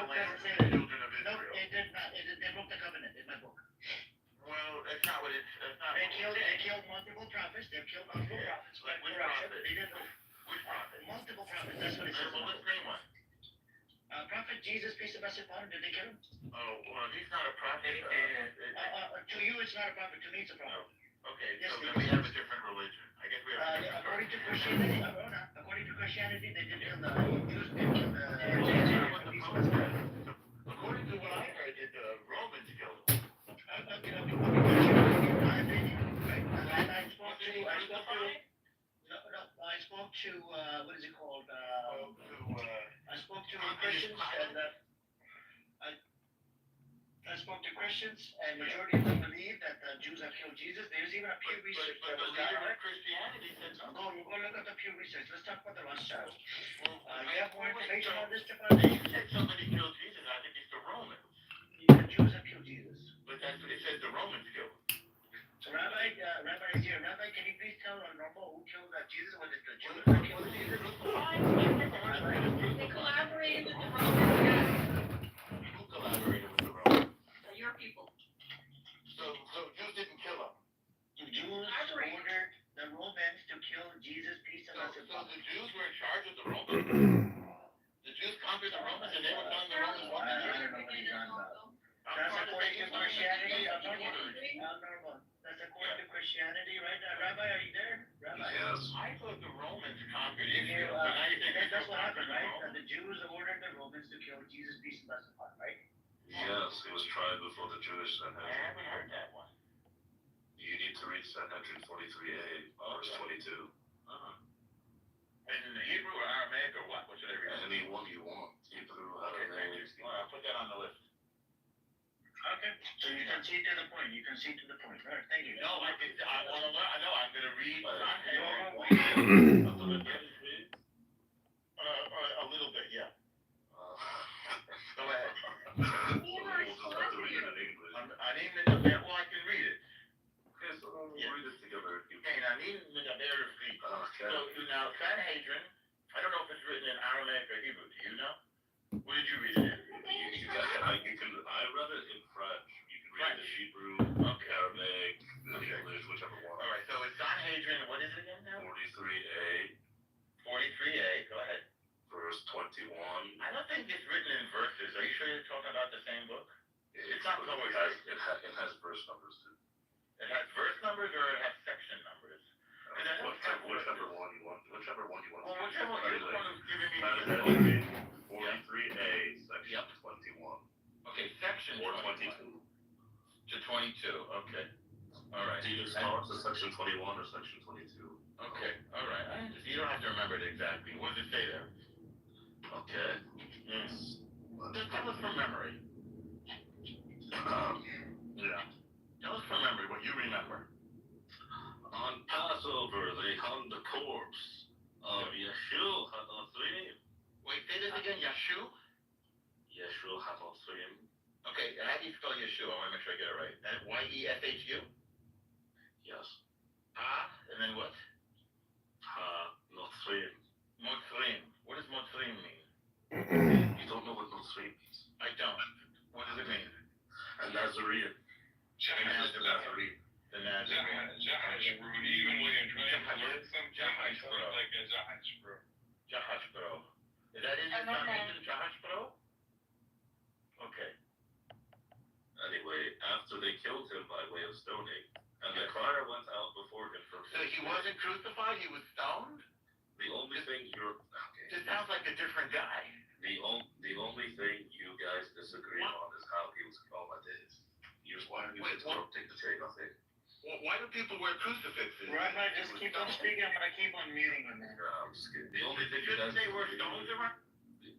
book land doesn't say for the that. children of No, Israel. it did not. They broke the covenant in my book. Well, that's not what it's. That's not. They killed multiple prophets. They've killed multiple prophets. Like which Corruption. prophet? They did Which prophet? multiple prophets. That's what it says. Well, let's name one. Prophet Jesus, peace and blessings upon him. Did they kill him? Oh, well, he's not a prophet. To you, it's not a prophet. To me, it's a prophet. Okay, Yes, so then we have a different religion. I guess we have a different according to Christianity, they did kill the Jews. They killed the According to what I heard, the Romans killed him. I spoke to what is it called? I spoke to Christians and I spoke to Christians, and majority of them believe that the Jews have killed Jesus. There's even a Pew Research but that was the done leader on of it. Christianity said no. Go look at the Pew Research. Let's talk about the Rothschilds. You have more Wait, information so on this, Stefan? They said somebody killed Jesus. I think it's the Romans. The Jews have killed Jesus. But that's what it says. The Romans killed him. So Rabbi is here. Rabbi, can you please tell our normal who killed Jesus? Was it the Jews that killed Jesus? They collaborated with the Romans. Who collaborated with the Romans? Your people. So Jews didn't kill him. The Jews ordered the Romans to kill Jesus, peace and blessings upon him. The Jews were in charge of the Romans. The Jews conquered the Romans, and they were telling the Romans what to do. I don't know what he's on about. That's according to Christianity. Normal. That's according to Christianity, right? Rabbi, are you there? Rabbi. Yes. I thought the Romans conquered Israel. But now you think That's what happened, right? The Jews ordered the Romans to kill Jesus, peace and blessings upon him, right? Yes, he was tried before the Jewish I Sanhedrin. haven't heard that one. You need to read Sanhedrin 43a, verse 22. And in the Hebrew or Aramaic or what? What should I read? Any one you want. Hebrew, Okay, thank you. Aramaic. All right, I'll put that on the list. Okay. So you can see to the point. You can see to the point. All right. Thank you. No, I want to learn. I know. I'm going to read a little bit, yeah. Go ahead. We'll just have to read it in English. I need to know. Well, I can read it. Okay, so we'll read it together. Okay, I need to know. Okay. So now, Sanhedrin, I don't know if it's written in Aramaic or Hebrew. Do you know? What did you read it in? I read it in French. You can read it in Hebrew, Aramaic, English, whichever one. All right, so it's Sanhedrin. What is it again now? 43a, 43a. Go ahead. verse 21. I don't think it's written in verses. Are you sure you're talking about the same book? It has verse numbers too. It has verse numbers or it has section numbers? Whichever one you want. Well, whichever one is giving me Sanhedrin 43a, section 21. Okay, section Or 22. 22. To 22, okay. All right. Do you start to section 21 or section 22? Okay, all right. You don't have to remember it exactly. What does it say there? Okay. Just tell us from memory. Yeah. Tell us from memory what you remember. On Passover, they hung the corpse of Yeshua HaNothrim. Wait, say this again. Yeshu? Yeshua HaNothrim. Okay, how do you spell Yeshu? I want to make sure I get it right. Y-E-S-H-U? Yes. And then what? HaNothrim. Motzrim. What does Motzrim mean? You don't know what Nothrim means? I don't. What does it mean? A Nazarene. Nazarene. The Nazarene. Even when you're trying to learn something, it's like a Jahashbro. Jahashbro. Is that in Jahashbro? Okay. Anyway, after they killed him by way of stoning, and the crier went out before him from So he wasn't crucified, he was stoned? The only thing This sounds like a different guy. the only thing you guys disagree on is how he was Here's why are you interrupting the chain of thing? Well, why do people wear crucifixes? Rabbi, just keep on speaking. I'm gonna keep on muting him. I'm just kidding. The only thing you guys Shouldn't they wear stones around?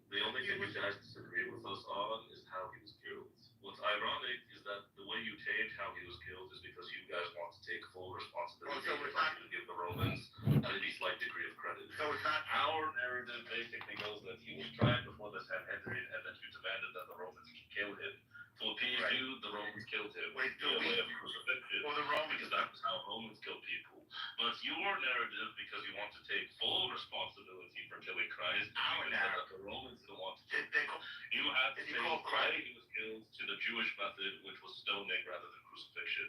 The only thing you guys disagree with us on is how he was killed. What's ironic is that the way you change how he was killed is because you guys want to take full responsibility and give the Romans any slight degree of credit. So it's not Our narrative basically goes that he was tried before the Sanhedrin and that you demanded that the Romans kill him. To appease you, the Romans killed him Wait, by way of crucifixion. Well, the Romans, Because that was how Romans kill people. But your narrative, because you want to take full responsibility for killing Christ, Our even narrative. that the Romans don't want to kill they, you have to is he called the crime. way he was killed to the Jewish method, which was stoning rather than crucifixion,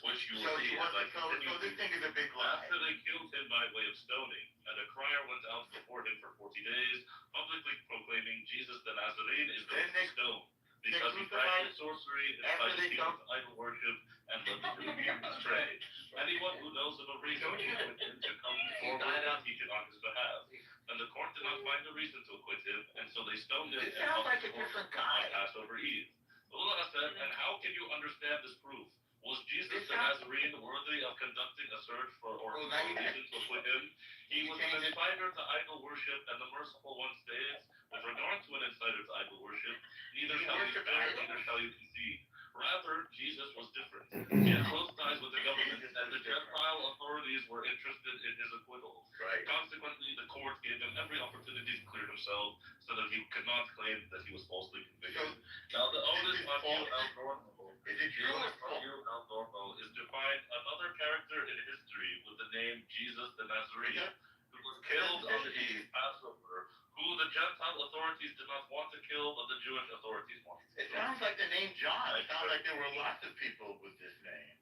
which you So will he see as wasn't, I continue so this to. thing is a big lie. After they killed him by way of stoning, and a crier went out before him for 40 days, publicly proclaiming Jesus the Nazarene is Then going to they- stone, because he crucified practiced sorcery, after incited they people to idol worship, and led the Jewish people astray. Anyone who knows of a reason to acquit him should come forward and teach it on his behalf. And the court did not find a reason to acquit him, and so they stoned him This and sounds hung like a him on different guy. Passover Eve. Ullah said, and how can you understand this proof? Was Jesus This the sounds- Nazarene worthy of conducting a search for or Well, now you- reason to acquit him? He was an changed it. insider to idol worship, and the merciful one states, with regard to an insider to idol worship, neither He shall you worshipped spare, idols. neither shall you concede. Rather, Jesus was different. He had close ties with the government, and the Gentile authorities were interested in his acquittal. Right. Consequently, the court gave him every opportunity to clear himself, so that he could not claim that he was falsely convicted. Now, the onus on you, Al-Normal, Is it true or false? Al-Normal, is to find another character in history with the name Jesus the Nazarene, who was killed on the Eve Passover, who the Gentile authorities did not want to kill, but the Jewish authorities wanted to It kill. sounds like the name John. It sounds like there were lots of people with this name.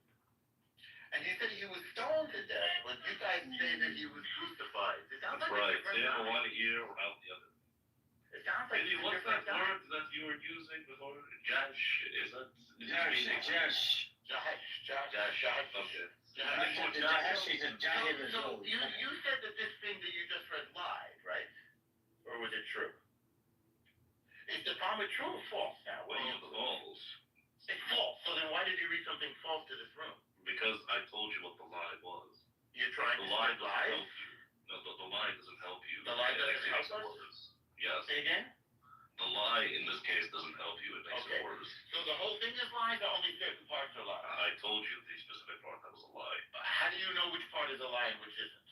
And you said he was stoned to death, but you guys say that he was crucified. It sounds like a Right, different in guy. one ear or out the other. It sounds like Maybe a what's different that guy. word that you were using before? Jash, is that? Josh. Josh. Okay. Josh is a giant as So well. you said that this thing that you just read lied, right? Or was it true? Is the Talmud true or false now? What do you believe? False. It's false. So then why did you read something false to this room? Because I told you what the lie was. You're trying The to lie spread doesn't lies? help you. No, the lie doesn't help you. The lie It doesn't actually help makes it us? worse. Yes. Say again? The lie in this case doesn't help you. It makes Okay. it worse. So the whole thing is lies, or only certain parts are lies? I told you the specific part that was a lie. How do you know which part is a lie and which isn't?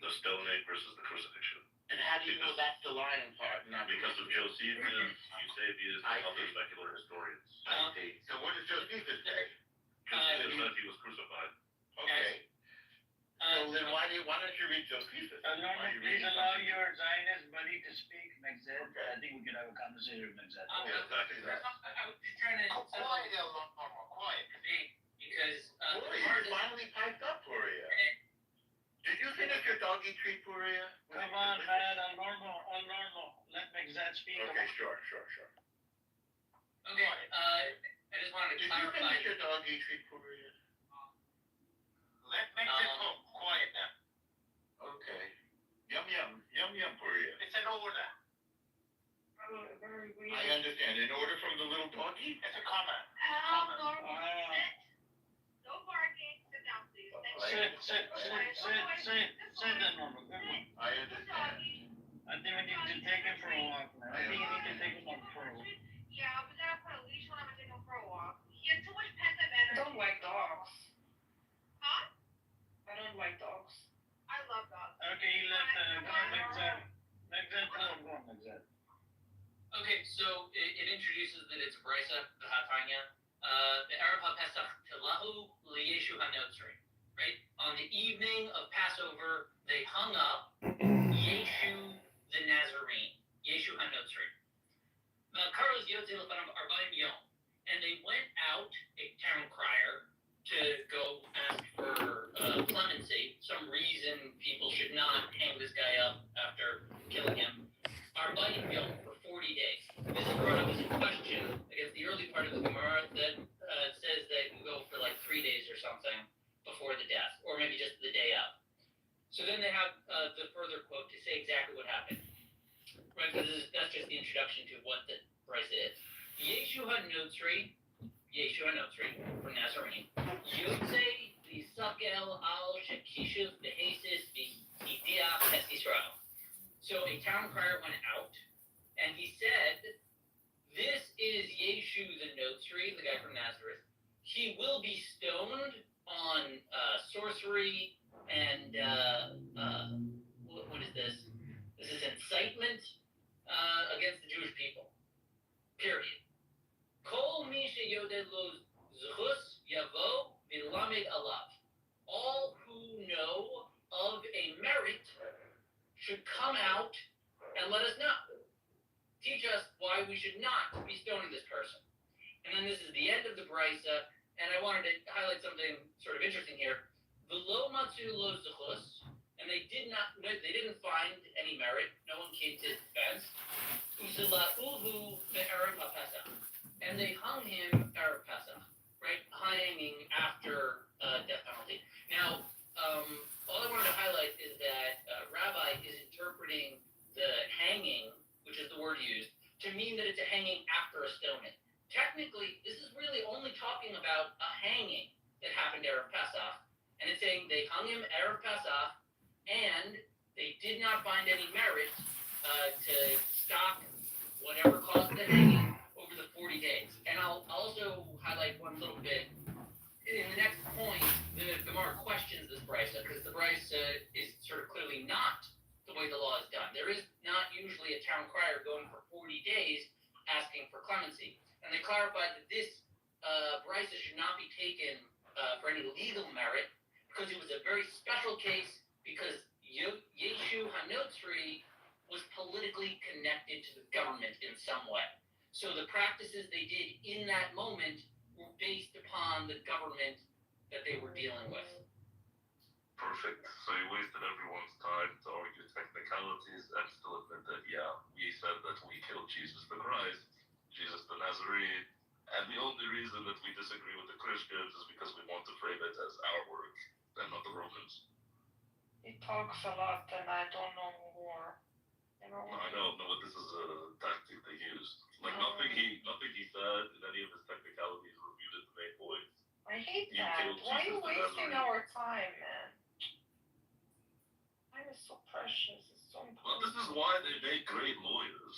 The stoning versus the crucifixion. And how do you know that's the lying part? Not Because of Josephus, Eusebius, I and other see. secular historians. I see. So what does Josephus say? Josephus said he was crucified. Okay. So then why don't you read Josephus? Why are Norman, you please reading allow something? your Zionist buddy to speak, Megzed. Okay. I think we can have a conversation with Megzed. Yeah, exactly that. I was just trying to Quiet, Normal, quiet. debate because Poria, you finally piped up, Poria. Did you finish your doggy treat, Poria? Come on, man, normal. Let Megzed speak. Okay, sure. okay. I just wanted to Did you clarify. finish your doggy treat, Poria? Let me talk quiet now. Okay. Yum, Poria. It's an order. I understand. In order from the little doggy? It's a comment. No barking, sit down, please. Sit down, normal. Good one. I understand. I think we need to take him for a walk, man. I think we need to take him for a walk. Yeah, we gotta put a leash on him and take him for a walk. He has too much pent-up energy. I don't like dogs. Huh? I don't like dogs. I love dogs. Okay, he left, go on, Megzed. Go on, Megzed. Okay, so it introduces that it's Brisa, the Hatanya. The Arab HaPesach Telahu Liyeshu HaNotzri. Right? On the evening of Passover, they hung up Yeshu the Nazarene. Yeshu HaNotzri. Karos Yotzei Lefanam Arbaim Yom. And they went out, a town crier, to go ask for clemency. Some reason people should not hang this guy up after killing him. Arbaim Yom for 40 days. This is brought up as a question against the early part of the Gemara that says that you go for like 3 days or something before the death, or maybe just the day of. So then they have the further quote to say exactly what happened. Right, because that's just the introduction to what the price is. Yeshu HaNotzri from Nazarene. Yotzei v'sakel al shekishuv v'hesis v'hidiach es Yisrael. So a town crier went out, and he said, "This is Yeshu the Notzri, the guy from Nazareth. He will be stoned on sorcery and what is this? This is incitement against the Jewish people. Period. Kol mi sheyoded lo zchus yavo v'lamed alav. All who know of a merit should come out and let us know. Teach us why we should not be stoning this person. And then this is the end of the brisa, and I wanted to highlight something sort of interesting here. V'lo matzu lo zechus, and they didn't find any merit. No one came to his defense. Usila'uhu be'erev ha'pesach, and they hung him erev Pesach, right? Hanging after death penalty. Now, all I wanted to highlight is that Rabbi is interpreting the hanging, which is the word used, to mean that it's a hanging after a stoning. Technically, this is really only talking about a hanging that happened erev Pesach, and it's saying they hung him erev Pesach, and they did not find any merit to stop whatever caused the hanging over the 40 days. And I'll also highlight one little bit. In the next point, the Gemara questions this brisa, because the brisa is sort of clearly not the way the law is done. There is not usually a town crier going for 40 days asking for clemency. And they clarified that this brisa should not be taken for any legal merit, because it was a very special case, because Yeshu Hanotzri was politically connected to the government in some way. So the practices they did in that moment were based upon the government that they were dealing with. Perfect. So you wasted everyone's time to argue technicalities and still admit that, yeah, we said that we killed Jesus the Christ, Jesus the Nazarene, and the only reason that we disagree with the Christians is because we want to frame it as our work and not the Romans. He talks a lot and I don't know more. You know? I know, but this is a tactic they used. Like nothing he said in any of his technicalities refuted the main points. I hate You that. killed Why are you Jesus the wasting Nazarene. our time, man? Time is so precious. It's so Well, important. this is why they make great lawyers.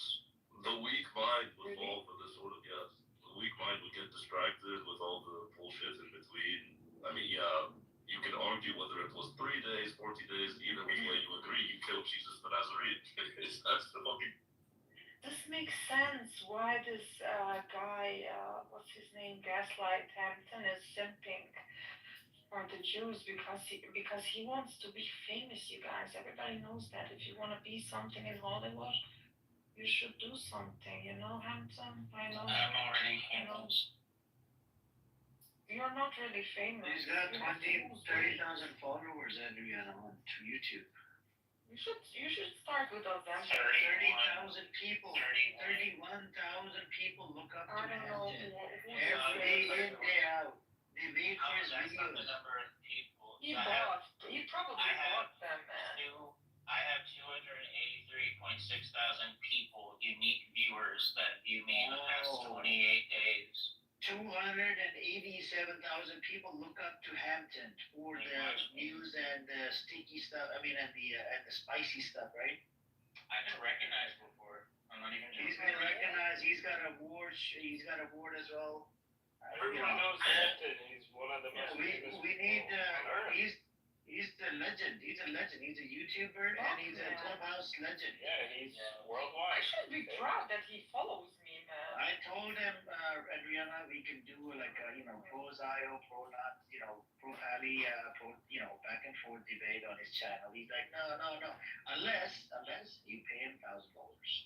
The weak mind would fall for this sort of, yes. The weak mind would get distracted with all the bullshit in between. I mean, yeah, you can argue whether it was 3 days, 40 days, either which way you agree, you killed Jesus the Nazarene. That's the fucking... This makes sense why this guy, what's his name, Gaslight Hampton, is simping for the Jews, because he wants to be famous, you guys. Everybody knows that. If you want to be something in Hollywood, you should do something, you know, Hampton? I know. I'm already famous. You're not really famous. He's got You're not 20, famous. 30,000 followers, Adriana, on YouTube. You should start with those. 30,000 people. 31,000 people look up I to don't know Hampton. who Every day in, day out. They wait for his That's not the videos. number of people. He So I probably have bought them, man. I have 283.6 thousand people, unique viewers that view me in the past 28 days. 287,000 people look up to Hampton for the news and the sticky stuff. I mean, and the spicy stuff, right? I've been recognized before. I'm not even He's joking. been recognized. He's got an award. He's got an award as well. Everyone knows Hampton. He's one of the most famous We need. people on earth. He's the legend. He's a legend. He's a YouTuber and he's a clubhouse legend. Yeah, he's I worldwide. should be proud that he follows me, man. I told him, Adriana, we can do like a, pro Zio, pro not, pro Pally, back and forth debate on his channel. He's like, no, unless you pay him $1,000,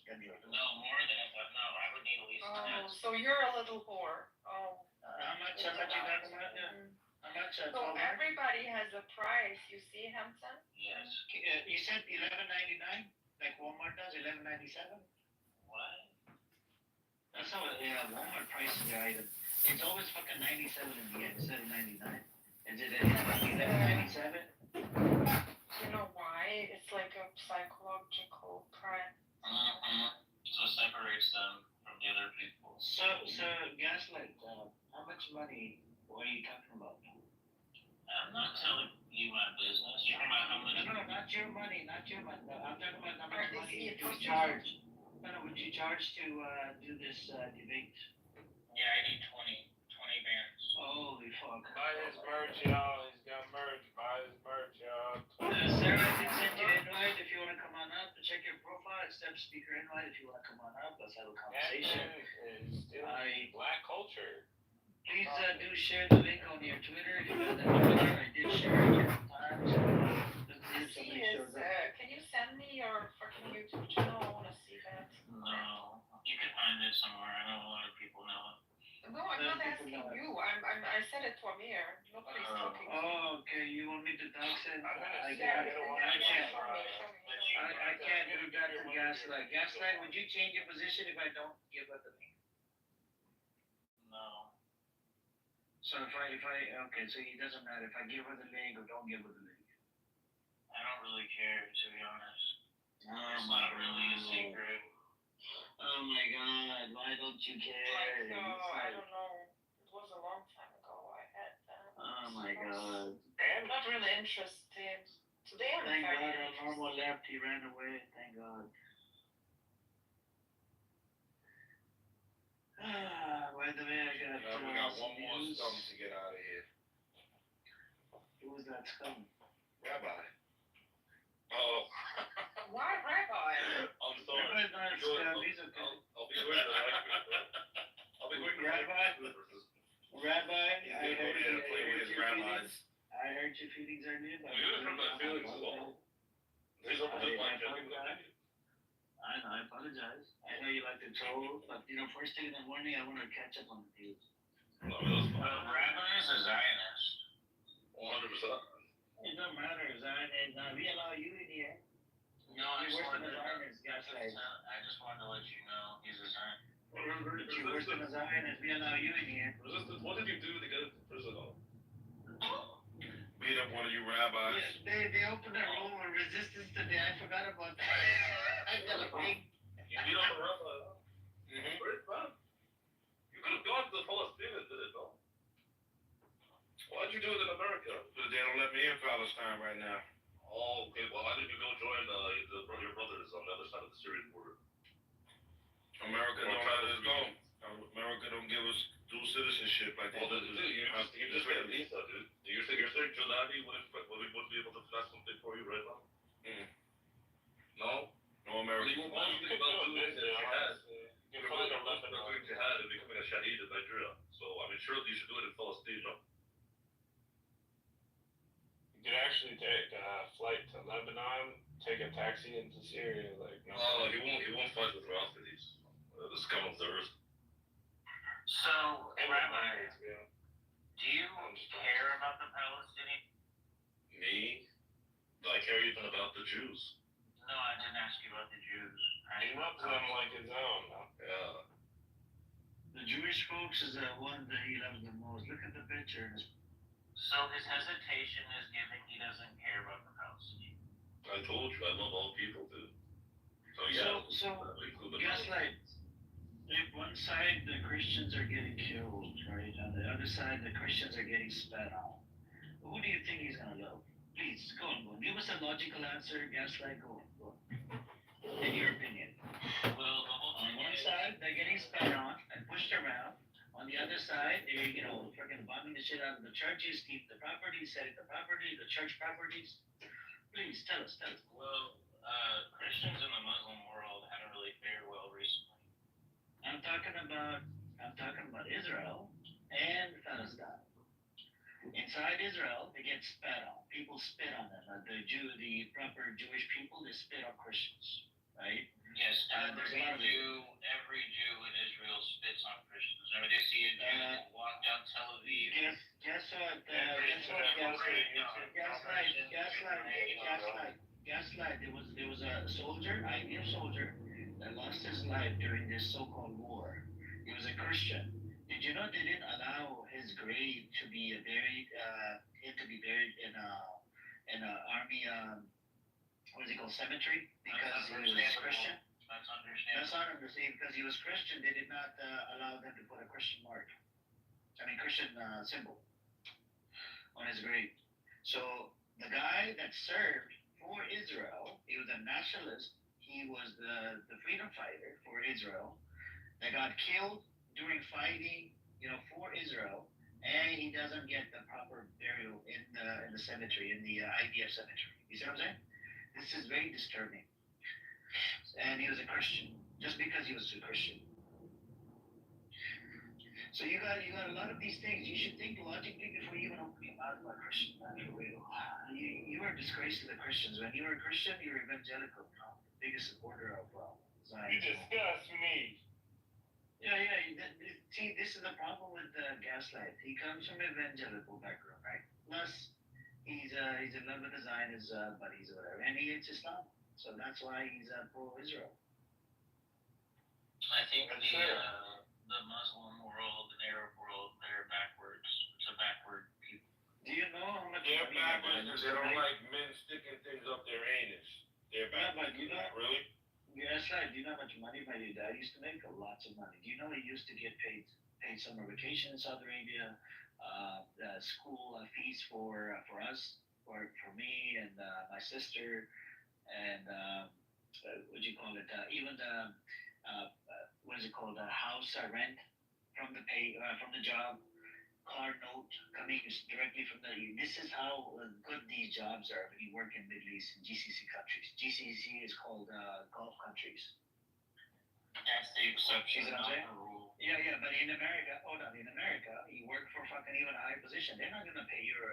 then you'll do it. No, more than no, I would need at least Oh, 10. so you're a little whore. Oh. How much you got about that? How much? So everybody has a price. You see, Hampton? Yes. You said $11.99, like Walmart does, $11.97. What? That's how Walmart prices their item. It's always fucking 97 in the end instead of 99. Is it $11.97? You know why? It's like a psychological price. So it separates them from the other people. So Gaslight, how much money? What are you talking about? I'm not telling you my business. You're talking about how much. No, not your money. No, I'm talking about how much money would you charge? No, would you charge to do this debate? Yeah, I need 20 bands. Holy fuck. Buy his merch, y'all. He's got merch. Buy his merch, y'all. Sarah did send you an invite if you want to come on up. Check your profile. Accept speaker invite if you want to come on up. Let's have a conversation. Hampton is still black culture. Please do share the link on your Twitter if you got that Twitter. I did share it a couple times. Let's see if somebody See, shows up. can you send me your fucking YouTube channel? I want to see that. No. You can find find it somewhere. I know a lot of people know it. No, I'm not asking you. I said it to Amir. Nobody's talking. Oh, okay, you want me to talk, Sid? I Yeah, can't, I can't do that to Gaslight. Gaslight, would you change your position if I don't give her the link? No. So if I, okay, so it doesn't matter if I give her the link or don't give her the link. I don't really care, to be honest. Oh It's my not really a God. secret. Oh my God, why don't you care? Like, I don't know. It was a long time ago. I had that. Oh my God. I'm not really interested. Today I'm Thank God very our normal left, he ran away, thank God. By the way, I got, We got some one more news. scum to get out of here. Who was that scum? Rabbi. Oh. Why rabbi? I'm sorry. Rabbi's not a scum, he's okay. I'll be quick. I'll be quick. Rabbi, I heard Yeah, play with his rabbis. I heard your feelings are new. You didn't hurt my feelings at all. These are just my judgment. I know, I apologize. I know you like to troll, but first thing in the morning, I want to catch up on the news. Well, Rabbi is a Zionist. 100%. It don't matter, Zion, we allow you in here. No, I You're just worse than wanted a Zionist, Gaslight. to let you know he's a Zionist. You're worse than a Zionist, we allow you in here. Resistance, what did you do to get into prison? Beat up one of you rabbis. They opened a room of resistance today, I forgot about that. I got a big. You beat up the rabbi, huh? Very fun. You could have gone to the Palestinians, did it, no? Why'd you do it in America? Because they don't let me in Palestine right now. Oh, okay. Well, why didn't you go join your brothers on the other side of the Syrian border? America don't let us go. America don't give us dual citizenship like they Well, do. you just read a visa, dude. You're saying Giuliani wouldn't be able to finesse something for you right now? No? No American. One thing about doing jihad, you're doing jihad and becoming a shaheed in Nigeria. So, I mean, surely you should do it in Palestine, no? You could actually take a flight to Lebanon, take a taxi into Syria, like no. Oh, he won't fight with Rafidis. The scum of the earth. So, Rabbi, do you care about the Palestinians? Me? I care even about the Jews. No, I didn't ask you about the Jews. He loves them like his own, no? Yeah. The Jewish folks is the one that he loves the most. Look at the picture. So his hesitation is given he doesn't care about the Palestinians. I told you, I love all people, dude. So, yeah. So Gaslight, if one side the Christians are getting killed, right, on the other side the Christians are getting spat on, who do you think he's gonna love? Please, go on. Give us a logical answer, Gaslight, go on. In your opinion. Well, the whole On thing one is, side, they're getting spat on and pushed around. On the other side, they're, freaking bombing the shit out of the churches, keep the property, selling the property, the church properties. Please, tell us. well, Christians in the Muslim world haven't really fared well recently. I'm talking about Israel and Palestine. Inside Israel, they get spat on. People spit on them. The proper Jewish people, they spit on Christians, right? Yes, there's a lot of every Jew in Israel spits on Christians. Whenever they see a Jew walk down Tel Aviv, Guess what? Gaslight. There was a soldier, ideal soldier, that lost his life during this so-called war. He was a Christian. Did you know they didn't allow his grave to be buried? Him to be buried in a army what is it called, cemetery, because he was Christian. that's understandable. That's not understandable because he was Christian. They did not allow them to put a Christian Christian symbol on his grave. So the guy that served for Israel, he was a nationalist. He was the freedom fighter for Israel that got killed during fighting, for Israel, and he doesn't get the proper burial in the cemetery, in the IDF cemetery. You see what I'm saying? This is very disturbing. And he was a Christian, just because he was a Christian. So you got a lot of these things. You should think logically before you even open your mouth about Christian. For real. You are a disgrace to the Christians. When you were a Christian, you were evangelical, the biggest supporter of You Zionism. disgust me. See, this is the problem with Gaslight. He comes from evangelical background, right? Plus, he's in love with the Zionist buddies or whatever, and he hates Islam. So that's why he's pro-Israel. I think the Muslim world and Arab world, they're backwards. It's a backward people. Do you know how much They're money backwards my because dad they used to don't make? like men sticking things up their anus. They're Yeah, backwards. but you know, Really? Gaslight. Do you know how much money my dad used to make? Lots of money. Do you know he used to get paid summer vacation in Saudi Arabia, school fees for us, for me and my sister, and what do you call it? Even the what is it called? House rent from the from the job, car note coming directly from the. This is how good these jobs are when you work in Middle East and GCC countries. GCC is called Gulf countries. That's the exception, See what I'm not saying? the rule. Yeah, but in America, in America, you work for fucking even a higher position. They're not gonna pay your,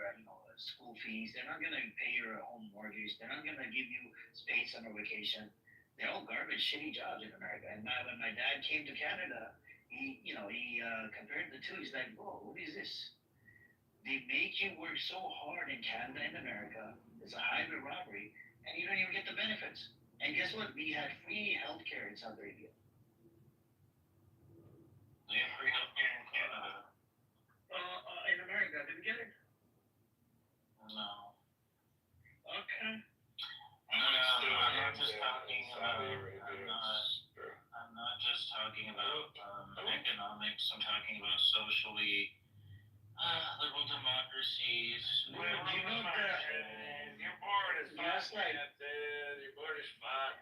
school fees. They're not gonna pay your home mortgage. They're not gonna give you space on a vacation. They're all garbage, shitty jobs in America. And when my dad came to Canada, he compared the two. He's like, whoa, what is this? They make you work so hard in Canada and America. It's a highway robbery, and you don't even get the benefits. And guess what? We had free healthcare in Saudi Arabia. They have free healthcare in Canada. In America, did we get it? No. Okay. I'm not just talking about. Saudi Arabia. I'm not just talking about economics. I'm talking about socially. Liberal democracies. Well, do you know that? Your board is Gaslight. Your board is fucked.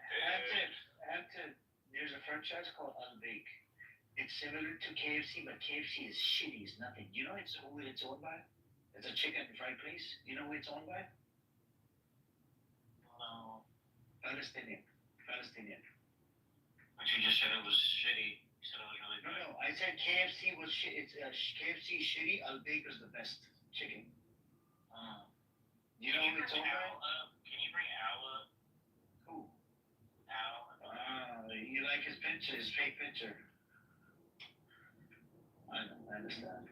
Hampton, there's a franchise called Unbake. It's similar to KFC, but KFC is shitty. It's nothing. Do you know who it's owned by? It's a chicken fried place. Do you know who it's owned by? No. Palestinian. But you just said it was shitty. You said it was really good. No. I said KFC was shit. It's KFC shitty. Unbake is the best chicken. Do you know who it's owned by? Can you bring Al up? Who? Al? You like his picture, his fake picture. I know, I understand.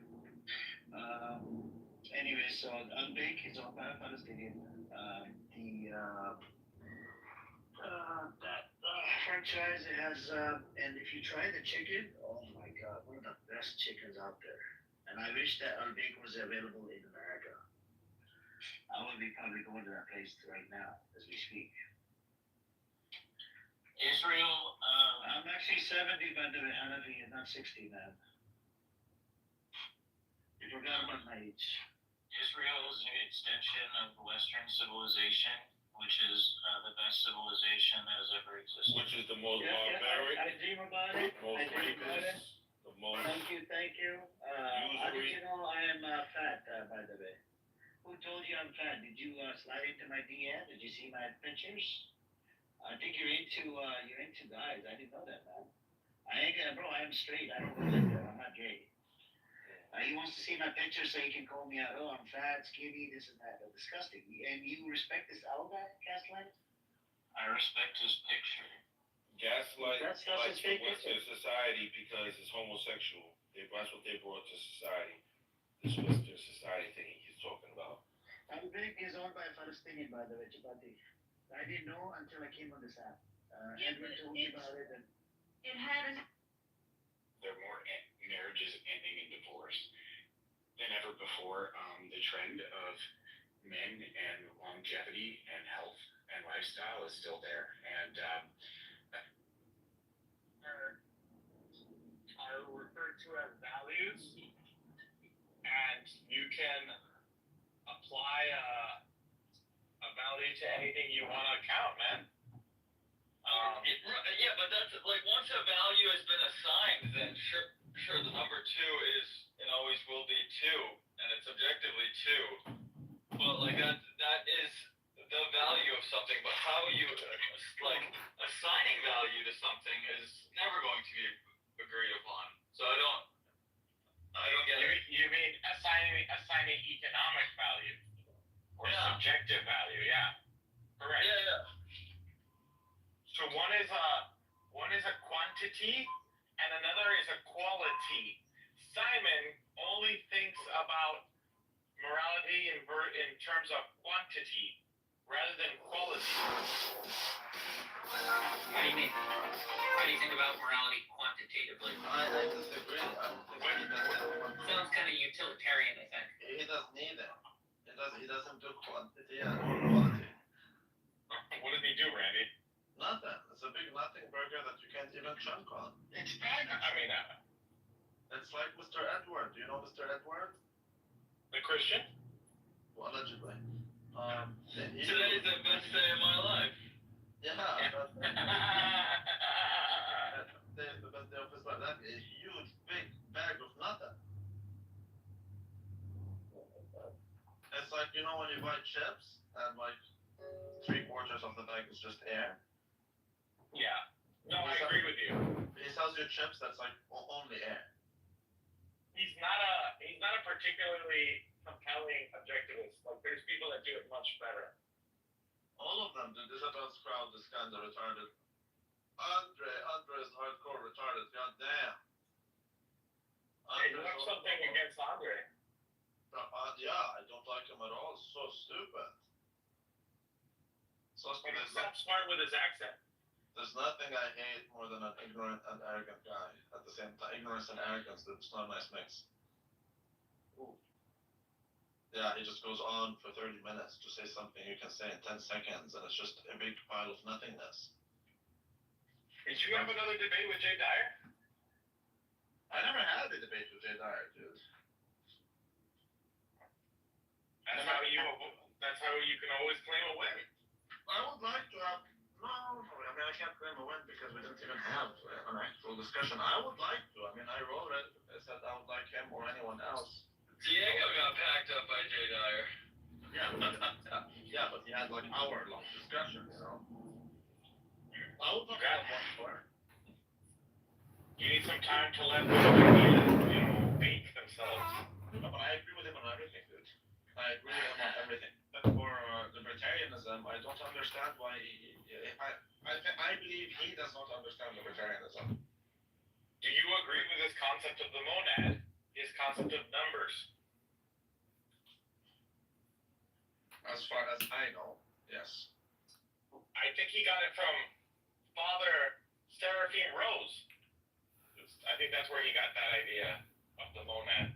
Anyway, so Unbake is owned by a Palestinian. That franchise it has, and if you try the chicken, oh my god, one of the best chickens out there. And I wish that Unbake was available in America. I would be probably going to that place right now as we speak. Israel, I'm actually 70 by the way, Hanafi, not 60, man. You forgot about my age. Israel is an extension of Western civilization, which is the best civilization that has ever existed. Which is the most Yeah, barbaric, I dream about it. most I dream about it. rapist, the most Thank you. How did you know I am fat, by the way? Who told you I'm fat? Did you slide into my DM? Did you see my pictures? I think you're into guys. I didn't know that, man. Bro, I am straight. I don't go like that. I'm not gay. He wants to see my pictures so he can call me out. Oh, I'm fat, skinny, this and that. That's disgusting. And you respect this owl guy, Gaslight? I respect his picture. Gaslight That's likes his fake Western picture. society because it's homosexual. That's what they brought to society. This Western society thing he's talking about. Unbake is owned by a Palestinian, by the way, Chapati. I didn't know until I came on this app. Yeah, Edwin but told me about it. And It had a There are more marriages ending in divorce than ever before. The trend of men and longevity and health and lifestyle is still there. And Are referred to as values, and you can apply a value to anything you want to count, man. Yeah, but that's like once a value has been assigned, then sure the number two is and always will be two, and it's objectively two. But like that is the value of something. But how you like assigning value to something is never going to be agreed upon. So I don't get it. You mean assigning economic value or subjective value? Yeah, correct. Yeah. So one is a quantity, and another is equality. Simon only thinks about morality in terms of quantity rather than quality. What do you mean? How do you think about morality quantitatively? I disagree. I think he doesn't. Sounds kind of utilitarian, I think. He doesn't need it. He doesn't do quantity and quality. What does he do, Randy? Nothing. It's a big nothing burger that you can't even chunk on. It's bad. I mean, It's like Mr. Edward. Do you know Mr. Edward? the Christian? Well, allegedly. Today's the best day of my life. Yeah, that's the best day of his life. That's a huge, big bag of nothing. It's like, you know, when you buy chips and like 3/4 of the bag is just air. Yeah. No, I agree with you. He sells you chips that's like only air. He's not a particularly compelling objectivist. Like there's people that do it much better. All of them. The Isabel's crowd is kind of retarded. Andre is hardcore retarded. God damn. Hey, you have something against Andre? Yeah, I don't like him at all. So stupid. So He's stupid. not smart with his accent. There's nothing I hate more than an ignorant and arrogant guy. At the same time, ignorance and arrogance, it's not a nice mix. Ooh. Yeah, he just goes on for 30 minutes to say something you can say in 10 seconds, and it's just a big pile of nothingness. Did you have another debate with Jay Dyer? I never had a debate with Jay Dyer, dude. That's how you can always claim a win. I would like to have. No, I mean, I can't claim a win because we didn't even have an actual discussion. I would like to. I mean, I wrote it. I said I would like him or anyone else. Diego got packed up by Jay Dyer. Yeah, but he had like hour-long discussion, you know. I would not have one for. You need some time to let them, bake themselves. No, but I agree with him on everything, dude. I agree with him on everything. But for libertarianism, I don't understand why I believe he does not understand libertarianism. Do you agree with his concept of the monad? His concept of numbers? As far as I know, yes. I think he got it from Father Seraphim Rose. I think that's where he got that idea of the monad.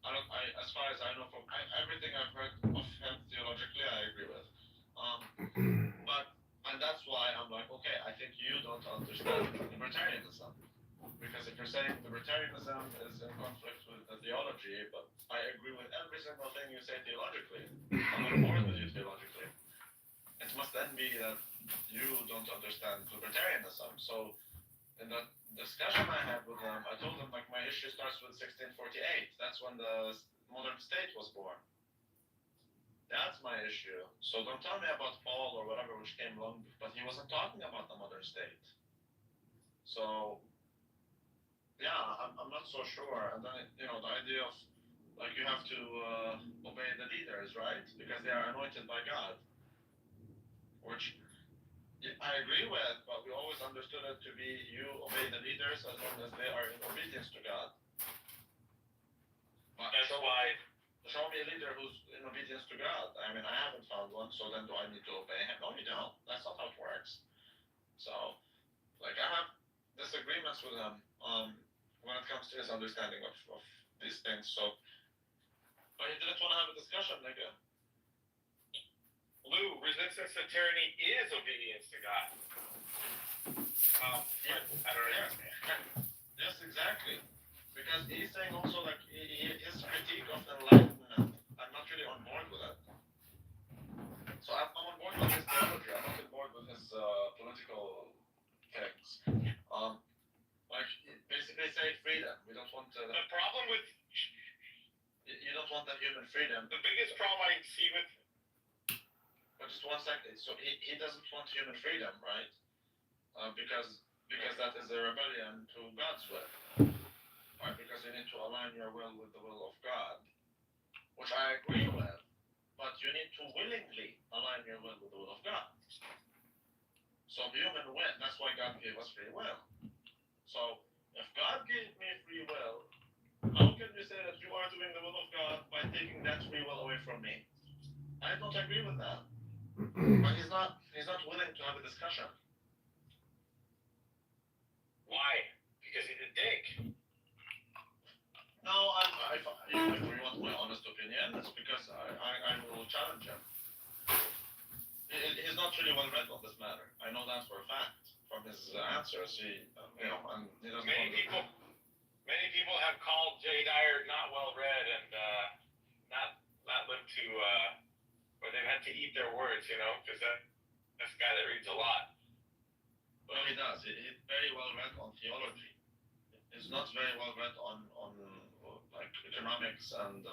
As far as I know, from everything I've heard of him theologically, I agree with. And that's why I'm like, okay, I think you don't understand libertarianism. Because if you're saying libertarianism is in conflict with the theology, but I agree with every single thing you say theologically, I'm on board with you theologically. It must then be that you don't understand libertarianism. So in the discussion I had with them, I told them like my issue starts with 1648. That's when the modern state was born. That's my issue. So don't tell me about Paul or whatever, which came long, but he wasn't talking about the modern state. So yeah, I'm not so sure. And then the idea of like you have to obey the leaders, right? Because they are anointed by God, which I agree with, but we always understood it to be you obey the leaders as long as they are in obedience to God. But That's why. Show me a leader who's in obedience to God. I mean, I haven't found one, so then do I need to obey him? No, you don't. That's not how it works. So, like, I have disagreements with him when it comes to his understanding of these things. So, but he didn't want to have a discussion, nigga. Lou, resistance to tyranny is obedience to God. I don't know. Yes, exactly. Because he's saying also like his critique of enlightenment, I'm not really on board with it. So I'm on board with his theology. I'm not on board with his political things. Like basically say freedom. We don't want the problem with you don't want that human freedom. The biggest problem I see with. But just 1 second. So he doesn't want human freedom, right? Because that is a rebellion to God's will. Right? Because you need to align your will with the will of God, which I agree with. But you need to willingly align your will with the will of God. So human will. That's why God gave us free will. So So, if God gave me free will, how can you say that you are doing the will of God by taking that free will away from me? I don't agree with that. But he's not willing to have a discussion. Why? Because he's a dick. No, if you want my honest opinion, it's because I will challenge him. He's not really well read on this matter. I know that for a fact from his answers. He doesn't. Many people have called Jay Dyer not well read and not lived to or they've had to eat their words, because that's a guy that reads a lot. Well, he does. He's very well read on theology. He's not very well read on like economics and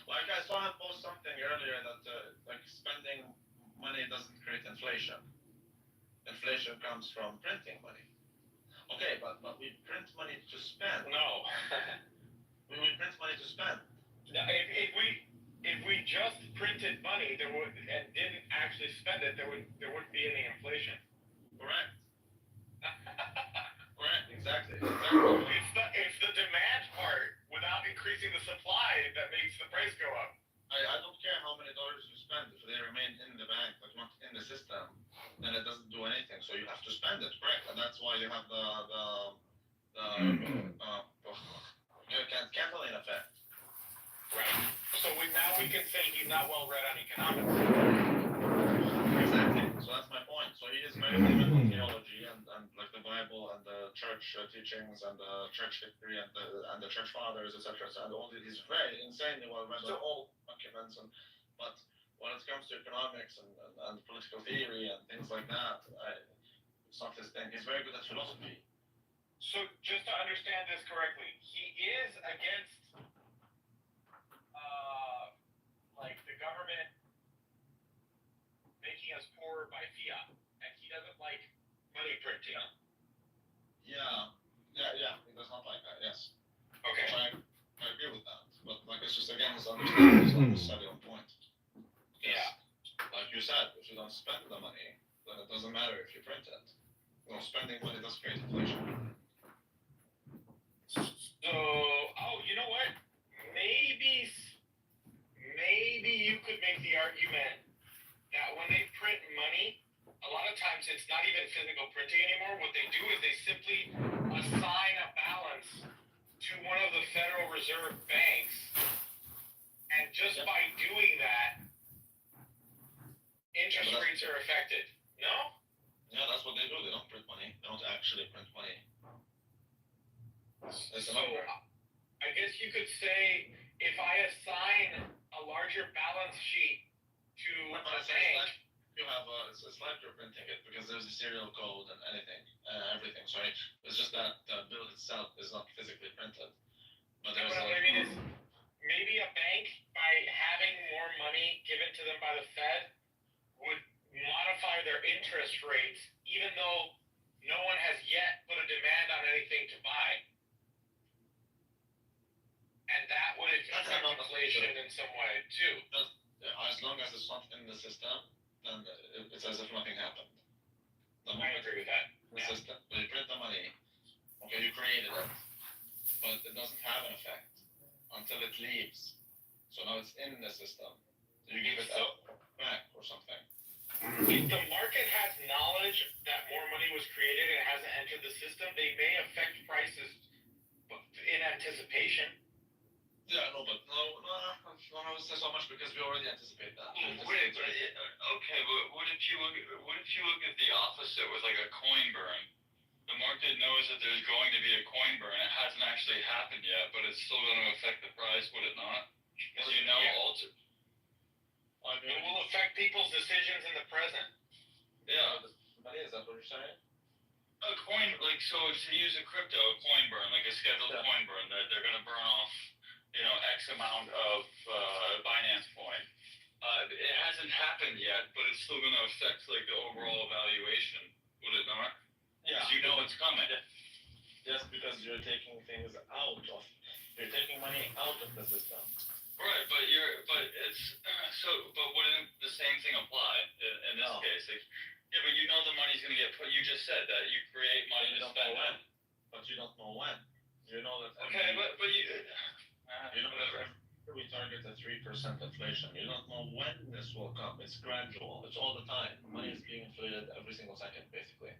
like I saw him post something earlier that like spending money doesn't create inflation. Inflation comes from printing money. Okay, but we print money to spend. No. we print money to spend. Now, if we just printed money and didn't actually spend it, there wouldn't be any inflation. Correct. Correct. Exactly. It's the demand part without increasing the supply that makes the price go up. I don't care how many dollars you spend if they remain in the bank but not in the system, then it doesn't do anything. So you have to spend it, correct? And that's why you have the Catalan effect. Right. So now we can say he's not well read on economics. Exactly. So that's my point. So he is very limited on theology and like the Bible and the church teachings and the church history and the church fathers, etc. And all these, he's very insanely well read on all documents. But when it comes to economics and political theory and things like that, it's not his thing. He's very good at philosophy. So just to understand this correctly, he is against like the government making us poorer by fiat, and he doesn't like money printing. Yeah, he does not like that, yes. Okay. I agree with that. But like it's just again his understanding on point. Yeah. Like you said, if you don't spend the money, then it doesn't matter if you print it. Spending money does create inflation. So, you know what? Maybe you could make the argument that when they print money, a lot of times it's not even physical printing anymore. What they do is they simply assign a balance to one of the Federal Reserve banks, and just by doing that, interest rates are affected. No? Yeah, that's what they do. They don't print money. They don't actually print money. So, I guess you could say if I assign a larger balance sheet to a bank, you have it's like you're printing it because there's a serial code and everything. So it's just that the bill itself is not physically printed. But what I mean is maybe a bank, by having more money given to them by the Fed, would modify their interest rates, even though no one has yet put a demand on anything to buy. And that would affect inflation in some way too. As long as it's not in the system, then it's as if nothing happened. I agree with that. The system, when you print the money, okay, you created it, but it doesn't have an effect until it leaves. So now it's in the system. You give it back or something. If the market has knowledge that more money was created and hasn't entered the system, they may affect prices in anticipation. Yeah, no, but no, I would say so much because we already anticipate that. Okay, but what if you look at the opposite with like a coin burn? The market knows that there's going to be a coin burn. It hasn't actually happened yet, but it's still going to affect the price, would it not? Because It will affect people's decisions in the present. Yeah. But is that what you're saying? A coin, like, so to use a coin burn, like a scheduled coin burn, that they're going to burn off, X amount of Binance coin. It hasn't happened yet, but it's still going to affect like the overall valuation, would it not? Yeah. Because it's coming. Yes, because you're taking money out of the system. Right, but wouldn't the same thing apply in this case? Like, Yeah, but you know the money's gonna get put. You just said that you create money You to don't spend. know when. But you don't know when. You know that. Okay, but you. You know that we target a 3% inflation. You don't know when this will come. It's gradual. It's all the time. Money is being inflated every single second, basically.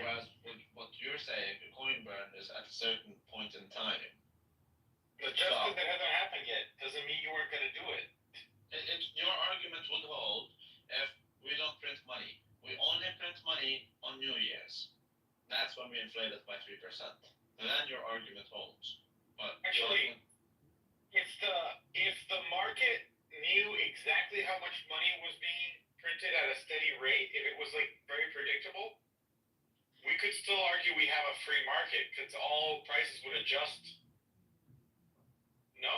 Whereas what you're saying, the coin burn is at a certain point in time. But just because it hasn't happened yet doesn't mean you weren't going to do it. Your argument would hold if we don't print money. We only print money on New Year's. That's when we inflate it by 3%. Then your argument holds. But actually, if the market knew exactly how much money was being printed at a steady rate, if it was like very predictable, we could still argue we have a free market because all prices would adjust. No?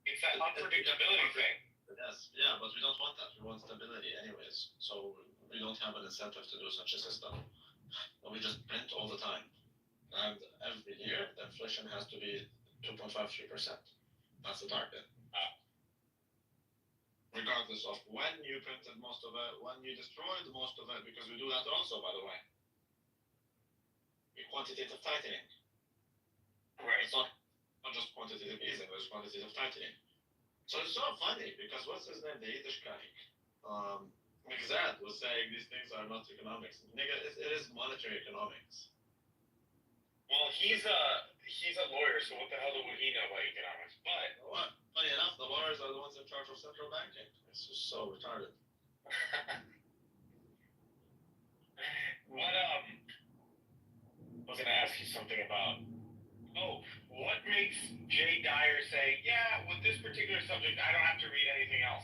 It's that unpredictability thing. Yes, yeah, but we don't want that. We want stability anyways. So we don't have an incentive to do such a system. We just print all the time. And every year, the inflation has to be 2.53%. That's the target. Regardless of when you printed most of it, when you destroyed most of it, because we do that also, by the way. Quantitative tightening. Right. It's not just quantitative easing, there's quantitative tightening. So it's so funny because what's his name? The Yiddish guy. Mixad was saying these things are not economics. Nigga, it is monetary economics. Well, he's a lawyer, so what the hell would he know about economics? But what? Funny enough, the lawyers are the ones in charge of central banking. It's just so retarded. What I was gonna ask you something about. Oh, what makes Jay Dyer say, yeah, with this particular subject, I don't have to read anything else?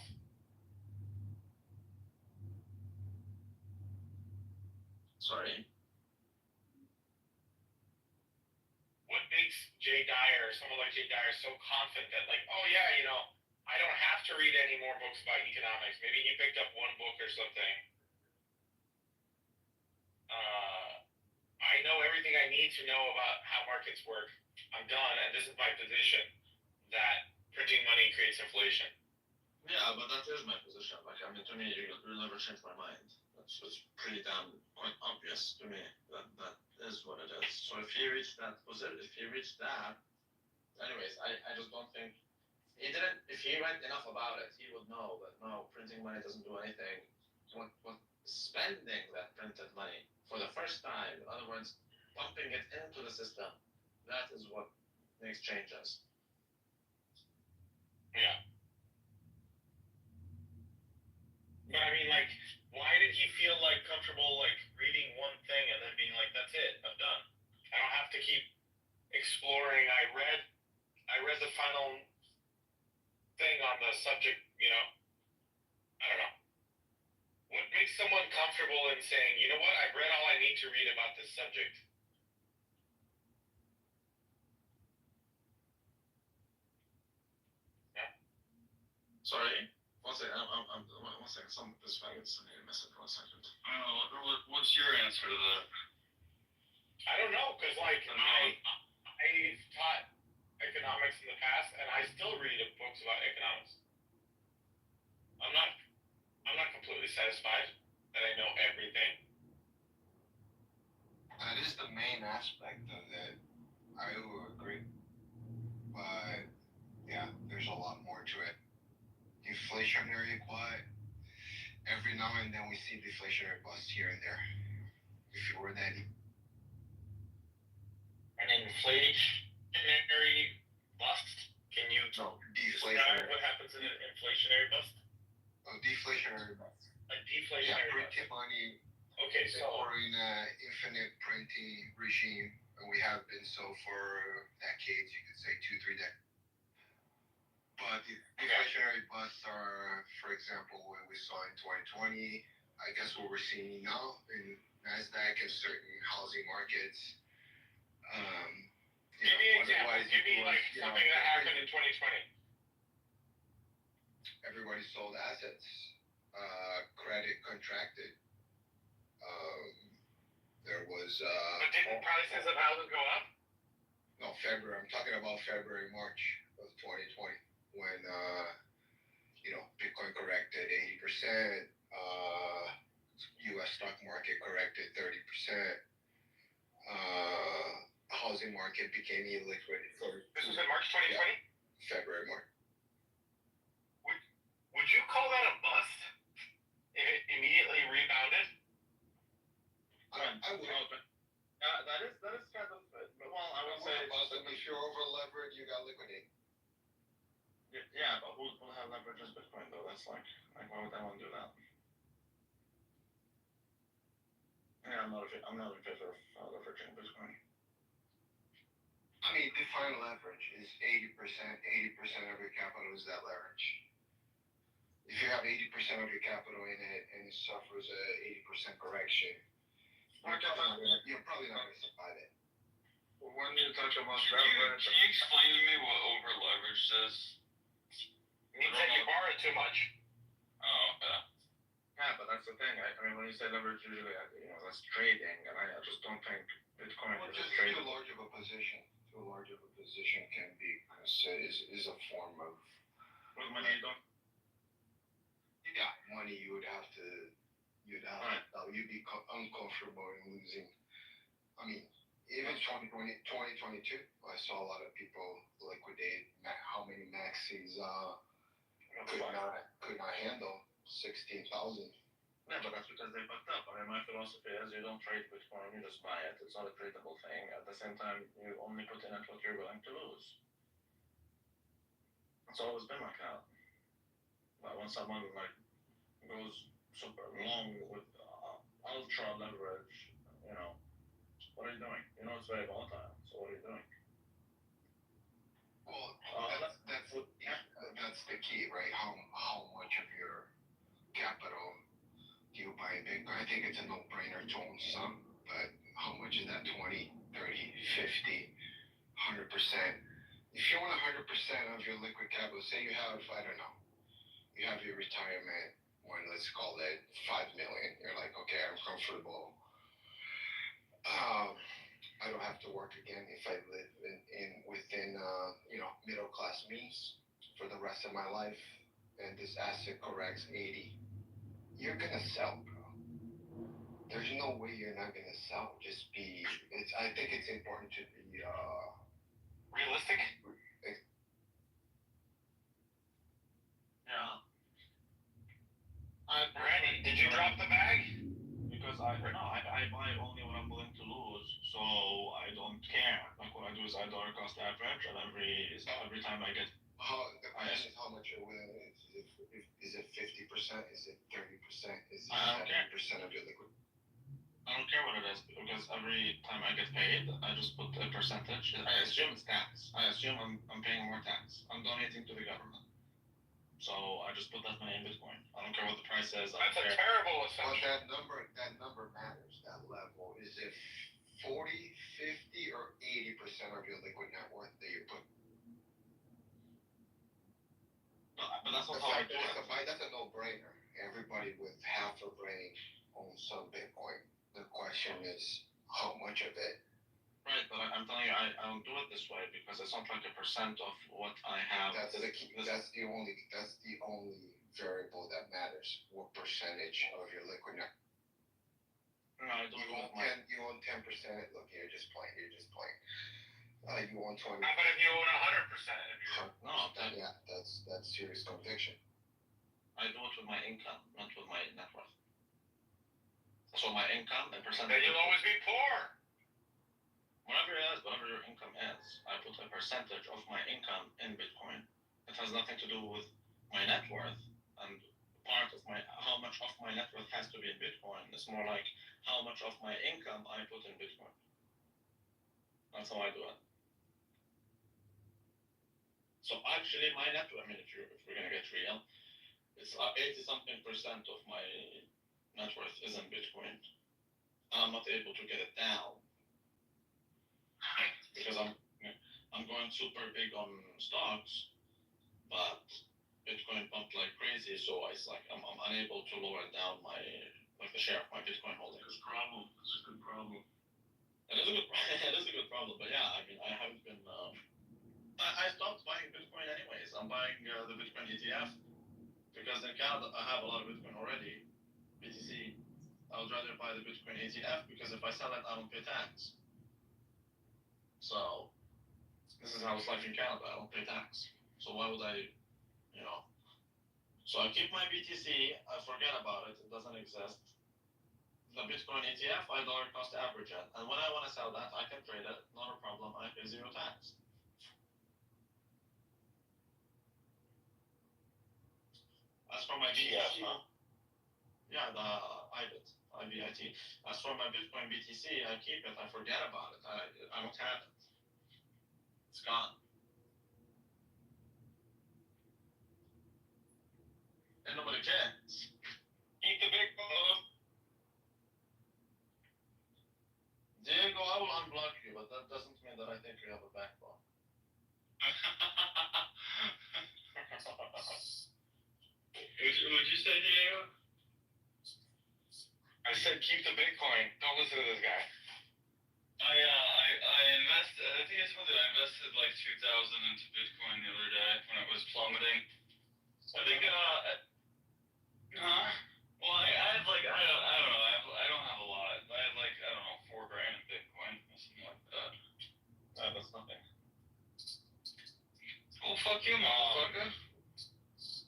Sorry. What makes Jay Dyer, someone like Jay Dyer, so confident that, like, oh yeah, you know, I don't have to read any more books about economics. Maybe he picked up one book or something. I know everything I need to know about how markets work. I'm done, and this is my position that printing money creates inflation. Yeah, but that is my position. Like, I mean, to me, you'll never change my mind. It's pretty damn quite obvious to me that is what it is. So if he reached that position, if he reached that, anyways, I just don't think he didn't. If he read enough about it, he would know that no, printing money doesn't do anything. What spending that printed money for the first time, in other words, pumping it into the system, that is what makes changes. Yeah. But I mean, like, why did he feel like comfortable like reading one thing and then being like, "That's it, I'm done. I don't have to keep exploring." I read the final thing on the subject. You know, I don't know. What makes someone comfortable in saying, "You know what? I've read all I need to read about this subject." Yeah. Sorry. One second. One second. This faggot sent me a message. 1 second. What's your answer to that? I don't know, because like I've taught economics in the past, and I still read books about economics. I'm not completely satisfied that I know everything. That is the main aspect of it. I will agree. But yeah, there's a lot more to it. Deflationary, but every now and then we see deflationary busts here and there. If you were that. An inflationary bust? Can you describe what happens in an inflationary bust? A deflationary bust. A deflationary bust. Printing money. Okay, so we're in an infinite printing regime, and we have been so for decades. You could say 2-3 decades. But the deflationary busts are, for example, what we saw in 2020. I guess what we're seeing now in NASDAQ and certain housing markets. Give me an example. Give me like something that happened in 2020. Everybody sold assets. Credit contracted. There was. But didn't prices of houses go up? No, February. I'm talking about February, March of 2020, when Bitcoin corrected 80%. U.S. stock market corrected 30%. Housing market became illiquid for This was in March 2020. February, March. Would you call that a bust? If it immediately rebounded? I would. That is kind of, well, I would say. If you're over levered, you got liquidate. Yeah, but who will have leverage as Bitcoin though? That's like why would anyone do that? Yeah, I'm not in favor of leveraging Bitcoin. I mean, define leverage is 80%. 80% of your capital is that leverage. If you have 80% of your capital in it and it suffers a 80% correction, you're probably not going to survive it. When you talk about Can you explain to me what over leverage is? It means that you borrow too much. Oh, yeah. Yeah, but that's the thing. I mean, when you say leverage, usually, that's trading, and I just don't think Bitcoin Well, is just trading. too large of a position. Too large of a position can be considered is a form of. With money, you don't. Yeah, money you'd be uncomfortable in losing. I mean, even 2022, I saw a lot of people liquidate how many maxis could not handle 16,000. Yeah, but that's because they fucked up. I mean, my philosophy is you don't trade Bitcoin, you just buy it. It's not a tradable thing. At the same time, you only put in it what you're willing to lose. It's always been like that. But when someone goes super long with ultra leverage, what are you doing? It's very volatile. So what are you doing? Well, that's the key, right? How much of your capital do you buy in Bitcoin? I think it's a no-brainer to own some, but how much is that? 20, 30, 50, 100%? If you own 100% of your liquid capital, say you have, I don't know, you have your retirement one, let's call it 5 million. You're like, okay, I'm comfortable. I don't have to work again if I live within middle class means for the rest of my life, and this asset corrects 80. You're gonna sell, bro. There's no way you're not gonna sell. I think it's important to be Realistic? Yeah. Randy, did you drop the bag? Because I buy only what I'm willing to lose, so I don't care. Like what I do is I dollar cost average, and every time I get. The question is how much you're willing. Is it 50%? Is it 30%? Is it 70% of your liquid? I don't care what it is because every time I get paid, I just put a percentage. I assume it's tax. I assume I'm paying more tax. I'm donating to the government. So I just put that money in Bitcoin. I don't care what the price is. That's a terrible But assumption. that number matters. That level is it 40, 50, or 80% of your liquid net worth that you put. No, but that's not how I do it. That's a no-brainer. Everybody with half a brain owns some Bitcoin. The question is how much of it. Right, but I'm telling you, I don't do it this way because it's not like a percent of what I have. That's the key. That's the only variable that matters. What percentage of your liquid net? No, I don't do it. You own 10%. Look, you're just playing. You own 20. How about if you own 100% of your? No, Yeah, that's serious conviction. I do it with my income, not with my net worth. So my income and percentage. Then you'll always be poor. Whatever your income is, I put a percentage of my income in Bitcoin. It has nothing to do with my net worth, and part of how much of my net worth has to be in Bitcoin. It's more like how much of my income I put in Bitcoin. That's how I do it. So actually, my net worth, I mean, if we're gonna get real, it's 80-something% of my net worth is in Bitcoin. I'm not able to get it down because I'm going super big on stocks, but Bitcoin pumped like crazy, so it's like I'm unable to lower down the share of my Bitcoin holdings. It's a problem. It's a good problem. It is a good problem, but yeah, I mean, I haven't been. I stopped buying Bitcoin anyways. I'm buying the Bitcoin ETF because in Canada I have a lot of Bitcoin already, BTC, I would rather buy the Bitcoin ETF because if I sell it, I don't pay tax. So this is how it's like in Canada. I don't pay tax. So why would I, you know? So I keep my BTC. I forget about it. It doesn't exist. The Bitcoin ETF, I dollar cost average it. And when I want to sell that, I can trade it. Not a problem. I pay zero tax. As for my BTC, yeah, the IBIT. As for my Bitcoin BTC, I keep it. I forget about it. I don't have it. It's gone. And nobody cares. Keep the Bitcoin. Diego, I will unblock you, but that doesn't mean that I think you have a backbone. What'd you say, Diego? I said keep the Bitcoin. Don't listen to this guy. I invested. I think I told you I invested like 2,000 into Bitcoin the other day when it was plummeting. I think. Well, I had like I don't know. I don't have a lot. I had like I don't know $4,000 in Bitcoin or something like that. That's nothing. Well, fuck you, motherfucker.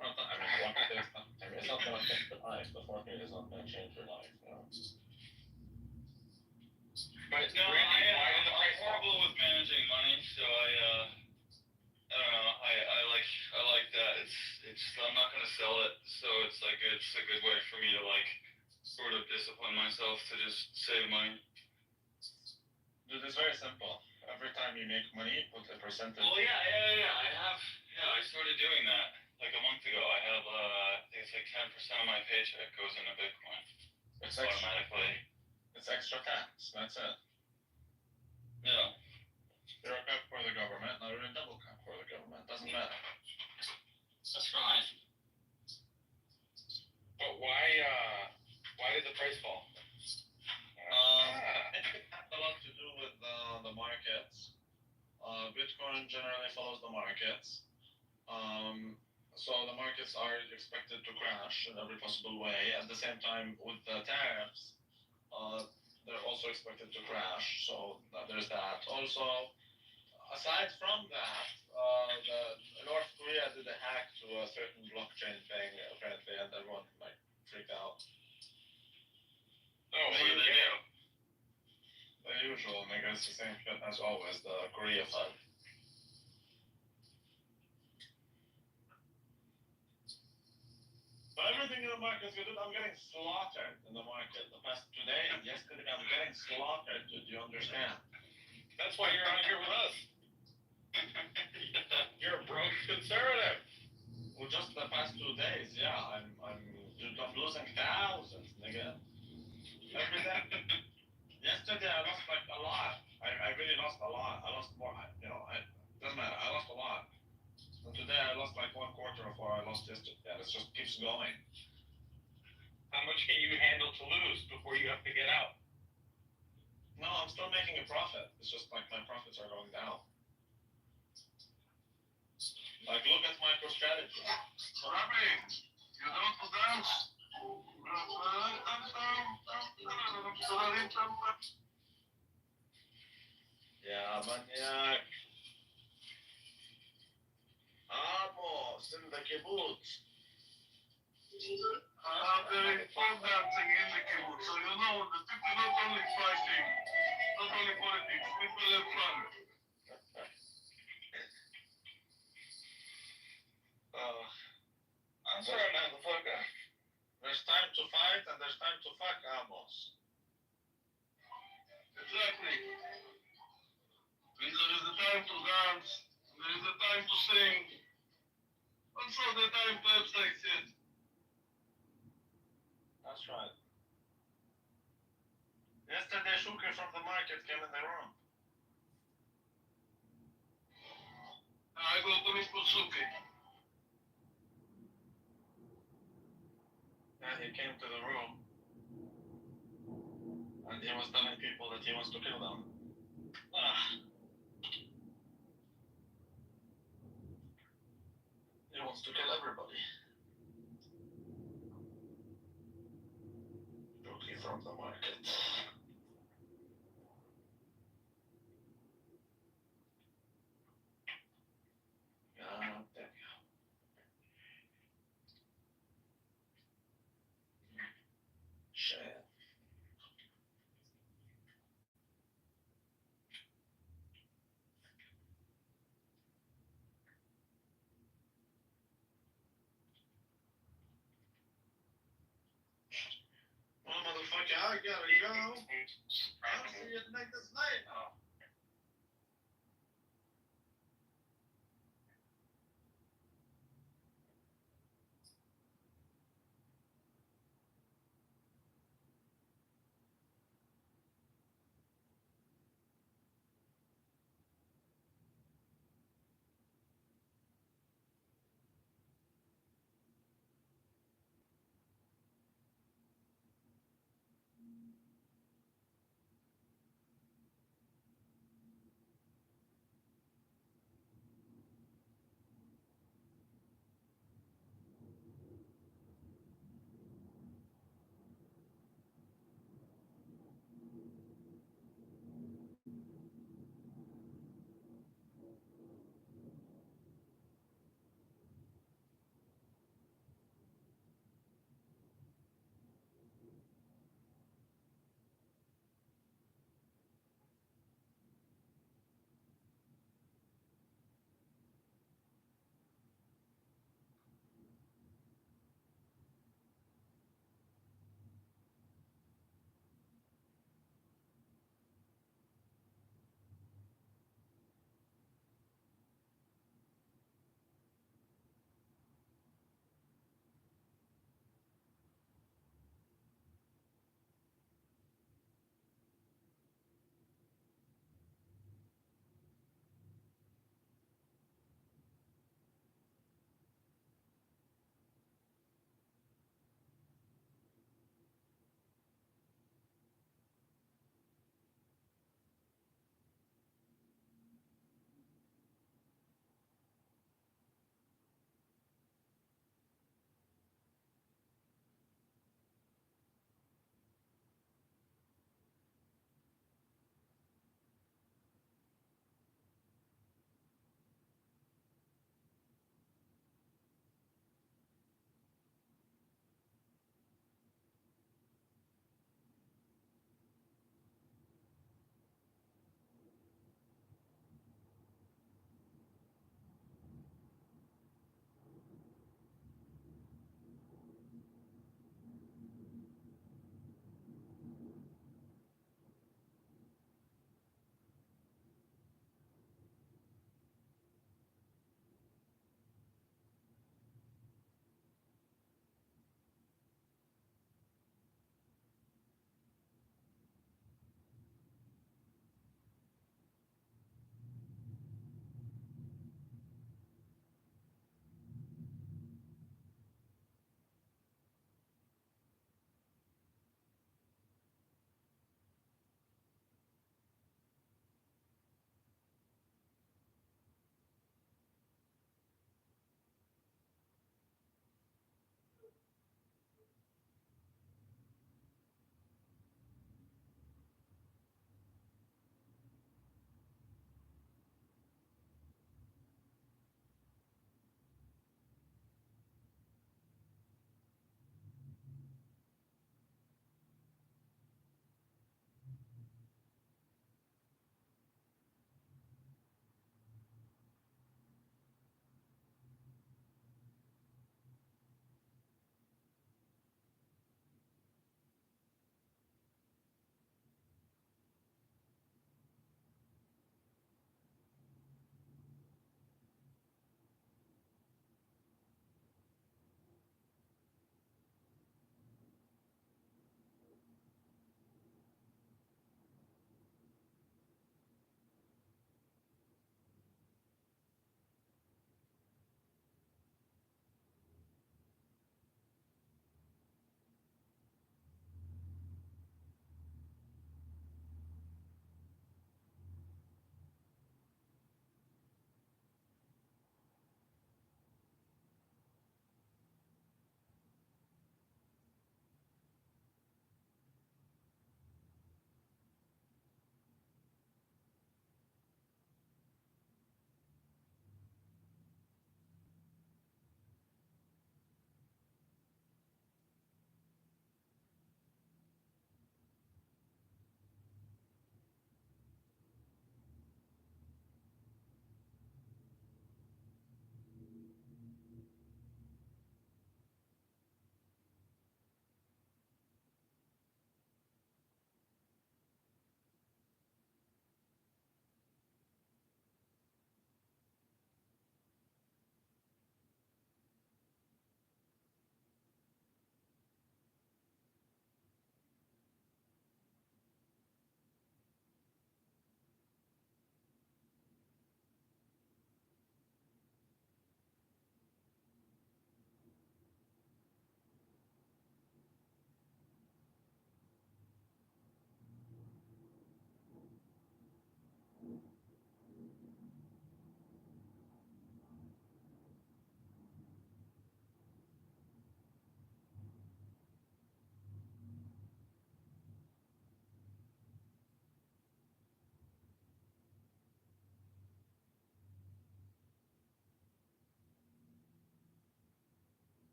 It's not going to change your life. The market is not going to change your life. You know? But No, I'm horrible with managing money, so I don't know. I like that. It's I'm not gonna sell it, so it's a good way for me to like sort of discipline myself to just save money. Dude, it's very simple. Every time you make money, put a percentage. Well, I started doing that like a month ago. I have I think it's like 10% of my paycheck goes into Bitcoin. It's automatically. It's extra tax. That's it. Yeah. You're a cut for the government, now you're a double cut for the government. Doesn't matter. That's right. But why did the price fall? It has a lot to do with the markets. Bitcoin generally follows the markets. So the markets are expected to crash in every possible way. At the same time, with the tariffs, they're also expected to crash. So there's that. Also, aside from that, the North Korea did a hack to a certain blockchain thing apparently, and everyone like freaked out. Oh, What did they do? The usual, nigga, it's the same shit as always. The Korea fund. But everything in the market is good. I'm getting slaughtered in the market. The past today and yesterday, I'm getting slaughtered. Do you understand? That's why you're on here with us. You're a broke conservative. Well, just the past 2 days, yeah, I'm losing thousands, nigga. Every day. Yesterday I lost like a lot. I really lost a lot. I lost more. Doesn't matter. I lost a lot. And today I lost like 1/4 of what I lost yesterday. And it just keeps going. How much can you handle to lose before you have to get out? No, I'm still making a profit. It's just like my profits are going down. Like, look at MicroStrategy. Rabbi, you don't dance? Yeah, maniac. Amos, in the kibbutz. They fun dancing in the kibbutz, so you know the people not only fighting, not only politics, people have fun. I'm sorry, motherfucker. There's time to fight and there's time to fuck, Amos. Exactly. There is a time to dance, there is a time to sing, also the time to have sex, yes. That's right. Yesterday, Shuker from the market came in the room. I go to Mr. Suki. And he came to the room. And he was telling people that he wants to kill them. He wants to kill everybody. Shuki from from the market. God damn. Shit. Well, motherfucker, I gotta go. I'll see you next night.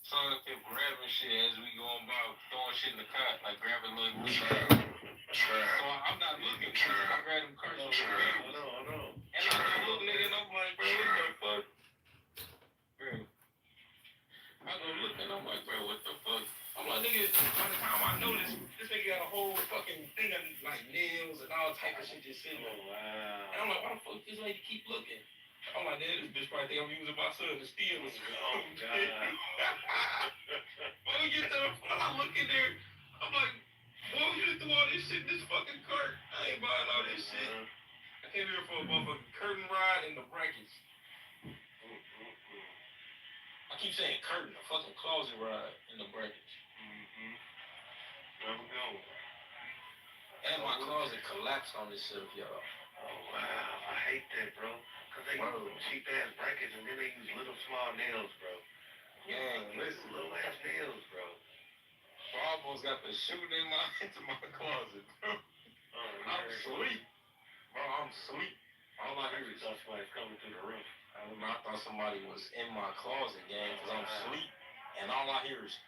So if they're grabbing shit as we going by, throwing shit in the cart, like grabbing little So I'm not looking. I grab them carts over there. No. And I'm looking nigga, and I'm like, bro, what the fuck? Bro. I go looking, I'm like, bro, what the fuck? I'm like, nigga, by the time I notice, this nigga got a whole fucking thing of like nails and all type of shit just sitting there. Wow. And I'm like, why the fuck this lady keep looking? I'm like, damn, this bitch probably think I'm using my son to steal or something. Oh, God. When we get to the front, I look in there, I'm like, boy, you just threw all this shit in this fucking cart. I ain't buying all this shit. I came here for a motherfucking curtain rod and the brackets. I keep saying curtain, a fucking closet rod and the brackets. There we go. And my closet collapsed on itself, y'all. Oh, wow. I hate that, bro. Because they use cheap ass brackets and then they use little small nails, bro. Yeah, listen, little ass nails, bro. I almost got the shooting in my into my closet, bro. I'm asleep. Bro, I'm asleep. All I hear is somebody coming through the roof. I thought somebody was in my closet, gang, because I'm asleep. And all I hear is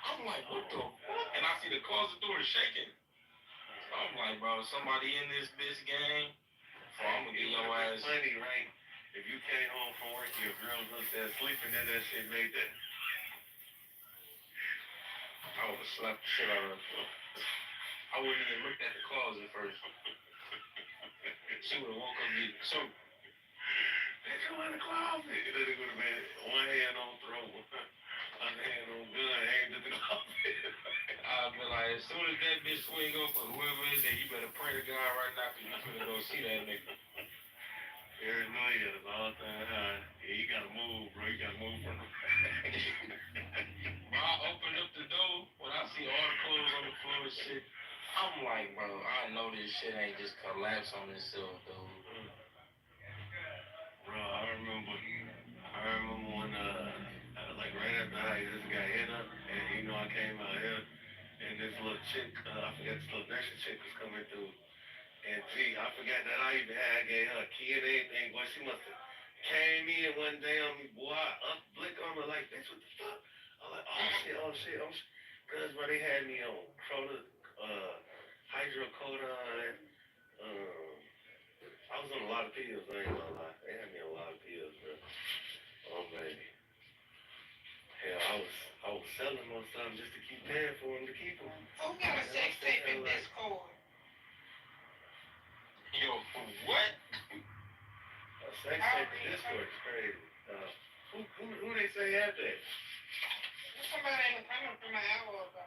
I'm like, what the fuck? And I see the closet door is shaking. I'm like, bro, somebody in this bitch gang. So I'm gonna get your ass. Funny, right? If you came home from work, your girl was there sleeping in that shit made that. I would have slapped the shit out of her. I wouldn't even look at the closet first. She would have woke up and get choked. Bitch, go in the closet. And then it would have been one hand on the throat. Underhand on gun aimed at the coffin. I'll be like, as soon as that bitch swing open, whoever is there, you better pray to God right now, cause you finna go see that nigga. Every know he had a long time high. Yeah, you gotta move, bro. You gotta move from the Bro, I opened up the door when I see all the clothes on the floor and shit. I'm like, bro, I know this shit ain't just collapse on itself, dude. Bro, I remember when, like right after I just got hit up, and you know I came out here, and this little chick, I forgot this little Mexican chick was coming through, and G, I forgot that I even had, gave her a key and everything, boy, she must have came in one day on me, boy, I blick on her like, bitch, what the fuck? I'm like, oh shit, cause, bro, they had me on hydrocodone, I was on a lot of pills, I ain't gonna lie, they had me on a lot of pills, bro, oh, baby. Hell, I was selling most of them just to keep paying for them to keep them. Who got a sex tape in Discord? Yo, what? A sex tape in read Discord is crazy. Who they say had that? Somebody in the comments from an hour ago.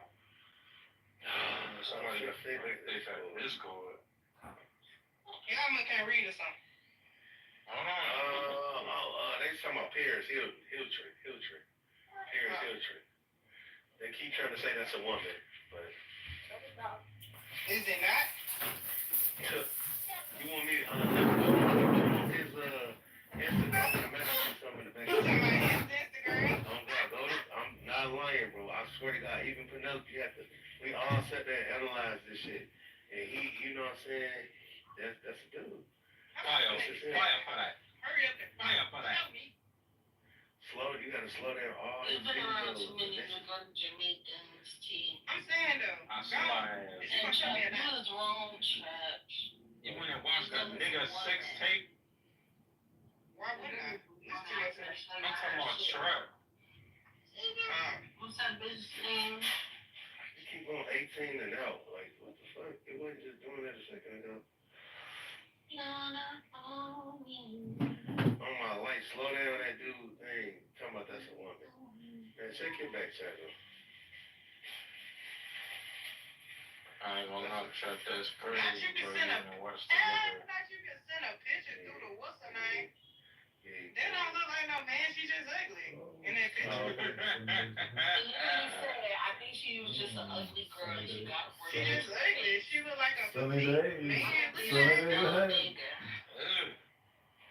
Somebody got say they had Discord. Y'all can't read or something. They talking about Paris Hiltree. Paris Hiltree. They keep trying to say that's a woman, but Is it not? you want me to his Instagram and message you something in the back. You talking about his Instagram? I'm not lying, bro. I swear to God, even Penelope we all sat there and analyzed this shit. And he, you know what I'm saying? That's a dude. Fire for that. Hurry up and fire for that. You gotta slow down all There's these been around videos. too many Jamaicans, T. I'm saying though. I saw it. And Trap, you was wrong, Trap. You went and watched that nigga sex tape? Why would I? I'm talking about Trap. What's that bitch's name? You keep going 18 and out. Like, what the fuck? It wasn't just doing that a second ago. Oh my life, slow down that dude thing. Talking about that's a woman. Man, check your back channel. I ain't gonna lie, Trap, that's crazy. Not you can send a picture through the what's her name? That don't look like no man, she just ugly in that picture. I think she was just an ugly girl and she got She just ugly. She look like a Sunny petite days. man. Sunny days.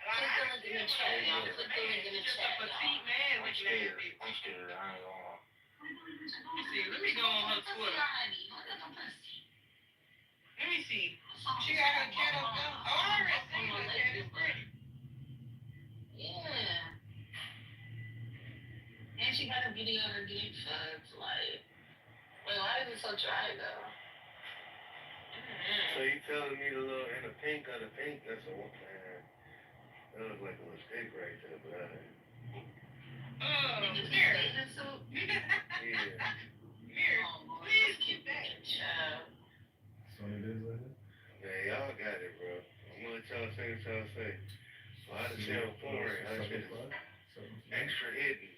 Click the link in the chat, y'all. Click the link in the Just a chat, petite y'all. man looking at it. I'm scared. I ain't gonna lie. Let me see. Let me go on her Twitter. Let me see. She got her cat up there. Oh, I already seen her cat. It's pretty. Yeah. And she got a video of her getting fucked. Like, wait, why is it so dry though? So you telling me the little in the pink of the pink, that's a woman. That looks like a little stick right there, but Mirror. yeah. Mirror. Please get back. Sunny days like that. Man, y'all got it, bro. I'm gonna let y'all say what y'all say. Well, I just sound foreign. That shit is extra hidden.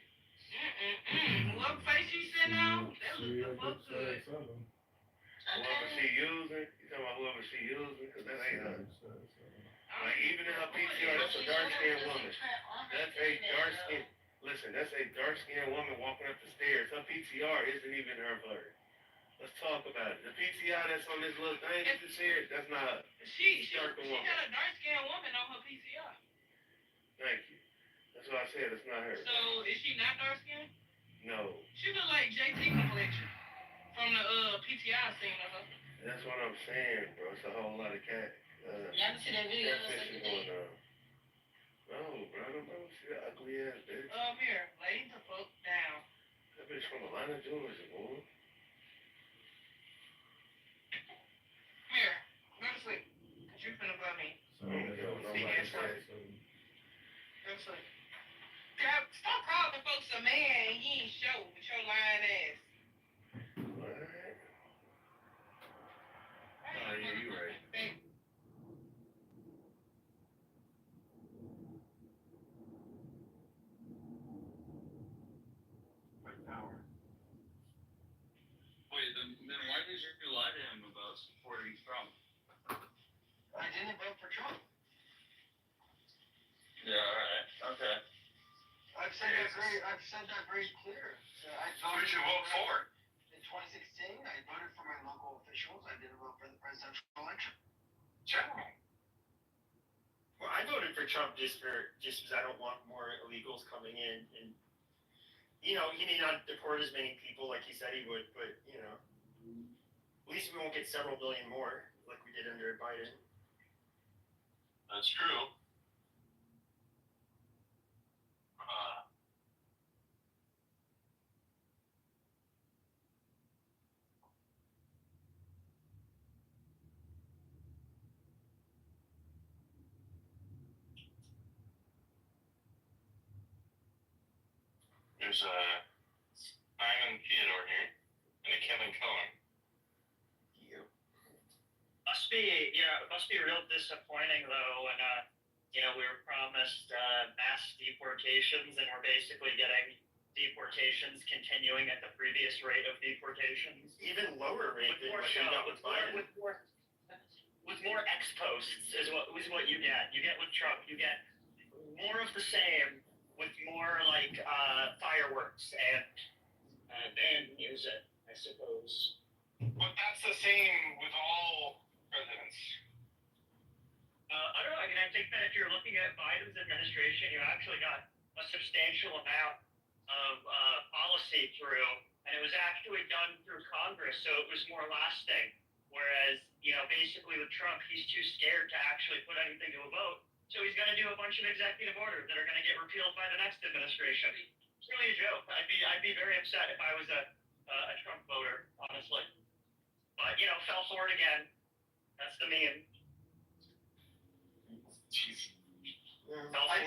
What face you sitting on? That looks the fuck good. Whoever she using, you talking about whoever she using? Cause that ain't her. Like, even in her PTR, that's a dark-skinned woman. That's a dark-skinned, listen, that's a dark-skinned woman walking up the stairs. Her PTR isn't even her blur. Let's talk about it. The PTR that's on this little thing you just said, that's not her. She got a dark-skinned woman on her PCR. Thank you. That's what I said, it's not her. So, is she not dark-skinned? No. She look like JT complexion from the PTR scene of her. That's what I'm saying, bro. It's a whole lot of cat. Y'all see that video the second day? No, bro, I don't know. She an ugly ass bitch. Here, lay the fuck down. That bitch from Atlanta, Georgia, boy. Here, go to sleep. Cause you finna blow me. Go to sleep. Stop calling folks a man and you ain't show with your lying ass. What? Oh, yeah, you right. Right now, I've said that very clear. Who did you vote for? In 2016, I voted for my local officials. I didn't vote for the presidential election. General. Well, I voted for Trump just because I don't want more illegals coming in, and he may not deport as many people like he said he would, but at least we won't get several billion more like we did under Biden. That's true. There's Simon Theodore here, and a Kevin Cohen. It must be real disappointing though when we were promised mass deportations and we're basically getting deportations continuing at the previous rate of deportations. Even lower rate than what you got with Biden. With more ex posts is what you get. You get with Trump, you get more of the same with more like fireworks and band music, I suppose. But that's the same with all presidents. I don't know. I mean, I think that if you're looking at Biden's administration, you actually got a substantial amount of policy through, and it was actually done through Congress, so it was more lasting. Whereas, basically with Trump, he's too scared to actually put anything to a vote, so he's going to do a bunch of executive orders that are going to get repealed by the next administration. It's really a joke. I'd be very upset if I was a Trump voter, honestly. But fell for it again. That's the meme. Jeez. I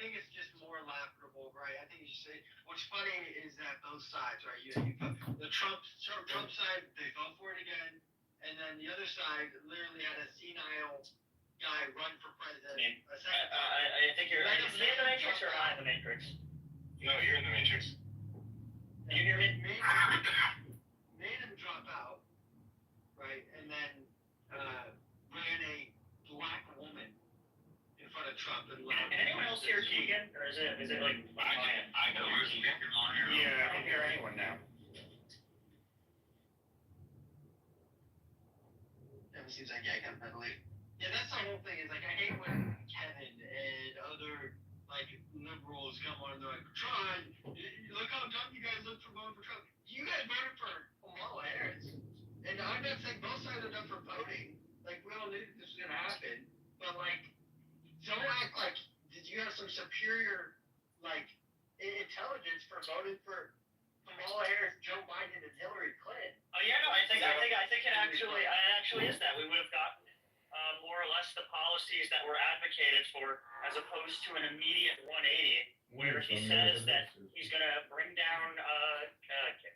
think it's just more laughable, right? I think you should say what's funny is that both sides, right? You got the Trump side, they fell for it again, and then the other side literally had a senile guy run for president a second time. I think you're in the Matrix or am I in the Matrix? No, you're in the Matrix. Can you hear me? Made him drop out, right? And then ran a black woman in front of Trump and Can anyone else hear Keegan? Or is it like I know you're speaking on here. Yeah, I can hear anyone now. It seems like I can believe. Yeah, that's the whole thing. Is like I hate when Kevin and other like liberals come on and they're like, Trump, look how dumb you guys look for voting for Trump. You guys voted for Kamala Harris, and I'm not saying both sides are done for voting. Like we all knew this was gonna happen, but like don't act like did you have some superior like intelligence for voting for Kamala Harris, Joe Biden, and Hillary Clinton? Oh yeah, no, I think it actually is that we would have gotten more or less the policies that were advocated for, as opposed to an immediate 180, where he says that he's going to bring down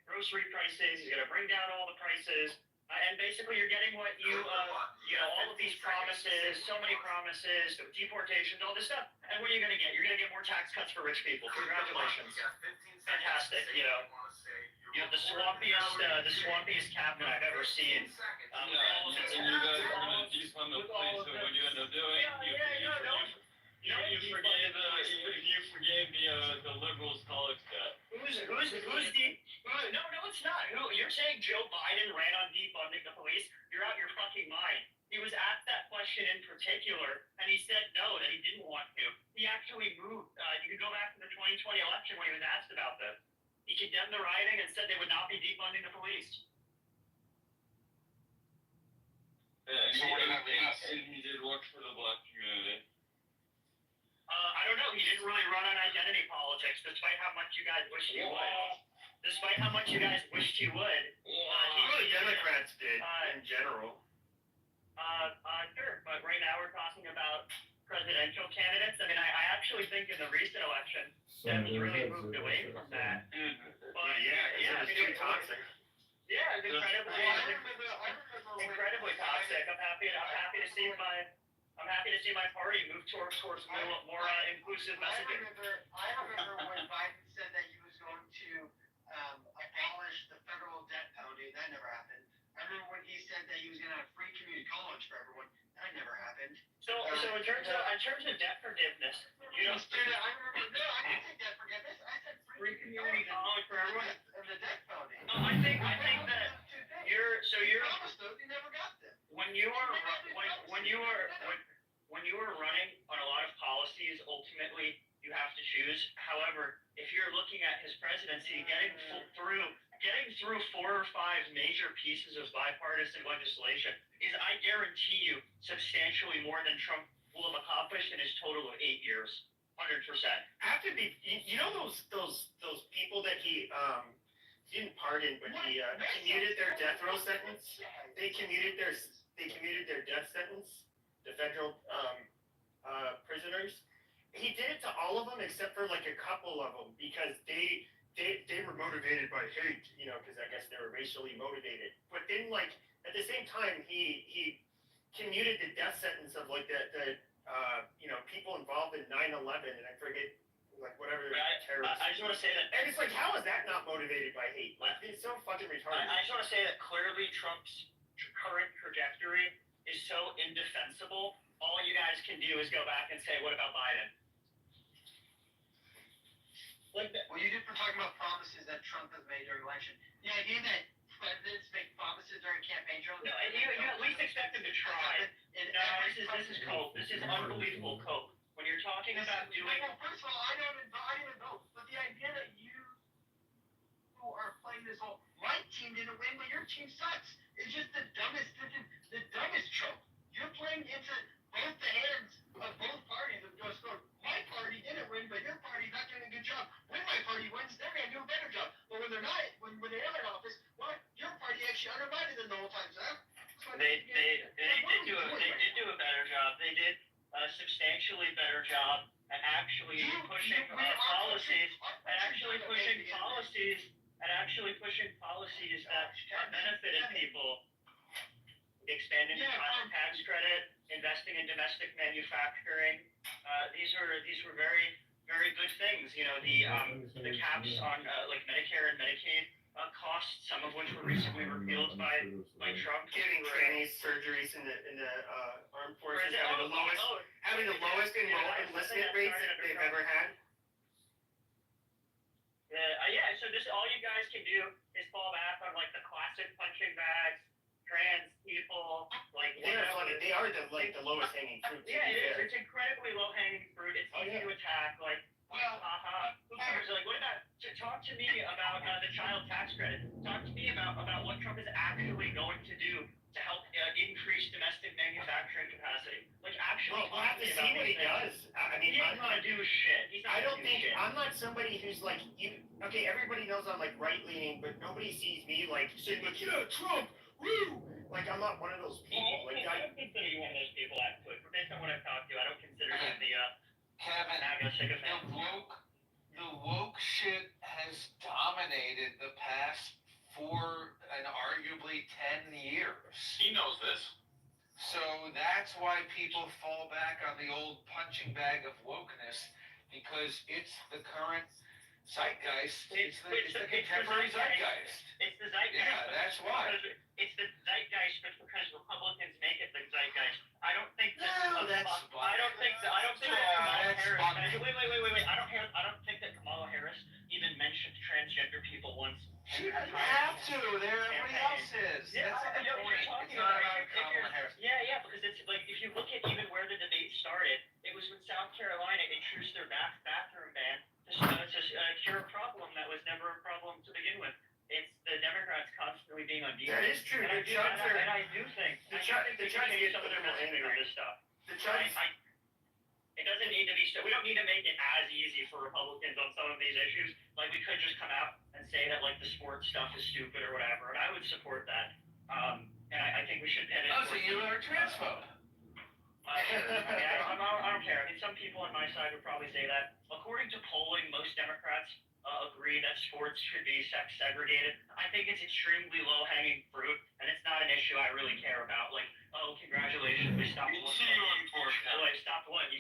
grocery prices, he's going to bring down all the prices, and basically you're getting what all of these promises, so many promises, deportations, all this stuff, and what are you going to get? You're going to get more tax cuts for rich people. Congratulations. Fantastic, You have the swampiest cabinet I've ever seen. And you guys are gonna defund the police, and what you end up doing, you forgave the liberals' college debt. Who's the? No, it's not. You're saying Joe Biden ran on defunding the police? You're out your fucking mind. He was asked that question in particular, and he said no, that he didn't want to. He actually moved. You could go back to the 2020 election when he was asked about this. He condemned the rioting and said they would not be defunding the police. And he did work for the black community. I don't know. He didn't really run on identity politics, despite how much you guys wished he would. The Democrats did in general. Sure, but right now we're talking about presidential candidates. I mean, I actually think in the recent election, Dems really moved away from that. But it was too toxic. Yeah, it's incredibly toxic. I'm happy to see my party move towards more inclusive messaging. I remember when Biden said that he was going to abolish the federal death penalty. That never happened. I remember when he said that he was going to have free community college for everyone. That never happened. So in terms of debt forgiveness, I remember. No, I didn't say when you were running on a lot of policies, ultimately you have to choose. However, if you're looking at his presidency, getting through 4 or 5 major pieces of bipartisan legislation is, I guarantee you, substantially more than Trump will have accomplished in his total of 8 years. 100%. Have to be, you know those people that he didn't pardon, but he commuted their death row sentence. They commuted their death sentence. The federal prisoners. He did it to all of them except for like a couple of them because they were motivated by hate, you know, because I guess they were racially motivated. But then, like, at the same time, he commuted the death sentence of like the people involved in 9/11, and I forget, like, whatever terrorists. I just want to say that, and it's like, how is that not motivated by hate? Like, it's so fucking retarded. I just want to say that clearly Trump's current trajectory is so indefensible. All you guys can do is go back and say, what about Biden? Well, you did talking about promises that Trump has made during election. The idea that presidents make promises during campaign trails. No, you at least expect them to try. No, this is cope. This is unbelievable cope. When you're talking about doing. Well, first of all, I don't even vote. But the idea that you are playing this whole, my team didn't win, but your team sucks. It's just the dumbest trope. You're playing into both the hands of both parties of just going, my party didn't win, but your party's not doing a good job. When my party wins, they're going to do a better job. But when they're not, when they're in office, well, your party actually undermined them the whole time, so They did do a better job. They did a substantially better job at actually pushing policies that benefited people. Expanding the child tax credit, investing in domestic manufacturing. These were very, very good things. You know, the caps on like Medicare and Medicaid costs, some of which were recently repealed by Trump. Giving trainees surgeries in the armed forces, having the lowest enlistment rates that they've ever had. So this, all you guys can do is fall back on like the classic punching bags, trans people, like. They are the lowest hanging fruit. Yeah, it is. It's incredibly low hanging fruit. It's easy to attack. Like, who cares? Like, what about? Talk to me about the child tax credit. Talk to me about what Trump is actually going to do to help increase domestic manufacturing capacity. Like, actually. We'll have to see what he does. I mean, he's not gonna do shit. I'm not somebody who's like you. Okay, everybody knows I'm like right leaning, but nobody sees me like saying like, yeah, Trump, woo. Like, I'm not one of those people. Like, I don't consider you one of those people. Actually, based on what I've talked to, I don't consider you the Kevin, the woke shit has dominated the past 4 and arguably 10 years. He knows this. So that's why people fall back on the old punching bag of wokeness, because it's the current zeitgeist. It's the contemporary zeitgeist. It's the zeitgeist. Yeah, that's why. It's the zeitgeist, but because Republicans make it the zeitgeist. I don't think that. I don't think that Kamala Harris. Wait. I don't think that Kamala Harris even mentioned transgender people once. She doesn't have to. Everybody else is. Yeah, that's the point. It's not about Kamala Harris. Yeah, because it's like, if you look at even where the debate started, it was when South Carolina introduced their bathroom ban to cure a problem that was never a problem to begin with. It's the Democrats constantly being on defense. That is true. And I do think the judge gets some of their messaging on this stuff. The judge. It doesn't need to be. We don't need to make it as easy for Republicans on some of these issues. Like, we could just come out and say that like the sports stuff is stupid or whatever, and I would support that. And I think we should pivot. Oh, so you are a transphobe. I don't care. I mean, some people on my side would probably say that. According to polling, most Democrats agree that sports should be sex segregated. I think it's extremely low-hanging fruit, and it's not an issue I really care about. Like, oh, congratulations, we stopped one. You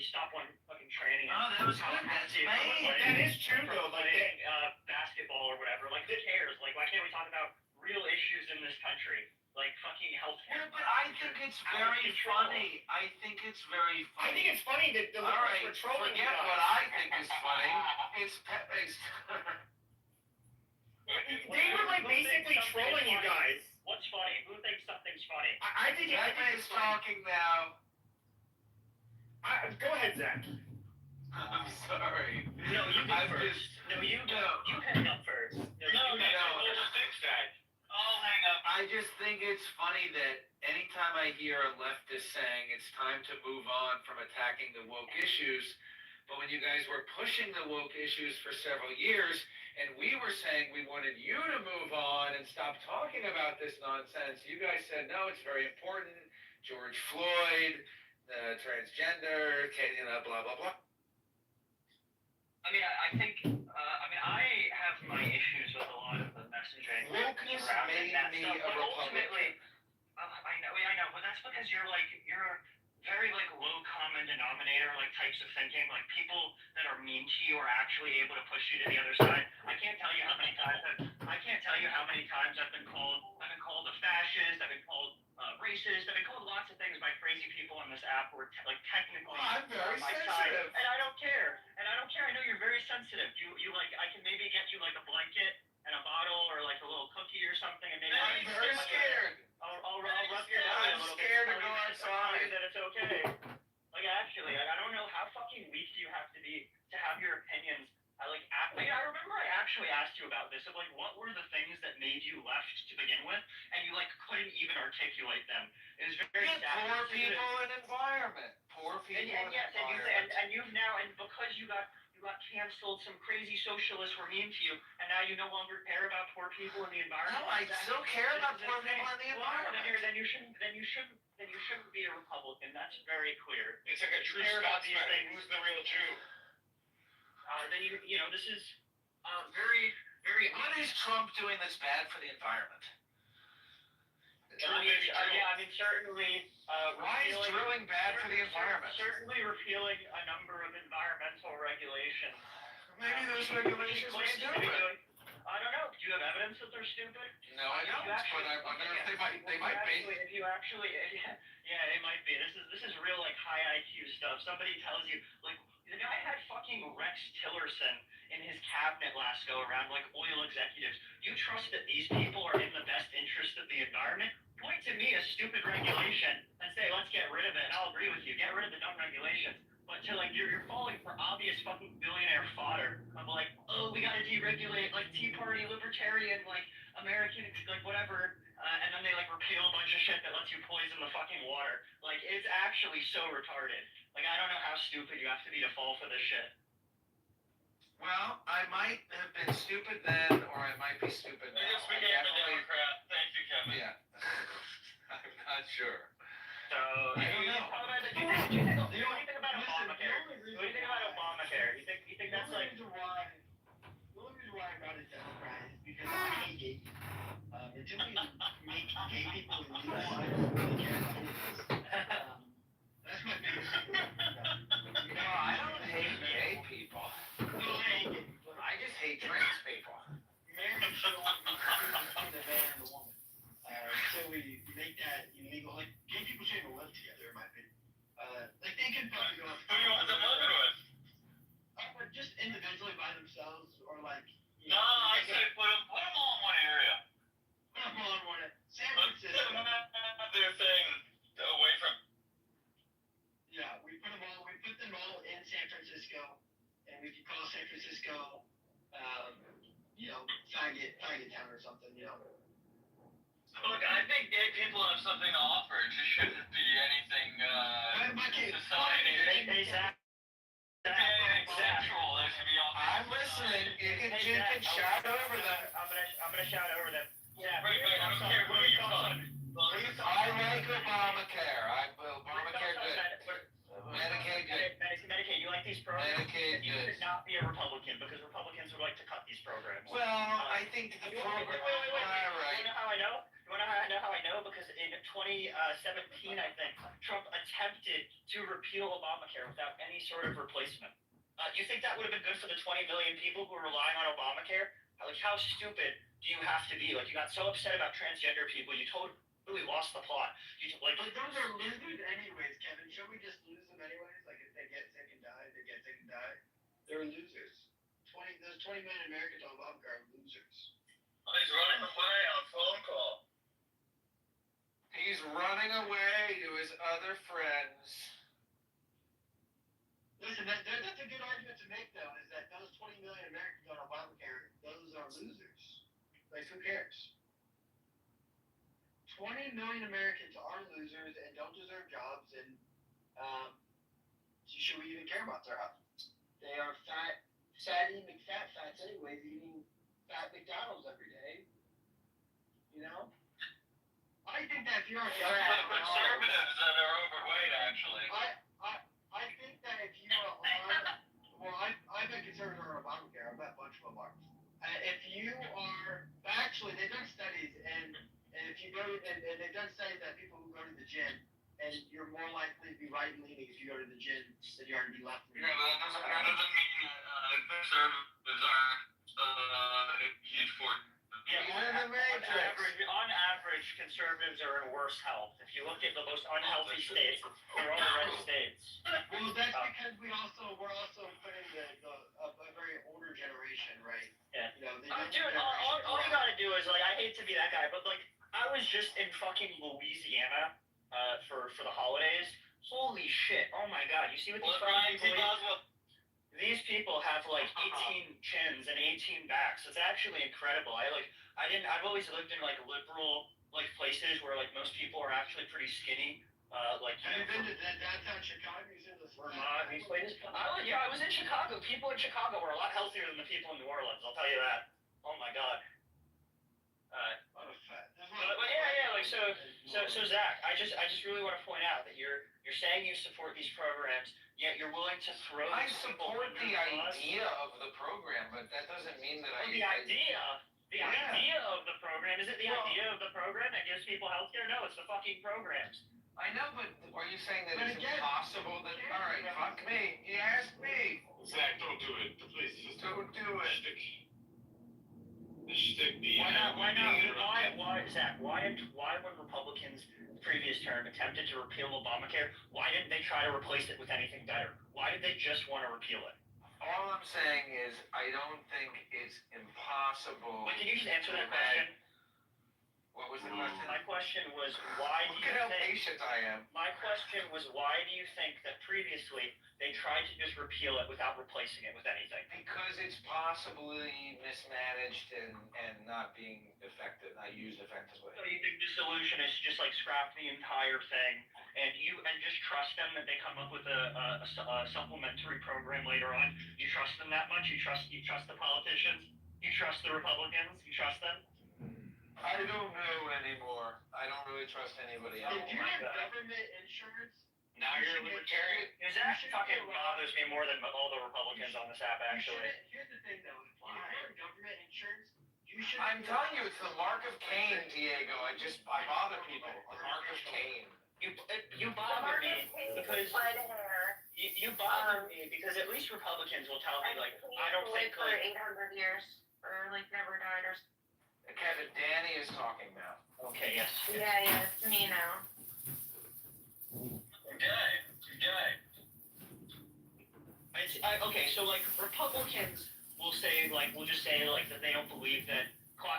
stopped one fucking training. Oh, that was good. That's amazing. That is true, though. Like, basketball or whatever. Like, who cares? Like, why can't we talk about real issues in this country? Like fucking healthcare. Yeah, but I think it's very funny. I think it's very funny. I think it's funny that the liberals were trolling you guys. Forget what I think is funny. It's They were like basically trolling you guys. What's what's funny? Who thinks something's funny? I think Everybody's talking now. Go ahead, Zach. I'm sorry. No, you go I'm first. just- No, you go. You hang up first. No, we'll just fix that. I'll hang up. I just think it's funny that anytime I hear a leftist saying it's time to move on from attacking the woke issues, but when you guys were pushing the woke issues for several years, and we were saying we wanted you to move on and stop talking about this nonsense, you guys said, no, it's very important. George Floyd, the transgender, blah, blah, blah. I mean, I think, I have my issues with a lot of the messaging Wokeness surrounding made that me stuff, a but ultimately, Republican. I know, but that's because you're very low common denominator types of thinking. Like people that are mean to you are actually able to push you to the other side. I can't tell you how many times I've been called a fascist. I've been called racist. I've been called lots of things by crazy people on this app who are technically I'm very on my sensitive. side, and I don't care. I know you're very sensitive. You I can maybe get you a blanket and a bottle or a little cookie or something, and maybe I'm very scared. I'll rub your belly a little bit. scared to Tell go you outside. that it's okay. Actually, I don't know how fucking weak do you have to be to have your opinions. I remember I actually asked you about this of what were the things that made you left to begin with, and you couldn't even articulate them. It was very sad. Poor people and environment. Poor people And and yes, environment. and you've now, and because you got canceled, some crazy socialists were mean to you, and now you no longer care about poor people and the environment. No, I still care about poor people and the environment. Then you shouldn't be a Republican. That's very clear. It's like a true Care about these Scotsman. things. Who's the real Jew? Then this is very, very. What is Trump doing that's bad for the environment? Certainly. Why is drilling bad for the environment? Certainly repealing a number of environmental regulations. Maybe those regulations are stupid. I don't know. Do you have evidence that they're stupid? No, I don't. But I wonder if they might be. Yeah, it might be. This is real high IQ stuff. Somebody tells you the guy had fucking Rex Tillerson in his cabinet last go around, oil executives. You trust that these people are in the best interest of the environment? Point to me a stupid regulation and say, let's get rid of it, and I'll agree with you. Get rid of the dumb regulations. But to you're falling for obvious fucking billionaire fodder of we gotta deregulate Tea Party, libertarian, American, whatever, and then they repeal a bunch of shit that lets you poison the fucking water. It's actually so retarded. I don't know how stupid you have to be to fall for this shit. Well, I might have been stupid then, or I might be stupid now. I guess we became a Democrat. Thank you, Kevin. Yeah. I'm not sure. So, I don't know. What do you think about Obamacare? What do you think about Obamacare? You think that's The only reason why I'm not a Democrat is because I hate gay people. Until we make gay people illegal, I don't really care about this. That's my biggest thing. No, I don't hate gay people. No, I hate gay people. I just hate trans people. Marriage should only be between the man and the woman. Until we make that illegal. Gay people shouldn't even live together, in my opinion. They can probably go. Who do you want them living with? Just individually by themselves, or No, I say put them all in one area. San Let's Francisco. have their thing away from. Yeah, we put them all in San Francisco, and we could call San Francisco, faggot town or something, Look, I think gay people have something to offer. It just shouldn't be anything society. Anything sexual that should be offered. I'm listening. You can shout over them. I'm gonna shout over them. Yeah, Right, I don't care who you fuck. I like Obamacare. Obamacare good. Medicaid good. Medicaid, you like these programs? Medicaid You good. could not be a Republican because Republicans would like to cut these programs. Well, I think the program. Wait. All right. You know how I know? You want to know how I know? Because in 2017, I think, Trump attempted to repeal Obamacare without any sort of replacement. You think that would have been good for the 20 million people who are relying on Obamacare? How stupid do you have to be? You got so upset about transgender people, you totally lost the plot. But those are losers anyways, Kevin. Shouldn't we just lose them anyways? If they get sick and die, they get sick and die. They're losers. Those 20 million Americans on Obamacare are losers. Oh, he's running away on a phone call. running away to his other friends. Listen, that's a good argument to make, though, is that those 20 million Americans on Obamacare, those are losers. Like, who cares? 20 million Americans are losers and don't deserve jobs, and should we even care about their health? They are fatty McFats anyways, eating fat McDonald's every day. You know? I think that if you're on Conservatives that are overweight, actually. I think that if you are on, well, I've been conservative on Obamacare. I've met a bunch of them. If you are, actually, they've done studies, and if you go, and they've done studies that people who go to the gym, and you're more likely to be right leaning if you go to the gym than you are to be left leaning. Yeah, but that doesn't mean conservatives aren't huge for. Yeah, on average, conservatives are in worse health. If you look at the most unhealthy states, they're all the red states. Well, that's because we're also putting a very older generation, right? Yeah. You know, Dude, all you gotta do is, like, I hate to be that guy, but, like, I was just in fucking Louisiana for the holidays. Holy shit! Oh my god! You see what these fucking people? These people have like 18 chins and 18 backs. It's actually incredible. I've always lived in like liberal like places where like most people are actually pretty skinny. Have you been to downtown Chicago? You've been to Vermont, these places. I was in Chicago. People in Chicago were a lot healthier than the people in New Orleans. I'll tell you that. Oh my god. But yeah, like so Zach, I just really want to point out that you're saying you support these programs, yet you're willing to throw. I support the idea of the program, but that doesn't mean that The idea of the program, is it the idea of the program that gives people health care? No, it's the fucking programs. I know, but are you saying that it's impossible that, all right, fuck me, you asked me. Zach, don't do it. Please, just Don't do it. Stick the. Why not? Why, Zach? Why when Republicans previous term attempted to repeal Obamacare, why didn't they try to replace it with anything better? Why did they just want to repeal it? All I'm saying is, I don't think it's impossible. Wait, can you just answer that question? What was the question? My question was, why do Look you at how think... patient I am. My question was, why do you think that previously they tried to just repeal it without replacing it with anything? Because it's possibly mismanaged and not being effective, not used effectively. So you think the solution is to just like scrap the entire thing and just trust them that they come up with a supplementary program later on? You trust them that much? You trust the politicians? You trust the Republicans? You trust them? I don't know anymore. I don't really trust anybody else. If you have government insurance, now you're a libertarian. That fucking bothers me more than all the Republicans on this app, actually. Here's the thing, though. If you have government insurance, you should. I'm telling you, it's the mark of Cain, Diego. I bother people. The mark of Cain. You bother me because you bother me because at least Republicans will tell me like I don't think for like 800 years or like never died or. Kevin, Danny is talking now. Okay, yes. Yeah, it's me now. You're gay. Okay, so like Republicans will just say like that they don't believe that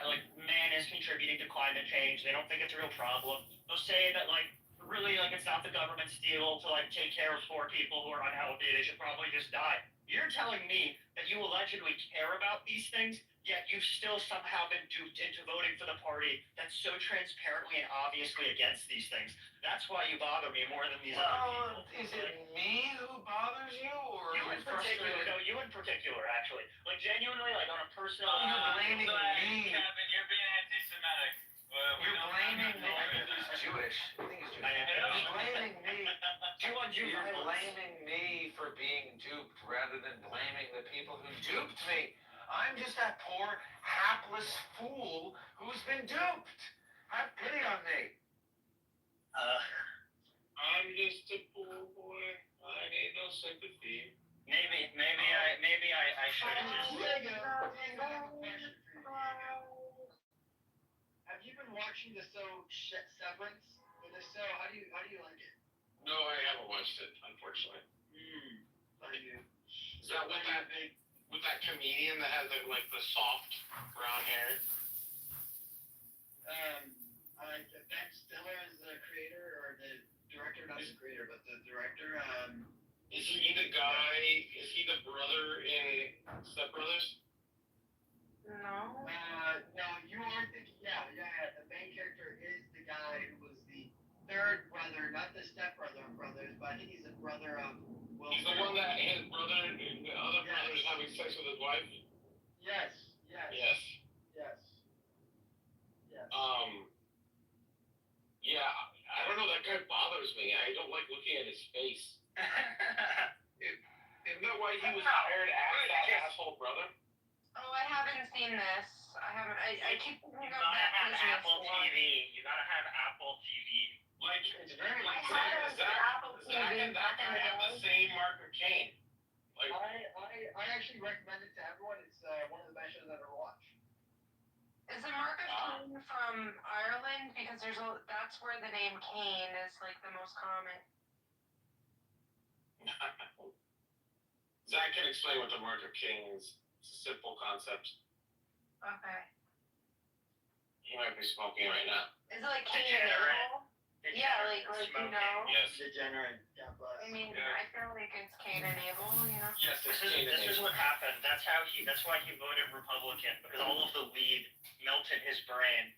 like man is contributing to climate change. They don't think it's a real problem. They'll say that like really like it's not the government's deal to like take care of poor people who are unhealthy. They should probably just die. You're telling me that you allegedly care about these things, yet you've still somehow been duped into voting for the party that's so transparently and obviously against these things. That's why you bother me more than these other people. Is it me who bothers you, or you in particular? No, you in particular, actually. Like genuinely, like on a personal. You're blaming me. Kevin, you're being anti-Semitic. You're blaming me. He's Jewish. I think he's Jewish. You're blaming me. You're blaming me for being duped rather than blaming the people who duped me. I'm just that poor, hapless fool who's been duped. Have pity on me. I'm just a poor boy. I need no sympathy. Maybe I should have just. Have you been watching the show Severance? And if so, how do you like it? No, I haven't watched it, unfortunately. Is that with that comedian that has like the soft brown hair? Ben Stiller is the creator or the director, not the creator, but the director. Is he the guy? Is he the brother in Step Brothers? No. No, you are thinking. Yeah. The main character is the guy who was the third brother, not the stepbrother of brothers, but I think he's the brother of Will. He's the one that his brother, the other brother's having sex with his wife. Yes. Yeah, I don't know. That guy bothers me. I don't like looking at his face. Isn't that why he was hired as that asshole brother? Oh, I haven't seen this. I keep thinking You of gotta that have Christmas Apple one. TV. You gotta have Apple TV. Like, It's very I like had Apple Zach TV and back that in guy the have the day. same Mark of Cain. Like, I actually recommend it to everyone. It's one of the best shows I've ever watched. Is it Marcus Cain from Ireland? Because that's where the name Cain is like the most common. Zach can explain what the Mark of Cain is. It's a simple concept. Okay. He might be smoking right now. Is it like Cain Degenerate. and Abel? Yeah, like you know. Yes. Degenerate. God bless. I mean, Yeah. I feel like it's Cain and Abel, you know. Yes, it's This Cain and is Abel. what happened. That's why he voted Republican, because all of the weed melted his brain.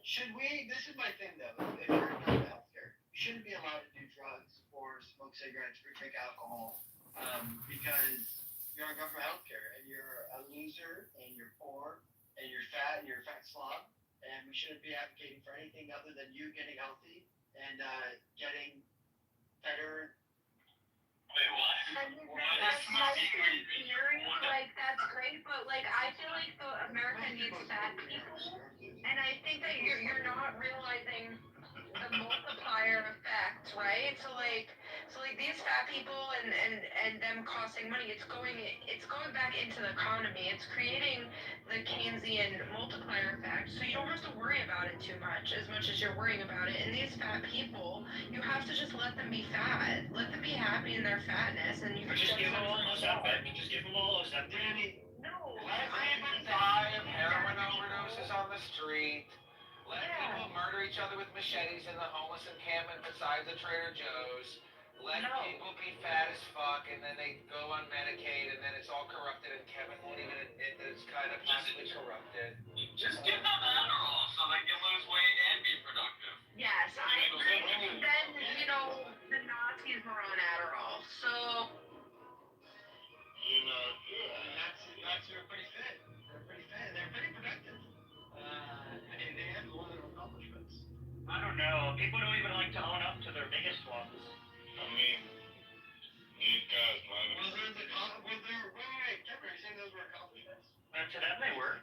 Should we? This is my thing though. If you're in government healthcare, you shouldn't be allowed to do drugs or smoke cigarettes or drink alcohol, because you're on government healthcare and you're a loser and you're poor and you're fat and you're a fat slob, and we shouldn't be advocating for anything other than you getting healthy and getting better. Wait, what? I mean, that's nice in theory, like that's great, but like I feel like America needs fat people, and I think that you're not realizing the multiplier effect, right? So like these fat people and them costing money, it's going back into the economy. It's creating the Keynesian multiplier effect. So you don't have to worry about it too much as you're worrying about it. And these fat people, you have to just let them be fat. Let them be happy in their fatness, and you can Just give them all Ozempic. Just give them all Ozempic. No, Let people die of heroin overdoses on the street. Let people murder each other with machetes in the homeless encampment beside the Trader Joe's. Let people be fat as fuck, and then they go on Medicaid, and then it's all corrupted, and Kevin won't even admit that it's kind of possibly corrupted. Just give them Adderall so they can lose weight and be productive. Yes, I agree. And then, you know, the Nazis were on Adderall, so. You know, Nazis are pretty fit. They're pretty fit. They're pretty productive. And they have a lot of accomplishments. I don't know. People don't even like to own up to their biggest ones. I mean, these guys might have. Wait, Kevin, are you saying those were accomplishments? To them, they were.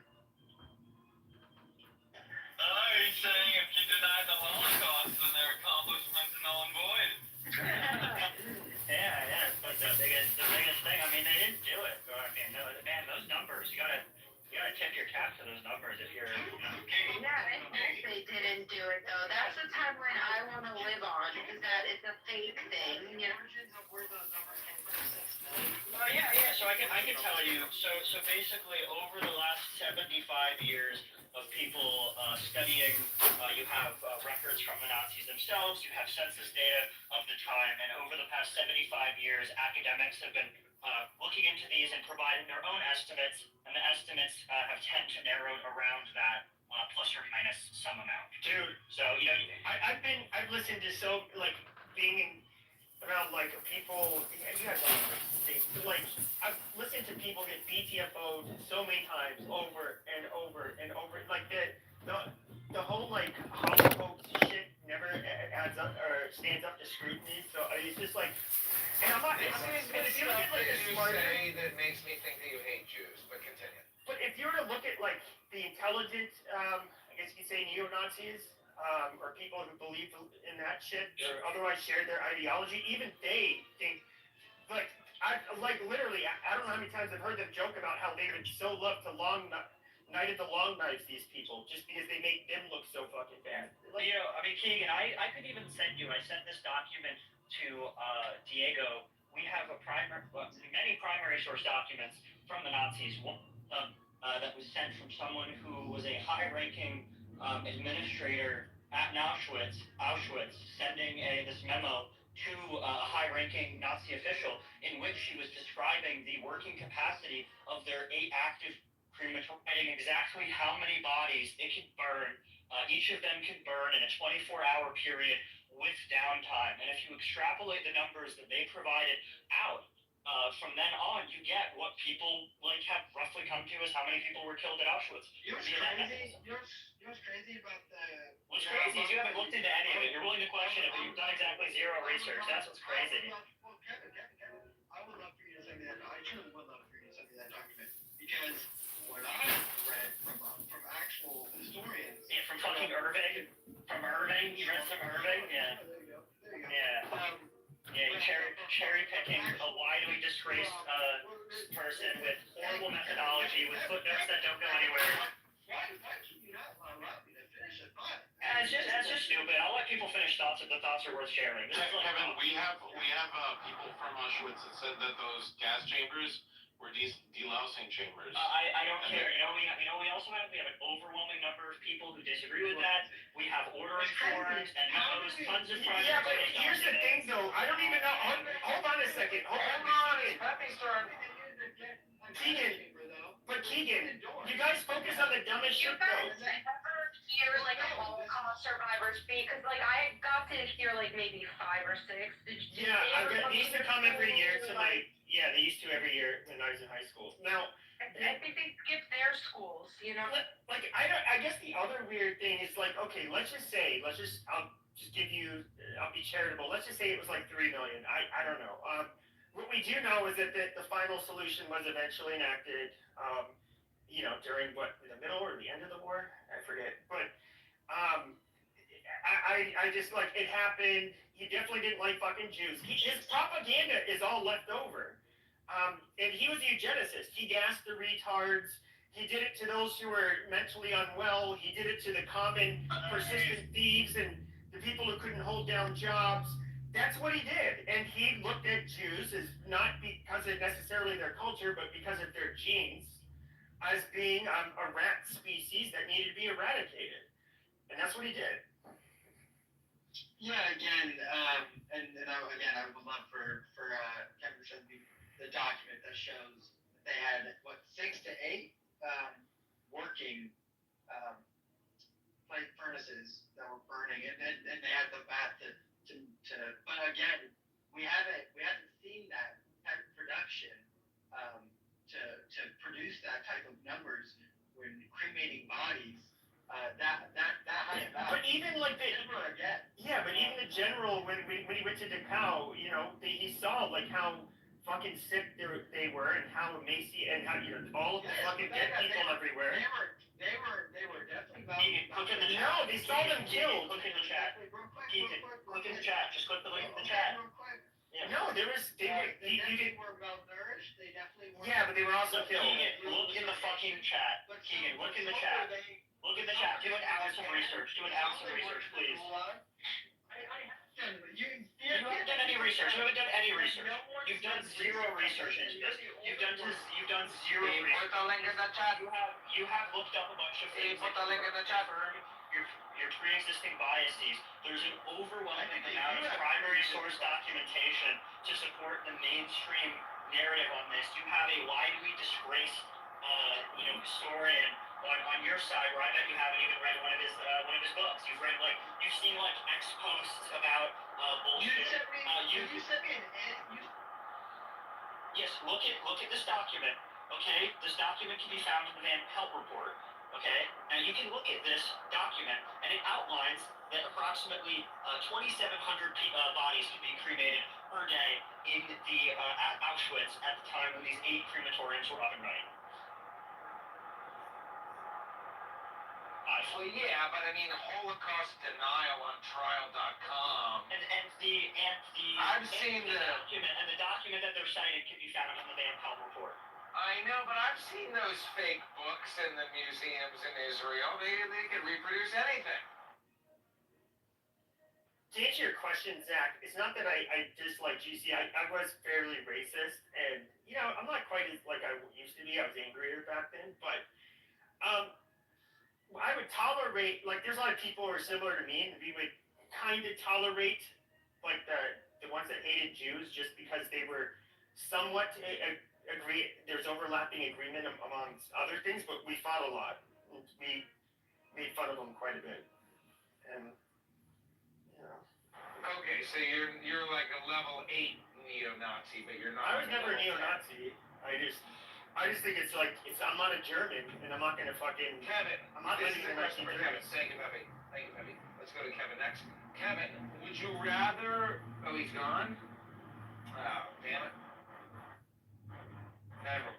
He's saying if you deny the Holocaust, then their accomplishments are null and void. Yeah. But the biggest thing. I mean, they didn't do it. But I mean, no, man, those numbers. You gotta tip your cap to those numbers if you're. Yeah, I hope they didn't do it though. That's the timeline I want to live on, is that it's a fake thing, you know? Of where those numbers came from, 6 million. Yeah. So I can tell you. So basically, over the last 75 years of people studying, you have records from the Nazis themselves. You have census data of the time, and over the past 75 years, academics have been looking into these and providing their own estimates, and the estimates have tend to narrowed around that plus or minus some amount. Dude, So you know, I've listened to being around like people. You guys like I've listened to people get BTFO'd so many times over and over and over. Like the whole like homophobes shit never adds up or stands up to scrutiny. So it's just like, and I'm not. And if you look at like the smarter, that makes me think that you hate Jews, but continue. but if you were to look at like the intelligent, I guess you could say neo-Nazis, or people who believe in that shit or otherwise share their ideology, even they think, like, I literally, I don't know how many times I've heard them joke about how they would so love to knighted the long knives these people just because they make them look so fucking bad. Like, you know, I mean, Keegan, I could even send you. I sent this document to Diego. We have many primary source documents from the Nazis. One that was sent from someone who was a high-ranking administrator at Auschwitz, sending this memo to a high-ranking Nazi official in which she was describing the working capacity of their 8 active crematorium, exactly how many bodies it could burn. Each of them can burn in a 24-hour period with downtime. And if you extrapolate the numbers that they provided out, from then on, you get what people have roughly come to as how many people were killed at Auschwitz. You know what's crazy? You know what's crazy about the... What's crazy is you haven't looked into any of it. You're willing to question it, but you've done exactly zero research. That's what's crazy. Well, Kevin, I would love for you to send me that. I truly would love for you to send me that document because what I read from actual historians. Yeah, from fucking Irving. From Irving. You read some Irving? Yeah. There you go. Yeah. Yeah, you're cherry picking a widely disgraced person with horrible methodology, with footnotes that don't go anywhere. Why can you not allow me to finish it? That's just stupid. I'll let people finish thoughts if the thoughts are worth sharing. Kevin, we have people from Auschwitz that said that those gas chambers were delousing chambers. I don't care. We also have an overwhelming number of people who disagree with that. We have ordering forms and memos, tons of projects. Yeah, but here's the thing, though. I don't even know. Hold on a second. Hold on. Let me start. Keegan, you guys focus on the dumbest shit, though. You guys ever hear Holocaust survivors speak? Because I got to hear maybe 5 or 6. They used to come every year to they used to every year when I was in high school. Now, I think they skipped their schools, I guess the other weird thing is okay, I'll be charitable. Let's just say it was 3 million. I don't know. What we do know is that the final solution was eventually enacted, during the middle or the end of the war? I forget. But, I just it happened. He definitely didn't like fucking Jews. His propaganda is all left over. And he was a eugenicist. He gassed the retards. He did it to those who were mentally unwell. He did it to the common persistent thieves and the people who couldn't hold down jobs. That's what he did. And he looked at Jews as not because of necessarily their culture, but because of their genes, as being a rat species that needed to be eradicated. And that's what he did. Yeah, again, I would love for Kevin to send me the document that shows that they had 6 to 8 working plate furnaces that were burning, and they had the vat to. But again, we haven't seen that type of production to produce that type of numbers when cremating bodies. That high value. But even even the general when he went to Dachau, he saw how fucking sick they were and how emaciated and how all of the fucking dead people everywhere. They were definitely valued. No, they saw them killed. Look in the chat. Click in the chat. Just click the link in the chat. Yeah. No, they were malnourished. They definitely were. Yeah, but they were also killed. Keegan, look in the fucking chat. Keegan, look in the chat. Look in the chat. Do an ounce of research. Please. You haven't done any research. You've done zero research into this. You've done zero research. Put the link in the chat. You have looked up a bunch of things. Put the link in the chat. Your pre-existing biases. There's an overwhelming amount of primary source documentation to support the mainstream narrative on this. You have a widely disgraced, historian on your side, where I bet you haven't even read one of his books. You've seen X posts about bullshit. You sent me Yes, look at this document. Okay, this document can be found in the Van Pelt report. Okay, and you can look at this document, and it outlines that approximately 2,700 bodies can be cremated per day in the at Auschwitz at the time when these 8 crematoriums were up and running. Well, yeah, but Holocaust denial on trial.com. And I've seen the document, and the document that they're citing can be found in the Van Pelt report. I know, but I've seen those fake books in the museums in Israel. They can reproduce anything. To answer your question, Zach, it's not that I dislike GC. I was fairly racist, and I'm not quite as I used to be. I was angrier back then, but I would tolerate, like, there's a lot of people who are similar to me, and we would kind of tolerate, like, the ones that hated Jews just because they were somewhat agree. There's overlapping agreement amongst other things, but we fought a lot. We made fun of them quite a bit, and you know. Okay, so you're like a level 8 neo-Nazi, but you're not. I was never a neo-Nazi. I just think it's like I'm not a German, and I'm not gonna fucking. Kevin, I'm not this living is in a question for Kevin. Thank you, Peppy. Thank you, Peppy. Let's go to Kevin next. Kevin, would you rather? Oh, he's gone. Oh, damn it. Never.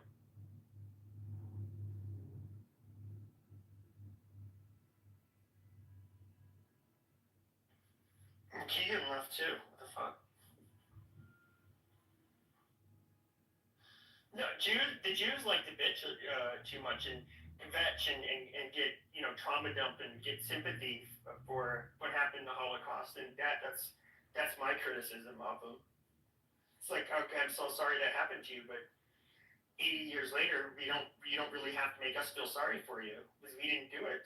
Keegan left too. What the fuck? No, the Jews like to bitch too much and vetch and get trauma dump and get sympathy for what happened in the Holocaust, and that's my criticism of them. It's like, okay, I'm so sorry that happened to you, but 80 years later, you don't really have to make us feel sorry for you because we didn't do it.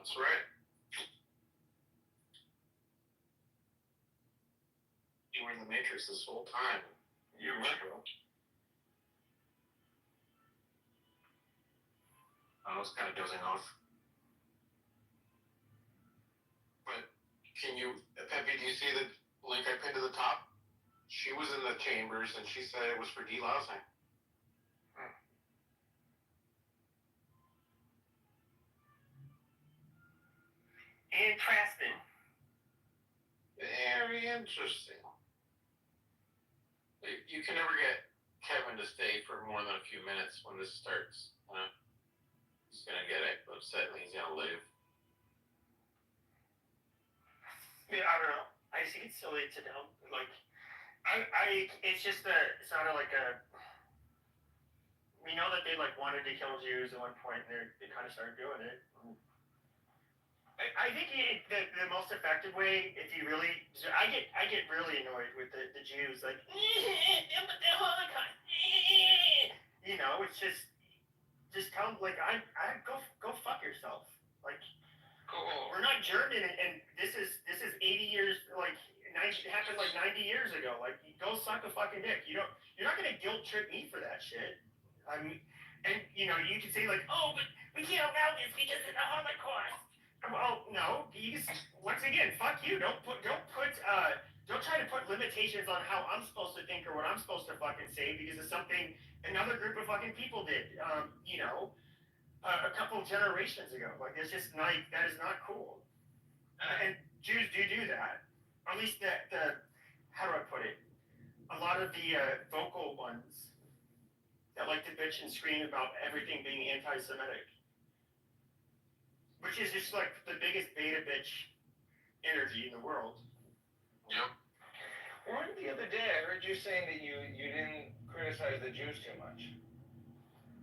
That's right. You were in the Matrix this whole time. You were. I was kind of dozing off. But can you, Pepe, do you see the link I pinned to the top? She was in the chambers and she said it was for delousing. Interesting. Very interesting. You can never get Kevin to stay for more than a few minutes when this starts. He's gonna get upset and he's gonna leave. Yeah, I don't know. I just think it's silly to them. Like, it's just it's not like a. We know that they like wanted to kill Jews at one point, and they kind of started doing it. I think the most effective way, if you really, I get really annoyed with the Jews, like the Holocaust. It's just tell them like I go fuck yourself. Like, we're not German, and this is 80 years like. It happened like 90 years ago. Like, go suck a fucking dick. You're not gonna guilt trip me for that shit. I mean, and you can say like, oh, but we can't allow this because of the Holocaust. Well, no, once again, fuck you. Don't try to put limitations on how I'm supposed to think or what I'm supposed to fucking say because of something another group of fucking people did. A couple generations ago. Like, it's just not. That is not cool. And Jews do that. At least the how do I put it? A lot of the vocal ones that like to bitch and scream about everything being anti-Semitic, which is just like the biggest beta bitch energy in the world. Yep. Well, the other day I heard you saying that you didn't criticize the Jews too much.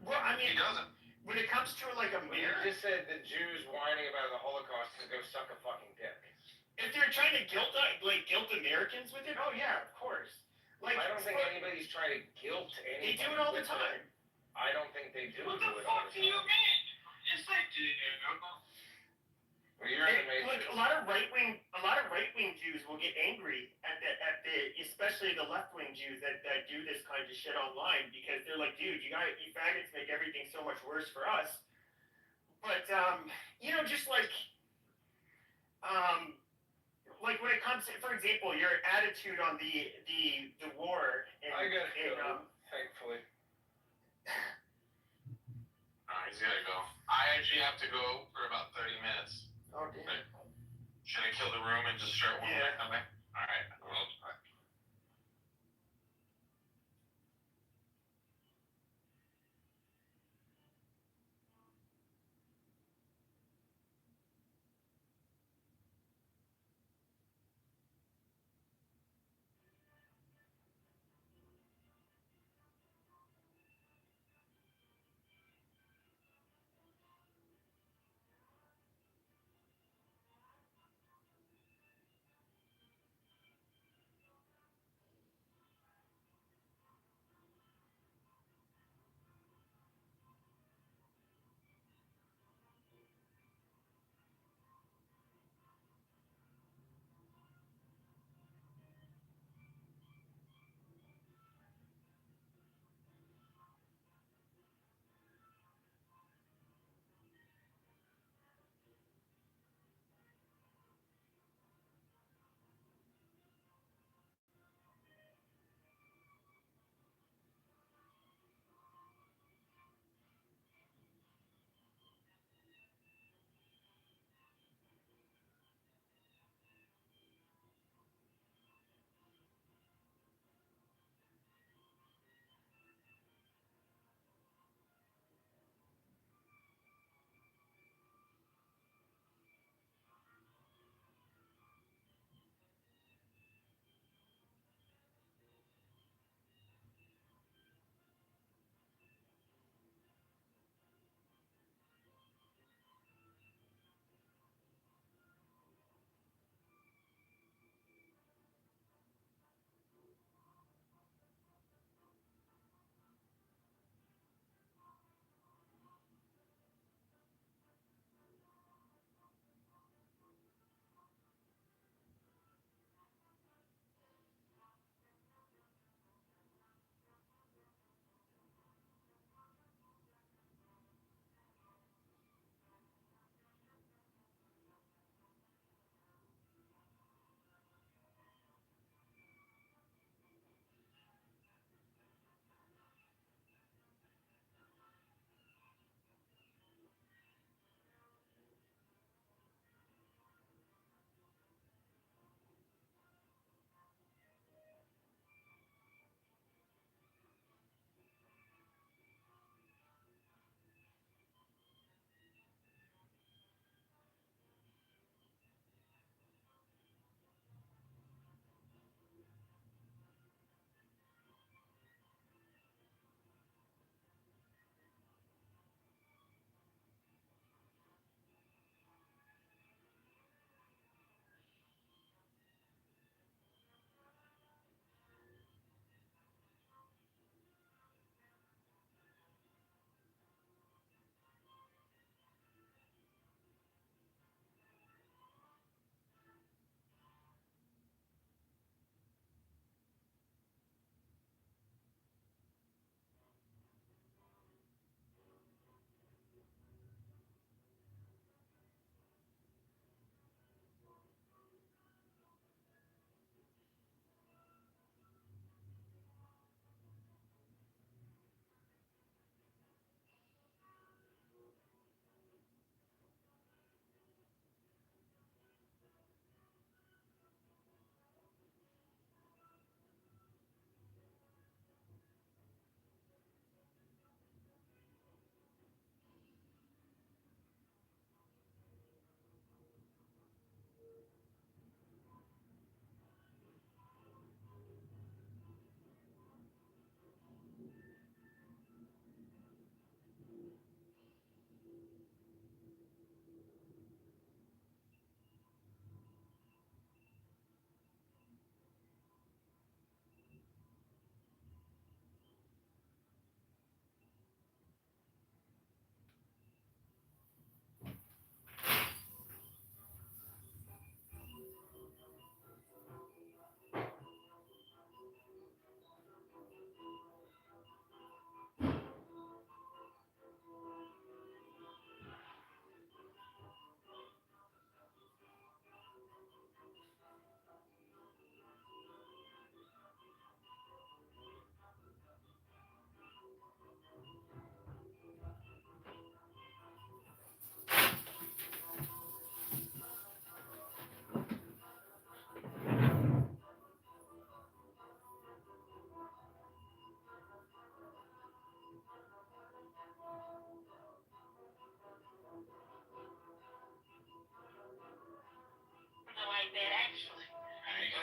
Well, I mean, he doesn't. When it comes to like a You just said the Jews whining about the Holocaust can go suck a fucking dick. If they're trying to guilt Americans with it, oh yeah, of course. Like, I don't think anybody's trying to guilt anybody. They do it all the time. I don't think they do. What the fuck do you mean? Yes, they do. Well, you're in the Matrix. Like, a lot of right wing Jews will get angry at the especially the left wing Jews that do this kind of shit online because they're like, dude, you faggots make everything so much worse for us. But you know, just like when it comes to, for example, your attitude on the war. I gotta go, thankfully. He's gotta go. I actually have to go for about 30 minutes. Oh damn. Should I kill the room and just start one when I come back? Alright. Well,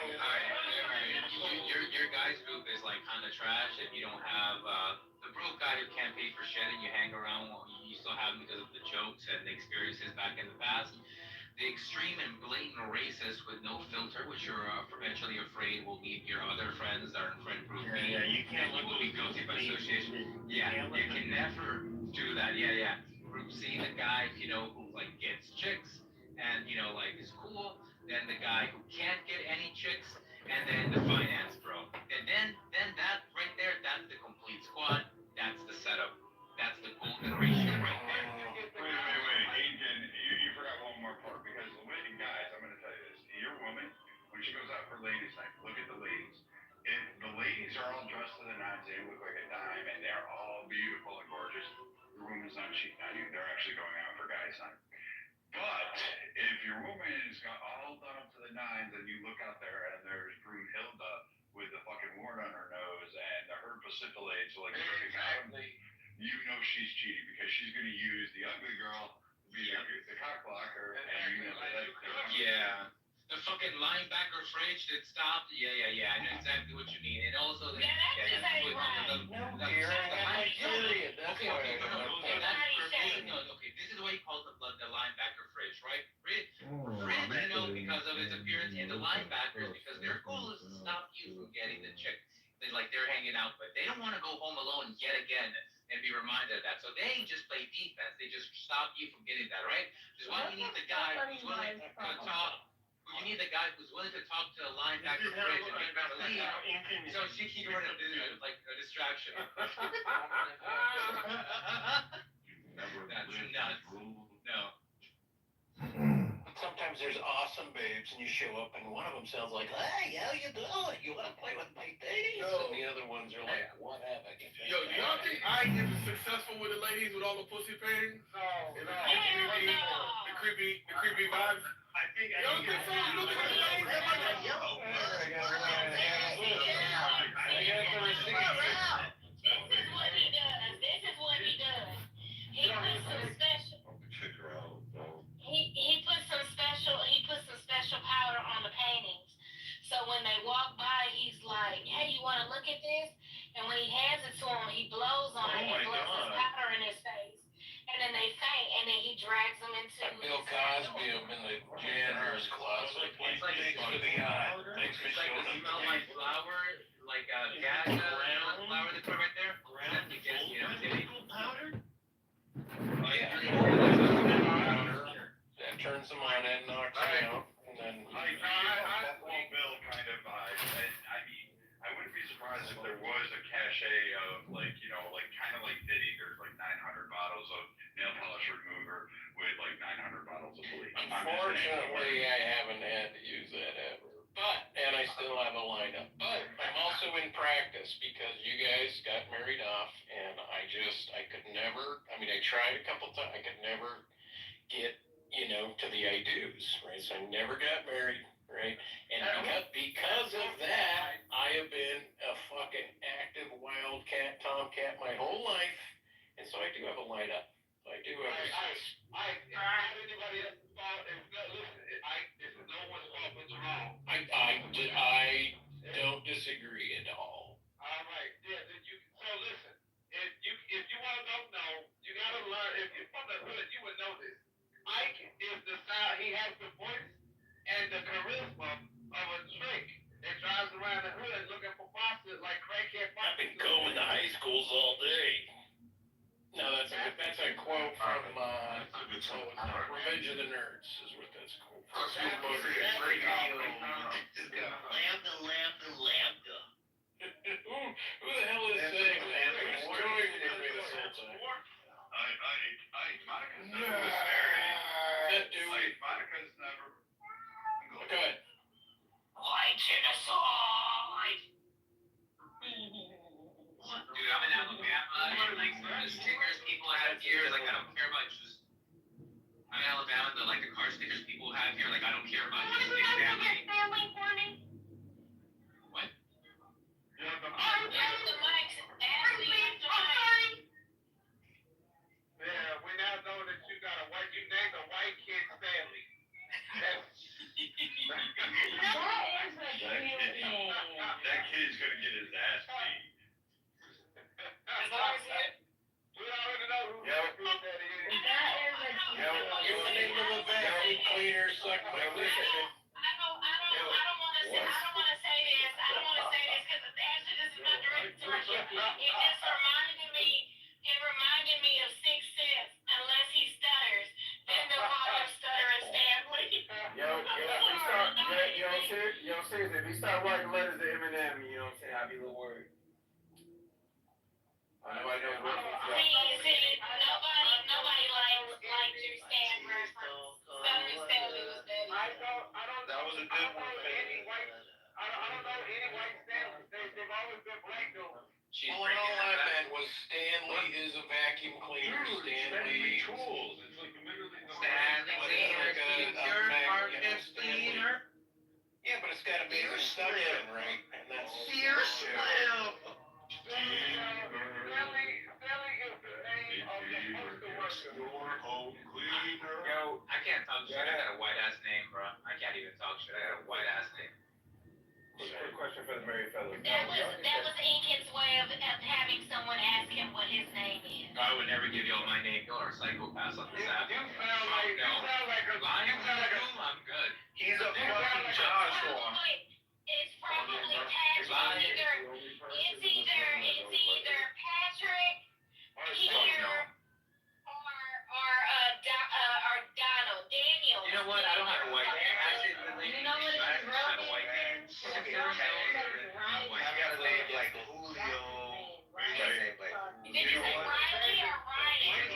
Your guys group is like kind of trash if you don't have the broke guy who can't pay for shit and you hang around. You still have him because of the jokes and the experiences back in the past. The extreme and blatant racist with no filter, which you're eventually afraid will lead your other friends that are in friend group B, you can't and you will be guilty by association. Yeah, You can never do that. Yeah. Group C, the guy, who like gets chicks and like is cool. Then the guy who can't get any chicks, and then the finance bro. And then that right there, that's the complete squad. That's the setup. That's the golden ratio right there. Wait, Agent, you forgot one more part, because guys, I'm gonna tell you this. Your woman, when she goes out for ladies' night, look at the ladies. If the ladies are all dressed to the nines, they look like a dime, and they're all beautiful and gorgeous, your woman's not cheating on you. They're actually going out for guys' night. But if your woman is all done up to the nines, and you look out there and there's Brunhilde with the fucking wart on her nose and the herb pacifilates like dripping out, you know she's cheating because she's going to use the ugly girl to be the cock blocker, and you know that. Yeah. The fucking linebacker fridge that stopped. Yeah. I know exactly what you mean. And also the Okay, this is what he calls the linebacker fridge, right? Fridge, because of its appearance, and the linebackers, because their goal is to stop you from getting the chick. They're hanging out, but they don't want to go home alone yet again and be reminded of that. So they just play defense. They just stop you from getting that, right? Which is why you need the guy who's willing to talk. You need the guy who's willing to talk to the linebacker fridge and get them to leave. So she can run like a distraction. That's nuts. No. Sometimes there's awesome babes, and you show up, and one of them sounds like, "Hey, how you doing? You want to play with my titties?" And the other ones are like, "What have I can Yo, do y'all think I get successful with the ladies with all the pussy paintings? The creepy vibes? I think You don't think so? You don't think the ladies have like This is what he does. He puts some special. He puts some special powder on the paintings. So when they walk by, he's like, "Hey, you want to look at this?" And when he hands it to him, he blows on it and blows his powder in his face. And then they faint, and then he drags them into. Bill Cosby up in the janitor's closet. It's like under the eye. Thanks for showing the up. smell like flour, like gas, flour they put right there. That's the gas, Powder? Oh yeah. That turns them on and knocks them out. And then Bill kind of I wouldn't be surprised if there was a cachet of kind of like Diddy. There's like 900 bottles of nail polish remover with like 900 bottles of bleach. Unfortunately, I haven't had to use that ever. And I still have a lineup. But I'm also in practice because you guys got married off, and I could never. I mean, I tried a couple times. I could never get to the I do's, right? So I never got married, right? And because of that, I have been a fucking active wildcat, tomcat my whole life, and so I do have a lineup. I do have. I don't disagree at all. All right, yeah. So listen, if you want to know, you gotta learn. If you're from the hood, you would know this. Ike is the style. He has the voice and the charisma of a trick that drives around the hood looking for bosses like crackhead bosses. I've been going to high schools all day. No, that's a quote from Revenge of the Nerds is what that's called. Lambda. Who the hell is saying that? Who's doing me this whole time? Monica's never was married. Monica's never. Go ahead. Light to the side. Dude, I'm in Alabama, and like the stickers people have here, like I don't care about just. I'm in Alabama, the car stickers people have here, like I don't care about just the family. seriously, if you start writing letters to Eminem, you know what I'm saying, I'd be a little worried. I know. See, nobody liked your stand reference. Southern Stanley was better. That was a good one. I don't know any white Stanleys. They've always been black though. Well, all I meant was Stanley is a vacuum cleaner. Stanley tools. It's like literally the cleaner. Yeah, but it's got a big suction, right? And that's Sear Slim. Stanley is the name of the postal worker. Your home cleaner. Yo, I can't talk shit. I got a white ass name, bro. I can't even talk shit. I got a white ass name. Quick question for the married fellas. That was Inkin's way of having someone ask him what his name is. I would never give y'all my name. Y'all are psychopaths on this app. You sound like I'm good. He's a fucking Joshua. It's probably Patrick. It's either Patrick, Peter, or Donald. Daniel. You know what? I don't have a white name. I say the You know what his real name is? I got a name like Julio. Did you say Riley or Ryan?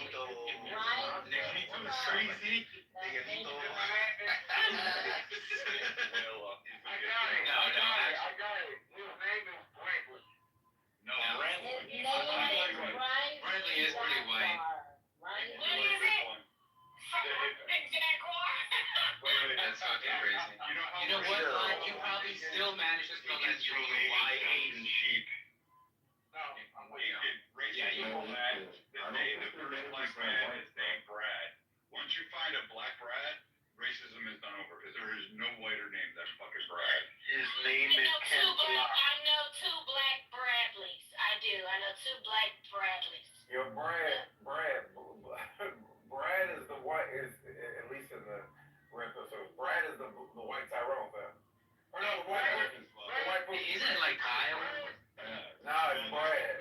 Crazy. I got it. His name is Franklin. No, Bradley is pretty white. What is it? Big Jaguar. That's fucking crazy. You know what, Ron? You probably still manage to spell that shit Y-A. sheep. No, Yeah, you know that. The name of the black man is named Brad. Once you find a black Brad, racism is done over because there is no whiter name than fucking Brad. His name is Ken Block. I know two black Bradleys. I do. I know two black Bradleys. Yo, Brad is the white, at least in the rental service. Brad is the white Tyrone fam. Or no, the white person. Isn't it like Kyle? No, it's Brad.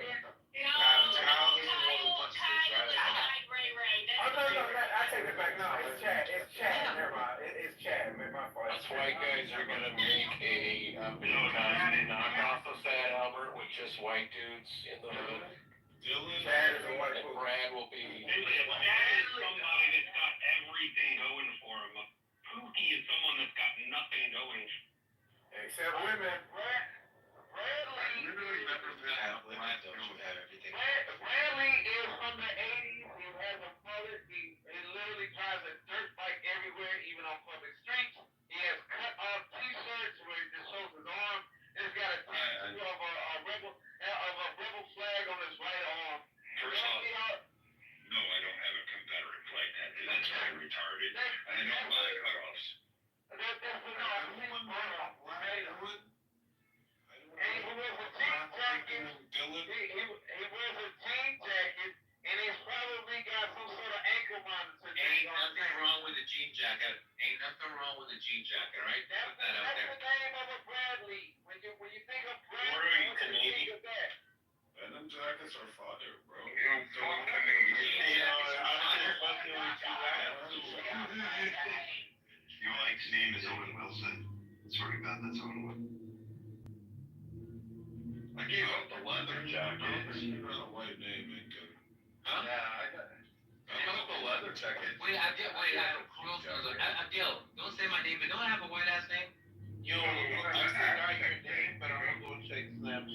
No, Kyle is like Ray Ray. No, I take it back. No, it's Chad. Never mind. It's Chad. My fault. Us white guys are gonna make a knockoff of Fat Albert with just white dudes in the hood. Chad is a white dude. Brad will be. Brad is somebody that's got everything going for him. Pookie is someone that's got nothing going. Except women. Bradley is from the 80s. He has a mullet. He literally drives a dirt bike everywhere, even on public streets. He has cut off t-shirts where he just shows his arm. He's got a tattoo of a rebel flag on his right arm. First off, no, I don't have a Confederate flag tattoo. That's very retarded. I don't buy cutoffs. And he wears a jean jacket. He wears a jean jacket, and he's probably got some sort of ankle monitor. Ain't nothing wrong with a jean jacket. Right? Put that out there. That's the name of a Bradley. When you think of Bradley, What are you, what do you think of that? Venom jackets are fodder, bro. Mike's name is Owen Wilson. Swear to God, that's Owen Wilson. I gave up the leather jacket. You got a white name, Inca. Huh? Yeah, I got it. I gave up the leather jacket. Abdel, don't say my name, but don't I have a white ass name? Yo, I forgot your name, but I'm gonna go check snaps.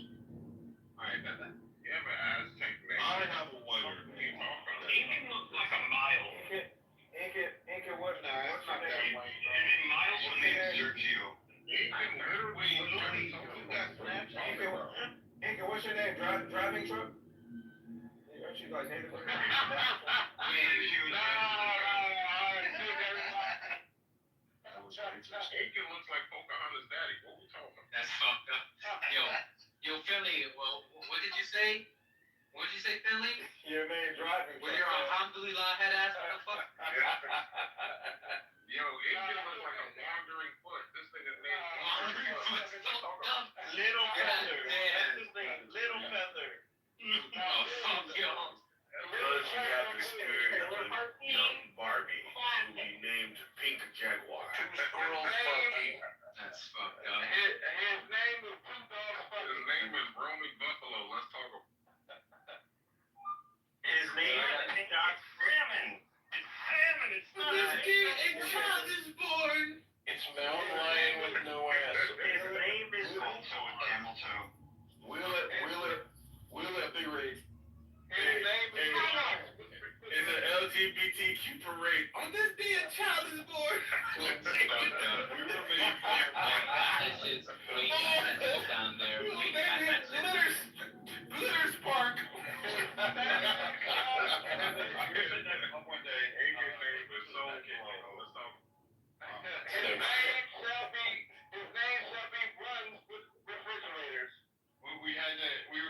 Alright, bye. Yeah, but Aztec name. I have a whiter name. Inkin looks like a mile. Inca, what's your name? Is it Miles? His name is Sergio. Inca, what's your name? Driving truck? Aren't you like native? Aiken looks like Pocahontas' daddy. What we talking about? That's fucked up. Yo, Finley, well, what did you say? What did you say, Finley? Your name driving truck. With your alhamdulillah head ass, what the fuck? Yo, Aiken looks like a wandering foot. This thing is named Wandering Foot. Little Feather. That's his name. Little Feather. Oh, fuck, yo. Because you have the spirit of young Barbie, who we named Pink Jaguar. That's fucked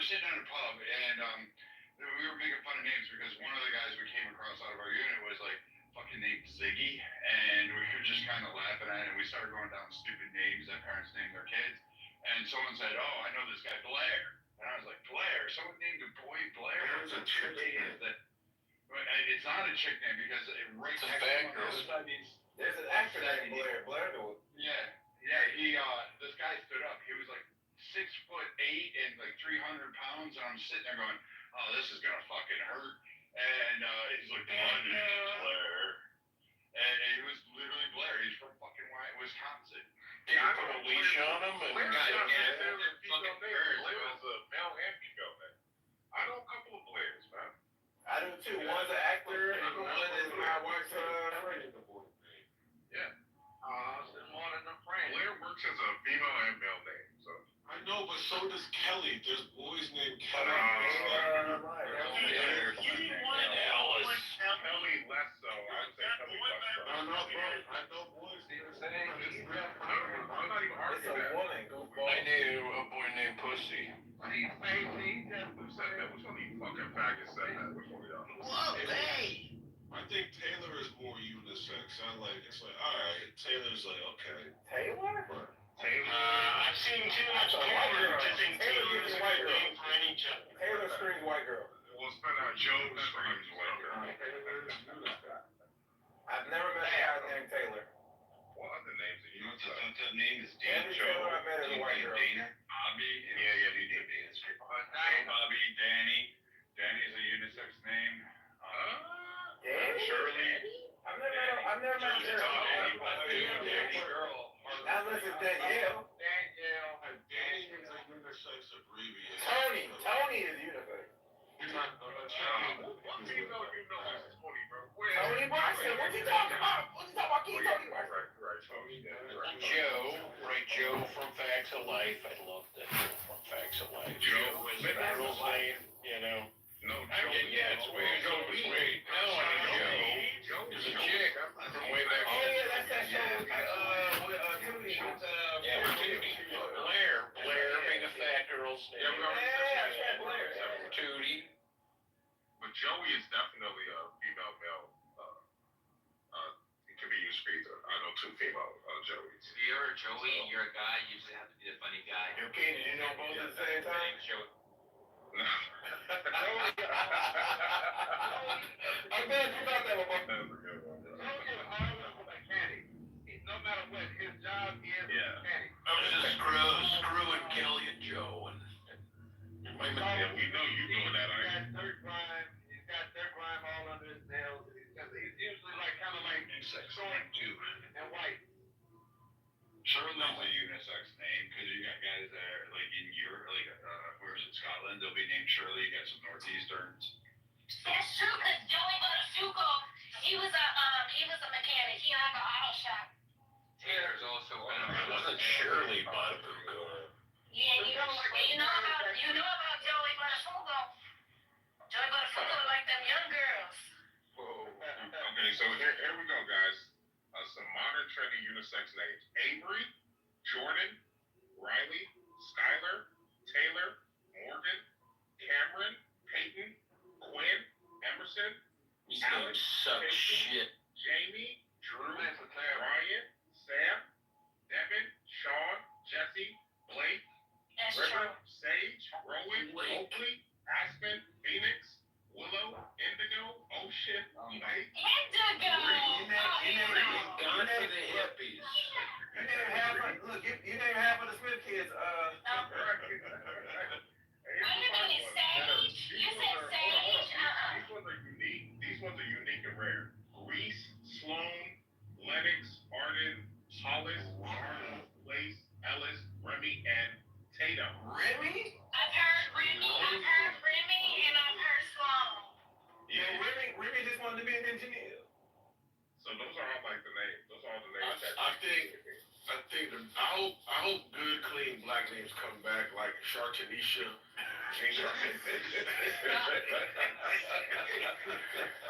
sitting in a pub, and we were making fun of names because one of the guys we came across out of our unit was like fucking named Ziggy, and we were just kind of laughing at it, and we started going down stupid names that parents named their kids, and someone said, "Oh, I know this guy Blair," and I was like, "Blair? Someone named a boy Blair? There's a chick name. But it's not a chick name because right It's a next fat to girl. there's an actor named Blair. Blair knew it. Yeah. He this guy stood up. He was like 6'8" and like 300 pounds, and I'm sitting there going, "Oh, this is gonna fucking hurt." And he's like, "My name's Blair," and he was literally Blair. He's from fucking Wisconsin. Did you put a leash on him? And Blair's got got him? a female name. Blair is a male and female name. I know a couple of Blairs, man. I do too. One's an actor, and one is my wife's friend. Yeah. More than a friend. Blair works as a female and male name, so. I know, but so does Kelly. There's boys named Kelly. Kelly less so. I would say Kelly less so. I know boys. I'm not even It's arguing a that. woman. I knew a boy named Pussy. Who said that? Which one of you fucking faggots said that before we done? Whoa, hey! I think Taylor is more unisex. It's like, alright, Taylor's like, okay. Taylor? I've seen too much porn to think Taylor is a good name for any job. Taylor screams white girl. We'll spend our Joe screams white girl. I've never met a guy named Taylor. What other names are you? The name is Every Taylor I met is a white girl. Bobby. Yeah, you did. Bobby, Danny. Danny's a unisex name. Danny? Shirley. I've never met Shirley. Unless it's Danielle. Danny is a unisex abbreviation. Tony is unisex. What female you know is Tony, bro? Tony Bryson. What you talking about? What you talking about? Keep Tony Bryson. Right, Tony. Joe from Facts of Life. I love that Joe from Facts of Life. Joe was a girl's name, you know. No, It's Wade. No, I know Joe. There's a chick from way back. Oh, yeah, that's that show with Timothy. With Timothy. Blair being a fat girl's name. Yeah, Blair. Tootie. But Joey is definitely a female male. It can be used for either. I know two female Joeys. You're a Joey, you're a guy, you just have to be the funny guy. Okay, did you know both at the same My time? name's Joey. I'm glad you thought that was both. That was a good one. No matter what, his job is mechanic. I was just screwing Kelly and Joe and my Yeah, we know you doing that, He's aren't got dirt grime. He's got dirt grime all under his nails. He's usually like kind of like showing and white. Shirley's a unisex name because you got guys that are like in Europe, like where's it, Scotland? They'll be named Shirley. You got some Northeasterns. That's true, cause Joey Buttafuoco, he was a mechanic. He owned an auto shop. Taylor's also it wasn't Shirley Buttafuoco. Yeah, you know about Joey Buttafuoco. Joey Buttafuoco like them young girls. Whoa. Okay, so here we go, guys. Some modern trendy unisex names: Avery, Jordan, Riley, Skylar, Taylor, Morgan, Cameron, Peyton, Quinn, Emerson, These names suck shit. Jamie, Drew, Ryan, Sam, Devin, Sean, Jesse, Blake, That's River, true. Sage, Rowan, Oakley, Aspen, Phoenix, Willow, Indigo, oh shit, Mike. Indigo! Gone for the hippies. You named half of the Smith kids. Wait a minute, Sage? You said Sage? These ones are unique and rare. Reese, Sloan, Lennox, Arden, Hollis, Lace, Ellis, Remy, and Tatum. Remy? I've heard Remy, and I've heard Sloan. Yeah, Remy just wanted to be an engineer. So those are all like the names. Those are all the names. I hope good, clean black names come back like Shartanisha.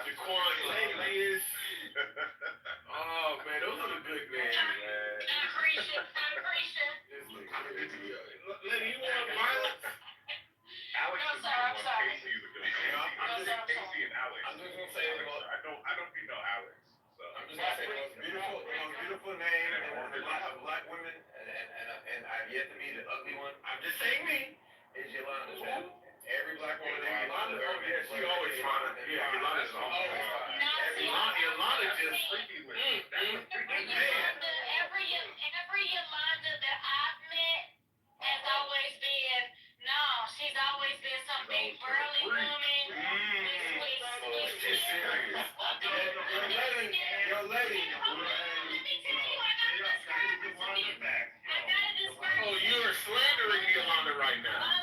Daquan Liz. Oh man, those are the good names, man. Lucretia. Lady, you want violence? say Casey and Alex. I'm just gonna say the most. I don't think know Alex. So I'm just gonna say the most beautiful name of black women, and I've yet to meet an ugly one. I'm just saying me is Yolanda. Man. Every black woman named Yolanda. Oh yeah, she always fine. Yeah, Yolanda's always fine. Yolanda just freaky with me. Every Yolanda that I've met has always been, no, she's always been some big burly woman. She's serious. Your lady. Oh, you are slandering Yolanda right now. My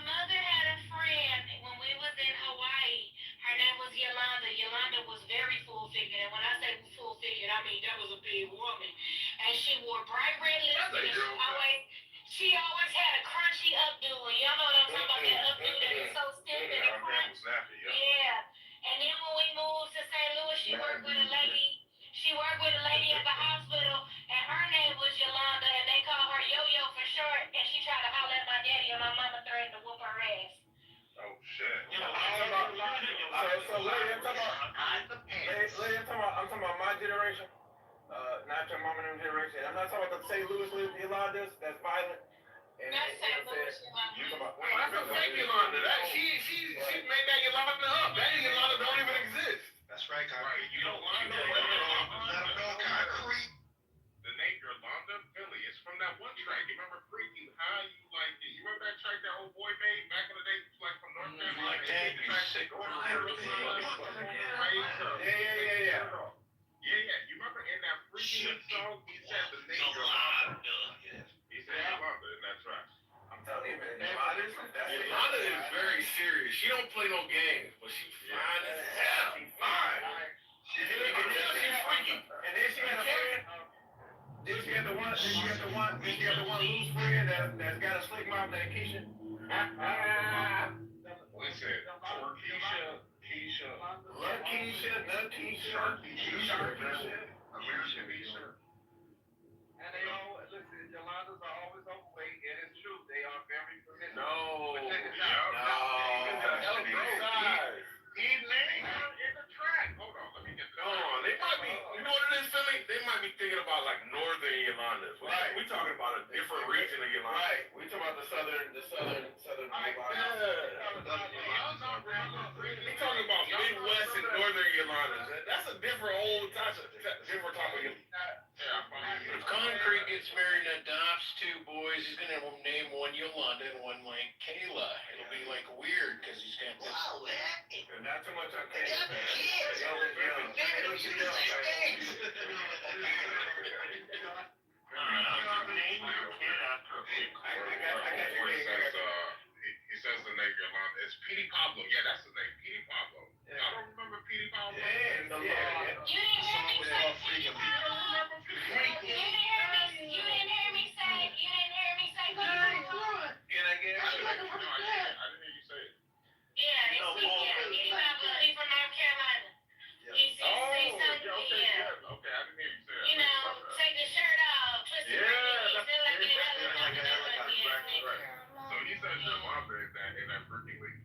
mother had a friend when we was in Hawaii. Her name was Yolanda. Yolanda was very full-figured, and when I say full-figured, I mean that was a big woman. And she wore bright red lipstick. She always had a crunchy updo. Y'all know what I'm talking about? That updo that is so stiff and crunchy. Yeah. And then when we moved to St. Louis, she worked with a lady. She worked with a lady at the hospital, and her name was Yolanda, and they called her Yo-Yo for short. And she tried to holler at my daddy, and my mama threatened to whoop her ass. Oh shit. So lady, I'm talking about my generation. Not your mama and them generation. I'm not talking about the St. Louis Yolandas that's violent. That's St. Louis Yolanda. That's a fake Yolanda. She made that Yolanda up. That Yolanda don't even exist. That's right, Concrete. You don't want to Let them know, Concrete. The name Yolanda Philly is from that one track. You remember Freaky? How you like it? You remember that track that old boy made back in the day? Like from North Carolina. Like that, you sick. Yeah. You remember in that Freaky song, he said the name Yolanda. He said Yolanda in that track. I'm telling you, man. Yolanda is very serious. She don't play no games, but she's fine as hell. She's fine. She's freaky. And then she got a friend. Then she got the one loose friend that's got a slick mouth named Keisha. Listen, Keisha. Love Keisha, nut Keisha. Shark Keisha. Keisha. And they all, listen, Yolandas are always overweight, and it's true, they are very promiscuous. No. But check this out. He named her in the track. Hold on, let me get this. Hold on, they might be, you know what it is, Philly? They might be thinking about like northern Yolandas. Right. We're talking about a different region of Yolanda. Right. We're talking about the southern Yolanda. We're talking about Midwest and northern Yolandas. That's a different type of Yolanda. If Concrete gets married and adopts two boys, he's gonna name one Yolanda and one like Kayla. It'll be like weird because he's gonna. Wow, man. Not too much on They got kids. He says the name Yolanda. It's Petey Pablo. Yeah, that's the name. Petey Pablo. Y'all don't remember Petey Pablo? You didn't hear me say Petey Pablo? You didn't hear me say Petey Pablo? Can I get it? I didn't hear you say it. Yeah, it's Petey Pablo. He's from North Carolina. He's Okay, I didn't hear you say it. You know, take the shirt off, twist it right, feel like you're So he said Yolanda in that freaking week.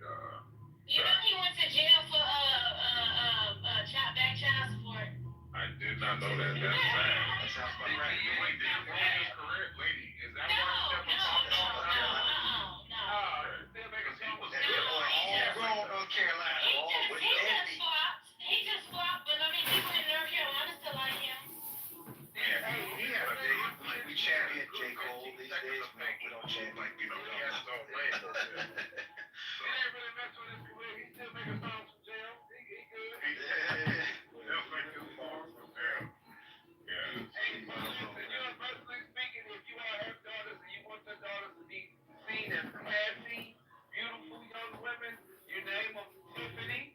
You know he went to jail for back child support. I did not know that. That's sad. That sounds about right. Wait, did you ruin his career, lady? Is that why he never talked on her? No. Because he was All North Carolina. He just flopped, but I mean, people in North Carolina still like him. We champion J. Cole these days. We don't champion like people. He has his own lane. He ain't really messing with his career. He still making songs from jail. He good. He'll make his songs from jail. Yeah. Hey, personally speaking, if you all have daughters and you want your daughters to be seen as classy, beautiful young women, you name them Tiffany.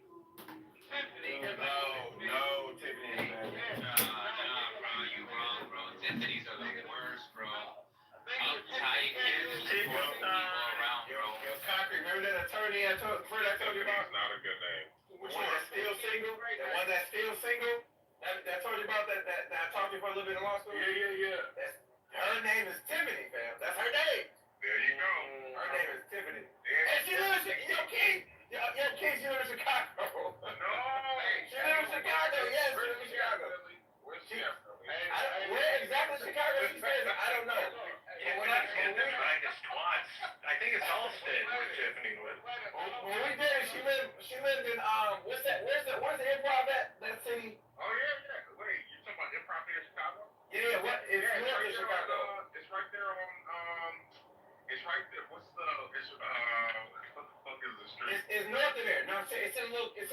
No, Tiffany. Bro, you wrong, bro. Tiffany's are the worst, bro. Uptight kids, people around, bro. Yo, Concrete, remember that attorney I told you about? It's not a good name. The one that's still single? The one that's still single? That I told you about that I talked to you for a little bit in law school? Yeah. Her name is Tiffany, fam. That's her name. There you go. Her name is Tiffany. And she lives in, Keith, you live in get the Vegas twats. I think it's Allstate where Tiffany lived. When we did it, she lived in where's the improv that city? Oh yeah. Wait, you talking about improv here in Chicago? Yeah, what it's north of Chicago. It's right there on it's right there. What the fuck is the street? It's north of there. No, it's in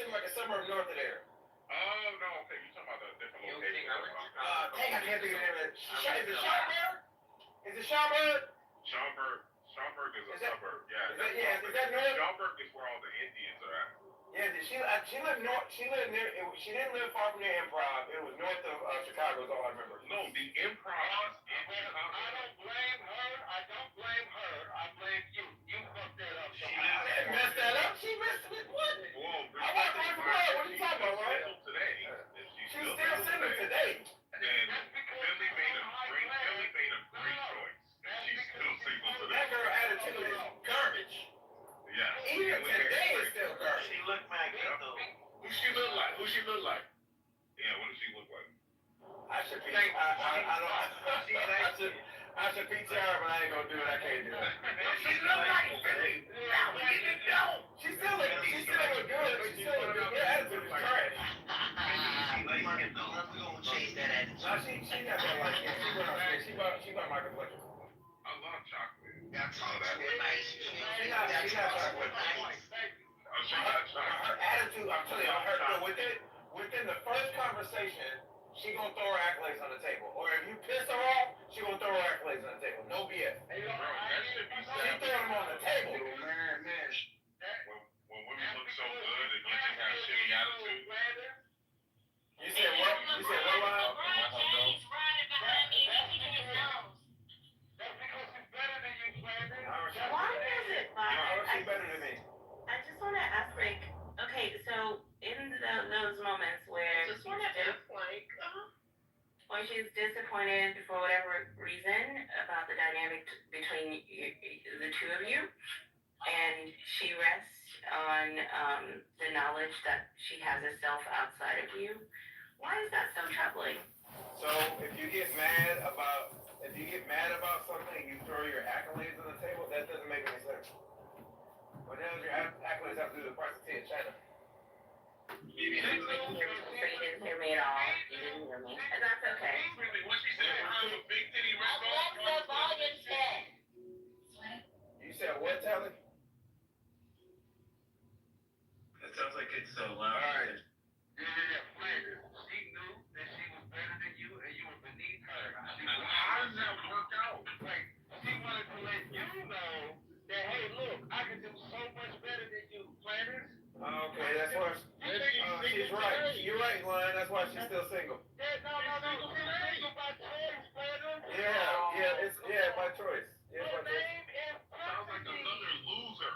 like a suburb north of there. Oh no, okay, you talking about a different location. Dang, I can't think of the name of it. Is it Schaumburg? Is it Schaumburg? Schaumburg is a suburb. Yeah. Is that north? Schaumburg is where all the Indians are at. Yeah, she lived north. She lived near. She didn't live far from the improv. It was north of Chicago. Is all I remember. No, the improv is in Chicago. I don't blame her. I blame you. You fucked that up. She didn't mess that up. She messed it. What? Whoa, I walked away from her. What are you talking about, right? Today. She's still single today. Then Billy made a great choice. She's still single today. That girl attitude is garbage. Yeah. Even today it's still garbage. She looked magnificent. Who she look like? Yeah, what does she look like? I should PTR, but I ain't gonna do it. I can't do it. She look like Billy. She still look good, but she still look good. Her attitude is trash. We're gonna change that attitude. No, she not that like it. She bought my complexion. I love chocolate. That's all that. She's not chocolate. Her attitude, I'm telling you, within the first conversation, she gonna throw her accolades on the table. Or if you piss her off, she gonna throw her accolades on the table. No BS. Bro, that should be She throwing them on the table. When women look so good and you just have shitty attitude. You said what? You said what, Ryan? LeBron James riding behind me and he his nose. That's because he's better than you, Flanders. Why is it, How is she better than me? I just want to ask, like, okay, so in those moments where when she's disappointed for whatever reason about the dynamic between the two of you, and she rests on the knowledge that she has a self outside of you, why is that so troubling? So if you get mad about something, you throw your accolades on the table. That doesn't make any sense. What the hell does your accolades have to do with the price of tea in China? You didn't hear me at all. You didn't hear me. And that's okay. What she said, we're having a big titty restaurant. Alexa, volume 10. You said what, Tally? It sounds like it's so loud. Alright. Yeah, Flanders. She knew that she was better than you and you were beneath her. How does that work out? Like, she wanted to let you know that, hey, look, I can do so much better than you, Flanders. Okay, that's why she's right. You're right, Glenn. That's why she's still single. Yeah, no. She's single by choice, Flanders. Yeah, by choice. Yeah, by choice. Her name is Sounds like another loser.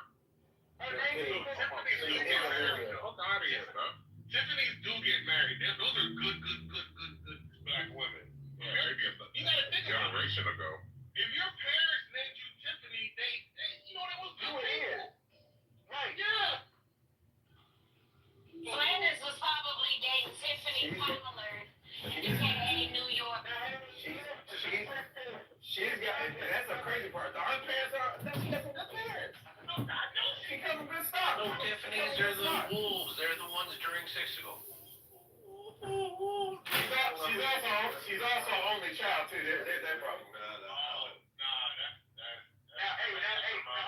Her Yeah, name is Tiffany's do get married. Fuck out of here, bro. Tiffany's do get married. Those are good black women. You gotta think about it. Generation ago. If your parents named you Tiffany, they you know, that was good people. Right. Yeah. Flanders was probably dating Tiffany Pollard, aka New York. She's got, and that's the crazy part. Our parents she has some good parents. She comes from good stock. No, Tiffany's, they're the wolves. They're the ones during 6 ago. She's also an only child too. There's that problem.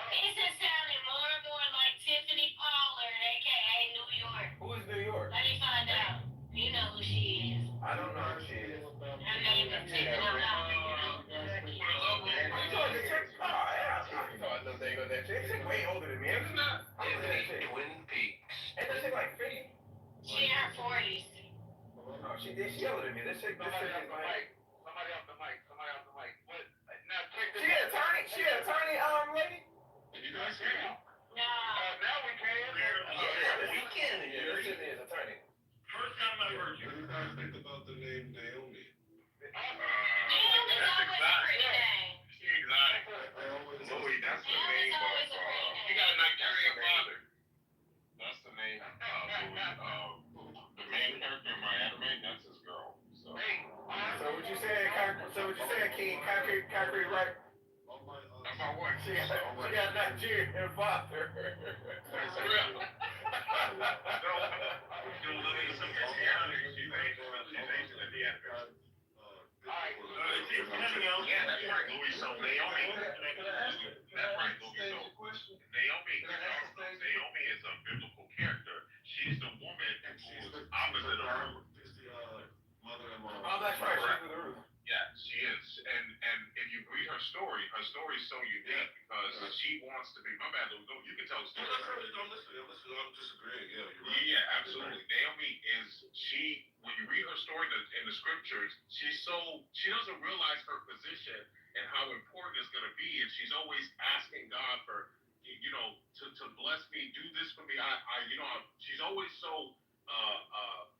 This is sounding more and more like Tiffany Pollard, aka New York. Who is New York? Let me find out. You know who she is. I don't know who she is. Her name is Tiffany Pollard. She's way older than me. Twin Peaks. Ain't that chick like 50? She in her 40s. No, she older than me. This chick is Somebody off the mic. What? Now, check this She an attorney? She an attorney, lady? You guys hear me? No. Now we can. Yeah, we can. Yeah, this is attorney. First time I heard you. What do you guys think about the name Naomi? Naomi's always a pretty name. Louis, that's the name of, he got a Nigerian father. That's the name of, the main character in my anime, that's his girl. So She got Nigerian father. Yeah, that's right, Louis. So Naomi, that's right, Louis. So Naomi is a biblical character. She's the woman who's opposite of Ruth. Mother-in-law. Oh, that's right. She's with Ruth. Yeah, she is. And if you read her story is so unique because she wants to be. My bad, Louis. You can tell the story. I'm listening. I'm disagreeing. Yeah, you're right. Yeah, absolutely. Naomi is when you read her story in the scriptures, she doesn't realize her position and how important it's going to be, and she's always asking God for, to bless me, do this for me. She's always so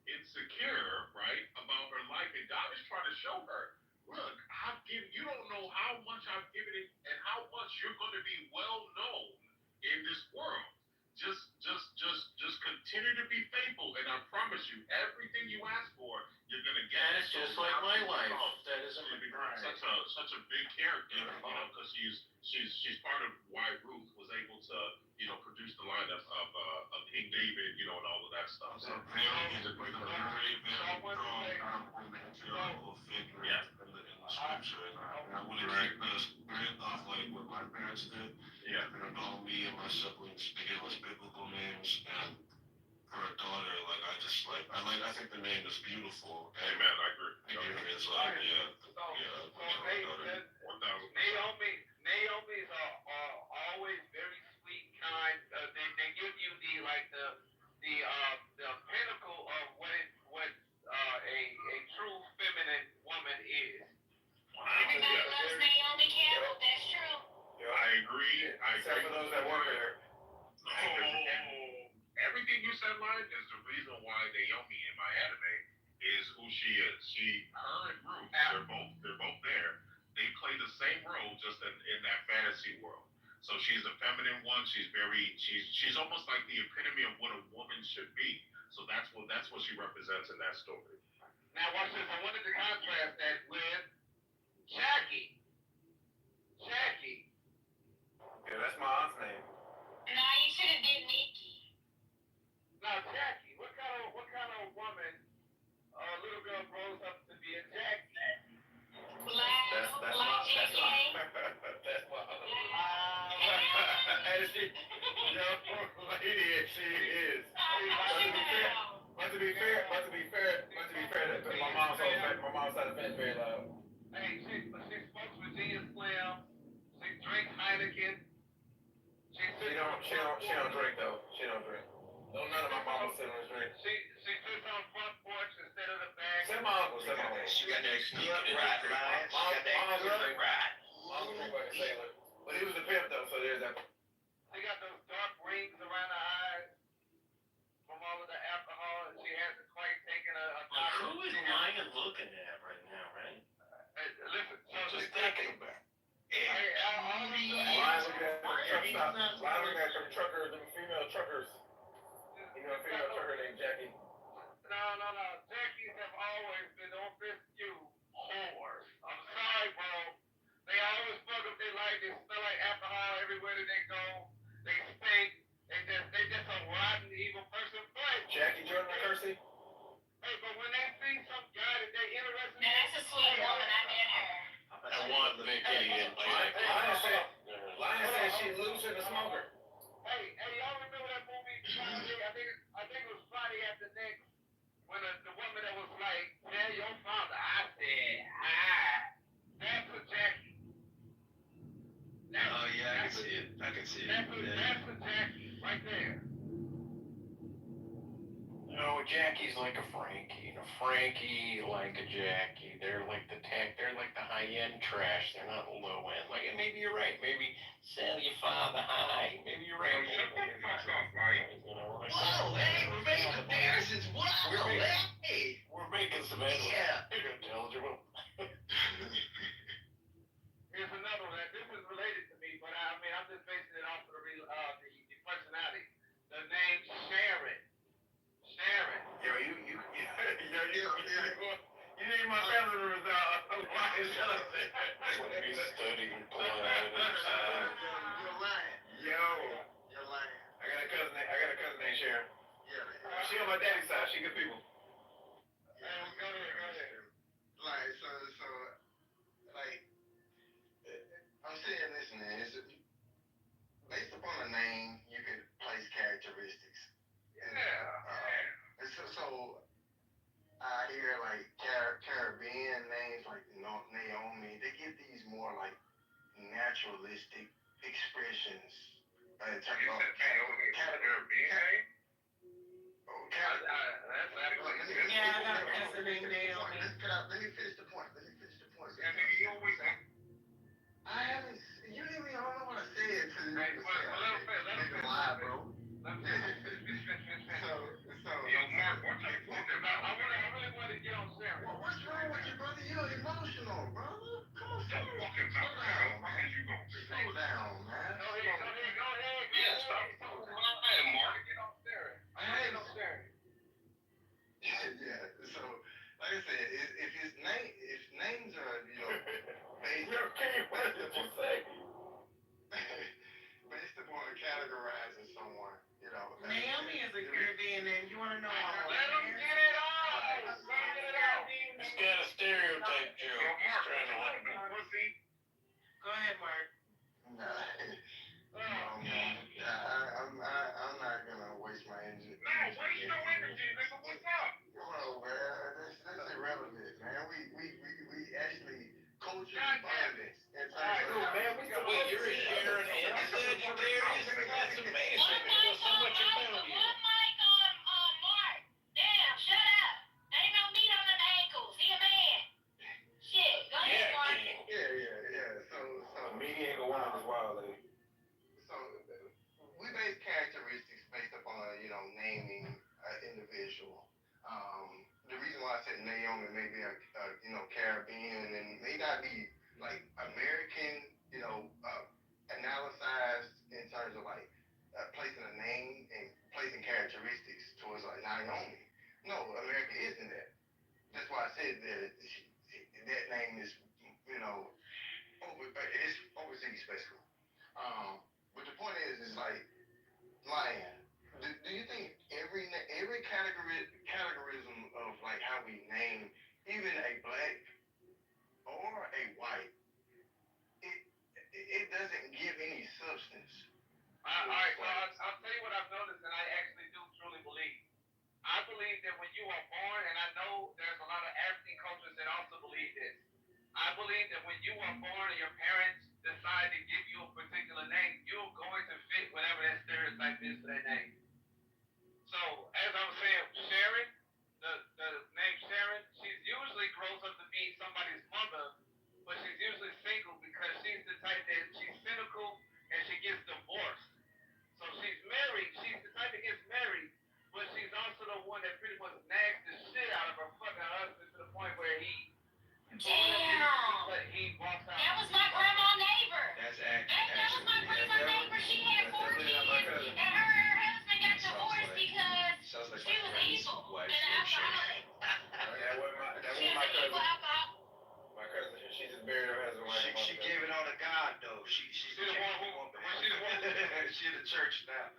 insecure, right, about her life, and God is trying to show her, look, you don't know how much I've given it, and how much you're going to be well known in this world. Just continue to be faithful, and I promise you, everything you ask for, you're gonna get. And it's just like my life. That isn't such a big character, because she's part of why Ruth was able to, produce the line of King David, and all of that stuff. So Naomi is a very strong matriarchal figure in the scripture, and I would expect great of like what my parents did. Yeah. And all me and my siblings, they give us biblical names, and her daughter, I think the name is beautiful. Amen, I agree. It's like, Naomi's are always very sweet, kind. They give you the pinnacle of what a true feminine woman is. Everybody loves Naomi Campbell. That's true. I agree. Except for those that work there. Everything you said, Mike, is the reason why Naomi in my anime is who she is. Her and Ruth, they're both there. They play the same role, just in that fantasy world. So she's a feminine one. She's almost like the epitome of what a woman should be. So that's what she represents in that story. Now watch this. I wanted to contrast that with Jackie. Yeah, that's my aunt's name. Nah, you should have did Nikki. Now Jackie, what kind of woman little girl grows up to be a Jackie? That's my and she, lady, she is. But to be fair, my mom's side of the fence very loud. Hey, she smokes Virginia Slim. She drinks Heineken. She don't drink though. She don't drink. None of my mama's siblings drink. She sits on front porch instead of the back. Say my uncle. She got that sneaking in that ride. She got that good ride. Uncle drink like a sailor. But he was a pimp though, so there's that. She got those dark rings around her eyes from all of the alcohol, and she hasn't quite taken a Who is Lion looking at right now, right? Listen, Just thinking about it. Why look at them truckers, them female truckers? You know, a female trucker named Jackie. No. Jackies have always been on this few whores. I'm sorry, bro. They always fuck up their life. They smell like alcohol everywhere that they go. They stink. They just a rotten, evil person. But Jackie Jordan McCursey? Hey, but when they see some guy that they're interested in, Now, that's a sweet woman. I met her. I want Mickey and Lion said she losing the smoker. Hey, y'all remember that movie? I think it was Friday After Next, when the woman that was like, tell your father, I said, that's a Jackie. Oh yeah, I can see it. That's a Jackie, right there. No, Jackie's like a Frankie, and a Frankie like a Jackie. They're like the high-end trash. They're not low end. Like, maybe you're right. Maybe sell your father high. Maybe you're right. Whoa, hey, we're making comparisons. Whoa, hey. We're making some headway. Yeah. You're intelligible. Here's another one. This is related to me, but I'm just basing it off of the personality. The name Sharon. Yo, you need my family members out. Why is that? Studying plans. She good people. Go ahead. Like, so, like, I'm saying, listen, it's based upon a name, you can place characteristics. So I hear like Caribbean names like Naomi. They give these more like naturalistic expressions. In terms of Caribbean. Yeah, that's the name Naomi. Let me finish the point. I haven't. You didn't even know what I said to you. Let me lie, bro. So. Yo, Mark, what you talking about? I really want to get on Sarah. What's wrong with you, brother? You're emotional, brother. Come on, slow down, man. Slow down, man. Go ahead. Yeah, stop. Hey, Mark, get on Sarah. Yeah. So, like I said, if names are, based. What did you say? Based upon categorizing someone, Naomi is a Caribbean name. You want to know how? Let him get it out. It's got a stereotype, Joe. Pussy. Go ahead, Mark. No, man. I'm not gonna waste my energy. No, waste no energy, nigga. What's up? Come on, man. That's irrelevant, man. We actually culturally bonded. Wait, you're a Sharon and a Sagittarius? That's amazing. There's so much about you. One mic on Mark. Damn, shut up. Ain't no meat on them ankles. He a man. Shit, go ahead, Mark. Yeah. So. Me ain't gonna want this wild lady. So we base characteristics based upon naming an individual. The reason why I said Naomi may be a Caribbean and may not be like American, analyzed in terms of like placing a name and placing characteristics towards like Naomi. No, America isn't that. That's why I said that that name is it's overseas basically. But the point is like lion. Do you think every categorism of like how we name even a black or a white, it doesn't give any substance. All right, so I'll tell you what I've noticed, and I actually do truly believe. I believe that when you are born, and I know there's a lot of African cultures that also believe this. I believe that when you are born and your parents decide to give you a particular name, you're going to fit whatever that stereotype is for that name. So, as I was saying, Sharon, the name Sharon, she usually grows up to be somebody's mother, but she's usually single because she's the type that she's cynical and she gets divorced. So she's married, she's the type that gets married, but she's also the one that pretty much nags the shit out of her fucking husband to the point where he walks out. That was my grandma neighbor. That's That was my grandma neighbor. She had 4 kids, and her husband got divorced because she was evil and an alcoholic. She was an evil alcoholic. My cousin, she just buried her husband. She gave it all to God though. She's the church now.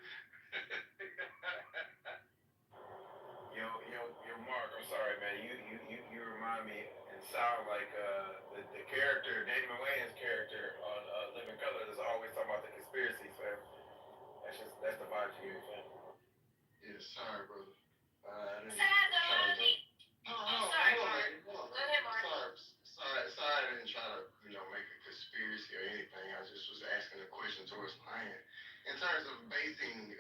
Yo, Mark, I'm sorry, man. You remind me and sound like the character, David Mulaney's character on Living Color is always talking about the conspiracy, fam. That's the vibe you give, fam. Yeah, sorry, brother. Sorry, Mark. Go ahead, Mark. Sorry, I didn't try to, make a conspiracy or anything. I just was asking a question towards client. In terms of basing,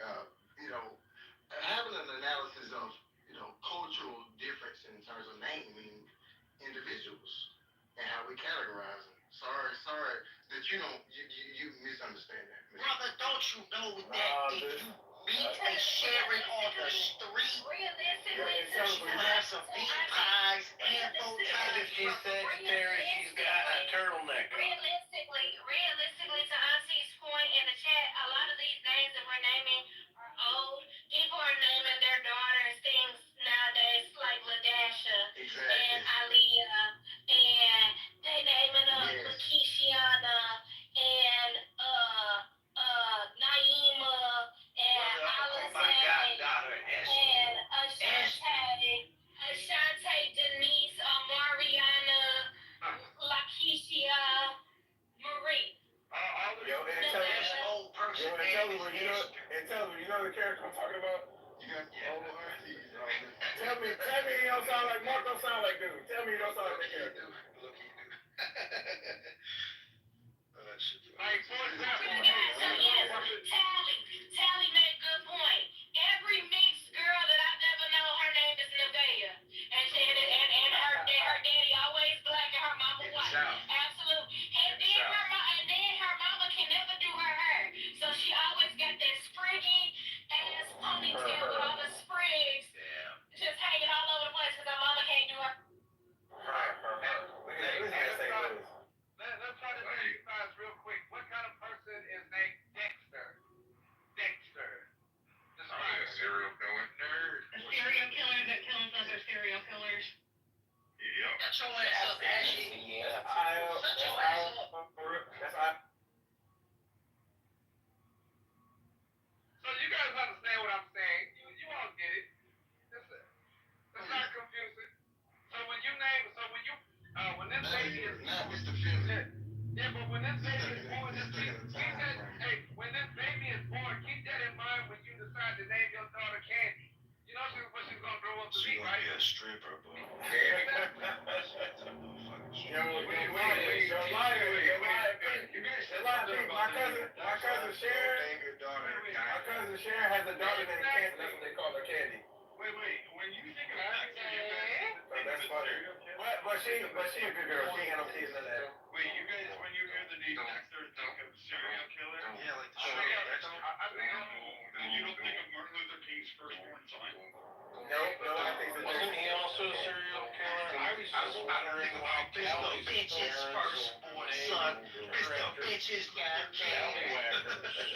having an analysis of, cultural difference in terms of naming individuals and how we categorize them. Sorry that you misunderstand that. Brother, don't you know that if you meet a Sharon on the street, she will have some meat pies and bow ties? If she's Sagittarius, she's got a turtleneck. Realistically, to Auntie's point in the chat, a lot of these names that we're naming are old. People are naming their daughters things nowadays like Ladasha and Aliyah, and they naming up Lakeishiana and Naima and Alice and Ashante tell me, you know the character I'm talking about? You got old aunties. Tell me you don't sound like Mark, don't sound like dude. Tell me you don't sound like the character. Look, you do. Like, for example, So yes, Tally made a good point. Every mixed girl that I've ever known, her name is Nevaeh. And her daddy always black and her mama white. Absolutely. And then her mama can never do her hair. So she always got that spriggy ass ponytail with all the sprigs just hanging all over the place because her mama can't do her. Let's try to do you guys real quick. What kind of person is named Dexter? Dexter. Probably a serial killer. Nerd. A serial killer that kills other serial killers. Yep. Shut your ass up, Ashley. Shut your ass up. So you guys understand what I'm saying? You all get it. It's not confusing. So when this baby is Not Mr. Finley. yeah, but when this baby is born, when this baby is born, keep that in mind when you decide to name your daughter Candy. You know what she's gonna grow up to be, right? Be a stripper, bro. My cousin Sharon has a daughter named Candy. That's what they call her, Candy. Wait, when you think of That's funny. But she a good girl. She ain't had no kids in that. wait, you guys, when you hear the name Dexter, think of serial killer? Yeah, like the show. You don't think of Martin Luther King's firstborn son? No, I think so. Wasn't he also a serial killer? I was just wondering why Tally's Bitch's firstborn son. Mr. Bitch's Tallywhackers.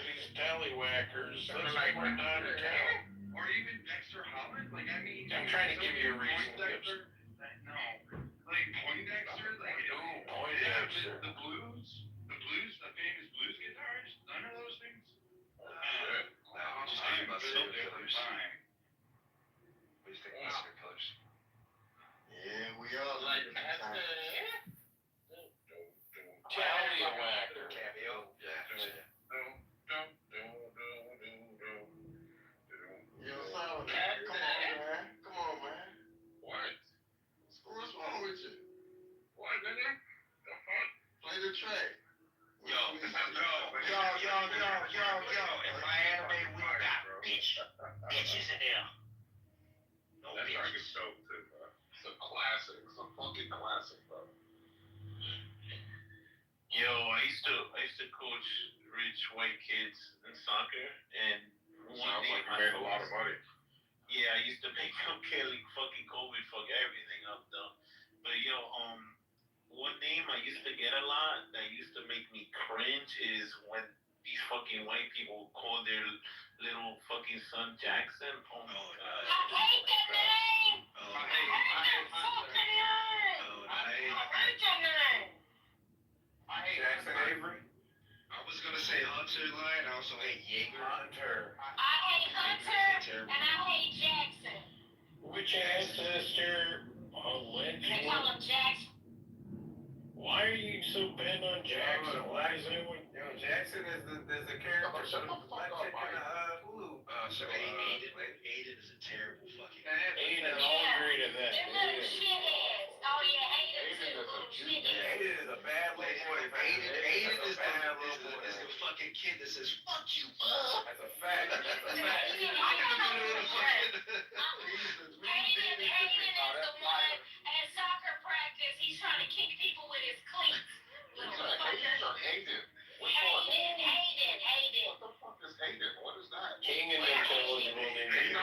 These tallywhackers, that's like we're not a town. Or even Dexter Holland? Like, I mean... I'm trying to give you a reason, Poindexter? No. Like, Poindexter? Like, Poindexter. The blues, the famous blues guitarist? None of those things? I'm just thinking about serial killers. What do you think about serial killers? Yeah, we all Like, that's Tallywhacker. Cameo. Yo, Solomon, come on, man. What? What's wrong with you? What, nigga? The fuck? Play the track. Yo. In Miami, we got bitches in there. No That track bitches. is dope too, bro. It's a classic. It's a fucking classic, bro. Yo, I used to coach rich white kids in soccer, and Sounds like you made a lot of money. yeah, I used to make them Kelly fucking COVID fuck everything up though. But yo, one name I used to get a lot that used to make me cringe is when these fucking white people call their little fucking son Jackson. Oh my god. I hate that name. Oh, I hate that fucking name. I hate that name. Jackson Avery. I was gonna say Hunter Lion. I also hate Jaeger. Hunter. I hate Hunter and I hate Jackson. Which ancestor They call allegedly? him Jackson. Why are you so bent on Jackson? Why is everyone? Jackson is the character. Shut the fuck up, Hulu. Aiden is a terrible fucking. Aiden, I'll agree to that. Them little shitheads. Oh yeah, hate him too. Little shitheads. Aiden is a bad little boy. Aiden is the fucking kid that says "fuck you, bub." That's a fact. Hayden is the one at soccer practice. He's trying to kick people with his cleats. Little fucker. Hayden. Hayden. What the fuck is Hayden? What is that? King and intelligible name. It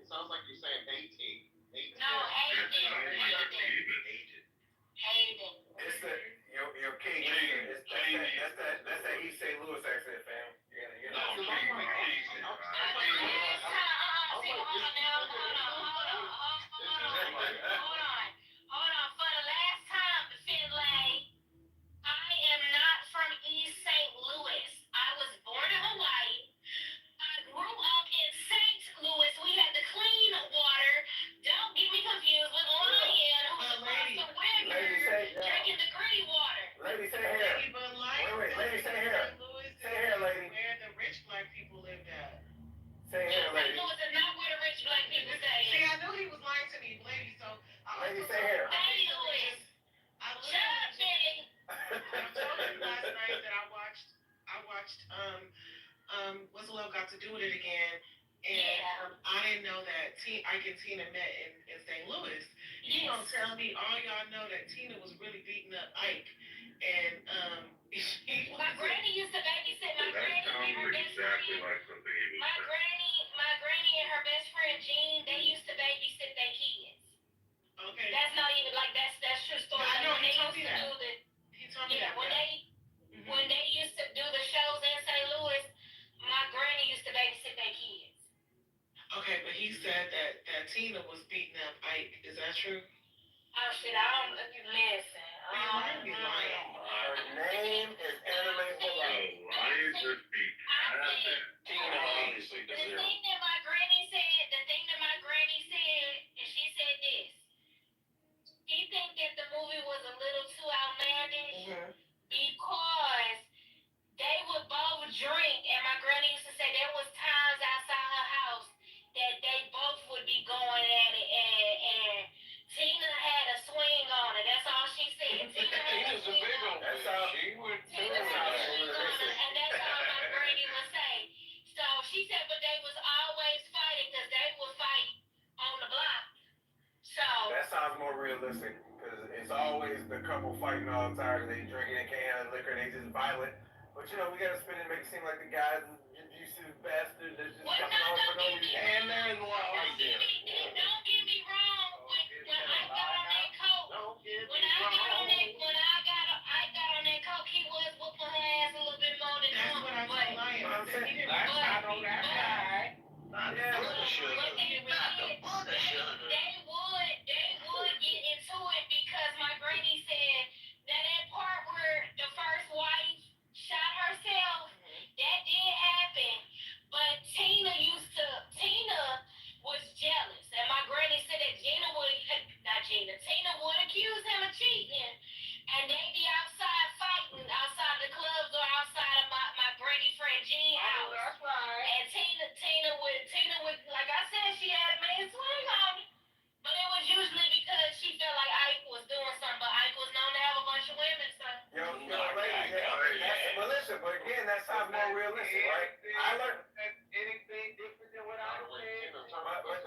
sounds like you're saying 18. No, Hayden. It's the your king. That's that East St. Louis accent, fam. You know. Hold on. For the last time, Finlay, I about to do it again. And I didn't know that Ike and Tina met in St. Louis. You don't tell me all y'all know that Tina was really beating up Ike. And my granny used to babysit my granny and her best friend. My granny and her best friend Jean, they used to babysit their kids. Okay. That's not even like that's true story. I know, When he they told me used to that. do the He told me that. when they used to do the shows in St. Louis, my granny used to babysit their kids. Okay, but he said that Tina was beating up Ike. Is that true? Oh shit, I don't listen. You might be lying. Her name is Anime Malone. Why is this beat? Tina obviously The deserves. thing that my granny said, and she said this. He think that the movie was a little too outlandish because they would both drink, and my granny used to say there was times outside her house that they both would be going at it, and Tina had a swing on it. That's all she said. Tina's a big old bitch. She would Tina had a swing on it, and that's all my granny would say. So she said, but they was always fighting because they would fight on the block. So That sounds more realistic because it's always the couple fighting all the time. They drinking a can of liquor, they just violent. But you know, we gotta spin it and make it seem like the guy's an abusive bastard that's just coming on for no reason. And there's what right there. don't get me wrong. When I got on that coke, when I got on that coke, he was whooping her ass a little bit more than That's what I told Lion. I said he didn't but know that guy. They would get into it because my granny said that part where the first wife shot herself, that did happen. But Tina was jealous. And my granny said that Tina would accuse him of cheating. And they be outside fighting, outside the clubs or outside of my granny friend Jean's house. That's right. And Tina would, like I said, she had a man swing on it. But it was usually because she felt like Ike was doing something, but Ike was known to have a bunch of women, so. But listen, but again, that sounds more realistic, right? I learned anything different than what I said. but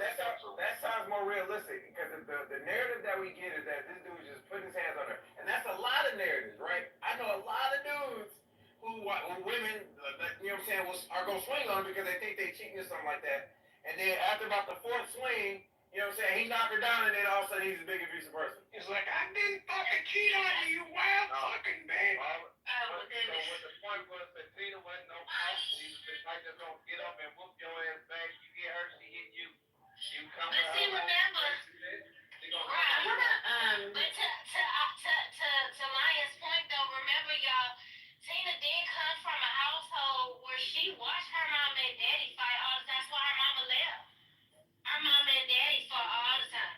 that sounds more realistic because the narrative that we get is that this dude just put his hands on her, and that's a lot of narratives, right? I know a lot of dudes who women, you know what I'm saying, are gonna swing on because they think they cheating or something like that, and then after about the fourth swing, you know what I'm saying, he knocked her down, and then all of a sudden he's a big abusive person. It's like, I didn't fucking cheat on you, you wild fucking man. So what the point was that Tina wasn't no punk. She was the type that's gonna get up and whoop your ass back. You get her, she hit you. You come But see, remember, but to Lion's point though, remember y'all, Tina did come from a household where she watched her mama and daddy fight all the time. That's why her mama left. Her mama and daddy fought all the time.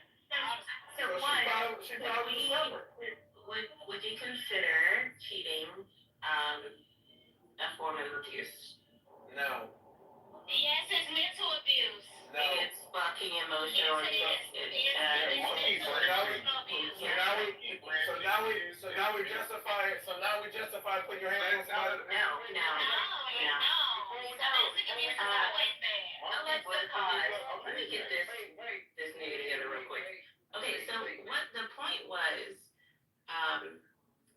So would you consider cheating a form of abuse? No. Yes, it's mental abuse. No. It's fucking emotional abuse. So now we justify putting your hands on somebody. No. Let's pause. Let me get this nigga together real quick. Okay, so what the point was,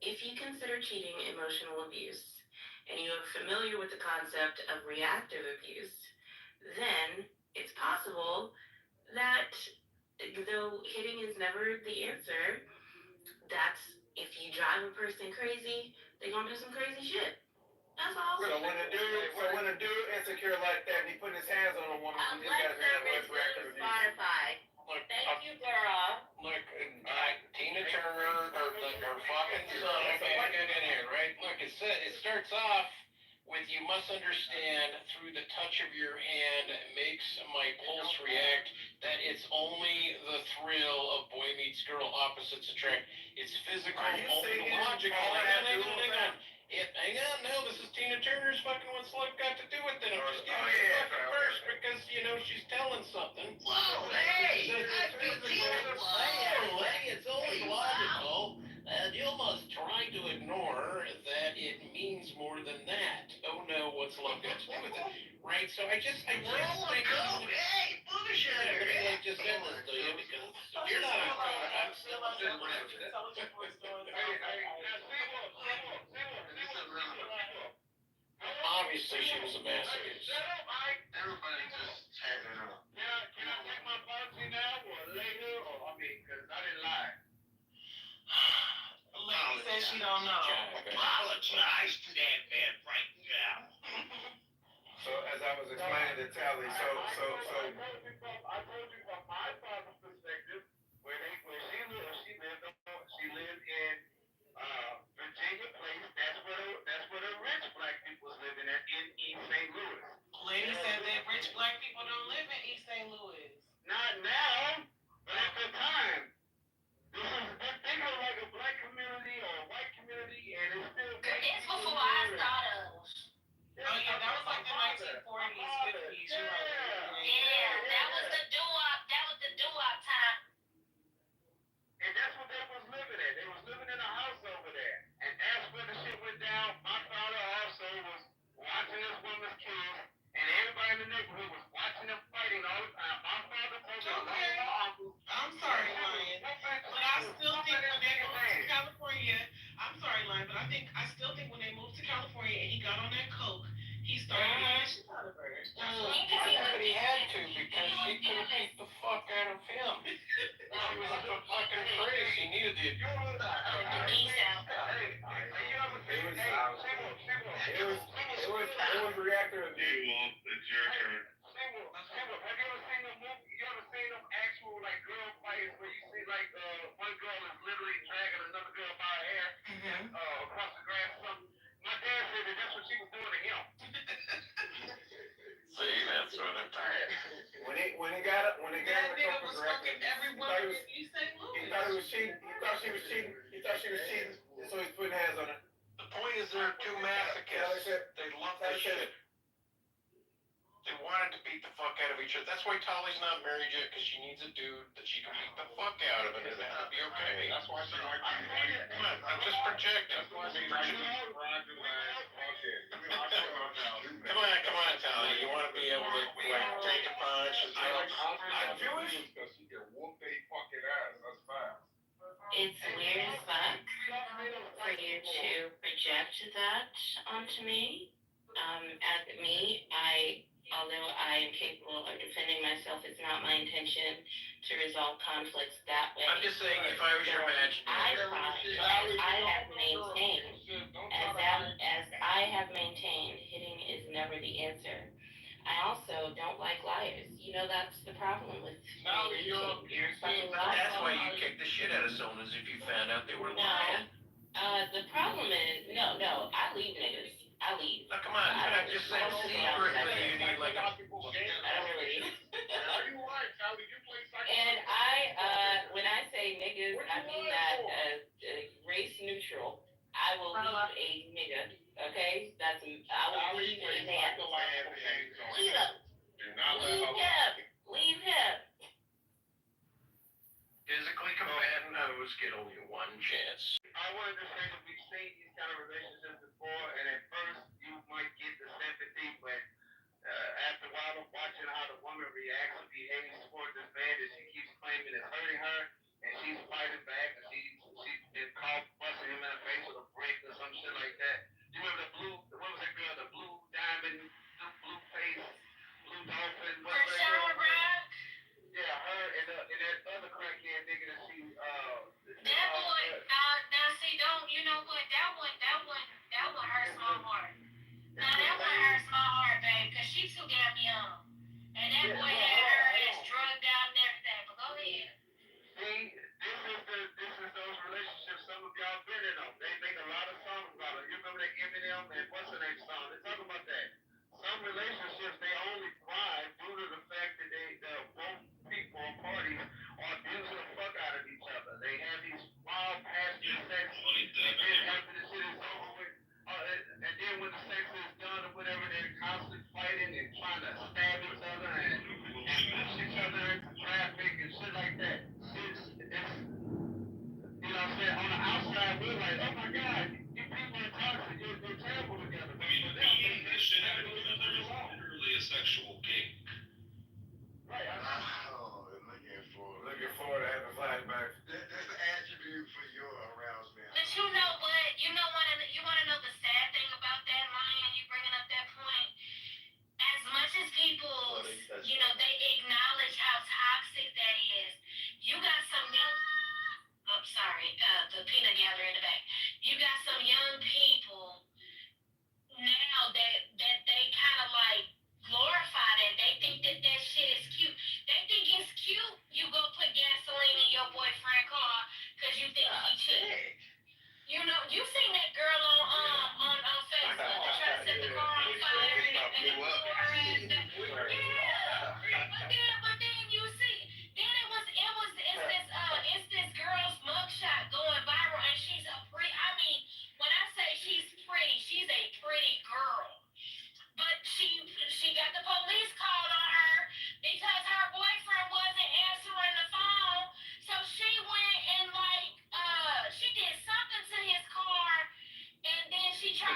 if you consider cheating emotional abuse, and you are familiar with the concept of reactive abuse, then it's possible that though hitting is never the answer, that's if you drive a person crazy, they're gonna do some crazy shit. That's all. So when a dude insecure like that and he put his hands on a woman, he just got to reactive abuse. Spotify. Thank you, girl. Look, Tina Turner, her fucking son, I can't get in here, right? Look, it starts off with you must understand through the touch of your hand makes my pulse react that it's only the thrill of boy meets girl, opposites attract. It's physical, only logical. Hang on. Hang on, no, this is Tina Turner's fucking what's love got to do with it. I'm just giving you fucking first because, you know, she's telling something. Whoa, hey! It's only logical. And you must try to ignore that it means more than that. Oh no, what what's love got to do with it? Right? So I just think Hey, bullshit! everybody like just said this to you because if you're not on code, I'm still impressed. Obviously, she was a masochist. Everybody just chat it up. Can I take my policy now or later? Or I mean, because I didn't lie. Lady says she don't know. Apologize to that man right now. So as I was explaining to Tally, I told you from my father's perspective, where she lived in Virginia Place. That's where the rich black people was living at in East St. Louis. Lady said that rich black people don't live in East St. Louis. Not now, but at the time. Think of like a black community or a white community, and it's still. It's before I started. Oh yeah, that was like the 1940s, 50s. Yeah, that was the doo-wop. That was the doo-wop time. And that's what they was living at. They was living in a house over there. And as when the shit went down, my father also was watching this woman's kids, and everybody in the neighborhood was watching them fighting all the time. My father told me, I'm sorry, Lion, but I still think when they moved to California, I'm sorry, Lion, but I still think when they moved to California and he got on that coke, he started getting the shit out of her. But he had to because she couldn't beat the fuck out of him. She was a fucking priest. He needed the It was reactor abuse. It's your turn. Have you ever seen them movie? You ever seen them actual like girl fights where you see like one girl is literally dragging another girl by her hair across the grass or something? My dad said that that's what she was doing to him. See, that's what I'm tired. When he got in the coke was reactor, he thought she was cheating, so he's putting hands on her. The point is there are two masochists. They love this shit. They wanted to beat the fuck out of each other. That's why Tolly's not married yet, because she needs a dude that she can beat the fuck out of, and it'll be okay. That's why she like Come on, I'm just projecting. Come on, Tolly. You want to be able to like take a punch and I'm Jewish. Because she can whoop their fucking ass. That's fine. It's weird as fuck for you to project that onto me. Although I am capable of defending myself, it's not my intention to resolve conflicts that way. I'm just saying, if I was your imaginary. I have maintained, hitting is never the answer. I also don't like liars. You know, that's the problem with me. You're a fucking liar. That's why you kick the shit out of someone, as if you found out they were lying. The problem is, no, I leave niggas. I leave. Now, come on, I'm just saying, secretly, you need like a... I don't really. And when I say niggas, I mean that race neutral. I will leave a nigga. Okay, I will leave a man. Leave him. Physically combatant get only one chance. I wanted to say that we've seen these kind of relationships before, and at first you might get the sympathy, but after a while of watching how the woman reacts and behaves toward this man that she keeps claiming is hurting her, and she's fighting back, and she's been caught busting him in the face with a brick or some shit like that. You remember what was that girl, the blue diamond, the blue face, blue dolphin, what's that girl? Yeah, her and that other crackhead nigga that she That boy, now see, you know what? That one hurts my heart. Now that one hurts my heart, babe, because she too damn young. And that boy had her ass drugged out and everything. But go ahead. See, this is those relationships some of y'all been in them. They make a lot of songs about it. You remember that Eminem and what's the next song? They talk about that. Some relationships they only thrive due to the fact that both people or parties are abusing the fuck out of each other. They have these wild passionate sex, and then after the shit is over with, and then when the sex is done or whatever, they're constantly fighting and trying to stab each other and push each other into traffic and shit like that. It's you know what I'm saying? On the outside, we're like, oh my god, you people are toxic, you're terrible together. But for them,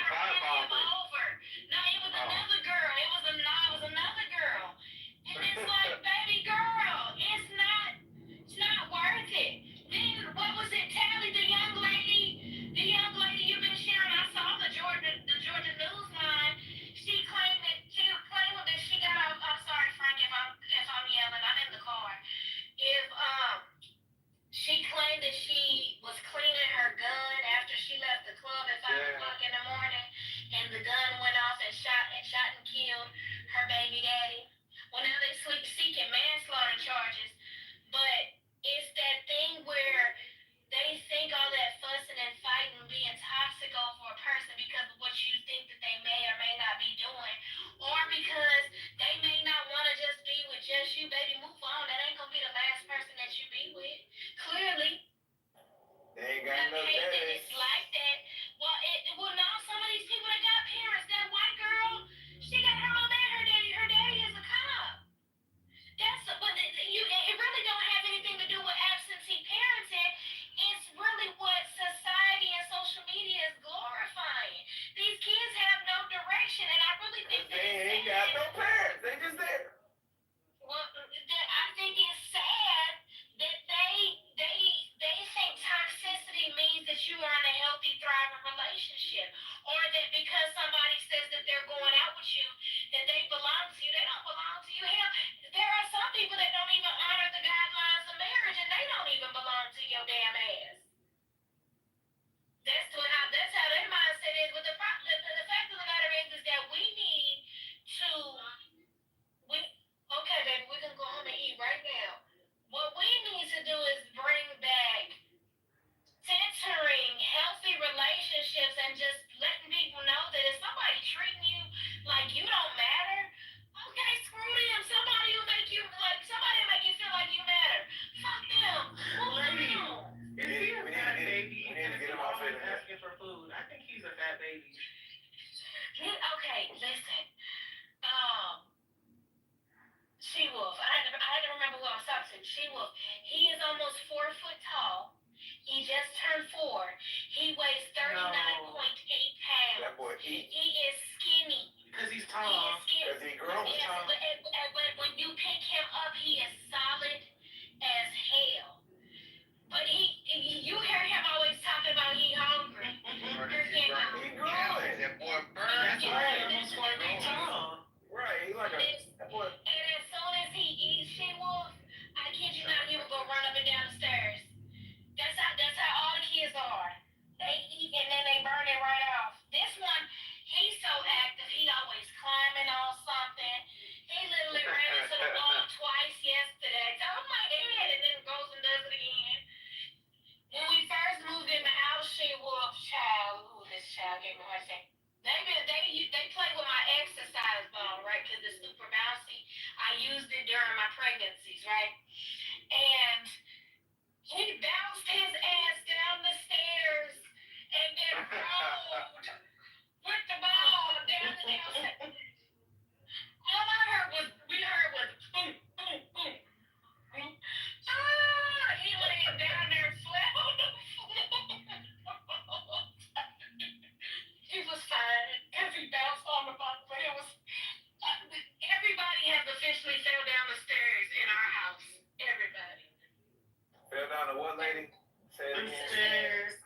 trying to run him over. No, it was another girl. It was another girl. And it's like, baby girl, it's not worth it. Then what was it, Tally, the young lady you've been sharing? I saw the Georgia Newsline. She claimed that she got a. I'm sorry, Frank, if I'm yelling. I'm in the car. If she claimed that she was cleaning her gun after she left the club at 5 o'clock in the morning, and the gun went off and shot and killed her baby daddy. Well, now they seeking manslaughter charges, but it's that thing where they think all that fussing and fighting, being toxic over a person because of what you think that they may or may not be doing, or because they may not want to just be with just you, baby. Move on. That ain't gonna be the last person that you be with. Clearly. They ain't got no daddies. It's like that. Well, no, some of these people that got parents. That white girl, she got her mom and her daddy. Her daddy is a cop. It really don't have anything to do with absentee parenting. It's really what society and social media is glorifying. These kids have no direction, and I really think that they ain't got no parents. They just there. Well, I think it's sad that they think toxicity means that you are in a healthy, thriving relationship, or that because somebody says that they're going out with you, that they belong to you. They don't belong to you. Hell, there are some people that don't even honor the guidelines of marriage, and they don't even belong to your damn ass. That's how their mindset is. But the fact of the matter is that we need to. Okay, baby, we can go home and eat right now. What we need to do is bring back centering healthy relationships and just letting people know that if somebody treating you like you don't matter, okay, screw them. Somebody will make you feel like you matter. Fuck them. Is he a fat baby? And is he always asking for food? I think he's a fat baby. Okay, listen. She-Wolf. I had to remember who I was talking to. She-Wolf. He is almost 4 foot tall. He just turned 4. He weighs 39.8 pounds. That boy eat. He is skinny. Because he's tall. Because he grown. Yes, but when you pick him up, he is solid as hell. But you hear him always talking about he hungry. He growing. That boy burn. That's right. Almost 4 feet tall. Right. He's like that boy. And as soon as he eats She-Wolf, I kid you not, he will go run up and down the stairs. That's how all the kids are. They eat and then they burn it right off. This one, he's so active, he always climbing on something. He literally ran into the wall twice yesterday. Oh my God, and then goes and does it again. When we first moved in the house, She-Wolf this child gave me a heart attack. They play with my exercise ball, right? Because it's super bouncy. I used it during my pregnancies, right? And he bounced his ass down the stairs and then rolled with the ball down the stairs. All we heard was boom, boom, boom. He laid down there and slept on the floor. He was fine because he bounced on the ball, but it was. Everybody has officially fell down the stairs in our house. Everybody. Fell down to what, lady? Say it again. Upstairs.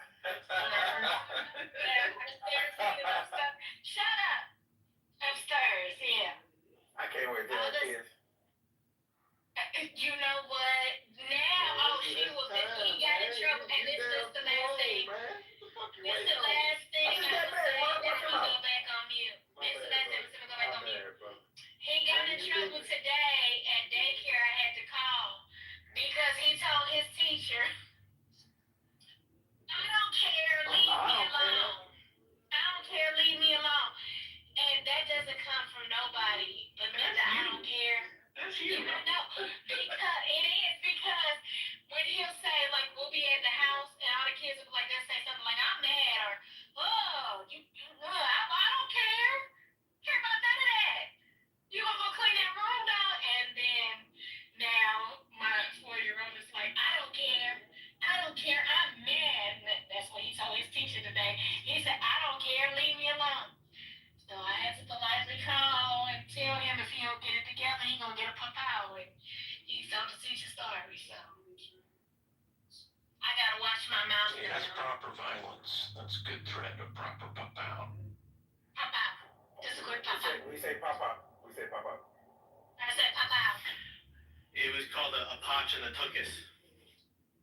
Shut up. Upstairs, yeah. I can't wait to have kids. You know what? Now, he got in trouble, and this is the last thing. This is the last thing I'm going to say, and I'm going to go back on mute. This is the last thing I'm going to go back on mute. He got in trouble today at daycare. I had to call because he told his teacher, I don't care, leave me alone. I don't care, leave me alone. And that doesn't come from nobody but Linda. I don't care. That's you. No, because when he'll say, like, we'll be at the house and all the kids will be like, they'll say something like, I'm mad, or, I don't care. Care about none of that. You gonna go clean that room out? And then now my 4-year-old is like, I don't care. I'm mad. That's what he told his teacher today. He said, I don't care, leave me alone. Papa. So I had to politely call and tell him if he don't get it together, he gonna get a Papa. And he told the teacher story, so I gotta watch my mouth. See, that's proper violence. That's a good threat, a proper pop-out. Papa. Just a quick Papa. We say pop-up. We say pop-up. I said Papa. It was called a potch and a tuchus.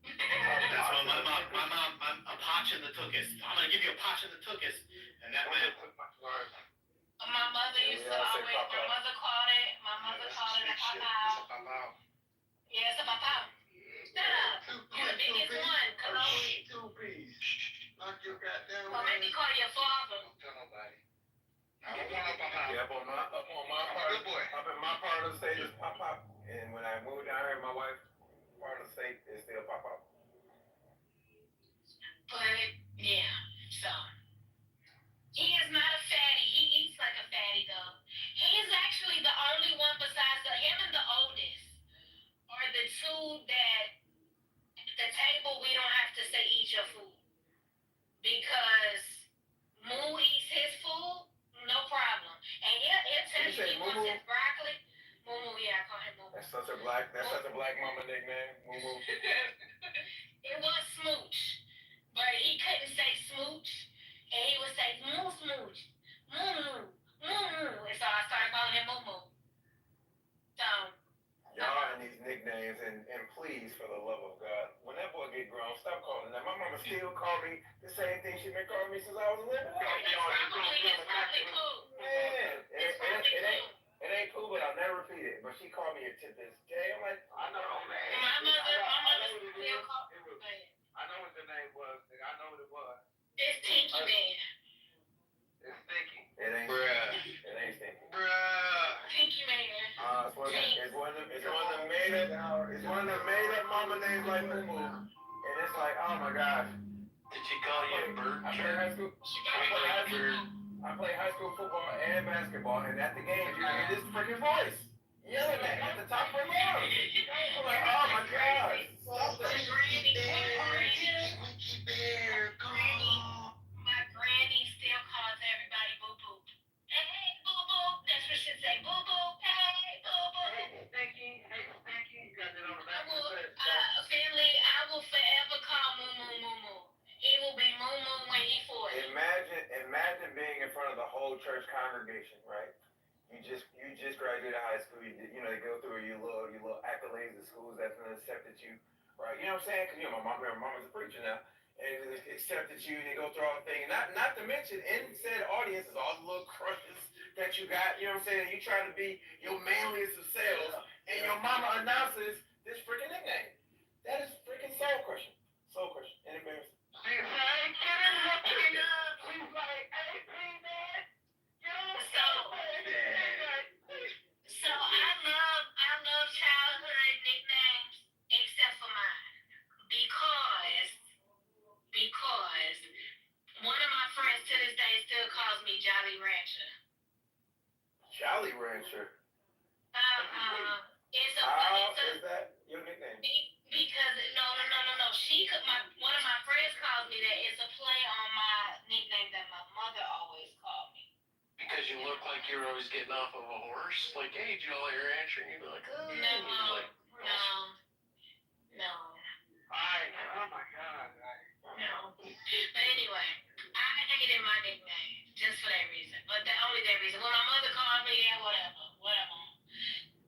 That's what my mom, a potch and the tuchus. I'm gonna give you a potch and the tuchus, and that meant. My mother used to always. My mother called it a Papa. Yeah, it's a Papa. Shut up. You're the biggest one. Two-piece. Knock your goddamn. Well, maybe call your father. Don't tell nobody. I don't want no Papa. Yeah, up in my part of the state is pop-up. And when I moved down here, my wife part of the state is still pop-up. But yeah, so he is not a fatty. He eats like a fatty though. He is actually the only one besides him and the oldest are the two that at the table we don't have to say eat your food because Moo eats his food, no problem, and he'll tell you he wants his broccoli. Moo, yeah, I call him Moo. That's such a black mama nickname. Moo. It was Smooch. But he couldn't say smooch, and he would say moo smooch, moo moo, moo moo, and so I started calling him moo moo. So y'all and these nicknames, and please, for the love of God, when that boy get grown, stop calling that. My mama still call me the same thing she been calling me since I was a little boy. it's probably cool. Man, it ain't cool, but I'll never repeat it. But she called me to this day. I'm like, I know, man. My mother still called me. I know what the name was. I know what it was. It's Tinky Man. It's Stinky. It ain't. Bruh. It ain't Stinky. Bruh. Tinky Man. It's one of the made up mama names like Moo Moo. And it's like, oh my gosh. Did she call you a bird? I play high school football and basketball, and at the games you hear this freaking voice yelling at the top of her lungs. I'm like, oh my god. Stop that. My granny still calls everybody boo boo. Hey boo boo. That's what she say. Boo boo. Hey boo boo. Stinky. You got that on the back of the head. Finley, I will forever call Moo Moo Moo Moo. He will be Moo Moo when he 40. Imagine being in front of the whole church congregation, right? You just graduated high school. They go through your little accolades of schools that's gonna accepted you, right? You know what I'm saying? Because my mama's a preacher now, and it accepted you, and they go through all the things. Not to mention, in said audience is all the little crushes that you got. You know what I'm saying? You try to be your manliest of selves, and your mama announces this freaking nickname. That is freaking soul crushing. Soul crushing. And embarrassing. So I love childhood nicknames except for mine because one of my friends to this day still calls me Jolly Rancher. Jolly Rancher. Is that your nickname? Because no. One of my friends calls me that. It's a play on my nickname that my mother always called me. Because you look like you're always getting off of a horse. Like, hey, Jolly Rancher. And you'd be like, oh. No. Oh my God. No. But anyway, I hated my nickname just for that reason. But only that reason. When my mother called me, yeah, whatever.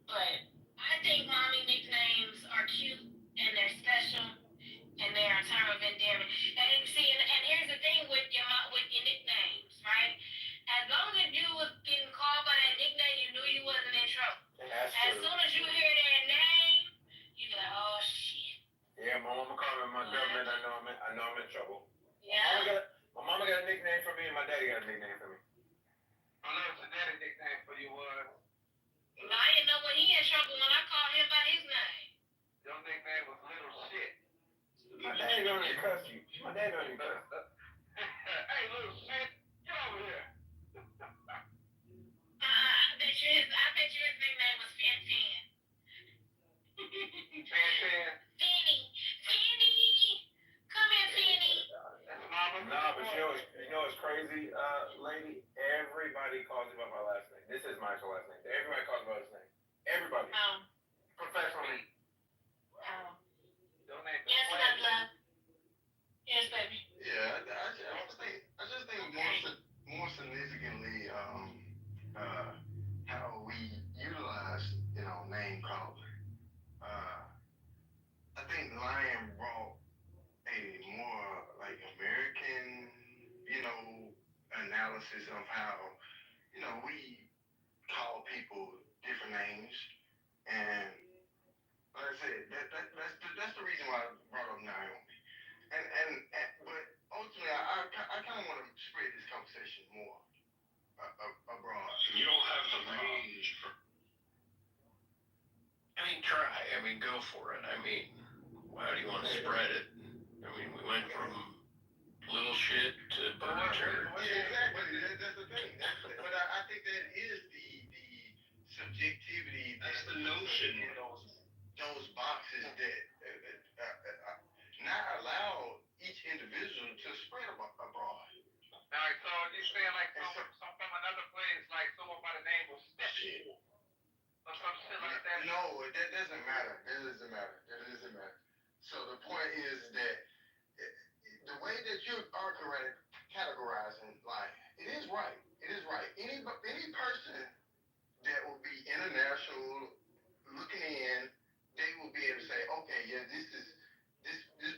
But I think mommy nicknames are cute and they're special and they're a term of endearment. And see, and here's the thing with your nicknames, right? As long as you was getting called by that nickname, you knew you wasn't in trouble. As soon as you hear that name, you be like, oh shit. Yeah, my mama called me my government. I know I'm in trouble. Yeah. My mama got a nickname for me, and my daddy got a nickname for me. I know what your daddy nickname for you was. I didn't know when he in trouble when I called him by his name. Your nickname was Little Shit. My daddy don't even cuss you. Hey, Little Shit, get over here. I bet you his nickname was Fin Fin. Fin. Finny. Come here, Finny. That's mama. Nah, but you know what's crazy, lady? Everybody calls him by my last name. This is my actual last name. Everybody calls me by his name. Everybody. Professionally. Yes, love. Yes, baby. Yeah, I just think more significantly, how we utilize, name calling. I think Lion brought a more like American, analysis of how, we call people different names. And like I said, that's the reason why I brought up Naomi. But ultimately, I kind of want to spread this conversation more abroad. You don't have the range for. I mean, try. I mean, go for it. I mean, how do you want to spread it? I mean, we went from little shit to burger turd. Exactly. That's the thing. But I think that is the subjectivity. That's the notion. Those boxes that not allow each individual to spread abroad. Alright, so you're saying like some from another place, like someone by the name of Step. Or some shit like that? No, that doesn't matter. So the point is that the way that you are categorizing life, it is right. Any person that will be international looking in, they will be able to say, okay, yeah, this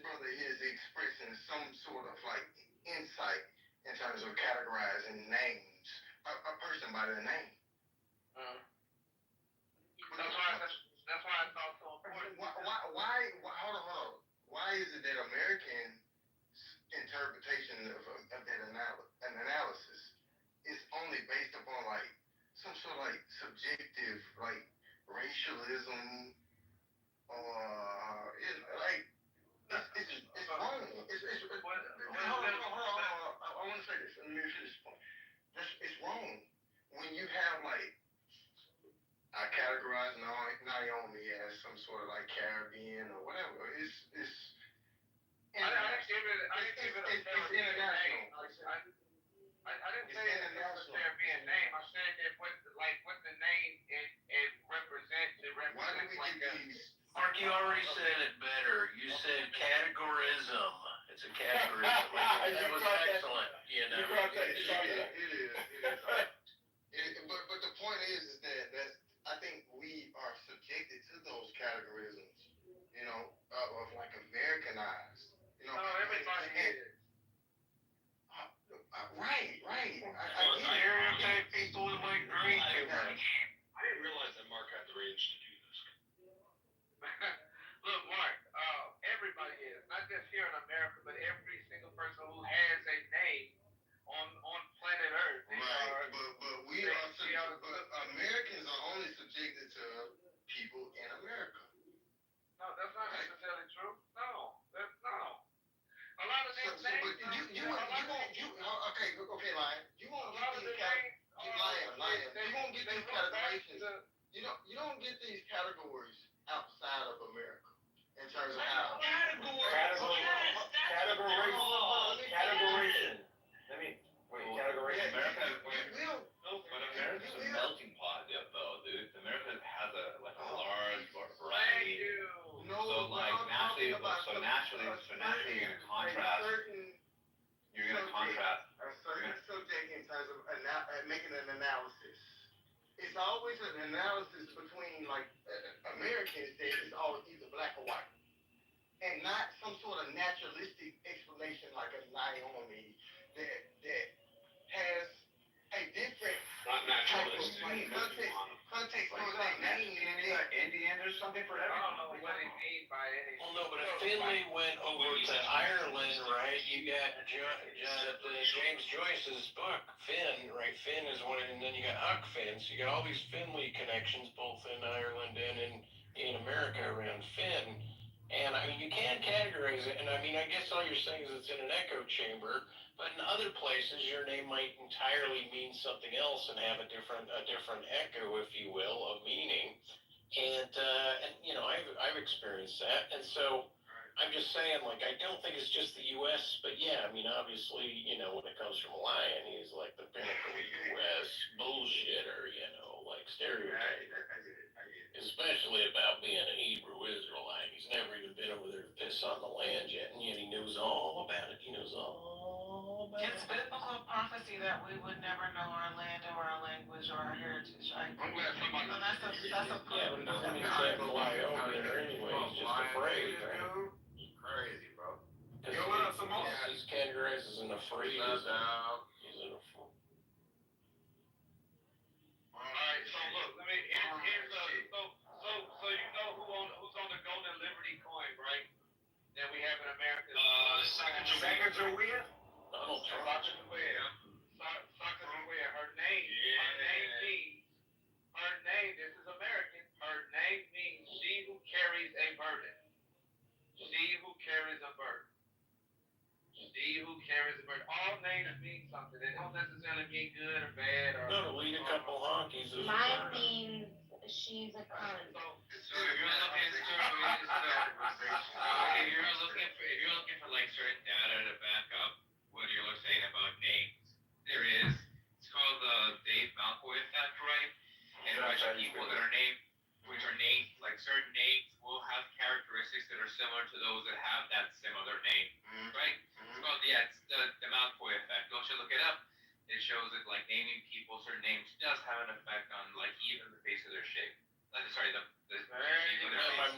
brother is expressing some sort of like insight in terms of categorizing names, a person by their name. That's why it's also important. Why? Hold on. Why is it that American interpretation of that analysis is only based upon like some sort of like subjective like racialism or it's wrong. Hold on. I want to say this. Let me finish this point. It's wrong when you have like. I categorize Naomi as some sort of like Caribbean or whatever. It's international. I didn't say it was a Caribbean name. I said that what the name it represents. It represents like a. Mark, you already said it better. You said categorism. It's a categorism. That was excellent. It is. But the point is that I think we are subjected to those categorisms, of like Americanized. Everybody is. Right. Stereotype people with like green too much. I didn't realize that Mark had the range to do this. Look, Mark, everybody is. Not just here in America, but every single person who has a name on planet Earth. Right, but Americans are only subjected to people in America. No, that's not necessarily true. No. A lot of these names. Okay, Lion. You won't get these categories. You don't get these categories outside of America in terms of how. Categorization. Let me categorization. But America's a melting pot, though, dude. America has a large variety. So naturally, you're gonna contrast. You're gonna contrast a certain subject in terms of making an analysis. It's always an analysis between like Americans that is always either black or white, and not some sort of naturalistic explanation like a Naomi that has a different context for that name. Indian or something for everyone. I don't know what he means by any. Well, no, but if Finley went over to Ireland, right, you got James Joyce's book, Finn, right? Finn is one, and then you got Huck Finn. So you got all these Finley connections, both in Ireland and in America around Finn. And I mean, you can categorize it, and I mean, I guess all you're saying is it's in an echo chamber. But in other places, your name might entirely mean something else and have a different echo, if you will, of meaning. And I've experienced that. And so I'm just saying, like, I don't think it's just the U.S., but yeah, I mean, obviously, when it comes from Lion, he's like the pinnacle of the U.S. knowledge or our heritage. I'm glad somebody. So that's a Yeah, but it doesn't mean you can't fly over there anyway, he's just afraid, right? Crazy, bro. Yo, what up, Samoa? This categorized isn't afraid, he's in a fool. Alright, so look, let me, here's so you know who's on the Golden Liberty coin, right? That we have in America. Sacagawea? Donald Trump. Sacagawea. Sacagawea. Her name means, this is American, her name means she who carries a burden. She who carries a burden. She who carries a burden. All names mean something. They don't necessarily mean good or bad or. No, to lead a couple honkies is. Mine means she's a cunt. So if you're looking for like certain data to back up what you're saying about names, there is. It's called the Dave Malfoy effect, right? And which people that are named, like certain names will have characteristics that are similar to those that have that similar name, right? It's called, it's the Malfoy effect. Don't you look it up? It shows that like naming people certain names does have an effect on like even the face of their shape. My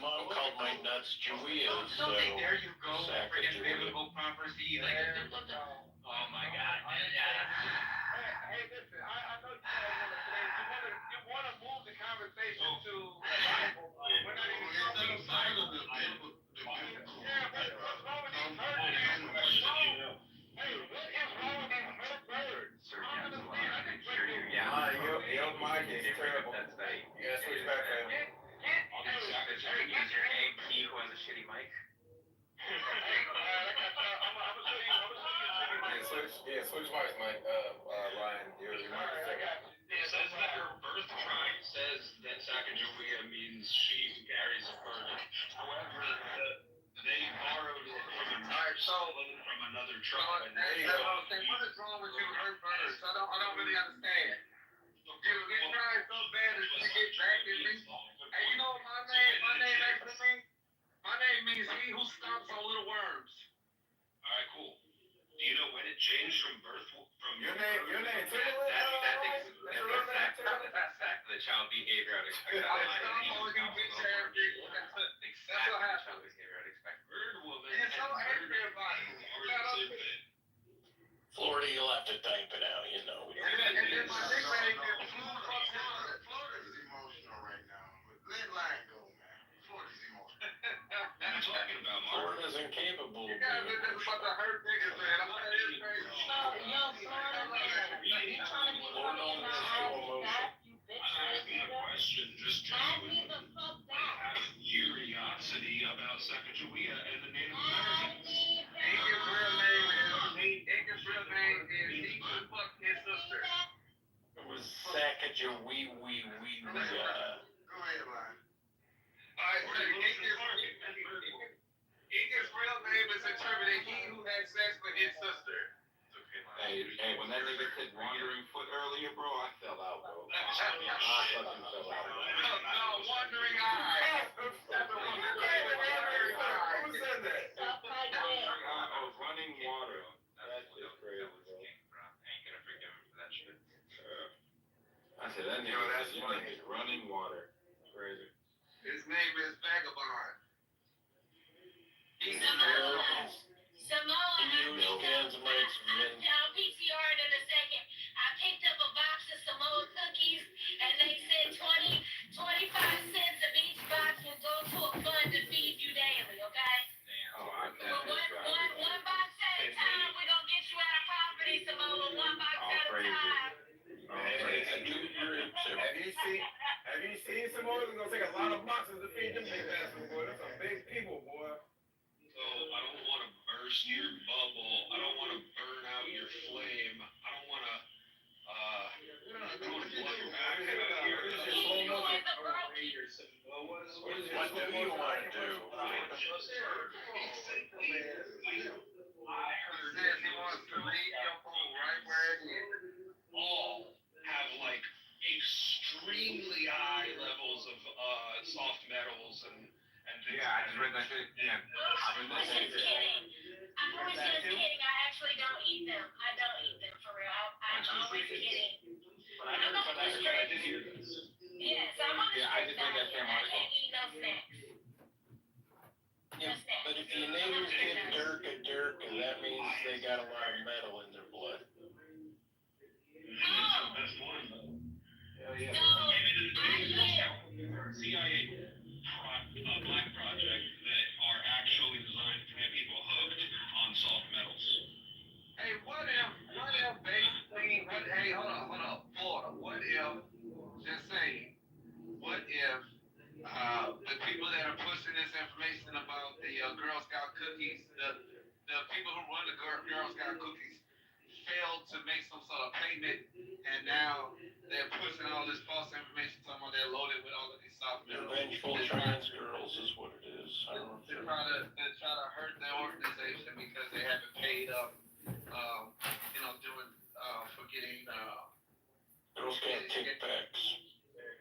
mom called my nuts Julias, so. There you go, freaking biblical prophecy, like, oh my god. Hey, listen, I know you want to move the conversation to Bible. We're not even talking about Bible. Yeah, but what's wrong with these birds? Hey, what is wrong with these birds? I don't understand. I think Your mic is terrible. You gotta switch back to him. He who has a shitty mic. Switch mics, Mike. Ryan, your mic is terrible. It says that her birth tribe says that Sacagawea means she who carries a burden. However, they borrowed it from from another tribe. What is wrong with you, hurt birds? I don't really understand. You're trying so bad to get back at me. Hey, you know what my name actually means? My name means he who stomps on little worms. Alright, cool. Do you know when it changed from birth from Your name That's the child behavior I'd expect. Bird woman? You're so angry about it. Florida, you'll have to type it out, you know. And then my nickname is Florida's emotional right now. Let Lion go, man. Florida's emotional. What are you talking about, Mark? Florida's incapable of You guys being are about to hurt niggas, man. I'm not here crazy. Florida man, you trying to be funny and not ask that, you bitch I'm asking a question, just ask me genuine. the fuck I that. have curiosity about Sacagawea and the Native Americans. Aiken's real name is he who fucked his sister. It was Sacagawea. Go ahead, Lion. Alright, so Aiken's real name is interpreted he who had sex with his sister. Hey, when that nigga said wandering foot earlier, bro, I fell out, bro. I fucking fell out, bro. No, wandering eye. Who said that? Stuff like that. I was running water. That's just crazy, bro. I ain't gonna forgive him for that shit. I said, that nigga said, your name is running water. Crazy. His name is Vagabond. Samoa, I'll PTR it in a second. I picked up a box of Samoa cookies, and they said 25 cents of each box will go to a fund to feed you daily, okay? Oh, I One box at a time, we're gonna get you out of poverty, Samoa, one box at a time. Have you seen Samoa? It's gonna take a lot of boxes to feed them big bastards, boy. That's some big people, boy. So I don't want to burst your bubble. I don't want to burn out your flame. I don't want to blow you back. What do you want to do? I heard that he wants to leave your phone right where it is. All have like extremely high levels of soft metals and things. Yeah, I just read that shit. Yeah. I was just kidding. I actually don't eat them. I don't eat them for real. I'm always kidding. I'm always Cookies failed to make some sort of payment, and now they're pushing all this false information. Someone they're loaded with all of these soft minerals. Vengeful trans girls is what it is. I don't know. They try to hurt their organization because they haven't paid up. Doing for getting. Girls can't kickbacks.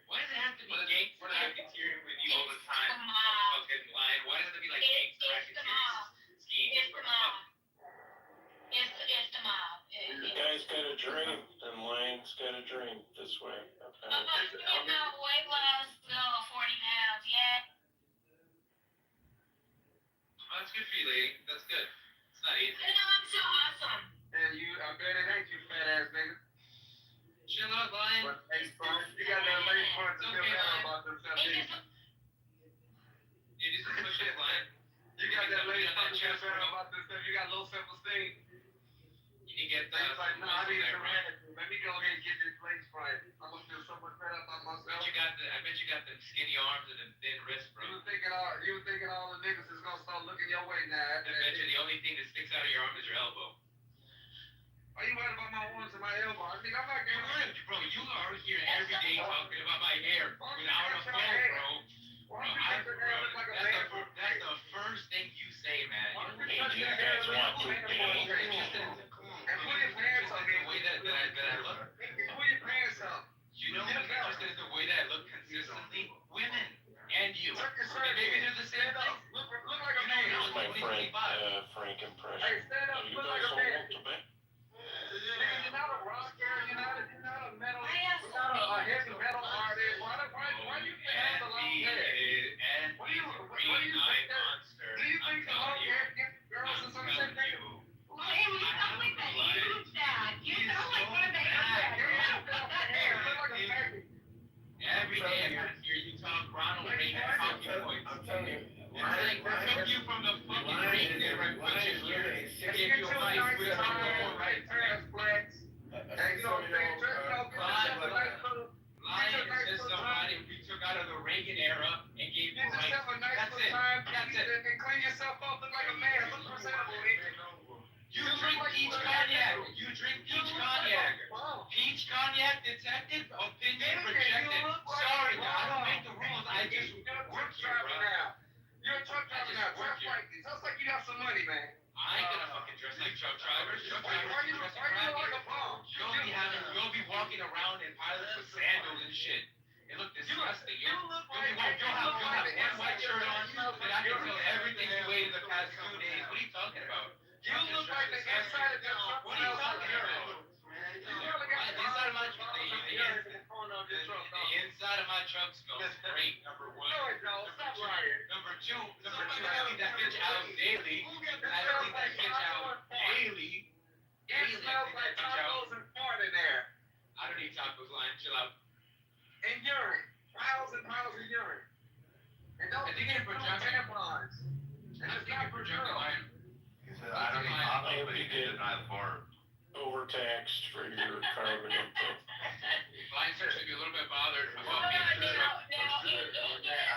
Why does it have to be gangs racketeering with you all the time? Fucking line. Why does it be like gangs racketeering scheme? It's the mob. It's the mob. You guys got a dream, and Lions got a dream this way. Weight loss, 40 pounds, yeah. That's good for you, lady. That's good. It's not easy. I'm so awesome. Yeah, I bet it ain't you, fat ass nigga. Chill out, Lion. You got that lady part to feel bad about themselves. You just push it, Lion. You got that lady part to feel bad about themselves. You got low self-esteem. You need to get that. Like, no, I need some manager. Let me go ahead and get this leg sprayed. I'm gonna feel so much better about myself. I bet you got the skinny arms and the thin wrists, bro. You were thinking all the niggas is gonna start looking your way now. I bet you the only thing that sticks out of your arm is your elbow. Are you worried about my arms and my elbow? I mean, I'm not getting worried, bro. You are here every day talking about my hair without a phone, bro. That's the first thing you say, man. Hey, do you guys want to And put your pants on. The way that I look. Put your pants on. You know, interested in the way that I look consistently. Women and you. Maybe they're the same thing. Look like a man. Here's my Frank impression. Hey, stand up. You Look guys like a all man. want to bet? You're not a rocker. You're not a metal. You're not a heavy metal artist. Why do you have the long hair? What do you think that? Do you think the long hair gets girls or something like that? Every day I hear you talk Ronald Reagan talking points. I'm telling you. It's like they took you from the fucking Reagan era, put you here, gave you a vice with no more rights. Lion is somebody we took out of the Reagan era and gave you rights. That's it. That's it. And clean yourself up, look like a man. Look presentable, You drink peach cognac. You drink peach cognac. Peach cognac detected, opinion rejected. Sorry, I don't make the rules. I just work here, bro. You're a truck driver now. Dress like you got some money, man. I ain't gonna fucking dress like truck drivers. Truck drivers dress like a bum. You'll be walking around in pilots with sandals and shit. It look disgusting. You'll have one white shirt on, and I can tell everything you ate in the past 2 days. What are you talking about? You look like the inside of the truck. What are you talking about? The inside of my truck, the inside of my truck smells great. Number one. Number two, I clean that bitch out daily. It smells like tacos and fart in there. I don't eat tacos, Lion. Chill out. And urine. Piles and piles of urine. And don't forget tampons. And it's not for sure. Lion. I don't hope you get overtaxed for your carbon input. Lion starts to be a little bit bothered about Now, being a truck.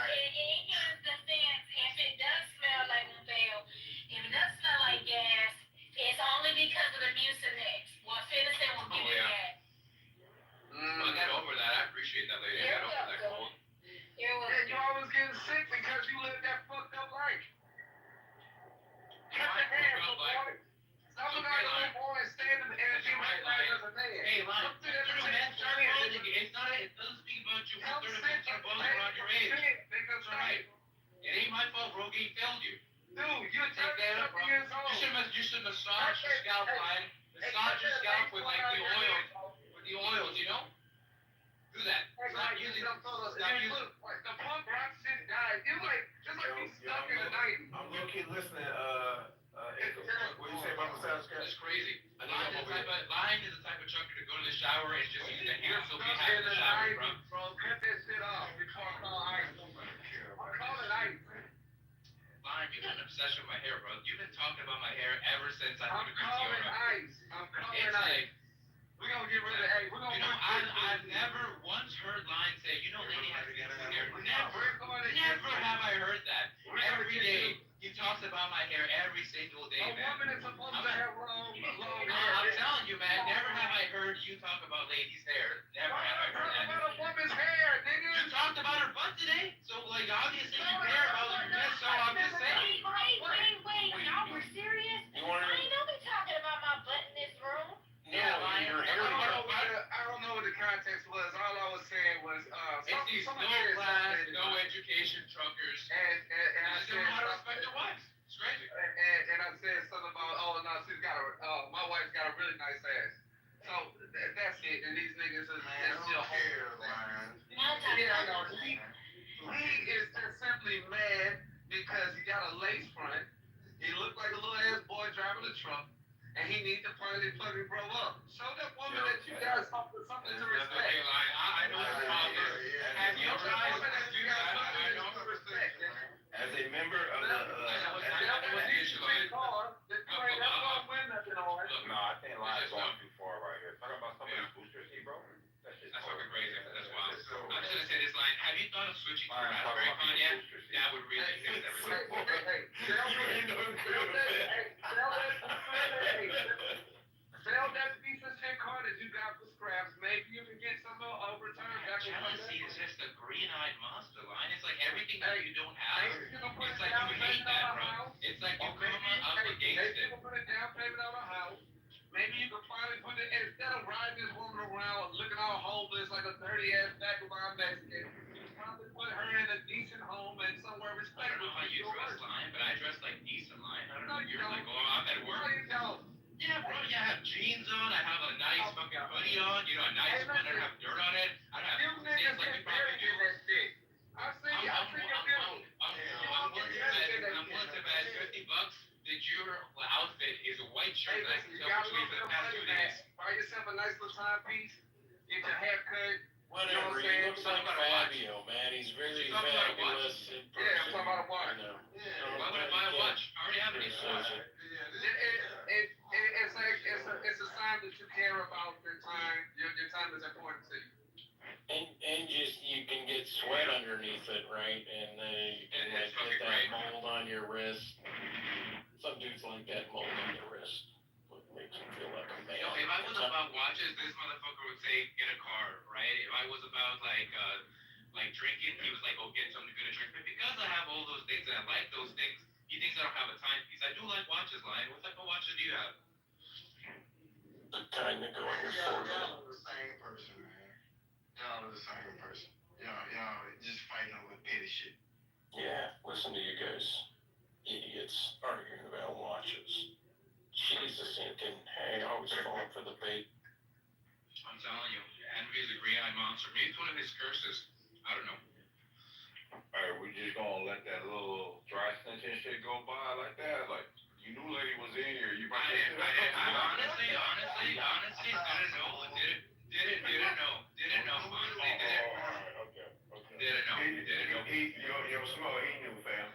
in his defense, if it does smell like Mobile, if it does smell like gas, it's only because of the Mucinex. Well, Finiston will give you that. I got over that. I appreciate that, lady. I got over that cold. You're welcome. And you always getting sick because you live that fucked up life. Cut the hair, boy. Stop looking like a little boy and stand in the air and be recognized as a man. Hey, Lion, it's not, it doesn't speak about you. Third men start buzzing around your age. That's right. It ain't my fault Rogaine failed you. Dude, you're 30 years old. You should massage your scalp, Lion. Massage your scalp with like the oils, you know? Do that. Stop using the punk rock shit died. It's like he's stuck in the 90s. I'm low-key listening, what do you say about massage scalp? It's crazy. Lion is the type of trucker to go to the shower and just use the hair so he has the shower, bro. Cut that shit off before I call ice. I call it ice. Lion, you got an obsession with my hair, bro. You've been talking about my hair ever since I put a calling Kitover. ice. I'm calling ice. We're gonna get rid of it. I've never once heard Lion say, you know, lady has beautiful hair. Never have I heard that. Every day, he talks about my hair every single day, man. A woman is supposed to have long you talk about ladies' hair? Never Why have I not heard talk that. about a woman's hair, nigga? You talked about her butt today, so like obviously you care about her butt. So I'm just saying. Wait, y'all were serious? You want I ain't know we talking about my butt in this room. your hair. I don't know what the context was. All I was saying was, It's these no class, no education truckers. And I They just said don't know how to something. respect their wives. It's crazy. And I said something about, oh no, she's got my wife's got a really nice ass. So that's it. And these niggas is still here, man. Yeah, I know. He is just simply mad because he got a lace front. He looked like a little ass boy driving a truck, and he needs to finally fucking grow up. Show that woman that you got something to respect. Okay, like, I know what the problem is. Have you guys, I know the respect. As a member of the, No, I can't lie going too far right here. Talking about some of these boosters, hey, bro. That's fucking crazy. That's wild. I'm just gonna say this line. Have you thought of switching to raspberry con yet? That would really fix everything. Sell that piece of shit car that you got for scraps. Maybe you can get some overturned. Jealousy is just a green-eyed monster line. It's like everything that you don't have. It's like you hate that, bro. It's like you come up against it. Put a down payment on a house. Maybe you can finally put it, instead of riding this woman around looking all homeless like a dirty ass vagabond Mexican, you can probably put her in a decent home and somewhere I don't respectable. know how you dress, line, but I dress like decent line. I don't know. You're don't. like, oh, I'm at work. No, you don't. Yeah, bro. Yeah, I have jeans on. I have a nice fucking hoodie on. You know, a nice one. I don't have dirt on it. I don't You have niggas things like get you probably married do. in that shit. I see you. I see your video. I'm willing to bet $50 that your outfit is a white shirt that I can You tell got a between little bit for the of past money 2 back. days. Buy yourself a nice little timepiece. Get your hair cut. Whatever, he looks like Fabio, man. He's very fabulous in person. Yeah, I'm talking about a watch. You know. Why would I buy a watch? I already have an watch. It's a sign that you care about your time. Your time is important to you. And just you can get sweat underneath it, right? And you can like get that mold on your wrist. Some dudes like that mold on their wrist. What makes them feel like a man. You know, if I was about watches, this motherfucker would say get a car, right? If I was about like drinking, he was like, oh, get something good to drink. But because I have all those things and I like those things, he thinks I don't have a timepiece. I do like watches, Lion. What type of watches do you have? The kind that go on your forehead. Y'all are the same person, man. Y'all are the same person. Y'all just fighting over petty shit. Yeah, listen to you guys. Idiots arguing about watches. Jesus, Anton. Hey, always falling for the bait. I'm telling you, envy is a green-eyed monster. Maybe it's one of his curses. I don't know. Alright, we just gonna let that little dry snitching shit go by like that? Like, you knew lady was in here, you might Honestly, I didn't know. Didn't know. Honestly, didn't. Okay. Didn't know. Yo, Smo, he knew, fam.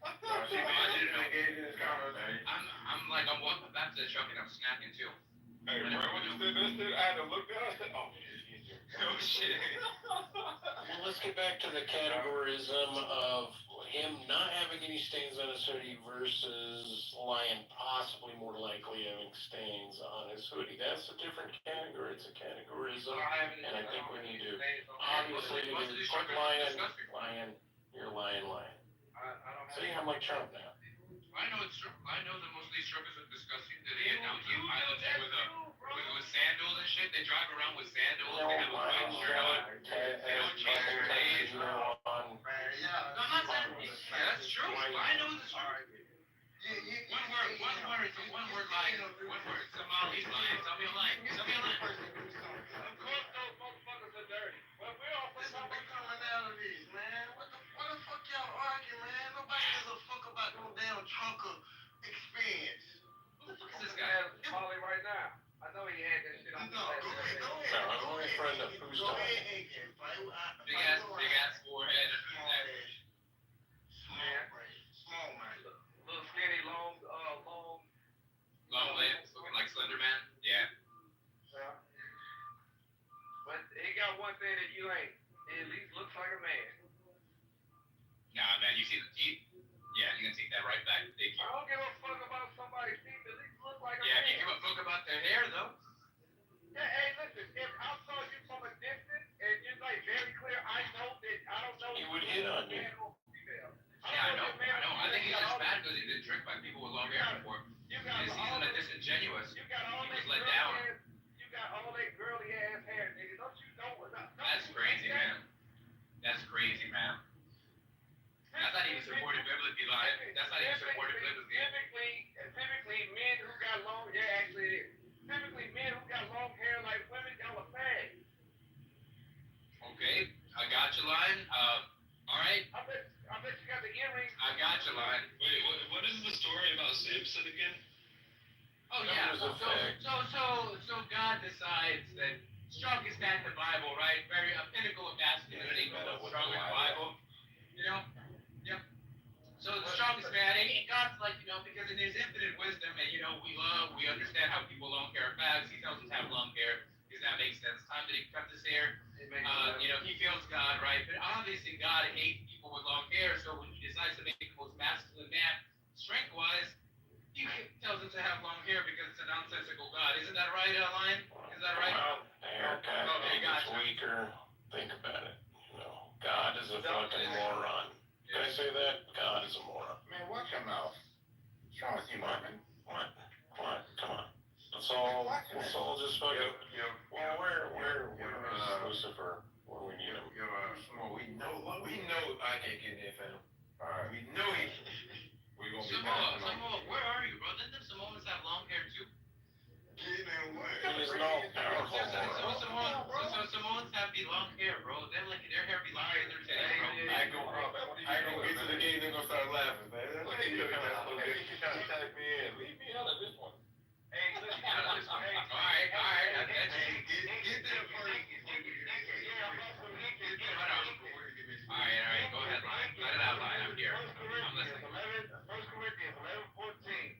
I didn't know. I'm I'm walking back to the truck and I'm snacking too. Hey, right when you said that shit, I had to look down, I said, oh, Oh shit. Well, let's get back to the categorism of him not having any stains on his hoodie versus Lion possibly more likely having stains on his hoodie. That's a different category. It's a categorism, and I think we need to obviously put Lion, you're Lion. See, I'm like Trump now. I know it's true. I know that most of these truckers are disgusting. They announce you pilots with sandals and shit. They drive around with sandals. They have a white shirt on. They don't change their days. No, I'm not saying that's true. I know this true. One word line. One word. Somebody's lying. Tell me a line. Of course those motherfuckers are dirty. But we all put some commonalities, man. What the fuck y'all arguing, man? Nobody gives a fuck about no damn trucker experience. Who the fuck is this guy? Molly right now. I know he had that shit on No, go ahead. No, I'm only friend of who's Go talking. ahead and fight. Big ass forehead. Small man. Little skinny, long Long limbs, looking like Slender Man. Yeah. But he got one thing that you ain't. He at least looks like a man. Nah, man. You see the teeth? Yeah, you can take that right back. Thank you. I don't give a fuck about somebody's teeth. At least look like a Yeah, man. you give a fuck about their hair though. Yeah, hey, listen. listen, if I saw you from a distance and you're like very clear, I know that I don't know. He would hit on you. Yeah, I know. I think he's just bad because he's been tricked by people with long hair before. You And got he's all like that, disingenuous. you got all He that was let girly down. ass, you got all that girly ass hair, nigga. Don't you know what? That's crazy, man. That's crazy, man. That's not even supported biblically, like. That's not even supported biblically. Typically, men who got long hair, actually it is. Typically, men who got long hair like women, y'all are fag. Okay, I got you, line. All right. I bet you got the earrings. I got you, line. Wait, what is the story about Samson again? Oh yeah. So God decides that strongest man in the Bible, right? Very a pinnacle of masculinity, strong in the Bible. You know. Yep. So the strongest man, and God's like, because in His infinite wisdom, and we understand how people long hair are fags. He tells us to have long hair because that makes sense. Time that He cuts his hair. He feels God, right? But obviously God hates people with long hair, so when He decides to make the most masculine man, strength-wise, He tells him to have long hair because it's a nonsensical God. Isn't that right, Lion? Is that right? Well, haircut is weaker. Think about it. God is a fucking moron. Can I say that? God is a moron. Man, watch your mouth. What's wrong with you, Marvin? What? Come on. Let's all just fucking. Well, where is Lucifer? Where we need him? We know I can't get in there, fam. Alright. We know we're gonna be back. Samoa, where are you, bro? Didn't the Samoans have long hair too? He's no powerful moron. So Samoans have the long hair, bro. Their hair be longer than their tail, bro. I go get to the game, they're gonna start laughing, man. Type me in. Leave me out of this one. Hey, listen. All right. I got you. Get to the party. All right. Go ahead, Lion. Let it out, Lion. I'm here. I'm listening. 1 Corinthians 11:14.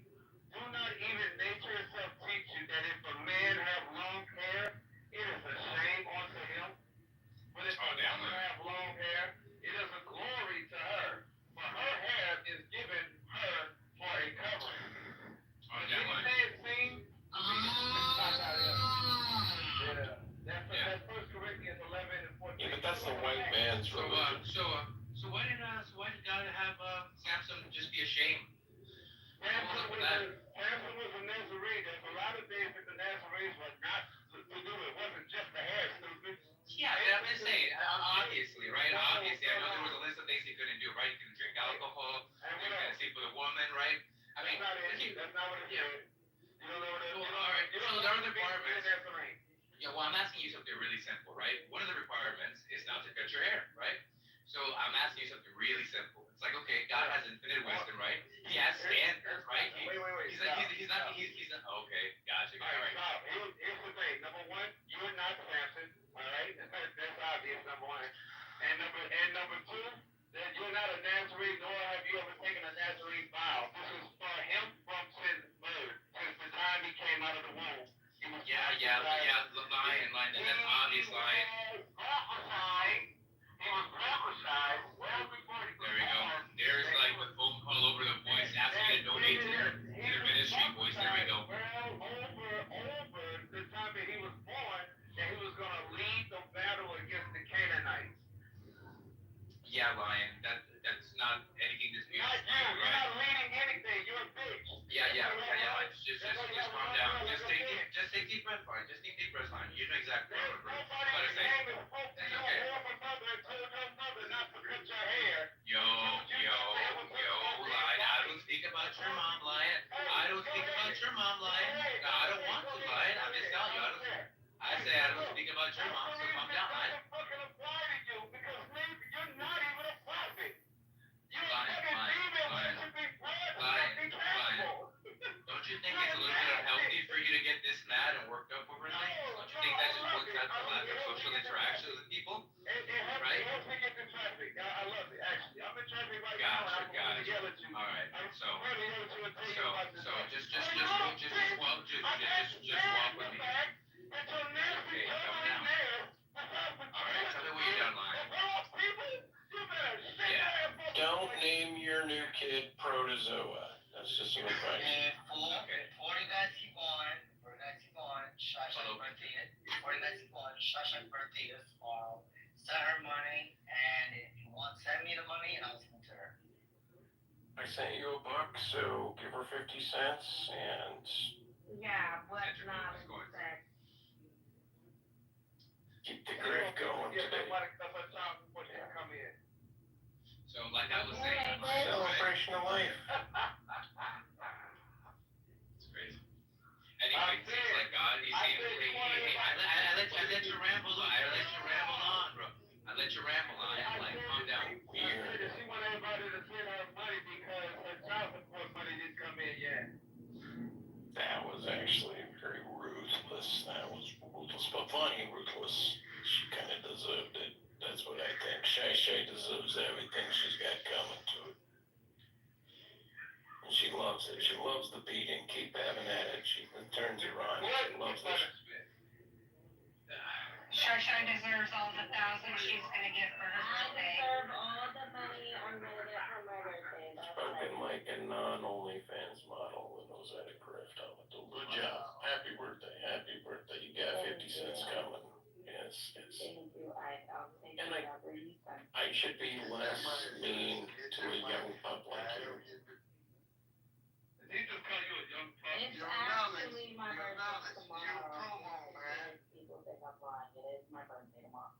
Do not even nature itself teach you that if a man have long hair, it is a shame unto him. But if a woman have long hair, it is a glory to her. For her hair is given her for a covering. That's 1 Corinthians 11:14. Yeah, but that's the white man's religion. So why did God have Samson just be ashamed? Samson was a Nazarene. There's a lot of things that the Nazarenes were not to do. It wasn't just the hair, stupid. Yeah, I'm just saying, obviously, right? Obviously, I know there was a list of things he couldn't do, right? He couldn't drink alcohol, he couldn't sleep with a woman, right? I mean, that's not what it is. You don't know what it is. All right, so there are requirements. Yeah, well, I'm asking you something really simple, right? One of the requirements is not to cut your hair, right? So I'm asking you something really simple. It's like, okay, God has infinite wisdom, right? He has standards, right? Wait. He's not, okay, gotcha. All right, stop. Here's the thing. Number one, you are not Samson, all right? That's obvious, number one. And number two, that you're not a Nazarene, nor have you ever taken a Nazarene vow. This is for him from since the time he came out of the womb. Lying, that's obvious lying. He was prophesied well before he was There we go. There's like the phone call over the voice asking you to donate to their ministry voice. There we go. Well, over the time that he was born, that he was going to lead the battle against the Canaanites. Yeah, Lion. That's not anything disputed. Not you. You're not leading anything. You're a bitch. Yeah. Just calm down. Just take deep breaths, Lion. Just take deep breaths, Lion. You know exactly what I'm saying. Nobody came and spoke to your former mother and told your mother not to cut your hair. Yo, Lion. I don't speak about your mom, Lion. I don't speak about your mom, Lion. No, I don't want to, Lion. I'm just telling you. I say I don't speak about your mom, so calm down, Lion. Fucking apply to you because you're not even a prophet. You're Lion. Don't you think it's a little bit unhealthy for you to get this mad and worked up over things? Don't you think that just works out the lack of social interactions with people? Right? It helps me get through traffic. I love it, actually. I'm in traffic right now, and I'm going to yell at you. All right. So just walk with me. Okay, calm down. All right, tell me when you're done, Lion. Yeah. Don't name your new kid Protozoa. That's just some advice. Okay. 4091, 4091, Mexico, and Shasha's birthday is tomorrow. Send her money, and if you want, send me the money, and I'll send it to her. I sent you $1, so give her 50 cents and Yeah, but not sex. keep the grift going today. So, like I was saying, Celebration of life. it's crazy. Anyway, it seems like God, he seems, I let you ramble on. I let you ramble on, bro. I let you ramble on. Like, calm down. She want everybody to send her money because her child support money didn't come in yet. That was actually very ruthless. That was ruthless, but funny ruthless. She kind of deserved it. That's what I think. Shay deserves everything she's got coming to it. And she loves it. She loves the beating. Keep having at it. She turns it on. She loves this. Shasha deserves all the $1,000 she's gonna get for her birthday. I deserve all the money I'm gonna get for my birthday. Spoken like a non-OnlyFans model that knows how to grift. Good job. Happy birthday. Happy birthday. You got 50 cents coming. Yes. Thank you. I'll take whatever you send. I should be less mean to a young pup like you. He just call you a young pup. It's actually my birthday tomorrow. People think I'm lying. It is my birthday tomorrow.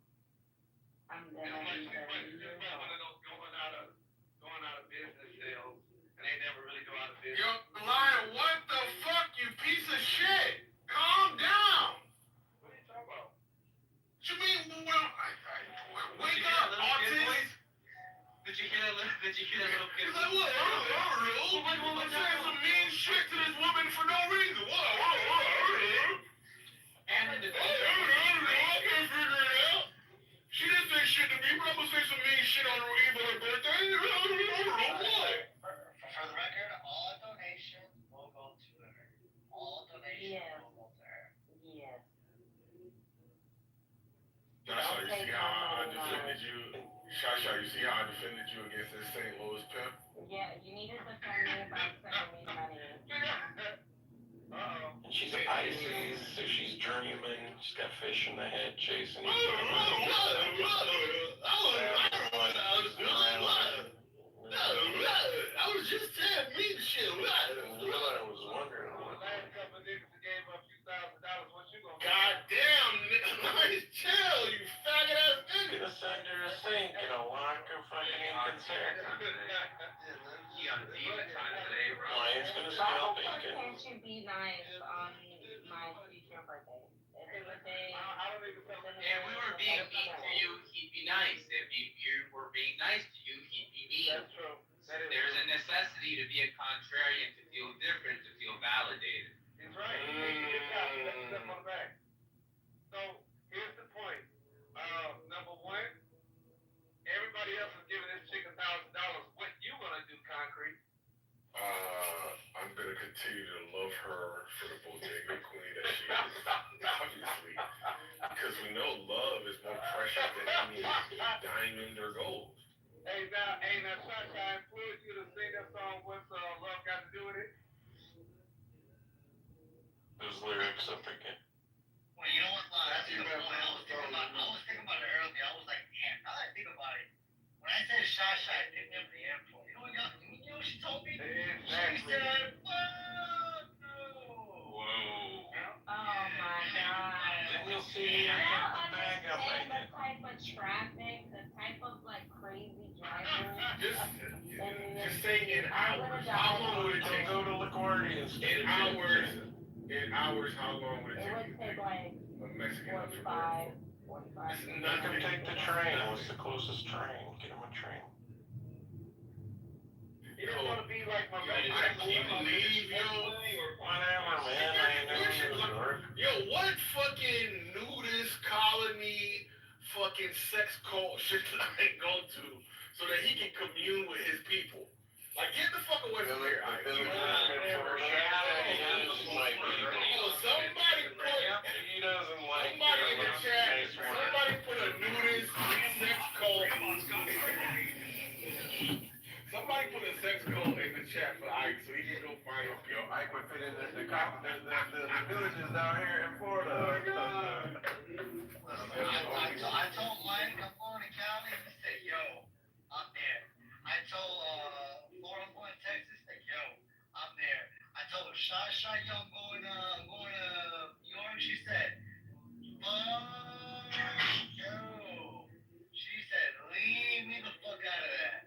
I'm gonna be 30 years old. One of those going out of business sales, and they never really go out of business. Yo, Lion, what the fuck, you piece of shit? Calm down. What are you talking about? What you mean? Wake up, autist. Did you hear that little kid? He's like, what? I'm saying some mean shit to this woman for no reason. What? And the I can't figure it out. She didn't say shit to me, but I'm gonna say some mean shit on her even her birthday. I don't know what. For the record, all donations will go to her. All donations will go to her. Yes. Shasha, you see how I defended you? Shasha, you see how I defended you against this St. Louis pimp? Yeah, you needed to send me about sending me money. And she's a Pisces, so she's journeyman. She's got fish in the head chasing. I was just saying mean shit. I was wondering what. Last couple of niggas that gave up a few $1,000, what you gonna do? Goddamn, nice chill, you faggot ass nigga. Gonna send her a sink and a locker fucking inconsiderate. He on demon time today, bro. Lion's gonna But smell why bacon. can't you be nice on my future birthday? If it was If we were being mean to you, he'd be nice. If you were being nice to you, he'd be mean. That's true. There's a necessity to be a contrarian, to feel different, to feel validated. That's right. Good job. That's a step on the back. So, here's the point. Number one, everybody else is giving this chick $1,000. What you gonna do, Concrete? I'm gonna continue to love her for the bodega queen that she is, obviously, because we know love is more precious than any diamond or gold. Hey, now, Shasha, I influenced you to sing that song. What's love got to do with it? Those lyrics up again. Well, you know what? That's a good point. I was thinking about it earlier. I was like, damn, now that I think about it. When I said Shasha, I picked me up at the airport. You know what she told me? She said, fuck no. Whoa. Oh my god. Then you'll see I her don't the bag up understand like the type of traffic, the type of like crazy drivers. Just say in hours. How long would it take? Go to LaGuardia In hours, how long would it It take? would take like A Mexican up to 45. Let them take the train. What's the closest train? Get them a train. You don't want to be like my I can't believe, yo. Whatever, man. I ain't in New York. Yo, what fucking nudist colony fucking sex cult should I go to so that he can commune with his people? Like, get the fuck away from here. He doesn't like Somebody in the chat, somebody put a nudist sex cult. Somebody put a sex cult in the chat for Ike so he can go find him. Yo, Ike would fit in the villages down here in Florida. Shasha, yo, I'm going to New York. She said, fuck no. She said, leave me the fuck out of that.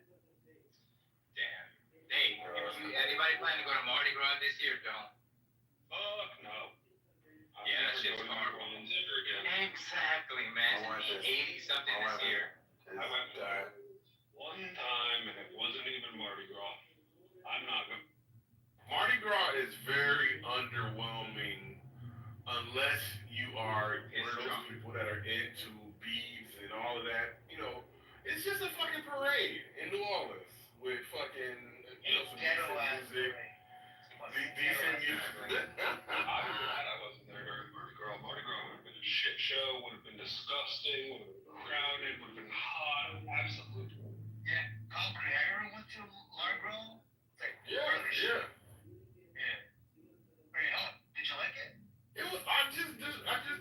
Damn. Hey, anybody planning to go to Mardi Gras this year, John? Fuck no. Yeah, that shit's horrible. Never again. Exactly, man. It's 80 something this year. I went one time and it wasn't even Mardi Gras. I'm not going. Mardi Gras is very underwhelming unless you are one of those people that are into beads and all of that. You know, it's just a fucking parade in New Orleans with fucking, you know, some decent music. Decent music. I wasn't there during Mardi Gras. Mardi Gras would have been a shit show, would have been disgusting, would have been crowded, would have been hot. Absolutely. Yeah, Concrete. I ever went to Mardi Gras. It's like, Yeah. Did you like it? It was. I just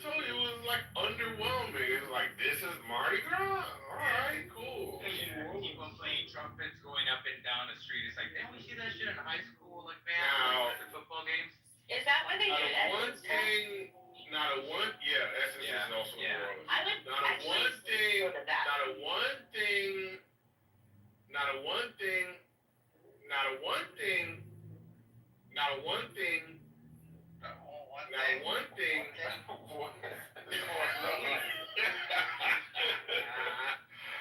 told you it was like underwhelming. It was like, this is Mardi Gras. All right, cool. People playing trumpets going up and down the street. It's like, didn't we see that shit in high school? Like, man, Now, the football games. Is that where they do that? Not a one thing. Essence is also New Orleans. I would Not a one thing. go to that. Not a one thing. Not a one thing. Not a one thing. Not a one thing. Not a one thing.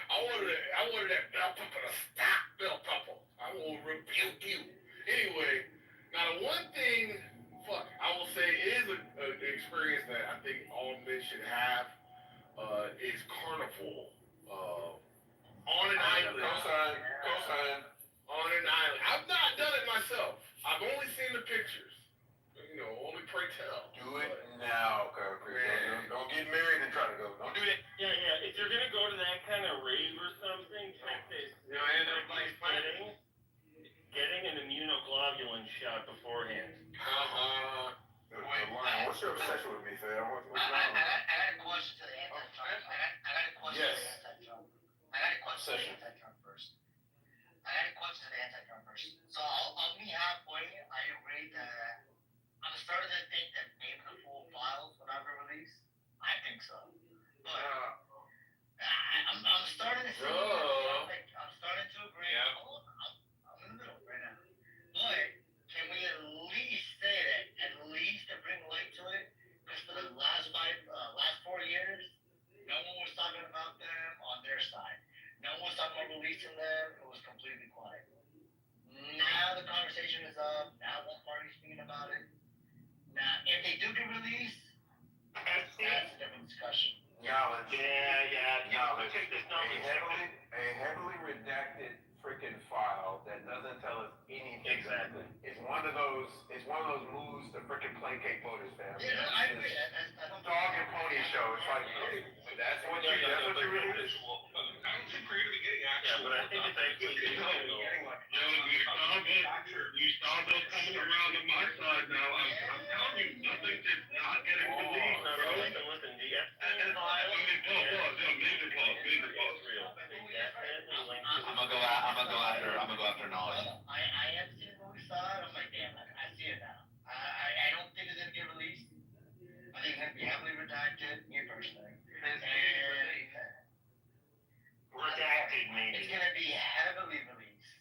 I wanted that bell pepper to stop, bell pepper. I will rebuke you. Anyway, now the one thing, I will say is an experience that I think all men should have is carnival on an island. Cosign. On an island. I've not done it myself. I've only seen the pictures. You know, only pray tell. Do it now, Concrete. Don't get married and try to go. Don't do that. Yeah. If you're gonna go to that kind of rave or something, check this. Getting an immunoglobulin shot beforehand. What's your obsession with me, fam? What's I wrong? got a question to the anti-Trump. I got a question Yes. to the anti-Trump. I got a question to the anti-Trump first. So I'll be halfway. I agree that I'm starting to think that maybe the full files will never release. I think so. But I'm starting to see. I'm starting to agree. Yeah. I'm in the middle right now. But can we at least say that? At least to bring light to it? Because for the last 4 years, no one was talking about them on their side. No one was talking about releasing them. It was completely quiet. Now the conversation is up. Now one party's speaking about it. Now, if they do get released, that's a different discussion. Knowledge. Knowledge. A heavily redacted freaking file that doesn't tell us anything. Exactly. It's one of those moves to freaking placate voters, fam. Yeah, no, I agree. I don't Dog and pony show. It's like, hey, that's what you really do. I don't think we're going to be getting actual. Yeah, but I think it's actually You saw those coming around on my side now. I'm telling you, nothing is not getting released, bro. Listen, the Major pause. I'm gonna go after knowledge. I have seen what we saw. I'm like, damn, I see it now. I don't think it's gonna get released. I think it's gonna be heavily redacted, me personally. And redacted, maybe. it's gonna be heavily released.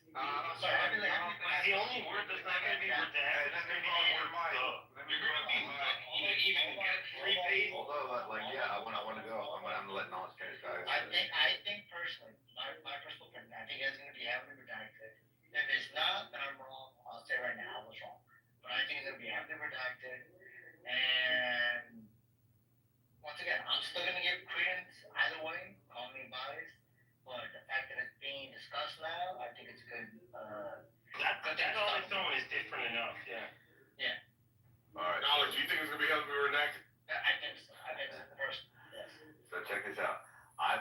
Sorry, heavily. The only word that's not gonna be redacted is gonna be the word You're gonna be even get 3 pages. Although, I want to go. I'm gonna let knowledge change, guys. I think personally, my personal opinion, I think it's gonna be heavily redacted. If it's not, then I'm wrong. I'll say right now I was wrong. But I think it's gonna be heavily redacted. And once again, I'm still gonna give credence either way. Call me biased, but the fact that it's being discussed now, I think it's good. That on its own is different enough. Yeah. All right. Knowledge, do you think it's going to be heavily redacted? I think so. First, yes. So check this out. I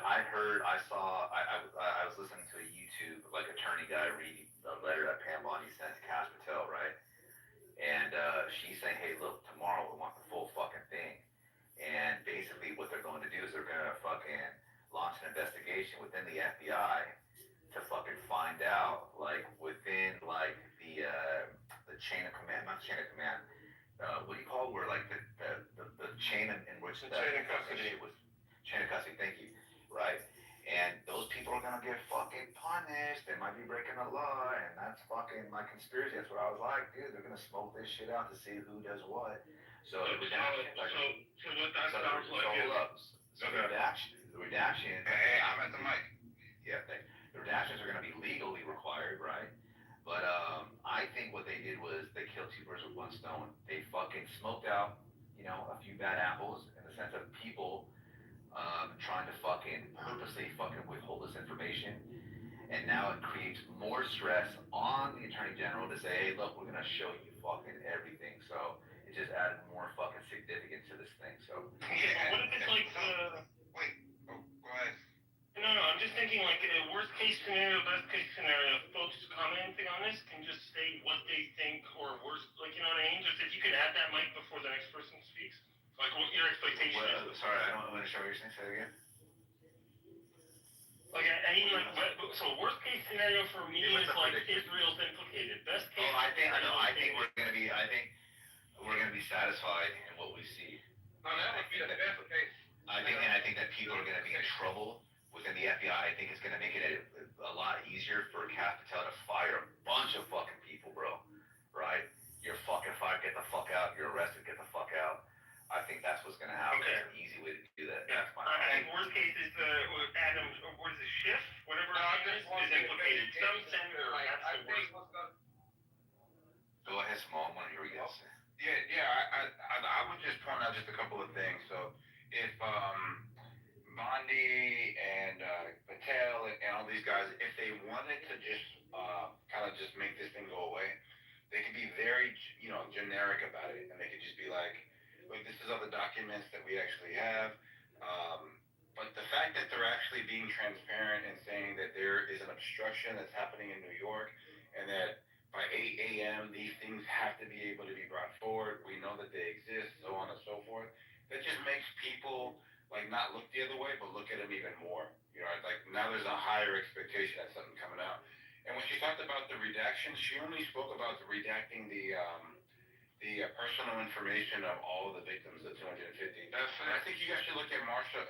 was listening to a YouTube attorney guy read a letter that Pam Bondi sent to Cash Patel, right? And she's saying, hey, look, tomorrow we want the full fucking thing. And basically what they're going to do is they're going to fucking launch an investigation within the FBI to fucking find out within the the chain of command, not chain of command. What do you call it? Where like the chain in which the chain of custody was chain of custody. Thank you. Right. And those people are gonna get fucking punished. They might be breaking the law, and that's fucking my conspiracy. That's what I was like, dude. They're gonna smoke this shit out to see who does what. So the redaction, so what that sounds like is. The redaction. Hey, I'm at the mic. Yeah, the redactions are gonna be legally required, right? But I think what they did was they killed two birds with one stone. They fucking smoked out, a few bad apples in the sense of people trying to fucking purposely fucking withhold this information. And now it creates more stress on the Attorney General to say, hey, look, we're going to show you fucking everything. So it just added more fucking significance to this thing. So. What if it's like, wait, go ahead. No, I'm just thinking like in a worst case scenario, best case scenario, folks commenting on this can just say what they think or worst, like, you know what I mean? Just if you could add that mic before the next person speaks. Like what your expectation is. Sorry, I don't understand what you're saying. Say it again. Like, so worst case scenario for me is like Israel's implicated. Best case. I think we're gonna be satisfied in what we see. No, that would be the best case. I think that people are gonna be in trouble within the FBI. I think it's gonna make it a lot easier for Cat Patel to fire a bunch of fucking people, bro. Right? You're fucking fired, get the fuck out. You're arrested, get the fuck out. I think that's what's gonna happen. Okay. It's an easy way to do that. Yeah. That's my I think worst case is Adam, what is it, Schiff? Whatever is implicated. Some senator, that's the worst. Go ahead, Small. I want to hear what you guys say. I would just point out just a couple of things. So if Bondi and Patel and all these guys, if they wanted to just kind of just make this thing go away, they could be very, generic about it, and they could just be like, look, this is all the documents that we actually have. But the fact that they're actually being transparent and saying that there is an obstruction that's happening in New York, and that by 8 a.m. these things have to be able to be brought forward. We know that they exist, so on and so forth. That just makes people like not look the other way, but look at them even more. Like now there's a higher expectation that something coming out. And when she talked about the redaction, she only spoke about the redacting the personal information of all of the victims, the 250. And I think you guys should look at Marsha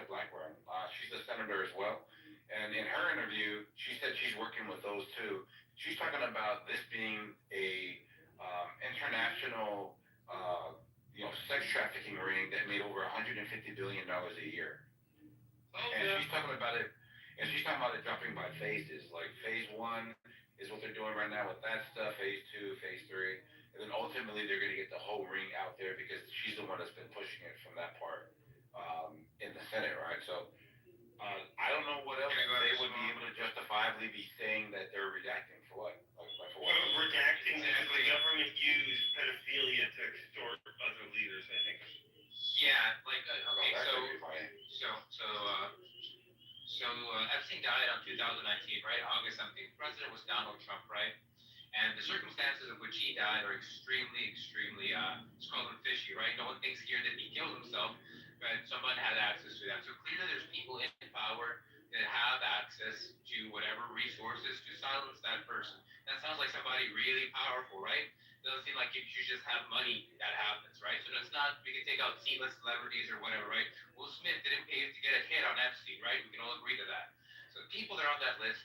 Blackburn. She's a senator as well. And in her interview, she said she's working with those two. She's talking about this being a international, sex trafficking ring that made over $150 billion a year. And she's talking about it. And she's talking about it dropping by phases. Like phase 1 is what they're doing right now with that stuff. Phase 2, phase 3. And then ultimately they're going to get the whole ring out there because she's the one that's been pushing it from that part in the Senate, right? So I don't know what else they would be able to justifiably be saying that they're redacting for what? Like for what? Redacting because the government used pedophilia to extort other leaders, I think. Yeah, like okay, so Epstein died on 2019, right? August 17th. President was Donald Trump, right? And the circumstances of which he died are extremely, let's call them fishy, right? No one thinks here that he killed himself, but someone had access to that. So clearly there's people in power that have access to whatever resources to silence that person. That sounds like somebody really powerful, right? Doesn't seem like if you just have money, that happens, right? So it's not, we can take out C-list celebrities or whatever, right? Will Smith didn't pay to get a hit on Epstein, right? We can all agree to that. So the people that are on that list,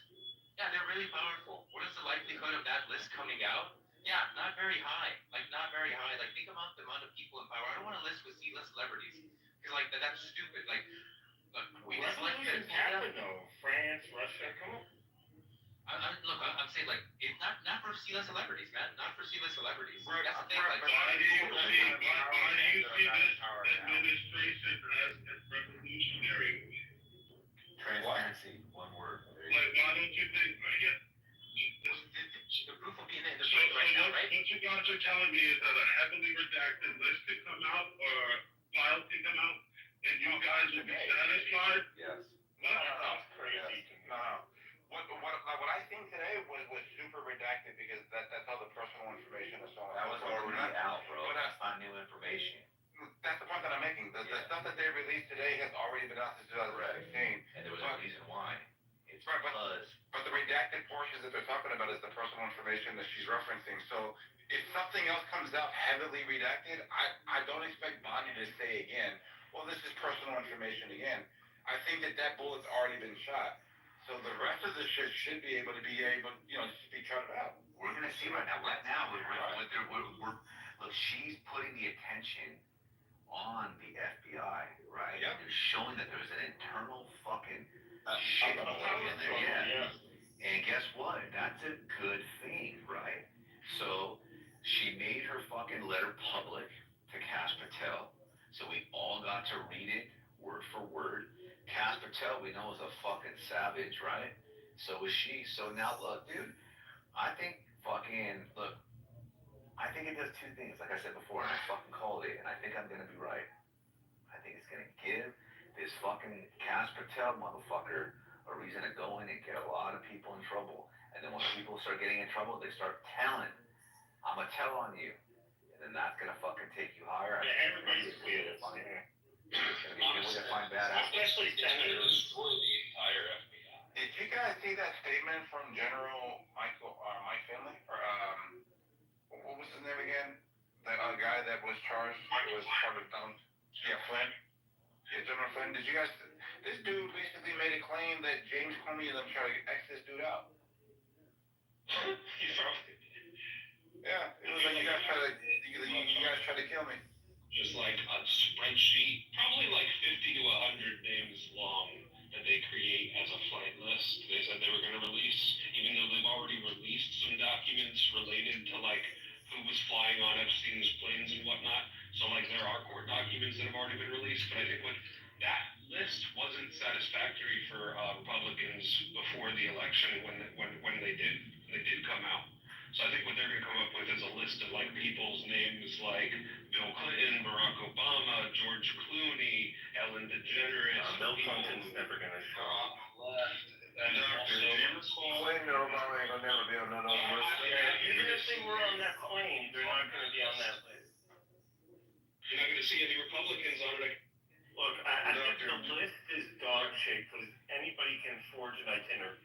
yeah, they're really powerful. What is the likelihood of that list coming out? Yeah, not very high. Like, not very high. Like, think about the amount of people in power. I don't want to list with C-list celebrities. Because, like, that's stupid. Like, look, we just like to... happen, though. France, Russia, come on. I'm saying, like, it's not for C-list celebrities, man. Not for C-list celebrities. Right. That's the thing. Like, why do you see this administration as revolutionary? Transparency, one word. Like, why don't you think? The proof will be in the proof right now, right? What you guys are telling me is that a heavily redacted list could come out or files can come out, and you guys will be satisfied? Yes. No. Crazy. No. What I think today was super redacted because that's all the personal information and so on. That was already out, bro. That's not new information. That's the point that I'm making. The stuff that they released today has already been out since 2016. And there was a reason why. It's Right, but the redacted portions that they're talking about is the personal information that she's referencing. So if something else comes out heavily redacted, I don't expect Bonnie to say again, well, this is personal information again. I think that bullet's already been shot. So the rest of the shit should be able to be trotted out. We're gonna see right now. Look, she's putting the attention on the FBI, right? Yep. They're showing that there's an internal fucking shit in there, yeah. And guess what? That's a good thing, right? So she made her fucking letter public to Cass Patel, so we all got to read it word for word. Cass Patel, we know, is a fucking savage, right? So is she. So now, look, dude, I think it does two things, like I said before, and I fucking called it, and I think I'm gonna be right. I think it's gonna give this fucking Cass Patel motherfucker a reason to go in and get a lot of people in trouble. And then when people start getting in trouble, they start telling, I'm gonna tell on you. And then that's gonna fucking take you higher. Yeah, everybody's weird. It's gonna be a good way to find bad apples. Especially senators. Destroy the entire FBI. Did you guys see that statement from General Mike Finley? Or what was his name again? The guy that was charged of Flynn. Yeah, General Flynn. Did you guys? This dude basically made a claim that James Comey and them try to X this dude out. Yeah, it was like you guys try to kill me. Just like a spreadsheet, probably like 50 to 100 names long that they create as a flight list. They said they were going to release, even though they've already released some documents related to like who was flying on Epstein's planes and whatnot. So like there are court documents that have already been released, but I think that list wasn't satisfactory for Republicans before the election when they did come out. So I think what they're going to come up with is a list of like people's names like Bill Clinton, Barack Obama, George Clooney, Ellen DeGeneres. Bill Clinton's never going to show up. Left. And also, Clinton or Obama ain't going to never be on none of those lists. Yeah, even if they were on that plane, they're not going to be on that list. You're not going to see any Republicans on it. Look, I think the list is dog shit because anybody can forge an itinerary.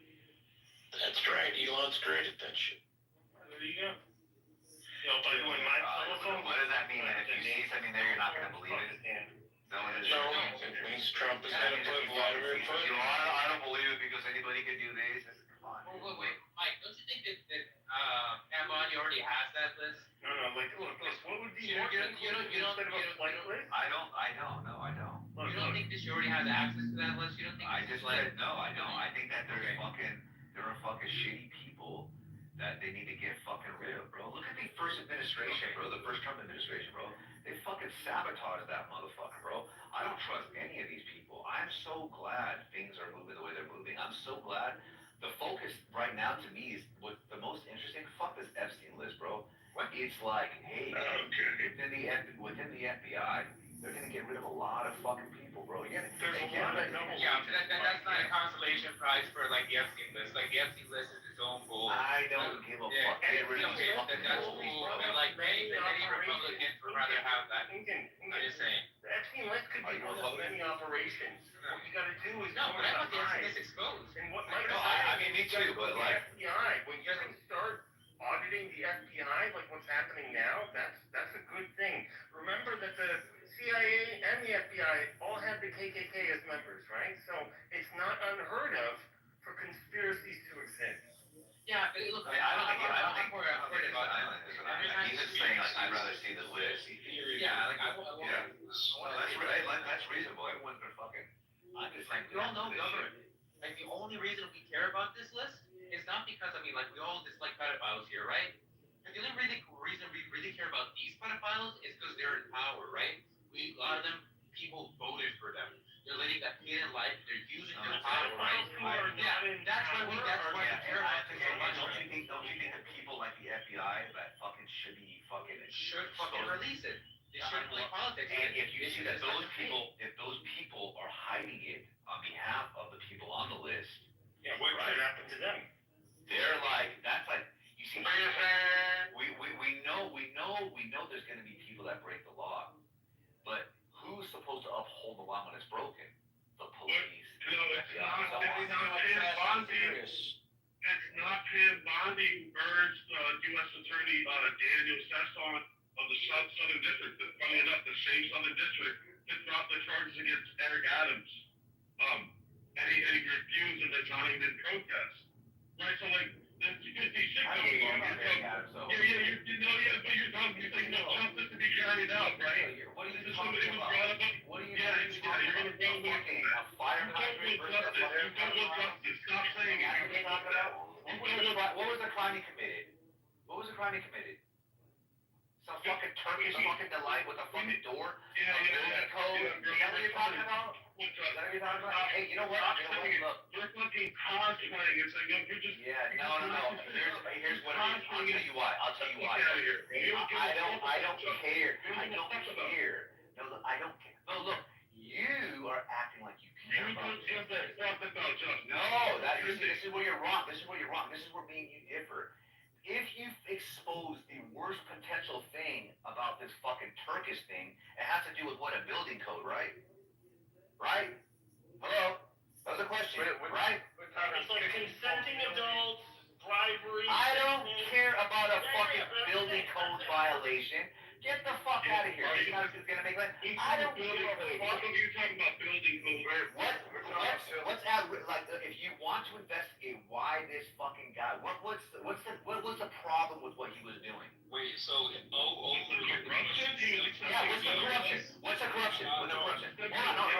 That's right. Elon's great at that shit. There you go. You know, but when my telephone. What does that mean? That if you see something there, you're not gonna believe it? No, It means Trump is going to put Vladimir Putin. I don't believe it because anybody could do this. Come on. Wait, Mike, don't you think that Amani already has that list? No, like, look, what would be You don't. I don't. No, I don't. You don't think that she already has access to that list? You don't think? I just said no. I don't. I think that there are fucking shitty people that they need to get fucking rid of, bro. Look at the first administration, bro. The first Trump administration, bro. They fucking sabotaged that motherfucker, bro. I don't trust any of these people. I'm so glad things are moving the way they're moving. I'm so glad. The focus right now to me is what the most interesting. Fuck this Epstein list, bro. It's like, hey, within the FBI, they're gonna get rid of a lot of fucking people, bro. That's not a consolation prize for like the Epstein list. Like the Epstein list is its own goal. I don't give a fuck. Get rid of these fucking bullies, bro. And like many Republicans would rather have that. I'm just saying. The Epstein list could be one of many operations. What you gotta do is no, but I want the Epstein list exposed. And what I mean, me too, but like FBI, when you start auditing the FBI, like what's happening now, that's a good thing. Remember that the CIA and the FBI all had the KKK as members, right? So it's not unheard of for conspiracies to exist. Yeah, but look, I don't think we're worried about that. He's just saying like I'd rather see the list. Yeah, like I Well, that's reasonable. Everyone's been fucking. I'm just like we all know government. Like the only reason we care about this list is not because like we all dislike pedophiles here, right? And the only reason we really care about these pedophiles is because they're in power, right? A lot of them people voted for them. They're living that hidden life. They're using their power, right? That's why we care about this so much. Don't you think that people like the FBI that fucking should fucking release it? They shouldn't play politics. And if you see that if those people are hiding it on behalf of the people on the list, what could happen to them? They're like, that's like, you see, we know there's going to be people that break the law, but who's supposed to uphold the law when it's broken? The police. Bonnie Bondi urged U.S. Attorney Daniel Sesson of the Southern District, funny enough, the same Southern District, to drop the charges against Eric Adams. And he refused and resigned in protest. Right, so like, these shit going on. But you're talking, justice to be carried out, right? What are you talking about? What are you talking about? You're gonna go with A fire hydrant versus a fire justice. Stop saying it. What was the crime he committed? What was the crime he committed? Some fucking Turkish fucking delight with a fucking door? Building code? Is that what you're talking about? Is that what you're talking about? Hey, you know what? Look. You're fucking cosplaying. It's like, you're just... Yeah, no. Here's what it is. I'll tell you why. I don't care. No, look, I don't care. No, look. You are acting like you care about justice. No, this is where you're wrong. This is where me and you differ. If you expose the worst potential thing about this fucking Turkish thing, it has to do with what? A building code, right? Right? Hello? That was a question, right? It's like consenting adults, bribery. I don't care about a fucking building code violation. Get the fuck out of here. You guys are gonna make that. I don't give a fuck. You're talking about building code. What's out? Like, if you want to investigate why this fucking guy, what was the problem with what he was doing? Wait, so corruption? Yeah, what's the corruption? What's the corruption? Hold on, no. I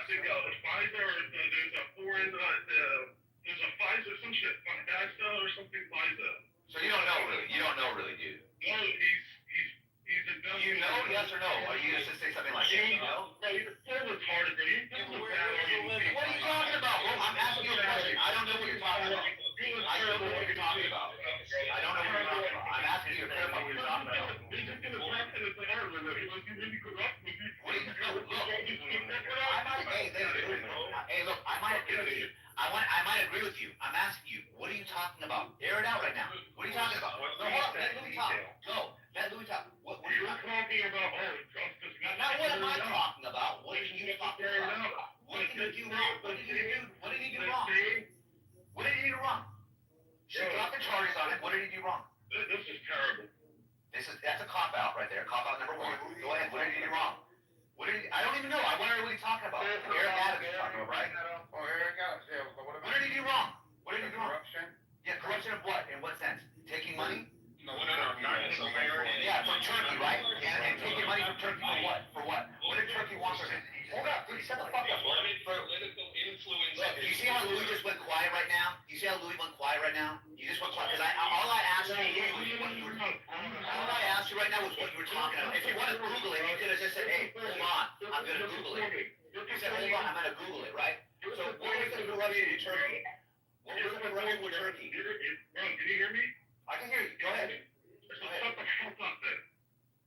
think Pfizer, there's a foreign, there's a Pfizer, some shit, Pfizer or something, Pfizer. So you don't know really, dude. No, he's a dumb. You know, yes or no? Are you just to say something like that? You know? No, you're so retarded, bro. What are you talking about, bro? I'm asking you a question. I don't know what you're talking about. I don't know what you're talking about. I'm asking you to clarify what you're talking about. He's just gonna talk to the air limit. He was really corrupt. Hey, look, I might agree with you. I might agree with you. I'm asking you, what are you talking about? Air it out right now. What are you talking about? No, let Louis talk. Go. Let Louis talk. What are you talking about? Now, what am I talking about? What are you talking about? What did you do wrong? What did he do wrong? What did he do wrong? She dropped the charges on it. What did he do wrong? This is terrible. That's a cop-out right there. Cop-out number one. Go ahead. What did he do wrong? I don't even know. I wonder what he's talking about. Eric Adams is talking about, right? Oh, Eric Adams, yeah. What did he do wrong? What did he do wrong? Corruption? Yeah, corruption of what? In what sense? Taking money? No, not so Yeah, from Turkey, right? And taking money from Turkey for what? For what? What did Turkey want from him? Hold up, dude, shut the fuck up, bro. Political influence. Look, you see how Louis just went quiet right now? You see how Louis went quiet right now? You just went quiet because all I asked you was what you were talking. All I asked you right now was what you were talking about. If you want to Google it, you could have just said, "Hey, hold on, I'm gonna Google it." You said, "Hold on, I'm gonna Google it," right? So what was the corruption in Turkey? What was the corruption with Turkey? Bro, can you hear me? I can hear you. Go ahead. Shut the fuck up then.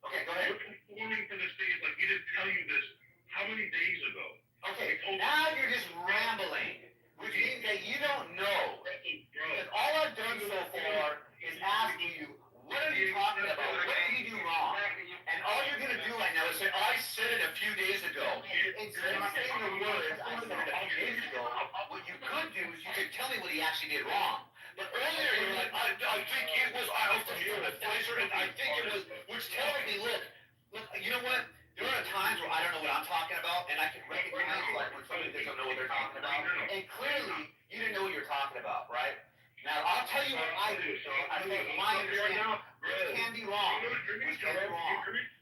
Okay, go ahead. You're conforming to the stage like he didn't tell you this how many days ago? Okay, now you're just rambling, which means that you don't know. Because all I've done so far is ask you, what are you talking about? What did you do wrong? And all you're going to do right now is say, I said it a few days ago. Instead of saying the words, I said it a few days ago, what you could do is you could tell me what he actually did wrong. But earlier you were like, I think it was Pfizer, and I think it was, which tells me, look, you know what? There are times where I don't know what I'm talking about, and I can recognize like when somebody doesn't know what they're talking about. And clearly, you didn't know what you're talking about, right? Now, I'll tell you what I do. I think my understanding, which can be wrong.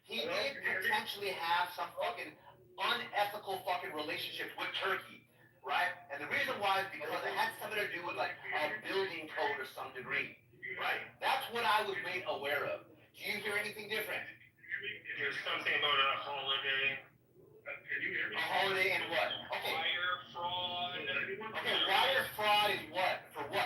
He did potentially have some fucking unethical fucking relationship with Turkey, right? And the reason why is because it had something to do with like a building code to some degree, right? That's what I was made aware of. Do you hear anything different? There's something about a holiday. Can you hear me? A holiday and what? Okay. Wire fraud. Okay, wire fraud is what? For what?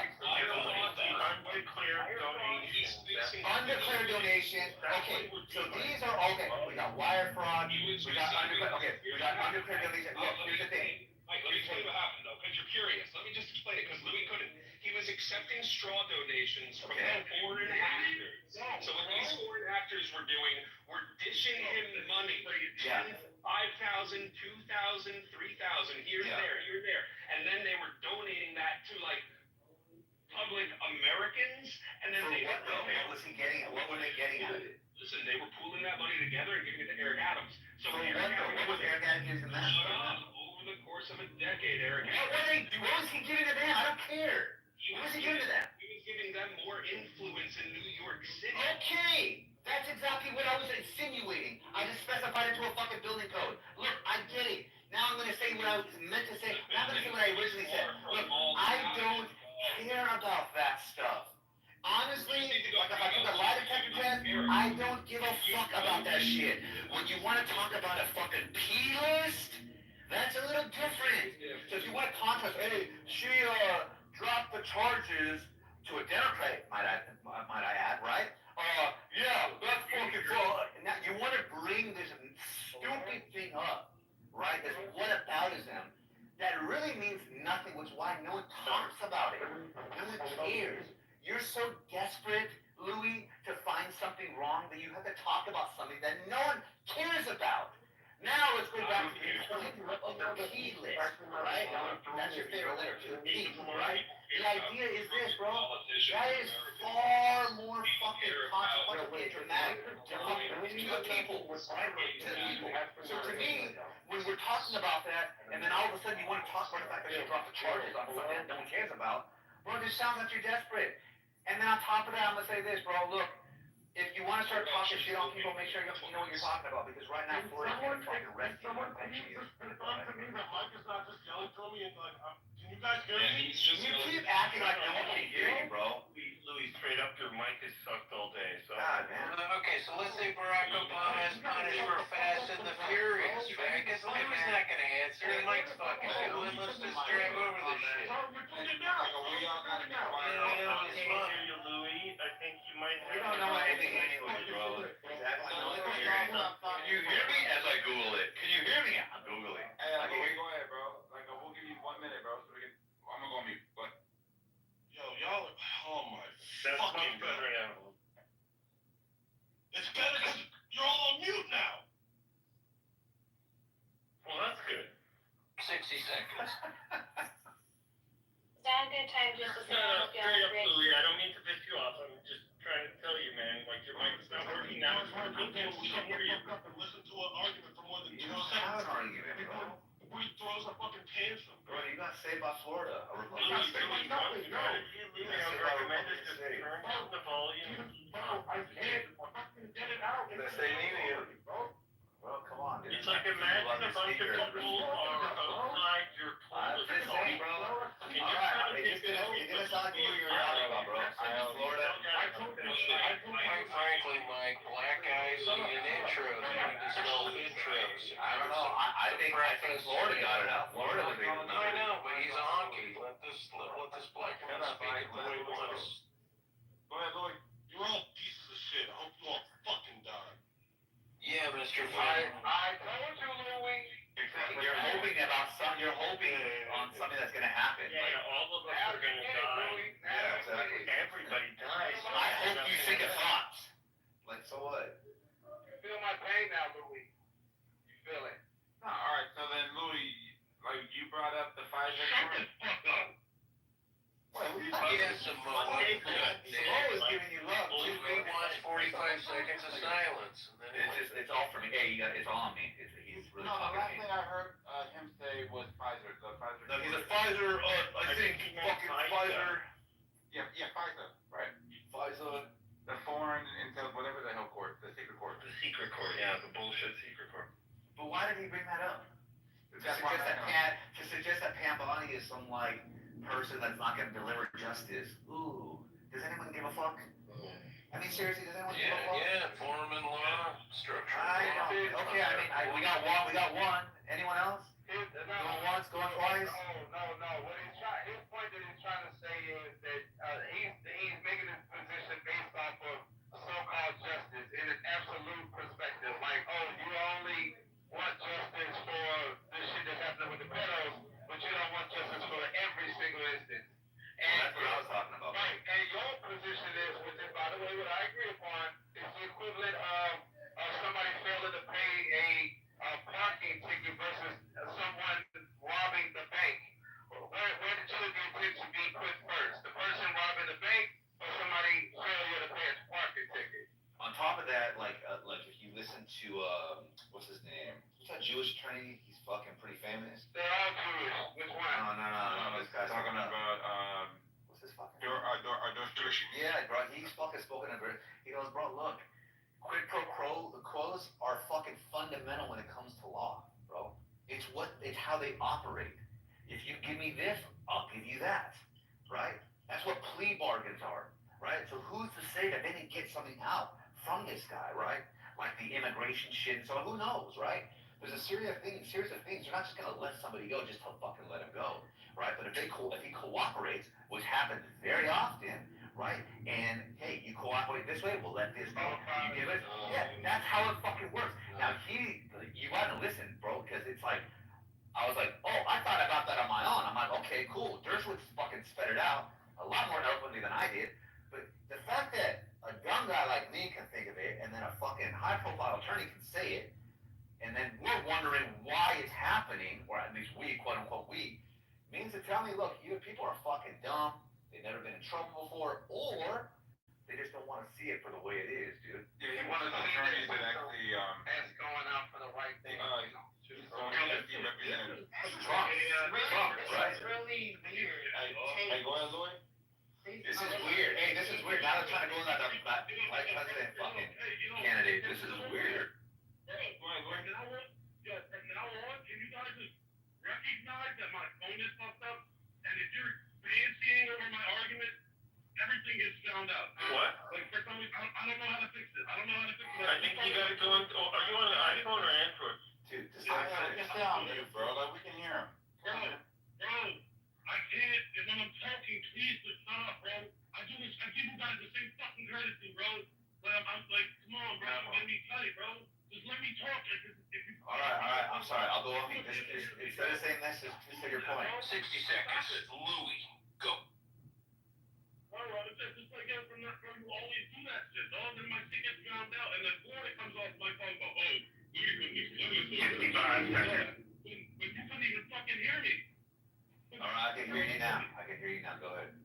Undeclared donations. Undeclared donations. Okay, so these are okay. We got wire fraud. We got undeclared donations. Look, here's the thing. Mike, let me tell you what happened though, because you're curious. Let me just explain it, because Louis couldn't. He was accepting straw donations from foreign actors. So what these foreign actors were doing were dishing him money. Yeah. 5,000, 2,000, 3,000, here and there. And then they were donating that to like public Americans, and then they what though? What was he getting? What were they getting out of it? Listen, they were pooling that money together and giving it to Eric Adams. So what was Eric Adams giving them? Over the course of a decade, Eric Adams. What was he giving to them? I don't care. What was he giving to them? He was giving them more influence in New York City. Okay, that's exactly what I was insinuating. I just specified it to a fucking building code. Look, I get it. Now I'm going to say what I was meant to say. Now I'm going to say what I originally said. Look, I don't care about that stuff. Honestly, like if I took a lie detector test, I don't give a fuck about that shit. When you want to talk about a fucking P list, that's a little different. So if you want to contrast, hey, she dropped the charges to a Democrat, might I add, right? Yeah, that's fucking cool. Now you want to bring this stupid thing up, right? This whataboutism that really means nothing, which is why no one talks about it. No one cares. You're so desperate, Louis, to find something wrong that you have to talk about something that no one cares about. Now let's go back to the point of the P list, right? That's your favorite letter, too. P, right? The idea is this, bro. That is far more fucking consequential and dramatic to the people, right? To the people. So to me, when we're talking about that, and then all of a sudden you want to talk about the fact that you dropped the charges on something that no one cares about, bro, it just sounds like you're desperate. And then on top of that, I'm going to say this, bro. Look, if you want to start talking shit on people, make sure you know what you're talking about. Because right now, Florida's going to fucking arrest you. Someone to me that Mike is not just yelling to me and like, can you guys hear me? You keep acting like no one can hear you, bro. Louis, straight up, your mic is sucked all day. So. God, man. Okay, so let's say Barack Obama is punished for Fast and the Furious, right? I guess Louis not gonna answer. The mic's fucking going. Let's just drag over this shit. Put it down. We all gotta be quiet. Yeah, it's fun. You, Louis. I think you might have. You don't know anything anyway, bro. Exactly. Can you hear me as I Google it? Can you hear me? I'm Googling. Hey, go ahead, bro. Like, we'll give you 1 minute, bro. So we can. I'm gonna go on mute. But Yo, y'all. Oh my. That's fucking much better now. It's better because you're all on mute now. Well, that's good. 60 seconds. Is that a good time just to say, I hope y'all Straight up, agree? Louis, I don't mean to piss you off. I'm just trying to tell you, man. Like, your mic's not working now. It's working. We can hear you. Up and listen to an argument for more than 2 You don't have seconds. an argument, bro. Before he throws a fucking tantrum. Bro, you got saved by Florida. A Louis, Republican state. Louis, Louis, I would recommend it just turn down the volume. Bro, I can't fucking get it out. They say neither you. Bro, come on, dude. It's like imagine a bunch of people are outside your I'm pool. just saying, bro. And you're Alright, trying to you're take it gonna sound like you know what you're talking about, bro. I'm in Florida. Quite frankly, Mike, black guys need an intro. They need to spell intros. I don't know. I think Florida got it out. Florida was able to. I know, but he's a honky. Let this black man speak the way he wants. Go ahead, Louis. You're all pieces of shit. I hope you all fucking die. Yeah, Mr. I told you, Louis. Exactly. You're hoping on something that's gonna happen. Yeah, all of us are gonna die. Yeah, exactly. Everybody dies. I hope you think of thoughts. Like, so what? You feel my pain now, Louis. You feel it. No, all right. So then, Louis, like you brought up the Pfizer. Shut the fuck up. Yes, Samoa. Samoa is giving you love. Louis wants 45 seconds of silence. And then It's all for me. Hey, it's all on me. He's really No, the talking last to me. thing I heard him say was Pfizer. The Pfizer. No, he's a Pfizer. I think fucking Pfizer. Yeah, Pfizer. Right. Pfizer. The foreign intel, whatever the hell court, the secret court. The secret court, yeah, the bullshit secret court. But why did he bring that up? To That's why suggest that Pam Bondi is some like person that's not gonna deliver justice. Ooh, does anyone give a fuck? I mean, seriously, does anyone give a fuck? Yeah, Foreman law, structure. I don't. Okay, I mean, we got one. Anyone else? Going once, going twice. No. His point that he's trying to say is that he's making his position based off of so-called justice in an absolute perspective. Like, oh, you only want justice for the shit that's happening with the pedos, but you don't want justice for every single instance. And That's what I was talking about. right, and your position is, which is by the way what I agree upon, is the equivalent of somebody failing to pay a parking Jewish attorney. He's fucking pretty famous. They're all Jewish. Which one? No. This guy's talking about what's his fucking adultery. Yeah, bro. He's fucking spoken of it. He goes, bro, look, quid pro quos are fucking fundamental when it comes to law, bro. It's how they operate. If you give me this, I'll give you that, right? That's what plea bargains are, right? So who's to say that they didn't get something out from this guy, right? Like the immigration shit and so on. Who knows, right? There's a series of things. You're not just gonna let somebody go just to fucking let him go, right? But if he cooperates, which happens very often, right? And hey, you cooperate this way, we'll let this go. You give it, yeah, that's how it fucking works. Now you gotta listen, bro, because it's like, I was like, oh, I thought about that on my own. I'm like, okay, cool. Dershowitz fucking sped it out a lot more eloquently than I did. But the fact that a dumb guy like me can think of it, and then a fucking high-profile attorney can say it, and then we're wondering why it's happening, or at least we, quote-unquote we, means to tell me, look, either people are fucking dumb, they've never been in trouble before, or they just don't want to see it for the way it is, dude. Yeah, he's one of the attorneys that actually That's going out for the right thing. Trump, right? It's really weird. Hey, go ahead, Louis. This is weird. Hey, this is weird. Now they're trying to go in that vice president fucking candidate. This is weird. Can you guys just recognize that my phone is fucked up? And if you're fancying over my argument, everything gets found out. What? Like, for some reason, I don't know how to fix it. I think you gotta go in. Are you on an iPhone or Android? Dude, just bro. Like we can hear him. Bro, I can't. And when I'm talking, please just stop, bro. I give you guys the same fucking courtesy, bro. But I'm like, come on, bro, you're getting me tight, bro. Just let me talk. All right. I'm sorry. I'll go off mute. Instead of saying this, just say your point. 60 seconds. Louis, go. Alright, it's just like that from that, bro. You always do that shit, dog. Then my shit gets drowned out, and then it comes off my phone, but oh, Louis, 65 seconds. but you couldn't even fucking hear me. All right, I can hear you now. Go ahead.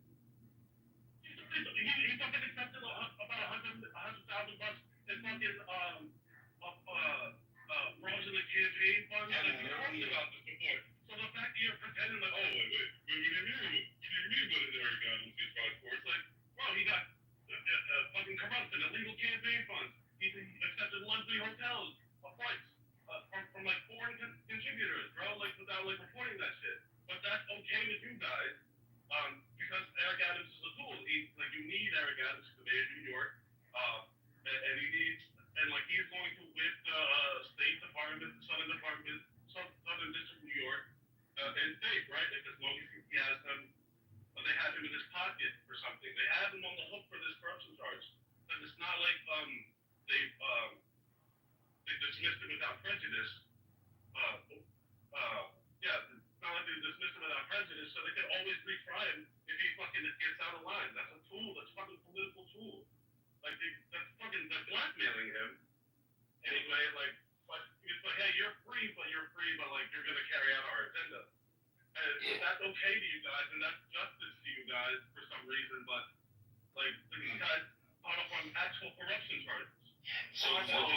He fucking accepted about $100,000 in fucking fraudulent campaign funds. Like, we talked about this before. So the fact that you're pretending like, oh, wait, you didn't mean what Eric Adams gets fired for. It's like, bro, he got fucking corrupted, illegal campaign funds. He accepted luxury hotels, flights from like foreign contributors, bro, like without like reporting that shit. But that's okay with you guys, because Eric Adams is a tool. You need Eric Adams to mayor of New York, and he's going to with the State Department, Southern District of New York, and state, right? As long as he has them, they have him in his pocket for something. They have him on the hook for this corruption charge. And it's not like they dismissed him without prejudice. It's not like they dismissed him without prejudice, so they can always retry him if he fucking gets out of line. That's a tool. That's a fucking political tool. Like they're blackmailing him. Anyway, but it's like, hey, you're free, but you're gonna carry out our agenda. And that's okay to you guys, and that's justice to you guys for some reason, but these guys caught up on actual corruption charges. So what they were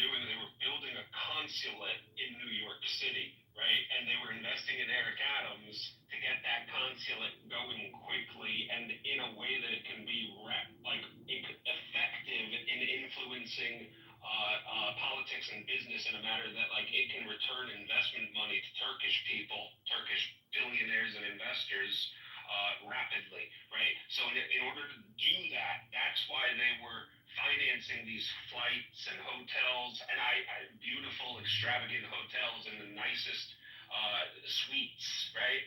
doing, they were building a consulate in New York City, right? And they were investing in Eric Adams to get that consulate going quickly and in a way that it can be effective in influencing politics and business in a manner that it can return investment money to Turkish people, Turkish billionaires and investors rapidly, right? So in order to do that, that's why they were financing these flights and hotels, and beautiful, extravagant hotels and the nicest suites, right?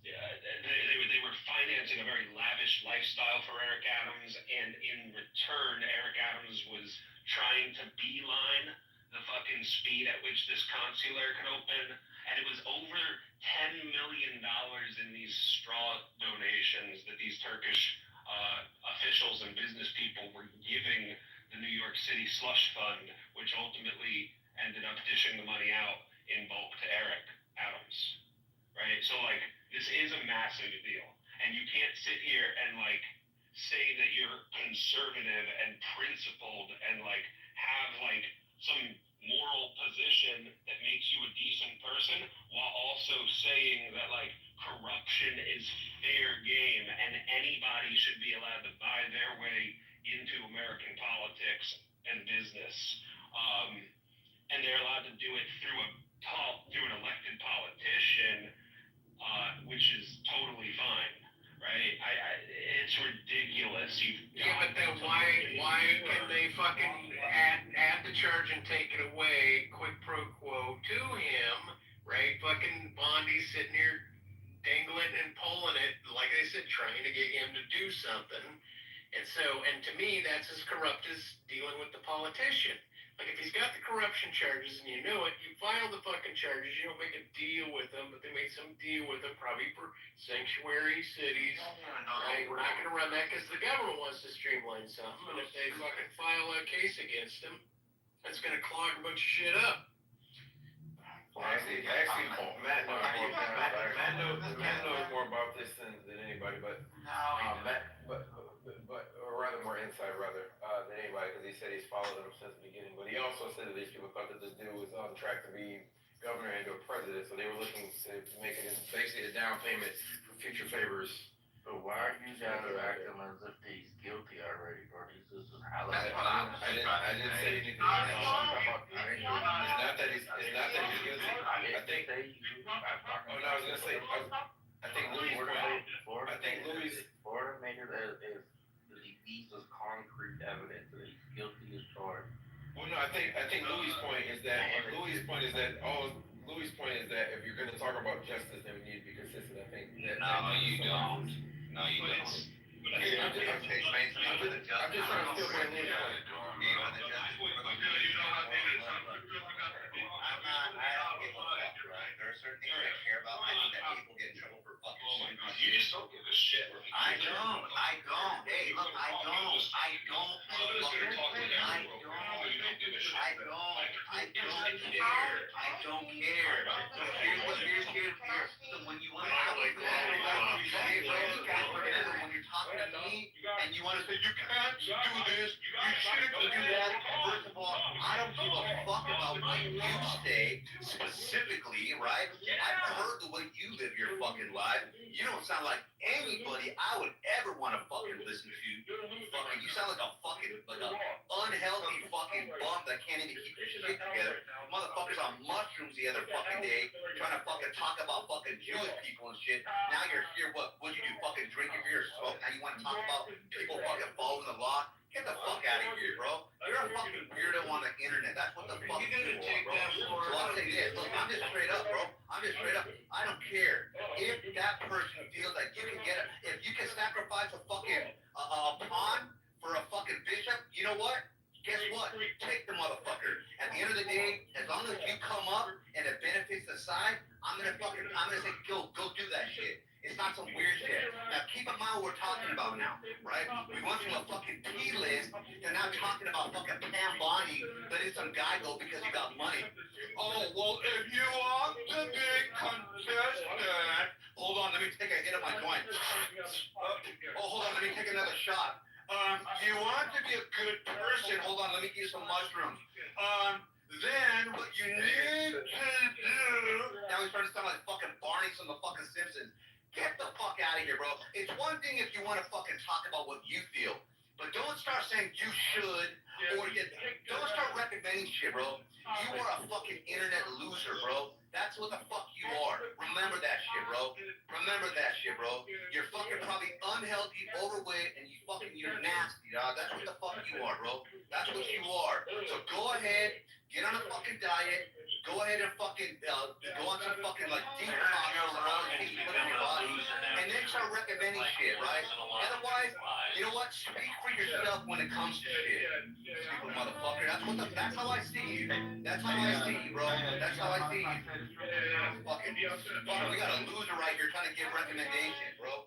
They were financing a very lavish lifestyle for Eric Adams, and in return, Eric Adams was trying to beeline the fucking speed at which this consulate could open, and it was over $10 million in these straw donations that these Turkish officials and business people were giving the New York City slush fund, which ultimately ended up dishing the money out in bulk to Eric Adams, right? So this is a massive deal, and you can't sit here and say that you're conservative and principled and have some politician that makes you a decent person while also saying that, like, corruption is fair game and anybody should be allowed to buy their way into American politics and business. And they're allowed to do it through an elected politician, which is totally fine, right? It's ridiculous. But then why can they fucking add the charge and take it away, quid pro quo to him, right? Fucking Bondi's sitting here dangling and pulling it, like I said, trying to get him to do something. And to me, that's as corrupt as dealing with the politician. Like, if he's got the corruption charges and you know it, you file the fucking charges, you don't make a deal with them, but they make some deal with them, probably for sanctuary cities, right? We're not going to run that because the government wants to streamline something, and if they fucking file a case against him, that's going to clog a bunch of shit up. Actually, Matt knows more about this than anybody, but or rather more inside than anybody, because he said he's followed them since the beginning. But he also said that these people thought that this dude was on track to be governor and go president, so they were looking to make it basically a down payment for future favors. But why are you guys acting as if he's guilty already, bro? He's just I didn't say anything. It's not that he's guilty. I think. Oh no, I was gonna say. I think Louis. Florida made it as he needs concrete evidence that he's guilty as charged. Well, no, I think Louis' point is that if you're going to talk about justice, then we need to be consistent. I think that. No, you don't. No, you don't. I'm just trying to still bring Louis' point. There are certain things I care about. I think that people get in trouble for fucking shit. You just don't give a shit. I don't. Hey, look, I don't care. Here's. So when you want to talk when you're talking to me and you want to say you can't do this, you shouldn't do that. First of all, I don't give a fuck about what you say specifically, right? I've heard the way you live your fucking life. You don't sound like anybody I would ever want to fucking listen to. Fucking, you sound like a unhealthy fucking bum that can't even keep your shit together. Motherfuckers on mushrooms the other fucking day trying to fucking talk about fucking Jewish people and shit. Now you're here, what'd you do? Fucking drink your beer, smoke? Now you want to talk about people fucking following the law? Get the fuck out of here, bro. You're a fucking weirdo on the internet. That's what the fuck you are, bro. So I'll say this. Look, I'm just straight up, bro. I don't care. If that person feels like you can if you can sacrifice a fucking a pawn for a fucking bishop, you know what? Guess what? Take the motherfucker. At the end of the day, as long as you come up and it benefits the side, I'm gonna say go do that shit. It's not some weird shit. Now keep in mind what we're talking about now, right? We went from a fucking P list to now talking about fucking Pam Bondi letting some guy go because he got money. Oh, well, if you want to be contestant, hold on, let me take a hit of my joint. Hold on, let me take another shot. You want to be a good person, hold on, let me give you some mushrooms. Then what you need to do, now he's starting to sound like fucking Barney from the fucking Simpsons. Get the fuck out of here, bro. It's one thing if you want to fucking talk about what you feel, but don't start saying you should, or don't start recommending shit, bro. You are a fucking internet loser, bro. That's what the fuck you are. Remember that shit, bro. You're fucking probably unhealthy, overweight, and you're nasty, dog. That's what the fuck you are, bro. That's what you are. So go ahead, get on a fucking diet. Go ahead and fucking go on some fucking like detox or whatever you put in your body, and then start recommending shit, right? Otherwise, you know what? Speak for yourself when it comes to shit. Stupid motherfucker. That's how I see you. That's how I see you, bro. That's how I see you. Fucking, we got a loser right here trying to give recommendations, bro.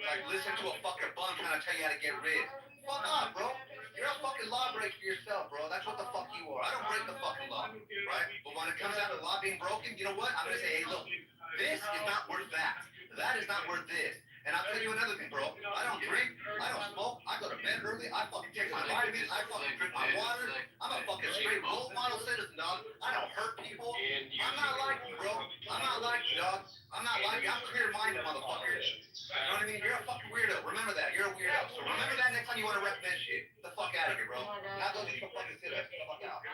Like, listen to a fucking bum trying to tell you how to get rid. Fuck off, bro. You're a fucking lawbreaker yourself, bro. That's what the fuck you are. I don't break the fucking law, right? But when it comes down to the law being broken, you know what? I'm gonna say, hey, look, this is not worth that. That is not worth this. And I'll tell you another thing, bro. I don't drink. I don't smoke. I go to bed early. I fucking take my vitamins. I fucking drink my water. I'm a fucking straight role model citizen, dog. I don't hurt people. I'm not like you, bro. I'm not like you, dog. I'm not like you. I'm clear-minded, motherfucker. You know what I mean? You're a fucking weirdo. Remember that. You're a weirdo. So remember that next time you want to rep that shit. Get the fuck out of here, bro. Now go do some fucking sit-ups. Get the fuck out.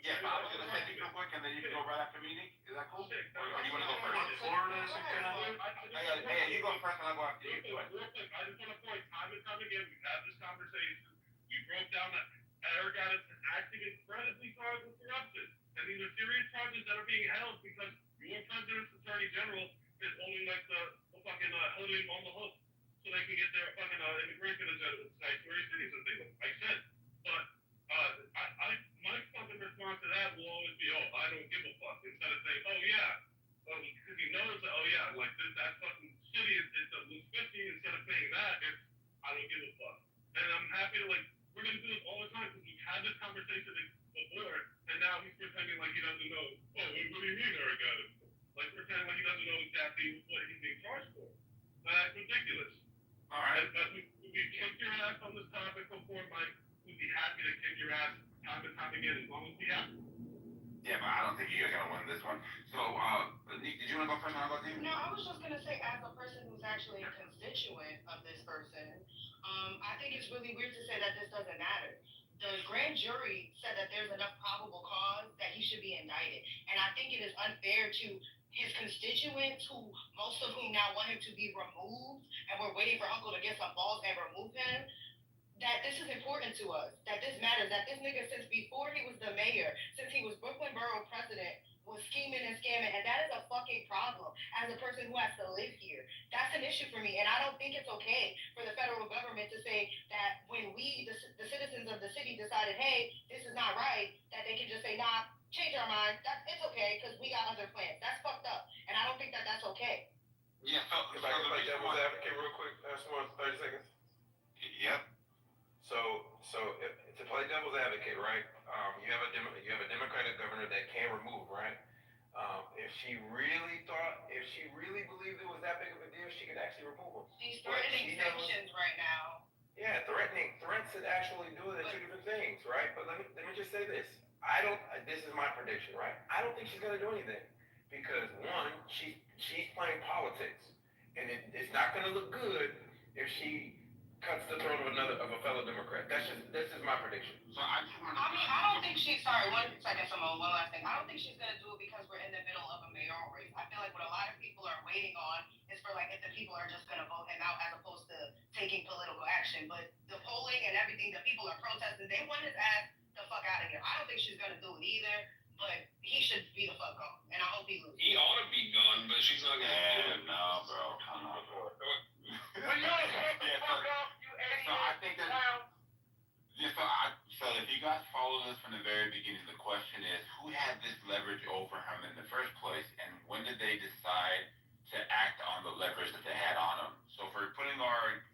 Yeah, but I was gonna say this real quick, and then you can go right after me, Nick. Is that cool? Or you wanna go first? Florida or something? Hey, you go first, and I'll go after you. Go ahead. Real quick, I just want to point, time and time again, we've had this conversation. You broke down that Eric Adams is acting incredibly charged with corruption. And these are serious charges that are being held because your president's attorney general is only like the fucking holding him on the hook so they can get their fucking immigration agenda, sanctuary cities and things like said. But my fucking response to that will always be, oh, I don't give a fuck, instead of saying, oh yeah, because he knows that, oh yeah, like that fucking city is a lose 50, instead of saying that, it's I don't give a fuck. And I'm happy to, like, we're gonna do this all the time because we've had this conversation before, and now he's pretending like he doesn't know. Oh, what do you mean, Eric Adams? Like pretending like he doesn't know exactly what he's being charged for. That's ridiculous. All right. We've kicked your ass on this topic before, Mike. We'd be happy to kick your ass time and time again as long as we have to. Yeah, but I don't think you guys are gonna win this one. So, Nick, did you wanna go first? I'll go to you. No, I was just gonna say, as a person who's actually a constituent of this person, I think it's really weird to say that this doesn't matter. The grand jury said that there's enough probable cause that he should be indicted, and I think it is unfair to his constituents, who most of whom now want him to be removed, and we're waiting for Uncle to get some balls and remove him. That this is important to us, that this matters, that this nigga, since before he was the mayor, since he was Brooklyn Borough president, was scheming and scamming, and that is a fucking problem as a person who has to live here. That's an issue for me, and I don't think it's okay for the federal government to say that when we, the citizens of the city, decided, hey, this is not right, that they can just say, nah, change our mind, it's okay, because we got other plans. That's fucked up, and I don't think that that's okay. Yeah, If I can play devil's advocate real quick, more 30 seconds. Yep. So to play devil's advocate, right? You have a Democratic governor that can remove, right? If she really believed it was that big of a deal, she could actually remove him. She's threatening sanctions right now. Yeah, threats and actually doing are two different things, right? But let me just say this. This is my prediction, right? I don't think she's gonna do anything because one, she's playing politics, and it's not gonna look good if she cuts the throat of a fellow Democrat. This is my prediction. So I just want to. I mean, I don't think sorry, 1 second, Simone, one last thing. I don't think she's gonna do it because we're in the middle of a mayoral race. I feel like what a lot of people are waiting on is for like if the people are just gonna vote him out as opposed to taking political action. But the polling and everything, the people are protesting, they want his ass the fuck out of here. I don't think she's gonna do it either, but he should be the fuck gone. And I hope he loses. He ought to be gone, but she's not gonna do it. No, bro. Come on. So I think that. So if you guys follow this from the very beginning, the question is, who had this leverage over him in the first place, and when did they decide to act on the leverage that they had on him? So if we're putting our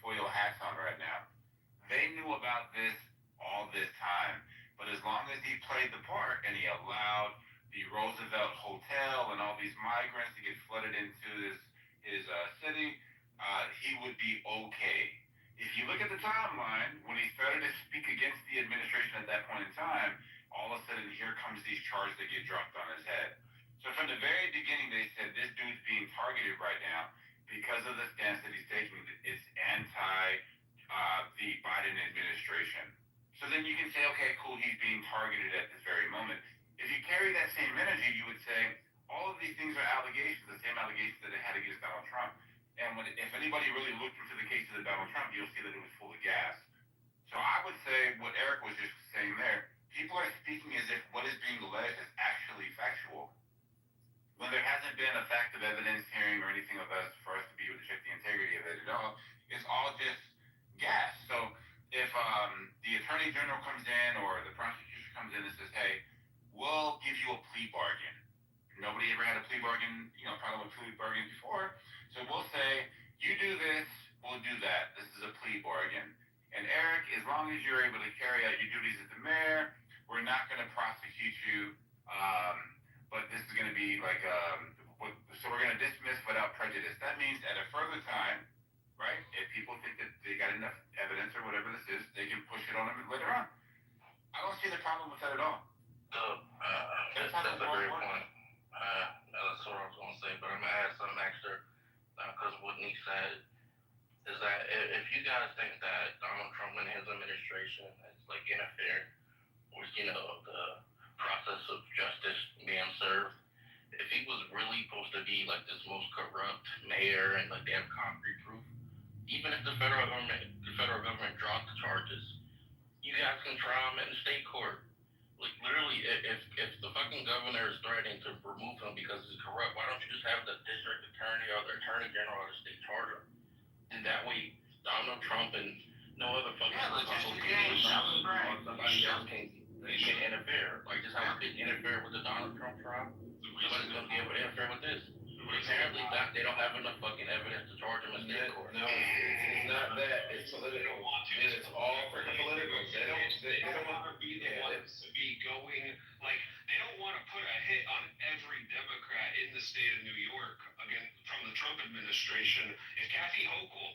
foil hats on right now, they knew about this all this time, but as long as he played the part and he allowed the Roosevelt Hotel and all these migrants to get flooded into his city, he would be okay. If you look at the timeline, when he started to speak against the administration at that point in time, all of a sudden here comes these charges that get dropped on his head. So from the very beginning, they said this dude's being targeted right now because of the stance that he's taking. It's anti the Biden administration. So then you can say, okay, cool, he's being targeted at this very moment. If you carry that same energy, you would say all of these things are allegations, the same allegations that they had against Donald Trump. And if anybody really looked into the cases of Donald Trump, you'll see that it was full of gas. So I would say what Eric was just saying there, people are speaking as if what is being alleged is actually factual. When there hasn't been a fact of evidence hearing or anything of us for us to be able to check the integrity of it at all, it's all just gas. So if the attorney general comes in or the prosecution comes in and says, hey, we'll give you a plea bargain. Nobody ever had a plea bargain, problem with plea bargain before. So we'll say, you do this, we'll do that. This is a plea bargain. And Eric, as long as you're able to carry out your duties as the mayor, we're not going to prosecute you, but this is going to be like So we're going to dismiss without prejudice. That means at a further time, right? If people think that they got enough evidence or whatever this is, they can push it on them later on. I don't see the problem with that at all. That's a great point. That's what I was going to say, but I'm going to add something extra because what Nick said is that if you guys think that Donald Trump and his administration is like interfering with, the process of justice being served, if he was really supposed to be like this most corrupt mayor and like they have concrete proof, even if the federal government dropped the charges, you guys can try him in state court. Like literally, if the fucking governor is threatening to remove him because he's corrupt, why don't you just have the district attorney or the attorney general of the state charge him? And that way, Donald Trump and no other fucking somebody else can interfere. Like just how we didn't interfere with the Donald Trump trial. Nobody's gonna be able to interfere with this. But apparently, they don't have enough fucking evidence to charge him in state court. No, it's not that. It's political. It's all freaking political. They don't want to be the ones to be going like They don't want to put a hit on every Democrat in the state of New York again from the Trump administration. If Kathy Hochul,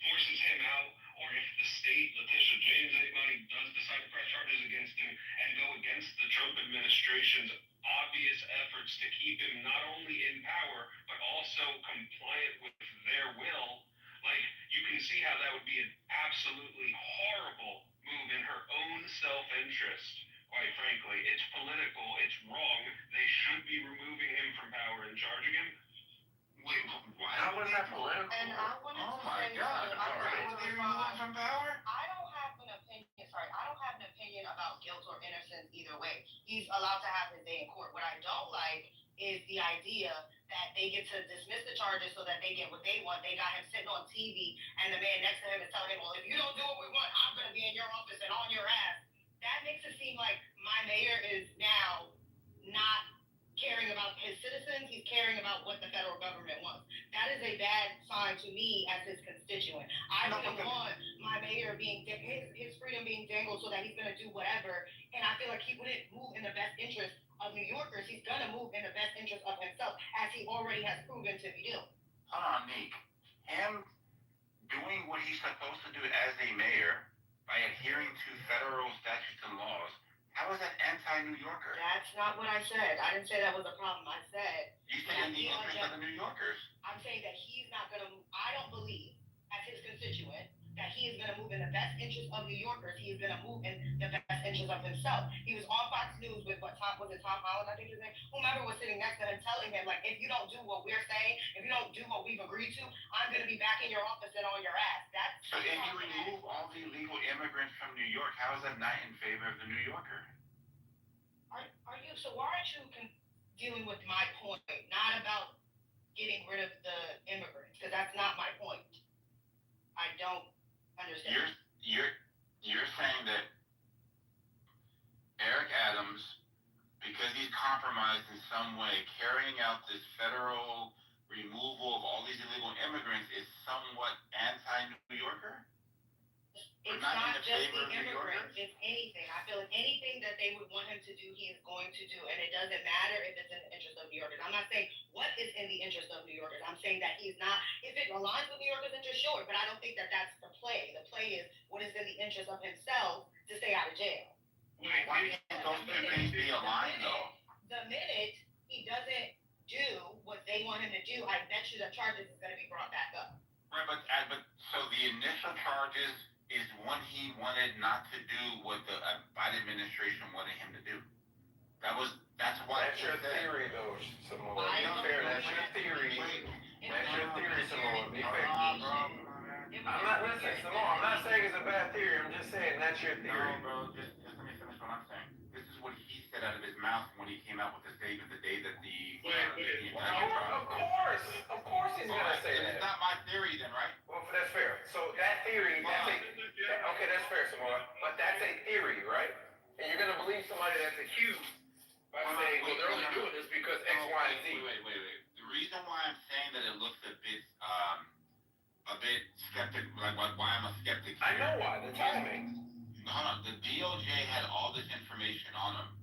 forces him out, or if the state, Letitia James, anybody does decide to press charges against him and go against the Trump administration's obvious efforts to keep him not only in power but also compliant with their will, like you can see how that would be an absolutely horrible move in her own self-interest. Quite frankly, it's political, it's wrong. They should be removing him from power and charging him. Wait, why? How was that political? And I wanted to my say God! something. All right, they remove him from power. I don't have an opinion. Sorry, I don't have an opinion about guilt or innocence either way. He's allowed to have his day in court. What I don't like is the idea that they get to dismiss the charges so that they get what they want. They got him sitting on TV, and the man next to him is telling him, "Well, if you don't do what we want, I'm going to be in your office and on your ass." That makes it seem like my mayor is now not caring about his citizens. He's caring about what the federal government wants. That is a bad sign to me as his constituent. I wouldn't want my mayor being his freedom being dangled so that he's going to do whatever. And I feel like he wouldn't move in the best interest of New Yorkers. He's going to move in the best interest of himself, as he already has proven to be doing. Hold on, Nick. Him doing what he's supposed to do as a mayor by adhering to federal statutes and laws. How is that anti-New Yorker? That's not what I said. I didn't say that was a problem. I said you said in the interest of the New Yorkers. I'm saying that he's not going to move. I don't believe, as his constituent, that he is going to move in the best interest of New Yorkers. He is going to move in the best interest of himself. He was on Fox News with Tom Holland, I think his name. Whomever was sitting next to him, telling him, like, if you don't do what we're saying, if you don't do what we've agreed to, I'm going to be back in your office and on your ass. So if you remove all the illegal immigrants from New York, how is that not in favor of the New Yorker? Are you? So why aren't you dealing with my point, not about getting rid of the immigrants? Because that's not my point. I don't understand. You're saying that Eric Adams, because he's compromised in some way, carrying out this federal removal of all these illegal immigrants is somewhat anti-New Yorker? It's not just the immigrants, it's anything. I feel like anything that they would want him to do, he is going to do. And it doesn't matter if it's in the interest of New Yorkers. I'm not saying what is in the interest of New Yorkers. I'm saying that he's not, if it aligns with New Yorkers' interest, sure. But I don't think that that's the play. The play is what is in the interest of himself to stay out of jail. Why can't those two things be aligned, though? The minute he doesn't do what they want him to do, I bet you the charges is going to be brought back up. Right, but so the initial charges is one he wanted not to do what the Biden administration wanted him to do. That's why. That's your theory, though, Samoa. That's your theory. That's your theory, Samoa. I'm not listening, Samoa. I'm not saying it's a bad theory. I'm just saying that's your theory. No, bro. Just let me finish what I'm saying. This is what he said out of his mouth when he came out with the statement the day that the. Of course he's gonna say that. It's not my theory, then, right? Well, that's fair. So that theory, okay, that's fair, Samoa. But that's a theory, right? And you're gonna believe somebody that's accused by saying, well, they're only doing this because X, Y, and Z. Wait. The reason why I'm saying that it looks a bit skeptic, like why I'm a skeptic here. I know why. The timing. Hold on. The DOJ had all this information on him,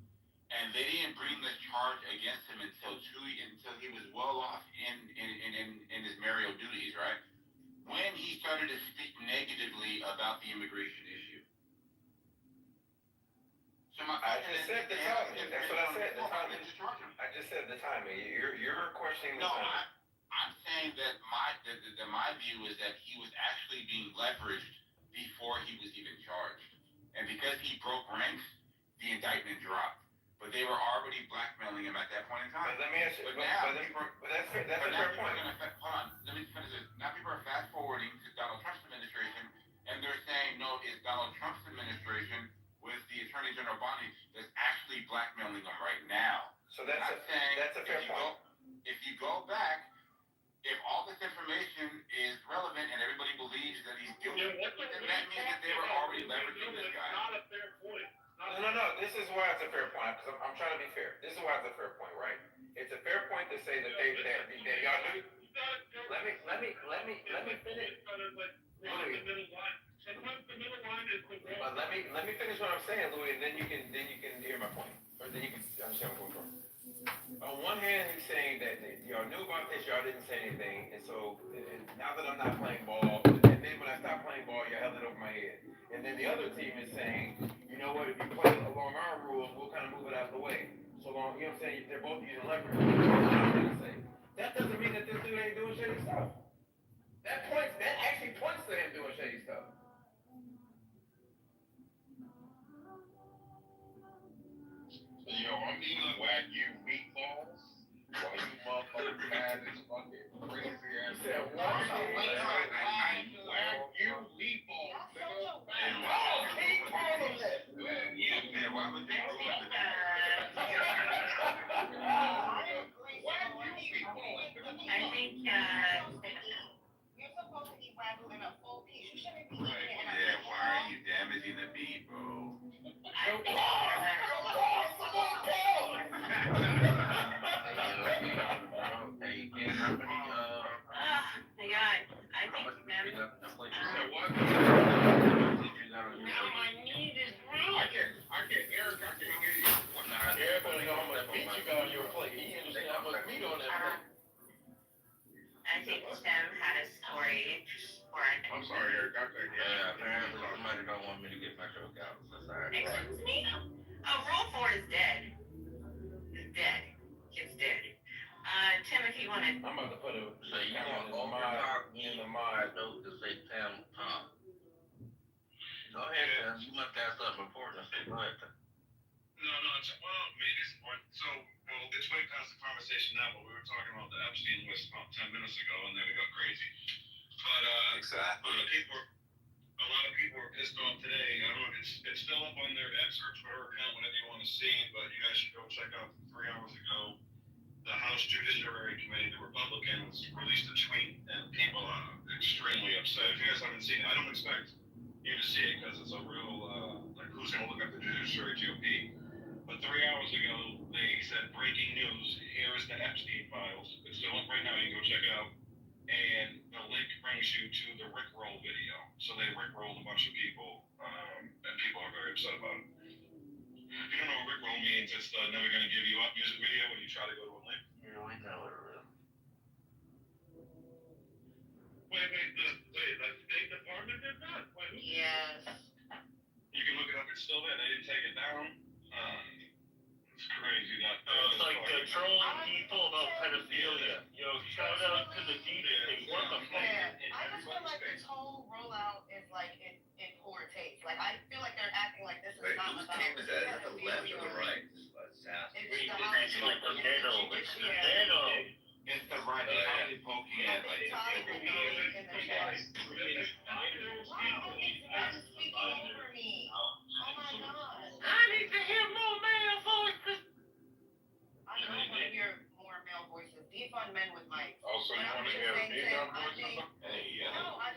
and they didn't bring the charge against him until he was well off in his mayoral duties, right? When he started to speak negatively about the immigration issue. So I just said the timing. That's what I said. The timing. I just said the timing. You're questioning the timing. I'm saying that my view is that he was actually being leveraged before he was even charged, and because he broke ranks, the indictment dropped. But they were already blackmailing him at that point in time. But let me ask you. But that's a fair point. Hold on. Let me finish this. Now people are fast forwarding to Donald Trump's administration, and they're saying, no, it's Donald Trump's administration with the Attorney General Bonnie that's actually blackmailing them right now. So that's a fair point. If you go back, if all this information is relevant and everybody believes that he's guilty, then that means that they were already leveraging this guy. Not a fair point. No. This is why it's a fair point, because I'm trying to be fair. This is why it's a fair point, right? It's a fair point to say that y'all do. Let me finish. But let me finish what I'm saying, Louis, and then you can hear my point, or then you can understand where I'm coming from. On one hand, he's saying that y'all knew about this, y'all didn't say anything, and so now that I'm not playing ball, and then when I stop playing ball, you held it over my head. And then the other team is saying, you know what, if you play along our rules, we'll kind of move it out of the way. So long, you know what I'm saying? They're both using leverage. That doesn't mean that this dude ain't doing shady stuff. That actually points to him doing shady stuff. Yo, I'm eating Wagyu meatballs while you motherfuckers had this fucking crazy ass. Wagyu meatballs, nigga. Yeah, why would they do that? I think, you're supposed to eat Wagyu in a full piece. You shouldn't be eating it in a Yeah, why are you damaging the meat, bro? I think Tim had a story for an I'm sorry, Eric. Apparently somebody don't want me to get my joke out. Excuse me? Rule 4 is dead. It's dead. It's dead. Tim, if you want to... I'm about to put a... So you want to overtalk me in the mind note to say Tim Tom. Go ahead, Tim. You must have something important to say. Go ahead, Tim. No, maybe it's important. So, it's way past the conversation now, but we were talking about the Epstein list about 10 minutes ago, and then it got crazy. But, exactly. A lot of people were pissed off today. I don't know, it's still up on their X or Twitter account, whatever you want to see, but you guys should go check out 3 hours ago. The House Judiciary Committee, the Republicans, released a tweet, and people are extremely upset. If you guys haven't seen it, I don't expect you to see it because it's a real, who's going to look up the Judiciary GOP? But 3 hours ago, they said, breaking news, here is the Epstein files. It's still up right now, you can go check it out. And the link brings you to the Rickroll video. So they Rickrolled a bunch of people, and people are very upset about it. If you don't know what Rickroll means, it's the never gonna give you up music video when you try to go to a link. Yeah, we know what it is. Wait, the State Department did that? Wait, Yes. You can look it up, it's still there, they didn't take it down. It's crazy that. It's like trolling people about pedophilia. Shout out to the DJs. What the fuck? I just feel like this whole rollout is like in poor taste. Like I feel like they're acting like this is not Whose about. team is that? Is that the left or the right? It's the It's like the middle. It's the middle. It's the right. They're probably poking at like the speaking over me. Oh my god. I need to hear more male voices. I don't want to hear more male voices. Defund men with mics. Oh, so you want to hear female voices? No, I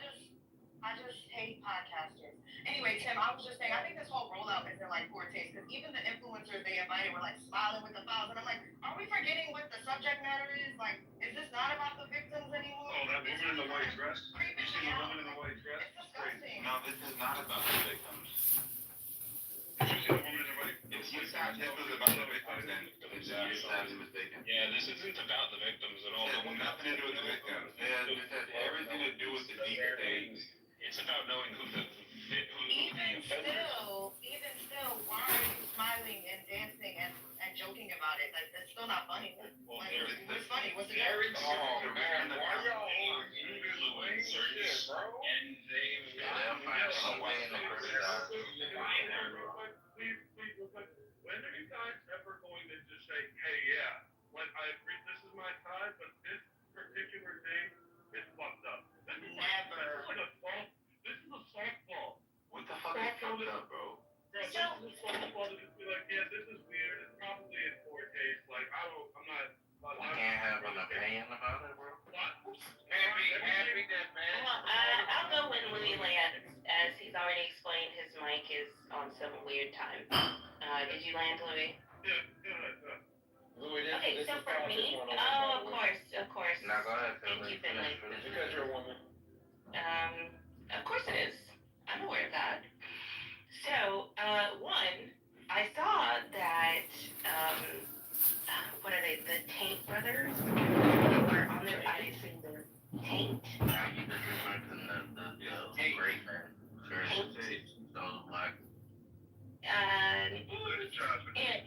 just hate podcasters. Anyway, Tim, I was just saying, I think this whole rollout is in like poor taste because even the influencers they invited were like smiling with the files, and I'm like, are we forgetting what the subject matter is? Like, is this not about the victims anymore? Oh, that woman in the white dress? You seen the woman in the white dress? It's disgusting. No, this is not about the victims. Did you see the woman in the white dress? This was about the victims. sadly mistaken. Yeah, this isn't about the victims at all. It has nothing to do with the victims. This has everything to do with the deep state. It's about knowing who the Even still, why are you smiling and dancing and joking about it? Like, it's still not funny. Like, what's funny? What's the difference? Oh man, why y'all influencers and they've When are you guys ever going to just say, hey, yeah, this is my time, but this particular thing is fucked up? Never. This is a softball. What the fuck is fucked up, bro? This is a softball to just be like, yeah, this is weird. It's probably in poor taste. Like, I'm not. We can't have an opinion about it, bro. Happy that man. I'll go with Louis Land, as he's already explained his mic is on some weird time. Did you land, Louis? Louis, Okay, this so is for me, of course. Now go ahead, Thank you, Finley. It's because you're a woman. Of course it is. I'm aware of that. So, one, I saw that, what are they, the Taint brothers were on their, I assume they're Taint. Now you disrespecting the great man. Those black. And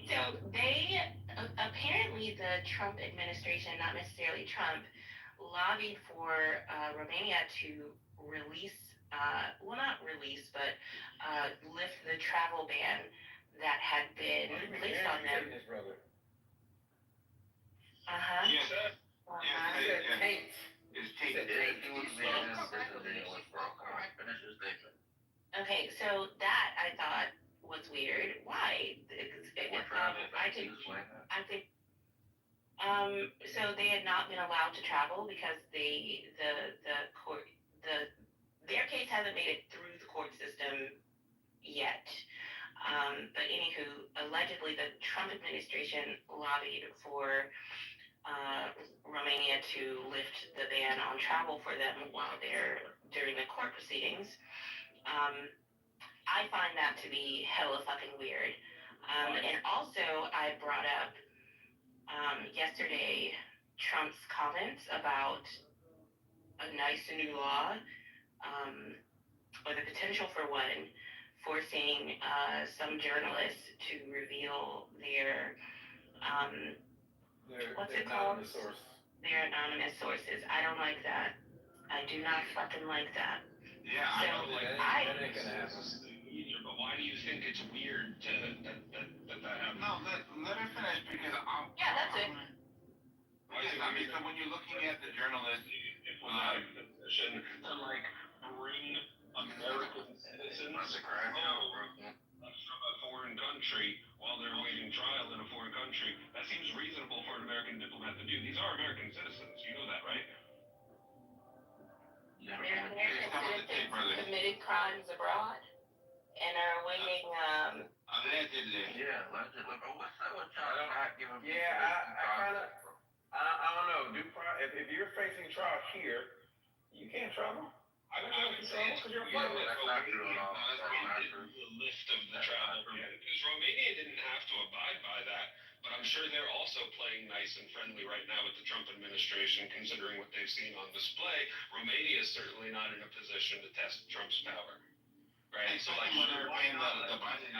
so they, apparently the Trump administration, not necessarily Trump, lobbied for Romania to release, well not release, but lift the travel ban that had been placed on them. Uh-huh. Yes. Uh-huh. It's tainted. Okay, so that I thought was weird. Why? I think so they had not been allowed to travel because their case hasn't made it through the court system yet. But anywho, allegedly the Trump administration lobbied for Romania to lift the ban on travel for them while they're during the court proceedings. I find that to be hella fucking weird. And also I brought up yesterday Trump's comments about a nice new law, or the potential for one, forcing some journalists to reveal their what's it called? Their anonymous sources. I don't like that. I do not fucking like that. Yeah, so, that ain't gonna happen. But why do you think it's weird that happened? No, let her finish because yeah, that's it. I mean, so when you're looking at the journalists, if we have the position to like bring American citizens from a foreign country while they're awaiting trial in a foreign country, that seems reasonable for an American diplomat to do. These are American citizens, you know that, right? American citizens committed crimes abroad and are awaiting allegedly. Yeah, allegedly. But what's up with y'all not giving people I don't know. If you're facing trial here, you can't travel. I would say because you're a flight risk. That's not true at all. That's not true. The lift of the travel ban, because Romania didn't have to abide by that, but I'm sure they're also playing nice and friendly right now with the Trump administration, considering what they've seen on display. Romania is certainly not in a position to test Trump's power, right? So like, why not? The Biden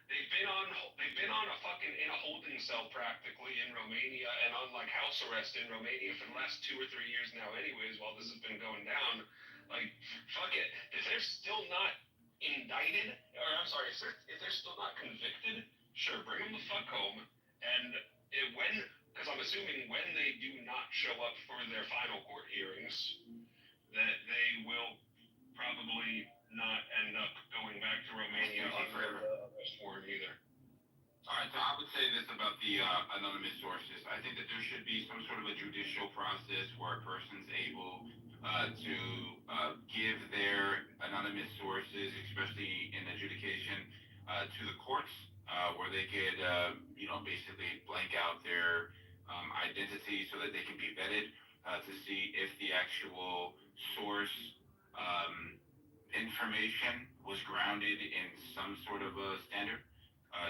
They've been on a fucking in a holding cell practically in Romania and on like house arrest in Romania for the last 2 or 3 years now anyways while this has been going down. Like, fuck it. If they're still not indicted, or I'm sorry, if they're still not convicted, sure, bring them the fuck home. And because I'm assuming when they do not show up for their final court hearings, that they will probably not end up going back to Romania under arrest warrant either. All right, so I would say this about the anonymous sources. I think that there should be some sort of a judicial process where a person's able to give their anonymous sources, especially in adjudication, to the courts, where they could, basically blank out their identity so that they can be vetted to see if the actual source information was grounded in some sort of a standard.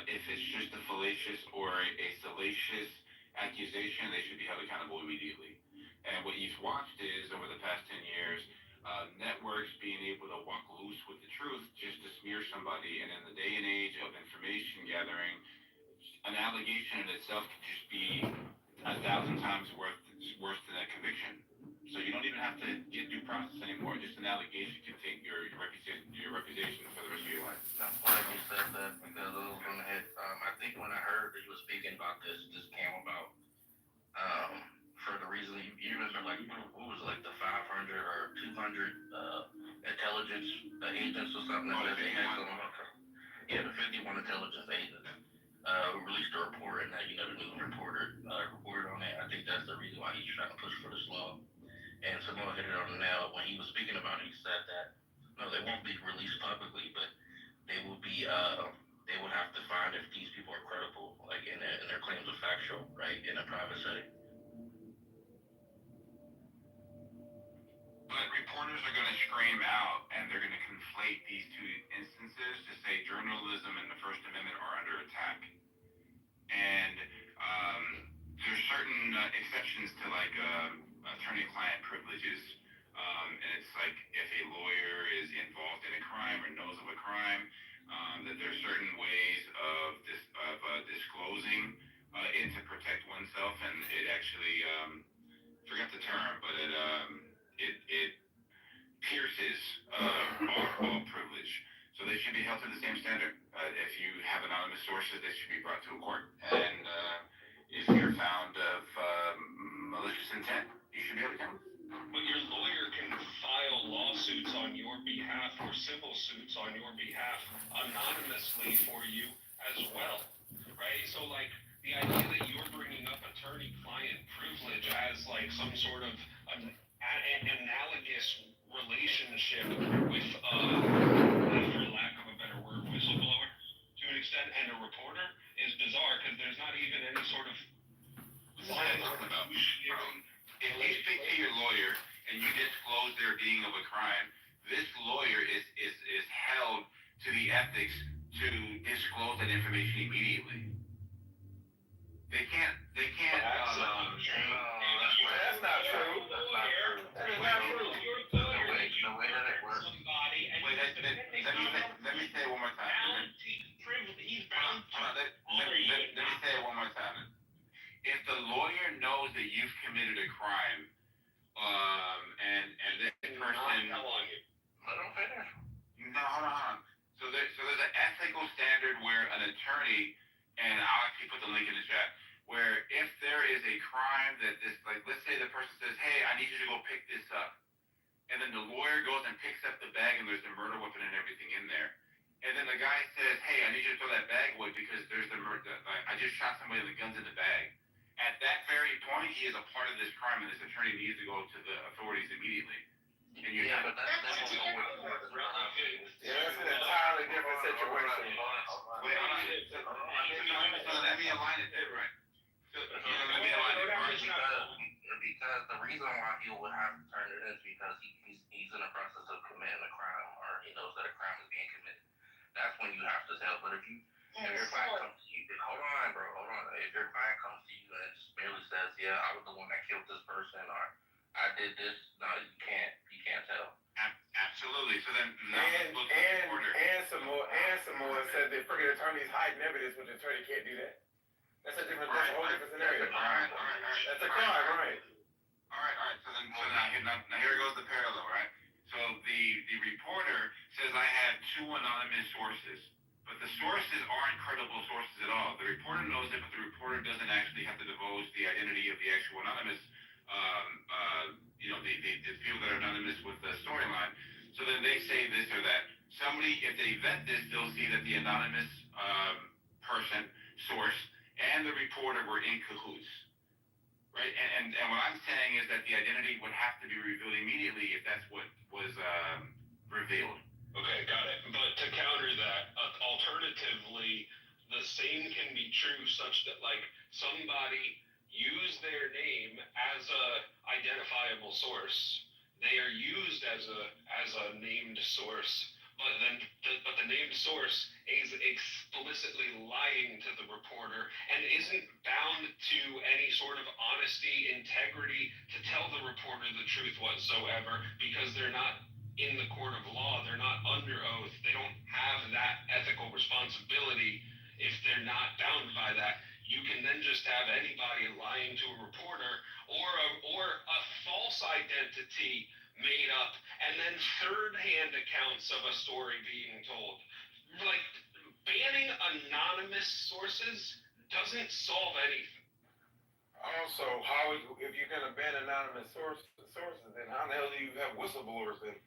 If it's just a fallacious or a salacious accusation, they should be held accountable immediately. And what you've watched is, over the past 10 years, networks being able to walk loose with the truth just to smear somebody. And in the day and age of information gathering, an allegation in itself can just be 1,000 times worse than a conviction. So you don't even have to get due process anymore. Just an allegation can take your reputation for the rest of your life. I'm glad you said that because I was gonna hit. I think when I heard that you were speaking about this came about for the reason you remember like what was it, like the 500 or 200 intelligence agents or something that said they had some. Yeah, the 51 intelligence agents released a report, and that the news reporter reported on it. I think that's the reason why he's trying to push for this law. And Samoa hit it on the nail when he was speaking about it. He said that no, they won't be released publicly, but they will be. They will have to find if these people are credible, like in their claims are factual, right, in a private setting. But reporters are going to scream out, and they're going to conflate these two instances to say journalism and the First Amendment are under attack. And there's certain exceptions to like attorney-client privileges. And it's like if a lawyer is involved in a crime or knows of a crime, that there's certain ways of disclosing it to protect oneself, and it actually forgot the term, but it pierces all privilege. So they should be held to the same standard. If you have anonymous sources, they should be brought to a court. And if you're found of malicious intent, you should be held accountable. But your lawyer can file lawsuits on your behalf or civil suits on your behalf anonymously for you as well, right? So like the idea that you're bringing up attorney-client privilege as like some sort of an analogous relationship with, for lack of a better word, whistleblower to an extent, and a reporter is bizarre because there's not even any sort of. What are you talking about? If you speak to your lawyer and you disclose their being of a crime, this lawyer is held to the ethics to disclose that information immediately. They can't. That's not true. That's not true. That is not true. The way that it works. Wait, let me say it one more time. He's bound to. Let me say it one more time. If the lawyer knows that you've committed a crime, and that person. Let him finish. No, hold on. So there's an ethical standard where an attorney, and I'll actually put the link in the chat, where if there is a crime that this, like, let's say the person says, hey, I need you to go pick this up. And then the lawyer goes and picks up the bag and there's the murder weapon and everything in there. And then the guy says, hey, I need you to throw that bag away because there's the murder, I just shot somebody and the gun's in the bag. At that very point, he is a part of this crime and this attorney needs to go to the authorities immediately. And you Yeah, but that's Yeah, that's an entirely different situation. Wait, hold on. So let me align it there, right? So let me align it first. Because the reason why he would have to turn it in is because he's in the process of committing a crime, or he knows that a crime is being committed. That's when you have to tell. But if your client comes to you, hold on, bro, hold on. If your client comes to you and just merely says, yeah, I was the one that killed this person, or I did this, no, you can't tell. Absolutely. So then, Samoa said the freaking attorney's hiding evidence, but the attorney can't do that. That's a whole different scenario. All right. That's a crime, right? All right. So now here goes the parallel, right? So the reporter says I have two anonymous sources, but the sources aren't credible sources at all. The reporter knows it, but the reporter doesn't actually have to divulge the identity of the actual anonymous, the people that are anonymous with the storyline. So then they say this or that. Somebody, if they vet this, they'll see that the anonymous person, source, and the reporter were in cahoots, right? And what I'm saying is that the identity would have to be revealed immediately if that's what was revealed. Okay, got it. But to counter that, alternatively, the same can be true such that like somebody used their name as a identifiable source. They are used as a named source, but the name unnamed source is explicitly lying to the reporter and isn't bound to any sort of honesty, integrity to tell the reporter the truth whatsoever because they're not in the court of law, they're not under oath, they don't have that ethical responsibility if they're not bound by that. You can then just have anybody lying to a reporter or a false identity made up, and then third-hand accounts of a story being told. Like, banning anonymous sources doesn't solve anything. Also, if you're gonna ban anonymous sources, then how the hell do you have whistleblowers then?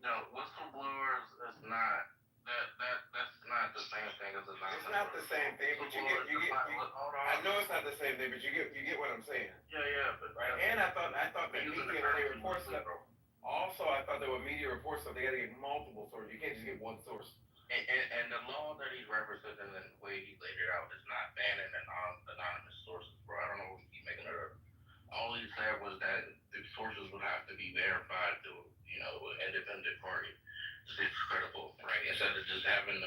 No, whistleblowers is not. That's not the same thing as anonymous. It's not the same thing, but you get. I know it's not the same thing, but you get what I'm saying. Yeah, but right. And I thought the media when they report stuff. Also, I thought there were media reports, so they got to get multiple sources. You can't just get one source. And the law that he's representing and the way he laid it out is not banning anonymous sources, bro. I don't know if he's making it up. All he said was that the sources would have to be verified to, an independent party. It's credible, right? Instead of just having,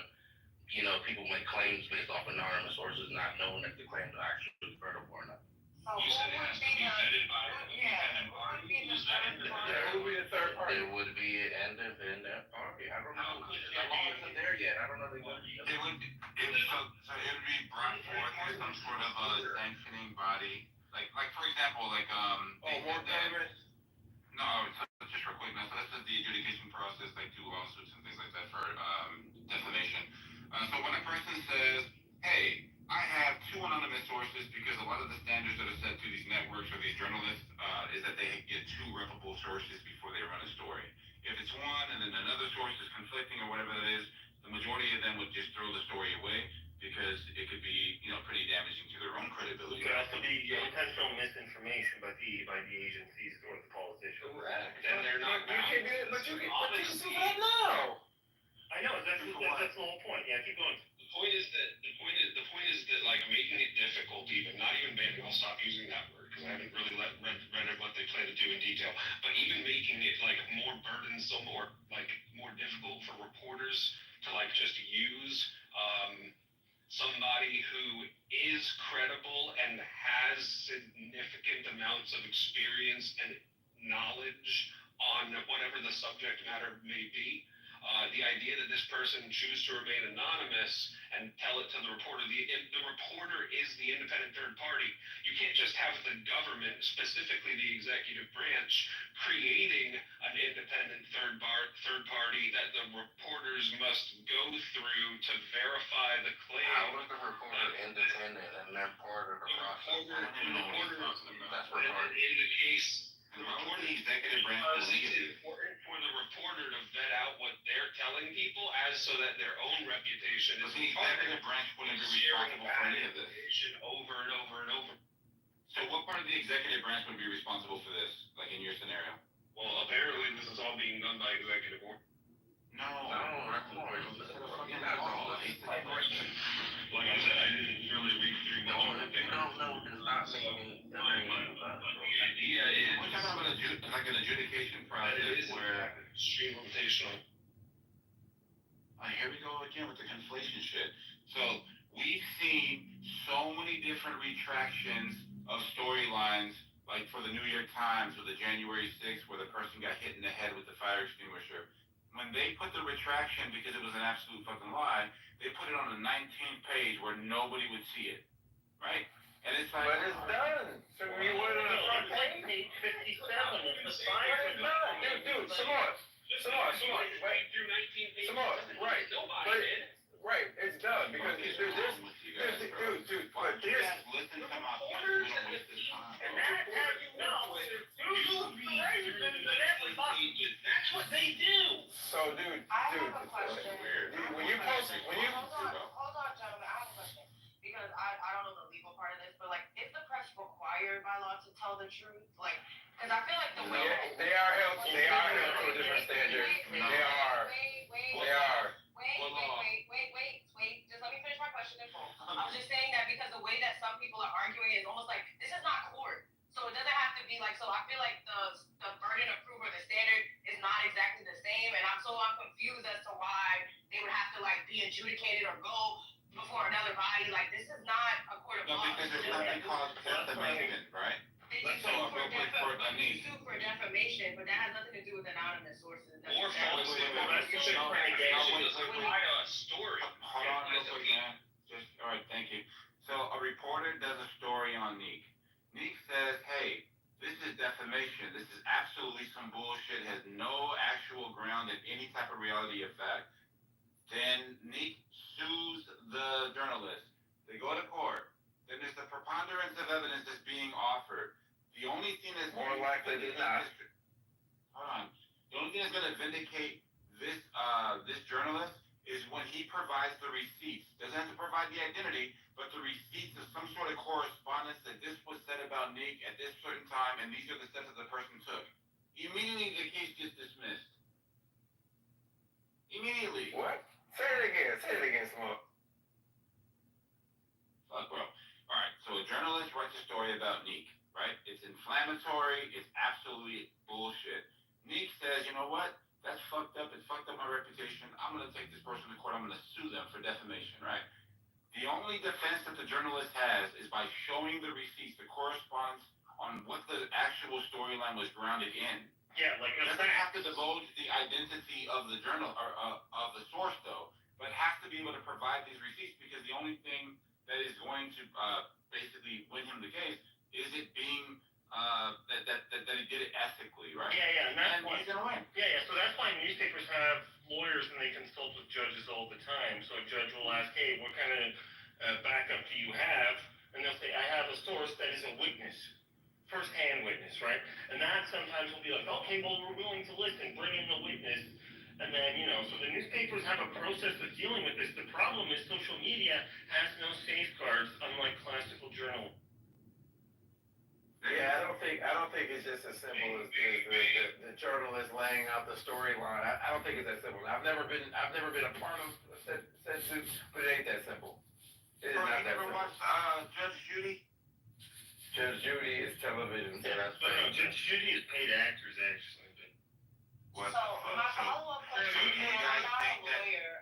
people make claims based off anonymous sources, not knowing if the claims are actually credible or not. You said it has to be vetted by an independent party. Who's that independent? Who would be the third party? It would be an independent party. I don't know. The law isn't there yet. I don't know. It would be brought forth as some sort of a sanctioning body, like for example, No, just real quick. Now, so this is the adjudication process, like do lawsuits and things like that for defamation. So when a person says, "Hey, I have two anonymous sources," because a lot of the standards that are set to these networks or these journalists is that they get two reputable sources before they run a story. If it's one and then another source is conflicting or whatever that is, the majority of them would just throw the story away because it could be, pretty damaging to their own credibility. It could also be intentional misinformation by the agencies or the politicians. Correct. And they're not. You can do it, but you can do that now. I know that's the whole point. Yeah, keep going. The point is that like making it difficult, not even banning. I'll stop using that word because I haven't really read what they plan to do in detail. But even making it like more burdensome or like more difficult for reporters to like just use somebody who is credible and has significant amounts of experience and knowledge on whatever the subject matter may be. The idea that this person choose to remain anonymous and tell it to the reporter, the reporter is the independent third party. You can't just have the government, specifically the executive branch, creating an independent third party that the reporters must go through to verify the claim. How is the reporter independent and they're part of the process? That's retarded. In the case, the executive branch it's important for the reporter to vet out what they're telling people as so that their own reputation is the executive branch wouldn't be responsible for any of this. Over and over and over. So what part of the executive branch would be responsible for this, like in your scenario? Well, apparently this is all being done by executive order. No, that's not like I said, I didn't really read through much of it. You don't know it's not saying the idea is we're talking about like an adjudication process where extreme limitational. Here we go again with the conflation shit. So we've seen so many different retractions of storylines, like for the New York Times with the January 6th, where the person got hit in the head with the fire extinguisher. When they put the retraction, because it was an absolute fucking lie, they put it on the 19th page where nobody would see it, right? And it's like, but it's done. So we went on the front page. Page 57 with the fire. Dude, some more. Right. Right. Right. It's done because dude, but this. Listen to my point. And that's how you know. That's what they do. So, dude, I have a question. When you post, Hold on, gentlemen. I have a question because I don't know the legal part of this, but like, is the press required by law to tell the truth? Like, because I feel like the way they are held to a different standard. They are. Wait. Just let me finish my question in full. I was just saying that because the way that some people are arguing is almost like this is not court. So it doesn't have to be like, so I feel like the burden of proof or the standard is not exactly the same, and I'm confused as to why they would have to like be adjudicated or go before another body. Like this is not a court of No, law. because there's something called defamation, right? You Let's sue go for defamation. defamation, but that has nothing to do with anonymous sources. Or false information. Provide a story. Hold on real quick, man. All right, thank you. So a reporter does a story on Neek. Neek says, hey, this is defamation. This is absolutely some bullshit, has no actual ground in any type of reality of fact. Then Neek sues the journalist. They go to court. Then there's the preponderance of evidence that's being offered. The only thing that's More likely than not. Hold on. The only thing that's going to vindicate this journalist is when he provides the receipts. Doesn't have to provide the identity, but the receipts of some sort of correspondence that this was said about Nick at this certain time, and these are the steps that the person took. Immediately, the case gets dismissed. Immediately. What? Say it again, Smoke. Fuck, bro. All right, so a journalist writes a story about Neek, right? It's inflammatory. It's absolutely bullshit. Neek says, you know what? That's fucked up. It's fucked up my reputation. I'm going to take this person to court. I'm going to sue them for defamation, right? The only defense that the journalist has is by showing the receipts, the correspondence on what the actual storyline was grounded in. Yeah, like It doesn't have to divulge the identity of the journal or of the source, though, but has to be able to provide these receipts because the only thing that is going to basically win him the case is it being that he did it ethically, right? Yeah, and that's why he's gonna win. Yeah, so that's why newspapers have lawyers and they consult with judges all the time. So a judge will ask, hey, what kind of backup do you have? And they'll say, I have a source that is a witness, first-hand witness, right? And that sometimes will be like, okay, well, we're willing to listen, bring in the witness. And then, so the newspapers have a process of dealing with this. The problem is social media has no safeguards, unlike classical journalism. Yeah, I don't think it's just as simple as the journalist laying out the storyline. I don't think it's that simple. I've never been a part of said suit, but it ain't that simple. It is not that simple. Watched Judge Judy? Judge Judy is television. Yeah, that's right. Judge Judy is paid actors, actually. So my follow-up question, I'm not a lawyer,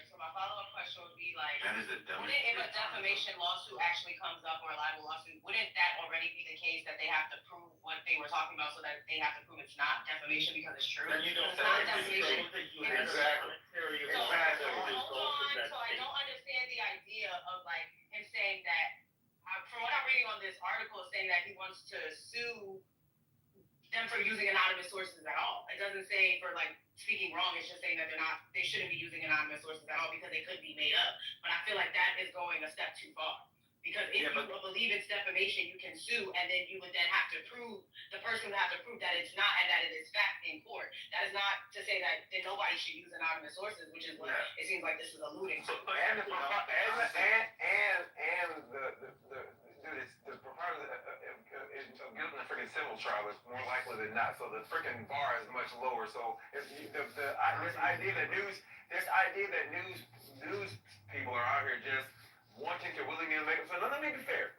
so my follow-up question would be like, That is a dumb. wouldn't if a defamation lawsuit actually comes up or a libel lawsuit, wouldn't that already be the case that they have to prove what they were talking about so that they have to prove it's not defamation because it's true? Then you don't It's not defamation. Exactly. So I don't understand the idea of like him saying that, from what I'm reading on this article, it's saying that he wants to sue them for using anonymous sources at all. It doesn't say for like speaking wrong. It's just saying that they shouldn't be using anonymous sources at all because they could be made up. But I feel like that is going a step too far. Because if you believe it's defamation, you can sue, and then you would then have to prove, the person would have to prove that it's not and that it is fact in court. That is not to say that nobody should use anonymous sources, which is what it seems like this is alluding to. And the preponderance of guilt in a freaking civil trial is more likely than not. So the freaking bar is much lower. So this idea that news people are out here just wanting to willingly make them. So let me be fair.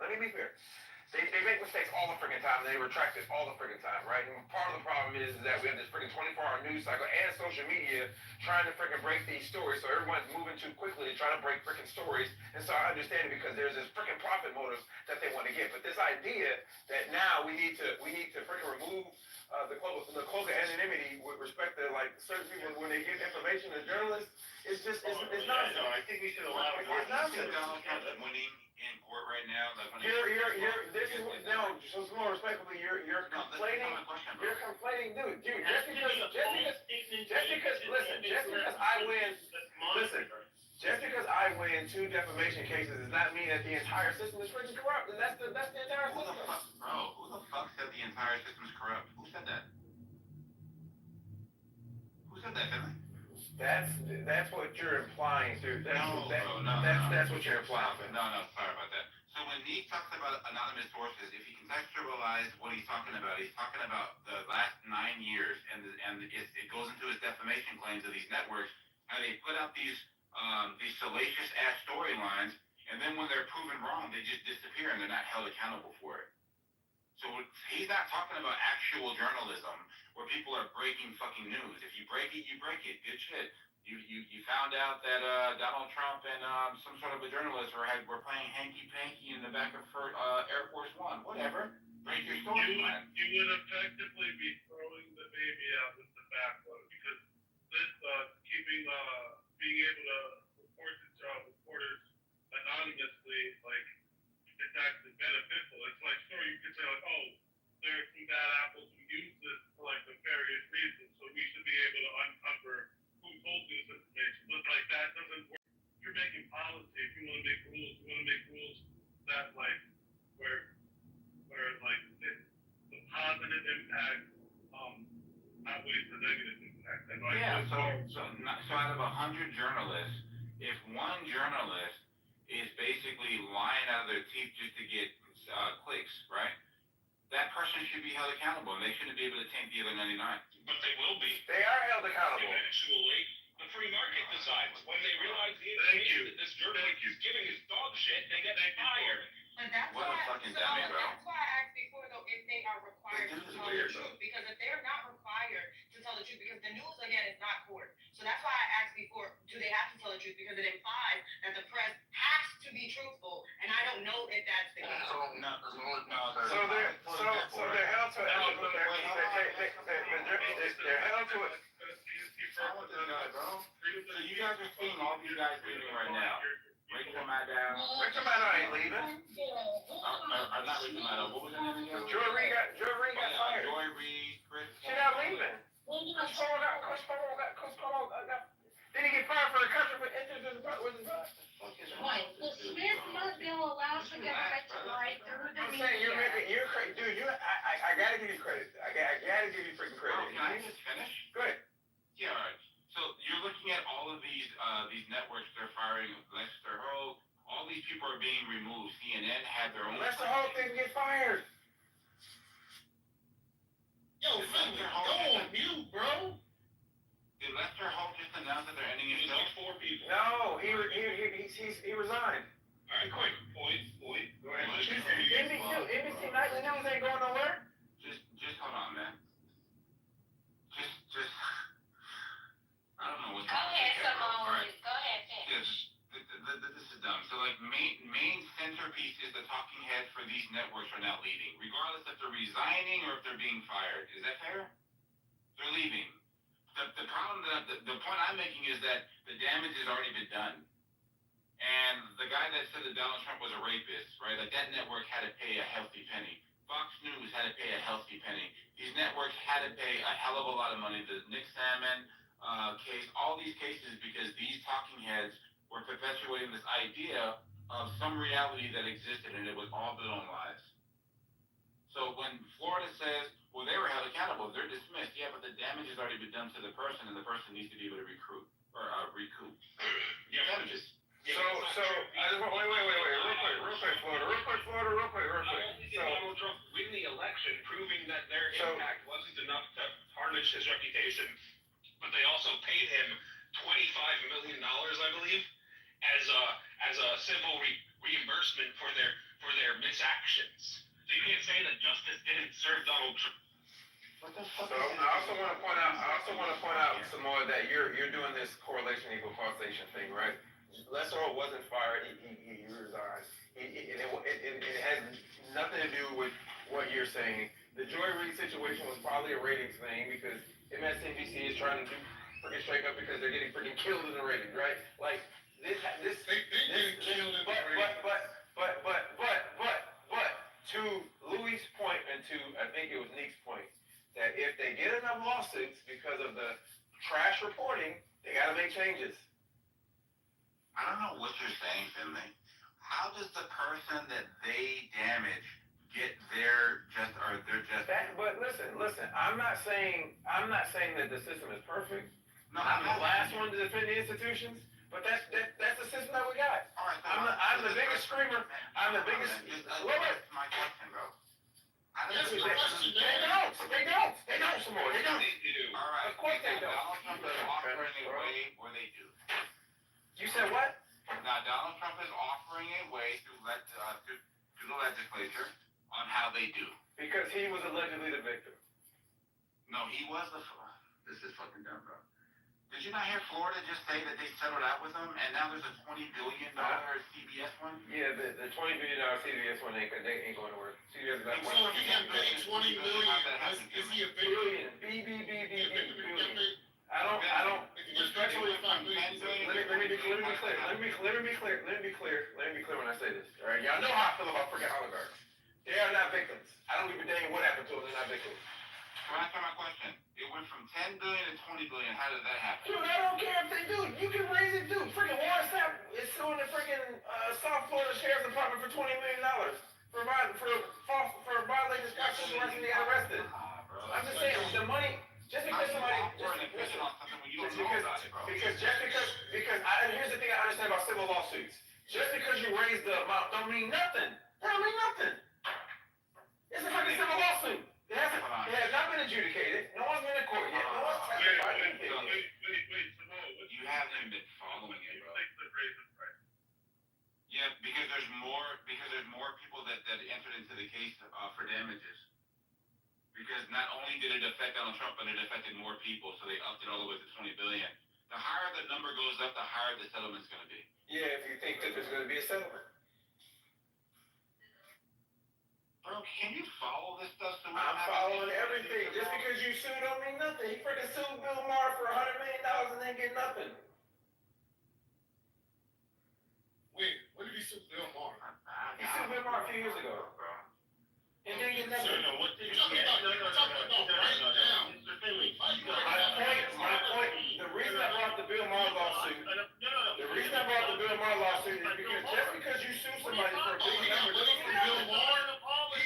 They make mistakes all the freaking time, and they retract it all the freaking time, right? And part of the problem is that we have this freaking 24-hour news cycle and social media trying to freaking break these stories, so everyone's moving too quickly to try to break freaking stories. And so I understand it because there's this freaking profit motives that they want to get. But this idea that now we need to freaking remove the cloak of anonymity with respect to like certain people when they give information to journalists, it's nonsense. No, I think we should allow it. It's nonsense. Donald Trump is winning in court right now. So more respectfully, you're complaining, dude, just because I win 2 defamation cases does not mean that the entire system is freaking corrupt, and that's the entire system. Who the fuck said the entire system is corrupt? Who said that? Finley? That's what you're implying through. That's what you're implying. No, sorry about that. So when he talks about anonymous sources, if you contextualize what he's talking about the last 9 years, and it goes into his defamation claims of these networks, how they put out these salacious ass storylines, and then when they're proven wrong, they just disappear and they're not held accountable for it. So he's not talking about actual journalism where people are breaking fucking news. If you break it, you break it. Good shit. You found out that Donald Trump and some sort of a journalist were playing hanky panky in the back of Air Force One. Whatever. Break your story, man. You would effectively be throwing the baby out with the bathwater because this keeping being able to report to reporters anonymously, like it's actually beneficial. It's like sure you could say like, oh, there are some bad apples who use this for like nefarious reasons, so we should be able to uncover who told you this information. But like that doesn't work. If you're making policy, if you want to make rules, you want to make rules that like where like the positive impact outweighs the negative impact. And like Yeah. So out of 100 journalists, if one journalist is basically lying out of their teeth just to get clicks, right? That person should be held accountable, and they shouldn't be able to taint the other 99. But they will be. They are held accountable. Eventually, the free market decides. When they realize the information that this journalist is giving is dog shit, they get fired. But that's What a why, fucking dummy, bro. that's why I asked before though, if they are required to This is tell weird, the bro. truth, because if they're not required to tell the truth, because the news again is not court. So that's why I asked before, do they have to tell the truth? Because it implies that the press has to be truthful, and I don't know if that's the case. So they're held to they're held to it. So you guys are seeing all these guys leaving right now. Rachel Maddow. Rachel Maddow ain't leaving. I'm not Rachel Maddow. What was her name again? Joy Reid got fired. Joy Reid, Chris. She's not leaving. Chris Paul got. Did he get fired for the country for injuries in the butt? Was his butt? Right, well, Smith must be allowed to get right through the I'm saying you're crazy, dude. I gotta give you credit. I gotta give you freaking credit. Can I just finish? Go ahead. Yeah, all right. So you're looking at all of these networks they're firing, Lester Holt, all these people are being removed. CNN had their own. Lester Holt didn't get fired. Yo, Philly, go on mute, bro. Did Lester Holt just announce that they're ending his show? Like 4 people. No, he resigned. All right, quick. Point. Go ahead. NBC Nightly News ain't going nowhere. Just hold on, man. Just. I don't know what's Go ahead, Simone. All right. Go ahead, finish. This is dumb. So like main centerpiece is the talking heads for these networks are now leaving, regardless if they're resigning or if they're being fired. Is that fair? They're leaving. The problem the point I'm making is that the damage has already been done. And the guy that said that Donald Trump was a rapist, right? Like that network had to pay a healthy penny. Fox News had to pay a healthy penny. These networks had to pay a hell of a lot of money. The Nick Salmon case, all these cases, because these talking heads were perpetuating this idea of some reality that existed, and it was all built on lies. So when Florida says, well, they were held accountable, they're dismissed. Yeah, but the damage has already been done to the person, and the person needs to be able to recoup. Yeah, damages. So I just want wait, real quick, Florida. So Donald Trump win the election, proving that their impact wasn't enough to tarnish his reputation, but they also paid him $25 million, I believe, as a civil reimbursement for their misactions. So you can't say that justice didn't serve Donald Trump. So I also want to point out some more that you're doing this correlation equal causation thing, right? Lester Holt wasn't fired; he resigned. It has nothing to do with what you're saying. The Joy Reid situation was probably a ratings thing because MSNBC is trying to do freaking straight up because they're getting freaking killed in the ratings, right? Like this. But to Louis' point and to I think it was Nick's point that if they get enough lawsuits because of the trash reporting, they got to make changes. I don't know what you're saying, Finley. How does the person that they damage get their just? But listen. I'm not saying that the system is perfect. No, I'm the last one to defend the institutions, but that's the system that we got. All right, I'm the biggest screamer. I'm the biggest. That's my question, bro. They don't, some more. They don't. All right. Of course they don't. Donald Trump is offering a way where they do. You said what? Now, Donald Trump is offering a way to the legislature on how they do. Because he was allegedly the victim. No, he was the. This is fucking dumb, bro. Did did you not hear Florida just say that they settled out with them, and now there's a $20 billion CBS one? Yeah, the $20 billion CBS one ain't going to work. CBS is like, So if he got paid $20 million, is he a billion? billion. I don't. Respectfully, let me be clear when I say this. All right, y'all know how I feel about freaking oligarchs. They are not victims. I don't give a damn what happened to them. They're not victims. Can I answer my question? It went from 10 billion to 20 billion. How did that happen? Dude, I don't care if they do. You can raise it, dude. Freaking Warren Sapp is suing the freaking South Florida Sheriff's Department for $20 million for violating the constitutional rights and they got arrested. I'm just saying, the money. Just because somebody, because here's the thing I understand about civil lawsuits. Just because you raise the amount don't mean nothing. That don't mean nothing. It's a fucking civil lawsuit. It has not been adjudicated. No one's been in court yet. No one's testified anything. You haven't been following it, bro. Yeah, because there's more people that entered into the case for damages. Because not only did it affect Donald Trump, but it affected more people, so they upped it all the way to 20 billion. The higher the number goes up, the higher the settlement's going to be. Yeah, if you think that there's going to be a settlement. Bro, can you follow this stuff? I'm following everything. Just because you sue don't mean nothing. He freaking sued Bill Maher for $100 million and didn't get nothing. Wait, when did he sue Bill Maher? He sued Bill Maher a few years ago. And didn't get nothing. What did he get? Mr. Finley. My point, the reason I brought the Bill Maher lawsuit, is because just because you sue somebody for a big number doesn't mean Bill Maher.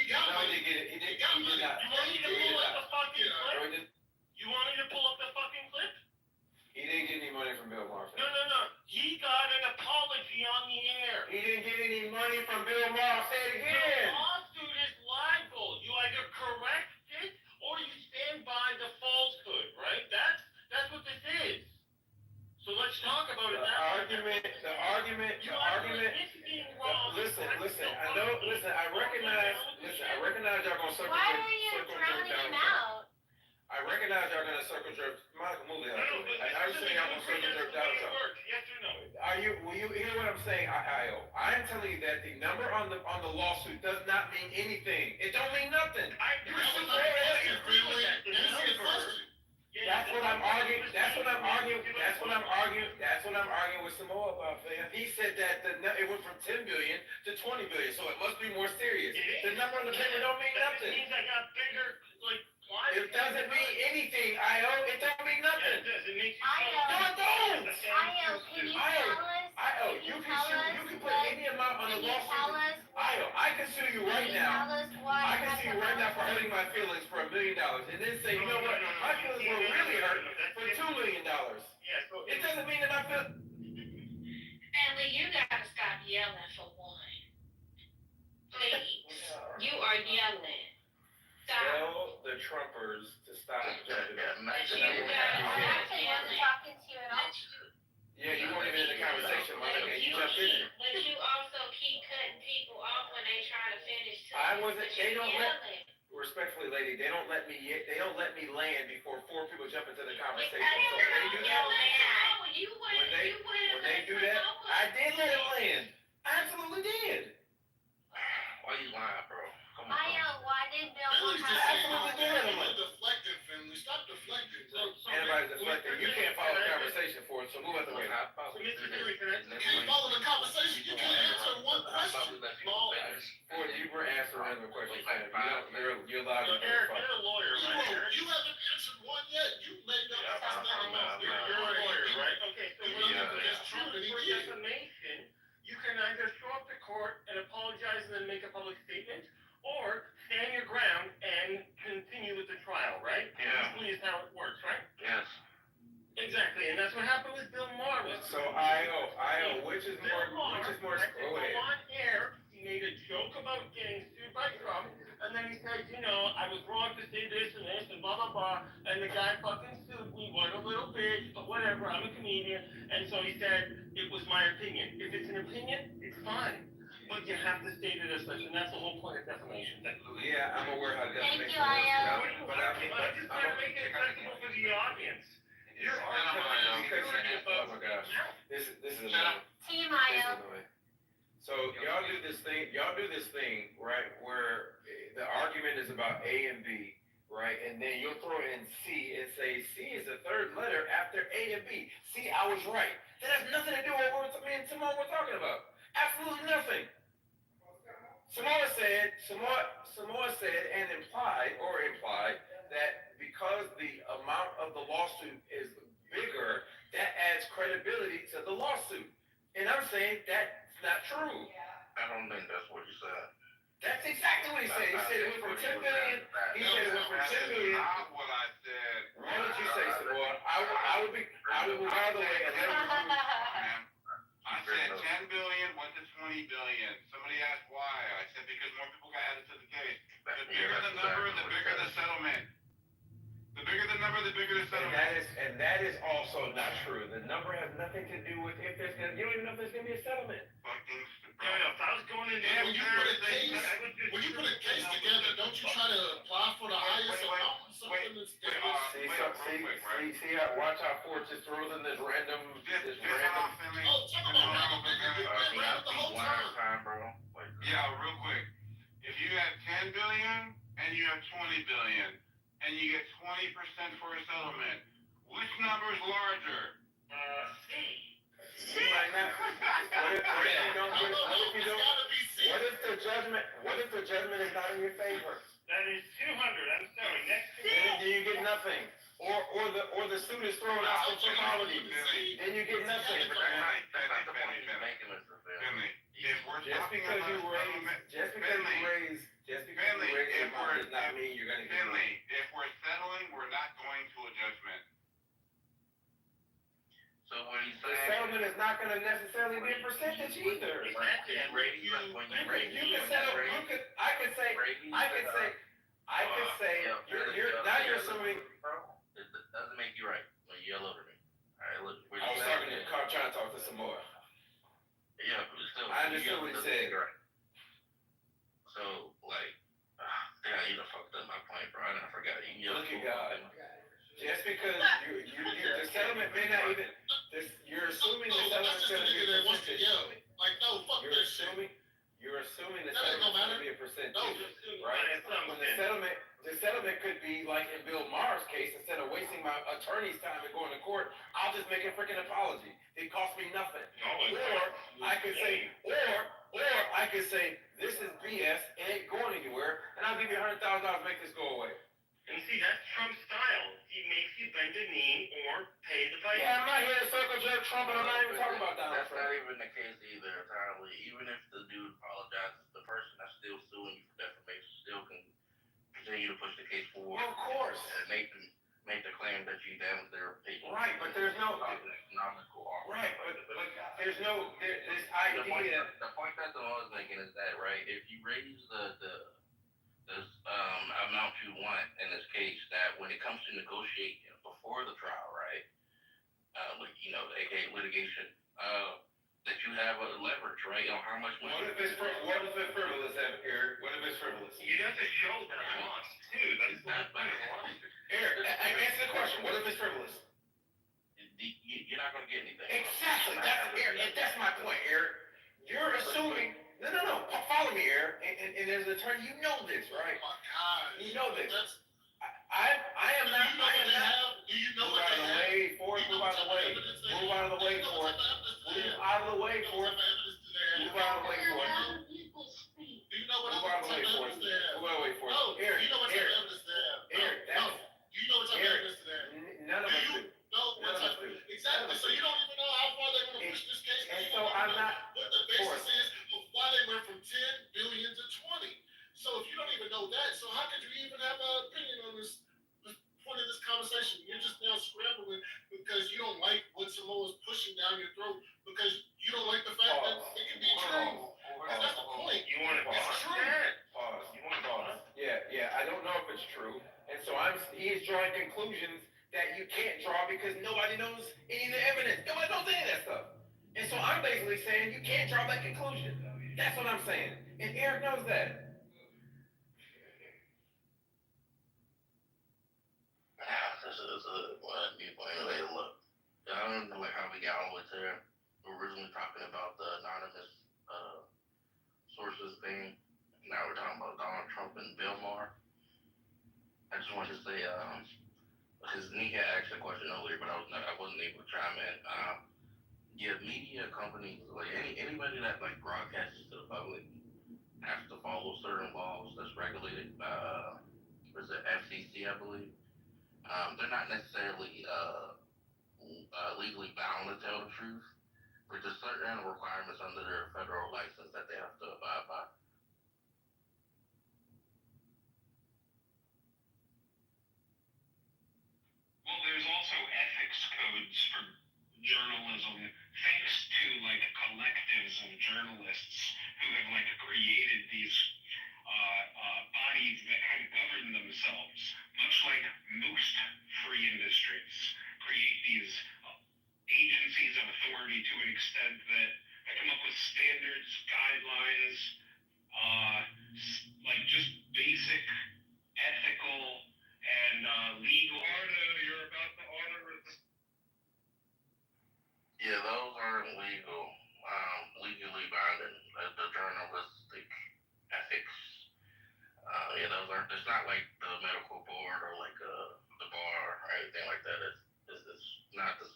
No, he didn't get it. He did not. You want me to pull up the fucking clip? You want me to pull up the fucking clip? He didn't get any money from Bill Maher. No. He got an apology on the air. He didn't get any money from Bill Maher. Say it again. The lawsuit is libel. You either correct it or you stand by the falsehood, right? That's what this is. So let's talk about it. The argument. Listen. I recognize y'all gonna circle. Why are you drowning him out? I recognize y'all gonna circle jerk. Monica, move it. I understand y'all gonna circle jerk down. Yes or no? Will you hear what I'm saying? I'm telling you that the number on the lawsuit does not mean anything. It don't mean nothing. That's what I'm arguing with Samoa about, fam. He said that it went from 10 billion to 20 billion, so it must be more serious. The number on the paper don't mean nothing. It means I got bigger, it doesn't mean anything, Io. It don't mean nothing. It does. It makes you No, it don't. Io, can you tell us? You can put any amount on the lawsuit. I can sue you right now. I can sue you right now for hurting my feelings for $1 million, and then say, you know what? My feelings were really hurt for $2 million. It doesn't mean that I feel. Emily, you gotta stop yelling for one. Please. You are yelling. Stop. Tell the Trumpers to stop jumping up. But you gotta stop yelling. Talking to you at all. Yeah, you weren't even in the conversation, Monica. You jumped in it. But you also keep cutting people off when they try to finish too. I wasn't. They don't let. Yelling. Respectfully, lady, they don't let me land before 4 people jump into the conversation. I So when they do that, when they do that, I did let it land. I absolutely did. Why you lying, bro? Come on. Why did Bill Finley's just absolutely did it. deflecting, Finley. Stop deflecting, bro. Anybody's deflecting. You can't follow the conversation for it, so move out the way. You can't follow the conversation. You can't answer one question. Ford, you were answering the question. You're allowed to. Eric, you're a lawyer, right? You haven't answered one yet. You made up You're a lawyer, right? Okay, so when It's true that he for did. defamation, you can either show up to court and apologize and then make a public statement, or stand your ground and continue with the trial, right? Yeah. Usually is how it works, right? Yes. Exactly, and that's what happened with Bill Maher. So I.O. Which is more? Go ahead. On air, he made a joke about getting sued by Trump, and then he said, I was wrong to say this and blah blah blah, and the guy fucking sued me, what a little bitch, but whatever, I'm a comedian, and so he said it was my opinion. If it's an opinion, it's fine, but you have to state it as such, and that's the whole point of defamation. Yeah, I'm aware how defamation Thank you, works. But I just want to make it accessible for the audience. You're arguing because oh my gosh, this is annoying. Team This is Mayo. annoying. So y'all do this thing, right, where the argument is about A and B, right, and then you'll throw in C and say C is the third letter after A and B. See, I was right. That has nothing to do with what me and Simone were talking about. Absolutely nothing. Samoa said and implied that because the amount of the lawsuit is bigger, that adds credibility to the lawsuit. And I'm saying that's not true. I don't think that's what you said. That's exactly what he said. He said it went from 10 billion. He said it went from 10 billion. Not what I said. What did you say, Samoa? I would move out of the way and let him. I said 10 billion went to 20 billion. Somebody asked why. I said because more people got added to the case. The bigger the number, the bigger the settlement. The bigger the number, the bigger the settlement. And that is also not true. The number has nothing to do with if there's gonna. You don't even know if there's gonna be a settlement. If I was going in there, when you put a case together, don't you try to apply for the highest amount? Watch how Ford just throws in this random. Yeah, real quick. If you have 10 billion and you have 20 billion and you get 20% for a settlement, which number is larger? What if the judgment is not in your favor? that is 200. I'm sorry. Next to Then you get nothing. Or the suit is thrown out for frivolity. Then you get nothing. Just because you raise the amount does not mean you're gonna get money. If we're settling, we're not going to a judgment. So what he's The saying, settlement is not gonna necessarily be a percentage either. Exactly. I could say, you're assuming. It doesn't make you right when you yell over me. Alright, look. I was trying to talk to some more. Yeah, but still. I understood what he said. Right. So, like, yeah, you done fucked up my point, bro. I forgot. Look at God. Just because the settlement may not even, you're assuming the settlement's gonna be a percentage. Like, no, fuck You're that shit. assuming the That ain't settlement's gonna gonna be a percentage, No. right? When the settlement could be like in Bill Maher's case, instead of wasting my attorney's time and going to court, I'll just make a freaking apology. It cost me nothing. Or I could say, this is BS, it ain't going anywhere, and I'll give you $100,000 to make this go away. And see, that's Trump's style. He makes you bend the knee or pay the price. Yeah, I'm not here to circle jerk Trump, and I'm not even talking about Donald That's Trump. not even the case either, entirely. Even if the dude apologizes, the person that's still suing you for defamation still can continue to push the case forward. Of course. And make the claim that you damaged their reputation. Right, but there's no. Economical harm. Right, but there's no this idea. The point that the law is making is that, right, if you raise this amount you want in this case, that when it comes to negotiating before the trial, right, aka litigation, that you have a leverage, right, on how much money. What if it's frivolous, Eric? What if it's frivolous? You have to show that I lost, too. That's not my loss. Eric, answer the question. What if it's frivolous? You're not going to get anything. Exactly. That's my point, Eric. You're assuming. No. Follow me, Eric. And as an attorney, you know this, right? Oh my God. You know this. I am not. Do you know what they have? Move out of the way, Ford. Move out of the way, Ford. Move out of the way, Ford. Move out of the way, Ford. Do you know what Move out of the way, Ford. Move out of the way, Ford. Eric, you know what type of evidence they have? Eric, you know what type of evidence they have? None of us do. No, what type of exactly. So you don't even know how far they're going to push this case. And so I'm not. What the basis is of why they went from 10 billion to 20. So if you don't even know that, so how could you even have an opinion on this point of this conversation? You're just now scrambling because you don't like what Samoa's pushing down your throat because you don't like the fact that it can be true. And that's the point. You want to Pause. Pause. You want to pause? Yeah. I don't know if it's true, and so he is drawing conclusions that you can't draw because nobody knows any of the evidence. Nobody knows any of that stuff. And so I'm basically saying you can't draw that conclusion. That's what I'm saying. And Eric knows that. This is my viewpoint. Anyway, look, I don't know like how we got all the way there. We were originally talking about the anonymous sources thing. Now we're talking about Donald Trump and Bill Maher. I just wanted to say, because Nika asked a question earlier, but I wasn't able to chime in. Yeah, media companies, like anybody that like broadcasts to the public has to follow certain laws that's regulated. Was it FCC, I believe? They're not necessarily legally bound to tell the truth, but there's certain requirements under their federal license that they have to abide by. Well, there's also ethics codes for journalism, thanks to like collectives of journalists who have like created these bodies that kind of govern themselves, much like most free industries create these agencies of authority to an extent that come up with standards, guidelines, like just basic ethical and legal. You're about to order Yeah, those aren't legally binding. The journalistic ethics. Yeah, those aren't. It's not like the medical board or like the bar or anything like that. It's not the.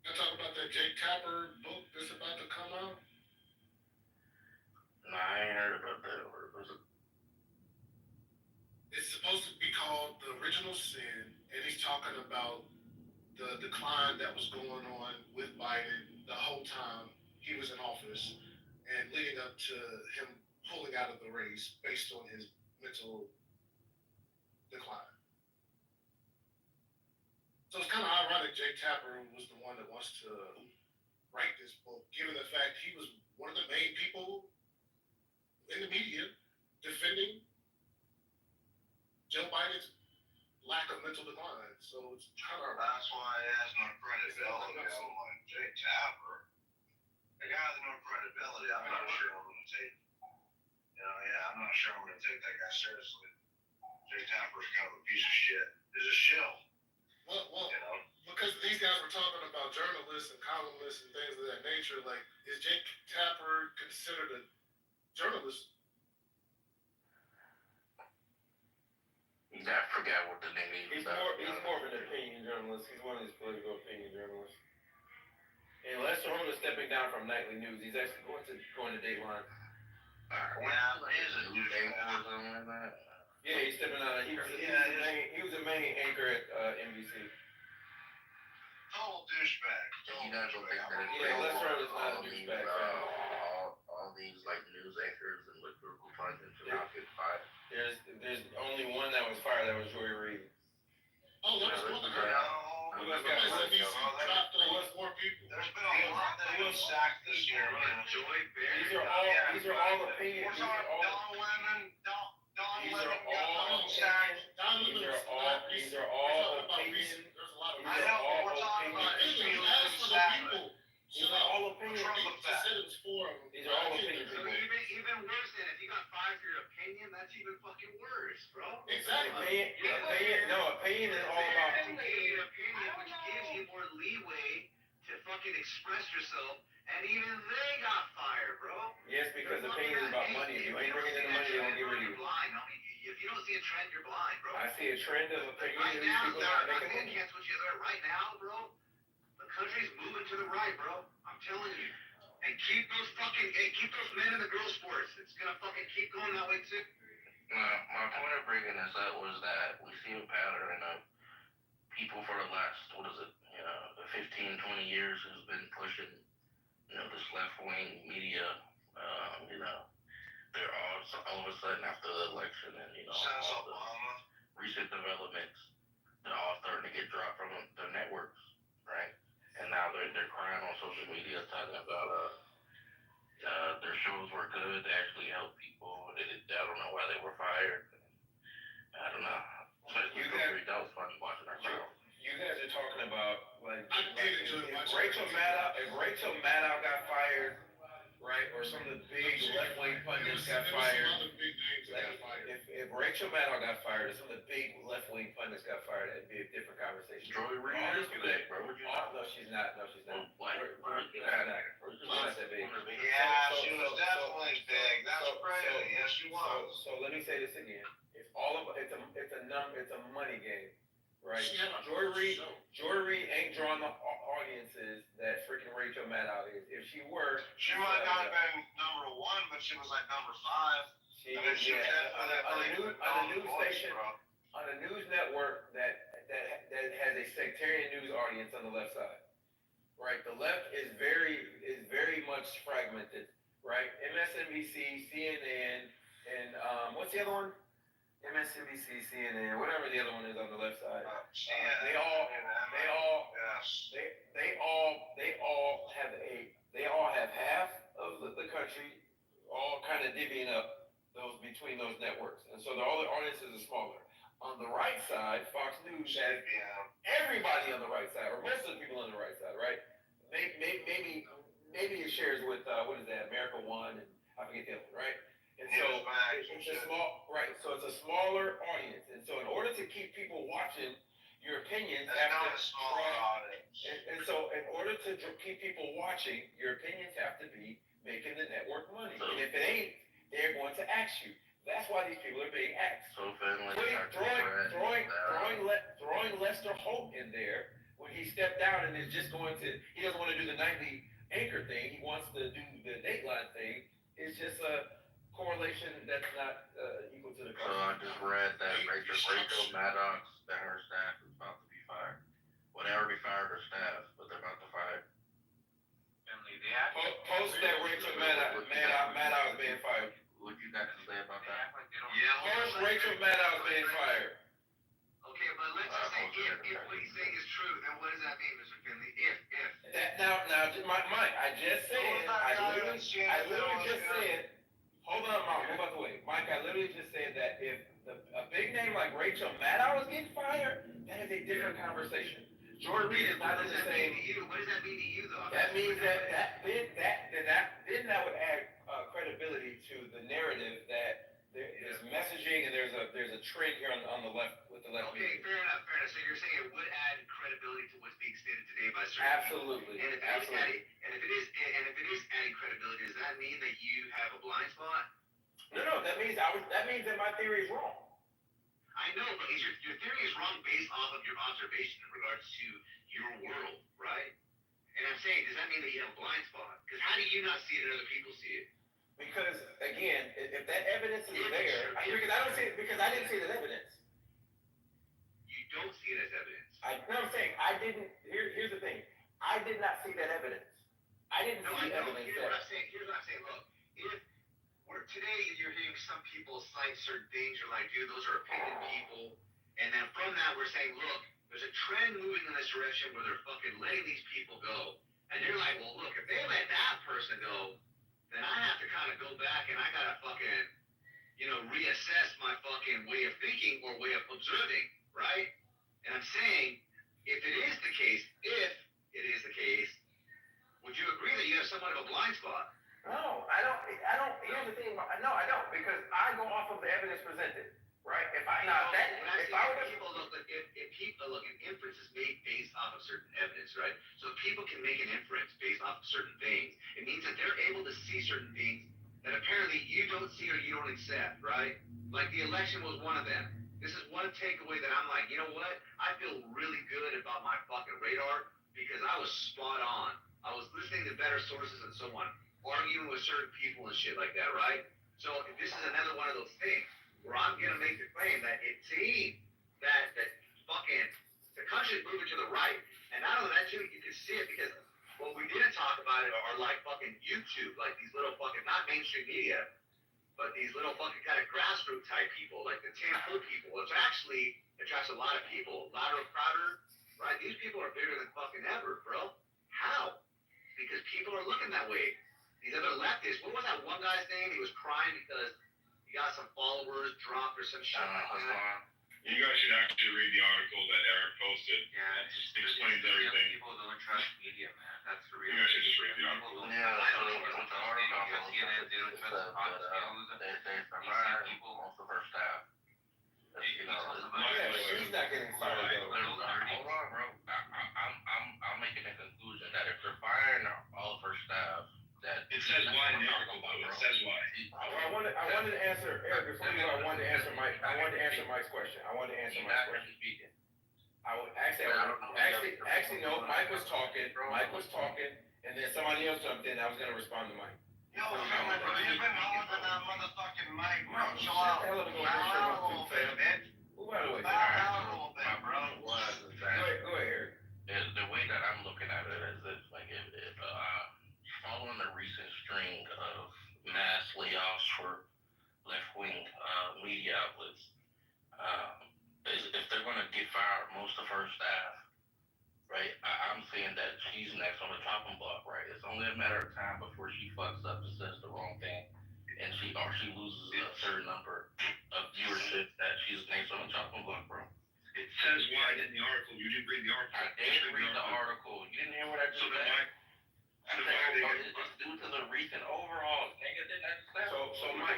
I talk about that Jake Tapper book that's about to come out. No, I ain't heard about that. Was it? It's supposed to be called The Original Sin, and he's talking about the decline that was going on with Biden the whole time he was in office and leading up to him pulling out of the race based on his mental decline. So it's kind of ironic Jake Tapper was the one that wants to write this book, given the fact he was one of the main people in the media defending Joe Biden's lack of mental decline. So it's kind of ironic. That's why he has no credibility. Like Jake Tapper, the guy has no credibility. I'm not sure I'm going to take. I'm not sure I'm going to take that guy seriously. Jake Tapper's kind of a piece of shit. He's a shill. Well, because these guys were talking about journalists and columnists and things of that nature, like, is Jake Tapper considered a journalist? I forgot what the name is. He's more of an opinion journalist. He's one of these political opinion journalists. And Lester Holmes is stepping down from nightly news. He's actually going to Dateline. He's a news anchor or something like that. Yeah, he's stepping out. He was the main anchor at NBC. Total douchebag. You guys don't think that Lester Holmes is not a douchebag. All these like news anchors and political pundits should not get fired. There's only one that was fired. That was Joy Reid. Oh, that was one of her. There's been a lot that have been sacked this year. Joy Berry. These are all opinions. Don Lemon. These are all opinions. These are all opinions. I know, but we're talking about These are all opinions. These are all opinions. Even worse than if you got fired for your opinion, that's even fucking worse, bro. Exactly. Opinion is all about opinion, which gives you more leeway to fucking express yourself, and even they got fired, bro. Yes, because opinion is about money. If you ain't bringing in the money, they won't get rid of you. If you don't see a trend, you're blind, bro. I see a trend of opinion. Right now, people not making money. cancel what you there right now, bro. The country's moving to the right, bro. I'm telling you. And keep those men in the girl sports. It's gonna fucking keep going that way too. My point of bringing this up was that we see a pattern of people for the last, 15, 20 years who's been pushing, this left-wing media, they're all of a sudden after the election and, all the recent developments, they're all starting to get dropped from their networks, right? And now they're crying on social media talking about, their shows were good, they actually helped people. I don't know why they were fired. I don't know. But You guys, that was funny watching that show. you guys are talking about like I did enjoy if watching Rachel Maddow got fired, right, or some of the big left-wing pundits got fired. If Rachel Maddow got fired, or some of the big left-wing pundits got fired, that'd be a different conversation. Joy Reid is today, bro. Would you No, she's not. No, she's not. What? She's not that big. Yeah, she was definitely big. That's crazy. Yes, she was. So let me say this again. It's a money game, right? Joy Reid ain't drawing the audiences that freaking Rachel Maddow is. If she were, She might not have been number one, but she was like number 5. she I mean, she was definitely on a news station, on a news network that has a sectarian news audience on the left side, right? The left is very much fragmented, right? MSNBC, CNN, and what's the other one? MSNBC, CNN, whatever the other one is on the left side. They all have half of the country, all kind of divvying up those between those networks, and so all the audiences are smaller. On the right side, Fox News has everybody on the right side, or most of the people on the right side, right? Maybe it shares with what is that? America One, and I forget the other one, right? And so it's a small, right? So it's a smaller audience, and so in order to keep people watching, your opinions have to. And so in order to keep people watching, your opinions have to be making the network money. And if it ain't, they're going to axe you. That's why these people are being axed. So Finley, throwing Lester Holt in there when he stepped down and is just going to, he doesn't want to do the nightly anchor thing. He wants to do the Dateline thing. It's just a correlation that's not equal to the So I just read that Rachel Maddox and her staff is about to be fired. Well, they already fired her staff, but they're about to fire. Post that Rachel Maddow is being fired. What you got to say about that? Post Rachel Maddow is being fired. Okay, but let's just say if what he's saying is true, then what does that mean, Mr. Finley? If. Now, Mike, I literally just said, hold on, Mom, move out the way. Mike, I literally just said that if a big name like Rachel Maddow is getting fired, that is a different conversation. Joy Reid is not in the same. What does that mean to you, though? That means that would add credibility to the narrative that there's messaging and there's a trend here on the left with the left. Okay, fair enough. So you're saying it would add credibility to what's being stated today by certain Absolutely. people. And if it is adding credibility, does that mean that you have a blind spot? No, that means that my theory is wrong. I know, but your theory is wrong based off of your observation in regards to your world, right? And I'm saying, does that mean that you have a blind spot? Because how do you not see it and other people see it? Because again, if that evidence is there, because I don't see it because I didn't see that evidence. You don't see it as evidence. I'm saying I didn't. Here's the thing. I did not see that evidence. I didn't see evidence. Here's what I'm saying. Look, if today you're hearing some people cite certain things, you're like, dude, those are opinion people. And then from that, we're saying, look, there's a trend moving in this direction where they're fucking letting these people go. And you're like, well, look, if they let that person go, then I have to kind of go back and I gotta fucking, reassess my fucking way of thinking or way of observing, right? And I'm saying, if it is the case, would you agree that you have somewhat of a blind spot? No, I don't. Here's the thing. No, I don't, because I go off of the evidence presented, right? If an inference is made based off of certain evidence, right? So if people can make an inference based off of certain things, it means that they're able to see certain things that apparently you don't see or you don't accept, right? Like the election was one of them. This is one takeaway that I'm like, you know what? I feel really good about my fucking radar because I was spot on. I was listening to better sources and so on, arguing with certain people and shit like that, right? So if this is another one of those things where I'm gonna make the claim that it seemed that fucking the country's moving to the right, and not only that too, you can see it because what we didn't talk about it are like fucking YouTube, like these little fucking not mainstream media, but these little fucking kind of grassroots type people, like the Tim Pool people, which actually attracts a lot of people, louder, prouder, right? These people are bigger than fucking ever, bro. How? Because people are looking that way. These other leftists, what was that one guy's name? He was crying because he got some followers dropped or some shit like that. You guys should actually read the article that Eric posted. Yeah, It explains everything. People don't trust media, man. That's the real. You guys should just read the article. Yeah, I don't trust the article. CNN, they don't trust Fox News. They fired most of her staff. You know, she's not getting fired though. Hold on, bro. I'm making a conclusion that if they're firing all of her staff, that it says why in the article, though. It says why. I wanted to answer Eric before you go. I wanted to answer Mike's question. speaking. I would actually no. Mike was talking, and then somebody else jumped in. I was gonna respond to Mike. Yo, you've been holding that motherfucking mic, bro. Chill out. Bow down a little bit. Who by the way? Bow down a little bit, bro. Go ahead, Eric. The way that I'm looking at it is this, like if following the recent string of mass layoffs for left-wing media outlets, if they're going to get fired most of her staff, right? I'm saying that she's next on the chopping block, right? It's only a matter of time before she fucks up and says the wrong thing, and she loses a certain number of viewership that she's next on the chopping block, bro. It says why in the article. You didn't read the article. I didn't read the article. You didn't hear what I just said? It's due to the recent overhauls, nigga. Didn't I just say? So Mike,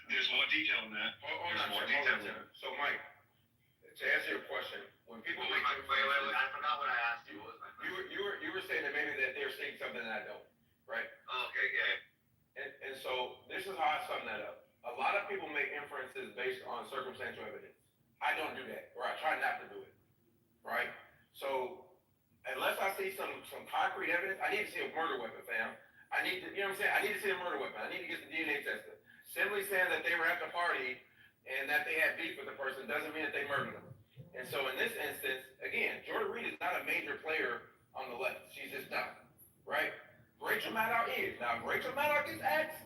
there's more detail in that. So Mike, to answer your question, when people make wait, I forgot what I asked you. What was my question? you were saying that maybe that they're seeing something that I don't, right? Oh, okay, yeah. And so this is how I sum that up. A lot of people make inferences based on circumstantial evidence. I don't do that, or I try not to do it, right? So unless I see some concrete evidence, I need to see a murder weapon, fam. I need to, you know what I'm saying? I need to see a murder weapon. I need to get the DNA tested. Simply saying that they were at the party and that they had beef with the person doesn't mean that they murdered them. And so in this instance, again, Jordan Reed is not a major player on the left. She's just not, right? Rachel Maddow is. Now, if Rachel Maddow gets axed,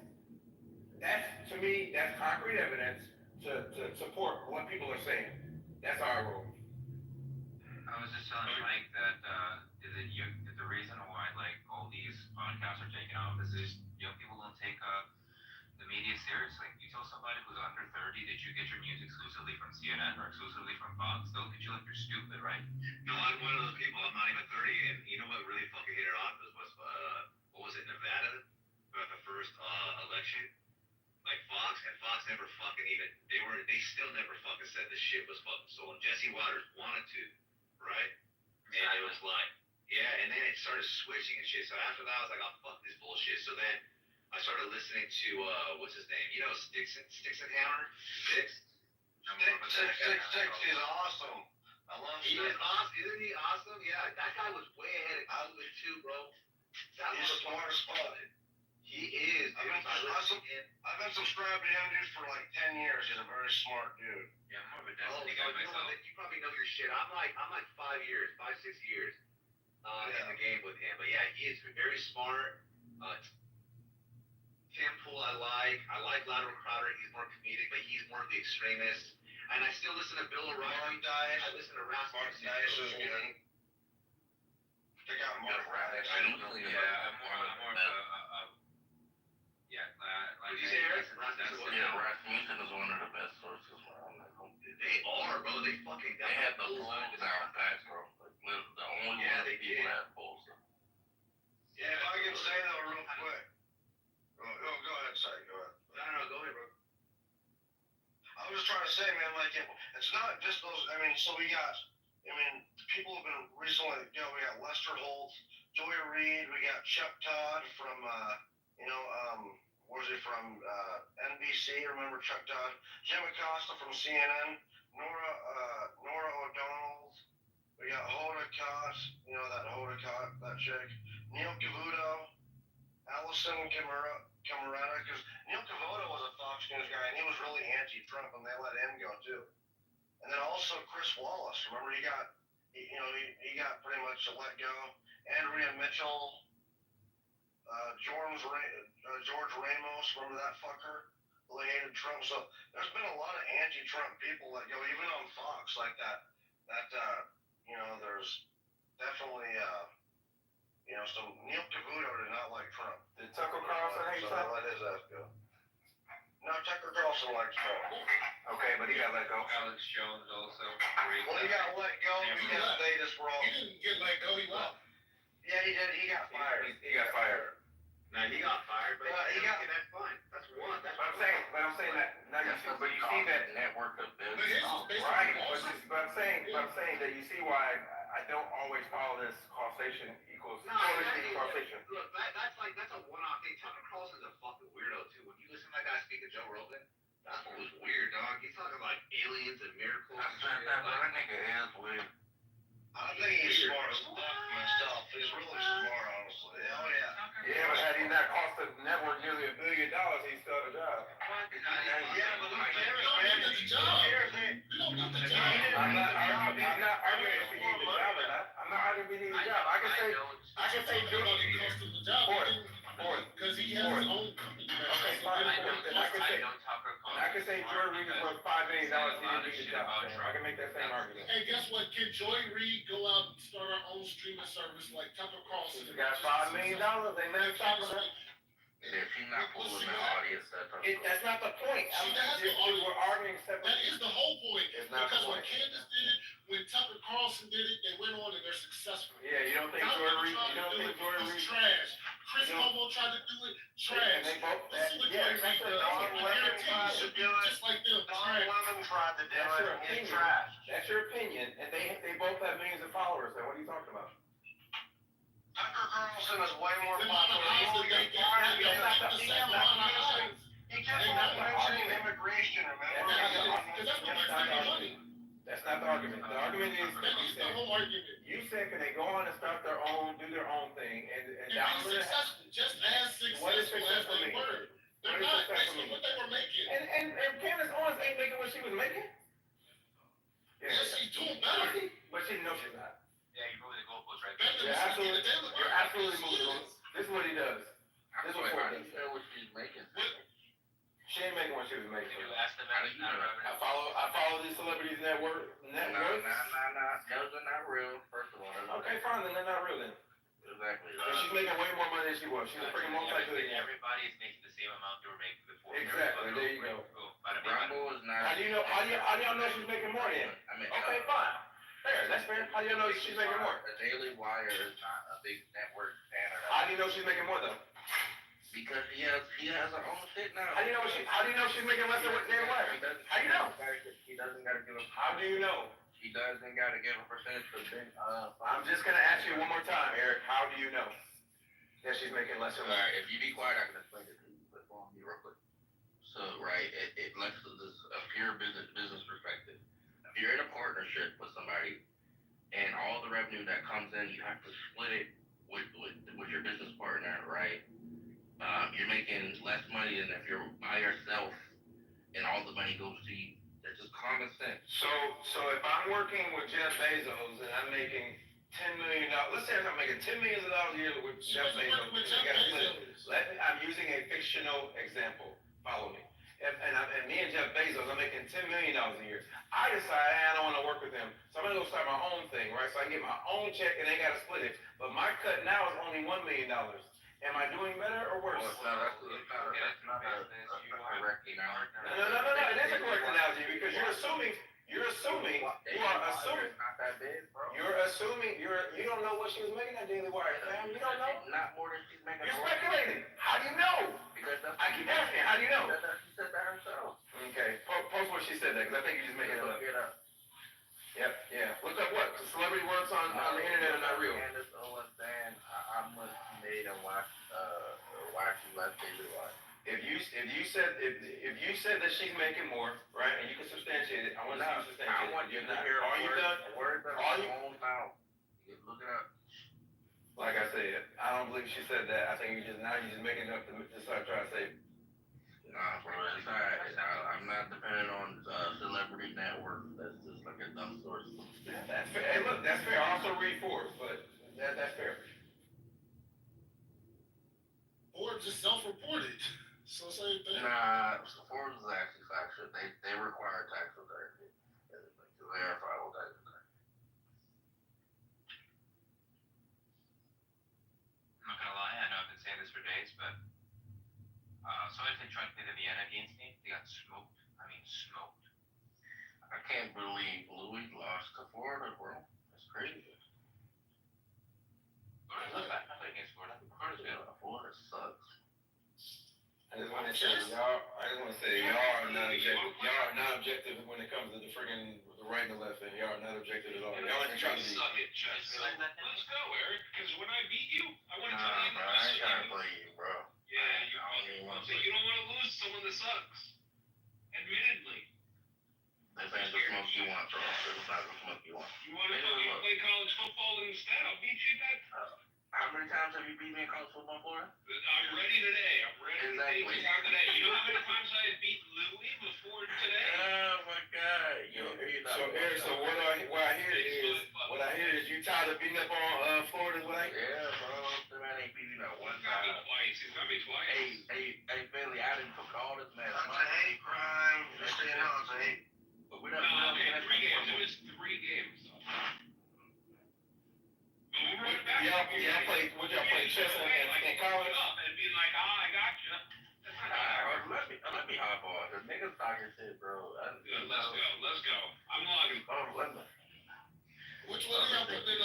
that's, to me, that's concrete evidence to support what people are saying. That's how I roll. I was just telling Mike that the reason why like all these podcasts are taken off is young people don't take the media seriously. You tell somebody who's under 30 that you get your news exclusively from CNN or exclusively from Fox, they'll look at you like you're stupid, right? No, I'm one of those people. I'm not even 30, and you know what really fucking hit it off was what was it, Nevada, about the first election. Like Fox never fucking even they still never fucking said the shit was fucking stolen. Jesse Waters wanted to, right? And it was like, yeah, and then it started switching and shit. So after that, I was like, oh fuck this bullshit. So then I started listening to what's his name? You know, Sticks and Hammer? Sticks is awesome. I love Sticks. He is awesome. Isn't he awesome? Yeah, that guy was way ahead of COVID too, bro. He's smart as fuck. He is, dude. I've been subscribed to him, dude, for like 10 years. He's a very smart dude. Yeah, I'm more of a Destiny guy myself. You probably know your shit. I'm like 5 years, 6 years in the game with him. But yeah, he is very smart. Tim Pool I like Latimer Crowder. He's more comedic, but he's more of the extremist. And I still listen to Bill O'Reilly. I listen to Rasmus. They got Mark Radish. I'm more of a like you say, Eric? Rasmussen is one of the best sources around. They are, bro. They fucking got they have the polls down pat, bro. Like, the only one that people have polls. Yeah, if I can say though real quick. Go ahead, say. Go ahead. No, go ahead, bro. I was just trying to say, man, like it's not just those. I mean, so we got. I mean, people have been recently. You know, we got Lester Holt, Joy Reid. We got Chuck Todd from. Where's he from? NBC. Remember Chuck Todd? Jim Acosta from CNN. Nora O'Donnell. We got Hoda Kotz. You know that Hoda Kotz, that chick. Neil Cavuto. Allison Camerata. Because Neil Cavuto was a Fox News guy, and he was really anti-Trump, and they let him go too. And then also Chris Wallace. Remember he got pretty much let go. Andrea Mitchell. George Ramos, remember that fucker? Who hated Trump. So there's been a lot of anti-Trump people that go, even on Fox, like that. There's definitely, some Neil Cavuto did not like Trump. Did Tucker Carlson hate Trump? Let his ass go. No, Tucker Carlson likes Trump. Okay, but he got let go. Alex Jones also. Well, he got let go because they just were all. He didn't get let go, he left. Yeah, he did. He got fired. He got fired. No, he got fired, but he got. Okay, that's fine. That's one. That's But I'm saying that. Now you see, but you see that network of But his is based on right? lawsuit. But I'm saying that you see why I don't always follow this causation equals No, correlation equals causation. look, that's a one-off thing. Tucker Carlson's a fucking weirdo too. When you listen to that guy speak to Joe Rogan, that one was weird, dog. He's talking about aliens and miracles. That nigga is weird. I think he's smart as fuck myself. He's really smart, honestly. Oh yeah. Yeah, but had he not cost the network nearly $1 billion, he'd still have a job. Yeah, but who cares, You man? don't get the job. Who cares, man? You don't get the job. I'm not arguing if he needs a job or not. I'm not arguing if he needs a job. I can say Talking about the cost of the job. Because he has his own company. Okay, fine. And I can say Joy Reid is worth $5 million. He didn't need a job. I can make that same argument. And guess what? Can Joy Reid go out and start her own streaming service like Tucker Carlson? He's got $5 million. They let him talk about it. If she's not pulling the audience, That's not the point. We're arguing separate. That is the whole point. It's not Because the when point. Candace did it, when Tucker Carlson did it, they went on and they're successful. Yeah, you don't think Joy Reid? You don't think Joy Reid? Trash. Chris Cuomo tried to do it. Trash. They both. Listen to Yeah, Joy Reid does. I guarantee you should do it just like them. Don Trash. Lemon tried to do That's it your and he opinion. trashed. That's your opinion, and they both have millions of followers. Then what are you talking about? Tucker Carlson is way more The amount of popular. eyes that they get, they got the same amount of eyes. He kept on mentioning immigration, remember? Because that's what makes them money. That's not the argument. The argument is That is the whole argument. you said can they go on and start their own, do their own thing, and And down be the successful, just as What is successful as successful they mean? were. They're What is not successful based on mean? what they were making. And Candace Owens ain't making what she was making. Yes, she's doing better. But she knows she's not. Yeah, you moving the goalpost right Better than You're what she did. absolutely, you're absolutely moving on. This is what he does. This is what I he don't does. know what she's making. She ain't making what she was making. You asked them about I follow these celebrities networks. Nah. Those are not real, first of all. Okay, fine, then they're not real then. Exactly. But she's making way more money than she was. She's a freaking multi-billionaire. Everybody is making the same amount they were making before. Exactly, there you go. Rumble is not. How do y'all know she's making more then? Okay, fine. Fair, that's fair. How do y'all know she's making more? The Daily Wire is not a big network fan of How do you know she's making more though? Because she has her own shit now. How do you know she's making less than what Daily Wire? How do you know? She doesn't gotta give a. How do you know? She doesn't gotta give a percentage for big. I'm just gonna ask you one more time, Eric. How do you know that she's making less than what? Alright, if you be quiet, I can explain it to you. But follow me real quick. So, right, it lets this a pure business perspective. If you're in a partnership with somebody, and all the revenue that comes in, you have to split it with your business partner, right? You're making less money than if you're by yourself, and all the money goes to you. That's just common sense. So if I'm working with Jeff Bezos and I'm making $10 million, let's say I'm making $10 million a year with Jeff Bezos. I'm using a fictional example. Follow me. And me and Jeff Bezos, I'm making $10 million a year. I decide I don't want to work with him, so I'm gonna go start my own thing, right? So I get my own check and they gotta split it. But my cut now is only $1 million. Am I doing better or worse? That's not a correct analogy. No. It is a correct analogy because you're assuming. You are assuming. Not that big, bro. You're assuming. You don't know what she was making at Daily Wire, fam. You don't know. Not more than she's making. You're speculating. How do you know? Because I keep asking. How do you know? She said that herself. Okay. Post what she said that because I think you're just making it up. Look it up. Yep. Yeah. Look up what? The celebrity words on the internet are not real. Candace Owens saying I must be made and why she left Daily Wire. If you said that she's making more, right, and you can substantiate it, I want to see you substantiate it. I want you to You're not. hear Are you done? Words out of her own mouth. You look it up. Like I said, I don't believe she said that. I think you're just making it up to start trying to say. Nah, bro, it's alright. I'm not depending on celebrity networks. That's just like a dumb source. Yeah, that's fair. Hey, look, that's fair. I also read Forbes, but that's fair. Forbes is self-reported. So same thing. Nah, Forbes is actually factual. They require tax returns to verify what tax return. I'm not gonna lie, I know I've been saying this for days, but sorry if they tried to play the Vienna games game. They got smoked. I mean, smoked. I can't believe Louis lost to Florida, bro. That's crazy. Florida's not bad. I played against Florida. Florida's good. Florida sucks. I just want to say y'all are not objective. Y'all are not objective when it comes to the friggin' the right and the left, and y'all are not objective at all. Y'all ain't trying to be. Suck it, chess. Let's go, Eric. Because when I beat you, I want to tell you. Bro, I ain't trying to play you, bro. Yeah, you don't want to lose to someone that sucks. Admittedly. This ain't the smoke you want, bro. This is not the smoke you want. You want to play college football instead? I'll beat you that. How many times have you beat me in college football, Florida? I'm ready today. I'm ready to take it out today. You know how many times I had beat Louis before today? Oh my God! So Eric, so what I hear is you tired of beating up on Florida, right? Yeah, bro. The man ain't beat me that one time. He's got me twice. Hey, Bailey, I done took all this man. That's a hate crime. You're saying that was a hate. But we don't. Okay, 3 games. It was 3 games. Y'all play chess in college? And be like, I got you. Let me hop on. The niggas talking shit, bro. Let's go. I'm logging. Which one of y'all put in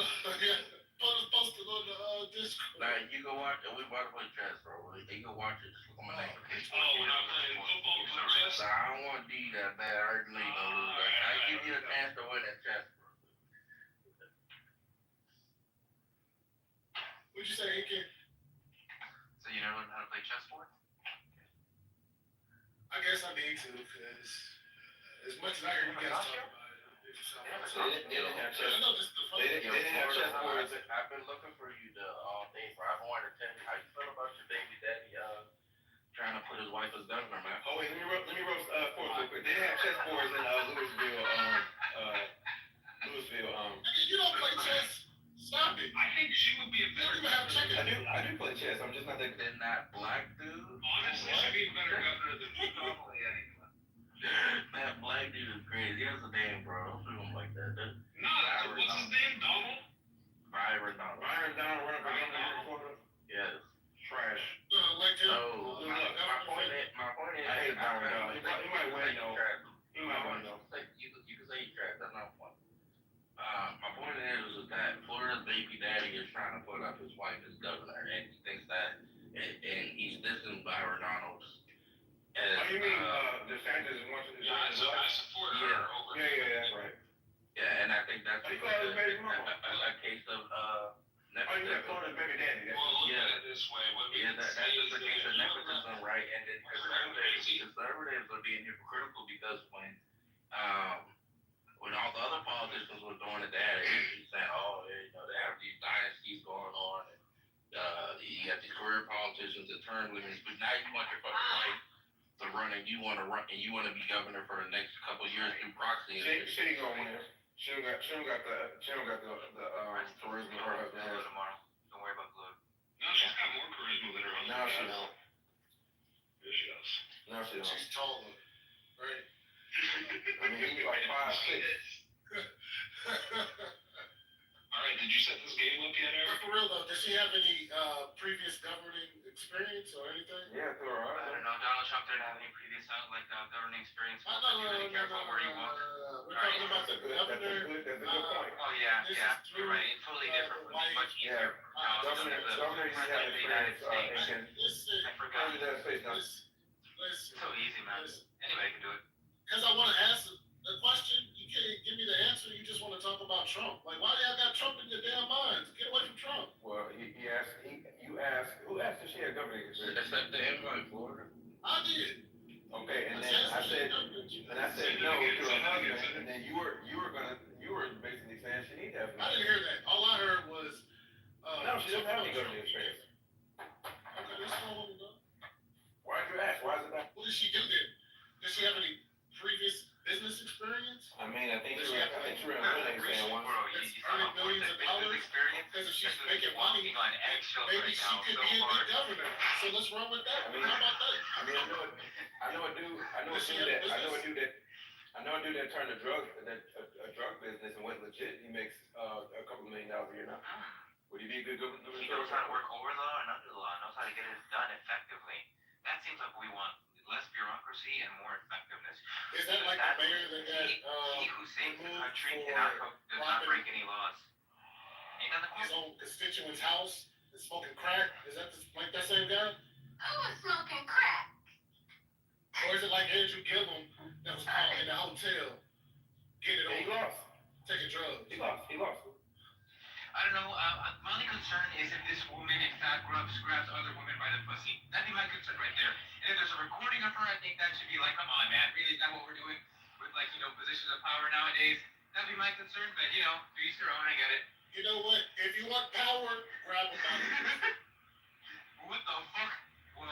posted on the Discord? Nah, you go watch it. We about to play chess, bro. You go watch it. Just look on my name. We're not playing football for chess? Nah, I don't want D that bad. I already know you gonna lose. I give you a chance to win at chess, bro. What'd you say, AK? So you never learned how to play chessboard? I guess I need to, because as much as I hear you guys talk about it, they didn't have chess. They didn't have chessboards. I've been looking for you all day, bro. I've been wanting to tell you how you feel about your baby daddy trying to put his wife as governor, man. Oh wait, let me roast Fort real quick. They didn't have chessboards in Louisville. You don't play chess. Stop it. I think she would be a better governor. I do play chess. I'm just not that. Then that black dude. Honestly, she'd be a better governor than me. Probably anyone. That black dude is crazy. He has a name, bro. Don't do him like that. What's his name? Donald? Byron Donald. Byron Donald running for governor. Yes. Trash. My point is, I hate Byron Donald. He might win though. He might win though. You can say he's trash. That's not the point. My point is that Florida's baby daddy is trying to put up his wife as governor, and he thinks that, and he's dissing Byron Donald. You mean DeSantis wants to? I support her over. Yeah, that's right. Yeah, and I think that's a case of Florida's baby daddy. Well, look at it this way. That's just a case of nepotism, right? And then conservatives are being hypocritical because when all the other politicians were doing it, he's saying, they have these dynasties going on, and you got these career politicians and term limits, but now you want your fucking wife to run, and you want to be governor for the next couple of years through proxy. She ain't gonna win. She don't got the charisma her husband has. Tomorrow. Don't worry about Glow. No, she's got more charisma than her husband. Now she don't. Yes, she does. Now she don't. She's taller, right? I mean, he's like 5'6". All right, did you set this game up yet, Eric? But for real though, does she have any previous governing experience or anything? Yeah, through her. I don't know. Donald Trump didn't have any previous governing experience. Be really careful where you walk. We're talking about the governor. That's a good point. Oh yeah. You're right. It's totally different. Much easier. Governor used to have experience I forgot. Listen. So easy, man. Anybody can do it. Because I want to ask the question, you can't give me the answer. You just want to talk about Trump. Like, why do y'all got Trump in your damn minds? Get away from Trump. Well, you asked, who asked if she had governing experience? Except the invite, Florida. I did. Okay, and then I said no to her husband, and then you were basically saying she need to have. I didn't hear that. All I heard was. No, she doesn't have any governing experience. Okay, that's all I want to know. Why'd you ask? Why is it that? What did she do then? Does she have any previous business experience? I mean, I think she ran saying one. Earning millions of dollars. Because if she's making money, maybe she could be a good governor. So let's run with that. How about that? I know a dude that turned a drug business and went legit. He makes a couple $1 million a year now. Would he be a good governor? He knows how to work over the law and under the law. Knows how to get it done effectively. That seems like we want less bureaucracy and more effectiveness. Is that like the mayor that got He who saves the removed country for does not break robbing any laws. He doesn't his own constituent's house and smoking crack? Is that like that same guy? Who was smoking crack? Or is it like Andrew Gillum that was caught in the hotel getting He over, lost. taking drugs? He lost. I don't know. My only concern is if this woman, in fact, grabs other women by the pussy. That'd be my concern right there. And if there's a recording of her, I think that should be like, come on, man, really? Is that what we're doing with, like, positions of power nowadays? That'd be my concern. But, to each their own. I get it. You know what? If you want power, grab a body. What the fuck? Whoa.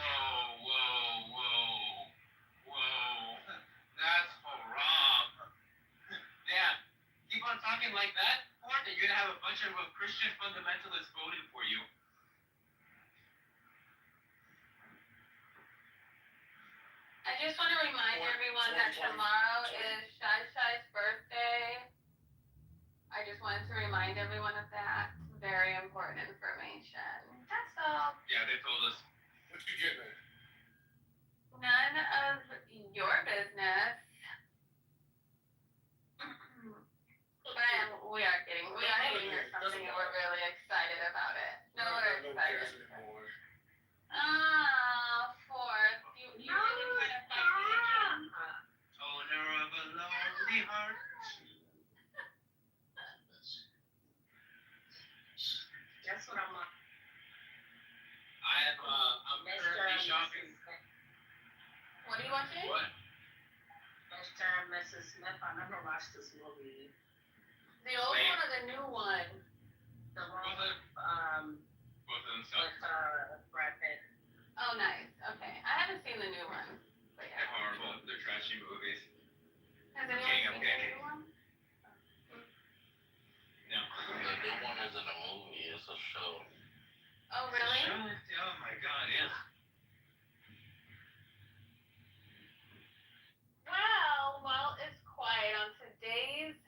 That's haram. Yeah. Keep on talking like that, or that you're gonna have a bunch of Christian fundamentalists voting for you. I just want to remind everyone that tomorrow is Shai Shai's birthday. I just wanted to remind everyone of that. Very important information. That's all. Yeah, they told us. What you getting at? None of your business. But we are getting here something and we're really excited about it. No, we're excited. Fourth. You really kind of fight me again. Owner of a lonely heart. That's what I'm on. I'm currently shopping. What are you watching? What? Mr. and Mrs. Smith. I never watched this movie. The old one or the new one? The one Both of them suck. with Brad Pitt. Oh, nice. Okay. I haven't seen the new one. But They're horrible. They're trashy movies. Has anyone seen the new one? No. The new one isn't a movie, it's a show. Oh, really? Oh my god, yeah. Well, it's quiet on today's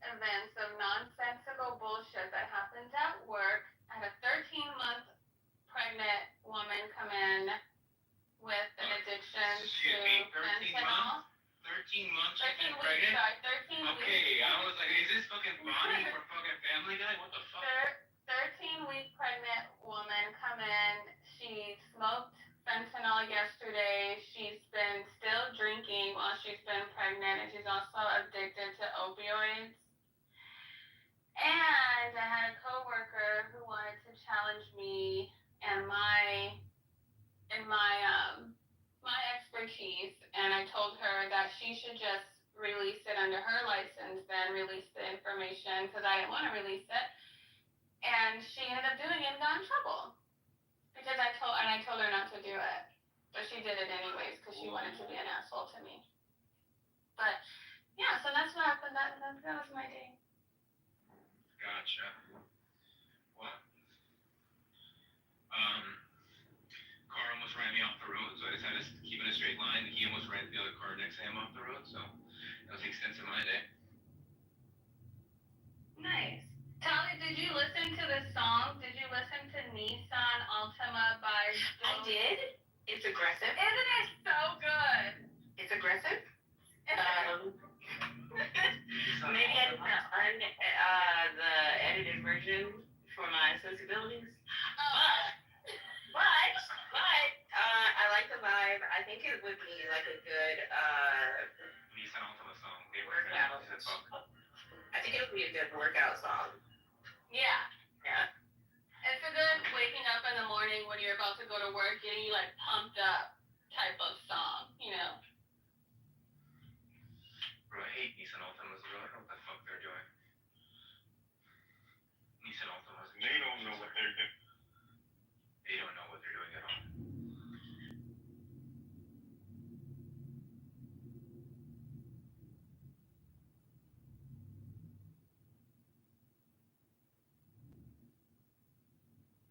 events of nonsensical bullshit that happens at work. I had a 13-month pregnant woman come in with an addiction to fentanyl. 13 months 13 weeks, pregnant? sorry, 13 weeks. Okay, I was like, is this fucking Bonnie from fucking Family Guy? What the fuck? 13-week pregnant woman come in. She smoked fentanyl yesterday. She's been still drinking while she's been pregnant, and she's also addicted to opioids. And I had a coworker who wanted to challenge me and my expertise, and I told her that she should just release it under her license, then release the information because I didn't want to release it. And she ended up doing it and got in trouble because I told her not to do it, but she did it anyways because she wanted to be an asshole to me. But yeah, so that's what happened. That was my day. Gotcha. What? Car almost ran me off the road, so I decided to keep in a straight line. He almost ran the other car next to him off the road, so that was the extent of my day. Nice. Tali, did you listen to the song? Did you listen to Nissan Altima by I did. It's aggressive. Isn't it so good? It's aggressive. Maybe I didn't find the edited version for my sensibilities. But I like the vibe. I think it would be like a good Nissan Altima song. workout. I think it would be a good workout song. Yeah. Yeah. It's a good waking up in the morning when you're about to go to work, getting you like pumped up type of song, you know. Bro, I hate Nissan Altimas, bro. I don't know what the fuck they're doing. Nissan Altimas. They don't know what they're doing. They don't know what they're doing at all.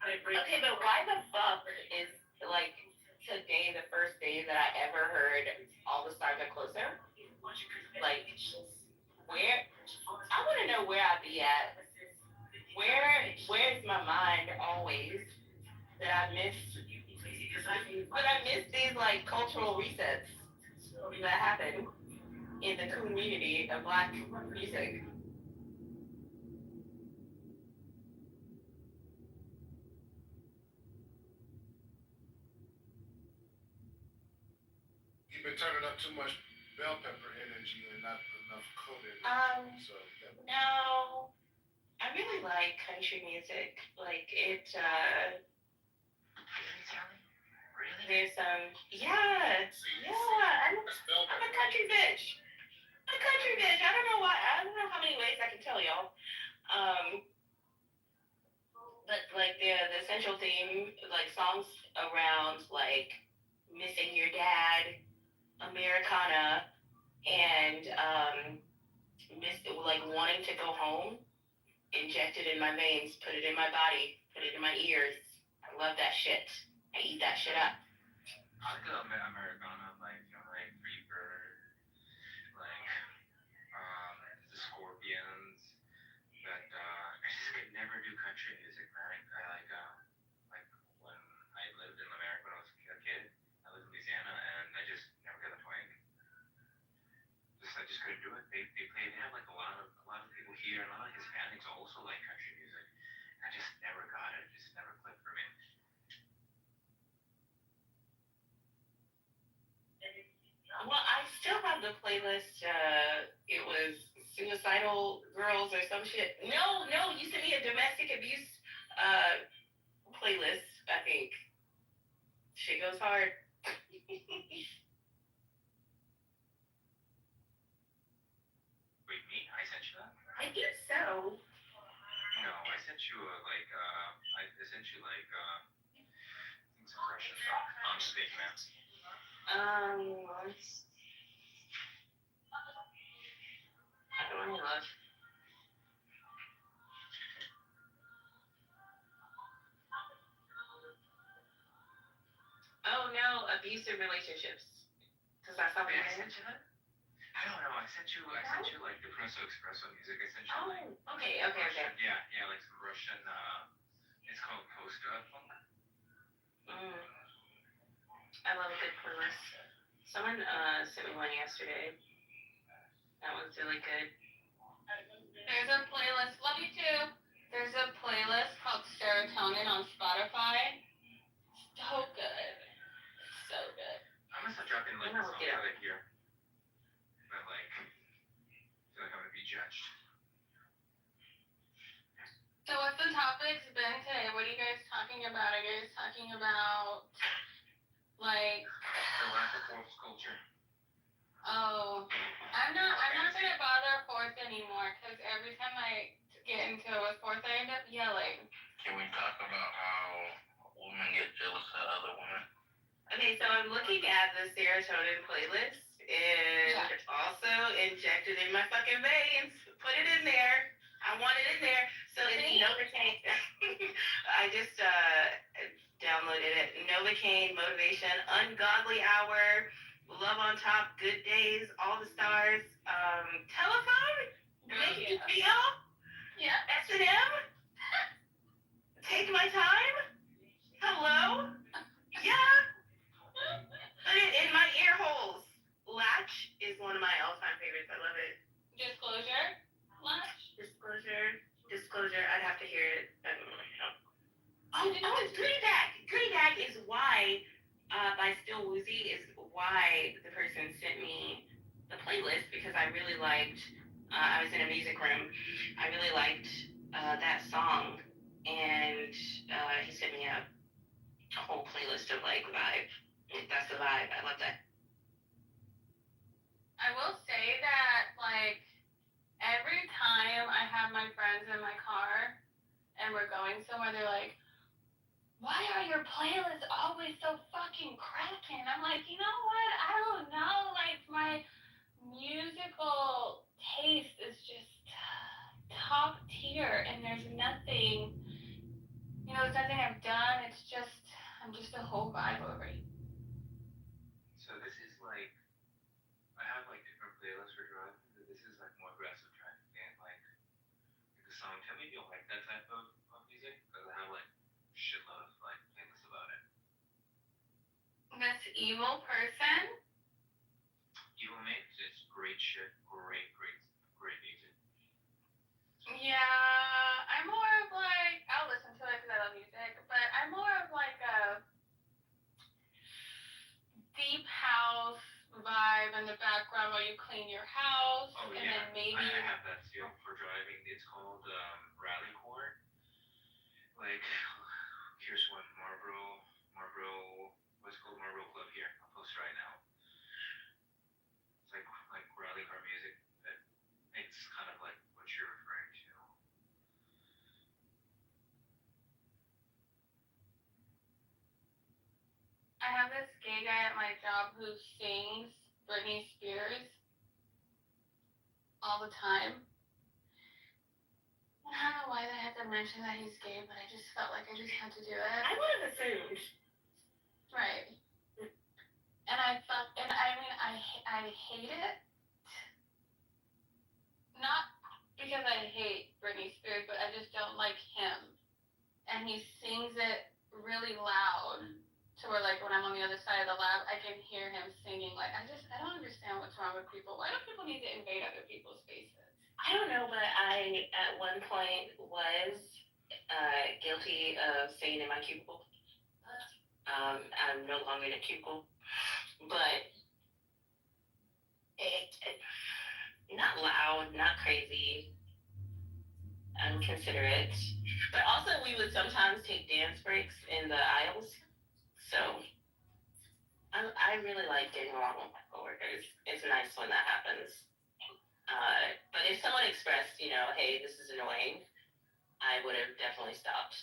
Okay, but why the fuck is like today the first day that I ever heard All the Stars Are Closer? Like, where? I want to know where I be at. Where's my mind always that I miss these like cultural resets that happen in the community of Black music. You've been turning up too much bell pepper energy and not enough coat energy. So No, I really like country music. Like it. There's some. Yeah. I'm a country bitch. I'm a country bitch. I don't know why. I don't know how many ways I can tell y'all. But like the essential theme, like songs around like missing your dad, Americana, and like wanting to go home, injected in my veins, put it in my body, put it in my ears. I love that shit. I eat that shit up. I like Americana, like like Freebird, like the Scorpions, but I just could never do country music, man. I like when I lived in America when I was a kid. I lived in Louisiana, and I just never got the twang. I just couldn't do it. They have like a lot of people here, and a lot of Hispanics also like country music. I just never got it. It just never clicked for me. Well, I still have the playlist. It was suicidal girls or some shit. No, you sent me a domestic abuse playlist. I think shit goes hard. Wait, me? I sent you that? I think so. No, I sent you I sent you like things of Russian stuff. I'm just thinking, man. I don't know. Oh no, abusive relationships. Does that sound Wait, I familiar? sent you that? I don't know. I sent you like depresso espresso music. I sent you like Okay. Russian, yeah, like some Russian. It's called post funk. I love a good playlist. Someone sent me one yesterday. That one's really good. There's a playlist. Love you too. There's a playlist called Serotonin on Spotify. So good. So good. I'm gonna start dropping like songs that I hear, but like I feel like I'm gonna be judged. So what's the topics been today? What are you guys talking about? Are you guys talking about like the lack of fourth culture? Oh, I'm not gonna bother fourth anymore because every time I get into it with fourth, I end up yelling. Can we talk about how women get jealous of other women? Okay, so I'm looking at the serotonin playlist and also injected in my fucking veins. Put it in there. I want it in there. So it's Novocaine. I just downloaded it. Novocaine, Motivation, Ungodly Hour, Love on Top, Good Days, All the Stars, Telephone, Make You Feel, S&M, Take My Time, Hello, yeah, put it in my ear holes. Latch is one of my all-time favorites. I love it. Disclosure, Latch. Disclosure. I'd have to hear it. Oh, it's Goodie Bag. Goodie Bag is why, by Still Woozy, is why the person sent me the playlist because I really liked. I was in a music room. I really liked that song, and he sent me a whole playlist of like vibe. That's the vibe. I love that. I will say that like every time I have my friends in my car and we're going somewhere, they're like, why are your playlists always so fucking cracking? I'm like, you know what? I don't know. Like my musical taste is just top tier and there's nothing, there's nothing I've done. It's just, I'm just a whole vibe over it. So this is like, I have like different playlists for driving, but this is like more aggressive driving, and like the song. Tell me if you don't like that type of music, because I have like shitload of like playlists about evil person. Evil Mix, it's great shit. Great music. Yeah, I'm more of like, I'll listen to it because I love music, but I'm more of like a deep house vibe in the background while you clean your house, Oh and yeah, then maybe I have that too for driving. It's called Rally Core. Like, here's one Marlboro. What's it called? Marlboro Club here. I'll post it right now. It's like rally car music. It's kind of like what you're referring to. I have this gay guy at my job who sings Britney Spears all the time. I don't know why I had to mention that he's gay, but I just felt like I just had to do it. I would have assumed. Right. And I hate it. Not because I hate Britney Spears, but I just don't like him. And he sings it really loud to where, like, when I'm on the other side of the lab, I can hear him singing. Like, I don't understand what's wrong with people. Why do people need to invade other people's spaces? I don't know, but I at one point was guilty of staying in my cubicle. I'm no longer in a cubicle, but it not loud, not crazy, inconsiderate. But also, we would sometimes take dance breaks in the aisles. So I really like getting along with my coworkers. It's nice when that happens. But if someone expressed, hey, this is annoying, I would have definitely stopped.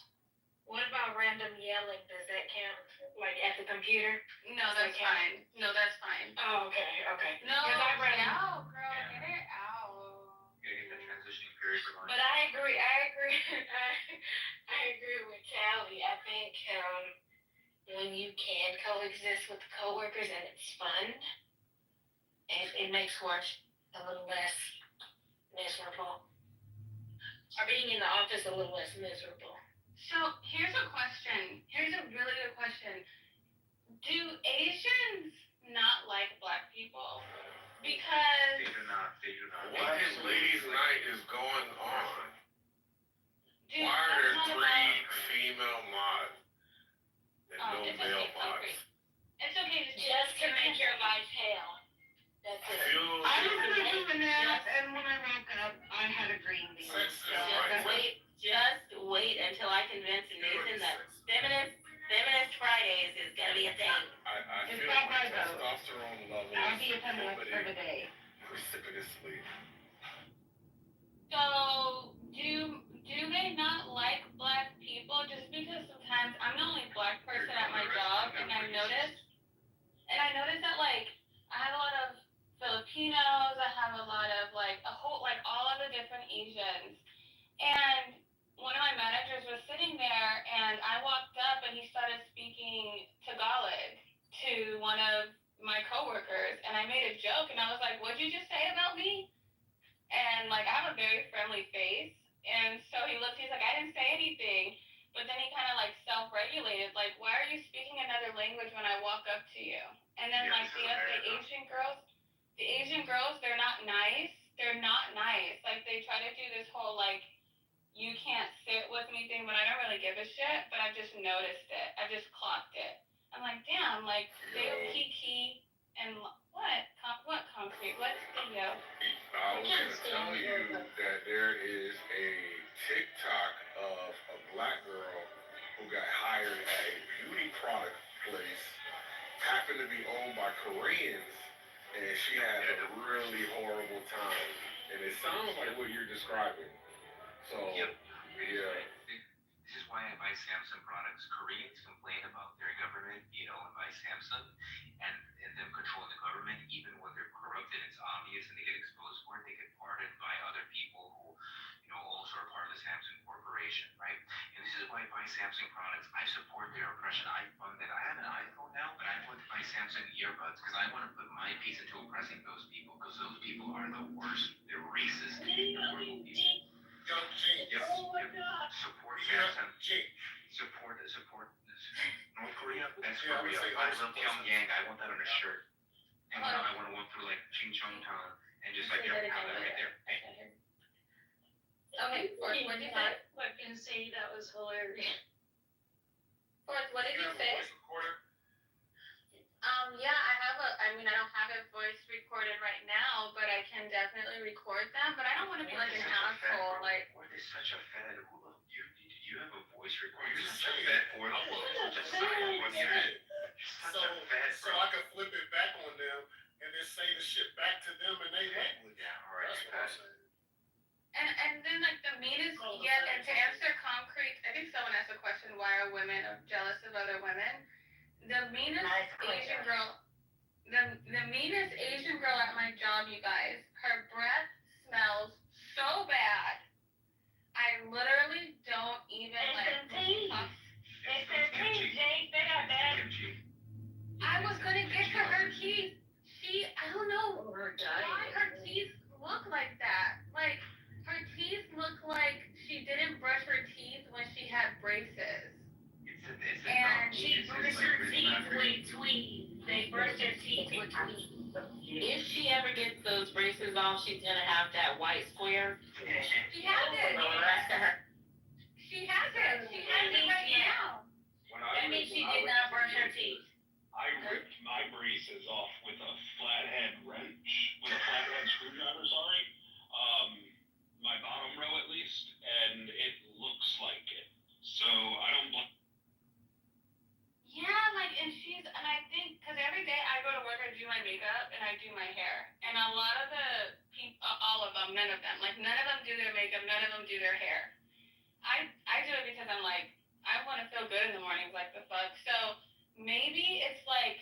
What about random yelling? Does that count? Like at the computer? No, that's fine. No, that's fine. Oh, okay. No, Because I read get out, girl. Get it out. You gotta get that transitioning period for But I agree. I agree with Callie. I think when you can coexist with coworkers and it's fun, it makes work a little less miserable. Or being in the office a little less miserable. So here's a question. Here's a really good question. Do Asians not like black people? Because They do not. What is ladies' night is going on? dude, Why are there that's not 3 about- female mods and no it's male okay, mods? concrete. It's okay to Just to make your life hell. That's it. I remember doing that, and when I woke up, I had a green bean. Just wait until I convince Nathan that feminist Fridays is gonna be a thing. I It's feel not my my vote. testosterone levels I'll be a feminist for the plummeting day. precipitously. So do they not like black people? Just because sometimes I'm the only black person at my job, and I noticed that like I have a lot of Filipinos, I have a lot of all of the different Asians, and one of my managers was sitting there, and I walked up, and he started speaking Tagalog to one of my coworkers, and I made a joke, and I was like, "What'd you just say about me?" And like I have a very friendly face, and so he's like, "I didn't say anything," but then he kind of like self-regulated, like, "Why are you speaking another language when I walk up to you?" And then like the Asian girls, they're not nice. They're not nice. Like they try to do this whole like, you can't sit with me thing, but I don't really give a shit. But I've just noticed it. I just clocked it. I'm like, damn, like they kiki and what concrete? What's the yo? I was going to tell you that there is a TikTok of a black girl who got hired at a beauty product place, happened to be owned by Koreans, and she had a really horrible time. And it sounds like what you're describing. So, Yep. yeah. This is why I buy Samsung products. Koreans complain about their government, and buy Samsung, and them controlling the government, even when they're corrupt and it's obvious and they get exposed for it, they get pardoned by other people who, also are part of the Samsung corporation, right? And this is why I buy Samsung products. I support their oppression. I have an iPhone now, but I want to buy Samsung earbuds because I want to put my piece into oppressing those people because those people are the worst. They're racist, they're horrible people. Young Gene. Support Samsung. Support North Korea. Best That's Yeah, I for would real. say I wholesome love Pyongyang. I want that on a shirt. And I want to walk through like Chingchongtown and just like have that right there. Hey. Okay, Forrest, what did you say? I can say that was hilarious. Forrest, what did you have a say? voice recorder? Yeah, I don't have it voice recorded right now, but I can definitely record them. But I don't want to be like an asshole. Like, What is such a fed? You have a voice recorder. You're such a fed for it. Such a psycho on the internet. So I could flip it back on them and then say the shit back to them in their language. Yeah, all right. That's what I'm saying. and then like the meanest, and to answer concrete, I think someone asked a question, why are women jealous of other women? The meanest Asian girl, the meanest Asian girl at my job, you guys, her breath smells so bad. I literally don't even like. It's their teeth, Jake. They got bad. I was gonna get to her teeth. I don't know why her teeth look like that. Like, her teeth look like she didn't brush her teeth when she had braces. And She brushed her teeth with tweed. They brushed their teeth with tweed. If she ever gets those braces off, she's gonna have that white square. She has it. She has it. She has it right now. That means she did not brush her teeth. I ripped my braces off with a flathead screwdriver, sorry. My bottom row at least, and it looks like it. So I don't blame. Yeah, like, and I think, because every day I go to work, I do my makeup and I do my hair. And a lot of the people, all of them, none of them do their makeup, none of them do their hair. I do it because I'm like, I want to feel good in the mornings, like the fuck. So maybe it's like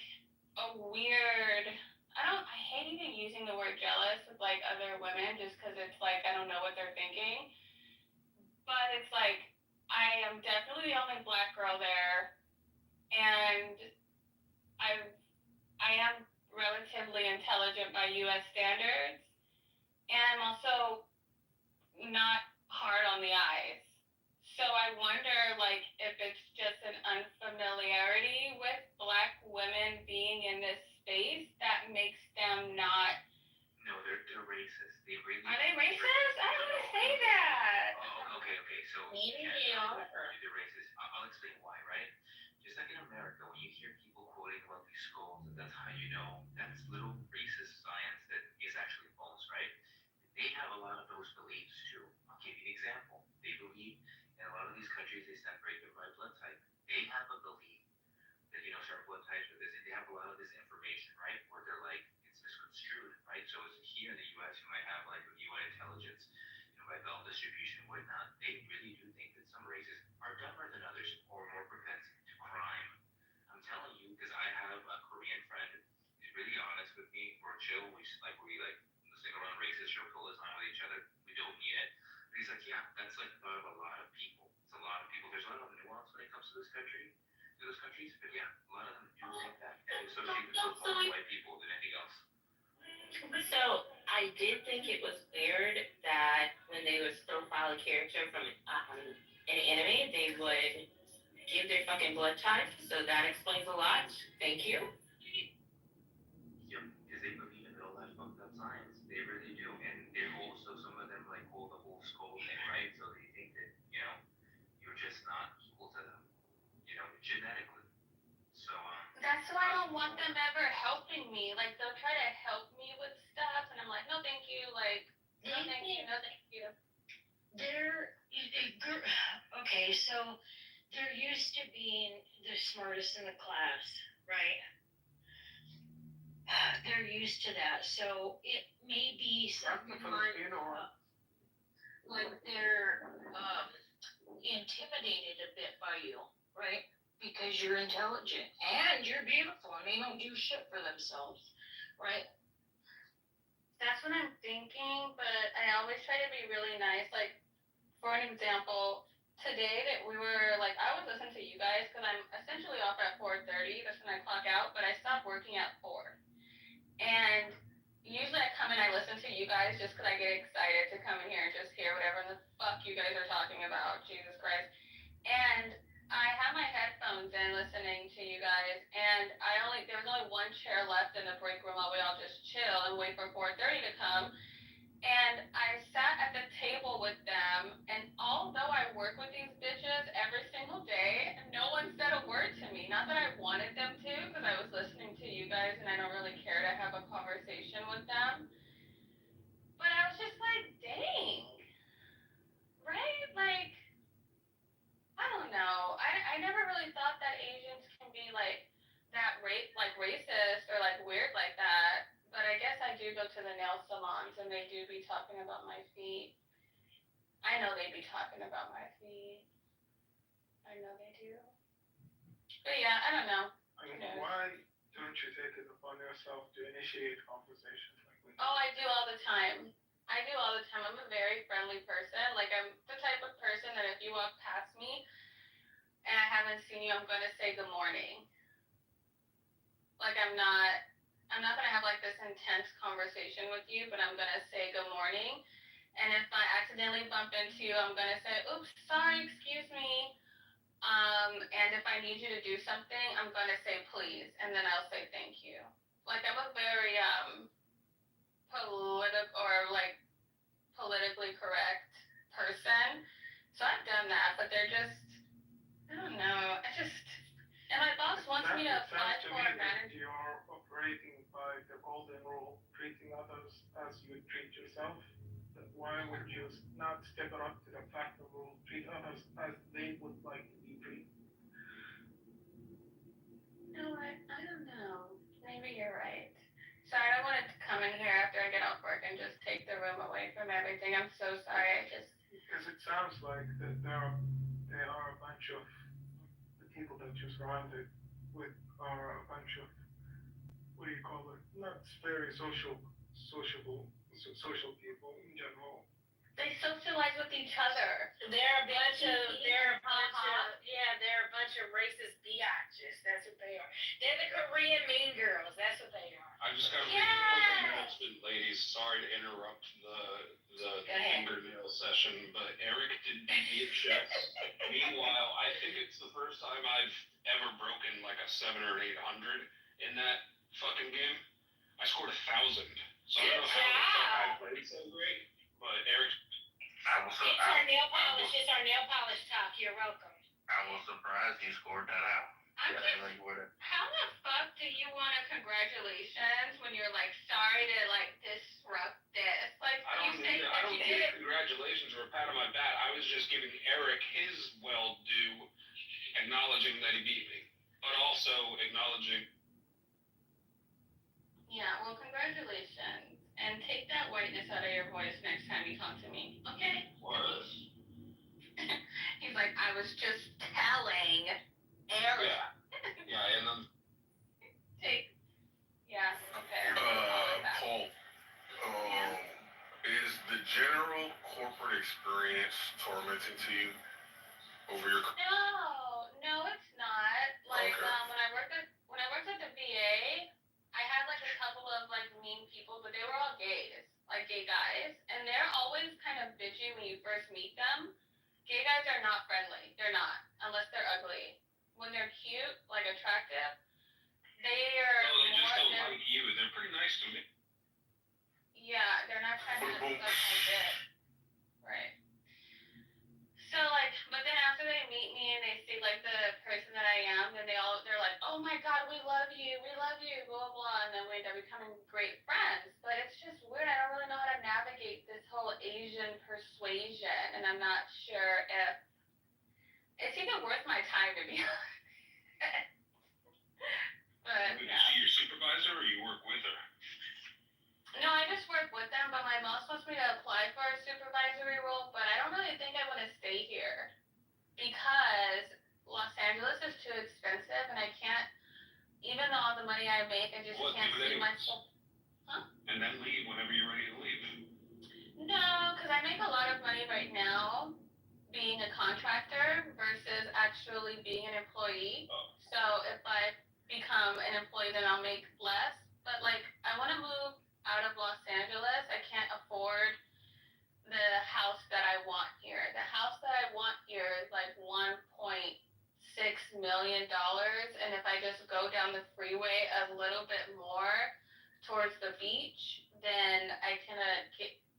a weird, I hate even using the word jealous with like other women just because it's like, I don't know what they're thinking. But it's like, I am definitely the only black girl there. And I am relatively intelligent by U.S. standards, and I'm also not hard on the eyes. So I wonder, like, if it's just an unfamiliarity with black women being in this space that makes them not. No, they're racist. They really Are they racist? I don't want to say that. Oh, okay. So Maybe they are. They're racist. I'll explain why, right? Just like in America, when you hear people quoting about these skulls, and that's how you know that's little racist science that is actually false, right? They have a lot of those beliefs too. I'll give you an example. They believe in a lot of these countries they separate them by blood type. They have a belief that certain blood types are this, and they have a lot of this information, right? Where they're like it's misconstrued, right? So it's here in the U.S. you might have like UN intelligence, by belt distribution and whatnot. They really do think that some races are dumber than others or more propensity to crime. I'm telling you, because I have a Korean friend who's really honest with me. We're chill. We sing around races, show pull his line with each other. We don't mean it. But he's like, yeah, that's like the thought of a lot of people. It's a lot of people. There's a lot of nuance when it comes to this country, to those countries. But yeah, a lot of them do think that and associate themselves more with white people than anything else. So I did think it was weird that when they would profile a character from an anime, they would give their fucking blood type. So that explains a lot. Thank you. Yep, because they believe in all that fucked up science. They really do, and they're also some of them like hold the whole skull thing, right? So they think that you're just not equal to them, genetically. So that's why I don't want them ever helping me. Like, they'll try to help me with stuff, and I'm like, no, thank you. Like, no, thank you. No, thank you. Okay, so they're used to being the smartest in the class, right? They're used to that, so it may be something like they're intimidated a bit by you, right? Because you're intelligent and you're beautiful and they don't do shit for themselves, right? That's what I'm thinking, but I always try to be really nice. Like, for an example, today that we were like, I was listening to you guys because I'm essentially off at 4:30. That's when I clock out, but I stopped working at 4. And usually I come and I listen to you guys just because I get excited to come in here and just hear whatever the fuck you guys are talking about. Jesus Christ. And I have my headphones in listening to you guys, and there was only one chair left in the break room while we all just chill and wait for 4:30 to come. And I sat at the table with them, and although I work with these bitches every single day, no one said a word to me. Not that I wanted them to, because I was listening to you guys and I don't really care to have a conversation with them. But I was just like, dang. Right? Like, I don't know. I never really thought that Asians can be like that racist or like weird like that. But I guess I do go to the nail salons and they do be talking about my feet. I know they be talking about my feet. I know they do. But yeah, I don't know. I mean, why don't you take it upon yourself to initiate conversations like this? Oh, I do all the time. I'm a very friendly person. Like, I'm the type of person that if you walk past me and I haven't seen you, I'm going to say good morning. Like, I'm not going to have like this intense conversation with you, but I'm going to say good morning. And if I accidentally bump into you, I'm going to say, oops, sorry, excuse me. And if I need you to do something, I'm going to say please, and then I'll say thank you. Like, I'm a very politically correct person, so I've done that, but they're just, I don't know, and my boss wants me to apply for a manager. You are operating by the golden rule, treating others as you would treat yourself. Why would you not step up to the fact of rule, treat others as they would like to be treated? No, I don't know. Maybe you're right. Sorry, I don't want to come in here after I get off work and just take the room away from everything. I'm so sorry. Because it sounds like that there are a bunch of the people that you're surrounded with are a bunch of, what do you call it? Not very sociable people in general. They socialize with each other. They're a bunch of racist biatches. That's what they are. They're the Korean mean girls. That's what they are. I just got to make a quick announcement, ladies. Sorry to interrupt the fingernail session, but Eric did beat me at chess. Meanwhile, I think it's the first time I've ever broken like a 700 or 800 in that fucking game. I scored 1,000. So I don't know how the fuck I played so great, but Eric. It's our nail polish talk. You're welcome. I was surprised you scored that out. How the fuck do you want a congratulations when you're like sorry to like disrupt this? Like I don't need congratulations or a pat on my back. I was just giving Eric his well due, acknowledging that he beat me, but also acknowledging. Yeah, well, congratulations, and take that whiteness out of your voice next time you talk to me, okay? What? He's like, I was just telling Eric. Yeah, and then. Yeah, okay. Paul, is the general corporate experience tormenting to you over your? No, it's not. Like, okay. when I worked at the VA, I had like a couple of like mean people, but they were all gays, like gay guys, and they're always kind of bitchy when you first meet them. Gay guys are not friendly. They're not, unless they're ugly. When they're cute, like attractive, they are. No, they just don't like you. They're pretty nice to me. Yeah, they're not trying to suck my dick. Right. So like, but then after they meet me and they see like the person that I am, then they're like, oh my god, we love you, blah blah, and then they're becoming great friends. But it's just weird. I don't really know how to navigate this whole Asian persuasion, and I'm not sure if it's even worth my time to be honest. But Is she your supervisor or you work with her? no, I just work with them, but my boss wants me to apply for a supervisory role, but I don't really think I want to stay here because Los Angeles is too expensive and I can't, even though all the money I make, I just can't see myself. Huh? And then leave whenever you're ready to leave. No, because I make a lot of money right now being a contractor versus actually being an employee. So if I become an employee, then I'll make less. But like, I want to move out of Los Angeles. I can't afford the house that I want here. The house that I want here is like $1.6 million, and if I just just go down the freeway a little bit more towards the beach, then I can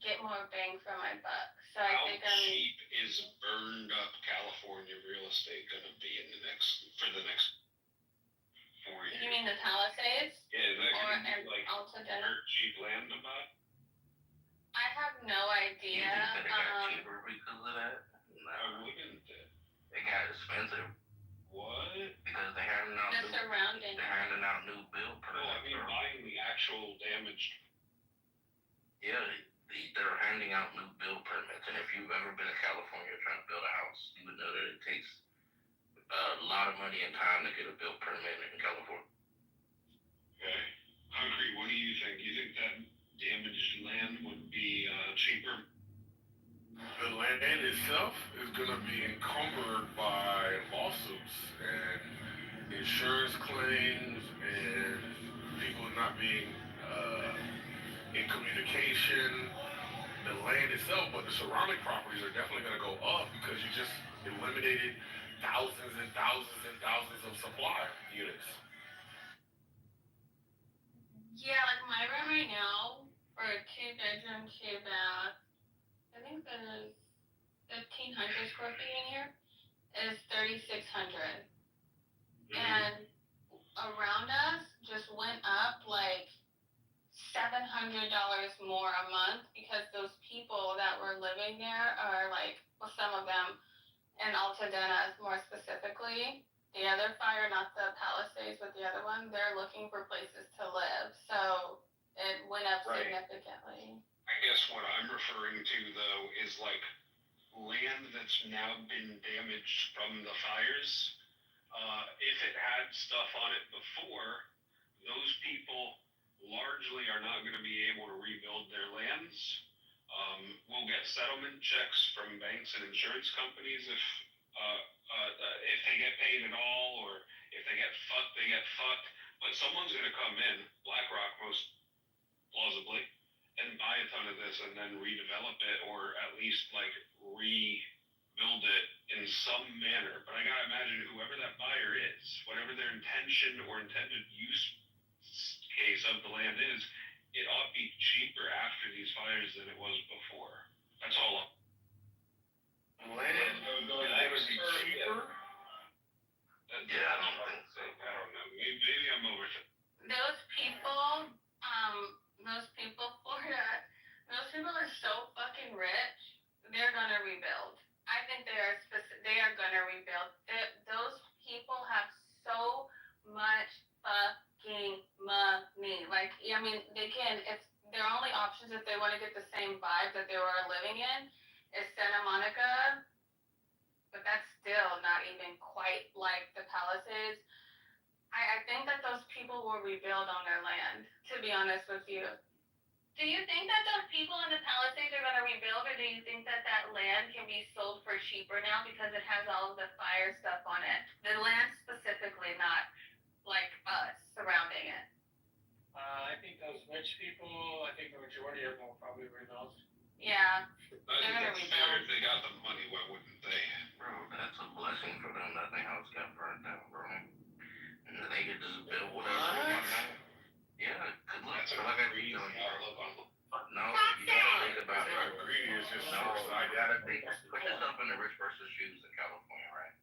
get more bang for my buck. So I How think I'm. cheap is burned up California real estate gonna be for the next 4 years? You mean the Palisades? Yeah, is that Or gonna be in like Altadena? dirt cheap land to buy? I have no idea. You think that it got cheaper because of that? I wouldn't. It got expensive What? because they're handing out The surrounding. new bill No, I permits. mean bro. buying the actual damaged. Yeah, they're handing out new bill permits, and if you've ever been to California trying to build a house, you would know that it takes a lot of money and time to get a bill permit in California. Okay. Concrete, what do you think? You think that damaged land would be cheaper? The land itself is gonna be encumbered by lawsuits and insurance claims and people not being in communication. The land itself, but the surrounding properties are definitely gonna go up because you just eliminated thousands and thousands and thousands of supply units. Yeah, like my room right now for a 2-bedroom, 2-bath, I think there's 1,500 square feet in here, is 3,600. And around us just went up like $700 more a month because those people that were living there are like, well, some of them in Altadena more specifically, the other fire, not the Palisades, but the other one, they're looking for places to live. So it went up Right. significantly. I guess what I'm referring to though is like land that's now been damaged from the fires. If it had stuff on it before, those people largely are not going to be able to rebuild their lands. We'll get settlement checks from banks and insurance companies if they get paid at all, or if they get fucked, they get fucked. But someone's going to come in, BlackRock most plausibly, and buy a ton of this and then redevelop it, or at least like rebuild it in some manner. But I gotta imagine whoever that buyer is, whatever their intention or intended use case of the land is, it ought to be cheaper after these fires than it was before. That's all. Land is gonna be cheaper. Yeah, I don't think so. I don't know. Maybe I'm overthinking. Those people, Florida, those people are so fucking rich. They're gonna rebuild. I think they are gonna rebuild. Those people have so much fucking money. Like, I mean, they can. It's their only options if they want to get the same vibe that they were living in is Santa Monica, but that's still not even quite like the Palisades. I think that those people will rebuild on their land, to be honest with you. Do you think that those people in the Palisades are going to rebuild, or do you think that that land can be sold for cheaper now because it has all of the fire stuff on it? The land specifically, not like us surrounding it. I think those rich people, I think the majority of them will probably rebuild. Yeah. I think that's fair. If they got the money, why wouldn't they? Bro, that's a blessing for them that their house got burned down, bro. And then they could just build whatever they want now. Yeah, good luck. That's So a like I greedy you know, outlook on the. no, you gotta think about It's not greedy, it's just no, short-sighted. you gotta think, put yourself in the rich person's shoes in California, right?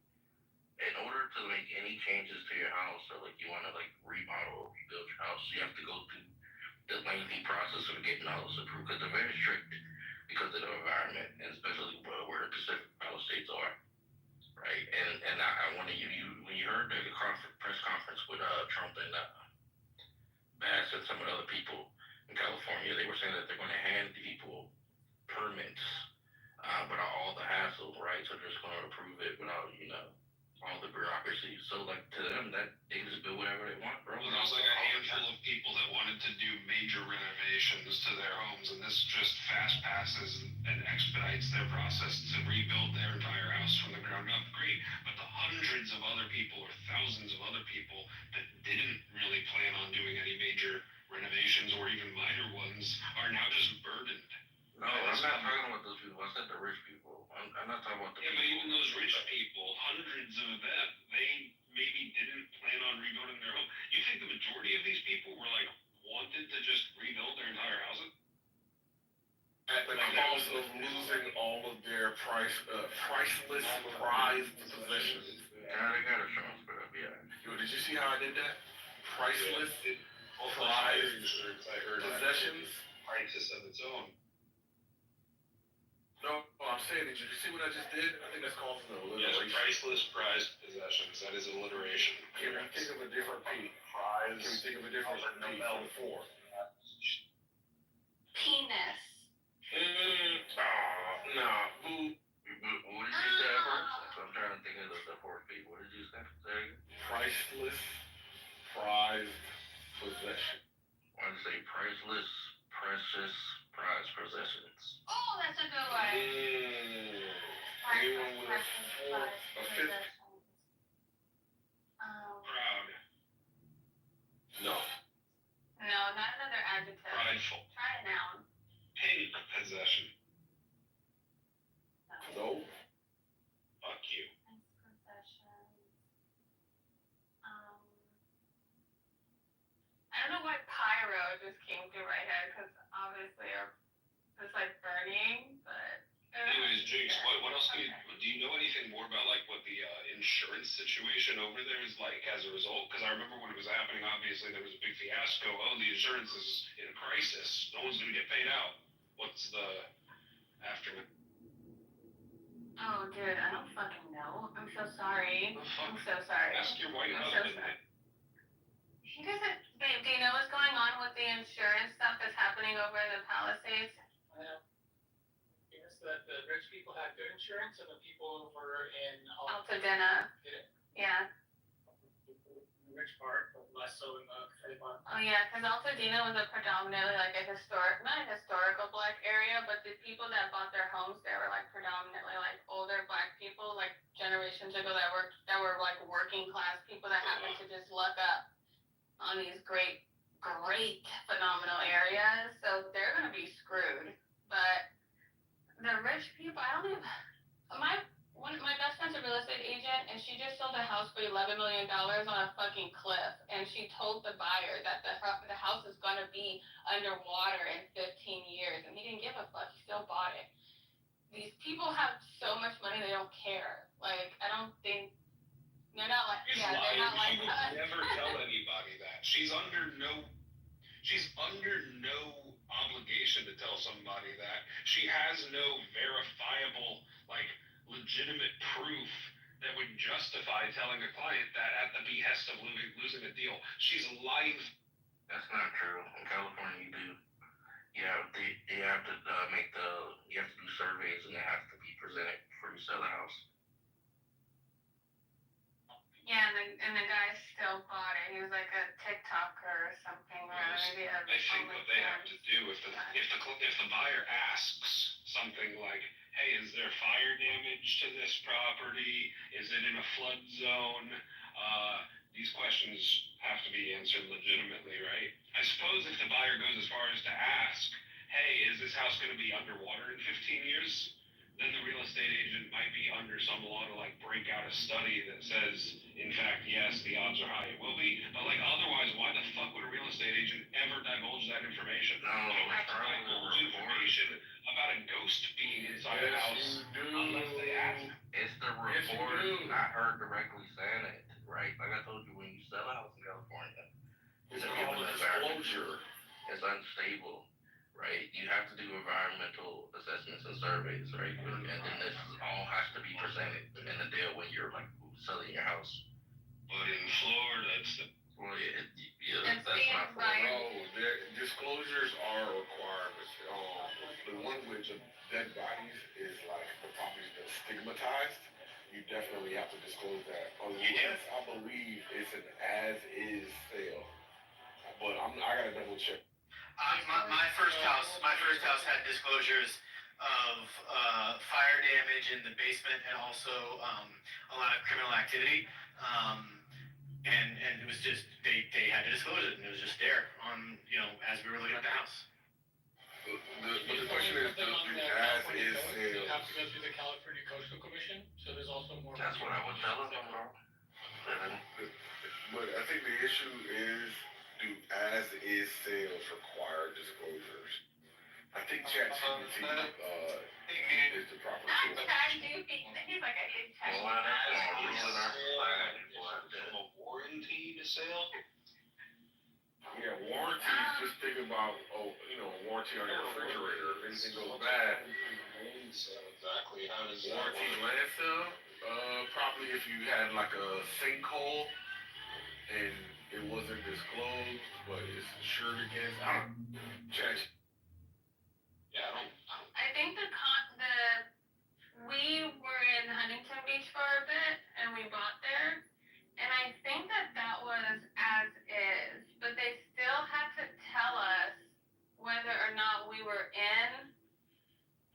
In order to make any changes to your house, or like you wanna like remodel or rebuild your house, you have to go through the lengthy process of getting all this approved, because they're very strict because of the environment, and especially where the Pacific Palisades are, right? And I wanted when you heard the press conference with Trump and Bass and some of the other people in California, they were saying that they're going to hand people permits without all the hassle, right? So they're just going to approve it without, all the bureaucracy. So, like, to them, that they just build whatever they want, bro. Well, there was like a handful of people that wanted to do major renovations to their homes, and this just fast passes and expedites their process to rebuild their entire house from the ground up. Great, but the hundreds of other people or thousands of other people that didn't really plan on doing any major renovations or even minor ones are now just burdened. No, I'm not talking about those people. I said the rich people. I'm not talking about the Yeah, but even those rich people, hundreds of them, they maybe didn't plan on rebuilding their majority of these people were like wanted to just rebuild their entire houses? At the cost of losing all of their priceless, prized possessions. Yeah, they got insurance for that, yeah. Yo, did you see how I did that? Priceless, prized possessions. Crisis of its own. No, I'm saying, did you see what I just did? I think that's called an alliteration. Yes, priceless prized possessions. That is alliteration. Can we think of a different P? Can we think of a different P for the 4? Penis. Nah, boo. What did you say first? I'm trying to think of the fourth P. What did you say? Priceless, prized possession. I want to say priceless, precious, prized possessions. Oh, that's a good one. Anyone with a fifth? Proud. No. No, not another adjective. Prideful. Try a noun. Pink possession. No. Fuck you. I don't know why pyro just came to my head, because obviously it's like burning, but. Anyways, Jinx, what else do you know anything more about like what the insurance situation over there is like as a result? Because I remember when it was happening, obviously there was a big fiasco. Oh, the insurance is in a crisis. No one's gonna get paid out. What's the aftermath? Oh, dude, I don't fucking know. I'm so sorry. I'm so sorry. Ask your white I'm so husband. sorry. You guys, babe, do you know what's going on with the insurance stuff that's happening over in the Palisades? I know. Yes, that the rich people had good insurance and the people over in Altadena. did it. Yeah. In the rich part, but less so in the petty part. Oh yeah, because Altadena was a predominantly like a not a historical black area, but the people that bought their homes there were like predominantly like older black people, like generations ago that were like working class people that happened to just luck up on these great phenomenal areas. So they're gonna be screwed. But the rich people, I don't even. My best friend's a real estate agent, and she just sold a house for $11 million on a fucking cliff. And she told the buyer that the house is gonna be underwater in 15 years, and he didn't give a fuck. He still bought it. These people have so much money they don't care. Like I don't think they're not like She's they're lying. not like She us. would never tell anybody that. She's under no obligation to tell somebody that. She has no verifiable, like, legitimate proof that would justify telling a client that at the behest of losing a deal. She's lying. That's not true. In California, you have to do surveys and they have to be presented before you sell a house. Yeah, and the guy still bought it. He was like a TikToker or something, or maybe a I think what they have to do if the buyer asks something like, "Hey, is there fire damage to this property? Is it in a flood zone?" These questions have to be answered legitimately, right? I suppose if the buyer goes as far as to ask, "Hey, is this house going to be underwater in 15 years?" then the real estate agent might be under some law to like break out a study that says, in fact, yes, the odds are high it will be. But like otherwise, why the fuck would a real estate agent ever divulge that information? No, you don't have to divulge information about a ghost being inside a house unless they ask. It's the report, not her directly saying it, right? Like I told you, when you sell a house in California, It's called a disclosure. It's unstable. Right, you have to do environmental assessments and surveys, right? And then this all has to be presented in the deal when you're like selling your house. But in Florida, that's that's not No, disclosures are requirements. The language of dead bodies is like the property's been stigmatized. You definitely have to disclose that. Unless I believe it's an as-is sale. But I gotta double check. My first house had disclosures of fire damage in the basement and also a lot of criminal activity. And it was just they had to disclose it, and it was just there on as we were looking at the house. But the question is, does the as-is sale? You have to go through the California Coastal Commission, so there's also more. That's what I would tell them, bro. But I think the issue is Do as is sales require disclosures? I think ChatGPT is the proper tool. He's like, I didn't touch Well, that's a rule in our society, boy. From a warranty to sale? Yeah, warranties, just think about, warranty on your refrigerator. If anything goes bad. Exactly. How does that Warranty work? landfill, probably if you had like a sinkhole and it wasn't disclosed, but it's insured against, I don't check. Yeah, I don't. I think we were in Huntington Beach for a bit, and we bought there, and I think that was as is, but they still had to tell us whether or not we were in,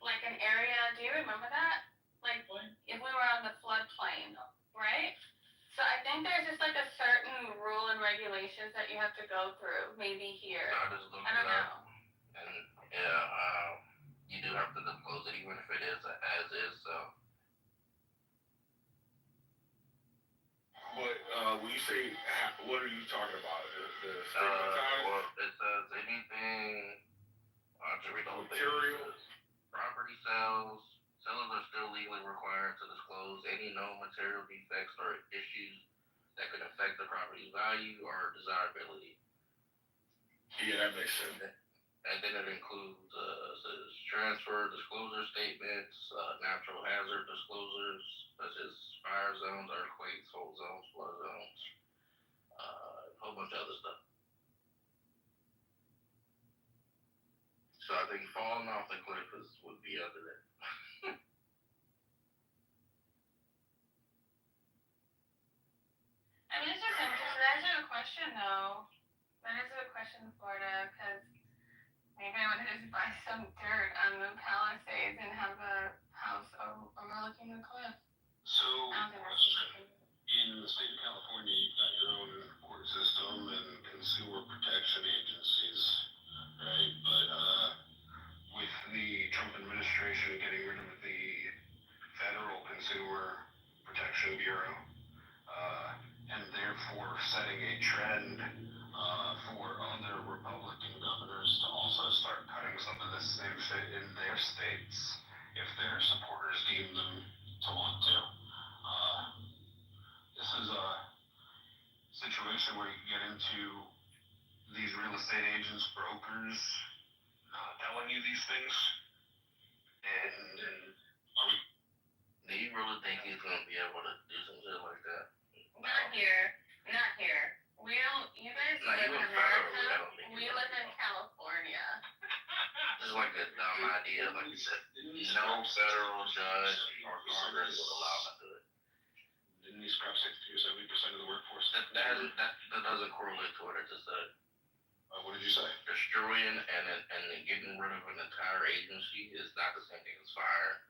like, an area, do you remember that? Like, if we were on the floodplain, right? So I think there's just, like, a certain rule and regulations that you have to go through, maybe here. I just looked I don't it know. up, and yeah, you do have to disclose it, even if it is as is. So But when you say, what are you talking about? The stigmatized? well, it says anything. I'll just read the whole thing. Materials. Property sales. Sellers are still legally required to disclose any known material defects or issues that could affect the property's value or desirability. Yeah, that makes sense. And then it includes says transfer disclosure statements, natural hazard disclosures such as fire zones, earthquakes, fault zones, flood zones, a whole bunch of other stuff. So I think falling off the cliff would be under there. I mean, it's just interesting. That is a good question, though. That is a good question, Florida, because maybe I would just buy some dirt on the Palisades and have a house overlooking the cliff. So, I don't think that's question. In the state of California, you've got your own court system and consumer protection agencies, right? But with the Trump administration getting rid of the Federal Consumer Protection Bureau, and therefore setting a trend for other Republican governors to also start cutting some of this same shit in their states if their supporters deem them to want to. This is a situation where you get into these real estate agents, brokers, not telling you these things. And are we? Do you really think he's gonna be able to do some shit like that? Not here. Not here. We don't, you guys Like, live in even federally, I America. don't think We he's live in California. It's like a dumb idea, like you said. No federal judge or Congress would allow them to do it. Didn't he scrap 60 or 70% of the workforce? That doesn't correlate to what I just said. What did you say? Destroying and getting rid of an entire agency is not the same thing as firing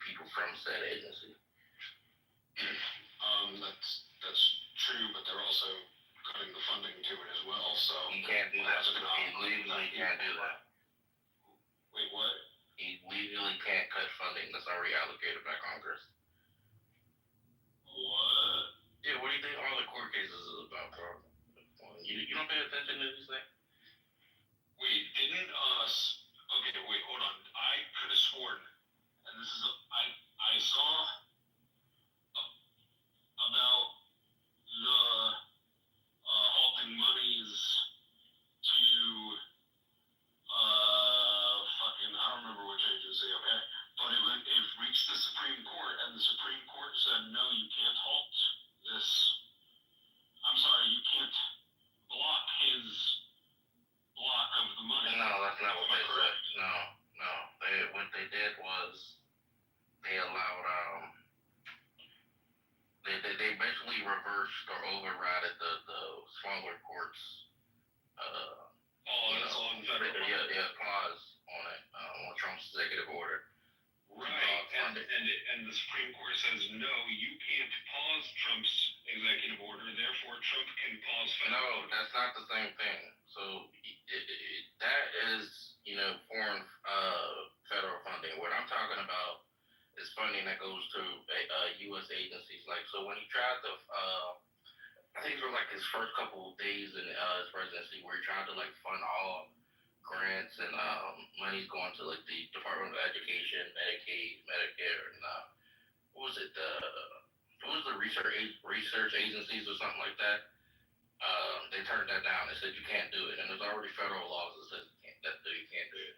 people from said agency. That's true, but they're also cutting the funding to it as well. So you can't do that. You legally can't do that. Wait, what? You legally can't cut funding that's already allocated by Congress. What? Yeah, what do you think all the court cases is about, bro? You don't pay attention to these things? Wait, didn't okay, wait, hold on. I could have sworn, and this is I saw about the halting monies to I don't remember which agency, okay? But it reached the Supreme Court, and the Supreme Court said, no, you can't halt this. I'm sorry, you can't block his block of the money. No, that's not what they said. No. What they did was they allowed they basically reversed or overrided the smaller courts pause on it on Trump's executive order. Right, and the Supreme Court says no, you can't pause Trump's executive order, therefore Trump can pause federal. No, that's not the same thing. So that is foreign federal funding. What I'm talking about is funding that goes to U.S. agencies. Like, so when he tried to, I think it was like his first couple of days in his presidency, where he tried to like fund all grants and money's going to like the Department of Education, Medicaid, Medicare, and what was it? What was the research agencies or something like that? They turned that down. They said you can't do it, and there's already federal laws that says you can't do it.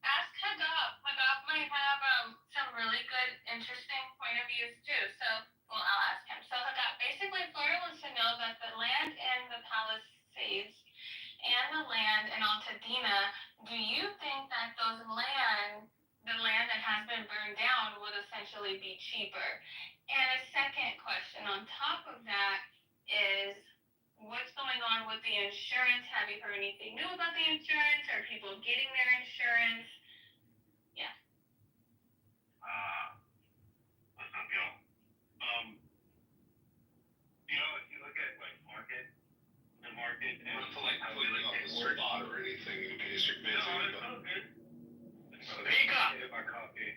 Ask Hagop. Hagop might have some really good, interesting point of views too. So, well, I'll ask him. So, Hagop, basically, Florida wants to know that the land in the Palisades and the land in Altadena, do you think that the land that has been burned down, would essentially be cheaper? And a second question on top of that is, what's going on with the insurance? Have you heard anything new about the insurance? Are people getting their insurance? Yeah. What's up, yo? If you look at like the market, and Not to like put you on the spot or anything in case you're busy. No, it's all good. Speak up. Get my coffee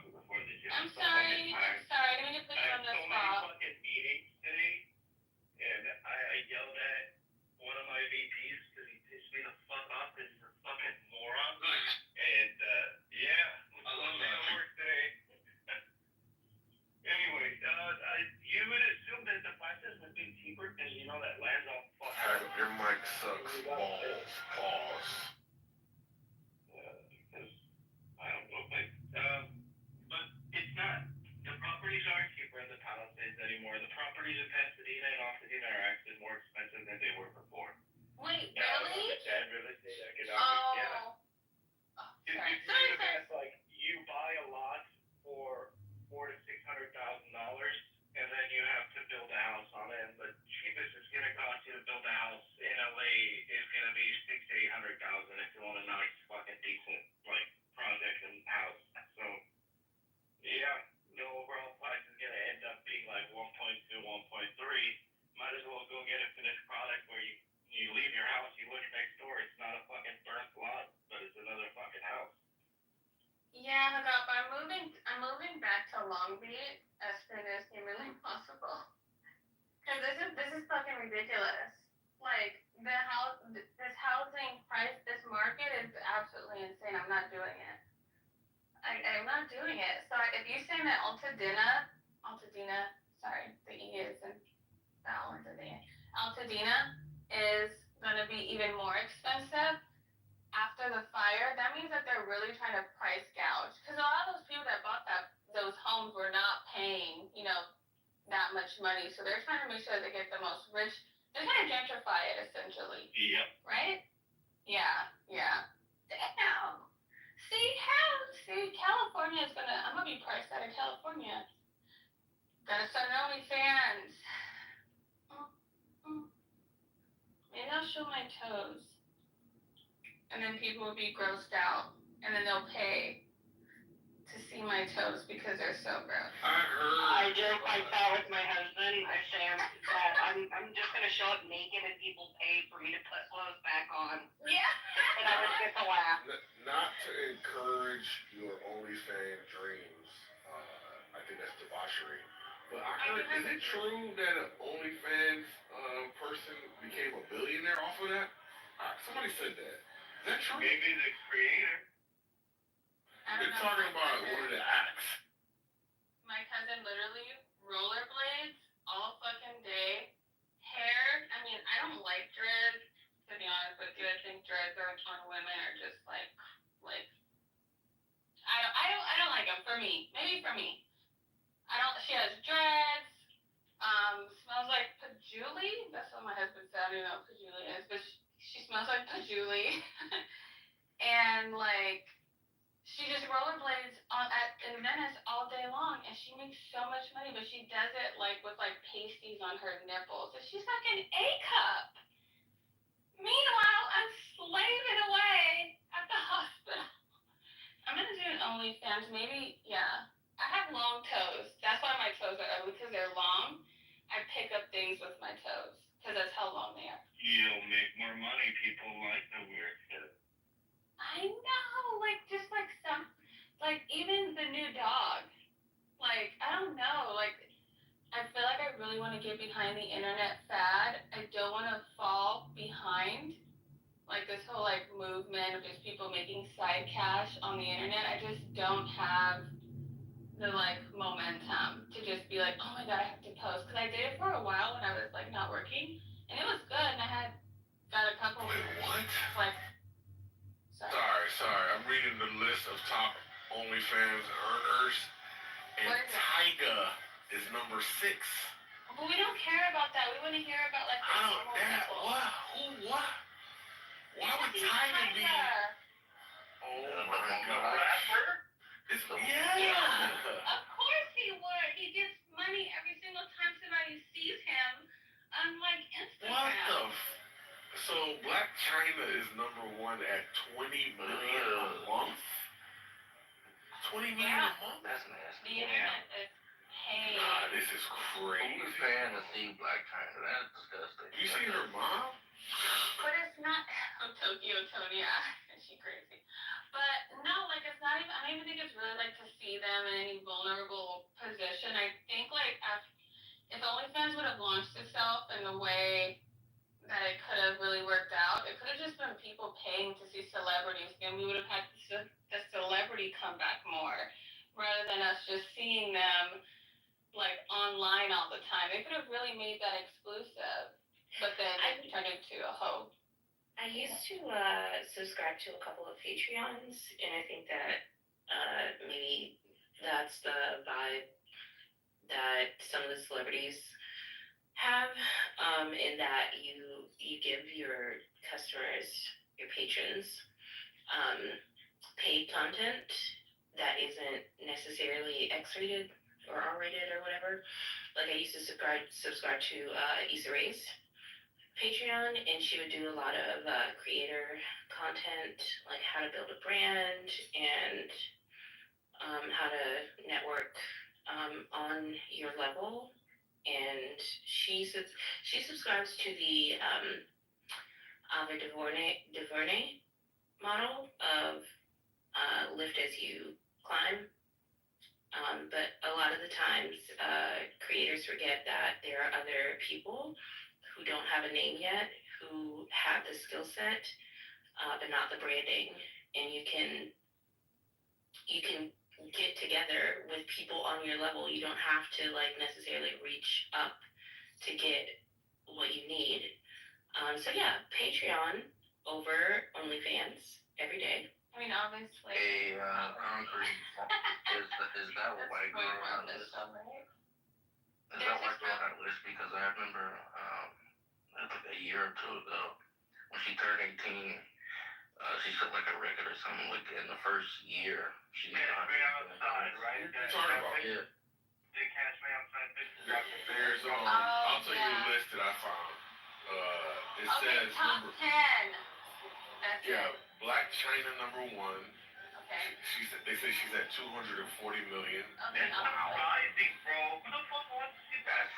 before the gym. I'm sorry. I didn't mean to put you on the so spot. many fucking meetings today, and I yelled at one of my VPs because he pissed me the fuck off because he's a fucking moron. And I love that. Work today. Anyway, you would assume that the prices would be cheaper because you know that land's all fucked up. Your mic sucks. Balls. Pause. Because I don't know, but it's not. The properties aren't cheaper in the Palisades anymore. The properties in Pasadena and Altadena are actually more expensive than they were before. Wait, Now, really? Bad real estate economics, yeah. Sorry. Like you buy a lot for $400,000 to $600,000, and then you have to build a house on it. And the cheapest it's gonna cost you to build a house in LA is gonna be $600,000 to $800,000 if you want a nice fucking decent like project and house. So yeah, the overall price is gonna end up being like 1.2, 1.3. Might as well go get a finished product where you leave your house, you look next door, it's not a fucking burnt lot, but it's another fucking house. Yeah, Hagop, I'm moving back to Long Beach as soon as humanly possible. Cause this is fucking ridiculous. Like this housing price, this market is absolutely insane. I'm not doing it. I'm not doing it. So if you say that Altadena, sorry, the E is in balance of the E. Altadena is gonna be even more expensive after the fire, that means that they're really trying to price gouge. Because a lot of those people that bought those homes were not paying, that much money. So they're trying to make sure they get the most rich. They're trying to gentrify it, essentially. Yep. Right? Yeah. Damn. See, California is I'm gonna be priced out of California. Gotta start an OnlyFans. Maybe I'll show my toes. And then people will be grossed out. And then they'll pay to see my toes because they're so gross. I joke like that with my husband. I say that I'm just gonna show up naked and people pay for me to put clothes back on. Yeah. And I just get to laugh. Not to encourage your OnlyFans dreams. I think that's debauchery. But I heard, is it true that an OnlyFans person became a billionaire off of that? Somebody said that. Is that true? Maybe the creator. They're talking about one of the acts. My cousin literally rollerblades all fucking day. Hair, I don't like dreads, to be honest with you. I think dreads on women are just like I don't like them for me. Maybe for me. She has dreads, smells like patchouli. That's what my husband said. I don't know what patchouli is, but she smells like patchouli. And she just rollerblades in Venice all day long, and she makes so much money, but she does it with pasties on her nipples. And she's like an A cup. Meanwhile, I'm slaving away at the hospital. I'm gonna do an OnlyFans, maybe, yeah. I have long toes. That's why my toes are ugly, because they're long. I pick up things with my toes, because that's how long they are. You'll make more money. People like the weird shit. I know, even the new dog. want to get behind the internet fad. I don't want to fall behind like this whole like movement of just people making side cash on the internet. I just don't have the like momentum to just be like, oh my god, I have to post, because I did it for a while when I was like not working, and it was good, and I got a couple. Wait, what? Like, sorry. I'm reading the list of top OnlyFans earners, and Tyga is number 6. But we don't care about that. We want to hear about like the normal people. What? Who? What? Why would Tyga be? Oh my god. Rapper? Yeah. Of course he would. He gets money every single time somebody sees him on like Instagram. What the? So Black China is number 1 at 20 million a month. 20 million a month. That's nasty. The internet is hey. Nah, this is crazy. Who's paying to see Black China? That's disgusting. You see her mom? But it's not Tokyo Tony. Is she crazy? But no, like it's not even. I don't even think it's really like to see them in any vulnerable position. I think like if OnlyFans would have launched itself in the way that it could have really worked out, it could have just been people paying to see celebrities, and we would have had the celebrity come back more, rather than us just seeing them like online all the time. They could have really made that exclusive, but then it turned into a hoe. I used to subscribe to a couple of Patreons, and I think that maybe that's the vibe that some of the celebrities have, in that you give your customers, your patrons, paid content that isn't necessarily X-rated or R-rated or whatever. Like I used to subscribe to Issa Rae's Patreon, and she would do a lot of creator content, like how to build a brand and how to network on your level. And she subscribes to the Ava DuVernay model of lift as you climb. But a lot of the times, creators forget that there are other people who don't have a name yet, who have the skill set, but not the branding. And you can get together with people on your level. You don't have to like necessarily reach up to get what you need. So yeah, Patreon over OnlyFans every day. I mean, obviously. Hey, Concrete, is that white girl on that list? Is that white girl on that list? Because I remember, I think a year or two ago, when she turned 18, she set like a record or something. Like in the first year, she made $100 million. Right? Talking about yeah. They catch me outside pictures. There's I'll tell you the list that I found. It says top 10. That's yeah, it. Black China number 1. Okay. They say she's at 240 million. Okay. That's surprising, bro. Who the fuck wants to see that?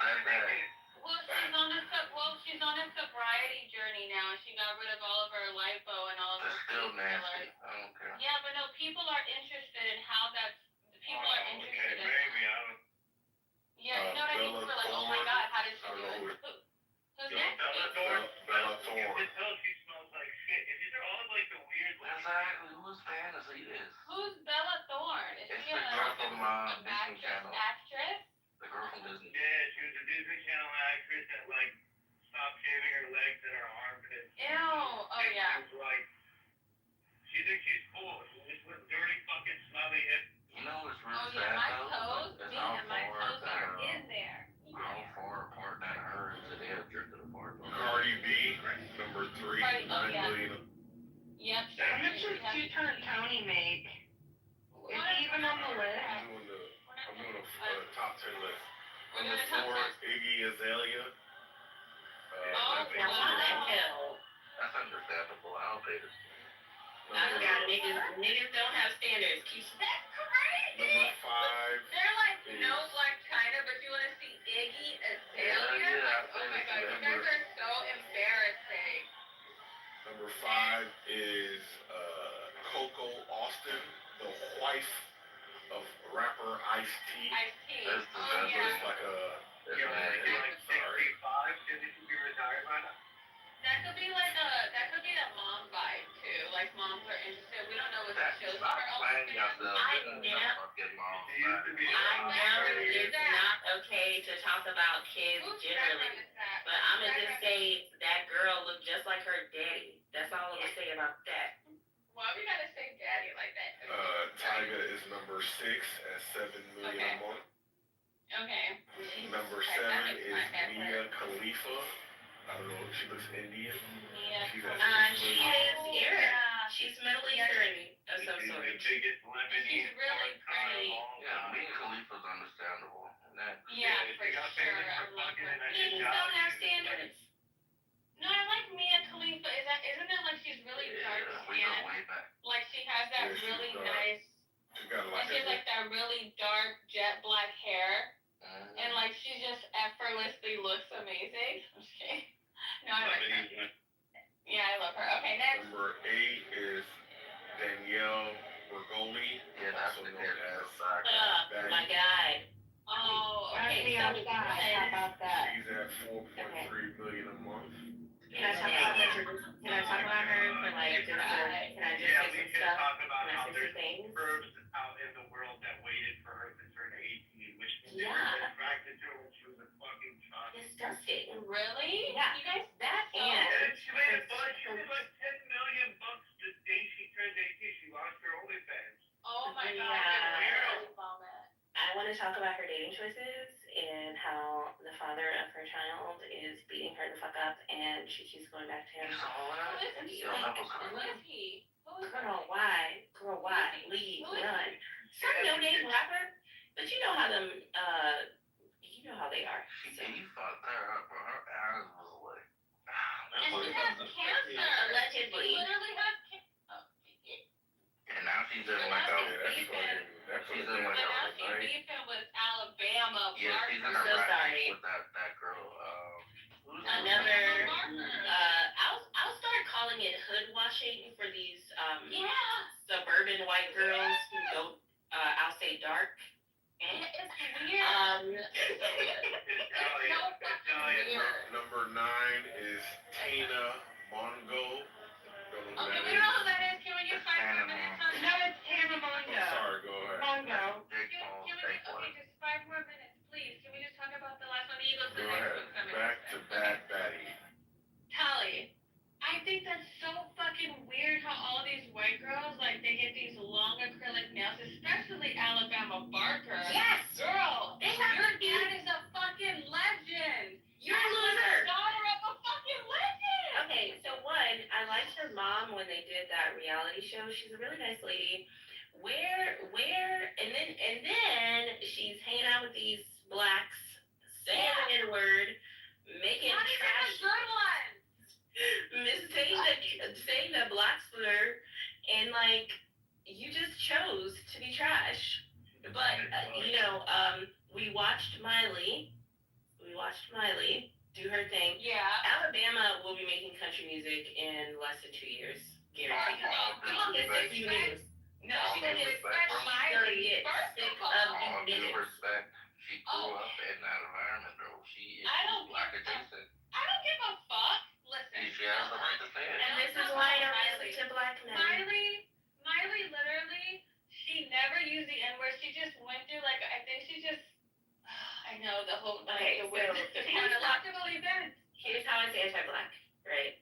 Well, she's on a sobriety journey now. She got rid of all of her lipo and all of her. That's still food nasty. fillers. I don't care. Yeah, but no, people are interested in how that's. People are interested in. Maybe I don't. Yeah, you know what I mean? We're like, oh my god, how did she do it? Who's next? Bella Thorne. You can tell she smells like shit. And these are all of like the weird. Exactly. Whose fantasy is? Who's Bella Thorne? Is It's she the girl from Disney actress? Channel. Actress? The girl from Disney. Yeah, she was a Disney Channel actress that like stopped shaving her legs and her armpits. Ew. Oh yeah. She was like, she thinks she's cool. She's just with dirty fucking smelly hip. You know what's really Oh sad yeah, my though? toes. It's Me how and my far toes are in there. how far apart that her is that they have drifted apart. Cardi B, number 3, 9 million. Yep. How much does Two-Turn Tony make? Is he even on the list? I'm doing a top 10 list. We're Number doing a top 4, Iggy Azalea. That's understandable. I'll pay this. I forgot niggas don't have standards. That's crazy. Number 5. They're like no Black China, but you want to see Iggy Azalea? Yeah, oh my god, you guys are so embarrassing. Number 5 is Coco Austin, the wife of rapper iced tea. Iced tea. That's the Oh, best yeah. It's like a. That's Yeah, nasty. man, sorry. 65, did you be retired by now? That could be the mom vibe too. Like moms are interested. We don't know what the That's show's stop for. playing yourself. I That's know. fucking mom. It used to be. I know Who's it's that? not okay to talk about kids Whose generally, background is that? but I'm gonna just say that girl looked just like her daddy. That's all I'm gonna say about that. Why we gotta say daddy like that? Tyga is number 6 at 7 million Okay. a month. Okay. Number Christ, that 7 makes is my head Mia hurt. Khalifa. I don't know, she looks Indian. Mia She's at She 6 is million. Arab. Yeah. She's Middle Eastern of some She's sort. the biggest Lebanese She's really pretty. Yeah, Mia Khalifa's understandable. That, Yeah, she for got sure. famous I for love fucking her. and I Kings did don't have jobs. standards. No, I like Mia Khalifa. Isn't it like she's really dark yeah, we go skin? way back. Like she has that Yeah, she's really dark. nice. She's got And like she has like that really dark jet black hair. And like she just effortlessly looks amazing. I'm just kidding. No, I like her. Lebanese. Yeah, I love her. Okay, next. Number 8 is Danielle Bergoli, Yeah, that's also the known kid. as Oh my God. Oh, Okay, okay. so how about that? She's at 4.3 million a month. Can I talk about her? Can I talk about her for like just? Can I just Yeah, say we some can stuff? talk about Can I how say there's some things? verbs out in the world that waited for her to turn 18, which means they Yeah. were attracted to her when she was a fucking child. Disgusting. Really? Yeah. You guys, that's so. And- And she made a bunch. She made like $10 million the day she turned 18. She lost her OnlyFans. Oh my Yeah. God. I want to talk about her dating choices and how the father of her child is beating her the fuck up, and she keeps going back to him. Who is And he? you're like, Who is he? Who is Girl, why? Girl, why? Leave, Who is run. Some no-name rapper, but you know how them, you know how they are. So. He fucked her up, bro. Her eyes was like. And she has cancer. Allegedly. She literally has cancer. And now she's in like now a. she's beefing. She's in like And now a. she's beefing with Alabama. Yeah, she's in a I'm so rap sorry. with that girl. Who's Another, I'll start calling it hood washing for these Yeah. suburban white girls who go, I'll say dark. It's weird. Italian. Italian. Number 9 is Tina Mongo. Don't know who Okay, that we is. don't know who that is. Can we get 5 more minutes on No, that? it's Hannah I'm Mongo. sorry, go ahead. Mongo. Jake Can Paul, we take just, one. okay, just 5 more minutes, please. Can we just talk about the last one? You go to Go the next ahead. one. 'cause I'm Back to interested. Bad Batty. Tali, I think that's so fucking weird how all these white girls, like, they get these long acrylic nails, especially Alabama Barker. Yes! Girl, They have your to be- dad is a fucking legend. You're a loser. Daughter of a fucking legend. Okay, so one, I liked her mom when they did that reality show. She's a really nice lady. And then she's hanging out with these blacks, saying the N-word, making Not even trash, a good one. saying the black slur, and like, you just chose to be trash. But, we watched Miley do her thing. Yeah. Alabama will be making country music in less than 2 years. Guaranteed. If you knew. No, All because due it's respect, bro. she's gonna get sick of All these due niggas. respect, she grew up in that environment, bro. She is I don't black give a- adjacent. I don't give a fuck. Listen. She has the right to say it. And this is why I don't listen to black men. Miley literally, she never used the N-word. She just went through, like, I think she just, I know, the whole, Okay, the way, so chronological events. here's how it's anti-black, right?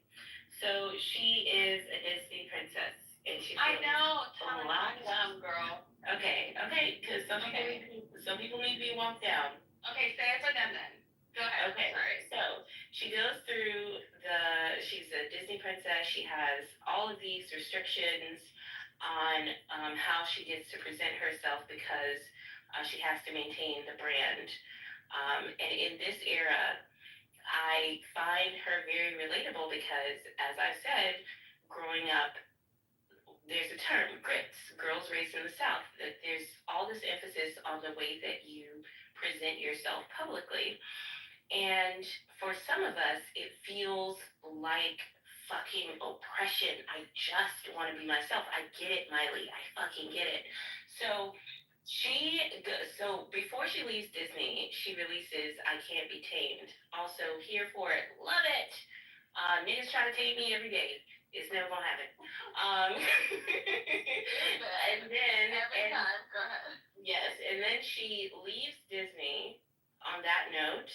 So she is a Disney princess, and she's I know, a Tell me lot. I'm dumb, girl. Okay, because some people need to be walked down. Okay, say it for them then. Go ahead. Okay, Sorry. so she goes through she's a Disney princess. She has all of these restrictions on how she gets to present herself because she has to maintain the brand. And in this era, I find her very relatable because, as I said, growing up, there's a term, grits, girls raised in the South, that there's all this emphasis on the way that you present yourself publicly. And for some of us, it feels like fucking oppression. I just want to be myself. I get it, Miley. I fucking get it. So so before she leaves Disney, she releases "I Can't Be Tamed." Also here for it, love it. Niggas try to tame me every day. It's never gonna happen. And then Every time. Go ahead. yes, and then she leaves Disney on that note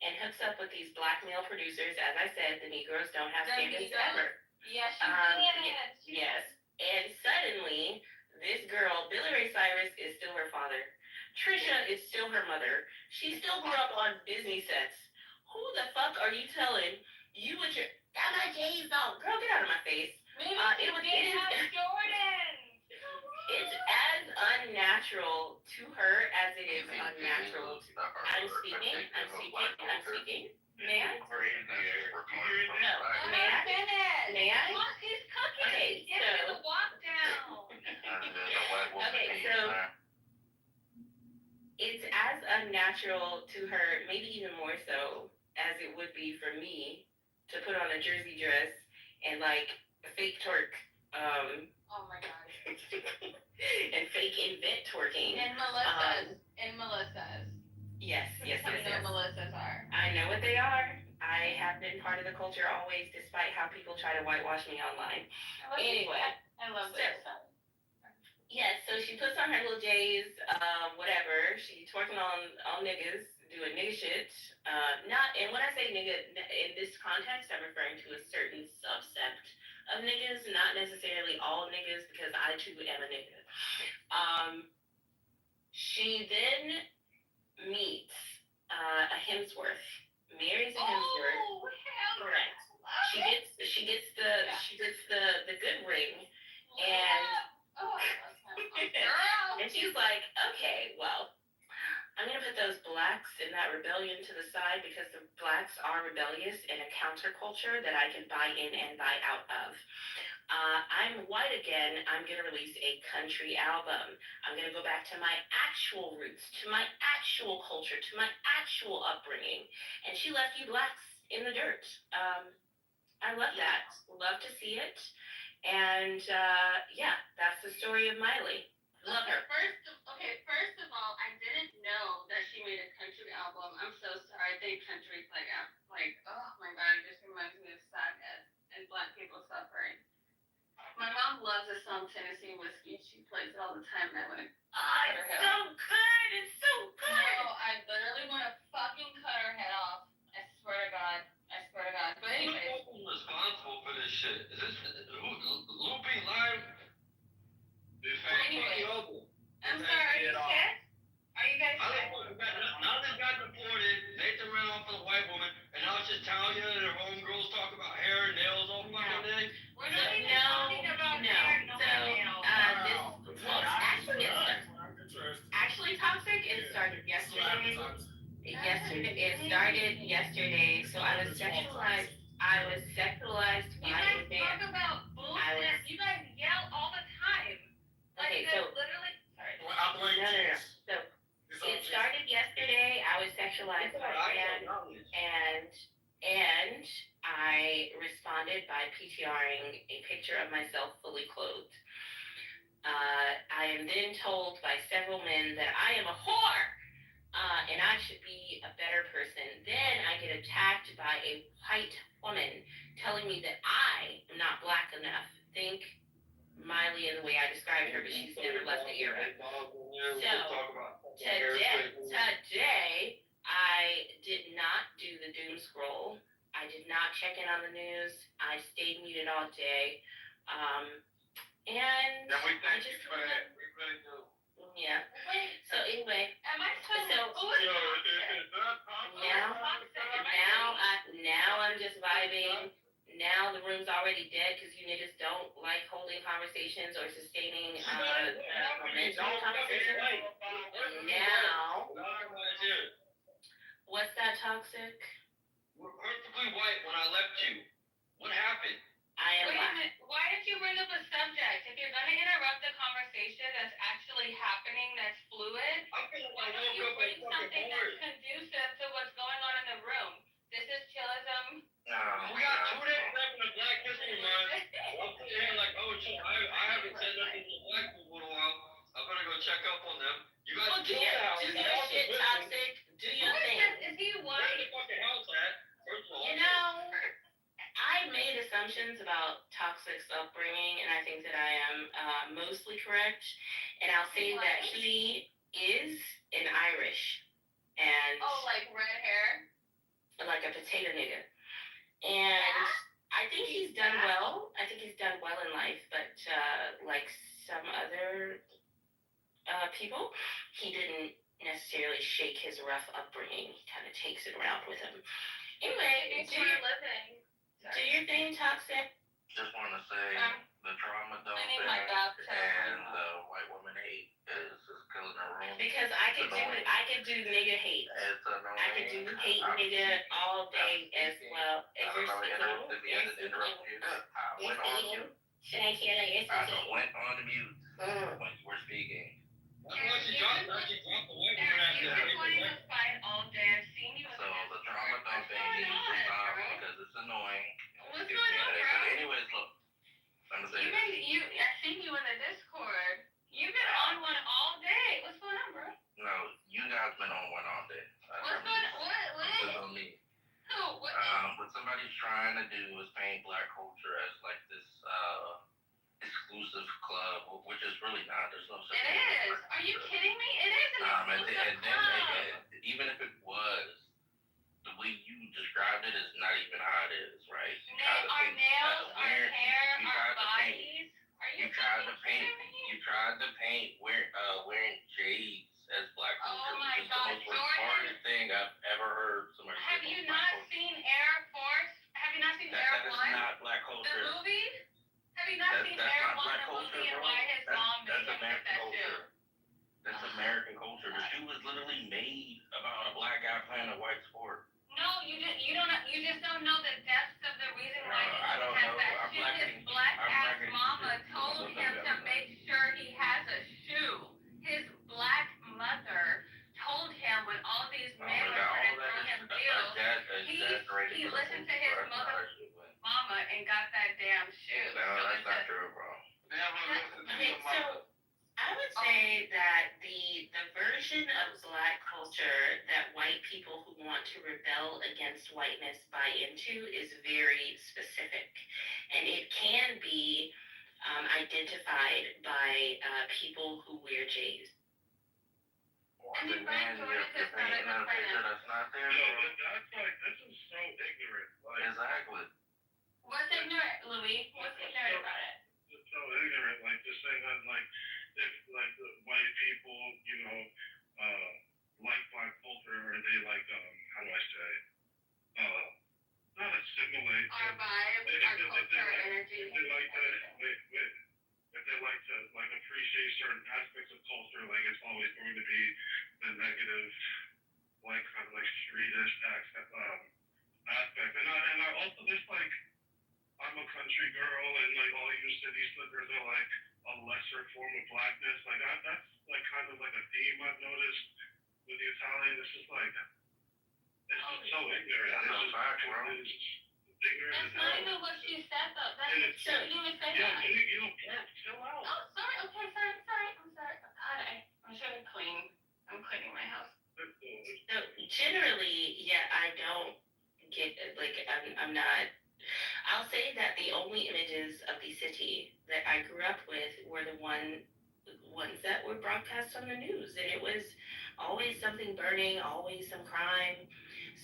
and hooks up with these black male producers. As I said, the Negroes don't have The standards Migos? ever. Yes, she did. Yes. And suddenly, this girl, Billy Ray Cyrus, is still her father. Trisha is still her mother. She still grew up on Disney sets. Who the fuck are you telling? You with your got my J's on. Girl, get out of my face. Maybe It is Jordan. it's as unnatural to her as it is unnatural to I'm speaking. May I? No. May I? May I? Look, he's cooking. Okay, Give me the walk down. Okay, so it's as unnatural to her, maybe even more so, as it would be for me to put on a jersey dress and like fake twerk. Oh my god. And fake invent twerking. And Melissa's. Yes. Tell me what Melissa's are. I know what they are. I have been part of the culture always, despite how people try to whitewash me online. Anyway. I love this. Yes, so she puts on her little J's, whatever. She twerking on niggas, doing nigga shit. And when I say nigga, in this context, I'm referring to a certain subset of niggas, not necessarily all niggas, because I too am a nigga. She then meets a Hemsworth, marries a Hemsworth. Oh, hell correct. She gets the good ring, and and she's like, okay, well, I'm gonna put those blacks and that rebellion to the side because the blacks are rebellious in a counterculture that I can buy in and buy out of. I'm white again. I'm gonna release a country album. I'm gonna go back to my actual roots, to my actual culture, to my actual upbringing. And she left you blacks in the dirt. I love that. Love to see it. And yeah, that's the story of Miley. Love her. First of all, I didn't know that she made a country album. I'm so sorry. I think country's like, oh my god, it just reminds me of sadness and black people suffering. My mom loves the song Tennessee Whiskey. She plays it all the time, and I want to cut her head off. It's so good. No, I literally want to fucking cut her head off. I swear to God. But anyways. Who's responsible for this shit? Is this Lupe Live? Anyway, I'm sorry, are you scared? Are you guys scared? Now they got deported, Nathan ran off with a white woman, and now it's just Talia and her homegirls talk about hair and nails all fucking day. We're not even talking about hair nor nails. Actually, Toxic, it started yesterday. It started yesterday, so I was sexualized. You guys talk about bullshit. You guys yell all the time. Like, Okay, you guys literally. Sorry. No. So it started yesterday. I was sexualized by a man, and I responded by PTRing a picture of myself fully clothed. I am then told by several men that I am a whore, and I should be a better person. Then I get attacked by a white woman telling me that I am not black enough. Think Miley in the way I described her, but she's never left the era. So today I did not do the doom scroll. I did not check in on the news. I stayed muted all day. And we I just for that. We really do. Yeah. So anyway, am I supposed to? Now I'm just vibing. Now the room's already dead because you niggas don't like holding conversations or sustaining mental conversations. Now, what's that, Toxic? We're perfectly white when I left you. What happened? I am Wait a black. minute. Why did you bring up a subject? If you're gonna interrupt the conversation that's actually happening, that's fluid, why don't you bring something that's conducive to what's going on in the room? This is chillism. We got 2 days left in the Black History Month. I'm sitting here like, oh shit, I haven't said nothing to black people in a while. I better go check up on them. You guys Well, killed the house. do made assumptions about Toxic's upbringing, and I think that I am mostly correct. And I'll say that he is an Irish, and like red hair. like a potato nigga. And I think he's done well. I think he's done well in life, but like some other people, he didn't necessarily shake his rough upbringing. He kind of takes it around with him. Anyway, do your thing, Toxic. Just want to say the trauma don't I need bend my bathtub. and the white woman hate is killing the room. Because I could do nigga hate. It's annoying. I could do hate nigga all day as well. I don't know, interrupted me. I didn't interrupt you. I went on mute. Should I hear that you're I speaking? went on mute when you were speaking. All day. I've seen you. So the trauma dumping needs to stop because it's annoying. What's Gives going me a on, headache. bro? But anyways, look. I'm gonna say this. I've seen you in the Discord. You've been on one all day. What's going on, bro? No, you guys been on one all day. What's going on? This is on me. What somebody's trying to do is paint black culture as like this exclusive club, which is really not. There's no such It thing as is. black Are you culture. kidding me? It is an exclusive club. Even if it was, the way you described it is not even how it is, right? Our nails, our hair, our bodies. You tried to paint wearing shades as black culture. Oh my Which is God, the most retarded thing I've ever heard somebody say. Have you not seen Air Force? Have you not seen Air That is One? not black culture. The movie? Have you not seen Air One, the movie, and why his mom made him get that shoe? That's American culture. The shoe was literally made about a black guy playing a white sport. No, you just don't know the depths of the reason why he I don't has know. that I'm shoe. not His getting- black I'm not ass getting- mama told him to make sure he has a shoe. His black mother told him when all these men were trying to throw him deals, he listened to his mama and got that damn shoe. No, that's not true, bro. Okay, so I would say that the version of black culture that white people who want to rebel against whiteness buy into is very specific, and it can be identified by people who wear J's. Once again, you're painting a picture that's not there, No, bro. that's like, this is so ignorant. Like, Exactly. What's ignorant, Louis? What's ignorant about it? it's so ignorant. Like, just saying that, like, if, like, the white people, you know, like black culture, or they like, how do I say, not assimilate. Our vibe, our culture, energy. If they like to, if they like to, like, appreciate certain aspects of culture, like, it's always going to be the negative, like, kind of like streetish aspect. And I also just like, I'm a country girl, and like all you city slickers are like a lesser form of blackness. Like that's like kind of like a theme I've noticed with the Italian. It's just like, it's just so ignorant. That's a fact, bro. It's just ignorant. That's not even what she said though. That's And she didn't even say yeah, that. you know, chill out. Oh, sorry. Okay, sorry. I'm sorry. God, I'm trying to clean. I'm cleaning my house. So generally, yeah, I don't get like I'm not. I'll say that the only images of the city that I grew up with were the ones that were broadcast on the news, and it was always something burning, always some crime.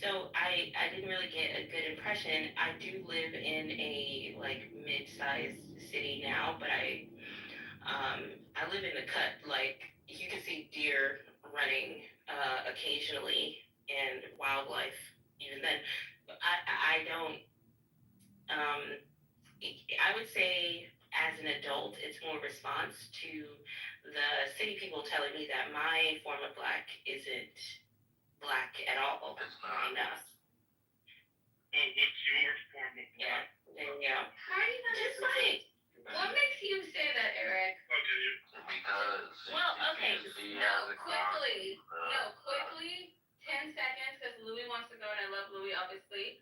So I didn't really get a good impression. I do live in a like mid-sized city now, but I live in the cut. Like you can see deer running occasionally and wildlife. Even then, I don't. I would say as an adult, it's more response to the city people telling me that my form of black isn't black at all. It's not. Enough. What's your form of black? Yeah, there you go. How are you gonna Just like, What makes you say that, Eric? Because well, okay. No, quickly, 10 seconds, because Louis wants to go, and I love Louis, obviously.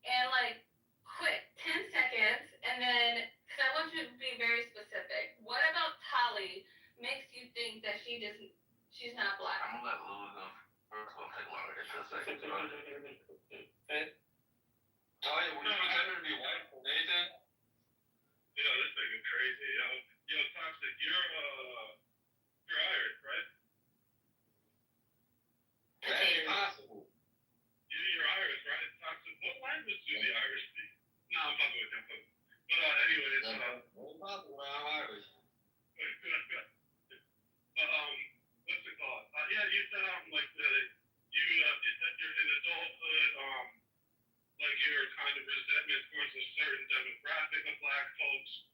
And, like, quick, 10 seconds, and then, because I want you to be very specific. What about Tali makes you think that she's not black? I'm gonna let Louis go first. It's gonna take longer than 10 seconds. Talia, were you pretending to be white for question. You're Irish, right? That's impossible. You're Irish, right? Toxic. What language do the Irish speak? No, I'm fucking with you. I'm fucking. But anyways, That's impossible. I'm Irish. What's it called? Yeah, you said like you're in adulthood, like your kind of resentment towards a certain demographic of black folks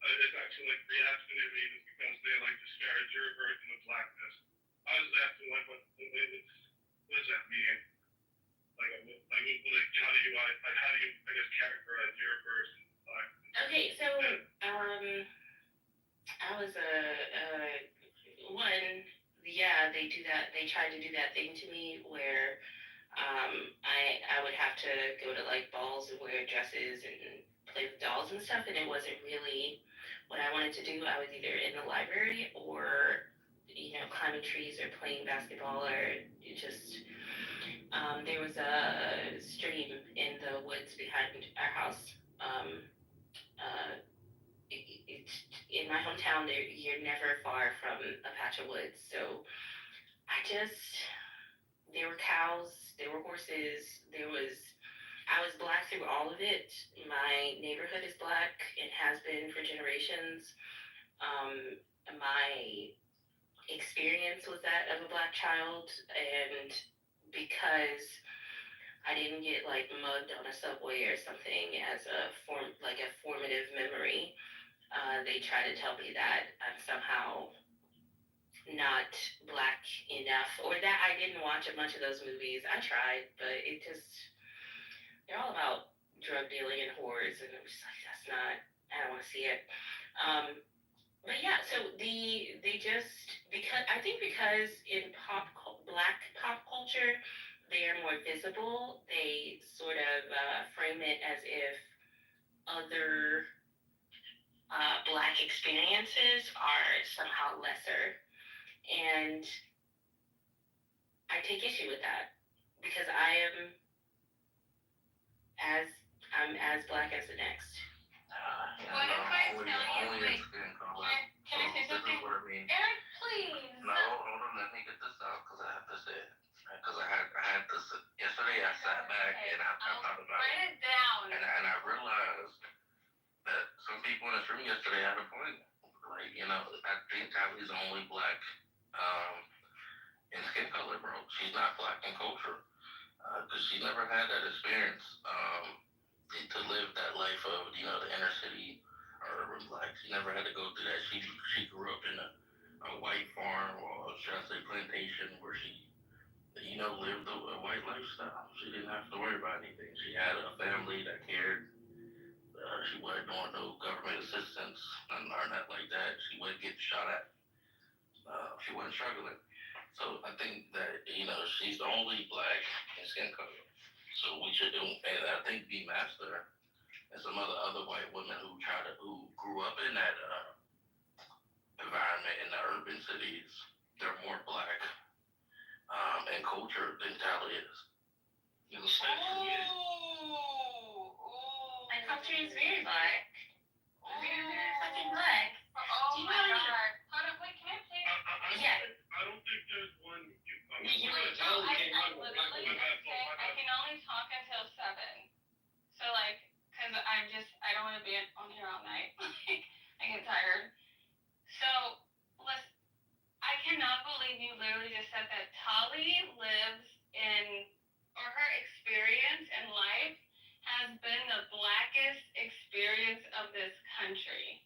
is actually like reactionary because they like disparage your version of blackness. I was asking like what does that mean? Like how do you I guess characterize your version of blackness? Okay, so I was they do that. They tried to do that thing to me where I would have to go to like balls and wear dresses and play with dolls and stuff, and it wasn't really what I wanted to do. I was either in the library or climbing trees or playing basketball or just there was a stream in the woods behind our house. In my hometown, you're never far from a patch of woods, so there were cows, there were horses, I was black through all of it. My neighborhood is black and has been for generations. My experience was that of a black child, and because I didn't get like mugged on a subway or something as a formative memory, they try to tell me that I'm somehow not black enough, or that I didn't watch a bunch of those movies. I tried, but they're all about drug dealing and whores, and I'm just like, I don't want to see it. But yeah, so they just, because in black pop culture, they are more visible, they sort of frame it as if other black experiences are somehow lesser. And I take issue with that because I'm as black as the next. Can I say something? Eric, please. No, hold on, let me get this out because I have to say it. Because I had this yesterday. I sat back and I thought about Write it down. and I realized that some people in this room yesterday had a point. Like, I think Tali's only black in skin color, bro. She's not black in culture because she never had that experience to live that life of the inner city or urban black. She never had to go through that. She grew up in a white farm or should I say plantation where she lived a white lifestyle. She didn't have to worry about anything. She had a family that cared. She wasn't on no government assistance or nothing like that. She wasn't getting shot at. She wasn't struggling. So I think that, she's the only black in skin color. So we should and I think B Master and some other white women who grew up in that environment in the urban cities, they're more black in culture than Tally is. My culture is very black. Very fucking black. Oh my god. Hold on, wait, can I say Yeah. I don't think there's one. I can only talk until 7. So cause I don't want to be on here all night. I get tired. So, listen, I cannot believe you literally just said that Tali lives or her experience in life has been the blackest experience of this country.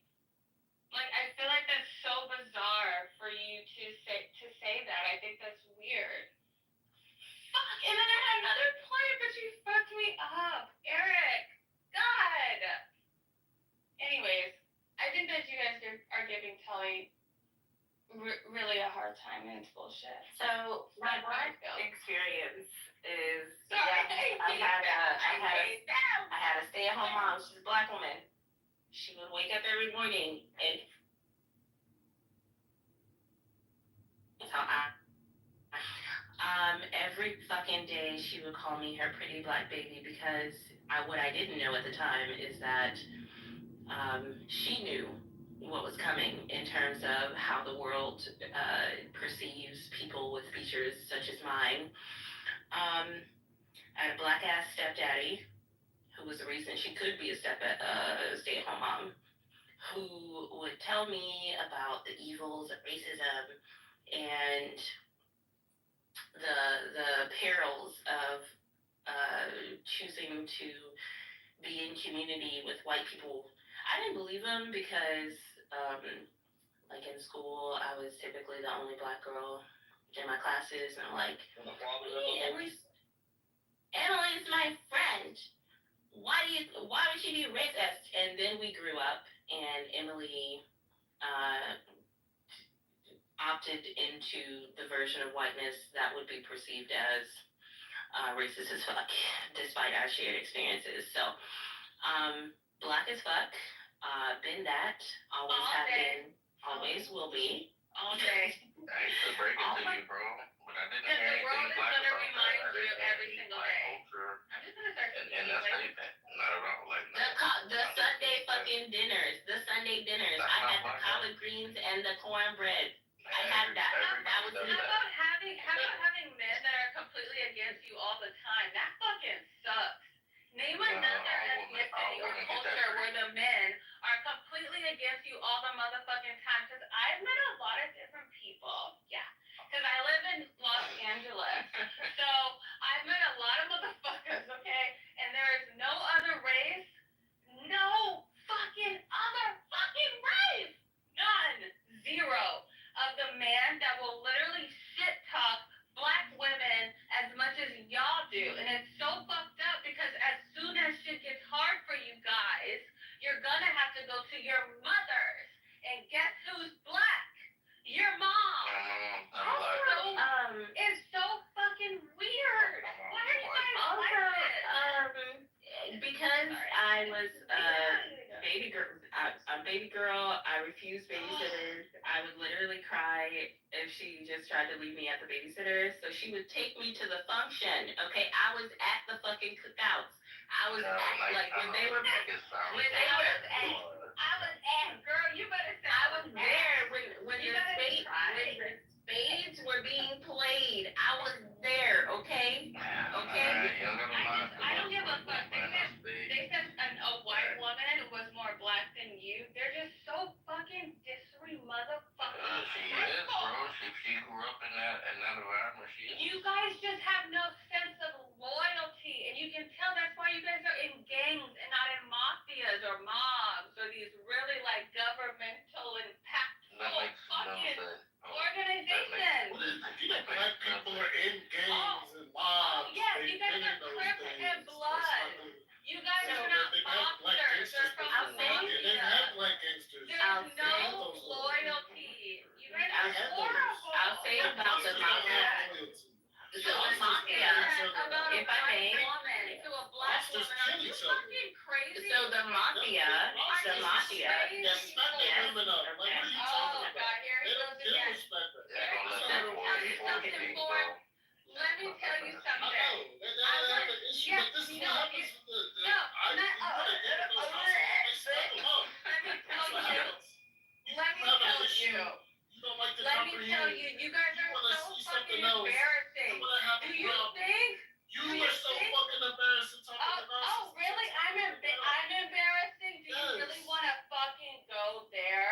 I feel like that's so bizarre for you to say that. I think that's weird. Fuck, and then I had another point, but you fucked me up. Eric, God. Anyways, I think that you guys are giving Tully really a hard time, and it's bullshit. So my black experience is Sorry, I had a stay-at-home mom. She's a black woman. She would wake up every morning and every fucking day she would call me her pretty black baby because what I didn't know at the time is that she knew what was coming in terms of how the world perceives people with features such as mine. I had a black ass stepdaddy who was the reason she could be a stay-at-home mom, who would tell me about the evils of racism and the perils of choosing to be in community with white people. I didn't believe him because, like in school, I was typically the only black girl in my classes, and I'm like, Emily's my friend. Why would she be racist? And then we grew up, and Emily opted into the version of whiteness that would be perceived as racist as fuck, despite our shared experiences. So, black as fuck, been that, always have been, always will be. All day. I hate to break it to you, bro, but I didn't hear anything black about that. I didn't hear anything black culture. I'm just gonna start And that's anything. Not at all. Like, The Sunday fucking dinners, I had the collard greens and the cornbread. I had that. That was How about having men that are completely against you all the time? That fucking sucks. Name another ethnicity or culture where the men are completely against you all the motherfucking time. Because I've met a lot of different people. Yeah. Because I live in Los Angeles. So I've met a lot of motherfuckers, okay? And there is no other race. No fucking other fucking race. None. Zero. Of the man that will literally shit talk black women as much as y'all do. And it's so fucked up because as soon as shit gets hard for you guys, you're gonna have to go to your mothers. And guess who's black? Your mom. Also, it's so fucking weird. Why are you guys like this? Because I was a baby girl, I refused babysitters. I would literally cry if she just tried to leave me at the babysitter. So she would take me to the function. Okay, I was at the fucking cookouts. I was at, like, when they were girl, you better say I was there when the spades were being played. I was there, okay? Okay? I don't give a fuck. They said a white woman was more black than you. They're just so fucking disrespectful motherfuckers. She is, bro. She grew up in that environment. You guys just have no sense of loyalty, and you can tell that's why you guys are in gangs and not in mafias or mobs or these really like governmental impactful fucking organizations. You know, black people are in gangs and mobs. Yes, you guys are Crips and blood. You guys are not boxers or from the mafia. They have black gangsters. There's no loyalty. You guys are horrible. I'll say about the mafia. So the mafia, if I may, to a black woman, are you fucking crazy? So the mafia. They smack their women up. Like, what are you talking about? God, here he goes again. Let me tell you something. Let me tell you, you guys are so fucking embarrassing. Do you think? You are so fucking embarrassing talking about. Oh, really? I'm embarrassing? Do you really want to fucking go there?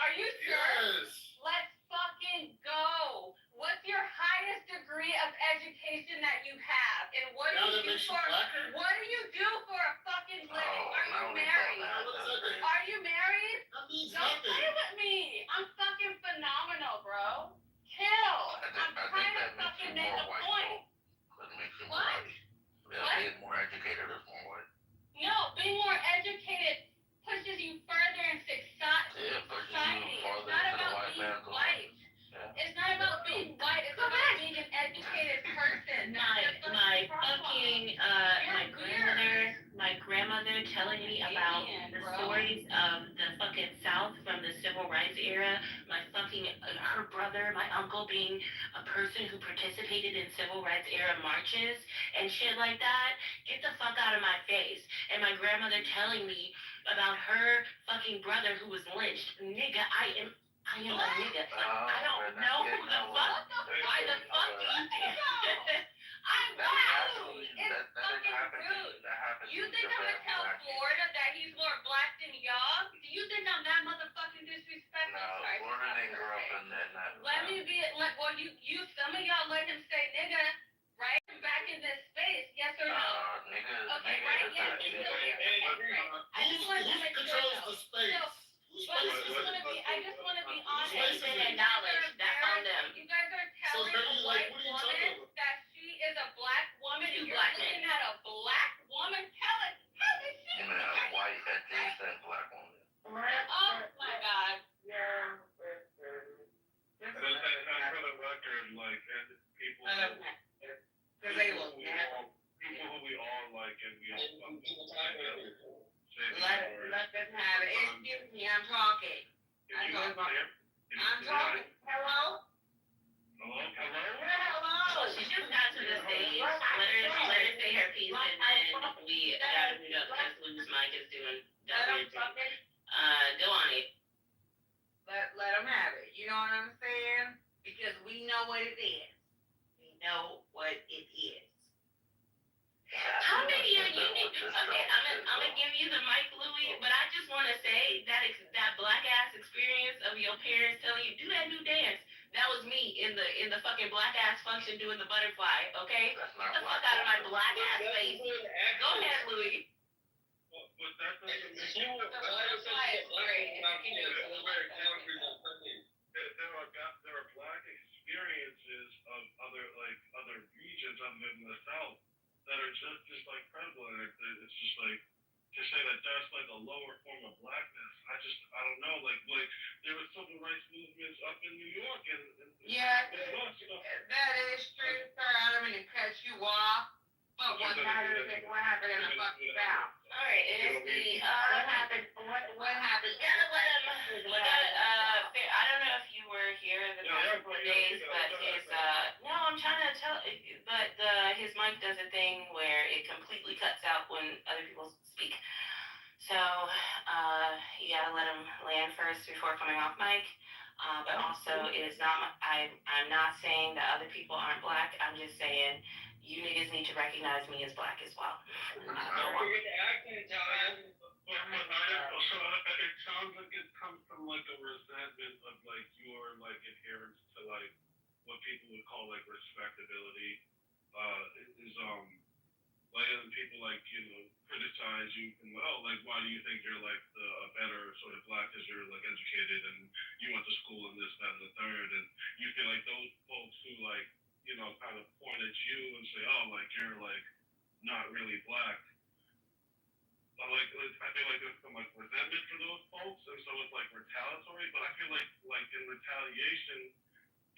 Are you sure? Yes. Let's fucking go. What's your highest degree of education that you have? And what do you do for? What do you do for a fucking living? Are you married? Are you married? Don't play with me. I'm fucking phenomenal, bro. Chill. I'm trying to fucking make a point. What? Being more educated is more white. No, being more educated pushes you further in society. It's not about being white. It's not about being white. It's about being an educated person. My grandmother telling me about the stories of the fucking South from the civil rights era. Her her brother, my uncle, being a person who participated in civil rights era marches and shit like that, get the fuck out of my face. And my grandmother telling me about her fucking brother who was lynched. Nigga, I am a nigga. I don't know who the fuck. Why the fuck do you think? I'm wow. It's fucking rude. You think I'm gonna tell Florida that he's more black than y'all? Do you think I'm that motherfucking disrespectful? No, Sorry, Florida didn't grow up in that. let me be like, well, some of y'all let him say nigga, right? Back in this space, yes or no? Nigga, Okay, right? Yes, he's still here. I just wanted to make sure. Controls the space. But I just want to be honest Space and is acknowledge that on them. You guys are So telling then a you white what are you talking woman about? that she is a black woman, and Two you're black looking at a black woman. Tell it. How did she? You mean a white adjacent black woman? Oh my God. And for the record, like, and people Because they look people who we all like and we all love. Let them have it. Excuse me, I'm talking. I'm talking. Hello? Well, she just got to the stage. Let her say her piece, and then we gotta mute up because Lou's mic is doing W. Go on it. Let them have it. You know what I'm saying? Because we know what it is. We know what it is. How many of you need to? Okay, I'm gonna give you the mic, Louis, but I just want to say that that black ass experience of your parents telling you do that new dance. That was me in the fucking black ass function doing the butterfly. Okay, get the fuck out of my black ass face. Go ahead, Louis. But that doesn't mean there are black experiences of other regions other than the South that are just like prevalent. It's just like to say that that's like a lower form of blackness. I don't know. Like there were civil rights movements up in New York and Yeah, that is true, sir. I don't mean to cut you off. But what matters is what happened in the fucking South. All right, it is the What happened? What happened? You gotta let him. You gotta. I don't know if you were here the past 4 days, but his no, I'm trying to tell. But his mic does a thing where it completely cuts out when other people speak. So you gotta let him land first before coming off mic. But also, it is not. I'm not saying that other people aren't black. I'm just saying you niggas need to recognize me as black as well. It sounds like it comes from like a resentment of like your like adherence to like what people would call like respectability. Is letting people like criticize you and like why do you think you're like a better sort of black because you're like educated and you went to school and this that and the third and you feel like those folks who like kind of point at you and say like you're like not really black. I feel like there's some like resentment for those folks, and so it's like retaliatory. But I feel like in retaliation,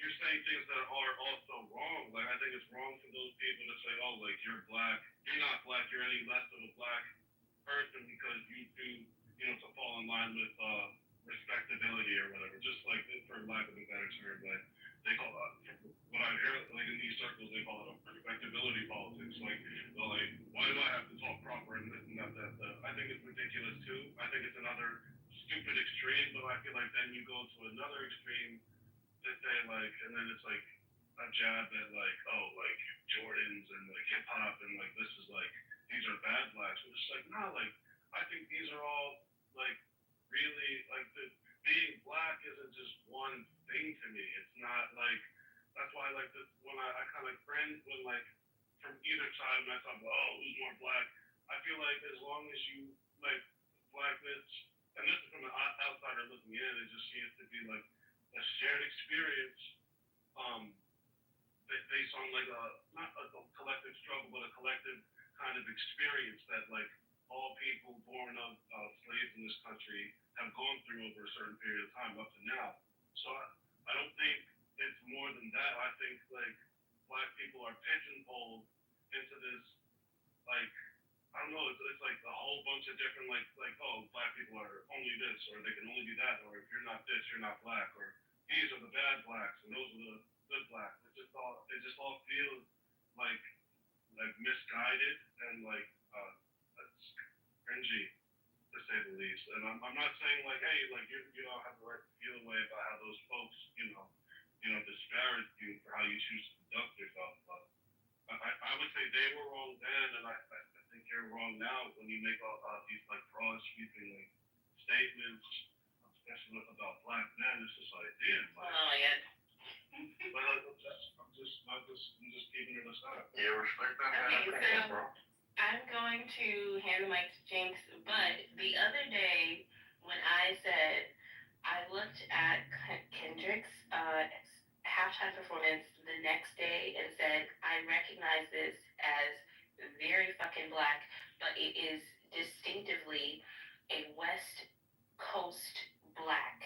you're saying things that are also wrong. Like I think it's wrong for those people to say, like you're black, you're not black, you're any less of a black person because you do, to fall in line with respectability or whatever. Just like for lack of a better term, like they call what I hear like in these circles they call it a respectability politics. Like why do I have to talk proper and this and that. I think it's ridiculous too. I think it's another stupid extreme, but I feel like then you go to another extreme to say like, and then it's like a jab at like like Jordans and like hip hop and like this is like these are bad blacks. It's just like no, like I think these are all like really like being black isn't just one thing to me. It's not like that's why like when I kind of cringe when like from either side when I talk about who's more black. I feel like as long as you like blackness, and this is from an outsider looking in, it just seems to be like a shared experience. Based on like not a collective struggle, but a collective kind of experience that like all people born of slaves in this country have gone through over a certain period of time up to now. So I don't think it's more than that. I think like black people are pigeonholed into this like I don't know. It's like a whole bunch of different black people are only this or they can only be that or if you're not this you're not black or these are the bad blacks and those are the good blacks. It just all feels like misguided and it's cringy to say the least. And I'm not saying like, hey, like you don't have the right to feel a way about how those folks, disparage you for how you choose to conduct yourself. But I would say they were wrong then, and I think you're wrong now when you make all these like broad sweeping like statements, especially about black men. It's just like, damn. Like, oh my god. But I'm just keeping it aside. Yeah, respect that. Okay, so I'm going to hand the mic to Jinx, but the other day when I said I looked at Kendrick's halftime performance the next day and said I recognize this as very fucking black, but it is distinctively a West Coast black.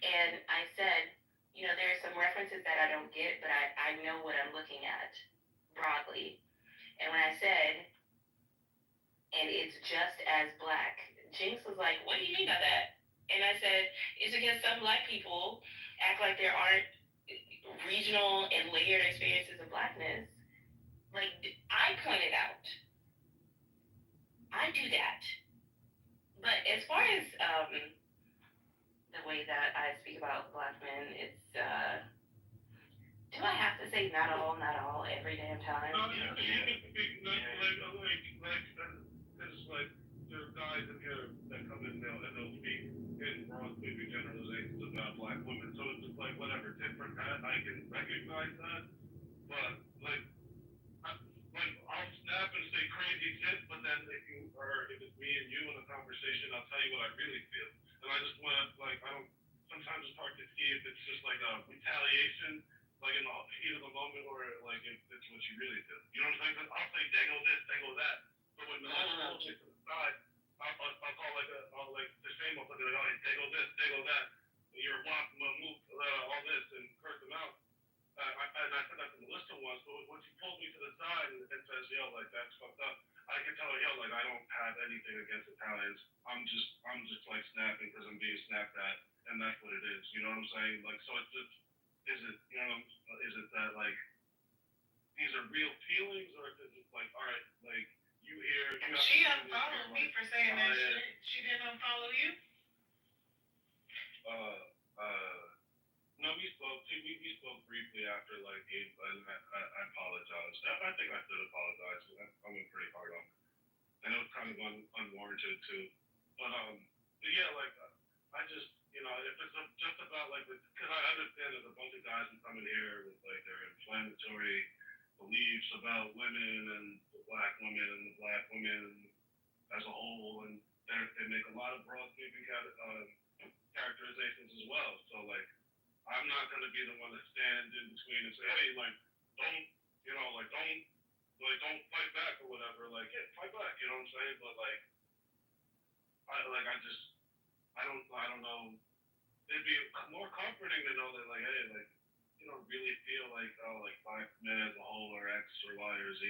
And I said, there are some references that I don't get, but I know what I'm looking at broadly. And when I said, and it's just as black, Jinx was like, what do you mean by that? And I said, it's because some black people act like there aren't regional and layered experiences of blackness. Like, I pointed out. I do that. But as far as the way that I speak about black men, it's, do I have to say not all, every damn time? No, you can speak, because like, there are guys in here that come in now and they'll speak in broad sweeping generalizations about black women. So it's just like, whatever, different, I can recognize that, but I'll snap and say crazy shit, but then if it's me and you in a conversation, I'll tell you what I really feel. And I just want to, sometimes it's hard to see if it's just like a retaliation, like in the heat of the moment, or like if it's what you really feel. You know what I'm saying? Because I'll say, dango this, dango that. But when the pulls me to the side, I'll call like the shame up, like, oh, dango this, dango that. And you're a walk, move, all this, and curse them out. And I said that to Melissa once, but when she pulled me to the side and says, yo, like, that's fucked up, I can tell her, yo, like, I don't have anything against Italians. I'm just like snapping because I'm being snapped at, and that's what it is. You know what I'm saying? Like, so it's just, is it that, like, these are real feelings, or is it just like, all right, like, you hear. She unfollowed me for saying that shit. She didn't unfollow you? No, we spoke briefly after, like, and I apologized. I think I should apologize. I went pretty hard on it. And it was kind of unwarranted, too. But yeah, like, I just, if it's just about, like, because I understand there's a bunch of guys who come in here with, like, their inflammatory beliefs about women and the black women and the black women as a whole, and they make a lot of broad sweeping characterizations as well. So, like, I'm not going to be the one to stand in between and say, hey, like, don't fight back or whatever. Like, yeah, fight back, you know what I'm saying? But, like, I don't know. It'd be more comforting to know that, like, hey, like, you don't really feel like, oh, like, black men as a whole are X or Y or Z.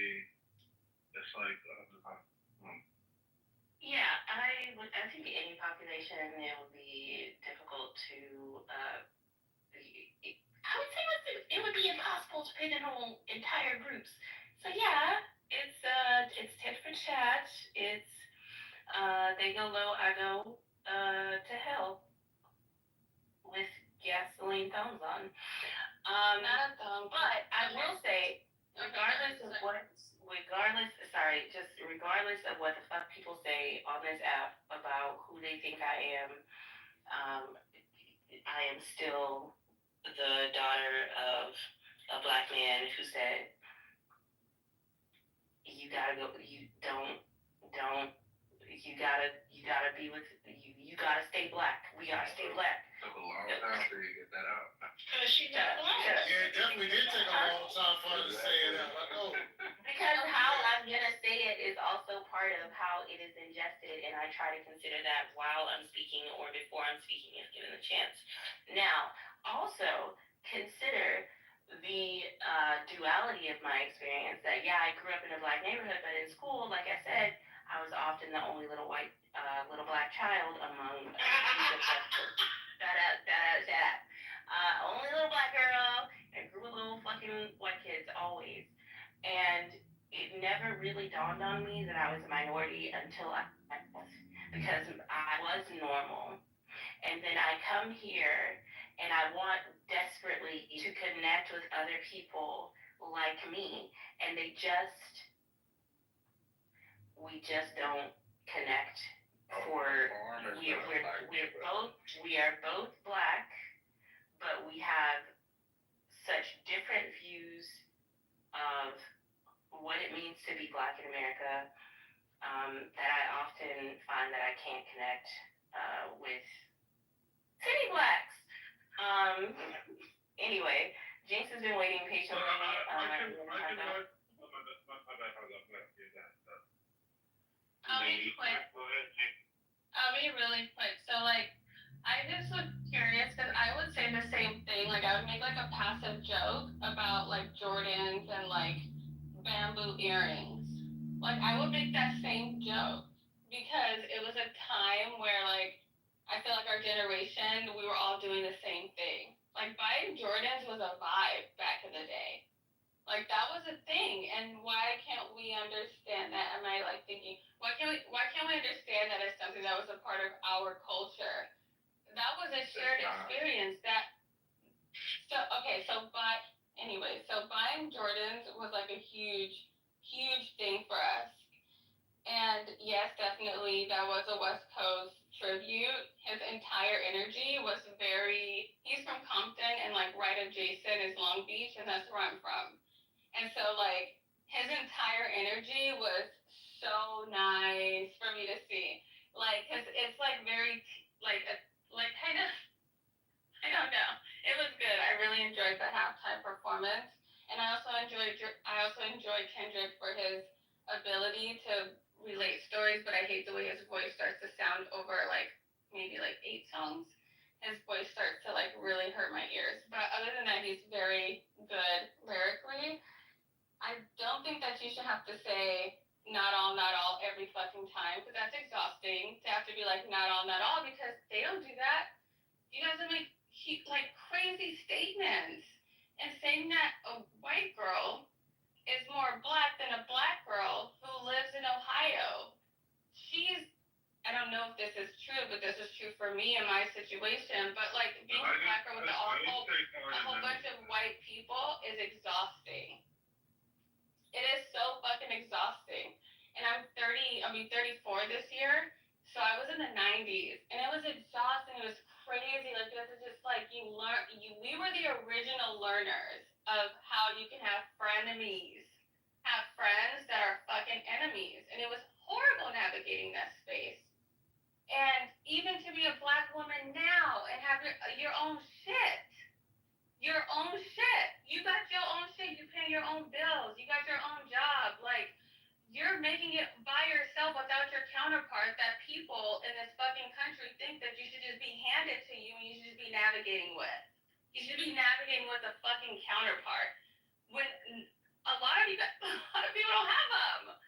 It's like, Yeah, I think any population, it would be difficult to, I would say it would be impossible to pigeonhole entire groups. So yeah, it's tit for tat. It's they go low, I go to hell with gasoline thumbs on. Not a thumb, But I will say, regardless of what the fuck people say on this app about who they think I am still the daughter of a black man who said, you gotta stay black. We gotta stay black. Took a long time for you to get that out. Because she took black. Yeah, it definitely did take a long time for her to say it out. I know. Because how I'm gonna say it is also part of how it is ingested, and I try to consider that while I'm speaking or before I'm speaking if given the chance. Now, also consider the duality of my experience that, yeah, I grew up in a black neighborhood, but in school, like I said, I was often the only little black child among shut up. Only little black girl, and a group of little fucking white kids always. And it never really dawned on me that I was a minority until I because I was normal. And then I come here and I want desperately to connect with other people like me, and we just don't connect. We are both black, but we have such different views of what it means to be black in America, that I often find that I can't connect with city blacks. Anyway, Jinx has been waiting patiently. I'll be really quick. So, like, I just was curious because I would say the same thing. Like, I would make, like, a passive joke about, like, Jordans and, like, bamboo earrings. Like, I would make that same joke because it was a time where, like, I feel like our generation, we were all doing the same thing. Like, buying Jordans was a vibe back in the day. Like, that was a thing, and why can't we understand that? Am I, like, thinking, why can't we understand that as something that was a part of our culture? That was a shared experience so buying Jordans was, like, a huge, huge thing for us. And yes, definitely, that was a West Coast tribute. His entire energy was he's from Compton, and, like, right adjacent is Long Beach, and that's where I'm from. And so, like, his entire energy was so nice for me to see. Like, cause it's, like, very, kind of, I don't know. It was good. I really enjoyed the halftime performance. And I also enjoyed Kendrick for his ability to relate stories, but I hate the way his voice starts to sound over, like, maybe, like, 8 songs. His voice starts to, like, really hurt my ears. But other than that, he's very good lyrically. I don't think that you should have to say not all, every fucking time, because that's exhausting to have to be like not all, because they don't do that. You guys make like crazy statements and saying that a white girl is more black than a black girl who lives in Ohio. I don't know if this is true, but this is true for me in my situation. But, like, being a black girl with a whole bunch of white people is exhausting. It is so fucking exhausting. And I'll be 34 this year, so I was in the 90s, and it was exhausting. It was crazy. Like, this is just like, we were the original learners of how you can have frenemies, have friends that are fucking enemies. And it was horrible navigating that space. And even to be a black woman now and have your own shit. Your own shit. You got your own shit. You pay your own bills. You got your own job. Like, you're making it by yourself without your counterpart that people in this fucking country think that you should just be handed to you and you should just be navigating with. You should be navigating with a fucking counterpart. When a lot of people don't have them.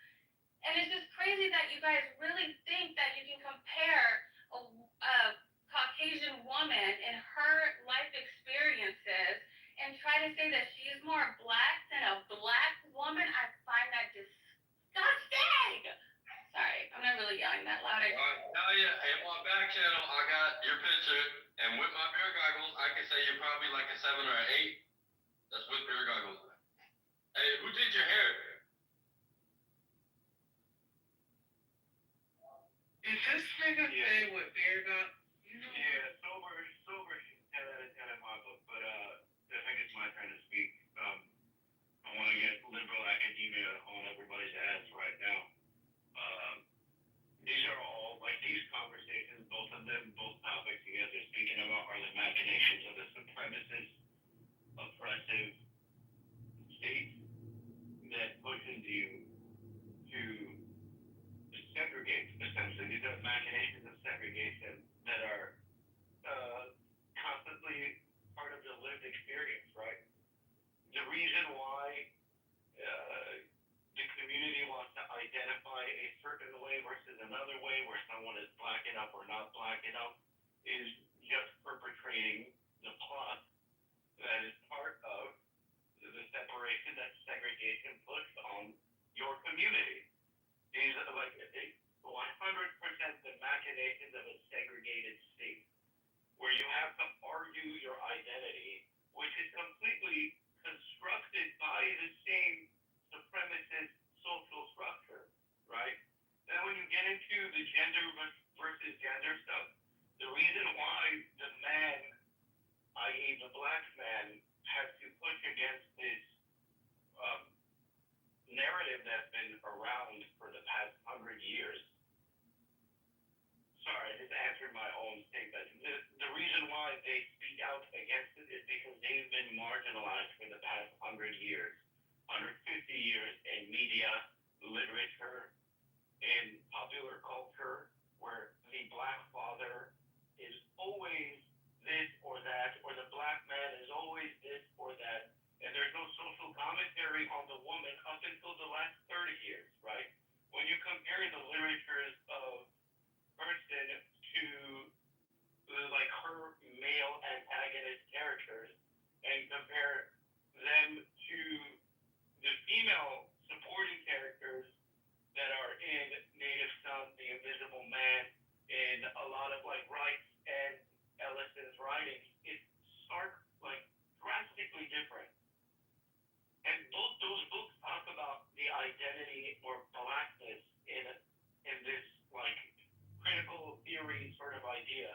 And it's just crazy that you guys really think that you can compare a Caucasian woman and her life experiences and try to say that she's more black than a black woman. I find that disgusting. Sorry, I'm not really yelling that loud. In my back channel, I got your picture, and with my beer goggles, I can say you're probably like a 7 or an 8. That's with beer goggles. Hey, who did your hair? Is this nigga say with beer goggles? Yeah, sober, 10 out of 10 in my book, but I think it's my turn to speak. I want to get liberal academia on everybody's ass right now. These are all, like, these conversations, both of them, both topics you guys are speaking about are the machinations of the supremacist, oppressive state that pushes you to segregate, essentially. These are machinations of segregation that are constantly part of the lived experience, right? The reason why the community wants to identify a certain way versus another way, where someone is black enough or not black enough, is just perpetrating the plot that is part of the separation that segregation puts on your community. Is like 100% the machinations of a segregated state, where you have to argue your identity, which is completely constructed by the same supremacist social structure, right? Then when you get into the gender versus gender stuff, the reason why the man, i.e. the black man, has to push against this narrative that's been around for the past 100 years. Sorry, I just answered my own statement. The reason why they speak out against it is because they've been marginalized for the past 100 years, 150 years in media, literature, in popular culture, where the black father is always this or that, or the black man is always this or that, and there's no social commentary on the woman up until the last 30 years, right? When you compare the literatures of Hurston to like her male antagonist characters and compare them to the female supporting characters that are in Native Son, The Invisible Man, and a lot of like Wright and Ellison's writings, it's stark, like drastically different. And both those books talk about the identity or blackness in this like critical theory sort of idea.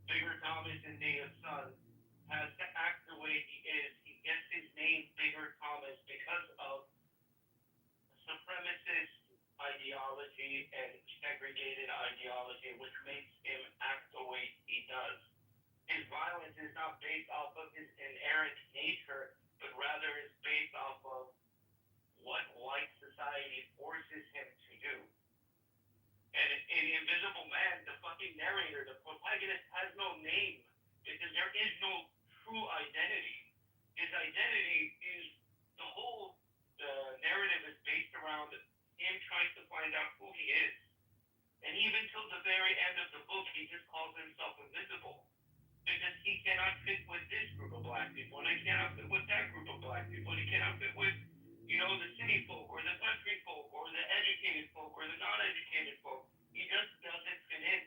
Bigger Thomas in Native Son has to act the way he is. He gets his name Bigger Thomas because of supremacist ideology and segregated ideology, which makes him act the way he does. His violence is not based off of his inherent nature, but rather is based off of what white society forces him to do. And in The Invisible Man, the fucking narrator, the protagonist, has no name because there is no true identity. His identity is the whole narrative is based around him trying to find out who he is. And even till the very end of the book, he just calls himself invisible. Because he cannot fit with this group of black people, and he cannot fit with that group of black people, and he cannot fit with, the city folk, or the country folk, or the educated folk, or the non-educated folk. He just doesn't fit in.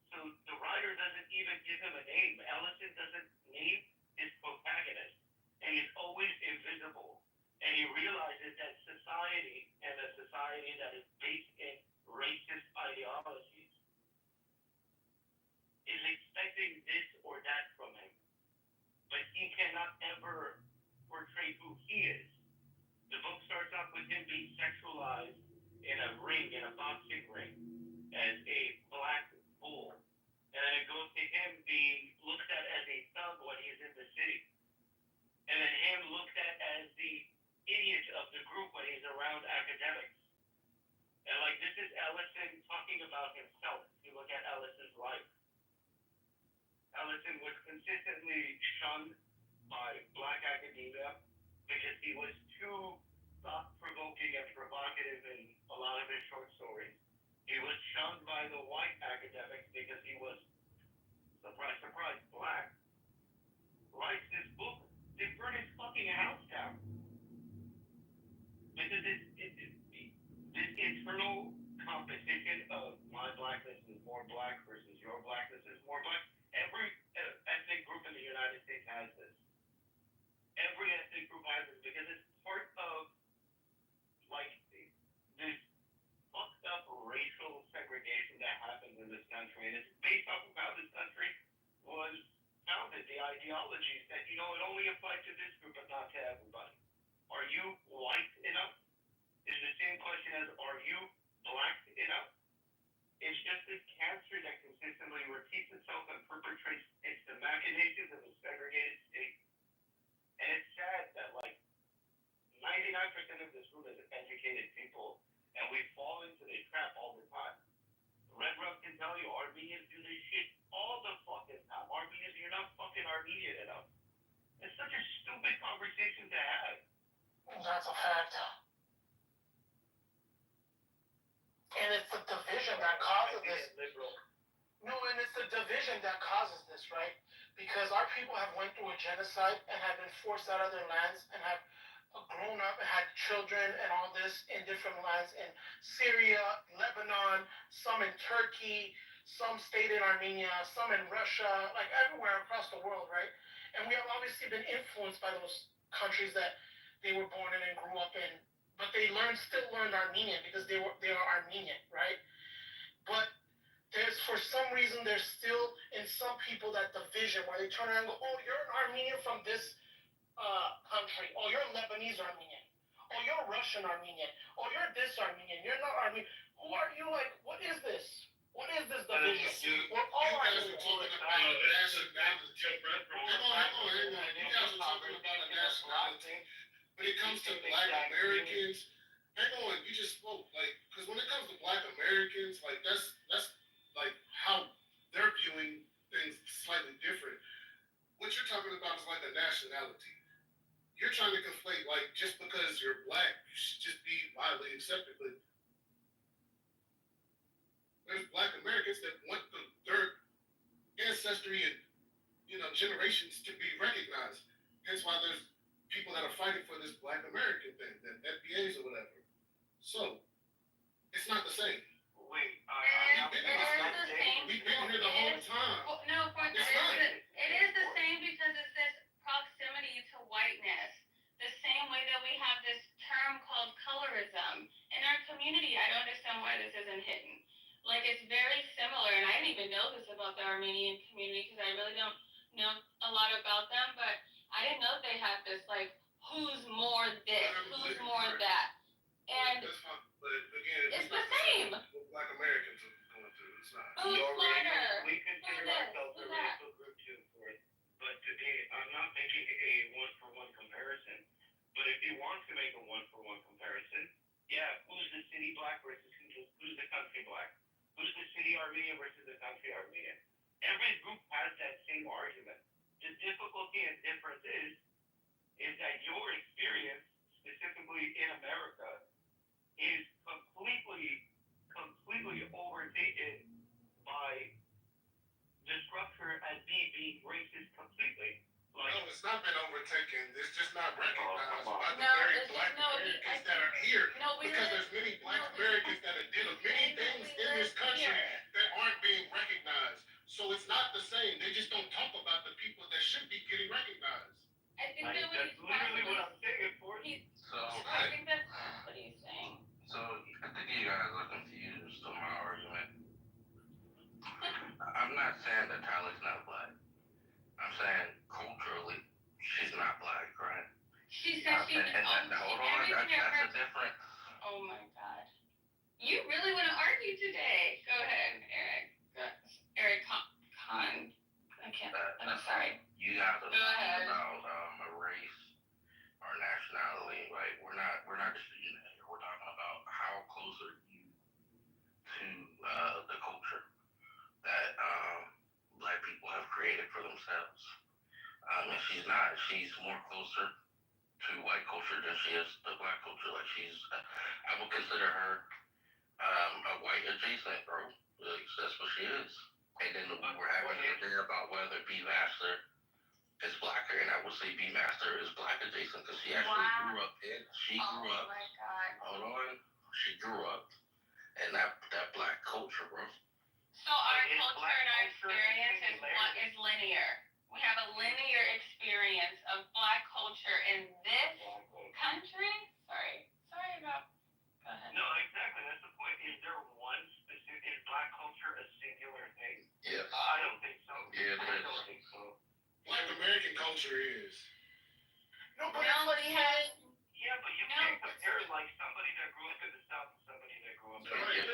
So the writer doesn't even give him a name. Ellison doesn't name his protagonist, and he's always invisible. And he realizes that society, and a society that is based in racist ideologies, is expecting this or that from him. But he cannot ever portray who he is. The book starts off with him being sexualized in a ring, in a boxing ring, as a black bull. And then it goes to him being looked at as a thug when he's in the city. And then him looked at as the idiot of the group when he's around academics. And like this is Ellison talking about himself. If you look at Ellison's life. Ellison was consistently shunned by black academia because he was too thought-provoking and provocative in a lot of his short stories. He was shunned by the white academics because he was, surprise, surprise, black. Writes this book, they burn his fucking house down. Because this internal competition of my blackness is more black versus your blackness is more black. Every ethnic group in the United States has this. Every ethnic group has this because it's part of like this fucked up racial segregation that happens in this country, and it's based off of how this country was founded. The ideologies that it only applies to this group but not to everybody. Are you white enough? Is the same question as are you black enough? It's just this cancer that consistently repeats itself and perpetrates its the machinations of a segregated state. And it's sad that like 99% of this room is educated people, and we fall into this trap all the time. Red Rum can tell you Armenians do this shit all the fucking time. Armenians, you're not fucking Armenian enough. It's such a stupid conversation to have. That's a fact. And it's the division that causes this. No, and it's the division that causes this, right? because our people have went through a genocide and have been forced out of their lands and have grown up and had children and all this in different lands in Syria, Lebanon, some in Turkey, some stayed in Armenia, some in Russia, like everywhere across the world, right? And we have obviously been influenced by those countries that they were born in and grew up in, but they still learned Armenian because they are Armenian, right? But for some reason there's still in some people that division where they turn around and go, oh, you're an Armenian from this country, oh, you're Lebanese Armenian, oh, you're Russian Armenian, oh, you're this Armenian, you're not Armenian. Who are you? Like, what is this? What is this division? We're all Armenians. Hold on. You guys are talking about a nationality. When it comes to Black Americans, hang on, you just spoke, like, because when it comes to Black Americans, like, that's like how they're viewing things slightly different. What you're talking about is like a nationality. You're trying to conflate, like, just because you're Black, you should just be widely accepted, but there's Black Americans that want their ancestry and, generations to be recognized. Hence why there's people that are fighting for this Black American thing, that FBAs or whatever. So, it's not the same. Wait, we've been here the whole time. No, but it is the same because it's this proximity to whiteness. The same way that we have this term called colorism. In our community, I don't understand why this isn't hidden. Like, it's very similar, and I didn't even know this about the Armenian community because I really don't know a lot about them, but I didn't know they had this, like, who's more this, who's more that. And but again, it's the same. What Black Americans are going through. It's not. Who's smarter? We consider ourselves a racial group too, but today I'm not making a one-for-one comparison. But if you want to make a one-for-one comparison, yeah, who's the city Black versus who's the country Black? Who's the city Armenian versus the country Armenian? Every group has that same argument. The difficulty and difference is that your experience, specifically in America, is completely overtaken by the structure as being racist completely. No, it's not been overtaken. It's just not recognized by the No, very it's Black just no. Americans that are here. No, Because there's many Black Americans that have did many things in this country that aren't being recognized. So it's not the same. They just don't talk about the people that should be getting recognized. I think that what he's literally what I'm saying for you. I think that's what he's saying. So I think you guys are confused on my argument. I'm not saying that Tyler's not Black. I'm saying culturally, she's not Black, right? She said she was hold on, that's a different. Oh my God. You really want to argue today? Go ahead, Eric. Eric Con. I can't. I'm sorry. You guys are Go ahead. talking about a race or nationality. Like we're not disputing that here. We're talking about how close are you to the culture that Black people have created for themselves. And she's not. She's more closer to white culture than she is to Black culture. Like I would consider her a white adjacent, bro. Like, that's what she is. And then we were having a debate about whether B Master is Blacker, and I would say B Master is Black adjacent because she actually grew up in. She grew up. Oh my God. Hold on. She grew up in that Black culture, bro. So our culture and our experience is linear. We have a linear experience of Black culture in this country. Sorry about. Go ahead. No, exactly. That's the point. Is there one specific? Is Black culture a singular thing? Yes. I don't think so. Yeah, I don't think so. Black American culture is. No, but Nobody has. Yeah, but you can't compare like somebody that grew up in the South to somebody that grew up in the Yes,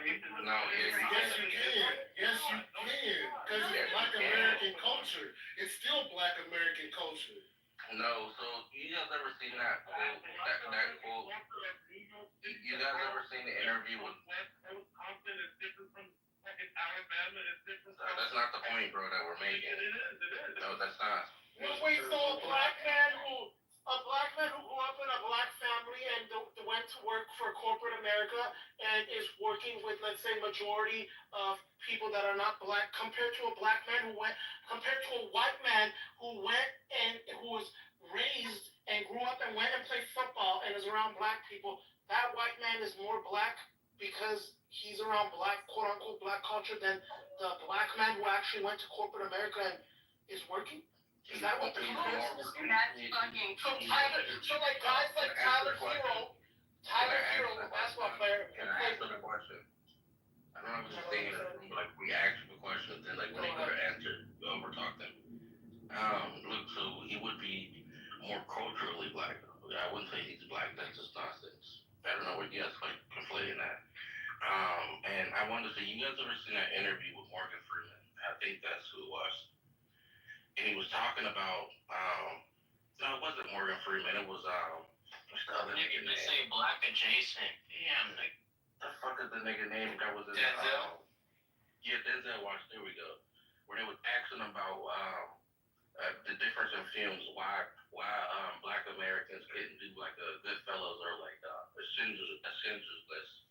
you can. No, yes, you Yes, you can. Yes, you can. Because it's Black American culture. It's still Black American culture. No, so you guys ever seen that quote? That quote? You guys ever seen the interview with? Compton is different from fucking Alabama. It's different from. That's not the point, bro, that we're making. It is. No, that's not. Wait, so a black man who grew up in a Black family and the way went to work for corporate America and is working with, let's say, majority of people that are not black, compared to a black man compared to a white man who went and who was raised and grew up and went and played football and is around black people. That white man is more black because he's around black, quote unquote, black culture than the black man who actually went to corporate America and is working. Is that what the comparison is? That's fucking. So like guys like Tyler Hero, the basketball player. Can I ask them a question? I don't know if it's thinking like we ask them a question, then like when they go to answer, you overtalk them. Look, so he would be more culturally black. I wouldn't say he's black. That's just nonsense. I don't know what you guys like conflating that. And I wanted to say, you guys ever seen that interview with Morgan Freeman? I think that's who it was. And he was talking about, no, it wasn't Morgan Freeman. It was, what's the other nigga name? Say black adjacent. Damn, like, the fuck is the nigga name that was in Denzel? Yeah, Denzel Washington. There we go. Where they was asking about the difference in films, why black Americans couldn't do like a Goodfellas or like a Schindler's List.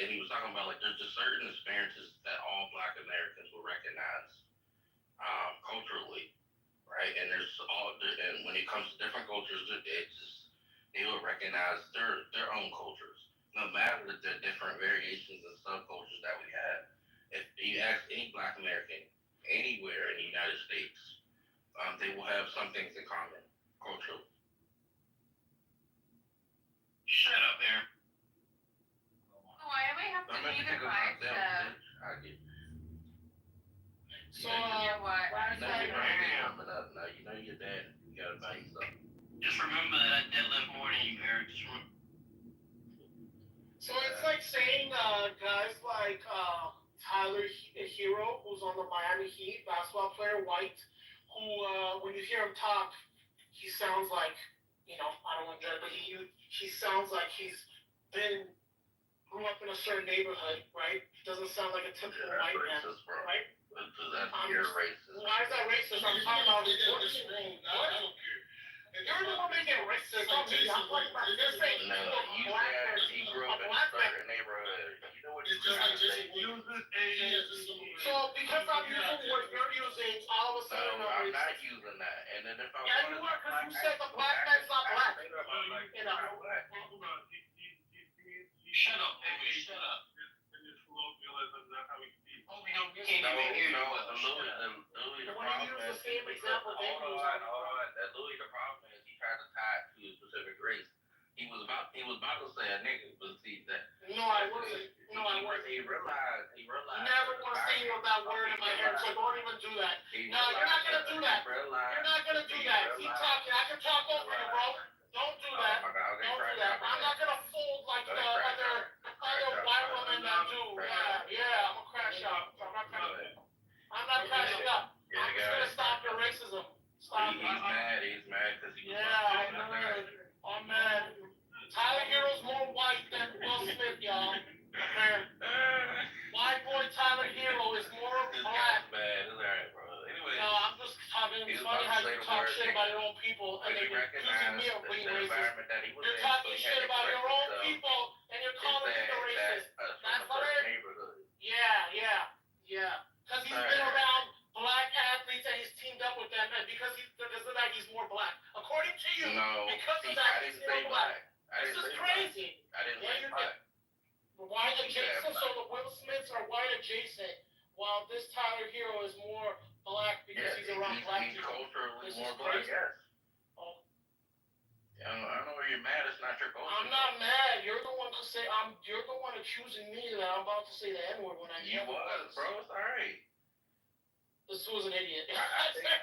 And he was talking about like there's just certain experiences that all black Americans will recognize culturally, right? And and when it comes to different cultures, they will recognize their own cultures, no matter the different variations and subcultures that we have. If you ask any black American anywhere in the United States, they will have some things in common culturally. Shut up, Aaron. Why do we have to be divided? So, yeah, what? You know your birthday coming up now. You know your dad. You gotta buy you something. Just remember that I deadlift more than you, Eric. Just remember. So it's like saying guys like Tyler Hero, who's on the Miami Heat, basketball player, white, who when you hear him talk, he sounds like, I don't want to judge, but he sounds like he's grew up in a certain neighborhood, right? Doesn't sound like a typical white man, right? You're racist. Why is that racist? I'm talking about reporters. You're the one making it racist. I'm talking about you're saying you said he grew up in a certain neighborhood. You know what you're trying to say? So because I'm using what you're using, all of a sudden I'm not using that. And then if I yeah, you are, because you said the black man's not black. Shut up, baby. Shut up. Oh, we can't even hear you. Louis, the problem is, that Louis, the problem is he tried to tie it to a specific race. He was about to say a nigga, but see that. No, I wasn't. He realized. Never want to say that word in my head, so don't even do that. No, you're not gonna do that. You're not gonna do that. Keep talking. I can talk over you, bro. Don't do that. Oh my God, okay, Don't do that. I'm not gonna fold like the other white women that do. Yeah, I'm gonna crash out. I'm not crashing up. I'm just gonna stop your racism. Stop. He's mad because he was. Yeah, I'm mad. Tyler Hero's more white than Will Smith, y'all. Okay. White boy Tyler Hero is more black. Man, it's alright, bro. Anyway. No, I'm just talking. It's funny how you talk shit about your own people and then you're accusing me of being racist. You're talking shit about your own people and you're calling me the racist. That's what it is. Yeah. Because he's been around black athletes and he's teamed up with them, and because of that he's more black. According to you, because of that he's more black. This is crazy. I didn't say black. White adjacent, so the Will Smiths are white adjacent, while this Tyler Hero is more black because he's around black he's people. Culturally This more is black, crazy. yes. Oh. I don't know where you're mad. It's not your culture. I'm not mad. You're the one you're the one accusing me that I'm about to say the N-word when I You was, bro. It's alright. This was an idiot. I think it's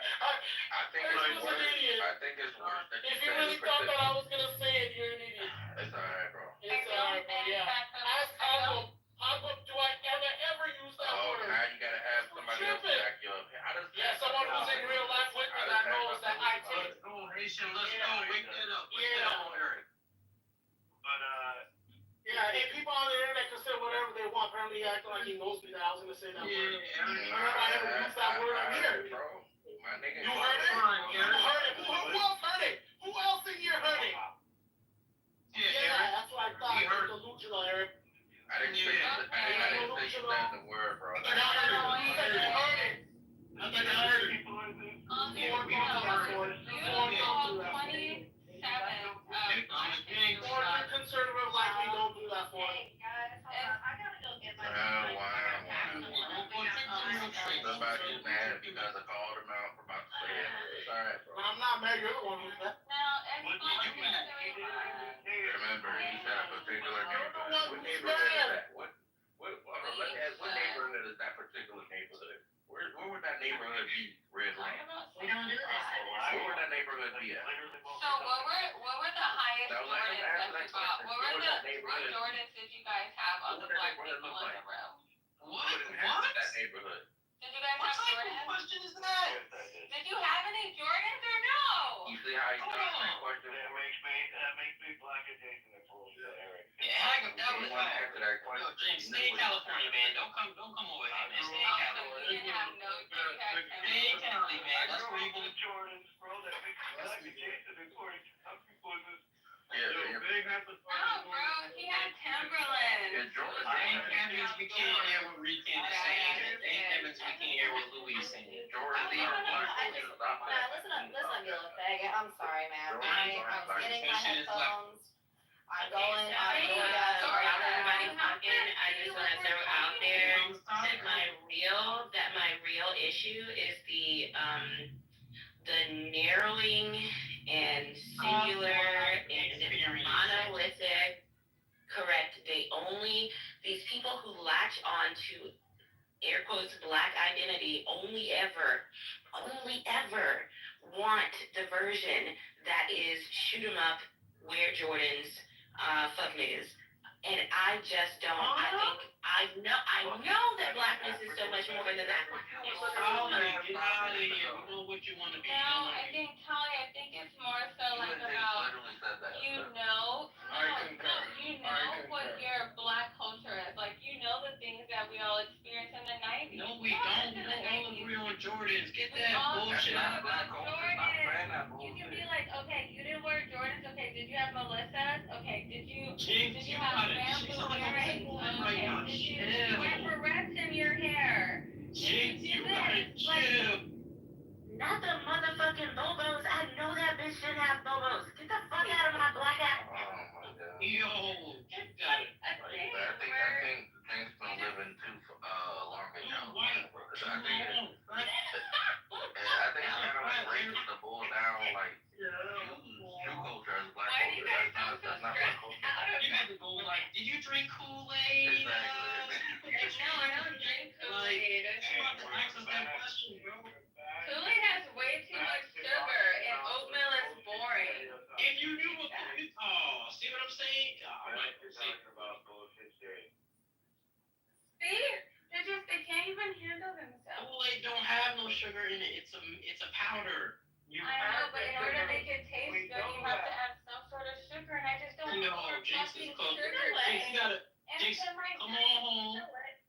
worse. I think it's worse. If you really thought that I was gonna say it, you're an idiot. It's alright, bro. It's alright, bro. Yeah. Ask Album. Album, do I ever use that word? Now you gotta have somebody else to back you up. Yeah, someone who's in real life with me that knows that I take. Let's go, Haitian. Let's go. Wake that up. But yeah, hey, people on the internet can say whatever they want. Apparently, he acting like he knows me that I was gonna say that word. Whenever I ever use that word, I'm here. My nigga. You heard it? You heard it? Who else heard it? Who else in here heard it? delusional, Eric. I didn't say you said the word, bro. I think I heard it. I think I heard it. More conservative likely don't do that for it. I gotta go get my. Somebody's mad because I called him out for about to say it. It's alright, bro. I'm not mad. You're the one who's mad. Remember, he said a particular neighborhood. What neighborhood is that? What neighborhood is that particular neighborhood? Where would that neighborhood be, Red Line? We don't do that. Where would that neighborhood be at? So what were the highest Jordans that you bought? What Jordans did you guys have on the black people in the room? What? That neighborhood. Did you guys What have type of Jordans? question is that? Did you have any Jordans or no? You see how he started that question? That makes me black adjacent and full of Eric. Yeah, that was You want to answer that Yo, question? James, stay in California, man. Don't come over here, man. Stay in California. You didn't have no, you had Stay in Cali, man. That's where you the Jordans, bro. That makes me black adjacent and full of Yeah, big has to No, bro, he had Timberland. It's Jordan. Thank heavens we can't hear what Rican is saying. Thank heavens we can't hear what Louis is saying. Jordan, these are black culture. Stop that. Listen up, you little faggot. I'm sorry, man. I'm getting my headphones. I'm going on Sorry, everybody's talking. I just want to throw out there that my real issue is the narrowing and singular and monolithic. Correct. These people who latch on to air quotes black identity only ever want the version that is shoot 'em up, wear Jordans, fuck niggas. And I just don't. I know that blackness is so much more than that. Talia, get out of here. You know what you want to be. No, I think it's more so like about you know what your black culture is. Like you know the things that we all experienced in the 90s. No, we don't. We all agree on Jordans. Get that bullshit out of black culture. Stop saying that You can bullshit. be like, okay, you didn't wear Jordans. Okay, did you have Melissa's? Okay, did you James, you have got it. bamboo She's like a earrings? woman right now. Did you wear barrettes in your hair? James, you got it. Chill. Not the motherfucking Bobos. I know that bitch didn't have Bobos. Get the fuck out of my black ass. Oh my God. Yo, you got it. I think James been living too long in California. I think it's kind of like racist to boil down like shoe culture as black culture. That's not black culture. You had to go like, did you drink Kool-Aid? Exactly. No, I don't drink Kool-Aid. You about to ask us that question, bro. Kool-Aid has way too much sugar, and oatmeal is boring. If you knew what Kool-Aid, see what I'm saying? I might say. See? They can't even handle themselves. Kool-Aid don't have no sugar in it. It's a powder. I know, but in order to make it taste good, you have to add some sort of sugar, and I just don't No, want James fucking is cooking. sugar. James, you gotta. And James, to my come on home.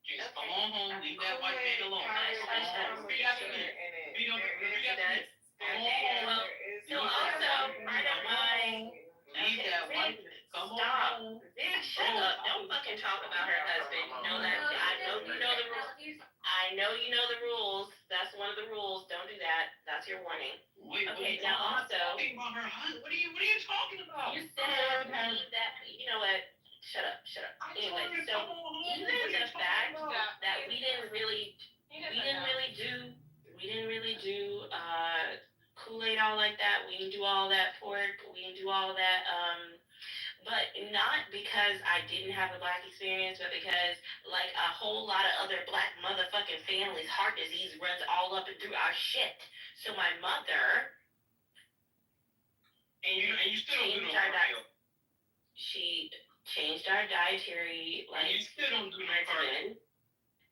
James, come on home. Leave that white man alone. Come on home. Beat up the man. Beat up the man. Come on home. So also, part of my Leave that white man. Come on stop. home. Big shut up. Don't fucking talk about her husband. You know that. I know you know the rules. I know you know the rules. That's one of the rules. Don't do that. That's your warning. Wait, Okay, now I'm not also- talking about her husband. What are you talking about? You said that. You know what? Shut up. Anyway, so even the fact that we didn't really do Kool-Aid all like that. We didn't do all that pork. We didn't do all that. But not because I didn't have a black experience, but because like a whole lot of other black motherfucking families, heart disease runs all up and through our shit. So my mother, And you still don't do no changed our cardio. she changed our dietary And you still don't do no cardio. regimen.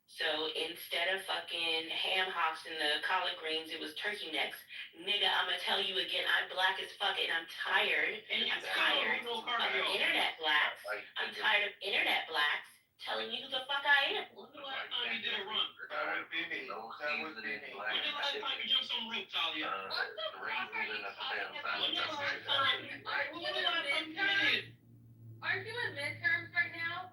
So instead of fucking ham hocks and the collard greens, it was turkey necks. Nigga, I'ma tell you again, I'm black as fuck and I'm tired. And you I'm still tired don't do no of cardio. internet blacks. I'm tired of internet blacks telling you who the fuck I am. When the last time you did a run? That would be me. No seasoning, black. When the last time you jumped some rope, Talia? The raisins in the potato salad. When the last time you did it? Aren't you in midterms right now?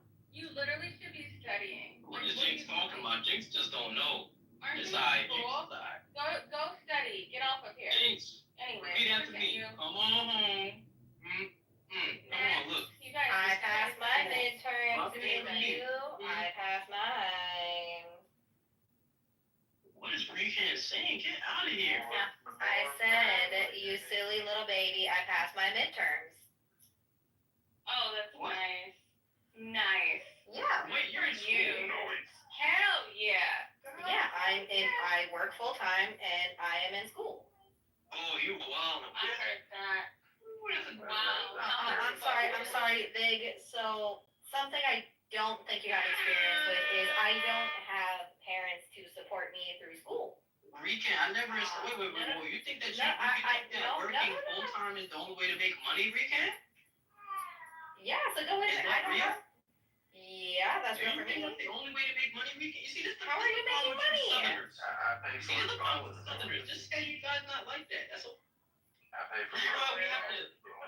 Decide. School. Go study. Get off of here. Thanks. Anyway. Repeat after look at me. you. Come on home. Come on, look. You guys. I passed my midterms, Okay, didn't you? I passed mine. What is Rican saying? Get out of here. I said, you silly little baby, I passed my midterms. Oh, that's What? nice. Nice. Yeah. Wait, you're in school? Hell yeah. Girl. Yeah, I work full time and I am in school. Oh, you wild. I heard that. Wow. I'm sorry, Big. So something I don't think you got experience with is I don't have parents to support me through school. Rican, I never. Wait. You think that working full time is the only way to make money, Rican? Yeah, so go ahead. I don't know. Yeah, that's real for me. That's the only way to make money, Rican. You see, this. How are you making money? I pay for See, the the problem college. with Southerners. Just say you guys not like that. That's all. I pay for This is why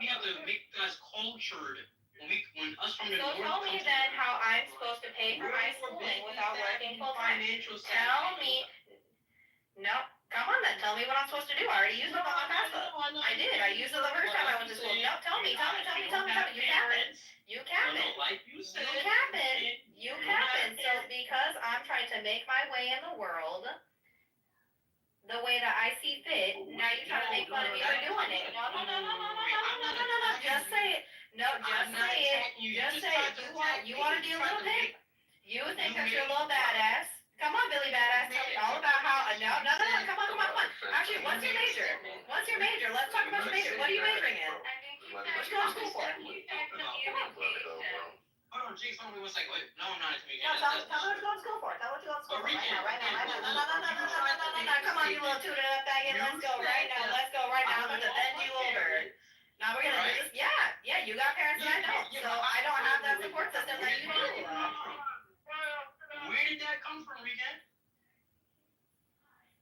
we have to make guys cultured. When us from the So north tell me come to then the- how I'm supposed to pay for my schooling without working full time. Tell me. No, come on then. Tell me what I'm supposed to do. I already used up all my passbook. I did. I used it the first time I went to school. No, tell me. You capping. You capping. Like you said. You capping. So because I'm trying to make my way in the world the way that I see fit, now you're trying to make fun of me for doing it. No. Just say it. No, just say it. Just say it. You want to be a little pimp? You think that you're a little badass? Come on, Billy Badass. Tell me all about how. No. Come on. Actually, what's your major? Let's talk about your major. What are you majoring in? What you going to school for? Hold on, Jinx, hold on, one second. Wait, no, I'm not. No, tell me what you're going to school for. Tell me what you're going to school for. Right now. No. Come on, you little tooted up faggot. Let's go right now. I'm about to bend you over. Now we're going to do this. Yeah, you got parents and I don't. So I don't have that support system that you do. Where did that come from, Rican?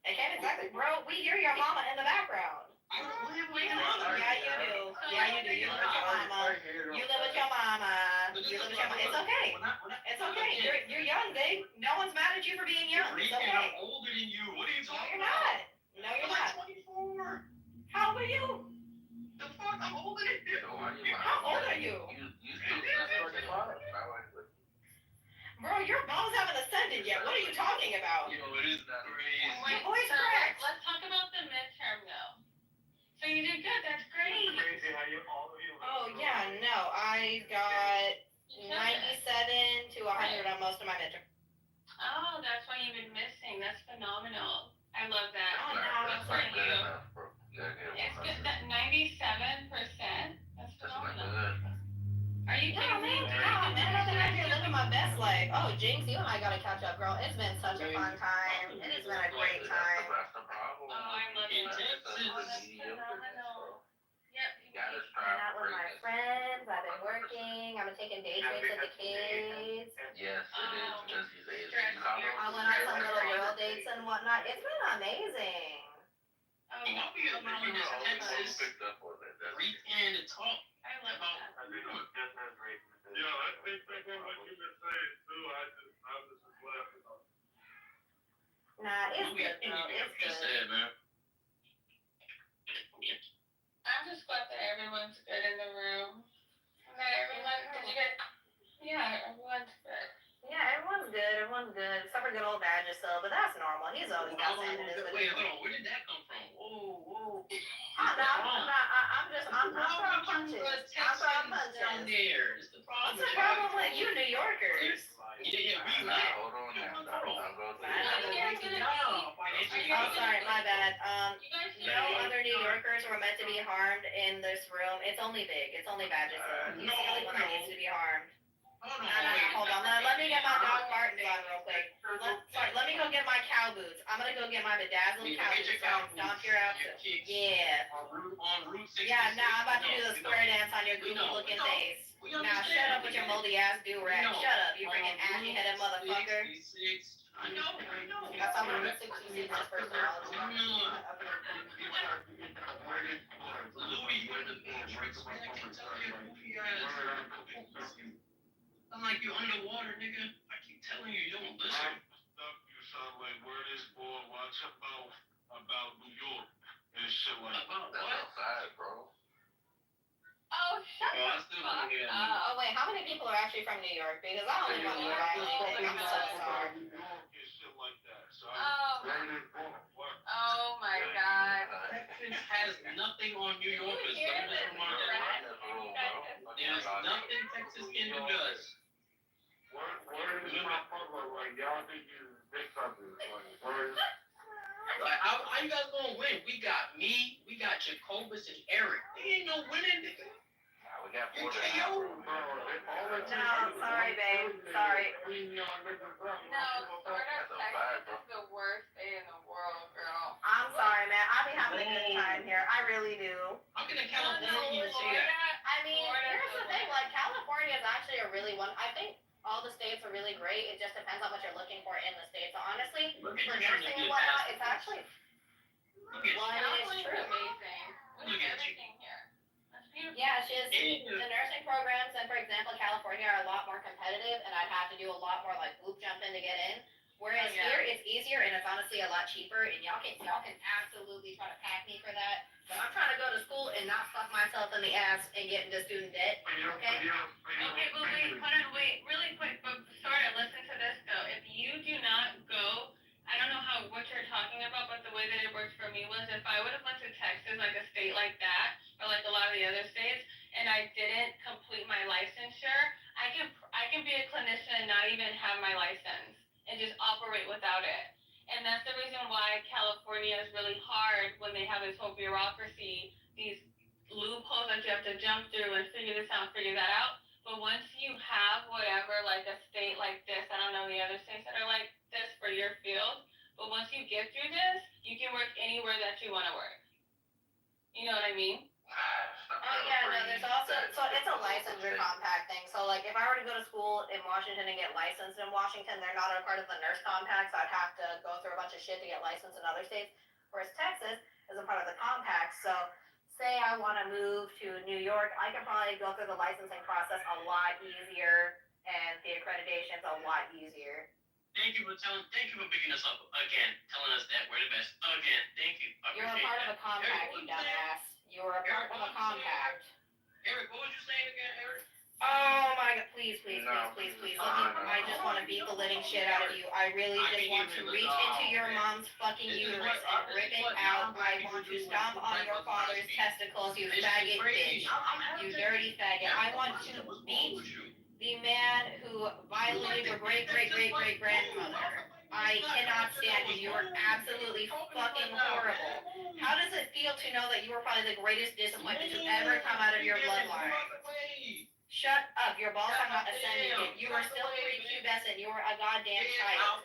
It came exactly. Bro, we hear your mama in the background. I don't live with Yeah, you do. You live with your mama. It's okay. It's okay. You're young, babe. No one's mad at you for being young. It's okay. I'm older than you. What are you talking about? No, you're not. I'm 24. How old are you? The fuck? I'm older than you. How old are you? You still 25. Bro, your balls haven't ascended yet. What are you talking about? Yo, it is crazy. Your voice cracked. Let's talk about the midterm though. So you did good. That's great. Oh yeah, no, I got 97 to 100 on most of my midterm. Oh, that's why you've been missing. That's phenomenal. I love that. Oh, no, That's for good you. enough, bro. It's good. That 97%. That's phenomenal. Are you kidding me? Man, I think I'm here living my best life. Oh, Jinx, you and I gotta catch up, girl. It's been such a fun time. It has been a great time. Oh, I love it. Oh, that's phenomenal. Yep. Hanging out with my friends. I've been working. I've been taking day trips with the kids. Yes, it is because he's Stress. I went on some little girl dates and whatnot. It's been amazing. Oh, I'll be in Texas. picked up on it. Rican to talk I love about. that. Yeah, I think that's what you've been saying too. I'm just laughing. Nah, it's good, though. It's good. Said, man. I'm just glad that everyone's good in the room. And that everyone, did you guys? Yeah, everyone's good. Yeah, everyone's good. Except for good old Badger still, but that's normal. He's always got sand in his Wait, hold on. Where did that come from? Whoa. I'm throwing punches. I'm throwing punches. Down there. It's the problem. What's the problem with you New Yorkers? Yeah, we Hold on now. I'm going Oh, sorry, my bad. No other New Yorkers were meant to be harmed in this room. It's only Big. It's only Badger still. He's the only one that needs to be harmed. Hold on. Let me get my Doc Martens on real quick. Let me go get my cow boots. I'm gonna go get my bedazzled cow boots. Stomp your out too. Yeah. On Route 66. Yeah, I'm about to do the square dance on your goofy looking face. Now shut up with your moldy ass do-rag. Shut up, you freaking ashy headed motherfucker. I know. That's on Route 66 first of all. Louis, you're in the Matrix, man. I can tell you, goofy ass. I'm like, you underwater, nigga. I keep telling you, you don't listen. son, like, word is born, watch your mouth about New York and shit like that. That's outside, bro. Oh, shut Oh, I the still fuck think up. Oh, wait, how many people are actually from New York? Because I don't even know anything. I'm so sorry. New York and shit like that. So Oh. word is born. Oh my god. Texas has nothing on New Yorkers. hear Let me just this remind rat? everyone. There's nothing Texas can do to us. Word is my brother, like, y'all niggas misunderstood. Like, word. Like, how you guys gonna win? We got me, we got Jacobus and Eric. They ain't no winning, nigga. We got You're 4 KO. No, sorry, babe. Sorry. No, Florida, Texas is the worst state in the world, girl. I'm sorry, man. I be having a good time here. I really do. How can a California say that? I mean, here's the thing. Like, California is actually a really one. I think all the states are really great. It just depends on what you're looking for in the state. So honestly, for nursing and whatnot, it's actually. Well, I mean, it's true. Amazing. We have everything here. That's beautiful. Yeah, the nursing programs, and for example, California are a lot more competitive, and I'd have to do a lot more like loop jumping to get in. Whereas here, it's easier and it's honestly a lot cheaper, and y'all can absolutely try to pack me for that. But I'm trying to go to school and not fuck myself in the ass and get into student debt. Okay. Okay, but wait, hold on, wait, really quick, but sorry, listen to this though. If you do not go, I don't know what you're talking about, but the way that it worked for me was if I would have went to Texas, like a state like that, or like a lot of the other states, and I didn't complete my licensure, I can be a clinician and not even have my license and just operate without it. And that's the reason why California is really hard when they have this whole bureaucracy, these loopholes that you have to jump through and figure this out, figure that out. But once you have whatever, like a state like this, I don't know the other states that are like this for your field, but once you get through this, you can work anywhere that you want to work. You know what I mean? Oh yeah, no, there's also, so it's a licensure compact thing. So like if I were to go to school in Washington and get licensed in Washington, they're not a part of the nurse compact, so I'd have to go through a bunch of shit to get licensed in other states. Whereas Texas is a part of the compact, so say I want to move to New York, I can probably go through the licensing process a lot easier, and the accreditation's a lot easier. Thank you for picking us up again, telling us that we're the best again. Thank you. You're a part of a compact, you dumbass. You're a part of a compact. Eric, what was you saying again, Eric? Oh my god, please. I just want to beat the living shit out of you. I really just want to reach into your mom's fucking uterus and rip it out. I want to stomp on your father's testicles, you faggot bitch. You dirty faggot. I want to beat the man who violated your great-great-great-great-grandmother. I cannot stand you. You are absolutely fucking horrible. How does it feel to know that you were probably the greatest disappointment to ever come out of your bloodline? Shut up. Your balls have not ascended yet. You are still prepubescent. You are a goddamn child.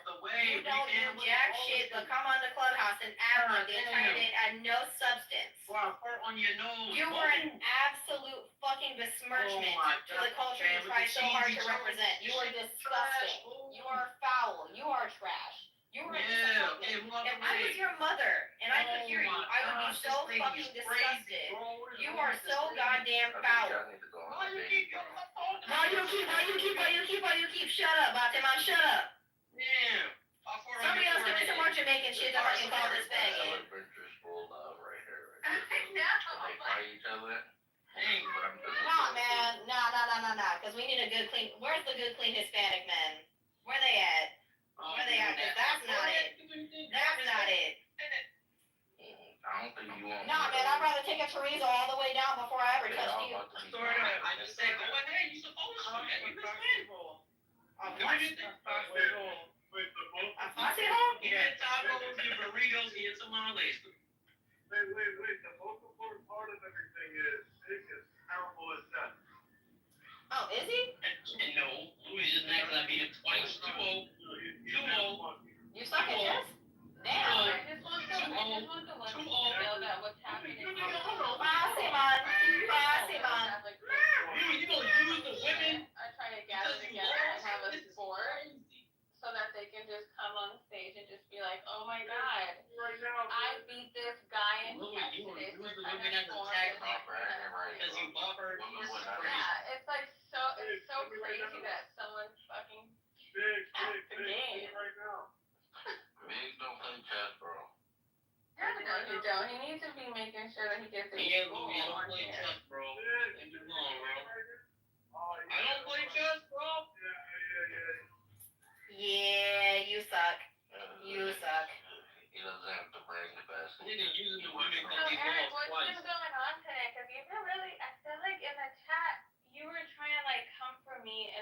You don't do jack shit but come on the clubhouse and act like the entire day and no substance. You were an absolute fucking besmirchment to the culture you try so hard to represent. You are disgusting. You are foul. You are trash. You were a disappointment. If I was your mother and I could hear you, I would be so fucking disgusted. You are so goddamn foul. Why you keep? Shut up, Batiman, shut up. Yeah. Somebody else give me some more Jamaican shit that I can call this faggot. I know. They fight each other. Nah, man. Nah. Because we need a good, clean. Where's the good, clean Hispanic men? Where they at? Because that's not it. That's not it. I don't think you want. Nah, man, I'd rather take a chorizo all the way down before I ever touch you. I just said go ahead. You supposed to. You can win. A fácil? You had tacos, your burritos, and your tamales. Wait. The most important part of everything is Nick is terrible at that. Oh, is he? No, Louis just next I beat him twice. 2-0. 2-0. You suck at chess? Damn. I just want the ones to know that what's happening. Fácil. You don't use the women. I try to gather together and have a sport so that they can just come on stage and just be like, oh my god, I beat this guy in chess today. You was the women at the tag because you offered. Yeah, it's like it's so crazy that someone fucking hacked the game. Right now.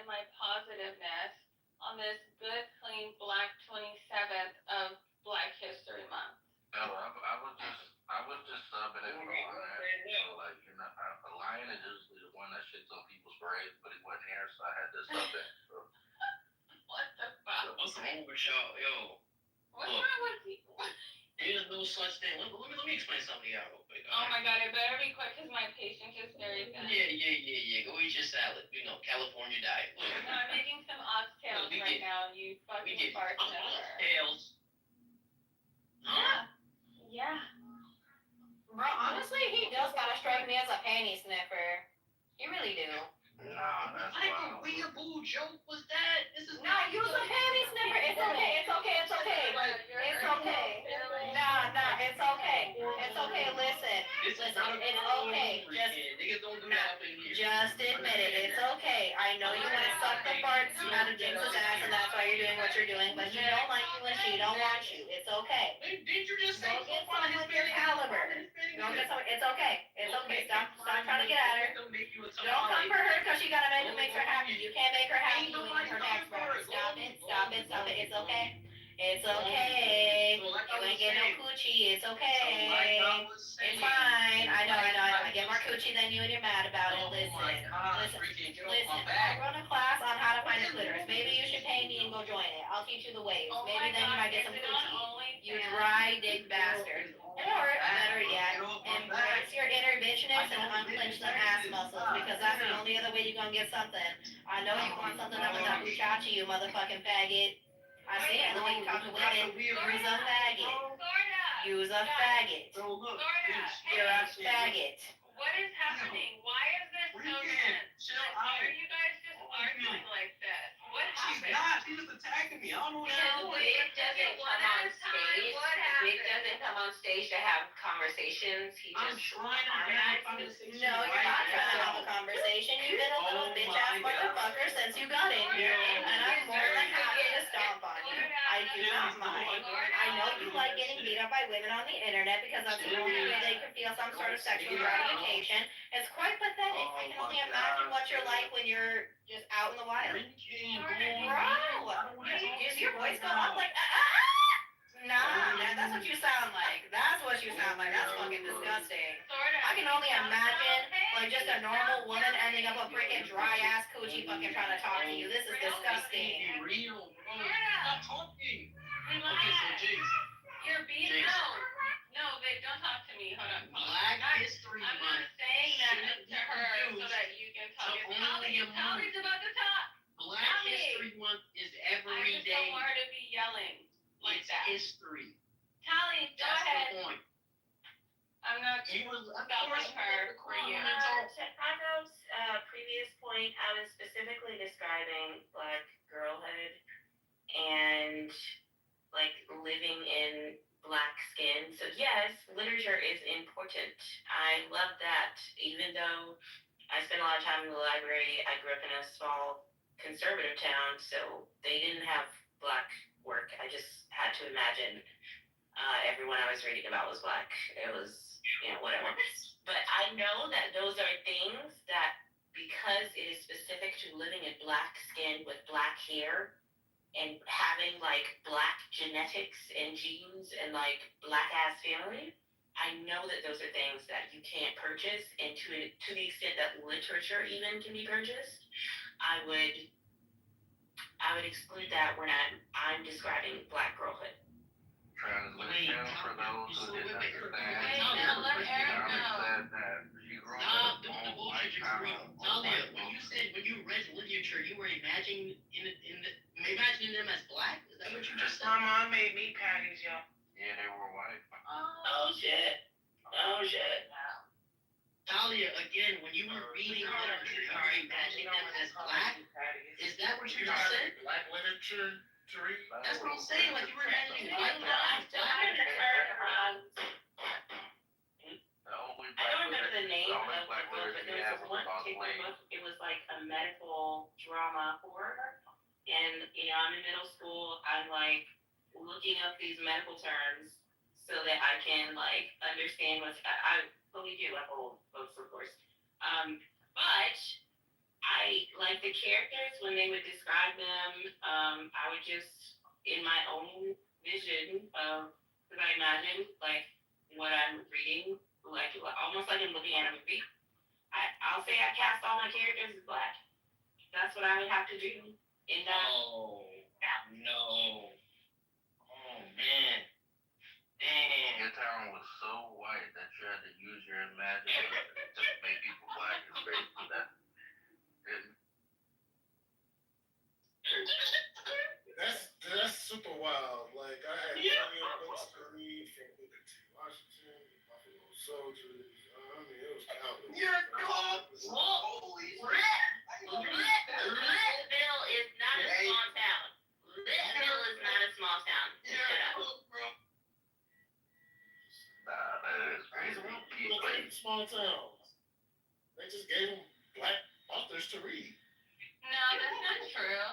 my positiveness on this good, clean Black 27th of Black History Month? No, I was just subbing it for on that. So like, you know, a lion is usually the one that shits on people's graves, but he wasn't here, so I had to sub it. So. What the fuck? What's wrong with y'all? Yo, What's look. wrong with people? There's no such thing. Let me explain something to y'all real quick. Oh my god, it better be quick because my patient is very thin. Yeah. Go eat your salad. You know, California diet. Look. No, I'm making some oxtails right now, and you fucking fart never. Oxtails. Huh? Yeah. Bro, honestly, he does gotta strike me as a panty sniffer. You really do. Nah, that's Like wild. a weeaboo joke was that? This is No, use a panty sniffer. It's okay. It's okay. It's okay. It's okay. Nah. It's okay. It's okay. Listen. It's okay. Niggas don't do that up in here. Just admit it. It's okay. I know you want to suck the farts out of Jinx's ass, and that's why you're doing what you're doing. But she don't like you, and she don't want you. It's okay. Didn't you just say Go get someone with your caliber. Go get someone. It's okay. It's okay. Stop trying to get at her. Don't come for her because she gotta make her happy. You can't make her happy. You need her tax bracket. Stop it. It's okay. It's okay. You ain't getting no coochie. It's okay. It's fine. I know. I get more coochie than you and you're mad about it. Listen. I run a class on how to find a clitoris. Maybe you should pay me and go join it. I'll teach you the ways. Maybe then you might get some coochie. You dry dick bastard. Or, better yet, embrace your inner bitchness and unclench some ass muscles, because that's the only other way you're gonna get something. I know you want something that was a buchachi, you motherfucking faggot. I see it, the way you talk to women. Use a faggot. Use a faggot. You're a faggot. What is happening? Why is this so tense? Why are you guys just arguing like this? What happened? She's just attacking me. I don't know what No, Vic doesn't come on stage. Vic doesn't come on stage to have conversations. He I'm just trying to have a conversation. No, you're not trying to have a conversation. You've been a little bitch ass motherfucker since you got in here, and I'm more than happy to stomp on you. I do not mind. I know you like getting beat up by women on the internet because that's the only way they can feel some sort of sexual gratification. It's quite pathetic. I can only imagine what you're like when you're just out in the wild. Bro, does your voice go up like Nah, that's what you sound like. That's what you sound like. That's fucking disgusting. I can only imagine, like, just a normal woman ending up a freaking dry ass coochie fucking trying to talk to you. This is disgusting. Real, bro. Stop talking. Okay, so Jinx. You're being no, babe, don't talk to me. Hold on. Black History I'm Month. not saying that to her so that you can talk. Tali's about to talk. Black History Month is I every just day. don't want her to be yelling like It's that. history. Tali, go That's ahead. the point. I'm not stopping her for you. To Paco's previous point, I was specifically describing Black girlhood and like living in Black skin. So yes, literature is important. I love that. Even though I spent a lot of time in the library, I grew up in a small conservative town, so they didn't have Black work. I just had to imagine everyone I was reading about was Black. It was, whatever. But I know that those are things that, because it is specific to living in Black skin with Black hair and having like Black genetics and genes and like Black ass family, I know that those are things that you can't purchase, and to the extent that literature even can be purchased, I would exclude that when I'm describing Black girlhood. Translation for those who didn't understand. Let Eric know. Said that she grew Stop up doing the on bullshit, Talia. When you read literature, you were imagining imagining them as Black. Is that what you just said? My mom made meat patties, y'all. Yeah, they were white. Oh shit. Talia, again, when you were reading literature, you were imagining them as Black. Is that what you just said? Black literature to read? That's what I'm saying. Like you were imagining white I don't remember the name of the book, but there was one particular book. It was like a medical drama horror, and I'm in middle school. I'm like looking up these medical terms so that I can like understand what's. I believe you have old books, of course, but I like the characters when they would describe them, I would just in my own vision of because I imagine like what I'm reading, like almost like I'm looking at a movie. I'll say I cast all my characters as black. That's what I would have to do in that. Oh no. Oh man. Damn. Your town was so white that you had to use your imagination to make people black. It's crazy. That's super wild. Like I had plenty of books to read from Booker T. Washington, Buffalo Soldiers. I mean, it was countless. You're called holy shit. Louisville is not a small town. Louisville is not a small town. Shut up. Nah, that is crazy. People came from small towns. They just gave them black authors to read. No, that's not true.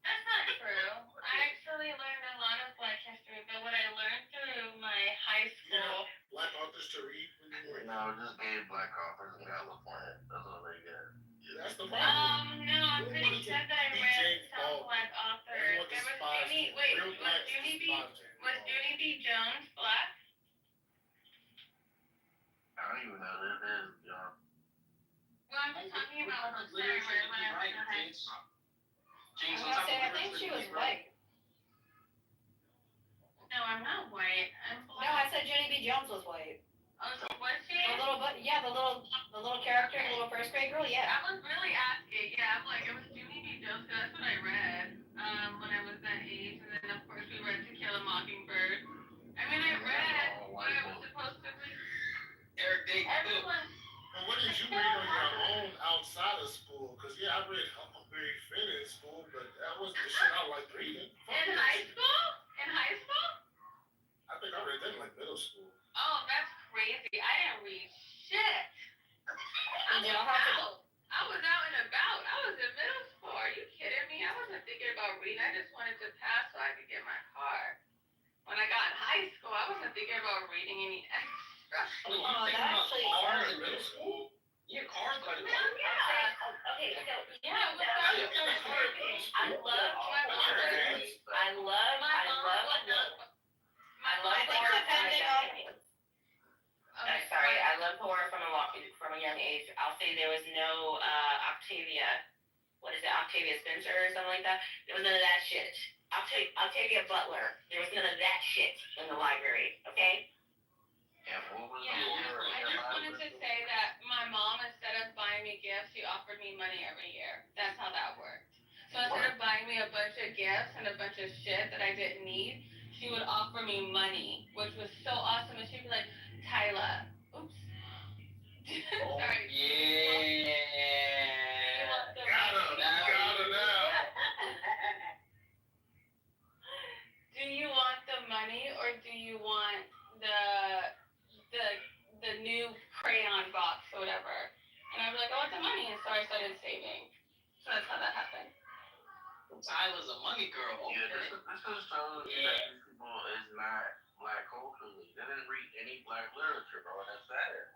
That's not true. I actually learned a lot of Black history, but what I learned through my high school. Black authors to read when you were. No, just gave black authors in California. That's all they get. That's the problem. No, I'm pretty sure that I read some Black authors. There was Junie. Wait, was Junie B. Jones Black? I don't even know who it is, John. Well, I'm just talking about books that I read when I was in high school. I think she was white. No, I'm not white. I'm black. No, I said Junie B. Jones was white. Oh, so was she? The little character, the little first grade girl, yeah. I was really asking. Yeah, I'm like, it was Junie B. Jones. That's what I read when I was that age. And then, of course, we read To Kill a Mockingbird. I mean, I read what I was supposed to read. Eric Day. Everyone. But what did you read on your own outside of school? Because, yeah, I read Huckleberry Finn in school, but that wasn't the shit I liked reading. In high school? In high school? I think I read that in, like, middle school. Oh, that's crazy. I didn't read shit. I was out and about. I was in middle school. Are you kidding me? I wasn't thinking about reading. I just wanted to pass so I could get my car. When I got in high school, I wasn't thinking about reading any extra. Oh, that actually. Cars in middle school? Yeah, cars by the way. Yeah. Okay, so Yeah, what's up? I love horror from a young age. I'll say there was no Octavia Spencer or something like that. There was none of that shit. Octavia Butler. There was none of that shit in the library. Okay. Yeah, what was Yeah, I just wanted to say that my mom, instead of buying me gifts, she offered me money every year. That's how that worked. So instead of buying me a bunch of gifts and a bunch of shit that I didn't need, she would offer me money, which was so awesome. And she'd be like, Tyla, oops. Sorry. Yeah. Got her now. Do you want the money or do you want the new crayon box or whatever? And I'd be like, I want the money. And so I started saving. So that's how that happened. Tyla's a money girl. Yeah, this just shows that these people is not black culturally. They didn't read any black literature, bro. That's sad.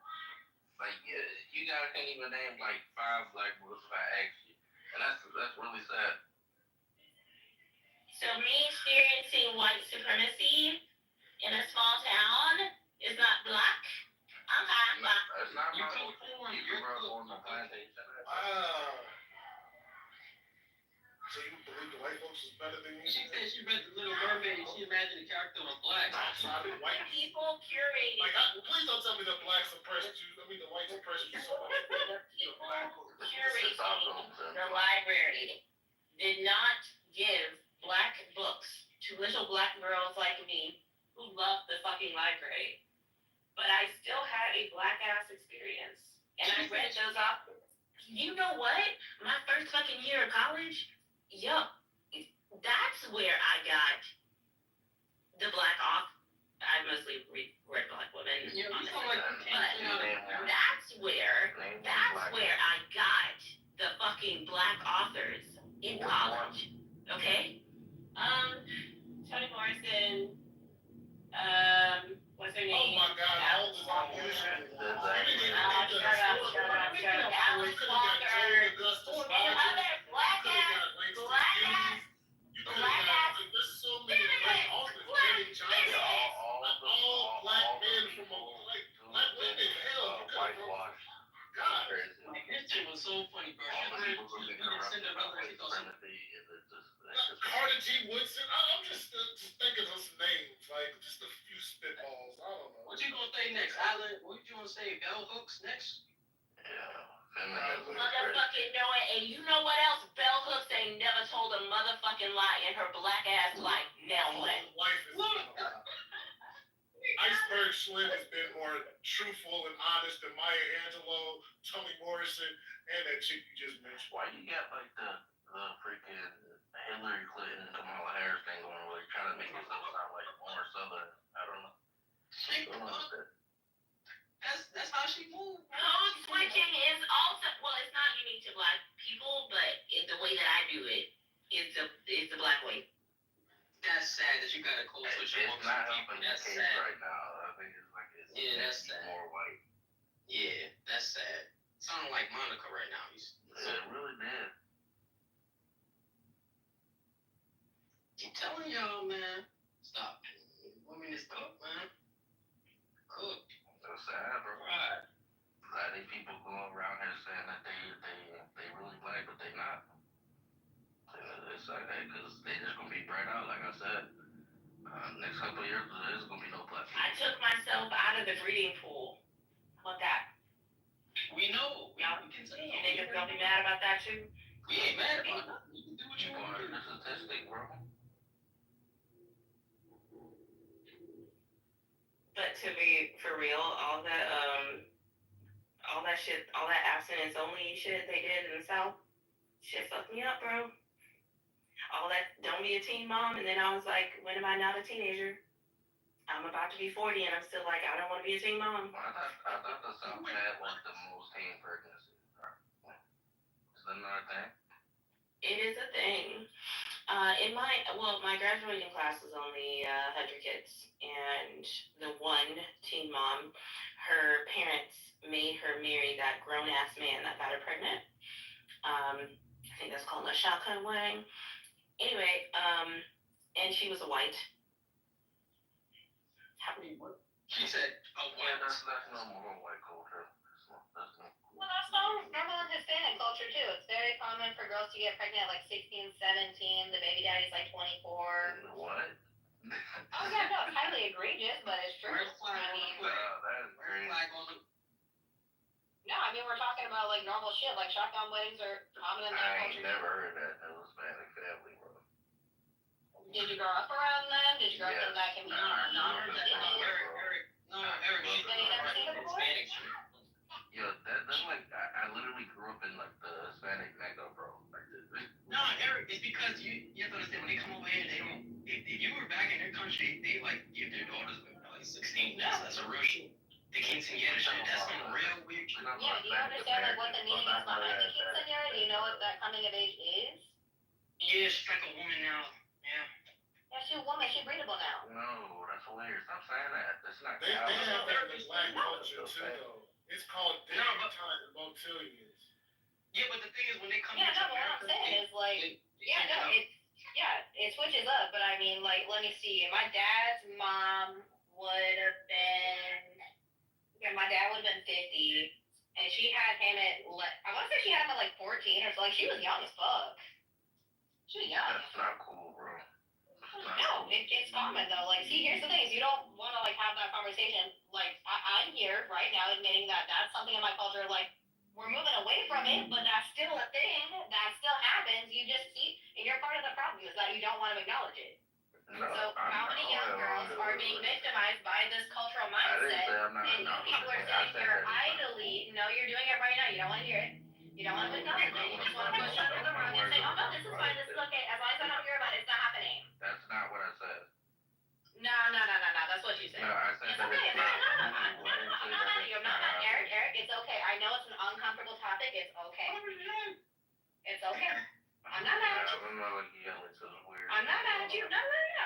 Like, you guys can't even name like 5 black books if I ask you, and that's really sad. So me experiencing white supremacy in a small town is not black. Okay, I'm black. It's not You my come forward. you grew up on the plantation. Wow. So you believe the white folks is better than you? She said she read The Little Mermaid and she imagined the character was black. White People curating. please don't tell me the black suppressed you. I mean, the white suppressed you so much. People curating the library did not give black books to little black girls like me who loved the fucking library. But I still had a black ass experience. And I read those authors. You know what? My first fucking year of college, that's where I got the black author. I mostly read black women. Yeah, honestly. but that's where I got the fucking black authors in college. Okay? Toni Morrison, What's her Oh name? my God, all this bullshit. You didn't even get the Shut up. historical. That was You could have got Joe Walker. Augustus And Rogers. other black You could have ass, got Langston black ass, Hughes. You could have got. There's so many great authors. Benny Johnson. All black men from black women. Hell, you could have. Whitewashed. God. Like, this shit was so funny, bro. All the She people who was get around Cinderella. white She thought she supremacy is just Carter G. Woodson. I'm just thinking of some names, like just a few spitballs. I don't know. What you gonna say next, Alan? What you gonna say? Bell hooks next? yeah, feminism. Motherfucking know it. And you know what else? Bell Hooks ain't never told a motherfucking lie in her black ass life. Now what? Wife is Iceberg Slim has been more truthful and honest than Maya Angelou, Toni Morrison, and that chick you just mentioned. Why you got like the freaking Hillary Clinton, Kamala Harris thing going where you're trying to make yourself sound like more Southern? I don't know. That's how she moved. Code switching is also, well, it's not unique to black people, but the way that I do it is the black way. That's sad that you got a code switch It's amongst not the helping people. the That's case sad. right now. I think it's like it's That's sad. more white. Yeah, that's sad. Sounding like Monica right now. Yeah, it really did. Keep telling y'all, man. Stop. Women is cook, man. Cook. That's sad, bro. Right. A lot of these people go around here saying that they really black, but they not. It's like that because they just gonna be bright out, like I said. Next couple of years, there's gonna be no black people. I took myself out of the breeding pool. How about that? We know. We can say You niggas gonna be mad about that too? We ain't mad about nothing. You can do what you want to do. The statistic, bro. But to be for real, all that shit, all that abstinence only shit they did in the South, shit fucked me up, bro. All that don't be a teen mom, and then I was like, when am I not a teenager? I'm about to be 40, and I'm still like, I don't want to be a teen mom. I thought the South had like the most teen pregnancies. Is that another thing? It is a thing. My graduating class was only 100 kids, and the one teen mom, her parents made her marry that grown ass man that got her pregnant. I think that's called a shotgun wedding. Anyway, and she was a white. She said, Yeah, that's normal white culture. That's normal. Well, that's normal in Hispanic culture too. It's very common for girls to get pregnant at like 16, 17. The baby daddy's like 24. What? Oh yeah, no, it's highly egregious, but it's true. Red flag I on mean, the That is red crazy. flag on the. no, I mean we're talking about like normal shit. Like shotgun weddings are common in that I culture. ain't never heard that in a Hispanic family, bro. Did you grow up around them? Did you grow up in that community? Eric, she Have you never seen it before? Hispanic shit. Yo, that's like I literally grew up in like the Hispanic mecca, bro. Like this. No, Eric, it's because you have to understand when they come over here, they don't. If you were back in their country, they like give their daughters when they're like 16. That's a real shit. The quinceañera shit. That's some real weird shit. Yeah, do you understand like what the meaning is behind the quinceañera? Do you know what that coming of age is? Yeah, she's like a woman now. Yeah. Yeah, she's a woman. She's breedable now. No, that's hilarious. Stop saying that. That's not. They have that in black culture too, though. It's called daytime and motillions. Yeah, but the thing is, when they come Yeah, here to no, but what I'm America, saying is like, it switches up. But I mean, like, let me see. My dad's mom would have been, my dad would have been 50, and she had him at, I want to say she had him at like 14 or so. Like, she was young as fuck. She was young. That's not cool, bro. No, it's common though. Like, see, here's the thing: is you don't want to like have that conversation. Like, I'm here right now admitting that that's something in my culture. Like, we're moving away from it, but that's still a thing. That still happens. You just see, and you're part of the problem is that you don't want to acknowledge it. No, So, how many young girls are being victimized by this cultural mindset? And you people are sitting here idly. No, you're doing it right now. You don't want to hear it. You don't want to acknowledge it. You just want to push under the rug and say, "Oh no, this is fine. This is okay. As long as I don't hear about it, it's not happening." That's not what I said. No. That's what you said. No, I said It's that okay. it's not. You're not. Eric, it's okay. I know it's an uncomfortable topic. It's okay. It's okay. I'm not mad at you. I don't know what you yelling, so it's weird. I'm not mad at you. No.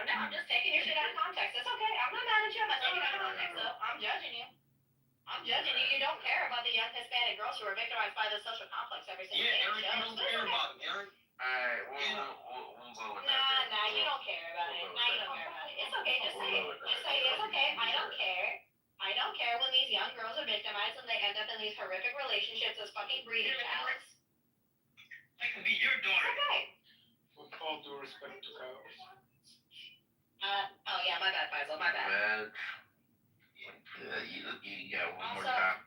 I'm just taking your shit out of context. It's okay. I'm not mad at you. I'm not taking it out of context, though. I'm judging you. I'm judging you. You don't care about the young Hispanic girls who are victimized by this social complex every single day. Eric, you don't care about him, Eric. Alright, we'll go with that. Nah, you don't care about it. Nah, you don't care about it. It's okay. Just say it. Just say it's okay. I don't care. I don't care when these young girls are victimized and they end up in these horrific relationships as fucking breeding cows. That could be your daughter. Okay. With all due respect to cows. Oh yeah, my bad, Faisal. My bad. Man, yeah, one more Also- time.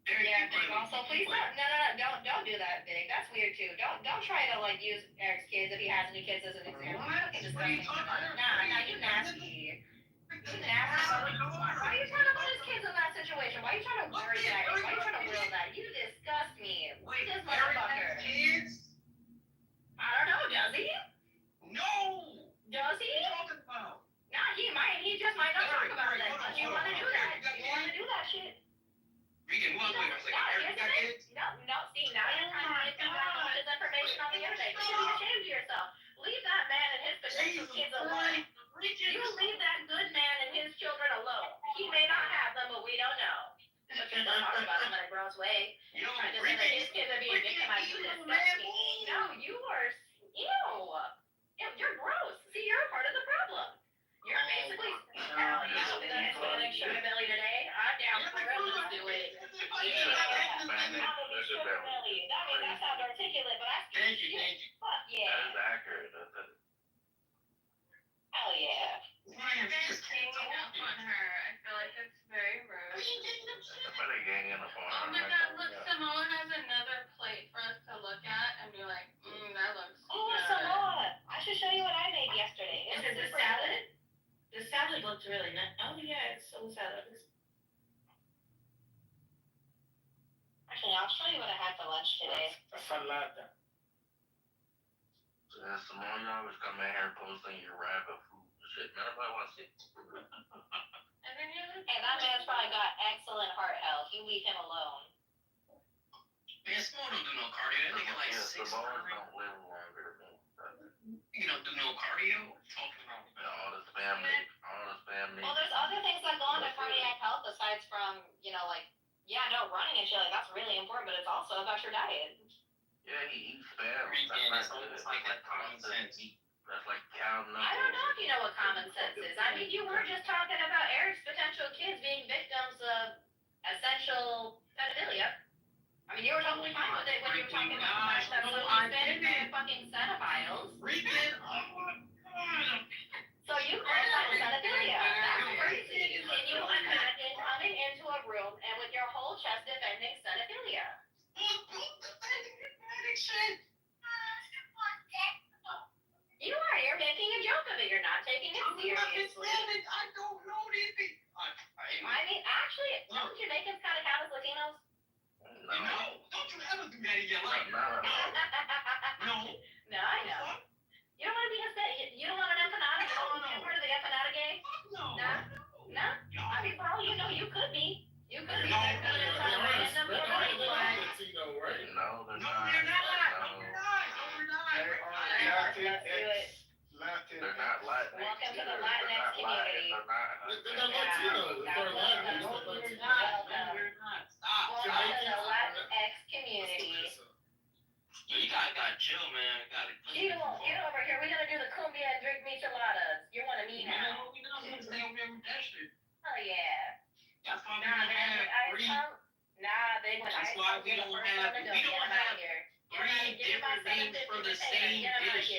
Yeah, Big. Also, please don't do that, Big. That's weird too. Don't try to like use Eric's kids if he has any kids as an example. Fucking disgusting. Nah, you nasty. You nasty. Why are you trying to put his kids in that situation? Why are you trying to word that? Why are you trying to will that? You disgust me. Wait, This Eric motherfucker. has kids? I don't know. Does he? No. Does he? What are you talking about? Nah, he might. He just might not talk about it. hold on, But you hold on, want to do hold on. that? Eric got You want to kids? do that shit? Regan, wait a second. Eric got kids? No, see, now you're trying to get all this information on the internet. You should be ashamed of yourself. Leave that man and his potential kids alone. You leave that good man and his children alone. He may not have them, but we don't know. But you're still talking about them in a gross way. Yo, Trying to say that his kids are being victimized. You disgust me. No, you are, ew. You're gross. See, you're a part of the problem. You're basically, hell yeah, we're gonna Hispanic sugar belly today. I'm down for it. Let's do it. That sounds articulate, but I Thank you. fuck yeah. That's accurate. That's Hell yeah. Ryan, Just hanging up on her. I feel like it's very rude. somebody ganging up on Oh my god, look, Samoa has another plate for us to look at and be like, that looks Oh, good. Samoa. I should show you what I made yesterday. Is it the salad? The salad looked really nice. Oh yeah, it's so salad. Actually, I'll show you what I had for lunch today. Salada. some more y'all was coming in here posting your rabbit food and shit. Nobody wants it. And then you Hey, that man's probably got excellent heart health. You leave him alone. Man, Smo don't do no cardio. That nigga like Yeah, 6'4". don't live longer than me. You don't do no cardio? Talking about All this family. Well, there's other things that go into cardiac health aside from, running and shit. Like, that's really important, but it's also about your diet. Yeah, he eats spam. Regan, it's almost like common sense. That's like cow knuckles. I don't know if you know what common sense is. I mean, you were just talking about Eric's potential kids being victims of essential pedophilia. I mean, you were totally fine with it when you were talking about some Hispanic man fucking pedophiles. Regan, oh my god. So you call that pedophilia. That's crazy. Can you imagine coming into a room and with your whole chest defending pedophilia? You are. You're making a joke of it. You're not taking it seriously. I don't know these people. I mean, actually, don't Jamaicans kind of count as Latinos? No, don't you ever do that in your life. No. No, I know. You don't want to be Hispanic. You don't want an empanada? You don't want to be a part of the empanada gang? No. No? I mean, for all you know, you could be. You could be. No, They're coming in some random They're Hispanic line. Latino, right? No, they're not. They're not. Let's do it. Latin. They're not Latin. Welcome to the Latinx community. They're not. They're not Latinos. They're Latin. Welcome. We're not. Stop. Welcome to the Latinx community. You gotta chill, man. Get over here. We're gonna do the cumbia and drink micheladas. You're one of me now. We don't stay over there with that shit. Oh yeah. That's why we Nah, don't man. have three. They went. That's why we don't have three different names for the same dish.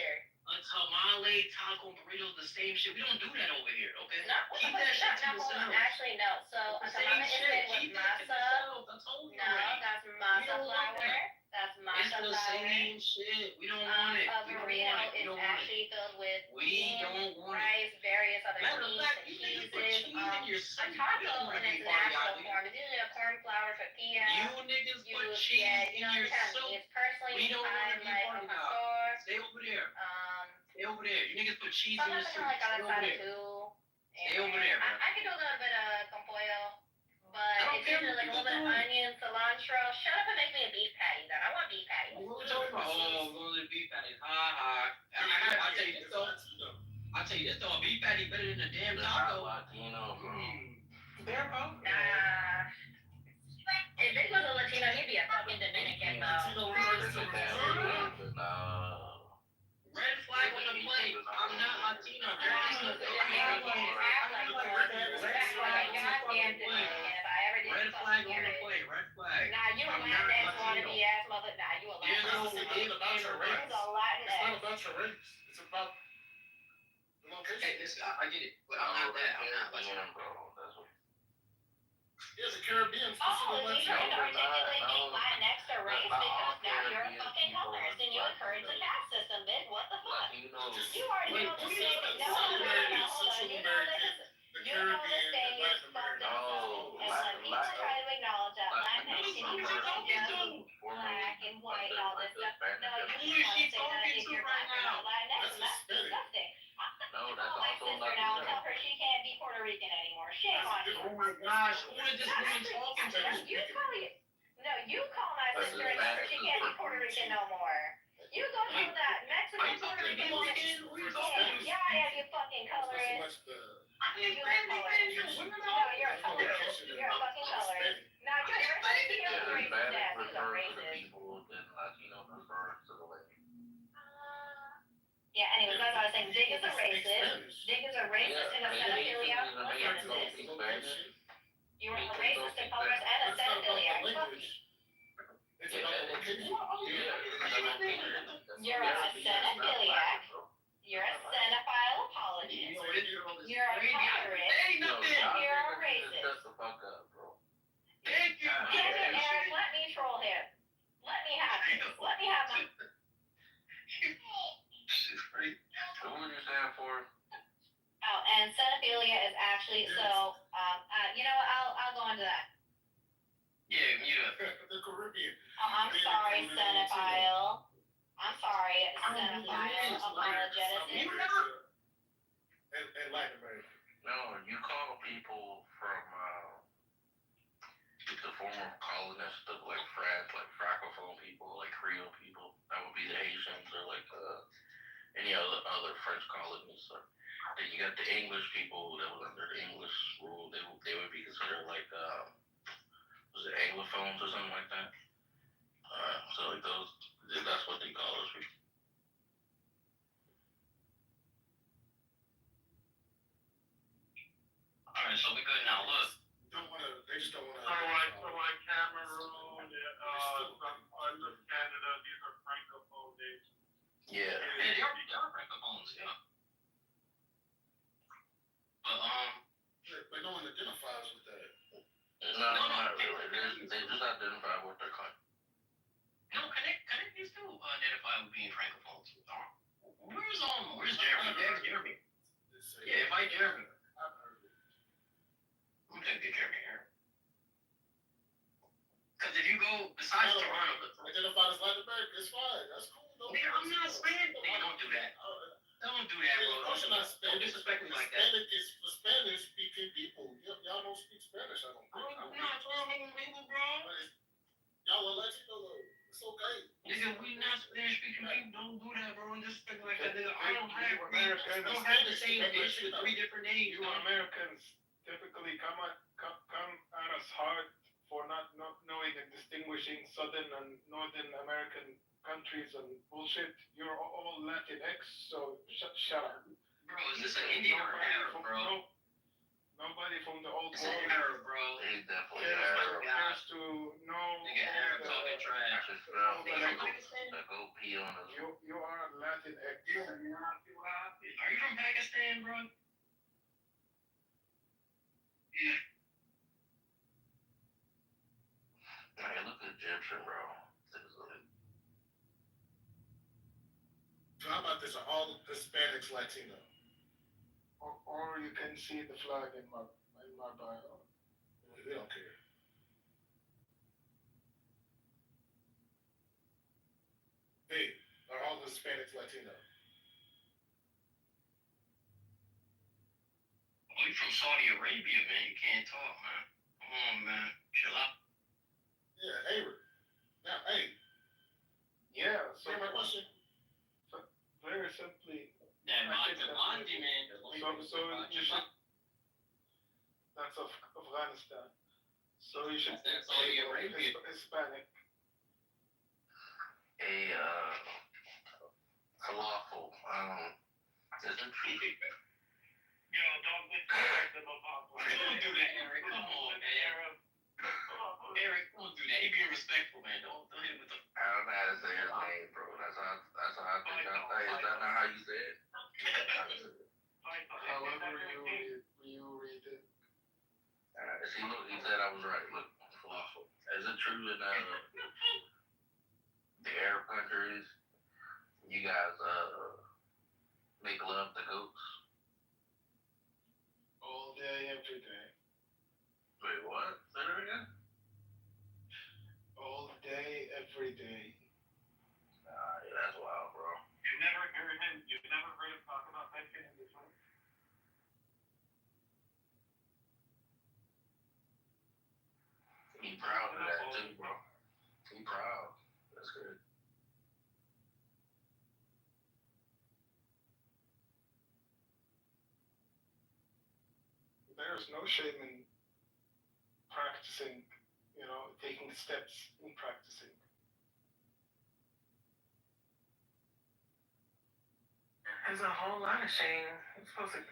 A tamale, taco, burrito, the same shit. We don't do that over here, okay? No, Keep that shit to yourself. Actually, no. So a The same tamale is shit. made with Keep that to masa. yourself. I told you No, already. that's We masa don't want flour. that. That's It's masa the flour. same shit. We don't want it. A We don't burrito want it. We is don't want it. actually filled with We beans, don't want it. rice, various other Matter of meats fact, and you niggas put cheeses. cheese in your A soup. taco You in its don't want natural to form is usually a corn flour tortilla. You niggas put cheese in your soup. It's personally We don't want to defined be like part a of that. pastor. Stay over there. Stay over there. You niggas put cheese in your Sometimes I soup. like Stay over avocado there. too. Stay over there, man. I can do a little bit of con pollo, I but don't it's care usually like a what little bit of you're onion, cilantro. Shut up and make me a beef patty then. I want beef patty. What we talking about? Oh, going to the beef patties. Ha ha. I'll tell you this. I'll I'll tell you this though, a beef patty better than a damn They're not taco. Latino, bro. They're both. If this was a Latino, he'd be a fucking Dominican, though. Red flag on the plate. I'm not Latino. Red flag on the plate. Red flag. Nah, you I'm Latin not ass wannabe Latino. ass mother. Nah, you a Latin This is the thing about your race. You's a Latin It's not ass. about your race. It's about the location. Hey, listen, I get it, but I'm not that. I'm not Latino. Yeah, the Caribbean. Oh, is he trying to articulate being Latinx or race? Because now you're a fucking colorist and you encourage the caste system, bitch. What the fuck? You already know the state. No, hold on. You know this is. You know the state is fucked up. And when people try to acknowledge that Latinx and you just black and white and all this stuff, no, you just want to say that if you're black or not Latinx, and that's disgusting. I'm gonna call my sister now and tell her she can't be Puerto Rican anymore. Shame on you. Oh my gosh, who is this woman talking to? You call my sister and tell her she can't be Puerto Rican no more. You go tell that Mexican Puerto Rican woman. Yeah, you fucking colorist. You a colorist. No, you're a colorist. You're a fucking colorist. Now you're a racist ass. You're a racist. Yeah, anyways, that's what I was saying. Dig is a racist. Dig is a racist and a pedophiliac eugenicist. You are a racist, a colorist, and a pedophiliac. Fuck you. You're a xenophiliac. You're a xenophile apologist. You're a colorist. And you're a racist. Thank you. Damn it, Eric, let me troll him. Let me have this. Let me have my... So what you saying for? Oh, and xenophilia is actually so. You know what? I'll go into that. Yeah, mute up. The Caribbean. Oh, I'm sorry, xenophile. I'm sorry, xenophile apologeticist. And Latin America. No, you call people from the former colonists of like France, like Francophone people, like Creole people. That would be the Haitians or like any other French colonies. So, then you got the English people that was under the English rule. They would be considered like was it Anglophones or something like that? So like those, that's what they call us. Alright, so we good now. Look. They just don't wanna. So like Cameroon, some parts of Canada, these are francophone nations. Yeah. Yeah, they are francophones, yeah. But no one identifies with that. No, not really. They just identify with their country. No, Canadians do identify with being francophones. Where's Jeremy? There's Jeremy. Yeah, invite Jeremy. I'm gonna get Jeremy here. Because if you go besides Toronto, Identify as Latin America, it's fine. That's cool. No, nigga, I'm not saying nigga, don't do that. Don't do that, bro. Don't disrespect me like that. Hispanic is for Spanish speaking people. Y'all don't speak Spanish, I don't think. I'm not talking people, bro. Y'all will let you know though. It's okay. Nigga, we not Spanish speaking people. Don't do that, bro. Don't disrespect me like that, nigga. I don't have the same dish with 3 different names. You Americans typically come at us hard for not knowing and distinguishing Southern and Northern American countries and bullshit. You're all Latinx, so shut up. Bro, is this an Indian or Arab, bro? Nobody from the old It's world an Arab, bro. He's definitely Arab. cares to know. Nigga, Arab talking trash. Go pee on us. You are Latinx. Are you from Pakistan, bro? Yeah. Man, look Egyptian, bro. So how about this? Are all Hispanics Latino? Or you can see the flag in my bio. We don't care. Hey, are all Hispanics Latino? Oh, you from Saudi Arabia, man. You can't talk, man. Come on, man. Chill out. Yeah, Arab. Now, hey. Yeah, so Hear my question? very simply, Yeah, the Mondi man. So you should. That's Afghanistan. So you should. That's Saudi Arabia. Hispanic. Falafel. Is it true? Yo, don't disrespect them about. Don't do that, Eric. Come on, man. Eric, don't do that. He being respectful, man. Don't hit him with the. I don't know how to say his name, bro. That's how I think I say. Is that not how you say it? However you read it. See, look, he said I was right. Look, falafel. Is it true in the Arab countries, you guys make love to goats? All day, every day. Wait, what? Say that again? All day, every day. Yeah, that's wild, bro. You've never heard him talk about that in this way? He proud of that too, bro. He proud. That's good. There's no shame in practicing, taking steps in practicing. There's a whole lot of shame. You're supposed to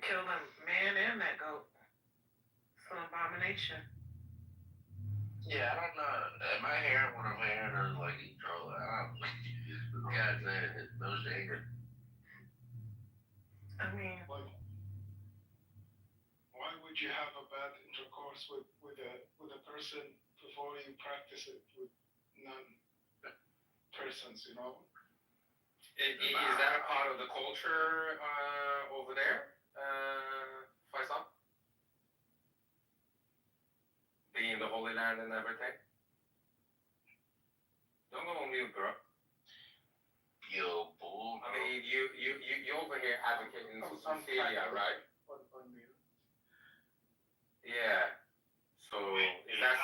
kill the man and that goat. It's an abomination. Yeah, I don't know. Am I hearing what I'm hearing, or like he trolling? I don't know. God said it. No shame. I mean, why would you have a bad intercourse with a person before you practice it with non-persons, Is that a part of the culture over there, Faisal? Being the Holy Land and everything? Don't go on mute, bro. Yo, bull. I mean, you over here advocating for Syria, right? Yeah. So is that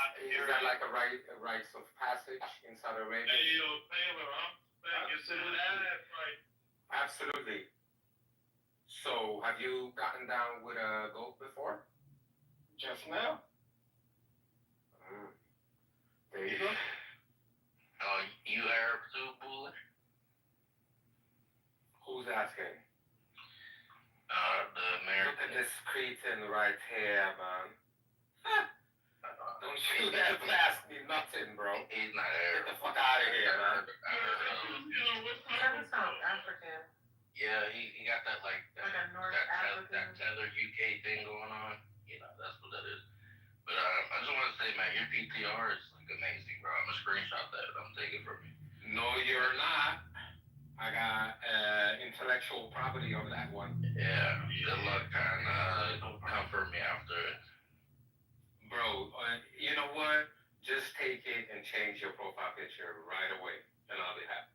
like a rites of passage in Saudi Arabia? Hey, yo, Taylor, you said that right. Absolutely. So have you gotten down with a goat before? Just now. There you go. Oh, you Arab too, bull? Who's asking? The American. Look at this cretin right here, man. Don't you ever ask me nothing, bro. He's not Arab. Get the fuck out of here, man. That sounds African. Yeah, he got that like a North African. that tether UK thing going on. That's what that is. But I just want to say, man, your PTR is like amazing, bro. I'm gonna screenshot that. I'm taking it from you. No, you're not. I got intellectual property over that one. Yeah, good luck trying to comfort me after it. Bro, you know what? Just take it and change your profile picture right away, and I'll be happy.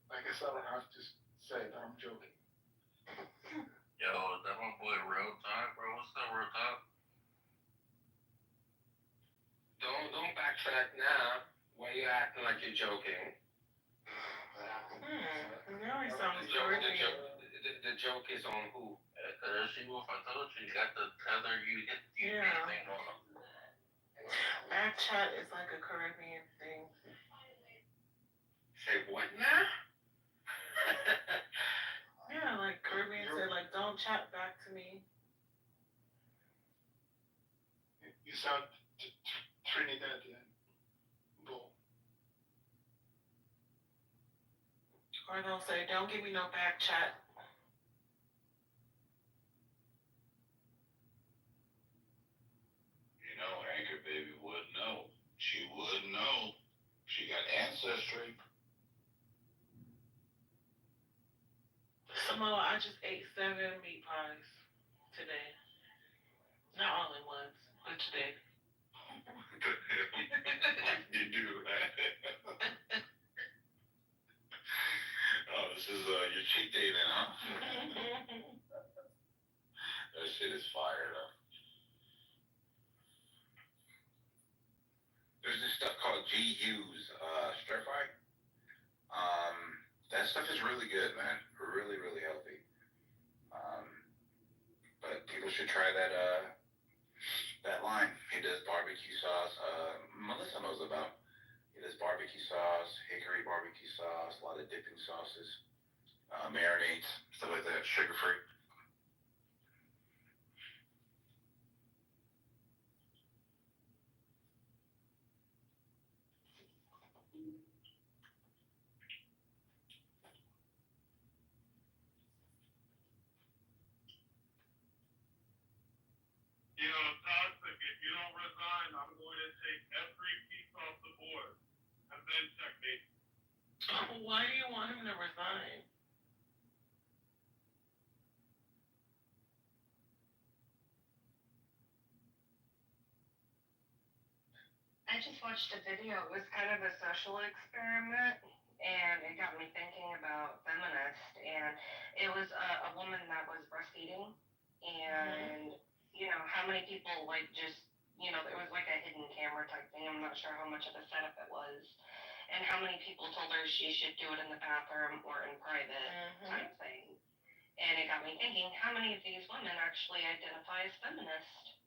I guess I don't have to say that I'm joking. Yo, is that my boy Real Talk, bro? What's up, Real Talk? Don't backtrack now. Why you acting like you're joking? Now he sounds the joke is on who? She if I told you, you got the tether, you get thing going on. Back chat is like a Caribbean thing. Say what now? Yeah, like Caribbean say, like, don't chat back to me. You sound Trinidadian. Bull. Or they'll say, don't give me no back chat. Anchor Baby would know. She would know. She got ancestry. Samoa, I just ate 7 meat pies today. Not only once, but today. You do, right? Oh, this is your cheat day then, huh? That shit is fire though. There's this stuff called GU's stir fry. That stuff is really good, man. Really, really healthy. But people should try that line. He does barbecue sauce. Melissa knows about. He does barbecue sauce, hickory barbecue sauce, a lot of dipping sauces, marinades, stuff like that, sugar free. Toxic, if you don't resign, I'm going to take every piece off the board and then check me. Why do you want him to resign? I just watched a video. It was kind of a social experiment, and it got me thinking about feminists. And it was a woman that was breastfeeding, and how many people there was like a hidden camera type thing. I'm not sure how much of a setup it was, and how many people told her she should do it in the bathroom or in private type thing. And it got me thinking, how many of these women actually identify as feminist?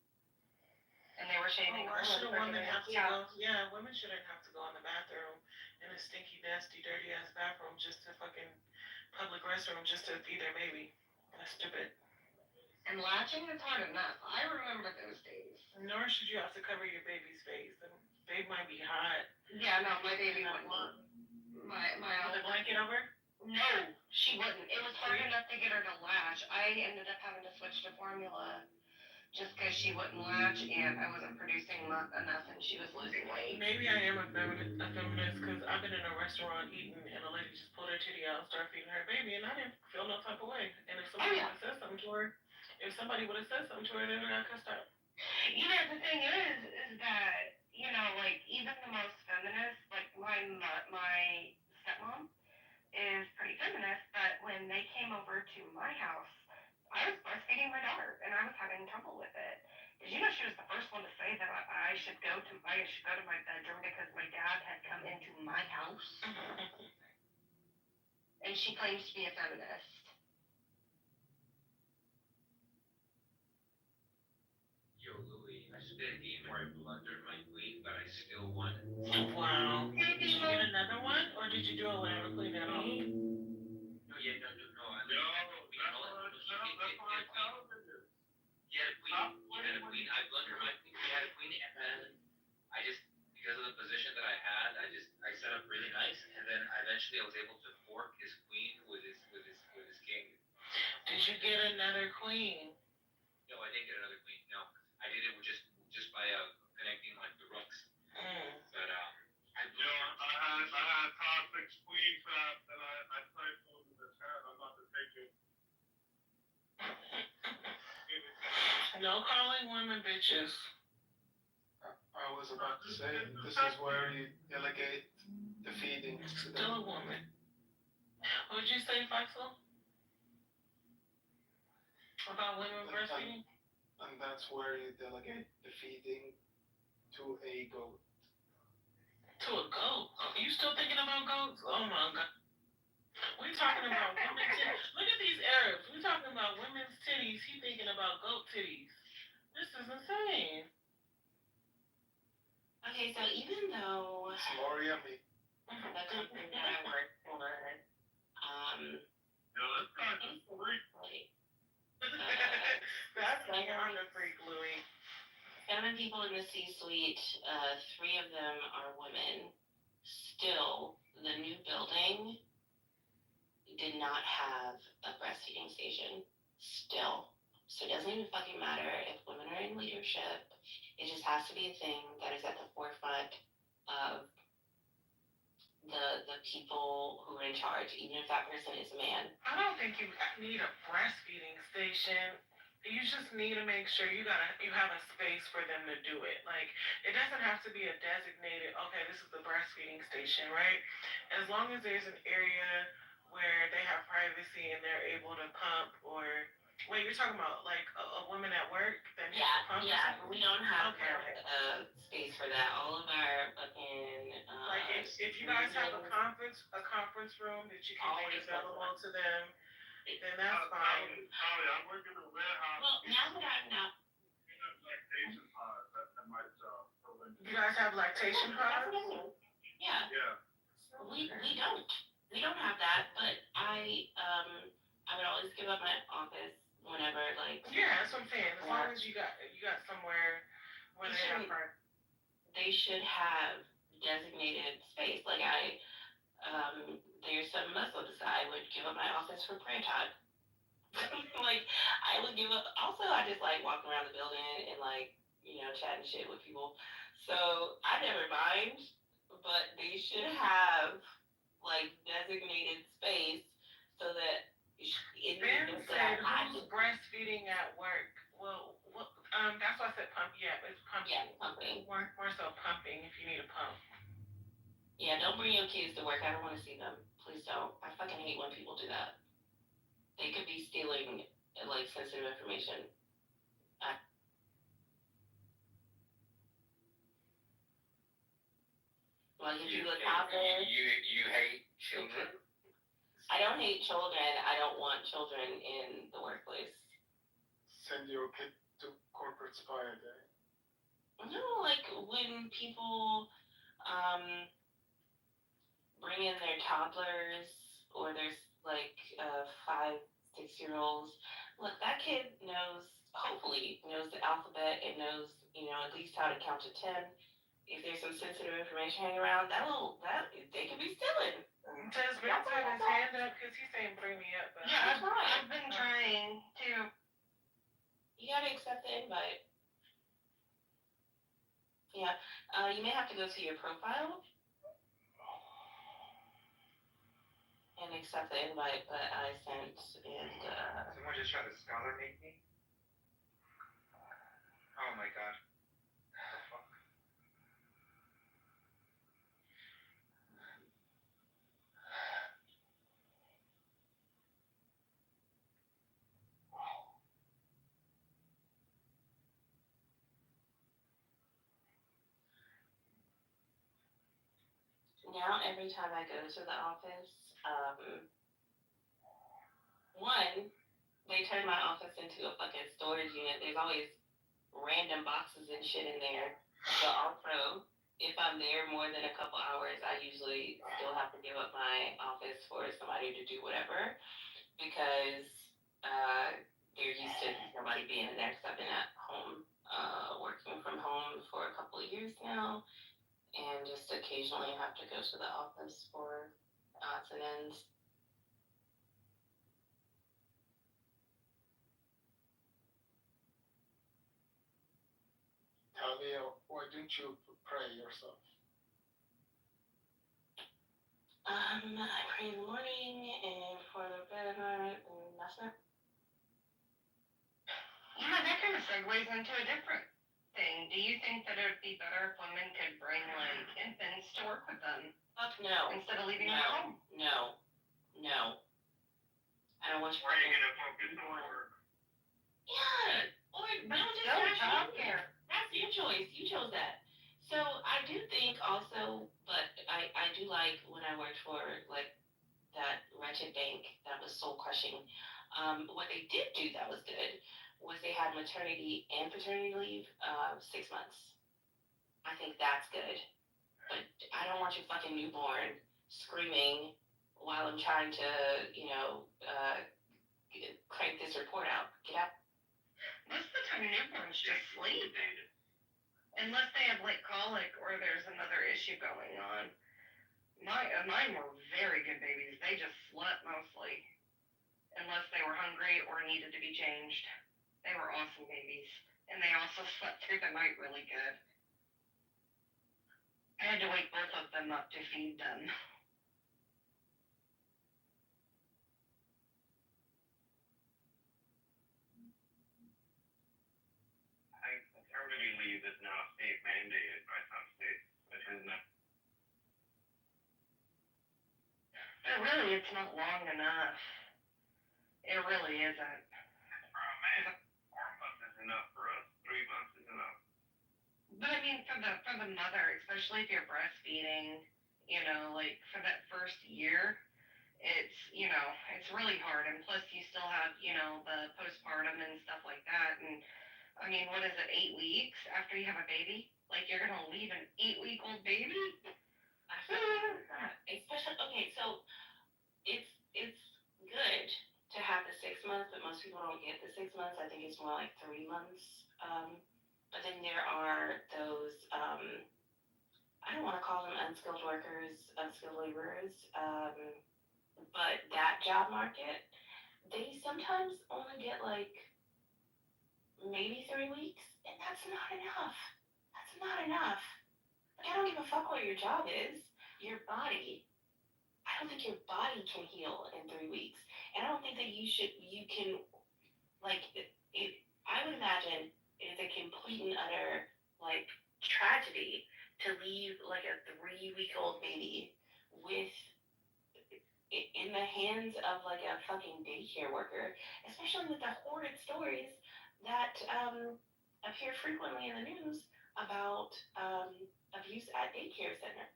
And they were shaming why should a woman have to go? Yeah, women shouldn't have to go in the bathroom in a stinky, nasty, dirty ass bathroom just to fucking public restroom just to feed their baby. That's stupid. And latching is hard enough. I remember those days. Nor should you have to cover your baby's face. The baby might be hot. Yeah, no, my baby wouldn't. My With a blanket over? No, she wouldn't. It was hard enough to get her to latch. I ended up having to switch to formula just because she wouldn't latch and I wasn't producing enough and she was losing weight. Maybe I am a feminist because I've been in a restaurant eating and a lady just pulled her titty out and started feeding her baby and I didn't feel no type of way. And if somebody would have said something to her, then I got cussed out. The thing is that, even the most feminist, like my stepmom is pretty feminist, but when they came over to my house, I was breastfeeding my daughter, and I was having trouble with it. Did you know she was the first one to say that I should go to my bedroom because my dad had come into my house? And she claims to be a feminist. Yo, Louie, I spit a game where I blundered my queen, but I still won. Wow. Did you get another one, or did you do a whatever queen at all? No, yeah, no. You had a queen. I blundered my queen. You had a queen, and then I just, because of the position that I had, I set up really nice, and then eventually I was able to fork his queen with his king. Did you get another queen? No, I didn't get another queen. No, I did it with just by connecting like the rooks. But I had toxic queen trap and I typed those in the chat. I'm about to take it. No calling women bitches. I was about to say, this is where you delegate the feeding. Still a woman. What would you say, Faisal? About women breastfeeding? And that's where you delegate the feeding to a goat. To a goat? Are you still thinking about goats? Oh my god. We're talking about women's titties. Look at these Arabs. We're talking about women's titties. He's thinking about goat titties. This is insane. Okay, so even though it's more yummy. The company that I work for, let's try this freak. That's like on the freak, Louie. 7 people in the C-suite, 3 of them are women. Still, the new building did not have a breastfeeding station. Still. So it doesn't even fucking matter if women are in leadership. It just has to be a thing that is at the forefront of the people who are in charge, even if that person is a man. I don't think you need a breastfeeding station. You just need to make sure you have a space for them to do it. Like, it doesn't have to be a designated, okay, this is the breastfeeding station, right? As long as there's an area where they have privacy and they're able to pump or wait, you're talking about like a woman at work that needs to pump? Yeah, we don't have Okay. a space for that. All of our fucking like if you guys have a conference room that you can make available to them, then that's fine. Holly, I work in a warehouse. Well, now that I'm not. We have lactation pods at my job. You guys have lactation pods? Yeah. Yeah. We don't have that, but I would always give up my office whenever like. Yeah, that's what I'm saying. As long as you got somewhere where they have part. They should have designated space. Like there's some Muslims I would give up my office for prayer time. Like I would give up. Also, I just like walking around the building and like chatting shit with people. So I never mind, but they should have like designated space so that it Ben said who's breastfeeding at work. Well, that's why I said pump. Yeah, it's pumping. Yeah, pumping. More so pumping if you need a pump. Yeah, don't bring your kids to work. I don't want to see them. Please don't. I fucking hate when people do that. They could be stealing like sensitive information. Like if you look out there. You hate children? I don't hate children. I don't want children in the workplace. Send your kid to corporate spy day. No, like when people bring in their toddlers or there's like 5, 6-year-olds. Look, that kid hopefully knows the alphabet and knows, at least how to count to 10. If there's some sensitive information hanging around, they could be stealing. Does Vince have his hand up? Because he's saying bring me up. But Yeah, I've been trying to. You gotta accept the invite. Yeah, you may have to go to your profile and accept the invite, but I sent and. Someone just tried to scholar make me? Oh my god. Now every time I go to the office, one, they turn my office into a fucking storage unit. There's always random boxes and shit in there. But also, if I'm there more than a couple hours, I usually still have to give up my office for somebody to do whatever because they're used to somebody being in there. Because I've been at home working from home for a couple of years now. And just occasionally have to go to the office for odds and ends. Talia, why don't you pray yourself? I pray in the morning and before the bed at night, and that's it. Yeah, that kind of segues into a different thing. Do you think that it would be better if women could bring like infants to work with them? Fuck no. Instead of leaving them at home? No. I don't want you. Where are you gonna focus on work? Yeah. Or don't just have childcare. That's your choice. You chose that. So I do think also, but I do like when I worked for like that wretched bank that was soul crushing. What they did do that was good was they had maternity and paternity leave 6 months. I think that's good. But I don't want your fucking newborn screaming while I'm trying to, crank this report out. Get up. Most of the time newborns just sleep. Unless they have like colic or there's another issue going on. Mine were very good babies. They just slept mostly. Unless they were hungry or needed to be changed. They were awesome babies. And they also slept through the night really good. I had to wake both of them up to feed them. really, it's not long enough. It really isn't. Man, 4 months is enough for us. 3 months is enough. But I mean, for the mother, especially if you're breastfeeding, you know, like for that first year, it's, you know, it's really hard. And plus, you still have, you know, the postpartum and stuff like that. And I mean, what is it, 8 weeks after you have a baby? Like, you're gonna leave an 8-week-old baby? I feel like that. Especially, okay, so it's good to have the 6 months, but most people don't get the 6 months. I think it's more like 3 months. But then there are those, I don't want to call them unskilled workers, unskilled laborers, but that job market, they sometimes only get like maybe 3 weeks, and that's not enough. That's not enough. Like, I don't give a fuck what your job is. Your body, I don't think your body can heal in 3 weeks. And I don't think that you can, like, I would imagine it's a complete and utter, like, tragedy to leave, like, a 3-week-old baby with, in the hands of, like, a fucking daycare worker, especially with the horrid stories that, appear frequently in the news about, abuse at daycare center.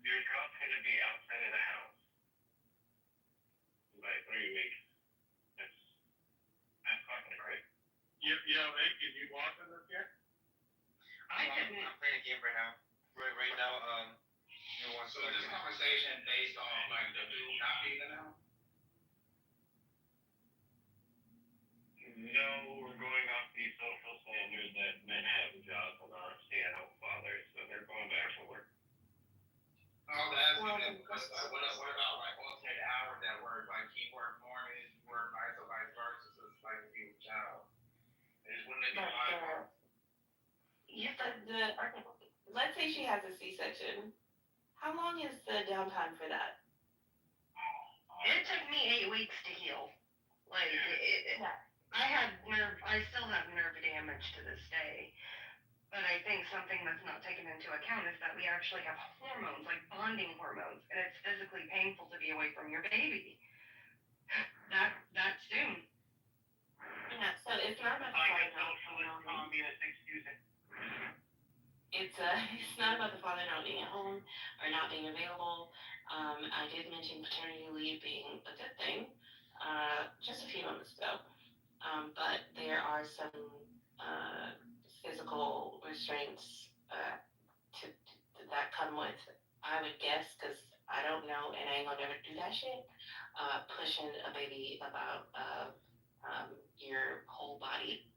Your job's gonna be outside of the house by 3 weeks. That's fucking great. Yeah, hey, can you walk in this yet? I'm playing a game right now. Right now, so this conversation based on like the dude not being in the house? No, we're going off the social standard that men have jobs and are stay-at-home fathers, so they're going back to work. Oh, that's good. What about like alternate hours at work? Like he work mornings, you work nights, or vice versa. So it's like a new child. Wouldn't it be fine? Yeah, let's say she has a C-section. How long is the downtime for that? It took me 8 weeks to heal. Like, I still have nerve damage to this day. But I think something that's not taken into account is that we actually have hormones, like bonding hormones, and it's physically painful to be away from your baby. That soon. Yeah, so it's not about the father not being it's not about the father not being at home or not being available. I did mention paternity leave being a good thing just a few moments ago. But there are some physical restraints that come with, I would guess, because I don't know and I ain't gonna never do that shit, pushing a baby about your whole body.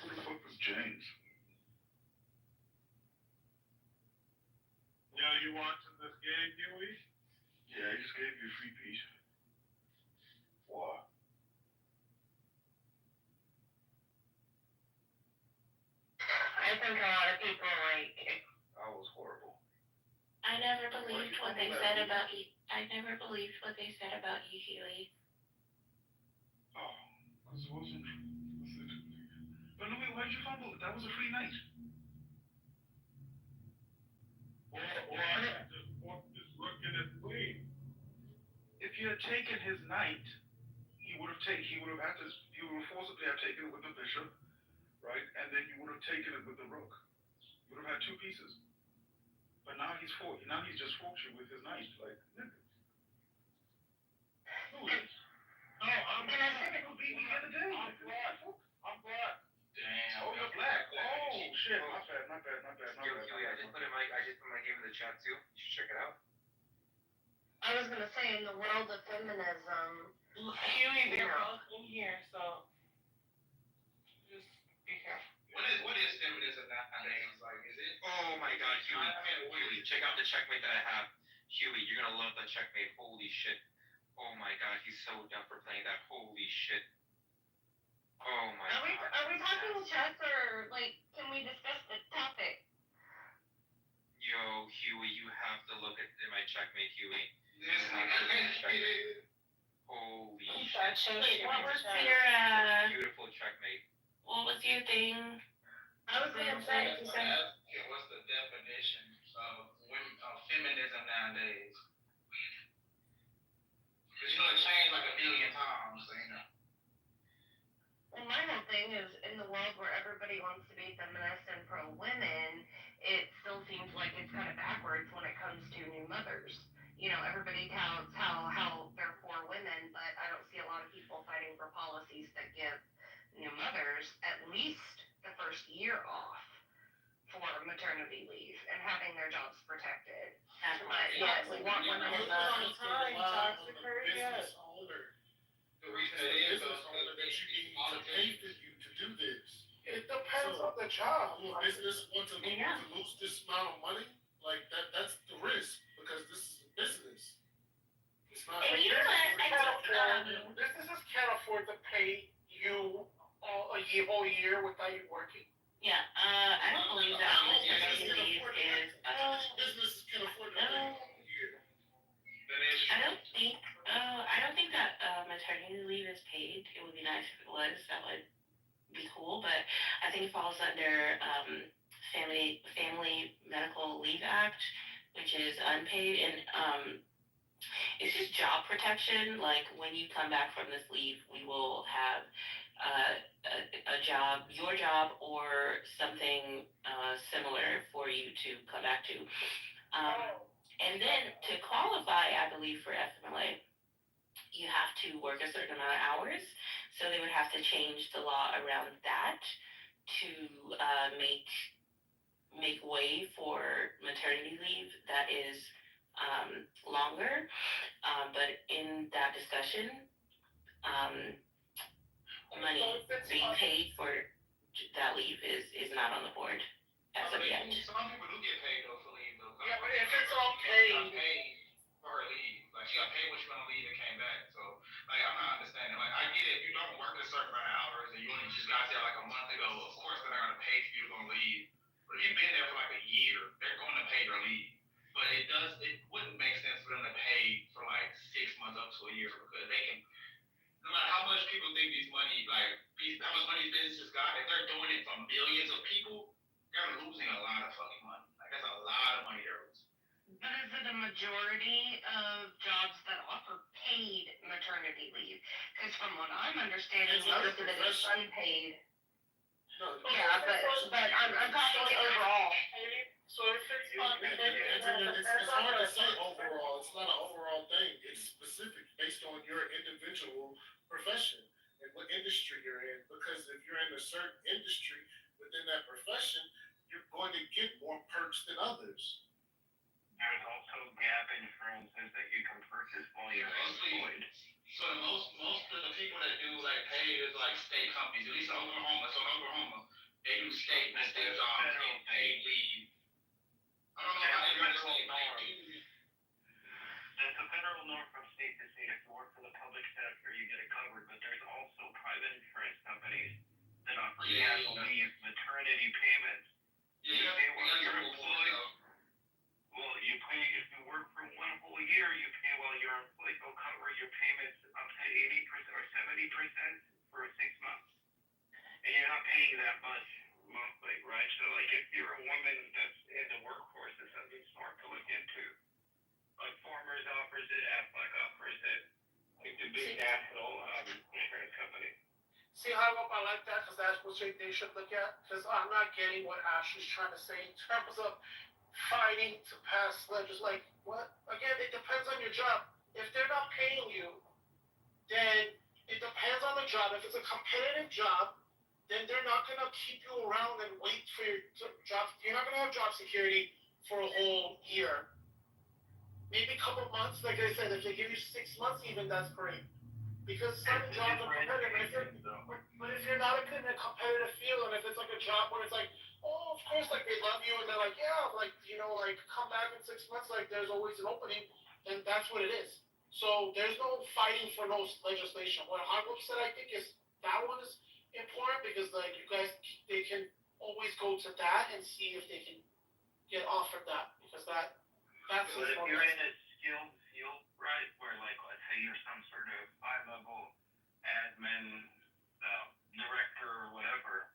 Who the fuck was James? Yeah, you watching this game, Huey? Yeah, I just gave you a free piece. Why? I think a lot of people like it. That was horrible. I never believed what they said about you. I never believed what they said about you, Huey. Oh, because it wasn't. But no, wait, why did you fumble? That was a free night. Or I just walk this looking at clean. If you had taken his night, he would have forcibly have taken it with the bishop, right? And then you would have taken it with the rook. You would have had 2 pieces. But now he's just forced you with his knife, like, nigga. Who is? No, I'm black. You beat me the other day. I'm black. Damn. Oh, you're black. Oh, shit. My bad. Huey, I just put my game in the chat too. You should check it out. I was gonna say, in the world of feminism, Huey, we're both in here, so just be careful. What is feminism nowadays? Like, is it? Oh my God, Huey, check out the checkmate that I have. Huey, you're gonna love the checkmate. Holy shit. Oh my God, he's so done for playing that. Holy shit. Oh my God. Are we talking chess or like? Can we discuss the topic? Yo, Huey, you have to look at my checkmate, Huey. Holy shit. Wait, what was your Beautiful checkmate. what was your thing? I was gonna say, Yeah, what's the definition of feminism nowadays? Because it changed like a billion times, you know. Well, my whole thing is in the world where everybody wants to be feminist and pro-women, it still seems like it's kind of backwards when it comes to new mothers. You know, everybody touts how they're for women, but I don't see a lot of people fighting for policies that give new mothers at least the first year off for maternity leave and having their jobs protected. But yes, we want women in the toxic hurry, yes. The reason it is business owner that you need to pay for you to do this. It depends on the job. A business wants to lose this amount of money, like that's the risk because this is a business. It's not. And you know what? Businesses can't afford to pay you a whole year without you working. Yeah, I don't believe that maternity leave is. Businesses can afford to pay you a whole year. I don't think that maternity leave is paid. It would be nice if it was. That would be cool. But I think it falls under Family Medical Leave Act, which is unpaid, and it's just job protection. Like when you come back from this leave, we will have a job, your job, or something similar for you to come back to. And then to qualify, I believe, for FMLA, you have to work a certain amount of hours. So they would have to change the law around that to make way for maternity leave that is longer. But in that discussion, money being paid for that leave is not on the board as of yet. Some people do get paid though for leave though. Yeah, but if it's unpaid, for her leave, like she got paid when she went on leave and came back. So like I'm not understanding. Like I get it, if you don't work a certain amount of hours and you only just got there like a month ago, of course they're not gonna pay for you to go on leave. But if you've been there for like a year, they're going to pay your leave. But it wouldn't make sense for them to pay for like 6 months up to a year because they can. No matter how much people think how much money these businesses got, if they're doing it for millions of people, they're losing a lot of fucking money. Like that's a lot of money they're losing. But is it a majority of jobs that offer paid maternity leave? Because from what I'm understanding, most of it is unpaid. Yeah, but I'm talking overall. So if it's unpaid, it's hard to say overall. It's not an overall thing. It's specific based on your individual profession and what industry you're in. Because if you're in a certain industry within that profession, you're going to get more perks than others. There's also gap insurances that you can purchase while you're employed. So most of the people that do like paid is like state companies, at least in Oklahoma. So in Oklahoma, they do state jobs and paid leave. I don't know how they run the state leave. There's a federal norm from state to state. If you work for the public sector, you get it covered. But there's also private insurance companies that offer gap leave maternity payments. Yeah, you pay while you're employed. Well, you pay if you work for one whole year, you pay while you're employed. They'll cover your payments up to 80% or 70% for 6 months, and you're not paying that much monthly, right? So, like, if you're a woman that's in the workforce, it's something smart to look into. Like, Farmers offers it, Aflac offers it, like the big national insurance company. see how I like that? Because that's what they should look at. Because I'm not getting what Ashley's trying to say in terms of fighting to pass legislation. Like, what? Again, it depends on your job. If they're not paying you, then it depends on the job. If it's a competitive job, then they're not going to keep you around and wait for your job. You're not going to have job security for a whole year. Maybe a couple months. Like I said, if they give you 6 months even, that's great. Because certain jobs are competitive. But if you're not in a competitive field, and if it's like a job where it's like, oh, of course, like they love you, and they're like, yeah, like, you know, like come back in 6 months, like there's always an opening, and that's what it is. So there's no fighting for no legislation. What Harlem said, I think, is that one is important because like you guys, they can always go to that and see if they can get offered that because that's. But if you're in a skilled field, right, where like let's say you're some sort of high-level admin director or whatever,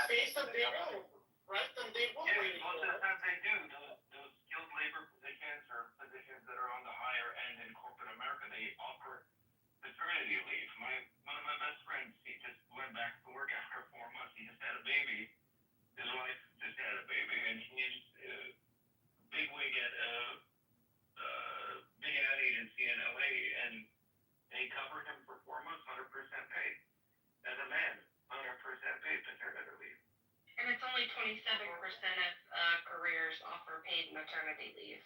face them, they will. Right? Then they will Yeah, wait. most of the time they do. Those skilled labor positions or positions that are on the higher end in corporate America, they offer paternity leave. One of my best friends, he just went back to work after 4 months. He just had a baby. His wife just had a baby, and he's a big wig at a big ad agency in LA, and they covered him for 4 months, 100% paid. As a man, 100% paid paternity leave. And it's only 27% of careers offer paid maternity leave.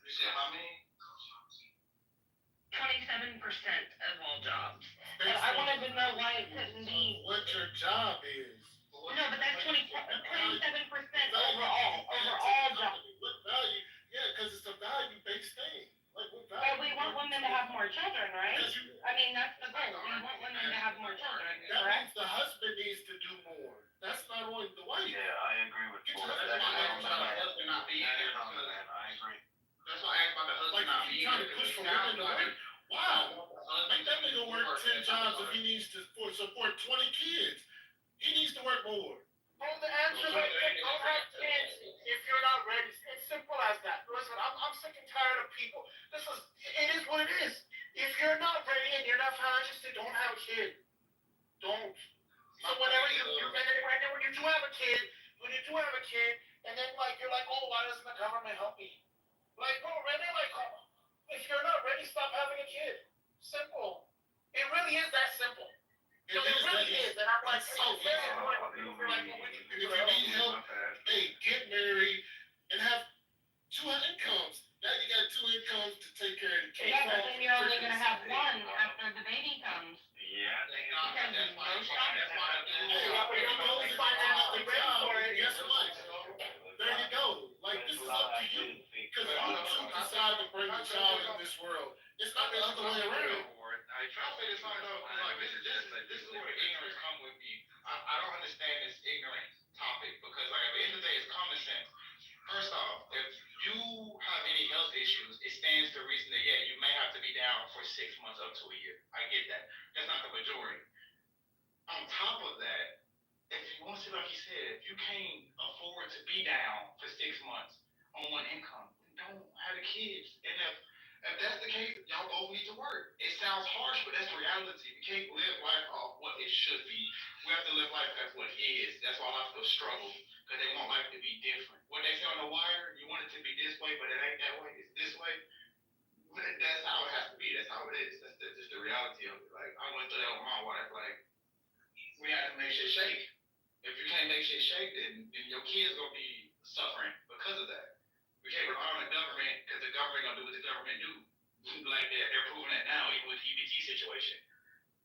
You said how many? 27% of all jobs. So I wanted to know why it couldn't be. What your job is. No, but that's 27% overall jobs. What value? Yeah, because it's a value-based thing. Like what value? But we want women to have more children, right? Because you, I mean, that's the goal. We want women to have more children, that correct? means the husband needs to do more. That's not only the wife. Yeah, I agree with you. Get your That's why I asked about the husband not being there. I agree. That's why I asked about the husband Like not if being you're trying to there. push for It sounds women to like work, wow. Make that nigga work 10 jobs if he he needs to support 20 kids. He needs to work more. Well, the answer is don't have kids if you're not ready. It's simple as that. Listen, I'm sick and tired of people. It is what it is. If you're not ready and you're not financially stable, don't have a kid. Don't. So whenever right now when you do have a kid, and then like you're like, oh, why doesn't the government help me? Like, bro, really? Like, if you're not ready, stop having a kid. Simple. It really is that simple. So it really is, and I'm like, so very easy. annoying when people feel like, well, we need And if you need help, hey, get married and have 2 incomes. Now you got 2 incomes to take care of the kids. Yeah, but then you're only gonna have one after the baby comes. Yeah, That's why I do. Hey, but you can always find another job. Guess what? There you go. Like, this is up to you. Because you two decide to bring a child in this world. It's not the other way around. I try to say this on though, like this is where ignorance come with me. I don't understand this ignorance topic because like at the end of the day it's common sense. First off, if you have any health issues, it stands to reason that yeah, you may have to be down for 6 months up to a year. I get that. That's not the majority. On top of that, if you want to see like he said, if you can't afford to be down for 6 months on one income, then don't have the kids. And if that's the case, y'all both need to work. It sounds harsh, but that's reality. We can't live life off what it should be. We have to live life as what it is. That's why a lot of people struggle, because they want life to be different. What they say on the wire, you want it to be this way, but it ain't that way. It's this way. That's how it has to be. That's how it is. That's just the reality of it. Like, I went through that with my wife. Like, we had to make shit shake. If you can't make shit shake, then your kids gonna be suffering because of that. We can't rely on the government because the government gonna do what the government do. Like they're proving that now, even with the EBT situation.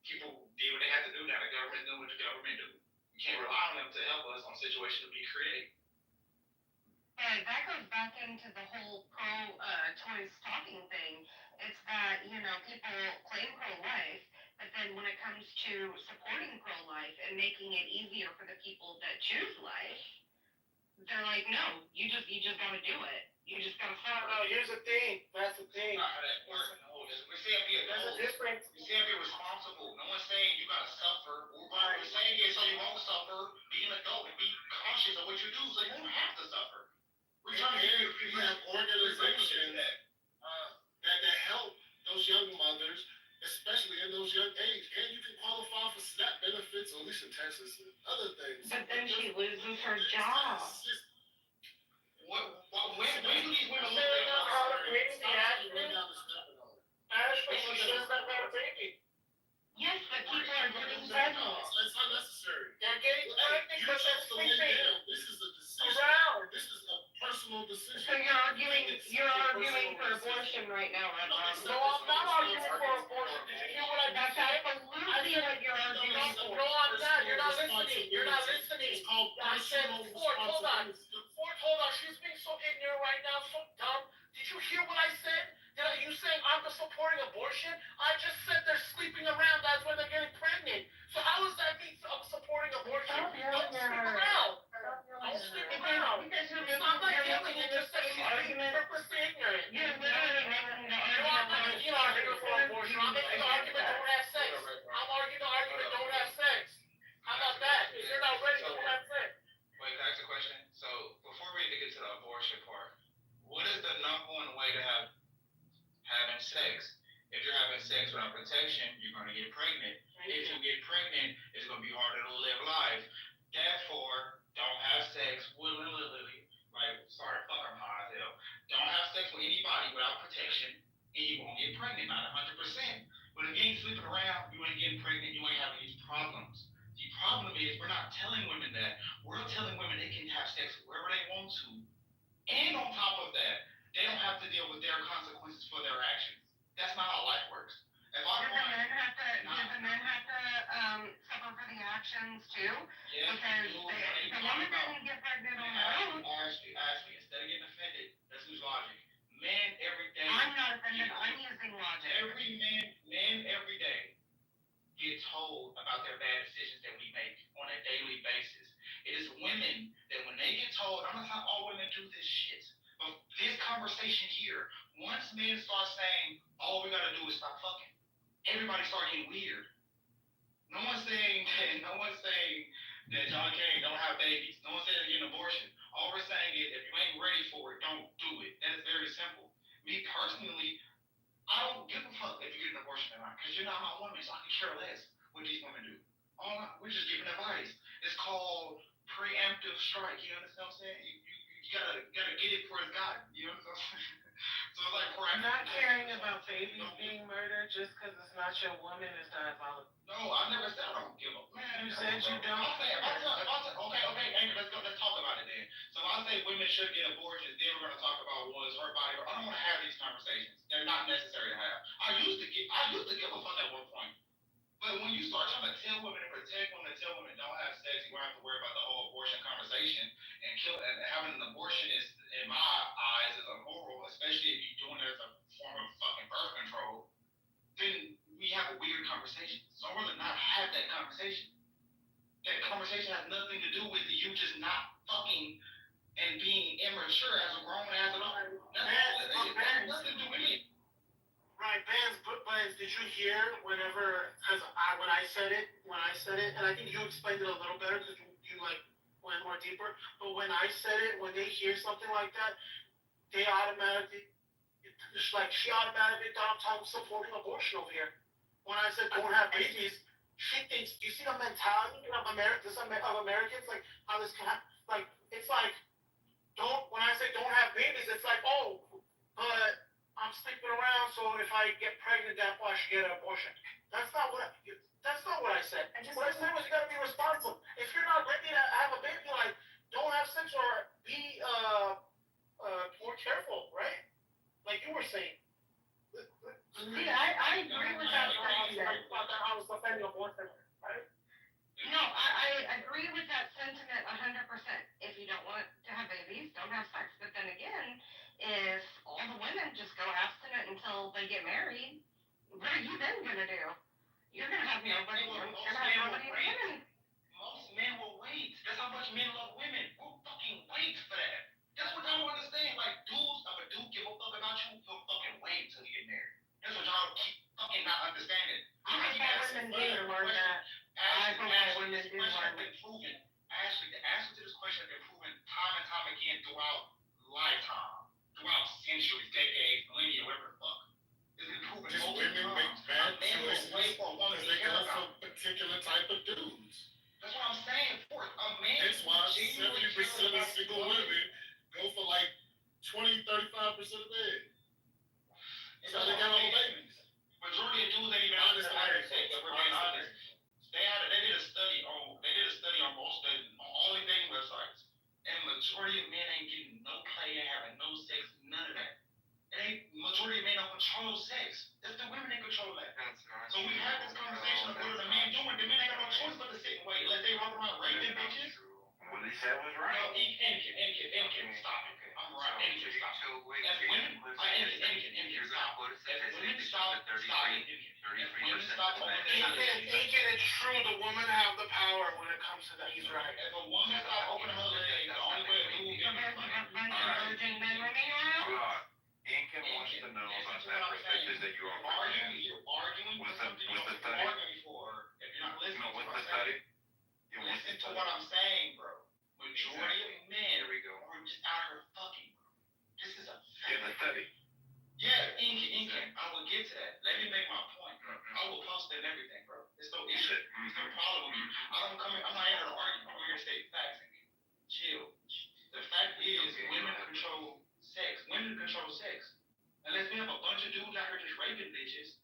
People did what they had to do now. The government doing what the government do. You can't rely on them to help us on situations to be created. And that goes back into the whole pro-choice talking thing. It's that, you know, people claim pro-life, but then when it comes to supporting pro-life and making it easier for the people that choose life, they're like, no, you just gotta do it. You just gotta follow. No, here's the thing. That's the thing. Not how that works. No, we're saying be There's a adult. difference. We're saying be responsible. No one's saying you gotta suffer. What we're saying is so you won't suffer. Be an adult and be cautious of what you do so you won't have to suffer. We're trying to And give we people have organizations that help those young mothers, especially in those young age. And you can qualify for SNAP benefits, at least in Texas and other things. But then she loses her job. When do these women look They're not how to bring the Ashley. Ashley, she should have had a baby. Yes, but people are getting It's pregnant. unnecessary. They're getting pregnant You because chose to they're lay sleeping down. This is a decision. around. This is a personal decision. So you're arguing for abortion right now, Red Ron. No, I'm not arguing for abortion. Did you hear what I just That's said? absolutely what you're arguing for. No, I'm not. You're not listening. You're not listening. It's called I said, personal Ford, hold on. responsibility. Ford, hold on. She's being so ignorant right now, so dumb. Did you hear what I said? You saying I'm supporting abortion? I just said they're sleeping around. That's when they're getting pregnant. So how does that mean I'm supporting abortion? Don't sleep around. Don't sleep around. I'm not yelling. It's just that she's being purposely ignorant. You're literally making the I'm not making an argument for abortion. I'm making the argument don't have sex. I'm arguing the argument don't have to get pregnant. If you get pregnant, it's going to be harder to live life. Therefore, don't have sex willy-nilly. Like, sorry, fuck, I'm high as hell. Don't have sex with anybody without protection, and you won't get pregnant, not 100%. But if you ain't sleeping around, you ain't getting pregnant, you ain't having these problems. The problem is we're not telling women that. We're telling women they can have sex wherever they want to. And on top of that, they don't have to deal with their consequences for their actions. That's not how life works. If I Do the men have to suffer for the actions too? Yes, Because the woman didn't get pregnant on her own. Ashley, instead of getting offended, let's use logic. Men every day. I'm not offended, I'm using logic. Men every day get told about their bad decisions that we make on a daily basis. It is women that when they get told, I'm not saying all women do this shit, but this conversation here, once men start saying, all we gotta do is stop fucking, everybody start getting weird. No one's saying that John Kane don't have babies. No one's saying get an abortion. All we're saying is if you ain't ready for it, don't do it. That is very simple. Me personally, I don't give a fuck if you get an abortion or not, because you're not my woman, so I can care less what these women do. We're just giving advice. It's called preemptive strike. You understand what I'm saying? You gotta get it for it's God. You know what I'm saying? So it's like preemptive. Not caring about babies being murdered just because it's not your woman is diabolical. No, I never said I don't give a man. You said you don't. Okay, Anchor, let's talk about it then. So if I say women should get abortions, then we're gonna talk about was her body. I don't want to have these conversations. They're not necessary to have. I used to give a fuck at one point. But when you start trying to tell women and protect women, tell women don't have sex, you won't have to worry about the whole abortion conversation. And having an abortion is, in my eyes, is immoral, especially if you're doing it as a form of fucking birth control. Then we have a weird conversation. So I'd rather not have that conversation. That conversation has nothing to do with you just not fucking and being immature as a grown ass adult. That's all it is. That has nothing to do with it. Right, Vance, did you hear whenever, because when I said it, and I think you explained it a little better because you like went more deeper, but when I said it, when they hear something like that, they automatically, it's like she automatically thought I'm supporting abortion over here. When I said don't have babies, she thinks, you see the mentality of Americans, like how this can happen, like, it's like, when I say don't have babies, it's like, oh, but I'm sleeping around, so if I get pregnant, therefore I should get an abortion. That's not what I said. What I said was you gotta be responsible. If you're not ready to have a baby, like, don't have sex or be more careful, right? Like you were saying. Yeah, I agree with that. I was offending abortion, right? No, I agree with that sentiment 100%. If you don't want to have babies, don't have sex. But then again, if all the women just go abstinent until they get married, what are you then gonna do? You're gonna have nobody. You're gonna have nobody to women. Most men will wait. That's how much men love women. We'll fucking wait for that. That's what y'all don't understand. Like, dudes, if a dude give a fuck about you, he'll fucking wait until you get married. That's what y'all keep fucking not understanding. I hope that women do learn that. I hope that women do learn that. Ashley, the answer to this question has been proven time and time again throughout lifetime, throughout centuries, decades, millennia, whatever the fuck. It's been proven. Just women make bad choices because they go for particular type of dudes. That's what I'm saying. A man. That's why 70% of single women go for like 20-35% of men. So they got all the babies. Majority of dudes ain't even honest to marriage. They did a study on most on all the dating websites, and majority of men ain't getting no play, ain't having no sex, none of that. Majority of men don't control sex. That's the women that control that. So we had this conversation of what are the men doing. The men ain't got no choice but to sit and wait. Let they run around raping bitches. What he said was right. No, Anakin, stop it. I'm right. Anakin, stop. As women, Anakin, stop. As women stop it, Women stop it. It's true, the women have the power when it comes to that. He's right. If a woman stop opening her legs, the only way to move Virgin men running around. Incan wants to know about that perspective that you are You're arguing for something you don't arguing for. If you're not listening to what's the study? Listen to what I'm saying, bro. Majority of men are just out here fucking, bro. This is a fact. The study. Yeah, Incan, I will get to that. Let me make my point. I will post it and everything. dudes out here just raping bitches,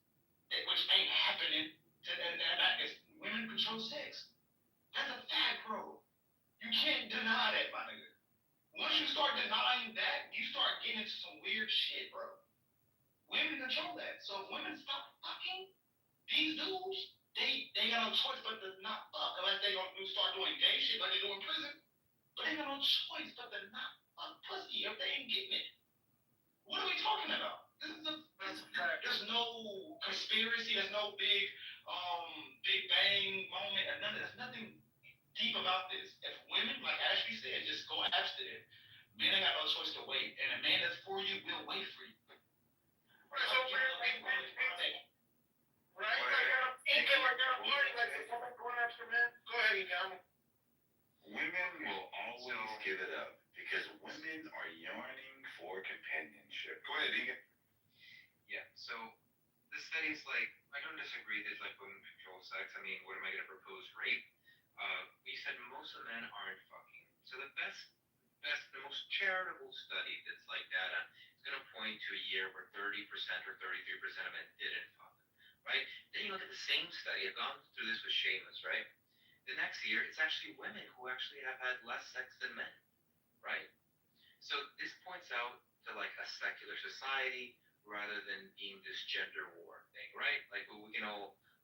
which ain't happening, and that is women control sex. That's a fact, bro. You can't deny that, my nigga. Once you start denying that, you start getting into some weird shit, bro. Women control that. So if women stop fucking these dudes, they got no choice but to not fuck unless they gonna start doing gay shit like they do in prison. But they got no choice but to not fuck pussy if they ain't getting it. What are we talking about? There's no conspiracy. There's no big bang moment. There's nothing deep about this. If women, like Ashley said, just go abstinent, men ain't got no choice to wait. And a man that's for you will wait for you. Right, so right? Like, thinking like they're a party, like someone going after men. Go ahead, Igam. Women will always give it up because women are yearning for companionship. Go ahead, Egan. Yeah, so the studies, like, I don't disagree that, like, women control sex. I mean, what am I going to propose? Rape? We said most of men aren't fucking. So the the most charitable study that's like data is going to point to a year where 30% or 33% of men didn't fuck, right? Then you look at the same study. I've gone through this with Seamus, right? The next year, it's actually women who actually have had less sex than men, right? So this points out to like a secular society rather than being this gender war thing, right? Like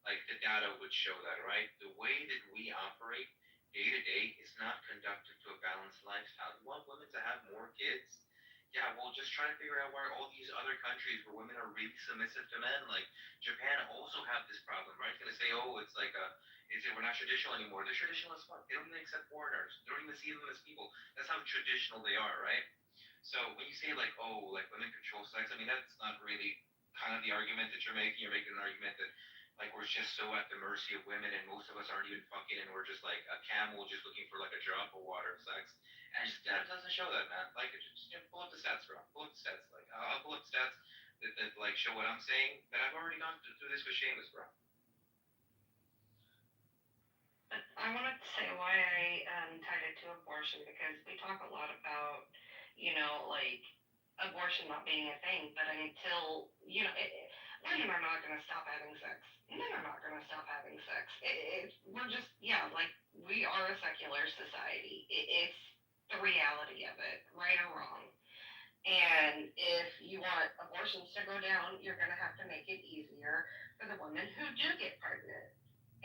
like the data would show that, right? The way that we operate day to day is not conducted to a balanced lifestyle. You want women to have more kids? Yeah, well, just try to figure out why all these other countries where women are really submissive to men, like Japan, also have this problem, right? It's gonna say, oh, it's like we're not traditional anymore. They're traditional as fuck. They don't even accept foreigners. They don't even see them as people. That's how traditional they are, right? So when you say like, oh, like women control sex, I mean that's not really kind of the argument that you're making. You're making an argument that like we're just so at the mercy of women, and most of us aren't even fucking, and we're just like a camel just looking for like a drop of water of sex. And that doesn't show that, man. Like, just pull up the stats, bro. Pull up the stats. Like, I'll pull up stats that like show what I'm saying. That I've already gone through this with Seamus, bro. I wanted to say why I tied it to abortion because we talk a lot about, like abortion not being a thing, but until, women are not going to stop having sex. Men are not going to stop having sex. We're just, like we are a secular society. It's the reality of it, right or wrong. And if you want abortions to go down, you're going to have to make it easier for the women who do get pregnant.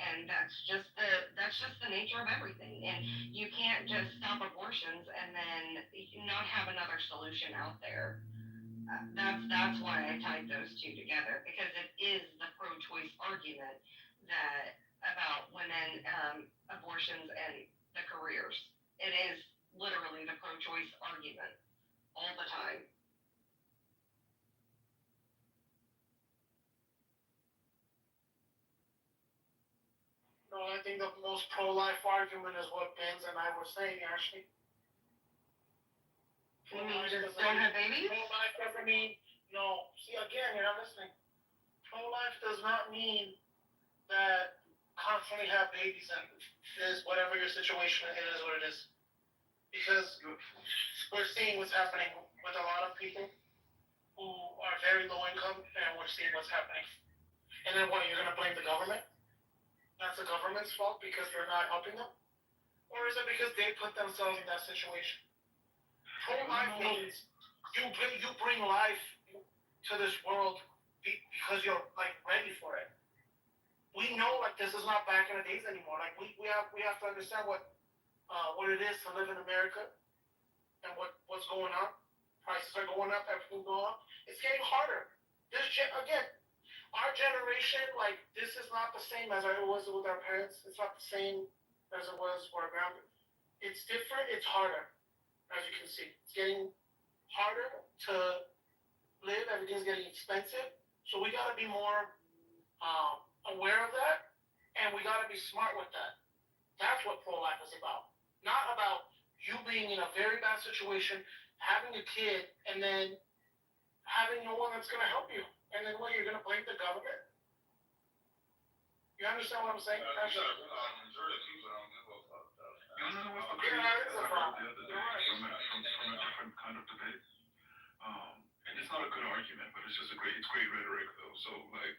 And that's just the nature of everything. And you can't just stop abortions and then not have another solution out there. That's why I tied those two together, because it is the pro-choice argument that about women, abortions and the careers. It is literally the pro-choice argument all the time. No, I think the most pro-life argument is what Benz and I were saying, Ashley. You mean just don't have babies? Pro-life doesn't mean, no. See, again, you're not listening. Pro-life does not mean that constantly have babies and is whatever your situation is what it is. Because we're seeing what's happening with a lot of people who are very low income, and we're seeing what's happening. And then what, you're going to blame the government? That's the government's fault because they're not helping them? Or is it because they put themselves in that situation? Pro-life means you bring life to this world because you're like ready for it. We know like this is not back in the days anymore. Like we have to understand what it is to live in America and what's going on. Prices are going up, everything's going up. It's getting harder. Again, our generation, like this is not the same as it was with our parents. It's not the same as it was for our grandparents. It's different. It's harder, as you can see. It's getting harder to live. Everything's getting expensive. So we gotta be more aware of that, and we gotta be smart with that. That's what pro-life is about. Not about you being in a very bad situation, having a kid, and then having no one that's gonna help you. And then what, you're gonna blame the government? You understand what I'm saying? You wanna know what's the Yeah, that is a problem. From a different kind of debate. And it's not a good argument, but it's just it's great rhetoric though. So like,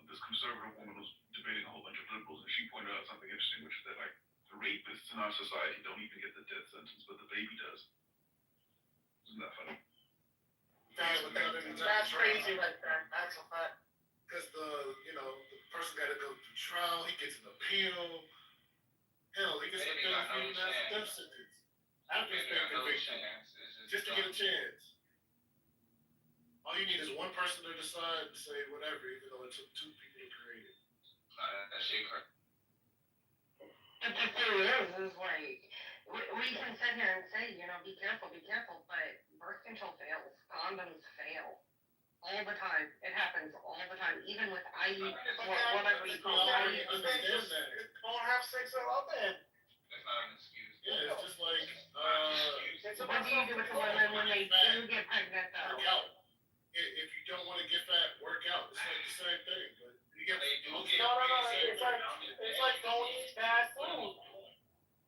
this conservative woman was debating a whole bunch of liberals, and she pointed out something interesting, which is that like the rapists in our society don't even get the death sentence, but the baby does. Isn't that funny? That's crazy right there. That's a fact. Because the person got to go through trial, he gets an appeal. Hell, he gets an appeal for even as a death sentence. After he's been convicted. Just to get a chance. All you need is one person to decide and say whatever, even though it took two people to create it. That shit crazy. But the thing is like, we can sit here and say, be careful, but birth control fails. Condoms fail. All the time. It happens all the time. Even with IE, whatever you call it. I understand that. Don't have sex at all then. That's not an excuse. Yeah, it's just like, what do you do with the women when they do get pregnant though? Work out. If you don't want to get fat, work out. It's like the same thing. But you get No. It's like don't eat bad food.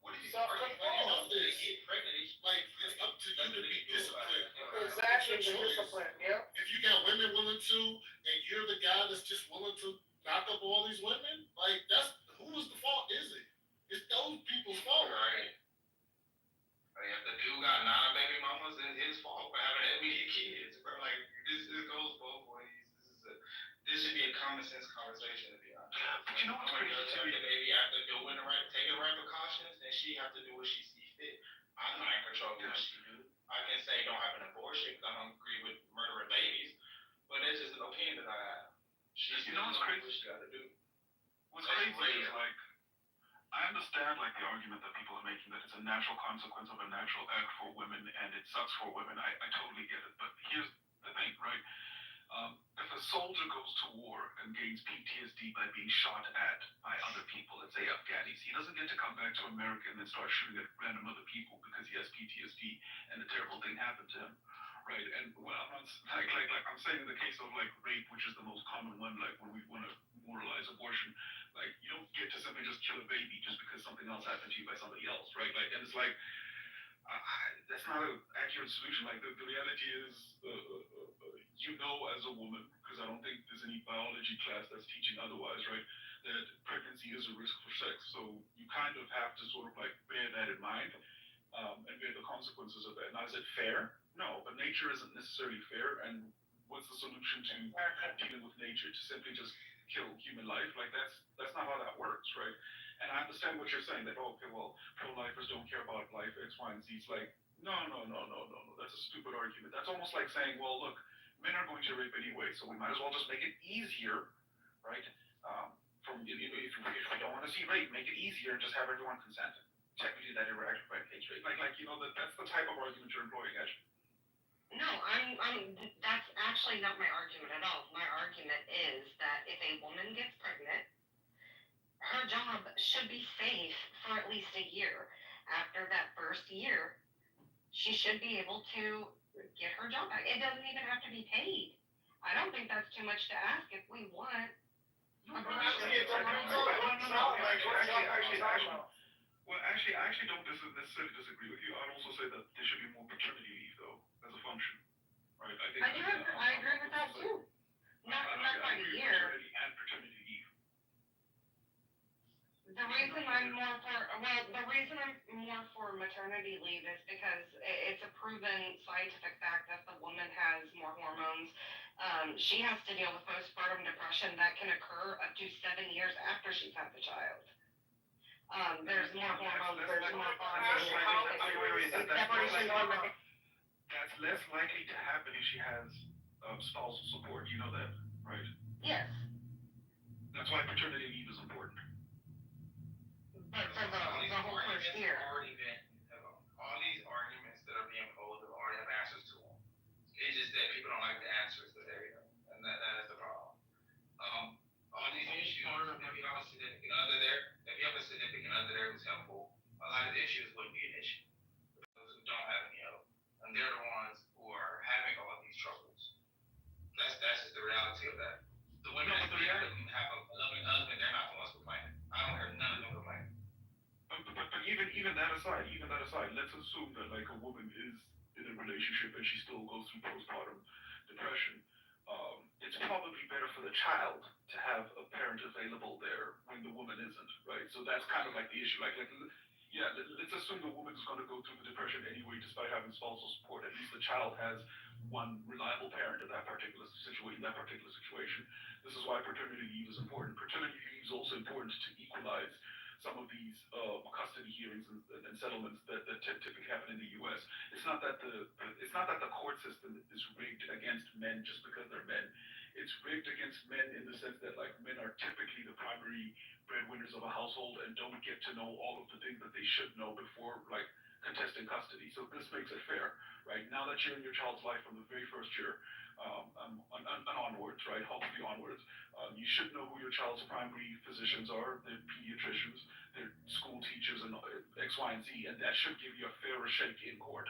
What is self-control? Like it's up to you to be disciplined. Exactly, the discipline. Yeah. If you got women willing to, and you're the guy that's just willing to knock up all these women, like that's whose the fault is it? It's those people's fault. Right. Like, if the dude got 9 baby mamas, it's his fault for having that many kids, bro. Like this goes both ways. This should be a common sense conversation, to be honest. But you know what's crazy too? The baby after doing taking the right precautions, then she have to do what she sees fit. I'm not in control of what she do. I can say don't have an abortion because I don't agree with murdering babies, but that's just an opinion that I have. She's what's crazy? What she got to do. What's crazy is like, I understand like the argument that people are making that it's a natural consequence of a natural act for women and it sucks for women. I totally get it. But here's the thing, right? If a soldier goes to war and gains PTSD by being shot at by other people, let's say Afghanis, he doesn't get to come back to America and then start shooting at random other people because he has PTSD and a terrible thing happened to him, right? And well, I'm not like I'm saying in the case of like rape, which is the most common one, like when we want to moralize abortion, like you don't get to simply just kill a baby just because something else happened to you by somebody else, right? Like, and it's like that's not an accurate solution. Like the reality is, as a woman, because I don't think there's any biology class that's teaching otherwise, right? That pregnancy is a risk for sex. So you kind of have to sort of like bear that in mind and bear the consequences of that. Now, is it fair? No, but nature isn't necessarily fair. And what's the solution to dealing with nature? To simply just kill human life? Like that's not how that works, right? And I understand what you're saying that, okay, well, pro-lifers don't care about life, X, Y, and Z. It's like, no. That's a stupid argument. That's almost like saying, well, look, men are going to rape anyway, so we might as well just make it easier, right? If we don't want to see rape, make it easier and just have everyone consent. Technically, that eradicates rape. That's the type of argument you're employing, actually. No, that's actually not my argument at all. My argument is that if a woman gets pregnant, her job should be safe for at least a year. After that first year, she should be able to get her job back. It doesn't even have to be paid. I don't think that's too much to ask if we want. Well, actually, I actually don't necessarily disagree with you. I'd also say that there should be more paternity leave, though, as a function, right? I agree with that too. Not by a year. Maternity and paternity leave. The reason I'm more for maternity leave is because it's a proven scientific fact that the woman has more hormones. She has to deal with postpartum depression that can occur up to 7 years after she's had the child. There's more hormones, there's more That's less likely to happen if she has spousal support. You know that, right? Yes. That's why paternity leave is important. But for the whole first year. All these arguments that are being posed already have answers to them. It's just that people don't like the answers, but there you go. And that is the problem. All these issues, if you have a significant other there who's helpful, a lot of the issues wouldn't be an issue. Those who don't have any help. And they're the ones who are having all these troubles. That's just the reality of that. The women that have a loving husband, they're not the ones complaining. I don't hear none of them complaining. But even that aside, let's assume that like a woman is in a relationship and she still goes through postpartum depression. it's probably better for the child to have a parent available there when the woman isn't, right? So that's kind of like the issue. Yeah, let's assume the woman's going to go through the depression anyway, despite having spousal support. At least the child has one reliable parent in that particular situation. This is why paternity leave is important. Paternity leave is also important to equalize some of these custody hearings and settlements that typically happen in the U.S. It's not that the court system is rigged against men just because they're men. It's rigged against men in the sense that like men are typically the primary breadwinners of a household and don't get to know all of the things that they should know before like contesting custody. So this makes it fair, right? Now that you're in your child's life from the very first year and onwards, right? Hopefully onwards, you should know who your child's primary physicians are, their pediatricians, their school teachers, and X, Y, and Z, and that should give you a fairer shake in court.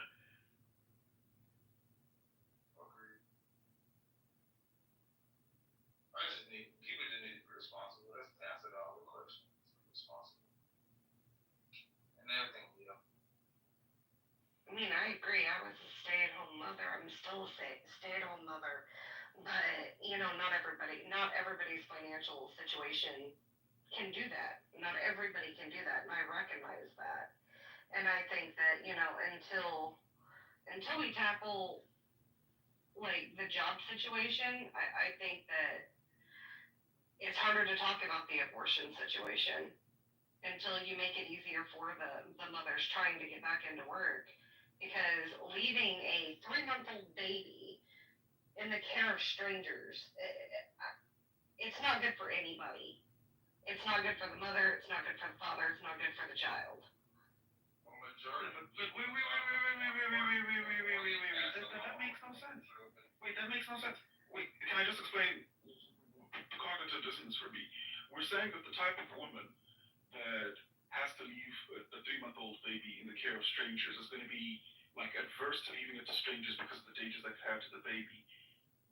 I just need people just need to be responsible. That's the answer to all the questions. Be responsible. And everything, you know. I mean, I agree. I was a stay-at-home mother. I'm still a stay-at-home mother. But, you know, not everybody's financial situation can do that. Not everybody can do that, and I recognize that. And I think that, you know, until we tackle, like, the job situation, I think that it's harder to talk about the abortion situation until you make it easier for the mothers trying to get back into work. Because leaving a 3-month-old baby in the care of strangers, it's not good for anybody. It's not good for the mother, it's not good for the father, it's not good for the child. That makes no sense. That makes no sense. Can I just explain cognitive dissonance for me? We're saying that the type of woman that has to leave a 3-month-old baby in the care of strangers is going to be like adverse to leaving it to strangers because of the dangers that could have to the baby.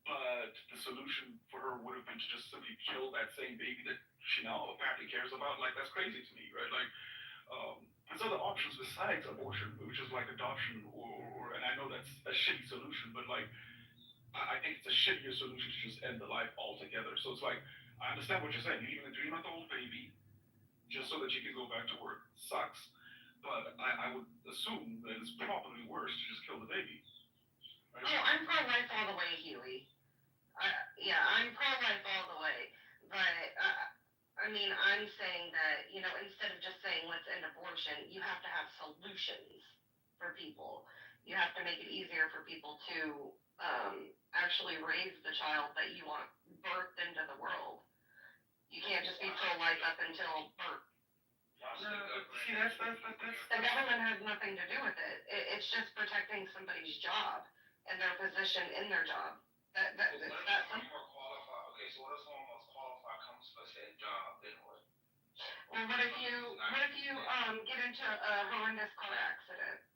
But the solution for her would have been to just simply kill that same baby that she now apparently cares about. Like, that's crazy to me, right? Like, there's other options besides abortion, which is like adoption, or and I know that's a shitty solution, but like, I think it's a shittier solution to just end the life altogether. So it's like, I understand what you're saying. Leaving a 3-month-old baby just so that you can go back to work sucks. But I would assume that it's probably worse to just kill the baby. Right? Oh, I'm pro-life all the way, Huey. I'm pro-life all the way. But, I mean, I'm saying that, you know, instead of just saying let's end abortion, you have to have solutions for people. You have to make it easier for people to actually raise the child that you want birthed into the world. You can't just be pro-life up until birth. See, that's The government has nothing to do with it. It's just protecting somebody's job and their position in their job. It's that simple. More qualified. Okay, so what if someone most qualified comes for that job? Then what? Well, what if you get into a horrendous car accident?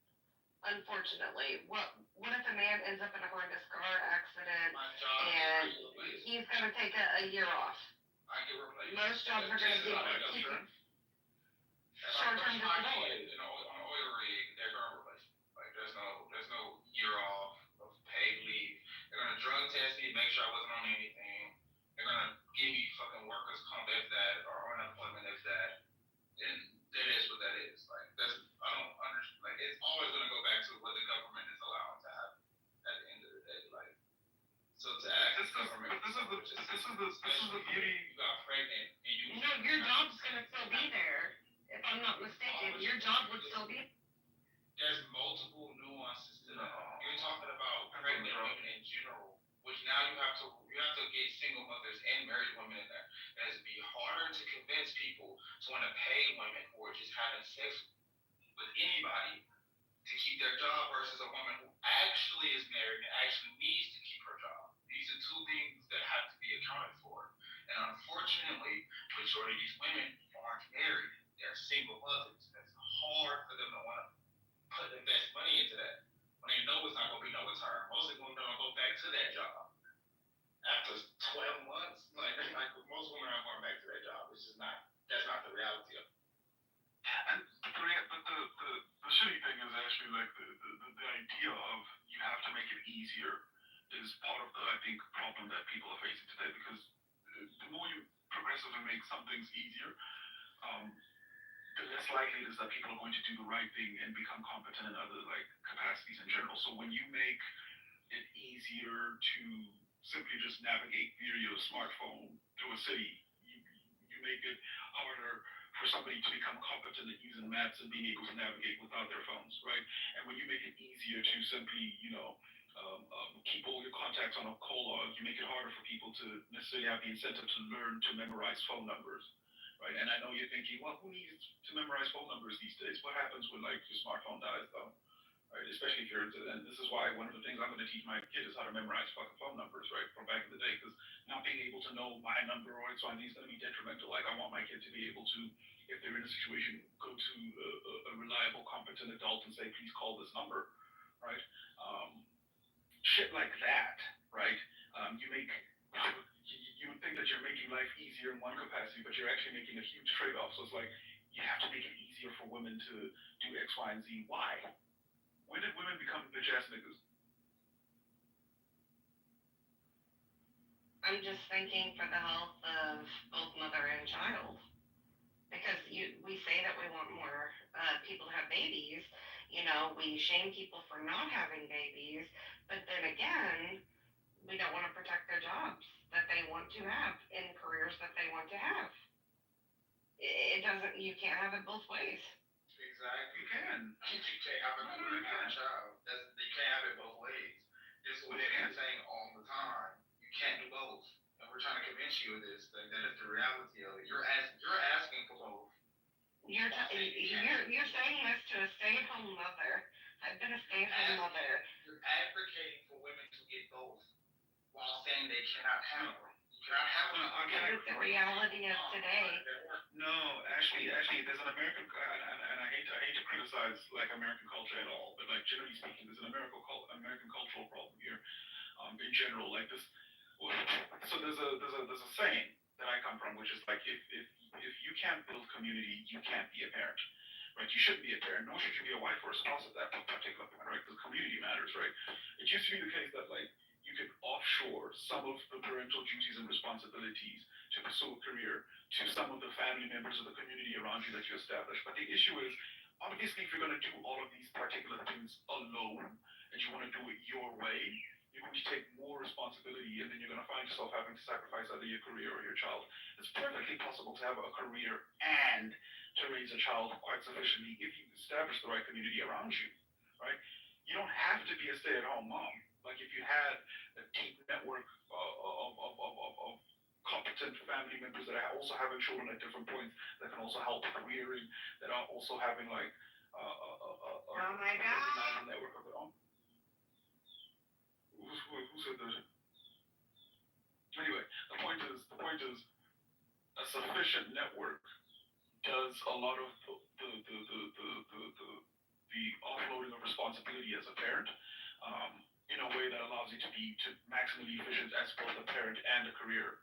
Unfortunately, what if a man ends up in a horrendous car accident and he's gonna take a year off? I get replaced. Most jobs are gonna be short-term disability. You know, on an oil rig, they're gonna replace me. Like, there's no year off of paid leave. They're gonna drug test me, make sure I wasn't on anything. They're gonna give me fucking workers' comp if that, or unemployment if that. And that is what that is. Like, I don't understand. Like, it's always gonna go back to what the government is allowing to happen at the end of the day. Like, so to ask the government, this is the beauty. You got pregnant and you. No, your job's gonna still be there. If I'm not mistaken, your job would still be. There's multiple nuances to that. You're talking about pregnant women in general, which now you have to get single mothers and married women in there. It has to be harder to convince people to want to pay women for just having sex with anybody to keep their job versus a woman who actually is married and actually needs to keep her job. These are two things that have to be accounted for. And unfortunately, majority of these women aren't married. They're single mothers. It's hard for them to want to invest money into that when they know it's not going to be no return. Most of them don't go back to that job after 12 months. Like most women aren't going back to that job. It's just not. That's not the reality of it. And the shitty thing is actually like the idea of you have to make it easier is part of the, I think, problem that people are facing today, because the more you progressively make some things easier, the less likely it is that people are going to do the right thing and become competent in other like capacities in general. So when you make it easier to simply just navigate via your smartphone through a city, you make it harder for somebody to become competent at using maps and being able to navigate without their phones, right? And when you make it easier to simply, keep all your contacts on a call log, you make it harder for people to necessarily have the incentive to learn to memorize phone numbers, right? And I know you're thinking, well, who needs to memorize phone numbers these days? What happens when like your smartphone dies, though? Right? Especially if you're into, and this is why one of the things I'm going to teach my kid is how to memorize fucking phone numbers, right? From back in the day, because not being able to know my number or X, Y, and Z is going to be detrimental. Like I want my kid to be able to, if they're in a situation, go to a reliable, competent adult and say, please call this number, right? Shit like that, right? You make, you would think that you're making life easier in one capacity, but you're actually making a huge trade-off. So it's like, you have to make it easier for women to do X, Y, and Z. Why? When did women become bitch ass niggas? I'm just thinking for the health of both mother and child. Because we say that we want more people to have babies. We shame people for not having babies. But then again, we don't want to protect their jobs that they want to have in careers that they want to have. You can't have it both ways. Exactly. You can. You can't have it both ways. You child. You can't have it both ways. This is what they're saying all the time. You can't do both. And we're trying to convince you of this, that is the reality of it. You're asking for both. You're saying this to a stay-at-home mother. I've been a stay-at-home mother. You're advocating for women to get both while saying they cannot have them. You cannot have them. This is the reality of today. No, actually, there's an American, and I hate to criticize like American culture at all, but like generally speaking, there's an American cultural problem here, in general. Like this, so there's a saying that I come from, which is like if you can't build community, you can't be a parent, right? You shouldn't be a parent, nor should you be a wife or a spouse at that particular point, right? Because community matters, right? It used to be the case that like you could offshore some of the parental duties and responsibilities to pursue a career to some of the family members of the community around you that you establish. But the issue is, obviously, if you're going to do all of these particular things alone and you want to do it your way, you're going to take more responsibility, and then you're going to find yourself having to sacrifice either your career or your child. It's perfectly possible to have a career and to raise a child quite sufficiently if you establish the right community around you, right? You don't have to be a stay-at-home mom. Like if you had a deep network of competent family members that are also having children at different points that can also help careering, that are also having like oh my God, network of their own. Who said that? Anyway, the point is a sufficient network does a lot of the offloading of responsibility as a parent, in a way that allows you to be maximally efficient as both a parent and a career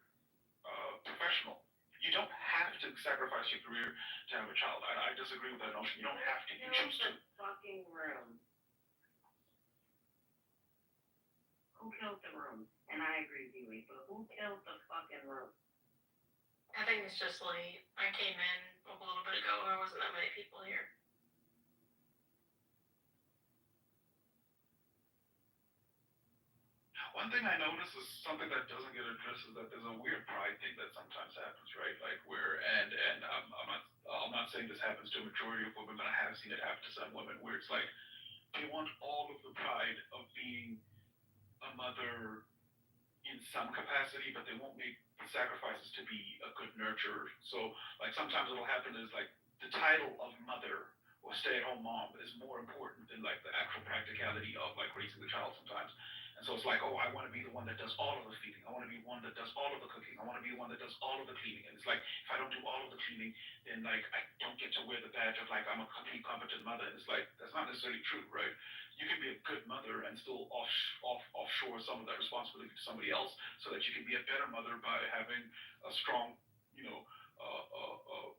professional. You don't have to sacrifice your career to have a child. I disagree with that notion. You don't have to. You choose to. Fucking room. Who killed the room? And I agree with you, but who killed the fucking room? I think it's just late. I came in a little bit ago. There wasn't that many people here. One thing I notice is something that doesn't get addressed is that there's a weird pride thing that sometimes happens, right? Like where, and I'm not saying this happens to a majority of women, but I have seen it happen to some women where it's like they want all of the pride of being a mother in some capacity, but they won't make the sacrifices to be a good nurturer. So like sometimes what'll happen is like the title of mother or stay-at-home mom is more important than like the actual practicality of like raising the child sometimes. And so it's like, oh, I want to be the one that does all of the feeding. I want to be one that does all of the cooking. I want to be one that does all of the cleaning. And it's like, if I don't do all of the cleaning, then like I don't get to wear the badge of like I'm a complete competent mother. And it's like that's not necessarily true, right? You can be a good mother and still offshore some of that responsibility to somebody else, so that you can be a better mother by having a strong,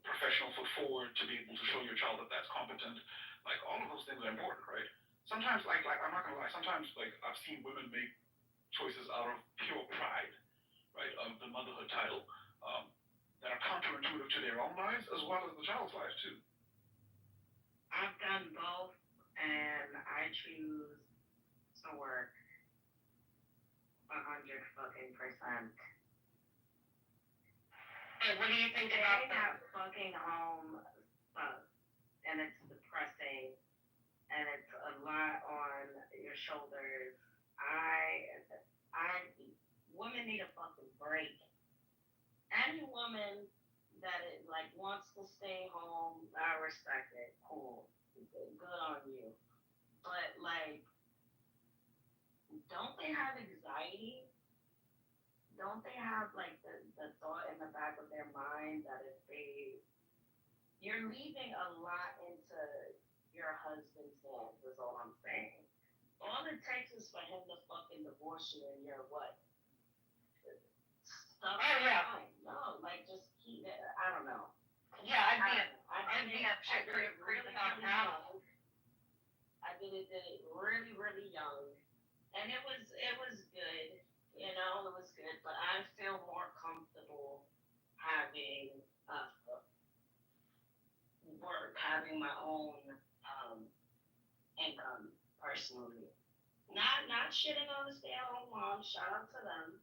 professional foot forward to be able to show your child that that's competent. Like all of those things are important, right? Sometimes, like I'm not gonna lie. Sometimes, like I've seen women make choices out of pure pride, right, of the motherhood title, that are counterintuitive to their own lives as well as the child's life too. I've done both, and I choose to work 100%. And what do you think Staying about at fucking home sucks, and it's depressing, and it's a lot on your shoulders. Women need a fucking break. Any woman that wants to stay home, I respect it. Cool, good on you. But don't they have anxiety? Don't they have the thought in the back of their mind that you're leaving a lot into your husband's hands, is all I'm saying. All it takes is for him to fucking divorce you and you're what? Stuff. Oh, yeah. No, just keep it. I don't know. Yeah, I did it really young. I did it really, really young, and it was good. It was good, but I feel more comfortable having work, having my own income personally. Not shitting on the stay-at-home moms. Shout out to them.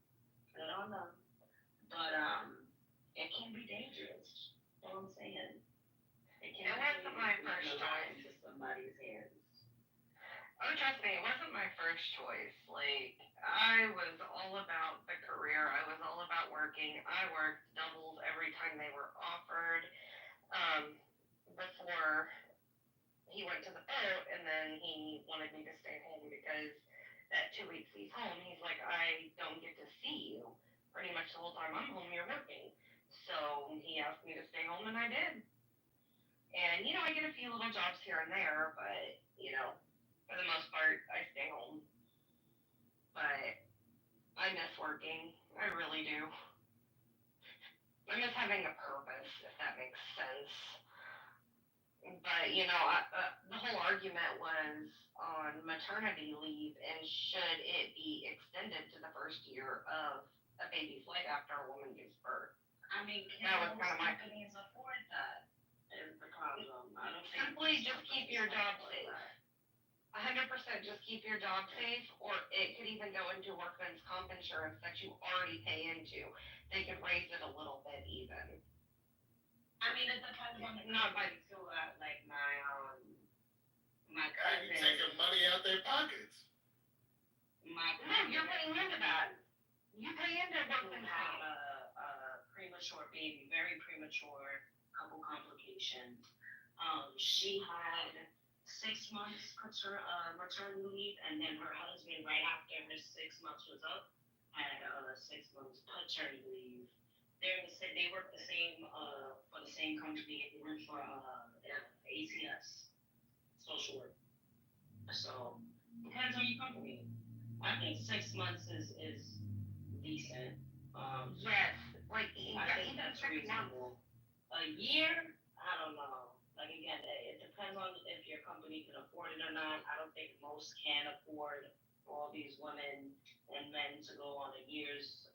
Good on them. But it can be dangerous. You know what I'm saying? It wasn't my first choice. Into somebody's hands. Oh, trust me, it wasn't my first choice. I was all about the career. I was all about working. I worked doubles every time they were offered. Before he went to the boat, and then he wanted me to stay home because that 2 weeks he's home, he's like, I don't get to see you pretty much the whole time I'm home, you're working. So he asked me to stay home, and I did. And, I get a few little jobs here and there, but, for the most part, I stay home. But I miss working. I really do. I miss having a purpose, if that makes sense. But, the whole argument was on maternity leave and should it be extended to the first year of a baby's life after a woman gives birth. I mean, can That was most kind of my companies afford that? Is the problem. I don't think simply just keep your job safe. 100% just keep your job safe, or it could even go into workman's comp insurance that you already pay into. They could raise it a little bit even. I mean, it depends on the Not by company too. My God, you cousin. taking money out their pockets. My No, you're paying into that. You pay into who workman's had comp. a premature baby, very premature, couple complications. She had 6 months maternity leave, and then her husband, right after her 6 months was up, had 6 months paternity leave. They work the same for the same company. They work for ACS, social work. So depends on your company. I think 6 months is decent. Yes, I think that's reasonable. A year, I don't know. Again, it depends on if your company can afford it or not. I don't think most can afford all these women and men to go on a year's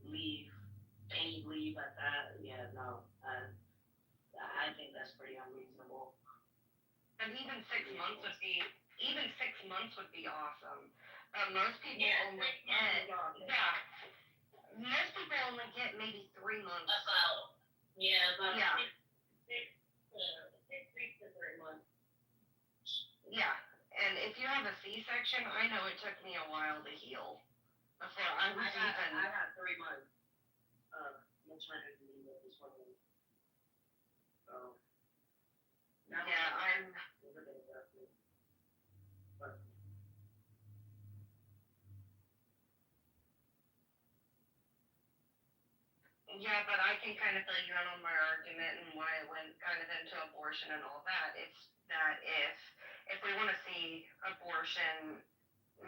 leave, paid leave at that. Yeah, no. I think that's pretty unreasonable. And even 6 months would be awesome. Most people only get most people only get maybe 3 months. About 6 weeks to 3 months. Yeah, and if you have a C-section, I know it took me a while to heal before I was even. I got 3 months of maternity leave with this woman. So. Yeah, I'm. Yeah, but I can kind of fill you in on my argument and why it went kind of into abortion and all that. It's that if we want to see abortion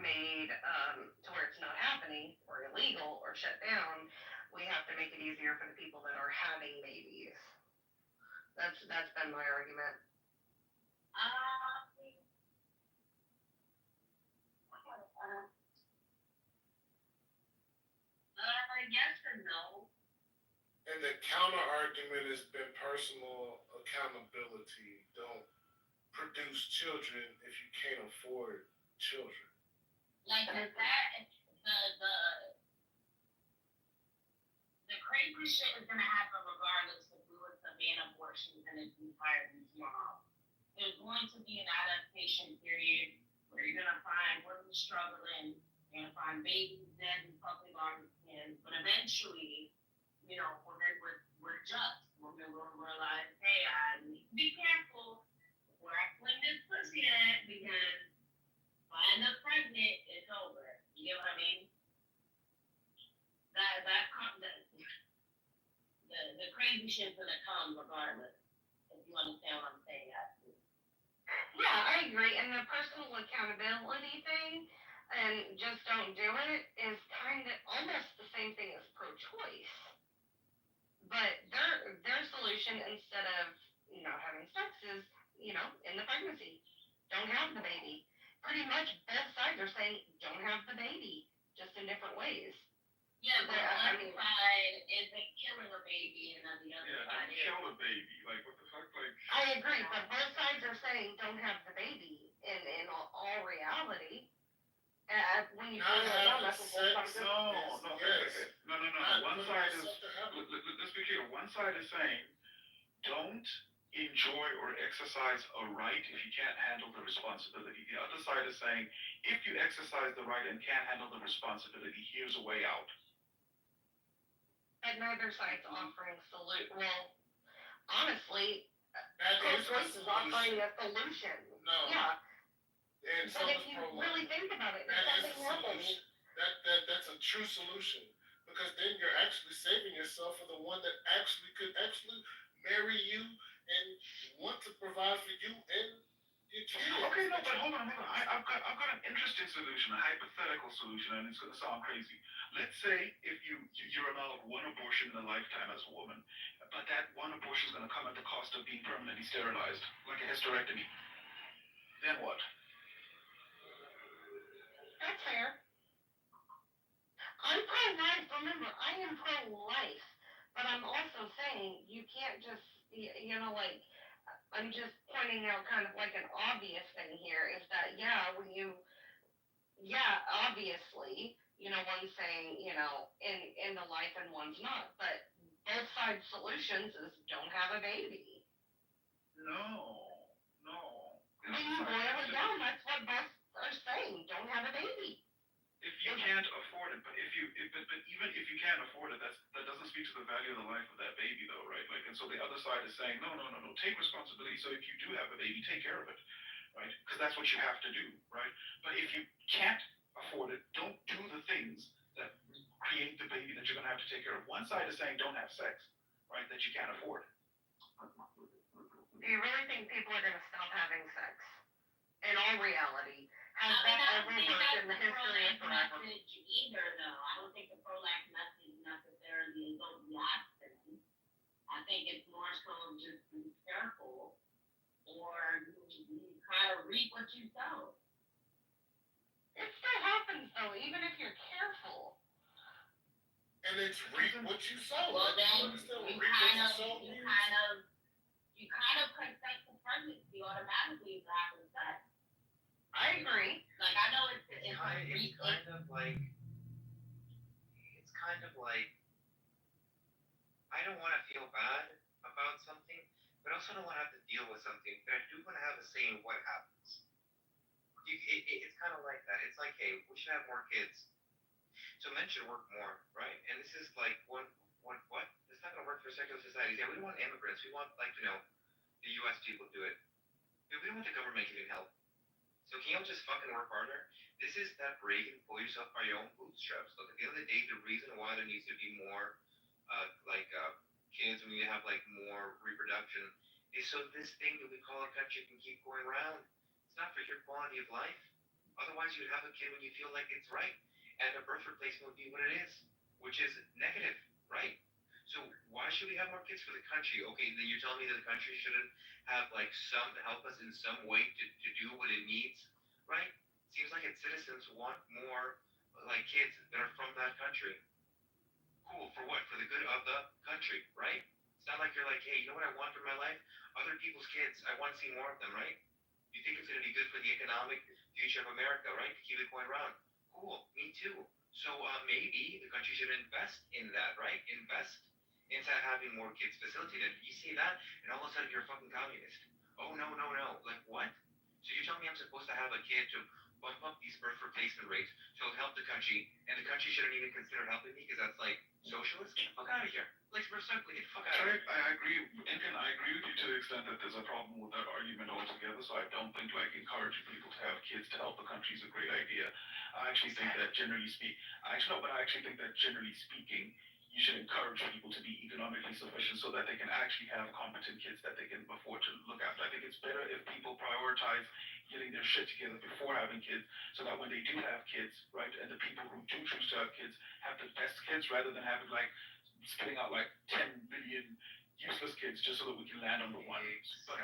made to where it's not happening or illegal or shut down, we have to make it easier for the people that are having babies. That's been my argument. to know. And the counter argument has been personal accountability. Don't produce children if you can't afford children. Like does that the crazy shit is gonna happen regardless if we were to ban abortions and if we hire these moms. There's going to be an adaptation period where you're gonna find women struggling, you're gonna find babies dead in public garbage cans, but eventually, you know, we're just. Women will realize, hey, I need to be careful where I fling this pussy at because if I end up pregnant, it's over. You get what I mean? The crazy shit's gonna come regardless. If you understand what I'm saying, Yeah, I agree. And the personal accountability thing and just don't do it is kind of almost the same thing as pro-choice. But their solution instead of, you know, having sex is, you know, in the pregnancy. Don't have the baby. Pretty much both sides are saying don't have the baby, just in different ways. Yeah, but one side isn't killing a baby and then the other side is. Kill a baby. Like, what the fuck? Like, I agree, but both sides are saying don't have the baby in all reality. When you Not break it down, having that's what sex. no. One side is, Not- let's be clear. One side is saying, don't enjoy or exercise a right if you can't handle the responsibility. The other side is saying, if you exercise the right and can't handle the responsibility, here's a way out. And neither side's offering solution. Well, honestly, That is a pro-choice is offering solution. a solution. No. Yeah. And so But is if you pro-life. really think about it, That is a something happens. solution. That's a true solution. Because then you're actually saving yourself for the one that actually could actually marry you and want to provide for you and your kids. Okay, no, but hold on. I've got an interesting solution, a hypothetical solution, and it's gonna sound crazy. Let's say if you're allowed one abortion in a lifetime as a woman, but that one abortion is gonna come at the cost of being permanently sterilized, like a hysterectomy. Then what? That's fair. I'm pro-life. Remember, I am pro-life. But I'm also saying you can't just, you know, like, I'm just pointing out kind of like an obvious thing here is that, obviously, you know, one's saying, you know, in the life and one's not. But both sides' solutions is don't have a baby. No. When you boil it down, that's what both are saying. Don't have a baby. If you can't afford it, but even if you can't afford it, that doesn't speak to the value of the life of that baby, though, right? Like, and so the other side is saying, no, take responsibility. So if you do have a baby, take care of it, right? Because that's what you have to do, right? But if you can't afford it, don't do the things that create the baby that you're gonna have to take care of. One side is saying don't have sex, right? That you can't afford. Do you really think people are going to stop having sex? In all reality, has I that don't ever think worked that's in the the history of pro-life forever? message either, though. I don't think the pro-life message necessarily is over the abstinence. I think it's more so just be careful, or you kind of reap what you sow. It still happens though, even if you're careful. And it's reap what you sow. Well, then you kind of consent to pregnancy automatically for having sex. I agree. Like I know it's kind of like I don't want to feel bad about something, but I also don't want to have to deal with something. But I do want to have a say in what happens. It's kind of like that. It's like, hey, we should have more kids. So men should work more, right? And this is like what? It's not going to work for secular societies. Yeah, we don't want immigrants. We want, like, the U.S. people do it. We don't want the government giving help. So can y'all just fucking work harder? This is that Reagan, pull yourself by your own bootstraps. Look, at the end of the day, the reason why there needs to be more, kids, we need to have, more reproduction, is so this thing that we call a country can keep going around. It's not for your quality of life. Otherwise, you'd have a kid when you feel like it's right. And a birth replacement would be what it is, which is negative, right? So why should we have more kids for the country? Okay, then you're telling me that the country shouldn't have, some help us in some way to do what it needs, right? Seems like its citizens want more, kids that are from that country. Cool. For what? For the good of the country, right? It's not like you're like, hey, you know what I want for my life? Other people's kids. I want to see more of them, right? You think it's going to be good for the economic future of America, right? To keep it going around. Cool. Me too. So maybe the country should invest in that, right? Invest into having more kids facilitated. You say that, and all of a sudden you're a fucking communist. Oh no, no, no. Like what? So you're telling me I'm supposed to have a kid to bump up these birth replacement rates to help the country, and the country shouldn't even consider helping me because that's like socialist? Get the fuck out of here. Like, respectfully, get the fuck out of here. I agree, and I agree with you to the extent that there's a problem with that argument altogether. So I don't think like encouraging people to have kids to help the country is a great idea. I actually think that generally speaking, you should encourage people to be economically sufficient so that they can actually have competent kids that they can afford to look after. I think it's better if people prioritize getting their shit together before having kids, so that when they do have kids, right, and the people who do choose to have kids have the best kids rather than having like spitting out like 10 billion useless kids just so that we can land on the one. But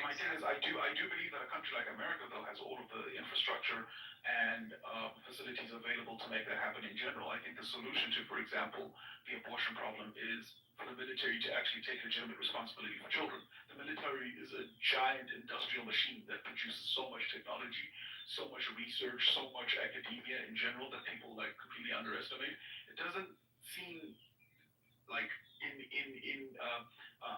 my thing is, I do believe that a country like America though has all of the infrastructure and facilities available to make that happen in general. I think the solution to, for example, the abortion problem is for the military to actually take legitimate responsibility for children. The military is a giant industrial machine that produces so much technology, so much research, so much academia in general that people like completely underestimate. It doesn't seem like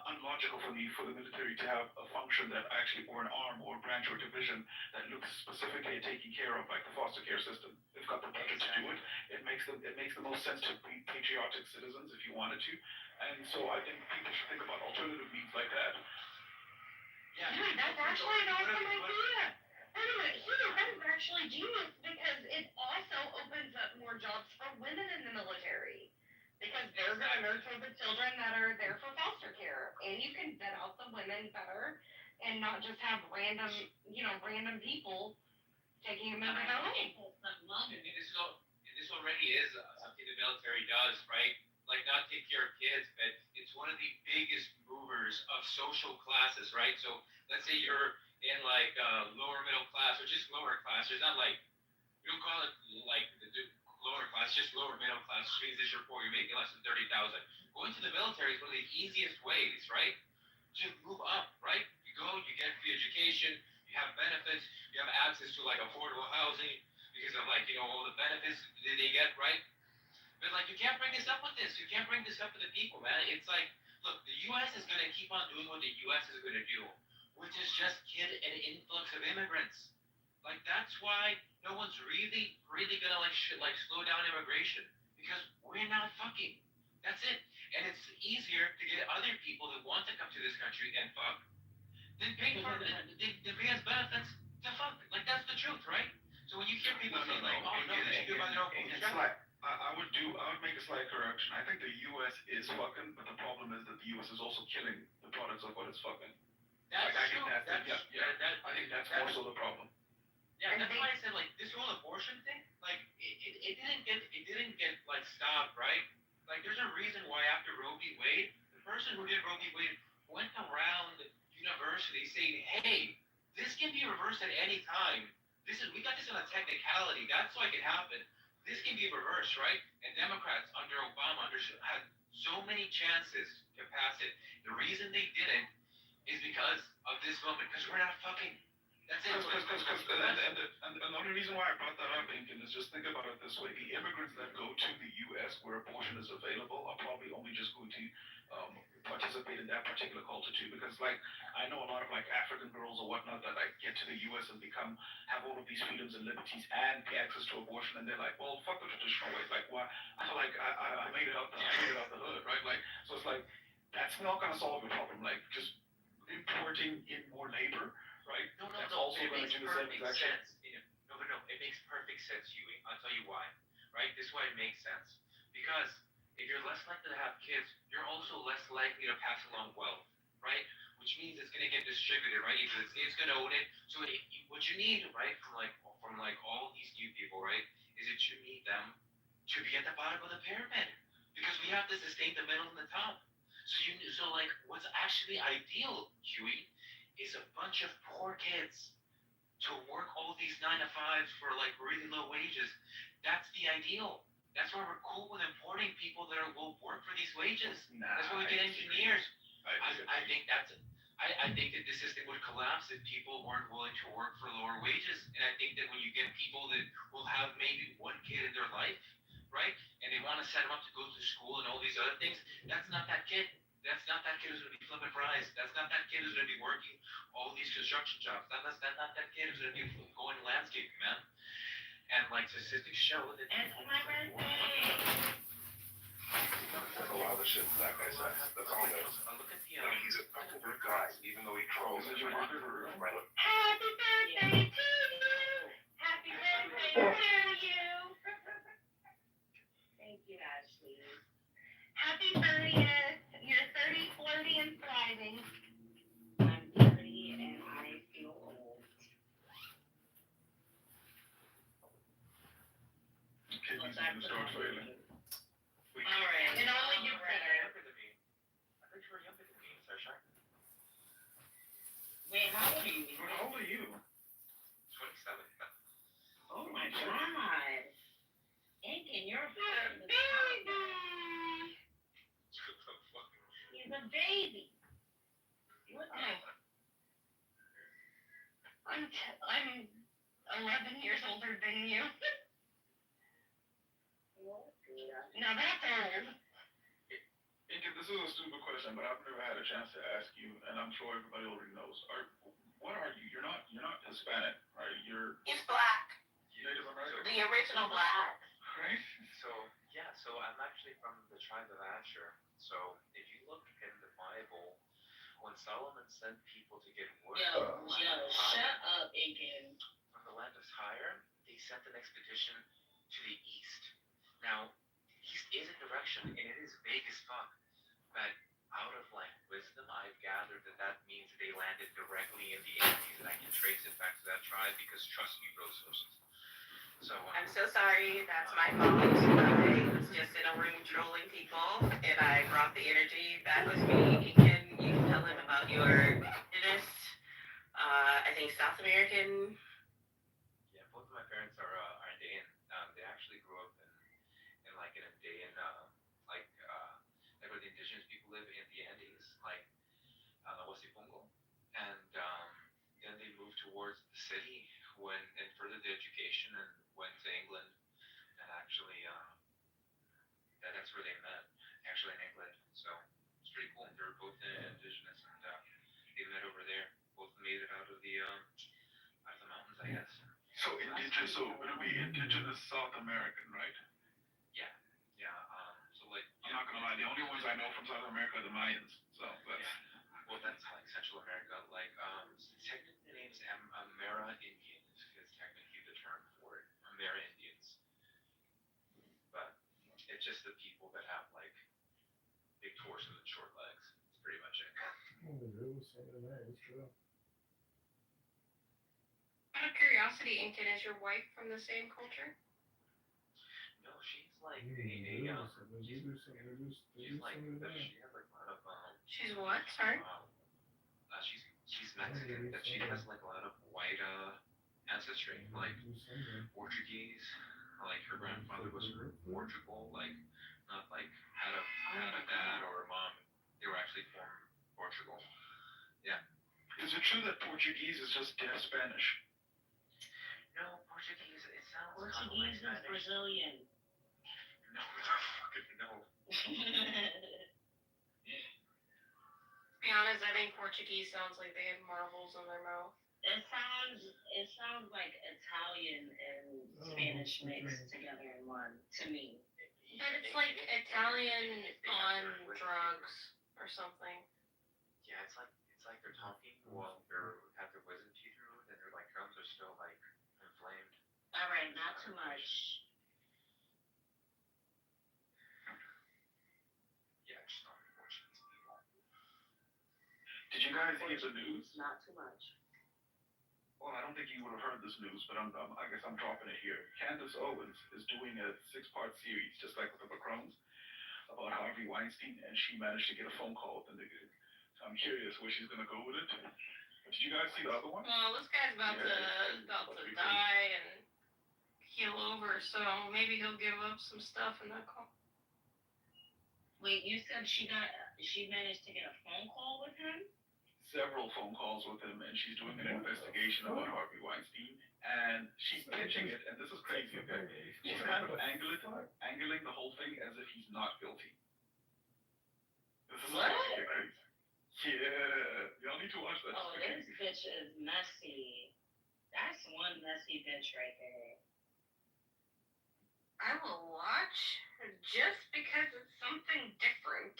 unlogical for me for the military to have a function that actually, or an arm or a branch or division that looks specifically at taking care of like the foster care system. They've got the budget to do it. It makes the most sense to be patriotic citizens if you wanted to. And so I think people should think about alternative means like that. Yeah, that's actually an awesome idea. That is actually genius because it also opens up more jobs for women in the military. Because they're going to nurture the children that are there for foster care. And you can vet out the women better and not just have random people taking them into their home. This already is something the military does, right? Like not take care of kids, but it's one of the biggest movers of social classes, right? So let's say you're in like lower middle class or just lower class. There's not like, you don't call it like the lower class, just lower middle class, which means that you're poor, you're making less than 30,000. Going to the military is one of the easiest ways, right? To move up, right? You go, you get free education, you have benefits, you have access to like affordable housing because of like, all the benefits that they get, right? But like, you can't bring this up with this. You can't bring this up with the people, man. It's like, look, the U.S. is going to keep on doing what the U.S. is going to do, which is just get an influx of immigrants. Like that's why no one's really gonna like slow down immigration because we're not fucking. That's it. And it's easier to get other people that want to come to this country and fuck than pay for than pay us benefits to fuck. Like that's the truth, right? So when you hear people say like, oh no, they should do by their own bootstraps. I would make a slight correction. I think the U.S. is fucking, but the problem is that the U.S. is also killing the products of what it's fucking. That's true. I think that's more so the problem. Yeah, that's why I said like this whole abortion thing, like it didn't get like stopped, right? Like there's a reason why after Roe v. Wade, the person who did Roe v. Wade went around universities saying, hey, this can be reversed at any time. We got this on a technicality. That's why it can happen. This can be reversed, right? And Democrats under Obama had so many chances to pass it. The reason they didn't is because of this moment, because we're not fucking. That's it. And the only reason why I brought that up, Incan, is just think about it this way. The immigrants that go to the U.S. where abortion is available are probably only just going to participate in that particular culture too. Because like, I know a lot of like African girls or whatnot that like get to the U.S. and have all of these freedoms and liberties and the access to abortion, and they're like, well, fuck the traditional ways. Like, why? I made it out the hood, right? Like, so it's like, that's not going to solve the problem. Like, just importing in more labor. Right? No. Also it makes perfect sense. No. It makes perfect sense, Huey. I'll tell you why. Right? This is why it makes sense. Because if you're less likely to have kids, you're also less likely to pass along wealth. Right? Which means it's going to get distributed, right? Either the state's going to own it. So what you need, right, from all these new people, right, is that you need them to be at the bottom of the pyramid. Because we have to sustain the middle and the top. So like, what's actually ideal, Huey, is a bunch of poor kids to work all these 9 to 5s for like really low wages. That's the ideal. That's why we're cool with importing people that will work for these wages. That's why we get engineers. I think I think that the system would collapse if people weren't willing to work for lower wages. And I think that when you get people that will have maybe one kid in their life, right? And they want to set them up to go to school and all these other things, that's not that kid. That's not that kid who's going to be flipping fries. That's not that kid who's going to be working all these construction jobs. That's not that kid who's going to be going landscaping, man. And like statistics show that. It's my birthday. That's a lot of shit that guy says. That's all it is. Look at the He's a good guy, even though he trolls. Happy birthday to you. Happy birthday to you. Thank you, Ashley. Happy 30th. You're 30, 40, and thriving. I'm 30 and I feel old. Kidneys gonna start failing. All right. And only get better. I think you're younger than me, Sasha. Wait, how old are you? How old are you? 27. Oh my God. Aiken, you're a baby. He's a baby. What the? I'm 11 years older than you. Now that's old. Inke, this is a stupid question, but I've never had a chance to ask you, and I'm sure everybody already knows. What are you? You're not Hispanic, right? You're He's black. Native American. The original black. Right? So I'm actually from the tribe of Asher. So if you look in the Bible, when Solomon sent people to get wood Yo, shut up, Aiken. from the land of Tyre, they sent an expedition to the east. Now, east is a direction, and it is big as fuck. But out of like wisdom, I've gathered that means they landed directly in the Andes, and I can trace it back to that tribe because trust me, bro, sources. So I'm so sorry. That's my fault. I was just in a room trolling people, and I brought the energy back with me. You can tell him about your indigenous, I think South American. yeah, both of my parents are Andean. They actually grew up in like an Andean, like where the indigenous people live in the Andes, like Wasipungo, and then they moved towards the city and furthered their education and went to England, and actually that's where they met, actually in England. So it's pretty cool. They're both indigenous, and they met over there. Both made it out of the mountains, I guess. So it'll be indigenous South American, right? Yeah. So like, I'm not gonna lie, the only ones I know from South America are the Mayans. So that's well, that's like Central America. Like, technically the name's Amera Indians is technically the term for it. Amera Indians. But it's just the people that have like big torsos and short legs. It's pretty much it. Out of curiosity, Incan, is your wife from the same culture? No, she's like she has like a lot of She's what? Sorry. She's Mexican, but she has like a lot of white ancestry, like Portuguese. Like her grandfather was from Portugal, like not like had a dad or a mom. They were actually from Portugal. Yeah. Is it true that Portuguese is just deaf Spanish? No, Portuguese. It sounds Portuguese is Brazilian. No, fucking no. To be honest, I think Portuguese sounds like they have marbles in their mouth. It sounds like Italian and Spanish mixed together in one to me. But it's like Italian on drugs or something. Yeah, it's like they're talking while they have their wisdom teeth removed, and their like drums are still like inflamed. All right, not too much. Yeah, just not Portuguese people. Did you guys hear the news? Not too much. Well, I don't think you would have heard this news, but I guess I'm dropping it here. Candace Owens is doing a 6-part series, just like with the Macrones, about Harvey Weinstein, and she managed to get a phone call with the nigga. So I'm curious where she's gonna go with it. Did you guys see the other one? Well, this guy's about to die, and keel over, so maybe he'll give up some stuff in that call. Wait, you said she managed to get a phone call with him? Several phone calls with him, and she's doing an investigation about Harvey Weinstein, and she's pitching it, and this is crazy, okay? She's kind of angling the whole thing as if he's not guilty. This is What? crazy. Yeah, y'all need to watch that. Oh, this bitch is messy. That's one messy bitch right there. I will watch just because it's something different.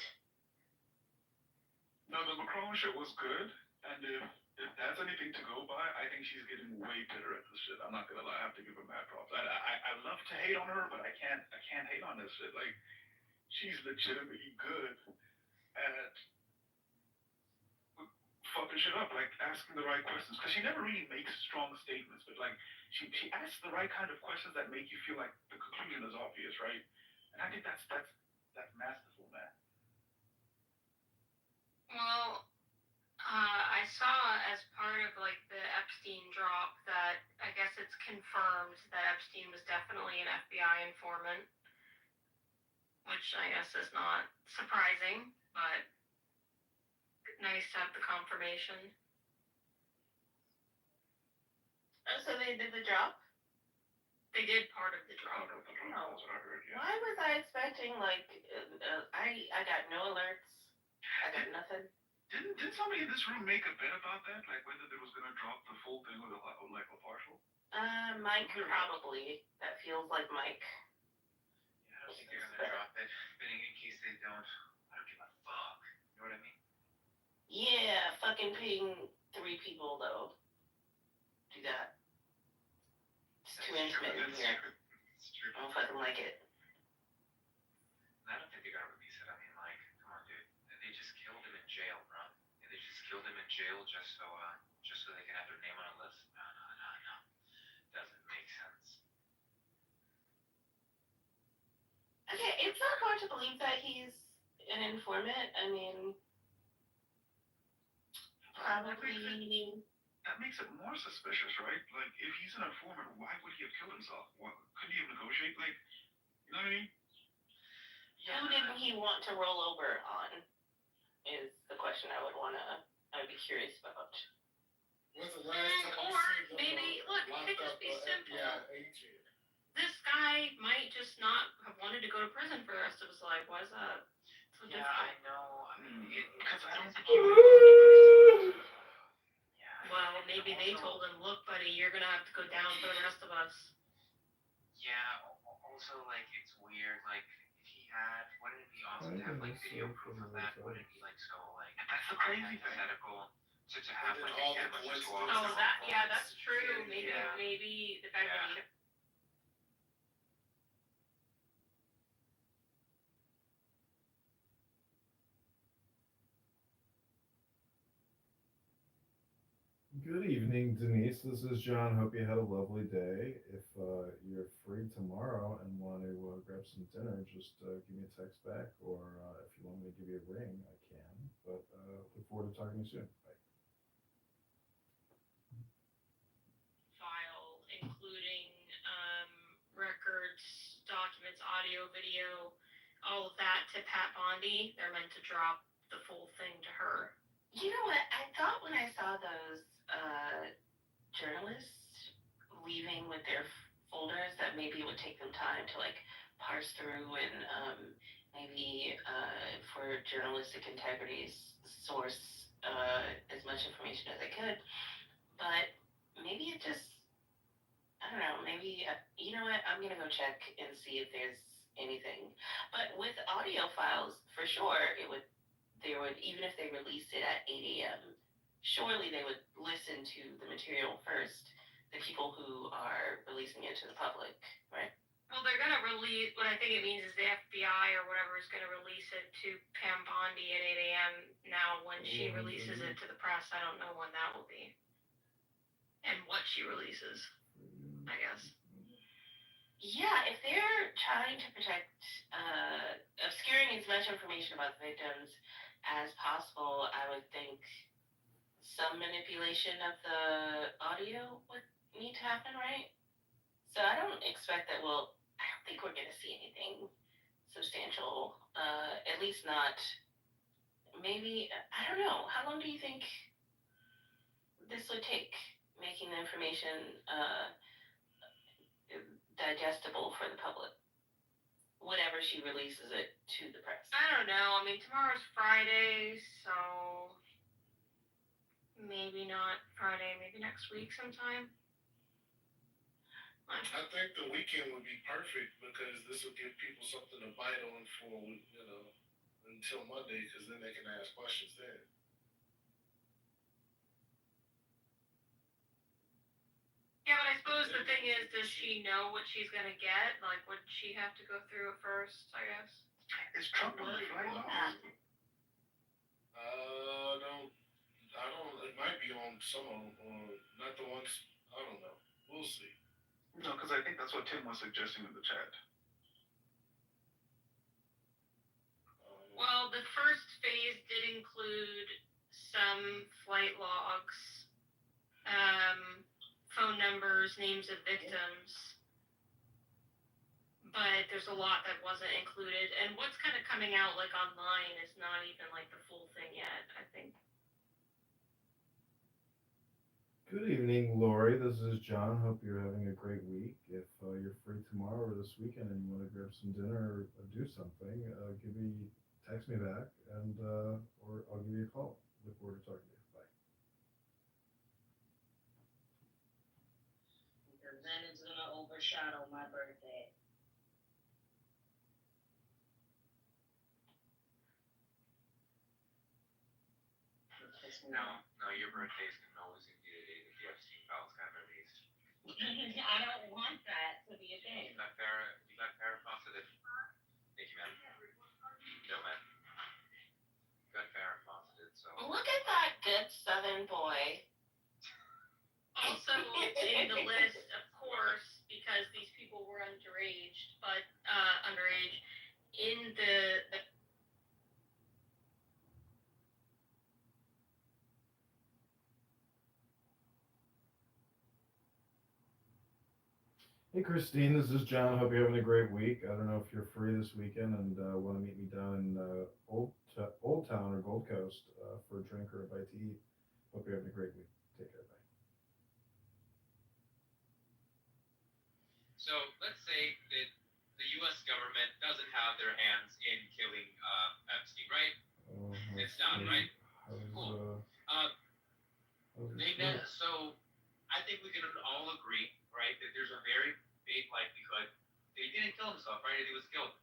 No, the Macron shit was good, and if that's anything to go by, I think she's getting way better at this shit. I'm not gonna lie, I have to give her mad props. I love to hate on her, but I can't hate on this shit. Like, she's legitimately good at fucking shit up, like asking the right questions, because she never really makes strong statements, but like she asks the right kind of questions that make you feel like the conclusion is obvious, right? And I think that's masterful, man. Well, I saw as part of like the Epstein drop that I guess it's confirmed that Epstein was definitely an FBI informant, which I guess is not surprising, but nice to have the confirmation. Oh, so they did the drop? They did part of the drop. That's what I heard, yeah. Why was I expecting like I got no alerts. I got nothing. Didn't somebody in this room make a bet about that? Like whether they was gonna drop the full thing or like a partial? Mike probably. That feels like Mike. Yeah, I don't think they're gonna drop it. Bidding in case they don't. I don't give a fuck. You know what I mean? Yeah, fucking ping 3 people though. Do that. It's too intimate in here. It's true. I don't fucking like it. I don't think they're gonna release it. I mean, like, come on, dude. They just killed him in jail, bro. And they just killed him in jail just so they can have their name on a list. No. Doesn't make sense. Okay, it's not hard to believe that he's an informant. I mean, probably. That makes it more suspicious, right? Like, if he's an informant, why would he have killed himself? Couldn't he have negotiated? Like, you know what I mean? Who didn't he want to roll over on? Is the question I'd be curious about. When's the last time Or maybe, look, it could just be simple. agent? This guy might just not have wanted to go to prison for the rest of his life. Why is that so Yeah, difficult? I know. I mean, because I don't think Well, maybe they told him, look, buddy, you're gonna have to go down for the rest of us. Yeah, also, like, it's weird, like, if he had, wouldn't it be awesome to have, like, video proof of that? Wouldn't it be, like, so, like, That's the crazy thing. hypothetical to have, like, all a the camera just go coincidences. off? Oh, that's true. Maybe, Yeah. maybe the fact that he. Good evening, Denise. This is John. Hope you had a lovely day. If you're free tomorrow and want to grab some dinner, just give me a text back, or if you want me to give you a ring, I can. But look forward to talking to you soon. Bye. File, including records, documents, audio, video, all of that to Pat Bondi. They're meant to drop the full thing to her. You know what? I thought when I saw those journalists leaving with their folders that maybe it would take them time to like parse through and maybe for journalistic integrity source as much information as they could. But maybe it just, I don't know, maybe, you know what? I'm going to go check and see if there's anything. But with audio files, for sure, there would, even if they released it at 8 a.m., surely they would listen to the material first, the people who are releasing it to the public, right? Well, they're going to release, what I think it means is the FBI or whatever is going to release it to Pam Bondi at 8 a.m. Now, when she releases it to the press, I don't know when that will be. And what she releases, I guess. Yeah, if they're trying to protect, obscuring as much information about the victims as possible, I would think some manipulation of the audio would need to happen, right? So I don't expect that I don't think we're gonna see anything substantial. At least not. Maybe I don't know. How long do you think this would take making the information digestible for the public? Whenever she releases it to the press. I don't know. I mean, tomorrow's Friday, so maybe not Friday, maybe next week sometime. I think the weekend would be perfect because this will give people something to bite on for, until Monday, because then they can ask questions then. Yeah, but I suppose the thing is, does she know what she's gonna get? Like, would she have to go through it first, I guess? Is Trump on the flight? I don't, it might be on some of them, not the ones, I don't know. We'll see. No, because I think that's what Tim was suggesting in the chat. Well, the first phase did include some flight logs, phone numbers, names of victims, but there's a lot that wasn't included. And what's kind of coming out like online is not even like the full thing yet, I think. Good evening, Lori. This is John. Hope you're having a great week. If you're free tomorrow or this weekend and you want to grab some dinner or do something, text me back, and or I'll give you a call. Look forward to talking to you. Bye. Because then it's gonna overshadow my birthday. No, your birthdays can always be the day that the Epstein files got released. I don't want that to be a thing. You got Farrah Fawcett. Thank you, ma'am. No, ma'am. You got Farrah Fawcett, so. Look at that good Southern boy. Also in the list, of course, because these people were underage, in the Hey, Christine. This is John. Hope you're having a great week. I don't know if you're free this weekend and want to meet me down in Old Town or Gold Coast for a drink or a bite to eat. Hope you're having a great week. Take care. Bye. So let's say that the U.S. government doesn't have their hands in killing Epstein, right? It's not, right? Cool. So I think we can all agree, right, that there's a very big likelihood that he didn't kill himself, right? That he was killed.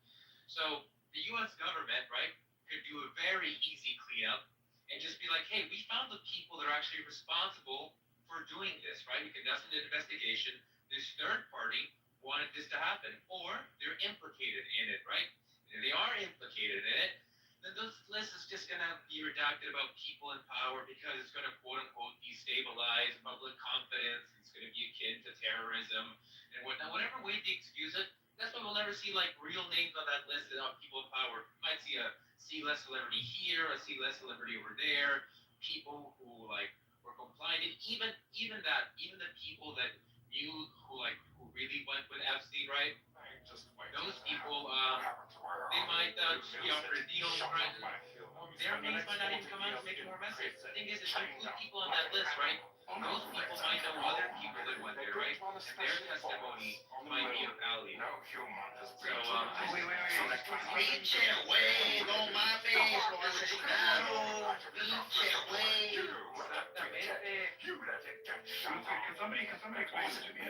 So the U.S. government, right, could do a very easy cleanup and just be like, hey, we found the people that are actually responsible for doing this, right? We conducted an investigation. This third party wanted this to happen, or they're implicated in it, right? And if they are implicated in it, then this list is just going to be redacted about people in power because it's going to quote unquote destabilize public confidence. It's going to be akin to terrorism and whatnot. Whatever way they excuse it, that's why we'll never see like real names on that list of people in power. You might see a C-list celebrity here, a C-list celebrity over there, people who like were compliant, and even the people that knew who really went with Epstein, right? Those people, they might just be offered a deal, right? Their names might not even come out to make it more messy. The thing is, if you include people on that list, right? Those people might know other people that went there, right? And their testimony might be of value. So, Reach it wave on my face, asesinado. Reach it wave. Can somebody explain this to me?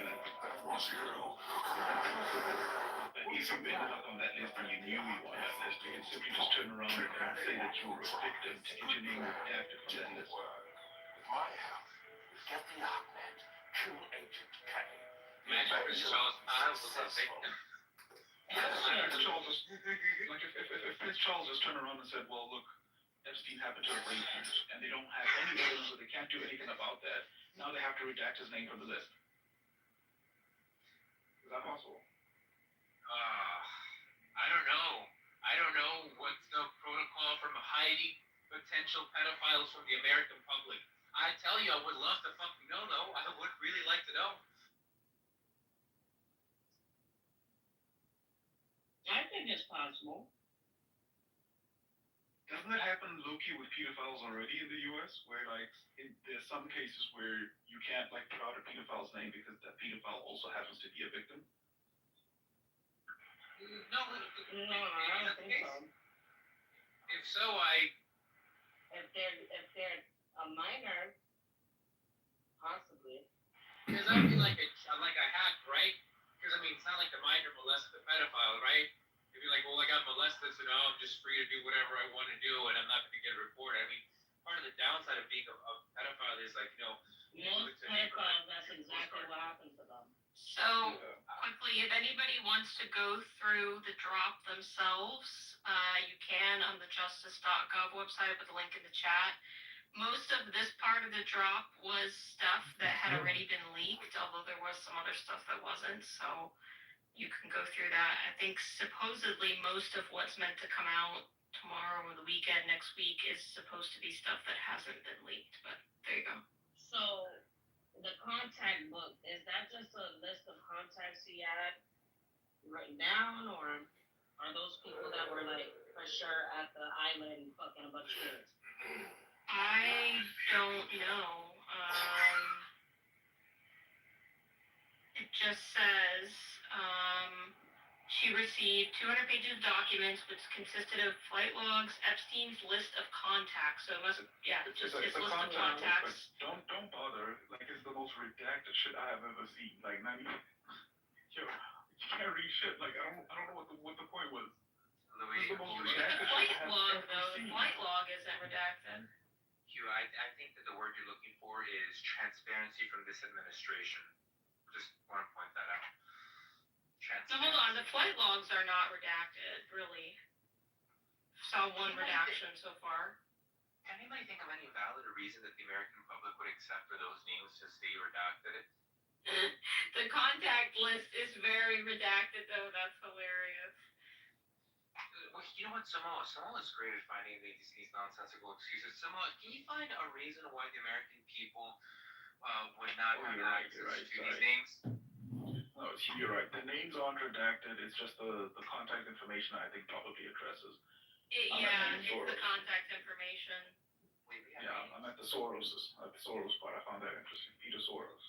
If you ended up on that list and you knew you were on that list, you can simply just turn around and say that you were a victim to get your name redacted from that list. With my help, get the Ahmed, kill Agent K. If Prince Charles just turned around and said, well, look, Epstein happened to have raped you, and they don't have any evidence, so they can't do anything about that, now they have to redact his name from the list. Is that possible? I don't know. I don't know what's the protocol from hiding potential pedophiles from the American public. I tell you, I would love to fucking know, though. I would really like to know. think it's possible. Doesn't that happen low-key with pedophiles already in the U.S., where like there's some cases where you can't like put out a pedophile's name because that pedophile also happens to be a victim? No, I don't think so. If so, If they're a minor, possibly. because that would be like a hack, right? Because I mean, it's not like the minor molested the pedophile, right? You'd be like, well, I got molested, so now I'm just free to do whatever I want to do, and I'm not going to get reported. I mean, part of the downside of being a pedophile is like, Most pedophiles, that's exactly what happens to them. So quickly, if anybody wants to go through the drop themselves, you can on the justice.gov website with a link in the chat. Most of this part of the drop was stuff that had already been leaked, although there was some other stuff that wasn't, so you can go through that. I think supposedly most of what's meant to come out tomorrow or the weekend next week is supposed to be stuff that hasn't been leaked, but there you go. So, the contact book, is that just a list of contacts he had written down, or are those people that were like for sure at the island fucking a bunch of kids? I don't know. It just says she received 200 pages of documents, which consisted of flight logs, Epstein's list of contacts. So it must, It's just a his list of contact, contacts. but don't bother. Like it's the most redacted shit I have ever seen. Like not even, you can't read shit. Like I don't know what the point was. Louis, It's the most Look at redacted the shit flight I have log, ever though. The seen. flight log isn't redacted. I think that the word you're looking for is transparency from this administration. Just want to point that out. So hold on, the flight logs are not redacted, really. Saw one redaction so far. Can anybody think of any valid reason that the American public would accept for those names to stay redacted? The contact list is very redacted, though. That's hilarious. Well, you know what, Samoa is great at finding these nonsensical excuses. Samoa, can you find a reason why the American people would not have access to these names? No, you're right. The names aren't redacted. It's just the contact information I think probably addresses. It's the contact information. Yeah, I'm at the Soros part. I found that interesting. Peter Soros.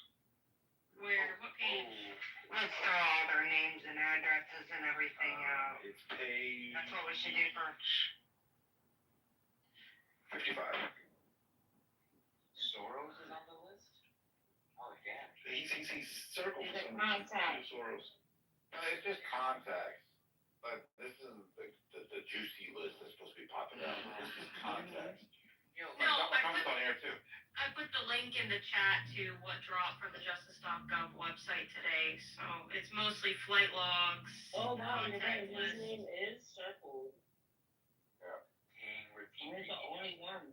Where? What page? Let's throw all their names and addresses and everything out. It's page. That's what we should do for 55. Soros is on the list? Oh, yeah. He's circled Is it some contact? Peter Soros. No, it's just contacts. But this isn't the juicy list that's supposed to be popping out. This is contacts. No, Trump's on here too. I put the link in the chat to what dropped from the justice.gov website today. So it's mostly flight logs. Oh wow, contact his list. name is circled. Yeah. He's the only one.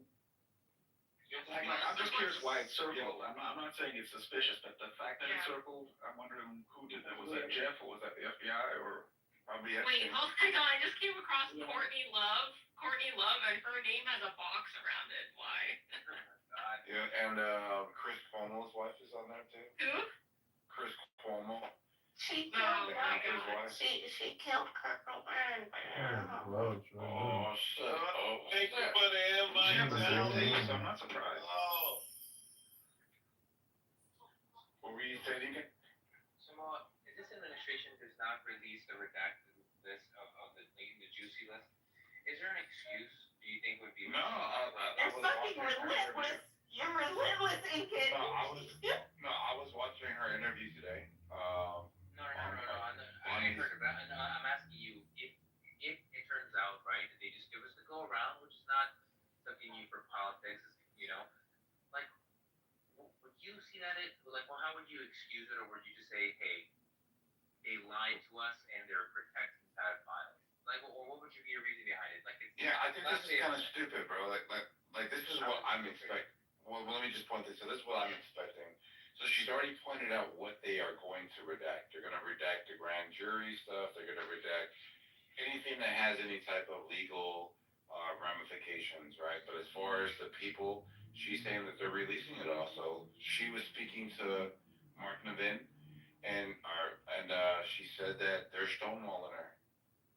I'm just curious why it's circled. I'm not saying it's suspicious, but the fact that it's circled, I'm wondering who did that. Was that Jeff or was that the FBI or probably Wait, hold on. I just came across Courtney Love. Courtney Love, and her name has a box around it. Why? Yeah, and Chris Cuomo's wife is on there too. Who? Chris Cuomo. She Oh killed my His God. wife. She killed Kurt Cobain. Roach, right Oh, shut up. Thank you for the invite, Sally. So I'm not surprised. Oh, What were you saying again? Samoa, if this administration does not release the redacted list of the juicy list, is there an excuse do you think would be? No, I You're was fucking watching her relentless. interview. You're relentless, Incan. I was watching her interview today. No. I heard about it. I'm asking you if it turns out right that they just give us the go around, which is not sucking you for politics, like would you see that how would you excuse it, or would you just say, hey, they lied to us and they're protecting pedophiles? Or what would you be your reason behind it? I think this is kind of stupid, bro. Like this is what I'm expecting. Well, let me just point this. So this is what I'm expecting. So she's already pointed out what they are going to redact. They're going to redact the grand jury stuff. They're going to redact anything that has any type of legal ramifications, right? But as far as the people, she's saying that they're releasing it all. So she was speaking to Mark Nevin, and she said that they're stonewalling her.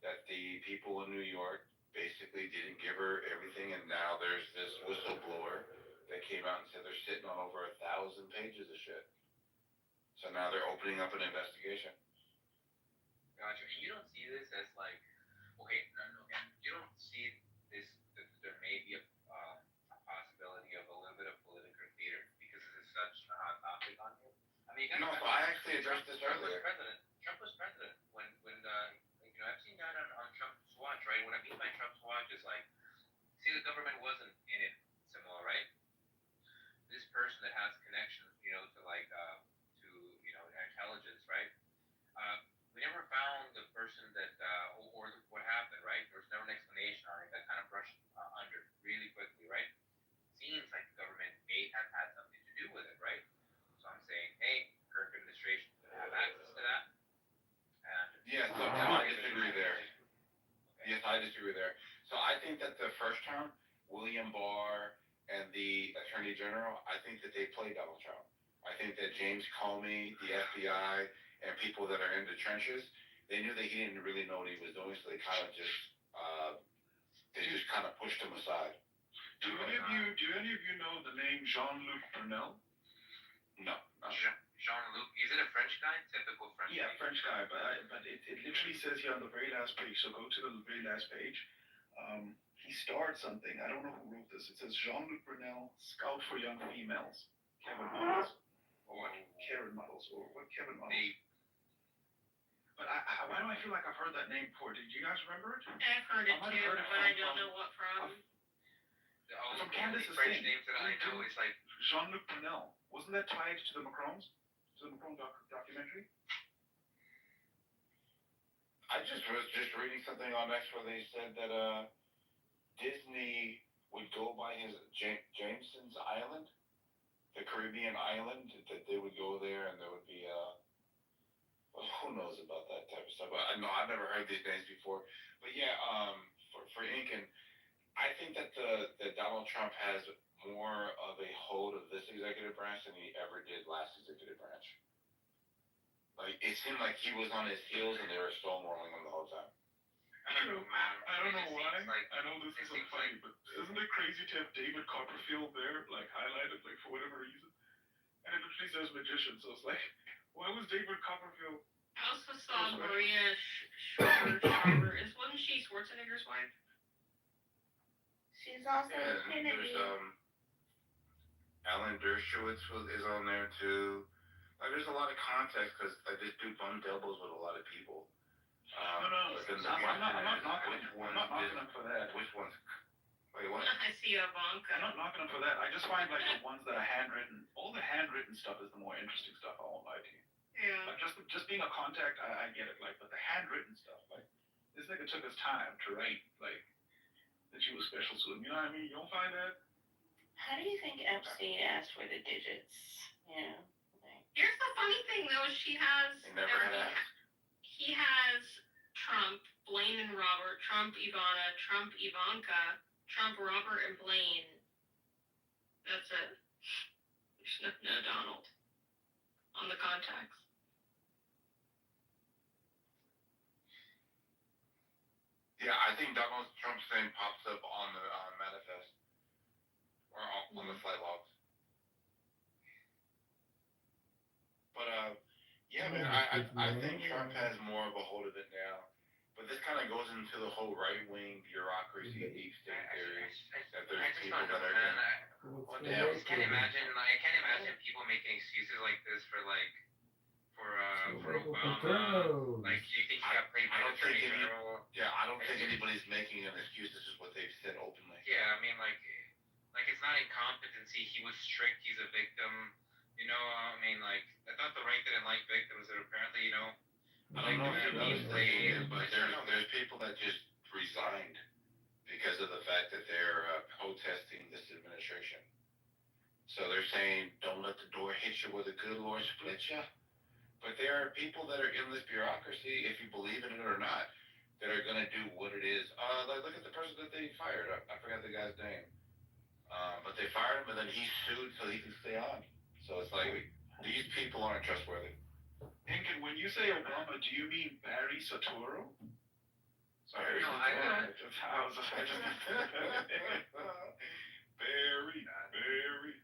that the people in New York basically didn't give her everything, and now there's this whistleblower that came out and said they're sitting on over 1,000 pages of shit. So now they're opening up an investigation. Gotcha. And you don't see this as like, okay, no, and you don't see this that there may be a possibility of a little bit of political theater because this is such a hot topic on here. I mean, No, so I actually addressed this Trump was earlier. president. Trump was president when like, you know, Epstein died on Trump's watch, right? What I mean by Trump's watch is like, see, the government wasn't in it, Samoa, right? This person that has connections, you know, to like to you know intelligence, right? We never found the person that or what happened, right? There was never an explanation on it. That kind of brushed under really quickly, right? Seems like the government may have had something to do with it, right? So I'm saying, hey, Kirk administration could have access to that. And Yeah, so now I disagree there. Yes, I disagree there. So I think that the first term, William Barr and the Attorney General, I think that they played Donald Trump. I think that James Comey, the FBI, and people that are in the trenches, they knew that he didn't really know what he was doing, so they kind of just pushed him aside. Do any of you know the name Jean-Luc Brunel? No. Jean-Luc, is it a French guy? Typical French Yeah, guy? French guy, but it literally says here on the very last page, so go to the very last page. He starred something, I don't know who wrote this, it says Jean-Luc Brunel, Scout for Young Females, Kevin Models. Or what? Karen Models, or what Kevin Models? But why do I feel like I've heard that name before? Did you guys remember it? I've heard it too, but I don't know what from. The only From Candace's French thing. names that I know is like Jean-Luc Brunel. Wasn't that tied to the Macrons? To the Macron documentary? I just was reading something on X where they said that Disney would go by his Jameson's Island, the Caribbean island, that they would go there and there would be well, who knows about that type of stuff. I know I've never heard these names before, but yeah, for Incan, I think that that Donald Trump has more of a hold of this executive branch than he ever did last executive branch. Like it seemed like he was on his heels and they were stonewalling him the whole time. I don't know why. I know this isn't funny, but isn't it crazy to have David Copperfield there, like highlighted, like for whatever reason? And it literally says magician, so it's like, why was David Copperfield? I also saw Maria Shriver. Wasn't she Schwarzenegger's wife? She's also There's Alan Dershowitz is on there too. Like, there's a lot of context because this dude bumped elbows with a lot of people. I'm not knocking him for that. Which ones? Wait, what? I see Ivanka. I'm not knocking him for that. I just find like the ones that are handwritten. All the handwritten stuff is the more interesting stuff. I won't lie to you. Yeah. Like just being a contact, I get it. Like, but the handwritten stuff, like this nigga took his time to write like that you was special to him. You know what I mean? You don't find that? How do you think Epstein asked for the digits? Yeah. Here's the funny thing though, He never had asked. he has Trump, Blaine and Robert, Trump, Ivana, Trump, Ivanka, Trump, Robert, and Blaine. That's it. There's no Donald on the contacts. Yeah, I think Donald Trump's name pops up on the manifest or on the flight logs. But yeah, man, I think Trump has more of a hold of it now. But this kind of goes into the whole right-wing bureaucracy, deep state theory. That there's people that are I can't imagine people making excuses like this for Obama. Like, do you think he got played by the Attorney General? Yeah, I don't think anybody's making an excuse. This is what they've said openly. Yeah, I mean, like it's not incompetency. He was strict. He's a victim. You know, I mean, like, I thought the right didn't like victims, but apparently, you know. I don't know if you know, but there's people that just resigned because of the fact that they're protesting this administration. So they're saying, don't let the door hit you where the good Lord split you. But there are people that are in this bureaucracy, if you believe in it or not, that are going to do what it is. Like, look at the person that they fired. I forgot the guy's name. But they fired him, and then he sued so he could stay on. So it's like, these people aren't trustworthy. Incan, when you say Obama, do you mean Barry Soetoro? Sorry. No, I just very.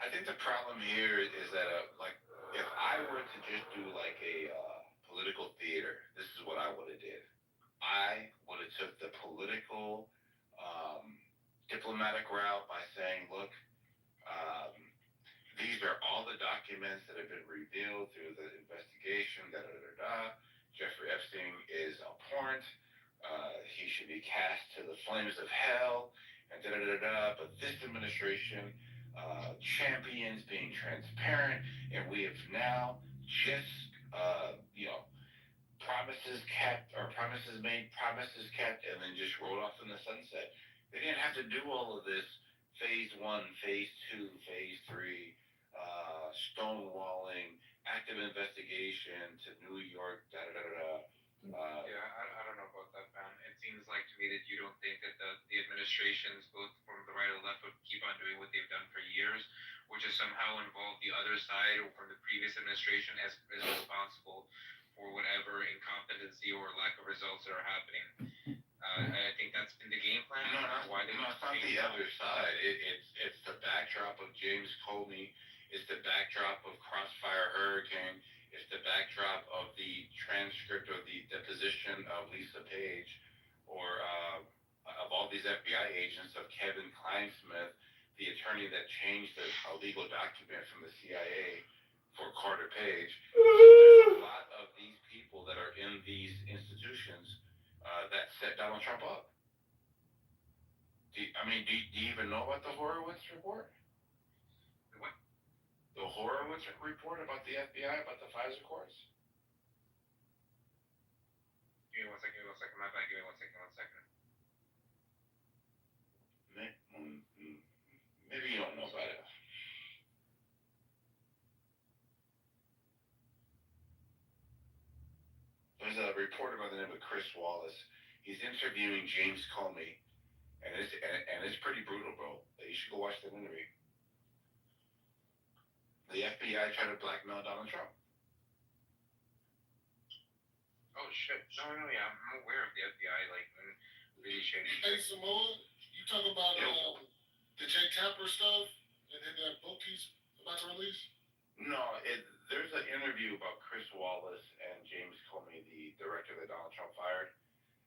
I think the problem here is that, like, if I were to just do like a political theater, this is what I would have did. I would have took the political, diplomatic route by saying, look, um, these are all the documents that have been revealed through the investigation. Da da da da. Da. Jeffrey Epstein is abhorrent. He should be cast to the flames of hell. And da da da da. But this administration champions being transparent, and we have now just, promises kept or promises made, promises kept, and then just rolled off in the sunset. They didn't have to do all of this phase one, phase two, phase three, stonewalling, active investigation to New York, da da da da. Yeah, I don't know about that, man. It seems like to me that you don't think that the administrations, both from the right or left, would keep on doing what they've done for years, which is somehow involve the other side or from the previous administration as responsible for whatever incompetency or lack of results that are happening. I think that's been the game plan. No, it's not the other side. It's the backdrop of James Comey. It's the backdrop of Crossfire Hurricane. It's the backdrop of the transcript or the deposition of Lisa Page, or of all these FBI agents, of Kevin Kleinsmith, the attorney that changed a legal document from the CIA for Carter Page. So there's a lot of these people that are in these institutions that set Donald Trump up. Do you even know about the Horowitz report? What? The Horowitz report about the FBI, about the FISA courts? Give me one second, my bad, give me one second. Maybe you don't know about it. There's a reporter by the name of Chris Wallace. He's interviewing James Comey, and it's pretty brutal, bro. You should go watch that interview. The FBI tried to blackmail Donald Trump. Oh shit! No, yeah, I'm aware of the FBI, like, really shady. Hey, Simone, you talk about the Jay Tapper stuff, and then that book he's about to release? No, there's an interview about Chris Wallace and James Comey, the director that Donald Trump fired,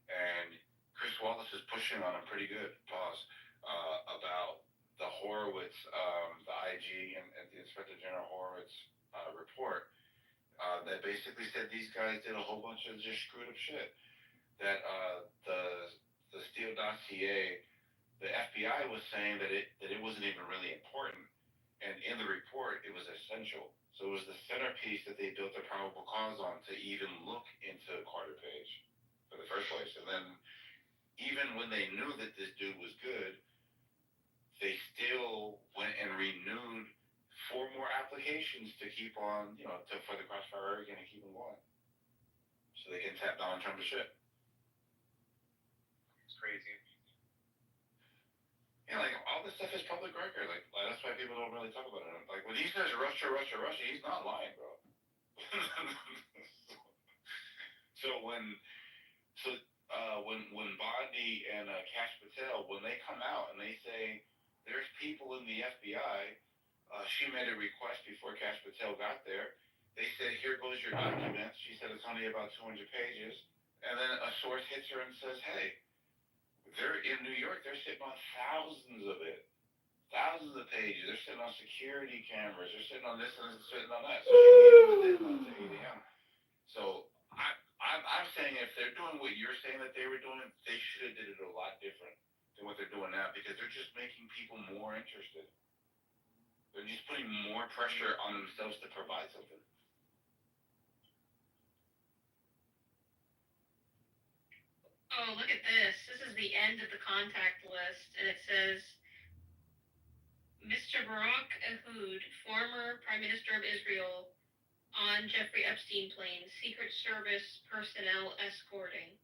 and Chris Wallace is pushing on him pretty good, about the Horowitz, the IG and the Inspector General Horowitz report that basically said these guys did a whole bunch of just screwed up shit. That the Steele dossier, the FBI was saying that it wasn't even really important, and in the report it was essential. So it was the centerpiece that they built their probable cause on to even look into Carter Page for the first place. And then even when they knew that this dude was good, they still went and renewed 4 more applications to keep on, for the Crossfire Hurricane and keep them going. So they can tap Donald Trump to shit. It's crazy. Yeah, like, all this stuff is public record. Like that's why people don't really talk about it. Like, when he says Russia, he's not lying, bro. when Bondi and Cash Patel, when they come out and they say there's people in the FBI, she made a request before Cash Patel got there. They said, here goes your documents. She said it's only about 200 pages. And then a source hits her and says, hey, they're in New York. They're sitting on thousands of it. Thousands of pages. They're sitting on security cameras. They're sitting on this and sitting on that. So she gave them the deadline to 8 a.m. So I'm saying if they're doing what you're saying that they were doing, they should have did it a lot different than what they're doing now, because they're just making people more interested. They're just putting more pressure on themselves to provide something. Oh, look at this. This is the end of the contact list, and it says, Mr. Barak Ehud, former Prime Minister of Israel, on Jeffrey Epstein plane, Secret Service personnel escorting.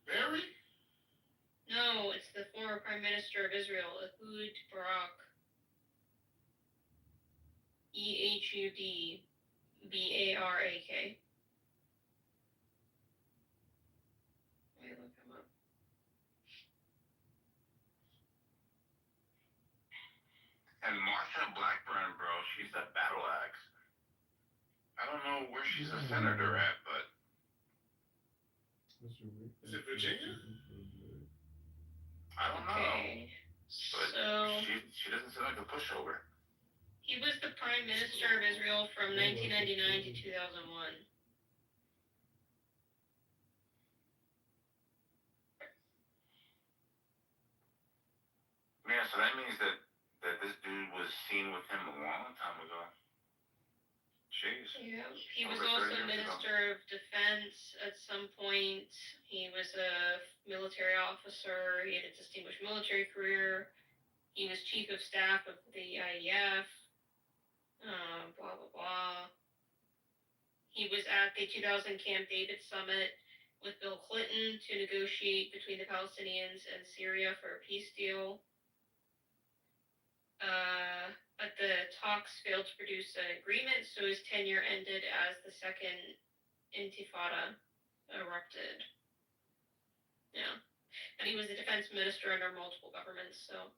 Barry? No, it's the former Prime Minister of Israel, Ehud Barak. EHUD. Barak. Let me look him up. And Marsha Blackburn, bro, she's a battle axe. I don't know where she's a senator at, but Is it Virginia? I don't know. Okay. But So she doesn't seem like a pushover. he was the Prime Minister of Israel from 1999 to 2001. Yeah, so that means that this dude was seen with him a long time ago. Jeez. Yeah. He was Over 30 also years ago. Minister of Defense at some point. He was a military officer. He had a distinguished military career. He was Chief of Staff of the IDF. Blah, blah, blah. He was at the 2000 Camp David Summit with Bill Clinton to negotiate between the Palestinians and Syria for a peace deal. But the talks failed to produce an agreement, so his tenure ended as the second Intifada erupted. Yeah. And he was the defense minister under multiple governments, so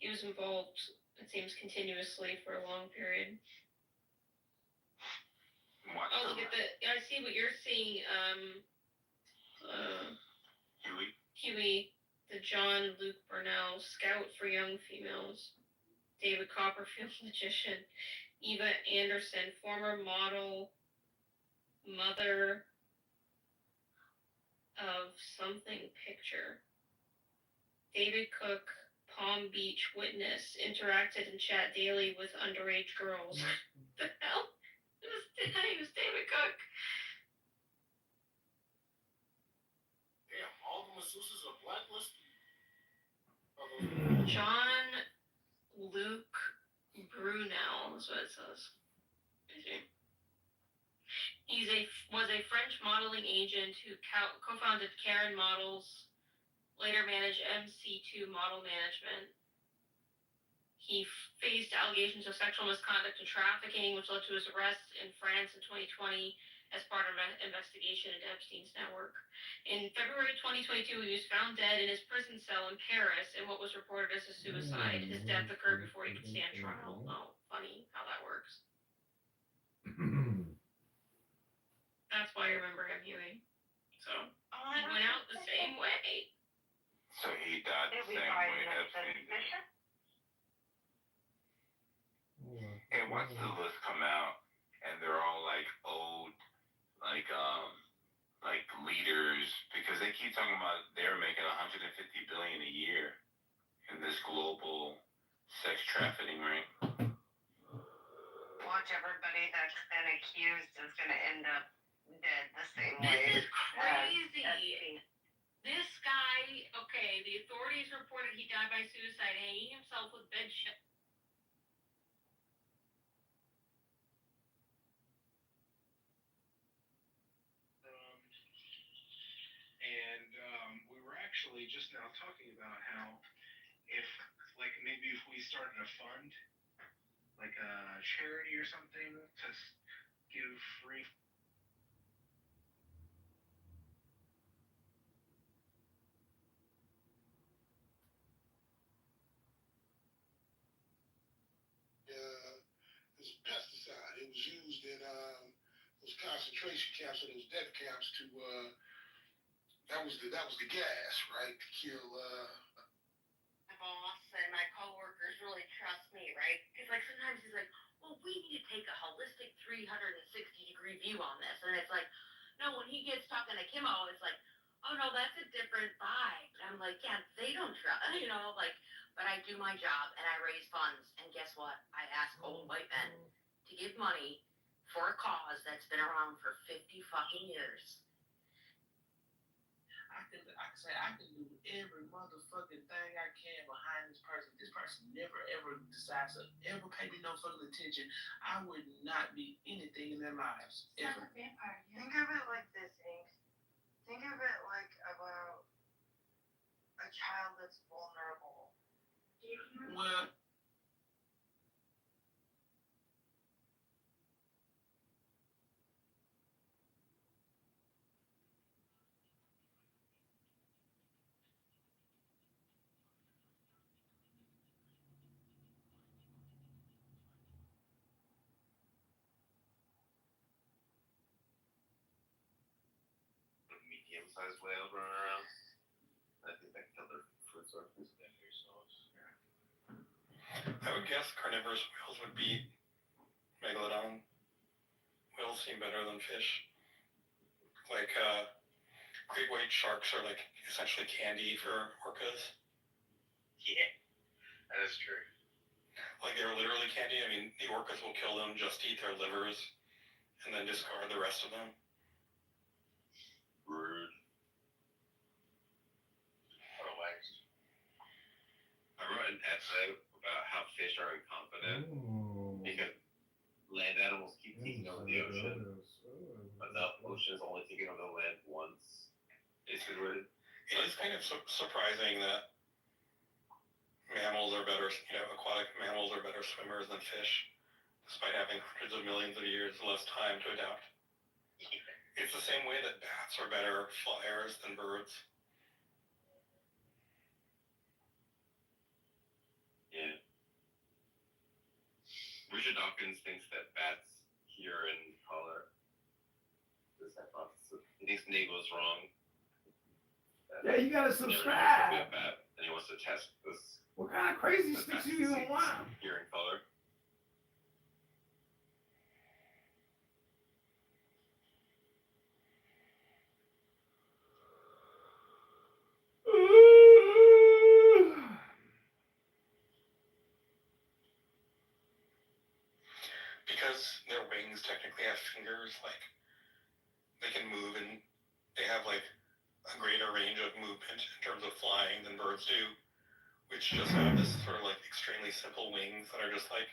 he was involved, it seems, continuously for a long period. Oh, look at I see what you're seeing, Huey, the John Luke Burnell, Scout for Young Females. David Copperfield, magician. Eva Anderson, former model, mother of something picture. David Cook, Palm Beach witness, interacted and chat daily with underage girls. The hell? His name is David Cook. Damn, all the masseuses are blacklisted? John Luke Brunel is what it says. He was a French modeling agent who co-founded Karen Models, later managed MC2 Model Management. He faced allegations of sexual misconduct and trafficking, which led to his arrest in France in 2020 as part of an investigation into Epstein's network. In February 2022, he was found dead in his prison cell in Paris in what was reported as a suicide. His death occurred before he could stand trial. Oh, funny how that works. That's why I remember him, Huey. So, he went out the same way. So he died the same way Epstein did. Hey, once the list come out and they're all like old, like leaders, because they keep talking about they're making 150 billion a year in this global sex trafficking ring. Watch, everybody that's been accused is gonna end up dead the same This way. is crazy. This guy, okay, the authorities reported he died by suicide, hanging himself with bed sheet. And we were actually just now talking about how if, like, maybe if we started a fund, like a charity or something, to give free. It's a pesticide. It was used in those concentration camps or those death camps to that was the gas, right? To kill My boss and my coworkers really trust me, right? Because like sometimes he's like, well, we need to take a holistic 360-degree view on this, and it's like, no. When he gets talking to Kimmo, it's like, oh no, that's a different vibe. And I'm like, yeah, they don't trust, like. But I do my job and I raise funds, and guess what? I ask old white men to give money for a cause that's been around for 50 fucking years. I can do every motherfucking thing I can behind this person. This person never ever decides to ever pay me no fucking attention. I would not be anything in their lives ever. Think of it like this, Ink. Think of it like about a child that's vulnerable. Well, medium-sized whales running around. I think that killed their food source. I would guess carnivorous whales would be megalodon. Whales seem better than fish. Like, great white sharks are like essentially candy for orcas. Yeah, that is true. Like they're literally candy. I mean, the orcas will kill them, just eat their livers, and then discard the rest of them. Rude. What a waste. I wrote an essay about how fish are incompetent because land animals keep taking over the ocean, but the ocean's only taking over the land once. Basically, it is kind of surprising that mammals are better, aquatic mammals are better swimmers than fish, despite having hundreds of millions of years less time to adapt. It's the same way that bats are better flyers than birds. Yeah. Richard Dawkins thinks that bats hear and color. This hypothesis. He thinks Nago's wrong. Yeah, you gotta subscribe. Be a bat, and he wants to test this. What kind of crazy sticks you even want? Hearing color. Because their wings technically have fingers, like they can move and they have like a greater range of movement in terms of flying than birds do, which just have this sort of like extremely simple wings that are just like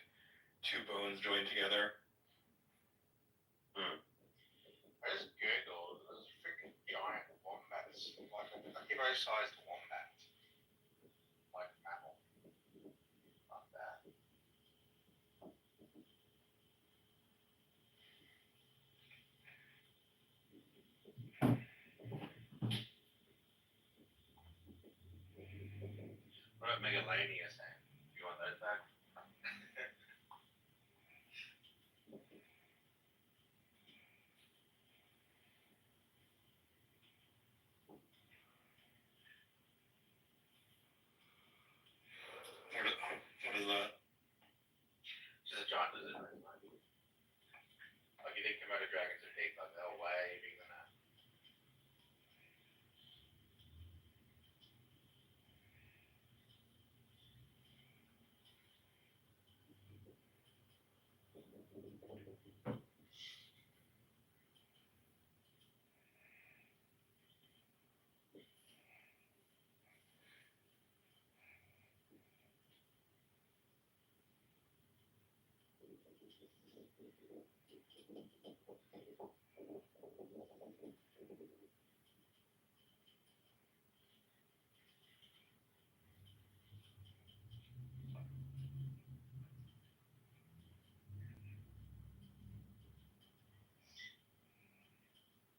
two bones joined together. I just googled this freaking giant wombat. It's like a hero-sized wombat. Like a mammal. Not bad. What about Megalania saying? You want those back? What is that? Just a giant lizard. Like you think Komodo dragons are big, like they're way bigger than that.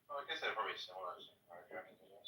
Well, I guess they're probably similar to Komodo dragons, I guess.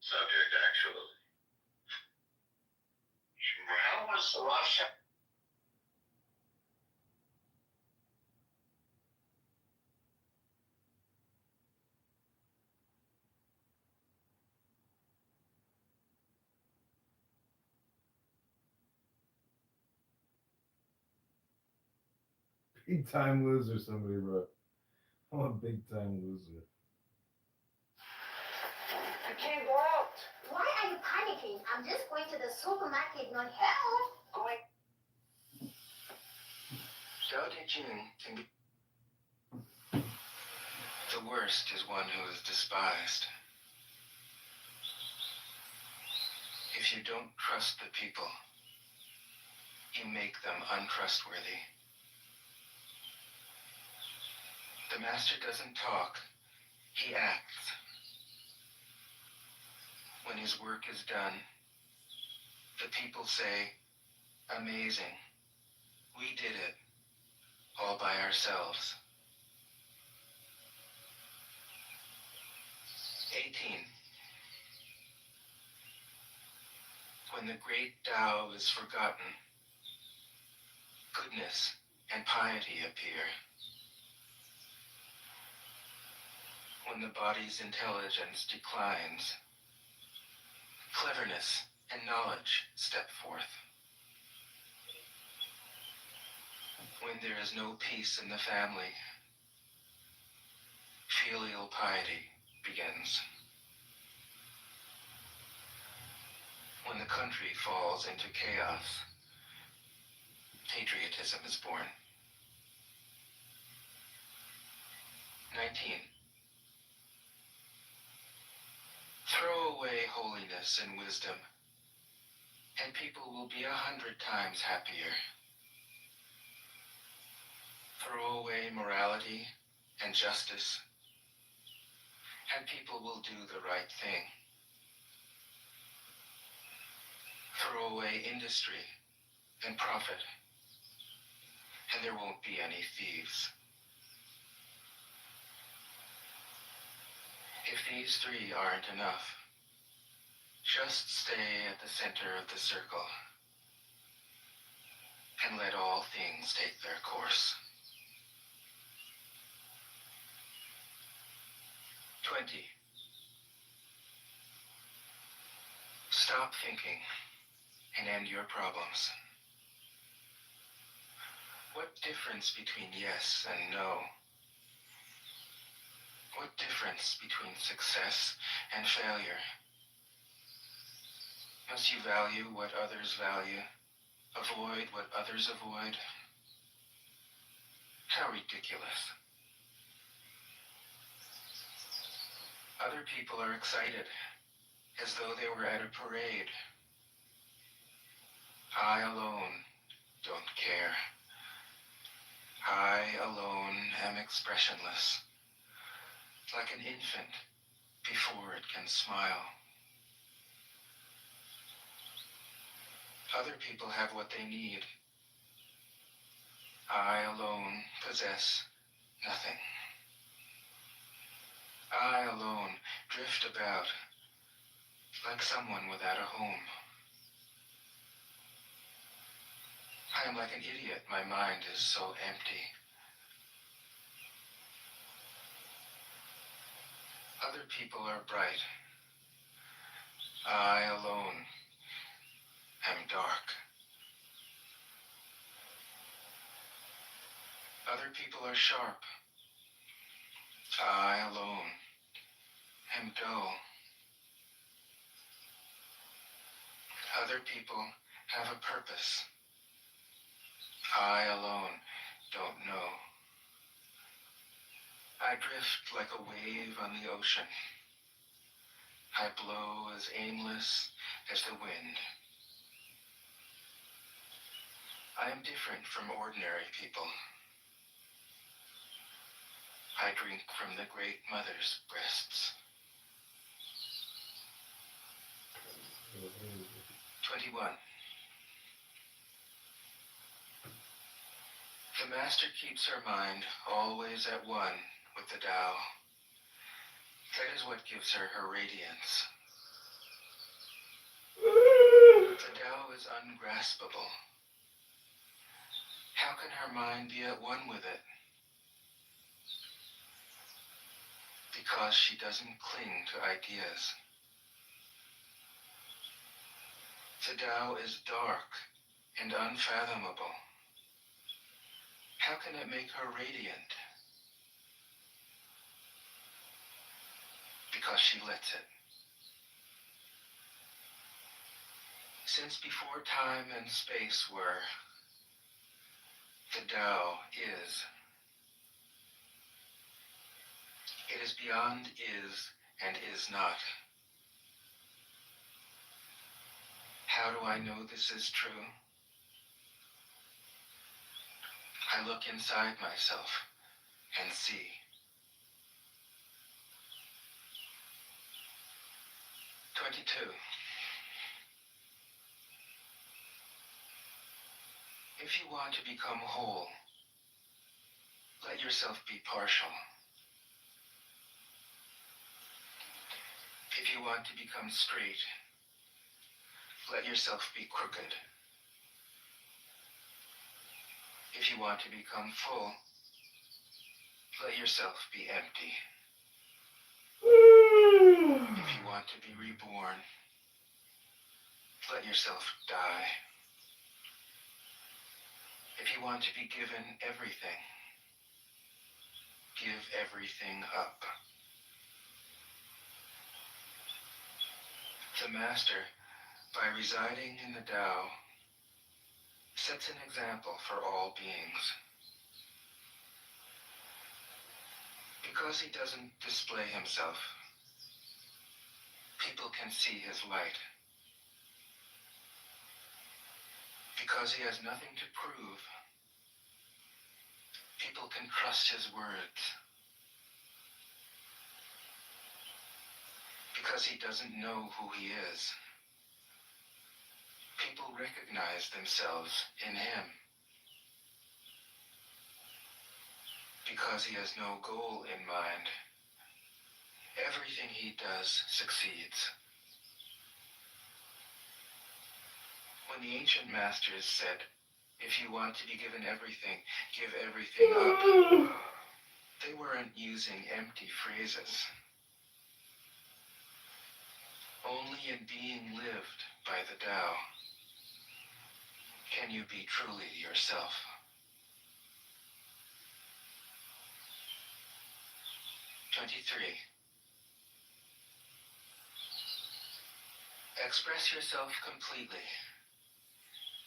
subject, actually. How was the Russia? Big time loser, somebody wrote. I'm a big time loser. I can't go out. Why are you panicking? I'm just going to the supermarket, not help. Going. Zhao Jing can be. The worst is one who is despised. If you don't trust the people, you make them untrustworthy. The master doesn't talk, he acts. When his work is done, the people say, amazing, we did it, all by ourselves. 18. When the great Tao is forgotten, goodness and piety appear. When the body's intelligence declines, cleverness and knowledge step forth. When there is no peace in the family, filial piety begins. When the country falls into chaos, patriotism is born. 19. Throw away holiness and wisdom, and people will be 100 times happier. Throw away morality and justice, and people will do the right thing. Throw away industry and profit, and there won't be any thieves. If these three aren't enough, just stay at the center of the circle and let all things take their course. 20. Stop thinking and end your problems. What difference between yes and no? What difference between success and failure? Must you value what others value, avoid what others avoid? How ridiculous. Other people are excited, as though they were at a parade. I alone don't care. I alone am expressionless, like an infant before it can smile. Other people have what they need. I alone possess nothing. I alone drift about like someone without a home. I am like an idiot. My mind is so empty. Other people are bright. I alone am dark. Other people are sharp. I alone am dull. Other people have a purpose. I alone don't know. I drift like a wave on the ocean. I blow as aimless as the wind. I am different from ordinary people. I drink from the great mother's breasts. 21. The master keeps her mind always at one with the Tao. That is what gives her her radiance. The Tao is ungraspable. How can her mind be at one with it? Because she doesn't cling to ideas. The Tao is dark and unfathomable. How can it make her radiant? Because she lets it. Since before time and space were, the Tao is. It is beyond is and is not. How do I know this is true? I look inside myself and see. "22. If you want to become whole, let yourself be partial. If you want to become straight, let yourself be crooked. If you want to become full, let yourself be empty. If you want to be reborn, let yourself die. If you want to be given everything, give everything up." The Master, by residing in the Tao, sets an example for all beings. Because he doesn't display himself, people can see his light. Because he has nothing to prove, people can trust his words. Because he doesn't know who he is, people recognize themselves in him. Because he has no goal in mind, everything he does succeeds. When the ancient masters said, "If you want to be given everything, give everything up," they weren't using empty phrases. Only in being lived by the Tao can you be truly yourself. 23. Express yourself completely,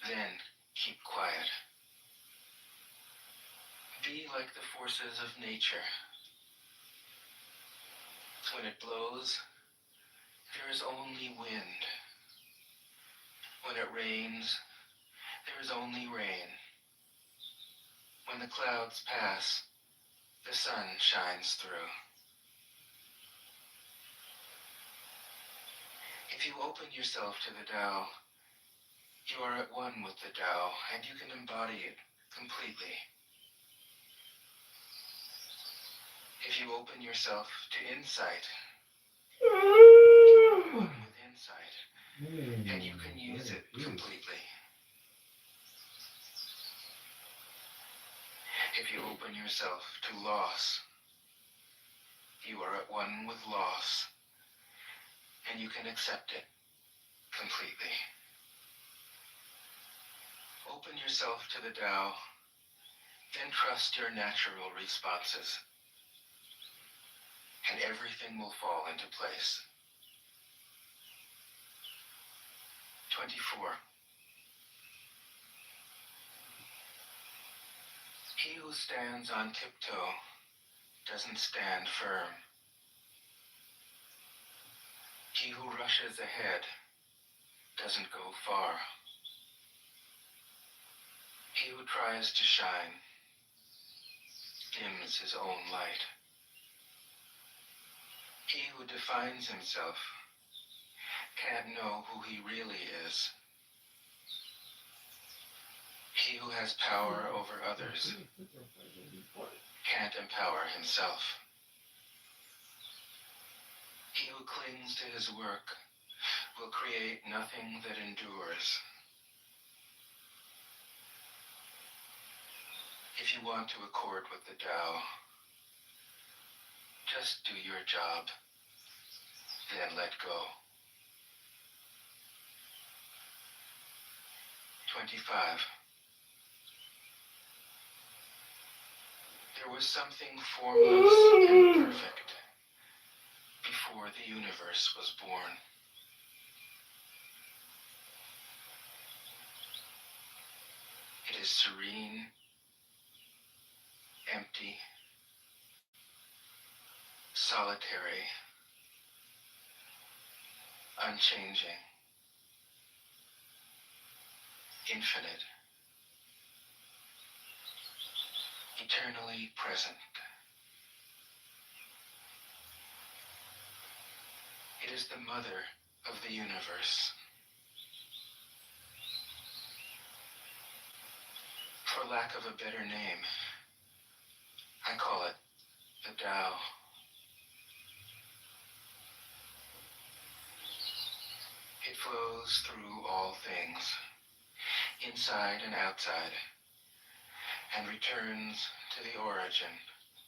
then keep quiet. Be like the forces of nature. When it blows, there is only wind. When it rains, there is only rain. When the clouds pass, the sun shines through. If you open yourself to the Tao, you are at one with the Tao, and you can embody it completely. If you open yourself to insight, you are at one with insight, and you can use it completely. If you open yourself to loss, you are at one with loss, and you can accept it completely. Open yourself to the Tao, then trust your natural responses, and everything will fall into place. 24. He who stands on tiptoe doesn't stand firm. He who rushes ahead doesn't go far. He who tries to shine dims his own light. He who defines himself can't know who he really is. He who has power over others can't empower himself. He who clings to his work will create nothing that endures. If you want to accord with the Tao, just do your job, then let go. 25. There was something formless and perfect before the universe was born. It is serene, empty, solitary, unchanging, infinite, eternally present. It is the mother of the universe. For lack of a better name, I call it the Tao. It flows through all things, inside and outside, and returns to the origin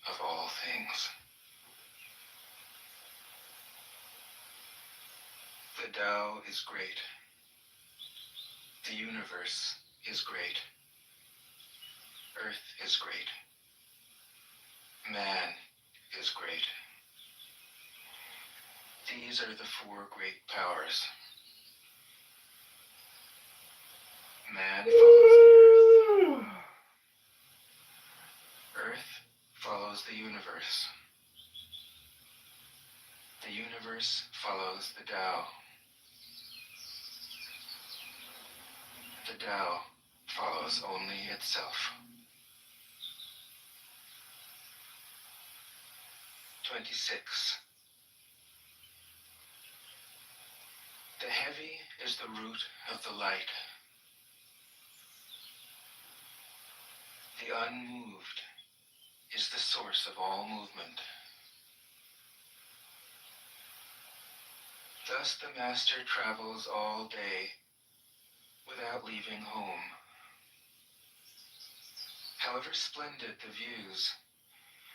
of all things. The Tao is great. The universe is great. Earth is great. Man is great. These are the four great powers. Man follows the earth. Earth follows the universe. The universe follows the Tao. The Tao follows only itself. 26. The heavy is the root of the light. The unmoved is the source of all movement. Thus the master travels all day without leaving home. However splendid the views,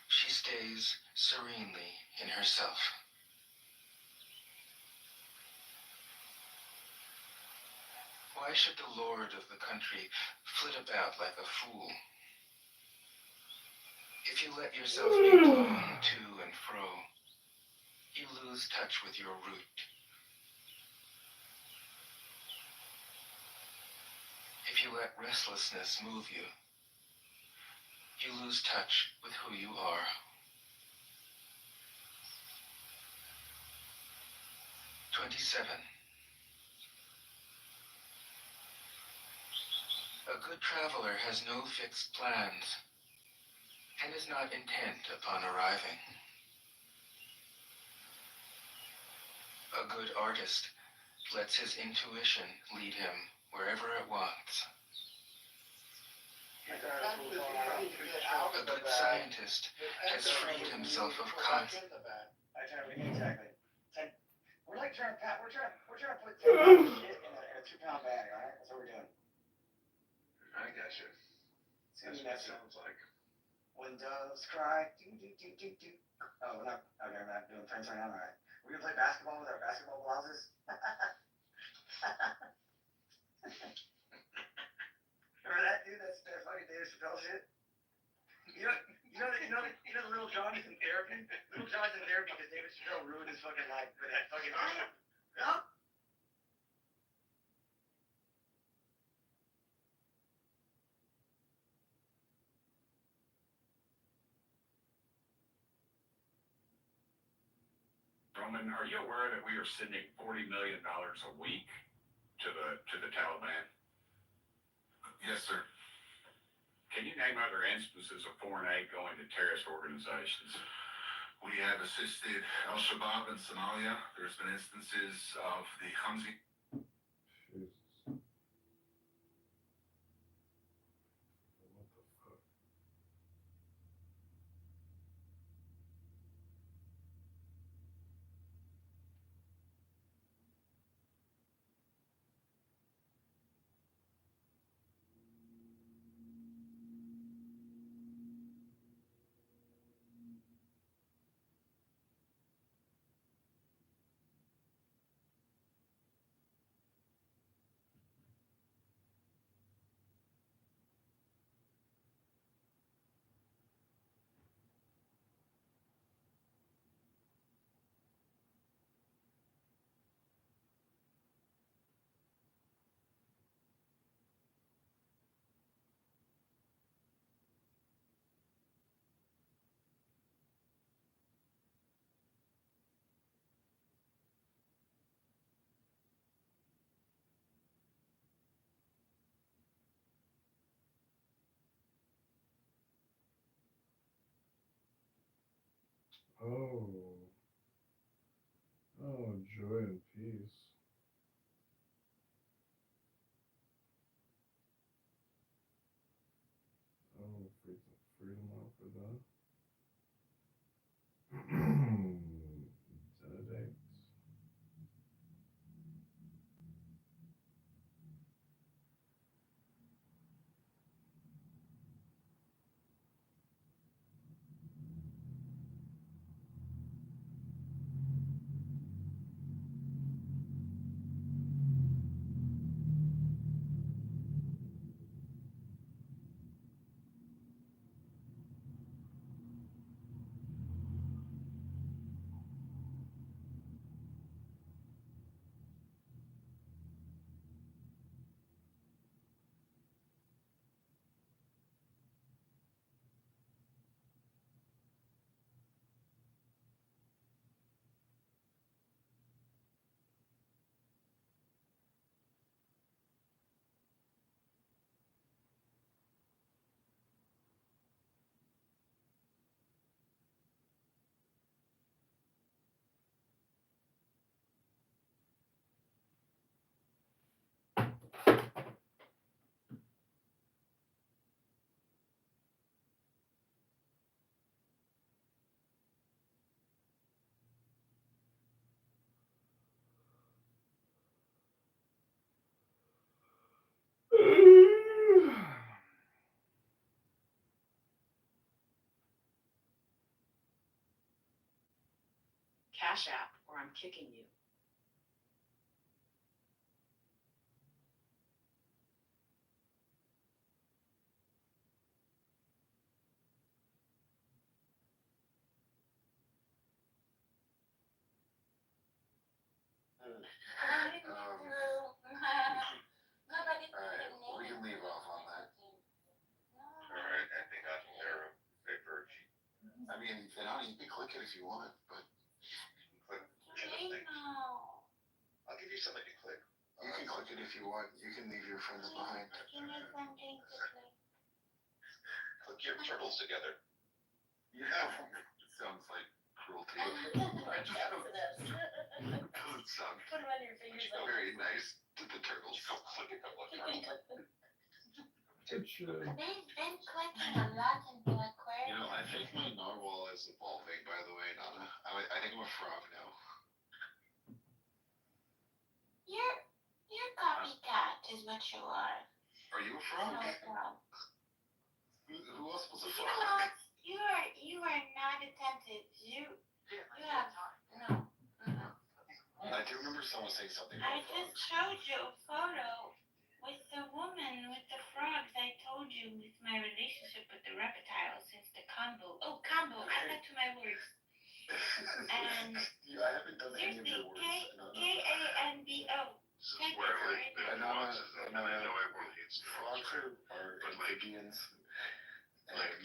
she stays serenely in herself. Why should the lord of the country flit about like a fool? If you let yourself be blown to and fro, you lose touch with your root. If you let restlessness move you, you lose touch with who you are. "27. A good traveler has no fixed plans and is not intent upon arriving. A good artist lets his intuition lead him wherever it wants. A good scientist has freed himself of concept. Exactly. We're like trying to put 10 pounds of shit in a 2-pound bag, alright? That's what we're doing. I gotcha. That's what it sounds like. When doves cry, do do do do do. Oh, we're not. Okay, we're not doing Prince right now. Alright. We're gonna play basketball with our basketball blouses. Remember that dude? That's fucking David Chappelle shit. You know the little Johnny's in therapy. Little Johnny's in therapy because David Chappelle ruined his fucking life with that fucking. Yup. Roman, are you aware that we are sending $40 million a week to the Taliban? Yes, sir. Can you name other instances of foreign aid going to terrorist organizations? We have assisted Al-Shabaab in Somalia. There's been instances of the Hamzi. Oh. Oh, joy and peace. Oh, freedom out for that. Benedict. Cash App, or I'm kicking you. Alright, we can leave off on that. Alright, ending on narrow diverge. I mean, Fenani, you can click it if you want, but click I'll give you something to click. You can click it if you want. You can leave your friends behind. Click your turtles together. Yeah, it sounds like cruelty. I just doesn't sound Put them on your fingers. very nice to the turtles. Go click a couple of turtles. It should. They've been clicking a lot in Black You know, I think my narwhal is evolving, by the way, Nana. I think I'm a frog now. You're copycat is what you are. Are you a frog? No frog. Who else was a You frog? know, you are not attentive. You have no. I do remember someone saying something I about just frogs. showed you a photo with the woman with the frogs. I told you with my relationship with the reptile since the combo. Oh, combo! I like to my words. And I haven't done any of your words. Kambo. Thank you for it. Frogs are amphibians. Let's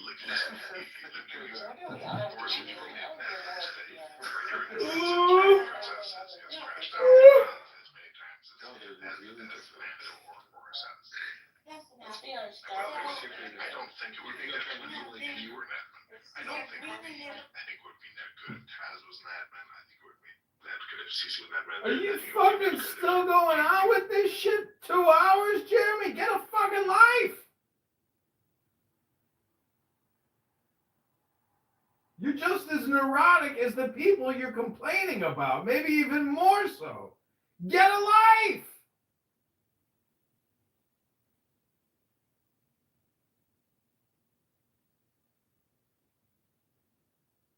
be honest. I don't think it would be that good if you were Madman. I don't think it would be. I think it would be that good if Taz was Madman. I think it would be that good if Cece was Madman. Are you fucking still going on with this shit? 2 hours, Jeremy? Get a fucking life! You're just as neurotic as the people you're complaining about, maybe even more so. Get a life!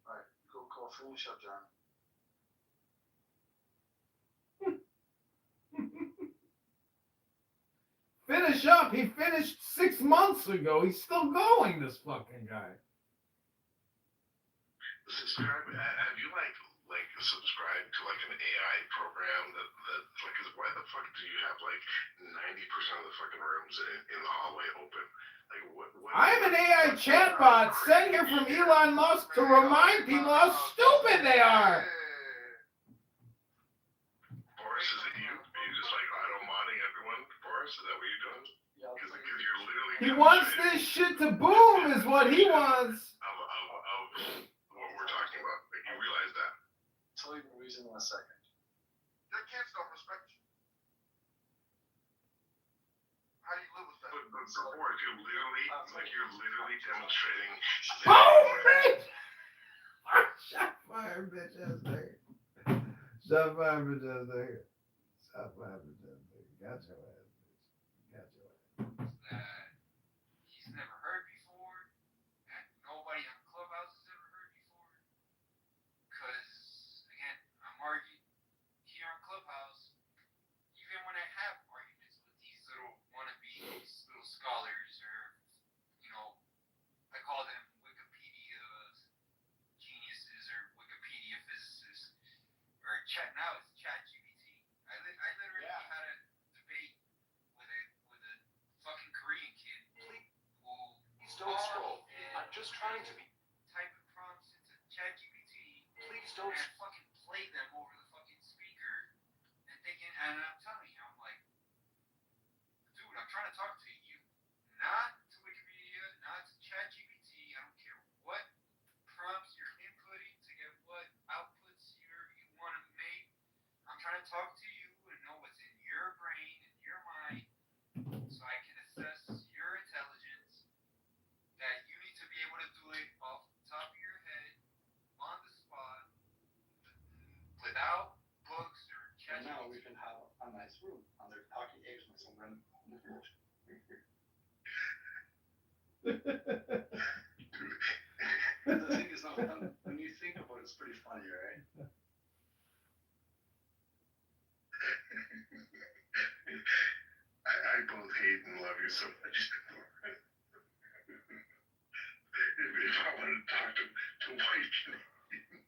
Alright, go finish up, John. Finish up. He finished 6 months ago. He's still going, this fucking guy. Subscribe. Have you like subscribed to like an AI program that like why the fuck do you have like 90% of the fucking rooms in the hallway open? Like what I'm an AI chatbot sent here from Elon Musk to remind people how stupid they are. Boris, is it you? Are you just like auto-modding everyone? Boris, is that what you're doing? Because you're literally He wants this shit to boom is what he wants. of what we're talking about. Like, you show you the reason in a second. Your kids don't respect you. How do you live with that? But before, you're literally demonstrating. Oh, bitch! Shot fire, bitch ass nigga. Shot fire, bitch ass nigga. Shot fire, bitch ass nigga. Got your ass, bitch. Got your ass. That he's never heard before, and nobody on Clubhouse has ever heard before. Because, again, I'm arguing here on Clubhouse, even when I have arguments with these little wannabes, little scholars, or, you know, I call them Wikipedia geniuses or Wikipedia physicists, or chat, now it's ChatGPT. I literally had a debate with a fucking Korean kid who Please don't scroll. I'm just trying to be. typing prompts into ChatGPT Please don't. and fucking play them over the fucking speaker and thinking, and I'm telling you, I'm like, dude, I'm trying to talk to you, not to Wikipedia, not to ChatGPT. I don't care what prompts you're inputting to get what outputs you want to make. I'm trying to talk to you and know what's in your brain and your mind so I can assess your intelligence, that you need to be able to do it off the top of your head, on the spot, without books or And ChatGPT. now we can have a nice room under talking apes with some random. The thing is, not, when you think about it, it's pretty funny, right? I both hate and love you so much. If I wanted to talk to white Canadians.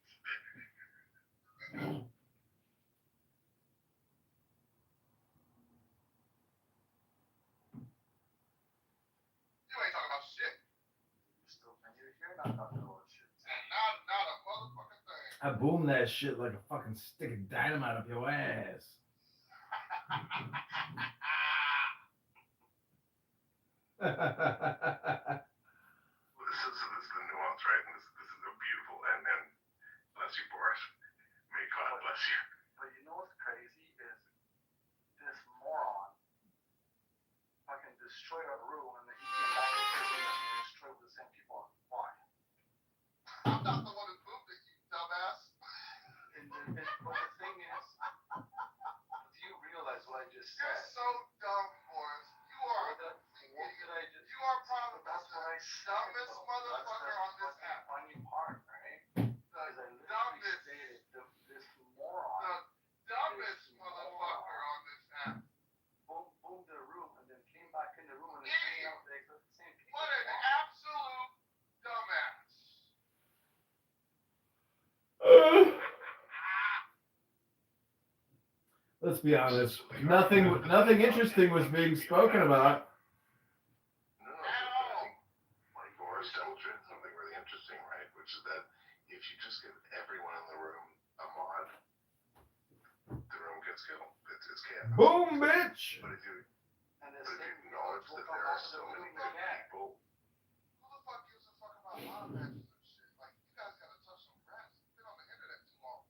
You ain't talking about shit. Still, and you're not talking about shit. And not a motherfucking thing. I boom that shit like a fucking stick of dynamite up your ass. This is the nuance, right? And this is a beautiful, and bless you, Boris. May God bless you. But you know what's crazy is this moron fucking destroyed our room and then he came back and destroyed the same people. Why? I'm not the one who moved it, you dumbass. But the thing is, do you realize what I just said? You're so dumb, Boris. You are. What did I just? You are probably That's what I said. dumbest motherfucker on this app. Funny part, right? The Dumbest. Stated this moron. The dumbest motherfucker on this app. Boomed their room and then came back in the room and hanging out with the same people. What an absolute dumbass. Let's be honest. Nothing interesting was being spoken about. Like Boris demonstrated something really interesting, right? Which is that if you just give everyone in the room a mod, the room gets killed. It's chaos. Boom, bitch! But if you acknowledge that there are so many people. Who the fuck gives a fuck about mod matches and shit? Like, you guys gotta touch some grass. You've been on the internet too long.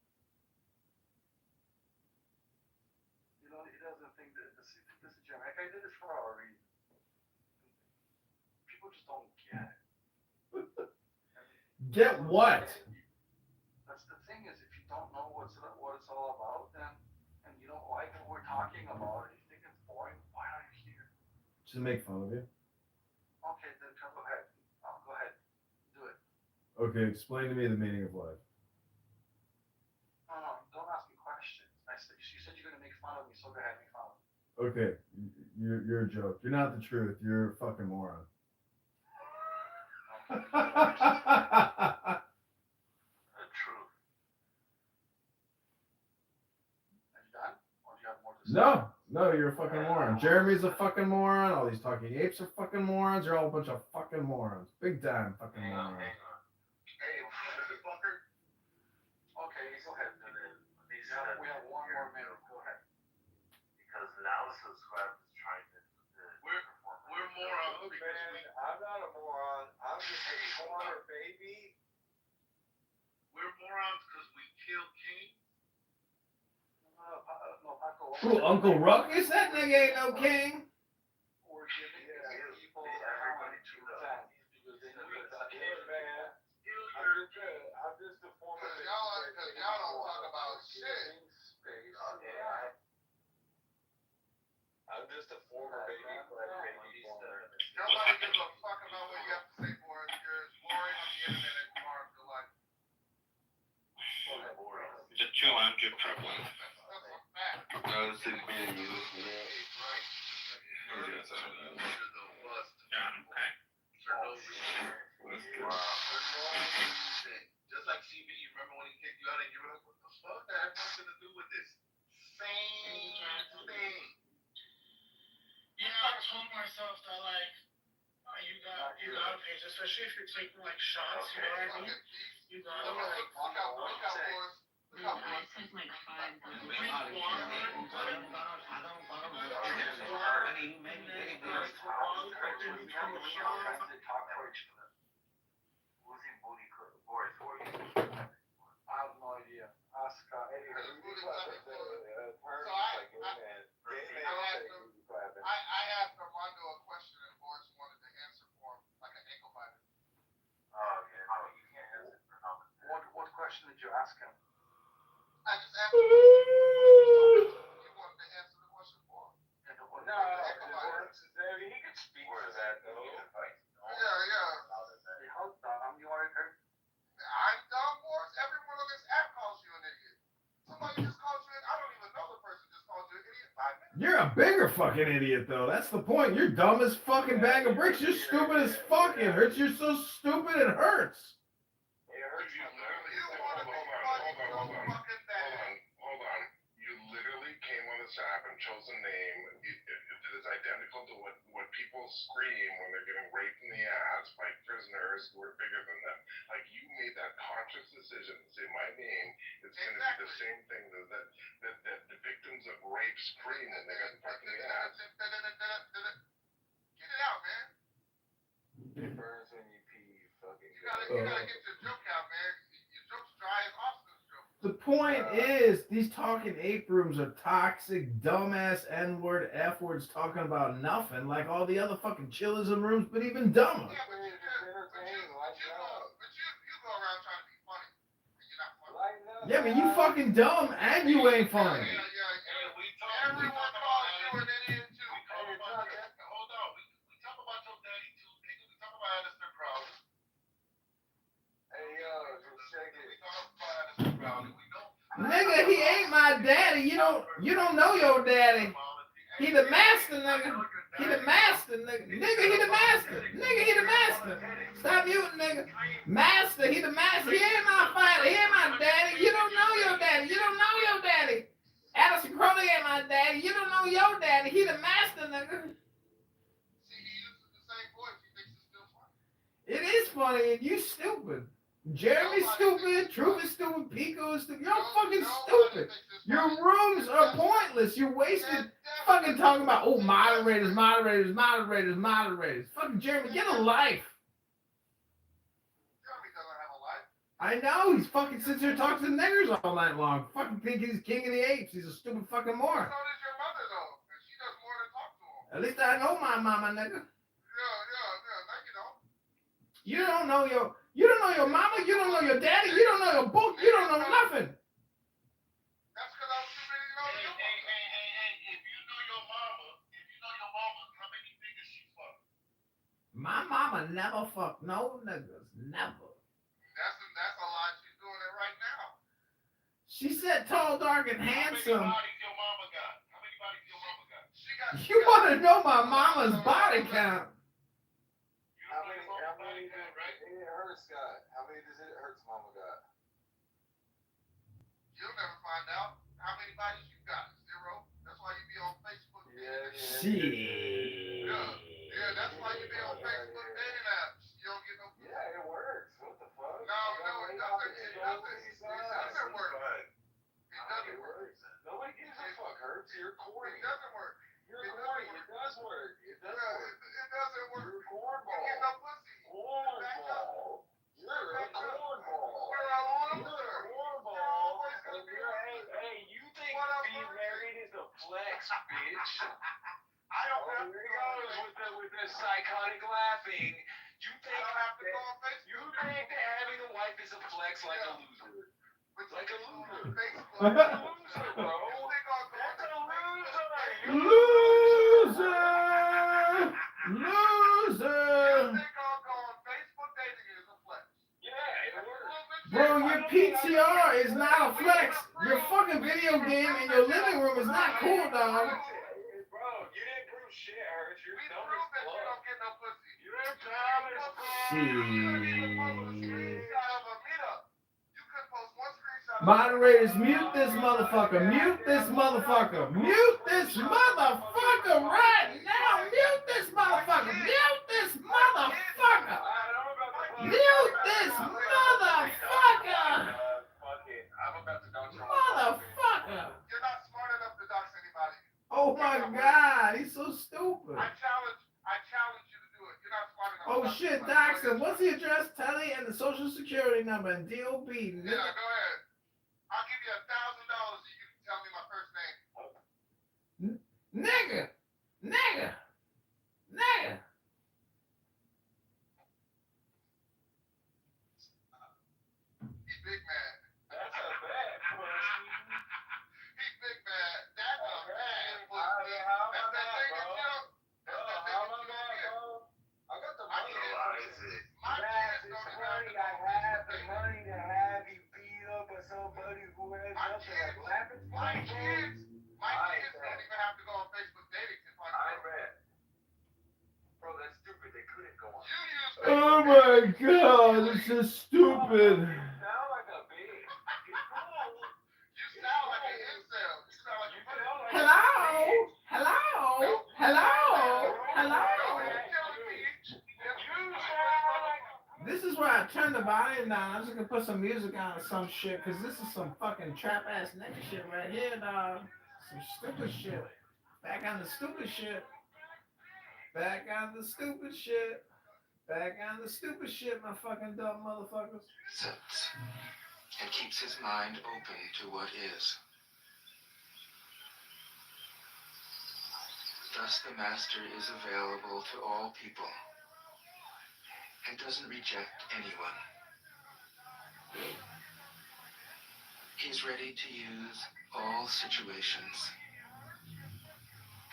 You know, he doesn't think that this is Jim. Like, I did this for a reason. People just don't get it. Get what? That's the thing is, if you don't know what it's all about, then and you don't like what we're talking about, and you think it's boring, why are you here? To make fun of you. Okay, then go ahead. Go ahead. Do it. Okay, explain to me the meaning of life. No, don't ask me questions. You said you're gonna make fun of me, so go ahead, make fun of me. Okay, you're a joke. You're not the truth. You're a fucking moron. True. Are you done? Or do you have more to say? No, you're a fucking moron. Jeremy's a fucking moron. All these talking apes are fucking morons. You're all a bunch of fucking morons. Big time fucking morons. Hey, motherfucker. Okay, go ahead. We have one more minute. Go ahead. Because now the subscribe is trying to. We're morons because we. I'm not a moron. I'm just a corner baby. we're morons because we killed King? Who, Uncle Ruckus? That nigga ain't no king. Or giving people everybody to the I'm just a former. Because y'all don't talk about shit. I'm just a former baby farmer. Nobody gives a fuck about what you have to say for it. You're exploring on the internet and tomorrow feel like. Just chill out, get prevalent. No, this is being used. Just like CB, you remember when he kicked you out and you were like, what the fuck? That has nothing to do with this. Same thing. Yeah, I told myself that like you gotta pay, especially if you're taking like shots, you know what I mean? You gotta like Look out, boys. Look out, boys. I said like 5 drink water. I have no idea. Ask any I asked Armando a question and Boris wanted to answer for him, like an ankle biter. Oh yeah, no, you can't answer for nothing. What question did you ask him? I just asked him he wanted to answer the question for him. No, he could speak for that though. Yeah. How dumb you are, Kurt? I'm dumb, Boris. Everyone on this app calls you an idiot. Somebody just called you an I don't even know the person just called you an idiot 5 minutes. You're a bigger fucking idiot, though. That's the point. You're dumb as fucking bag of bricks. You're stupid as fuck. It hurts. You're so stupid it hurts. It hurts you. Hold on. You literally came on this app and chose a name that is identical to what people scream when they're getting raped in the ass by prisoners who are bigger than them. Like, you made that conscious decision to say my name is going to be the same thing that the victims of rape scream when they get fucked in the ass. Get it out, man. It burns when you pee, fucking. You gotta get your joke out, man. Your joke's dry as Austin's joke. The point is, these talking ape rooms are toxic, dumbass, N-word, F-words talking about nothing, like all the other fucking chillism rooms, but even dumber. Yeah, but you go around trying to be funny. You're not funny. Yeah, but you fucking dumb, and you ain't funny. Everyone calls you an idiot, too. Hold on. We talk about your daddy, too, nigga. We talk about Alistair Crowley. Hey, check it. We talk about Alistair Crowley. We know. Nigga, he ain't my daddy. You don't know your daddy. He the master, nigga. He the master, nigga. Nigga, he the master. Nigga, he the master. Stop muting, nigga. Master, he the master. He ain't my father. He ain't my daddy. You don't know your daddy. You don't know your daddy. Alistair Crowley ain't my daddy. You don't know your daddy. He the master, nigga. See, he uses the same voice. He thinks it's still funny. It is funny, and you stupid. Jeremy's stupid, Truth is stupid, Pico is stupid. You're fucking stupid. Your rooms are pointless. You're wasted fucking talking about, oh, moderators. Fucking Jeremy, get a life. Jeremy doesn't have a life. I know, he's fucking sits here and talks to niggers all night long. Fucking think he's king of the apes. He's a stupid fucking moron. So does your mother, though. And she does more than talk to him. At least I know my mama, nigga. Yeah. Now you don't. You don't know your mama, you don't know your daddy, you don't know your book, you don't know nothing. That's because I was too busy knowing you. Hey, if you know your mama, how many niggas she fucked? My mama never fucked no niggas, never. That's a lie. She's doing it right now. She said tall, dark, and handsome. How many bodies your mama got? She got. You want to know my mama's body count? How many did it hurt, Scott? How many does it hurt mama got? You'll never find out how many bodies you got. 0. That's why you be on Facebook. Shit. Yeah, that's why you be on Facebook dating apps. You don't get no. Yeah, it works. What the fuck? No, it doesn't. It doesn't work. It doesn't work. Nobody gives a fuck, Herbs. You're corny. It doesn't work. You're corny. It does work. It doesn't work. You're a cornball. You get no pussy. Cornball. You're a cornball. You're a bitch. I don't have to go with the psychotic laughing. You think you think having a wife is a flex like a loser? Like a loser. Like a loser, bro. That's a loser. Loser. Bro, your PTR is not a flex. Your fucking video game in your living room is not cool, dog. Bro, you didn't prove shit, Hurts. You're dumb as fuck. You're dumb as fuck. Moderators, mute this motherfucker. Mute this motherfucker. Mute this motherfucker right now. Mute this motherfucker. Mute this motherfucker. Mute this motherfucker. Motherfucker. You're not smart enough to dox anybody. Oh my God, he's so stupid. I challenge you to do it. You're not smart enough. Oh shit, Doxon, what's the address, Telly, and the social security number and DOB? Yeah, go ahead. I'll give you $1,000 if you can tell me my first name. Nigga! Nigga! Nigga! He's big man. That's a bad pussy. He's big man. That's a bad pussy. That's that thing that you don't. That's that thing that you don't get. I got the money. My kids don't even have I have the money to have you beat up by somebody who has nothing to laugh at. My kids don't even have to go on Facebook dating to find out. I bet. Bro, that's stupid. They couldn't go on. You use Oh my God, this is stupid. You sound like a bitch. You sound like an incel. You sound like a Hello? Hello? Hello? Hello? This is where I turn the volume down. I'm just gonna put some music on or some shit, cause this is some fucking trap ass nigga shit right here, dog. Some stupid shit. Back on the stupid shit. Back on the stupid shit. Back on the stupid shit, my fucking dumb motherfuckers. Sits and keeps his mind open to what is. Thus the master is available to all people and doesn't reject anyone. He's ready to use all situations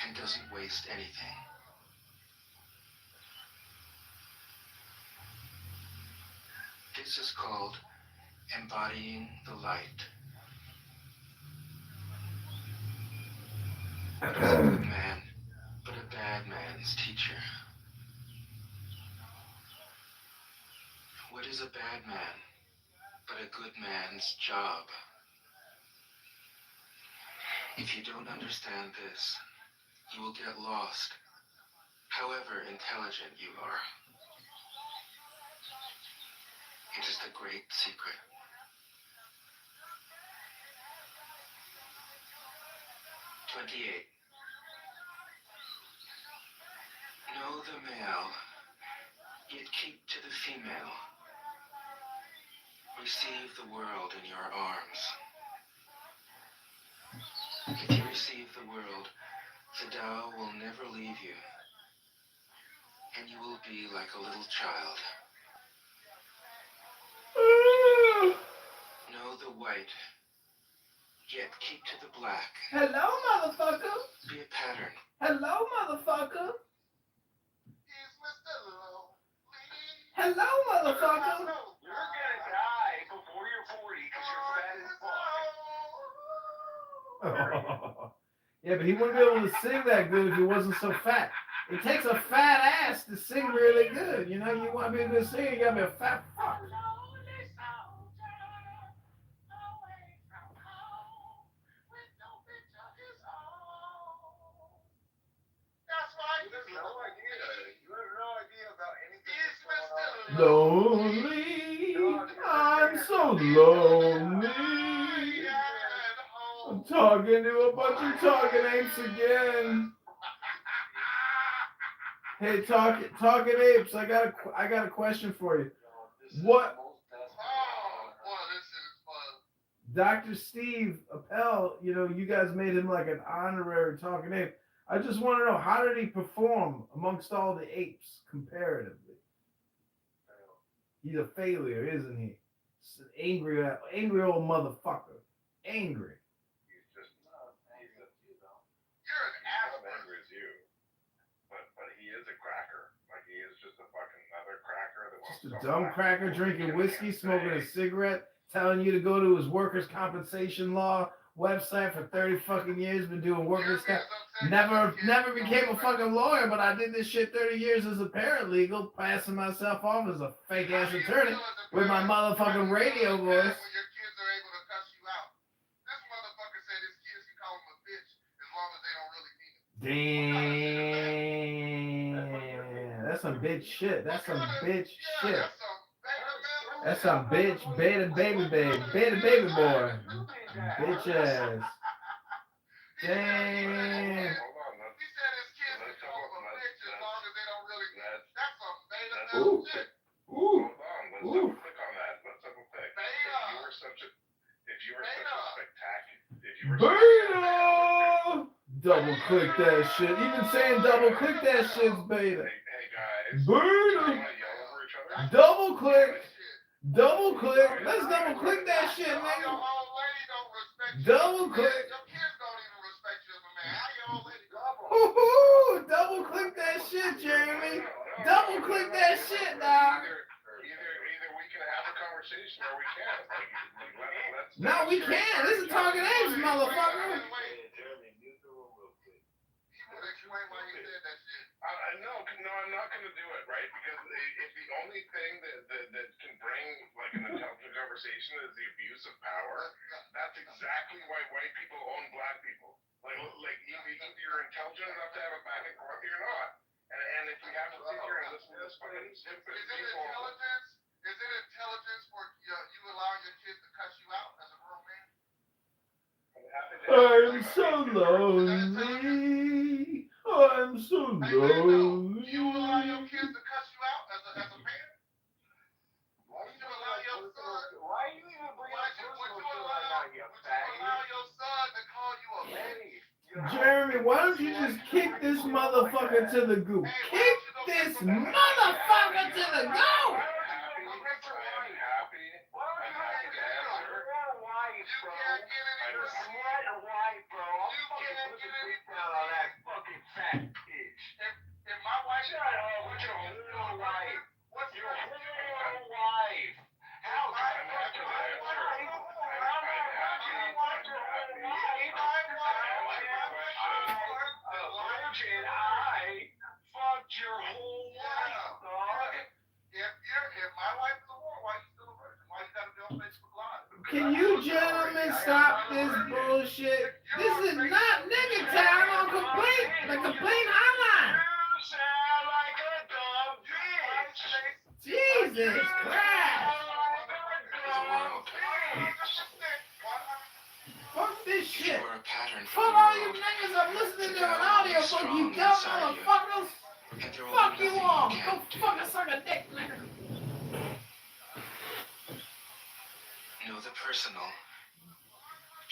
and doesn't waste anything. This is called embodying the light. What is a good man but a bad man's teacher? What is a bad man but a good man's job? If you don't understand this, you will get lost, however intelligent you are. It is the great secret. Know the male, yet keep to the female. Receive the world in your arms. If you receive the world, the Tao will never leave you, and you will be like a little child. Know the white, yet keep to the black. Hello, motherfucker. Be a pattern. Hello, motherfucker. Hello, motherfucker. You're gonna die before you're 40 because you're fat as fuck. Yeah, but he wouldn't be able to sing that good if he wasn't so fat. It takes a fat ass to sing really good. You know, you want to be a good singer, you gotta be a fat fuck. Lonely, I'm so lonely. I'm talking to a bunch of talking apes again. Hey, talking apes, I got a question for you. Dr. Steve Appel, you know, you guys made him like an honorary talking ape. I just want to know, how did he perform amongst all the apes comparatively? He's a failure, isn't he? Angry old motherfucker. Angry. He's just You're an not asshole. as angry as you, but he is a cracker. Like he is just a fucking another cracker that wants Just a to dumb cracker drinking whiskey, smoking a cigarette, telling you to go to his workers' compensation law website for 30 fucking years, been doing workers' comp. Never became a fucking lawyer, but I did this shit 30 years as a paralegal, passing myself off as a fake ass attorney with my motherfucking radio voice. When your kids are able to cuss you out. This motherfucker said his kids can call him a bitch as long as they don't really mean it. Damn, that's some bitch shit. That's some bitch shit. That's some bitch, beta baby boy, bitch ass. Damn. He said his kids can call him a bitch as long as they don't really mean it. That's some beta Ooh. shit. Ooh. Hold on, let's double click on that. Let's double click. Beta. If you were such a spectacular, Beta. Double click that shit. Even saying double click that shit's beta. Hey guys. Beta. Double click. Double click. Let's double click that shit, Your nigga. old lady don't respect you. Double click. Your kids don't even respect you as a man. How your old lady Woohoo! Double click that shit, Jeremy. Double click that shit, dog. Either we can have a conversation or we can't. Let's No, we can't. This is Talking Apes, motherfucker. Explain why you said that shit. No, I'm not going to do it, right? Because if the only thing that can bring like an intelligent conversation is the abuse of power, that's exactly why white people own black people. Like either you're intelligent enough to have it back and forth, or you're not. And if we have to sit here and listen to this fucking stupid people. Is it intelligence for you allowing your kids to cuss you out as a grown man? I'm so lonely. I'm so lonely. You allow your kids to cuss you out as a parent? Would you allow your son? Why are you even bringing up personal shit right now, you Would you allow your son to call you a baby? Jeremy, why don't you just kick this motherfucker to the goop? Kick this motherfucker to the goop! If my wife shut up, what's your whole wife? What's your whole wife? How I fucked your whole life, dog. If my wife is a whore, why you still a virgin? Why you gotta be on Facebook Live? Can you gentlemen stop this bullshit? This is not nigga time on complaint. The complaint hotline. You sound like a dumb bitch. Jesus Christ. Fuck this shit. Fuck all you niggas I'm listening to an audio book, you dumb motherfuckers. Fuck you all. Go fucking suck a dick, nigga. Know the personal,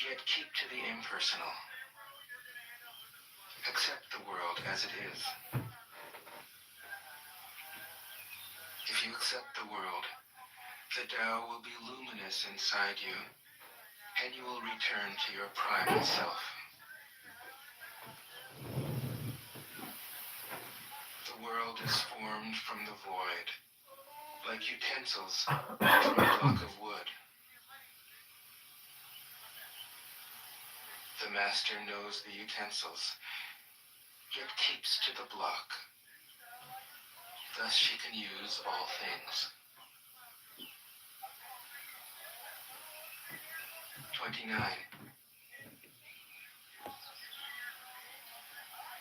yet keep to the impersonal. Accept the world as it is. If you accept the world, the Tao will be luminous inside you, and you will return to your primal self. The world is formed from the void, like utensils from a block of wood. The master knows the utensils, yet keeps to the block. Thus she can use all things. 29.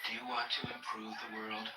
Do you want to improve the world?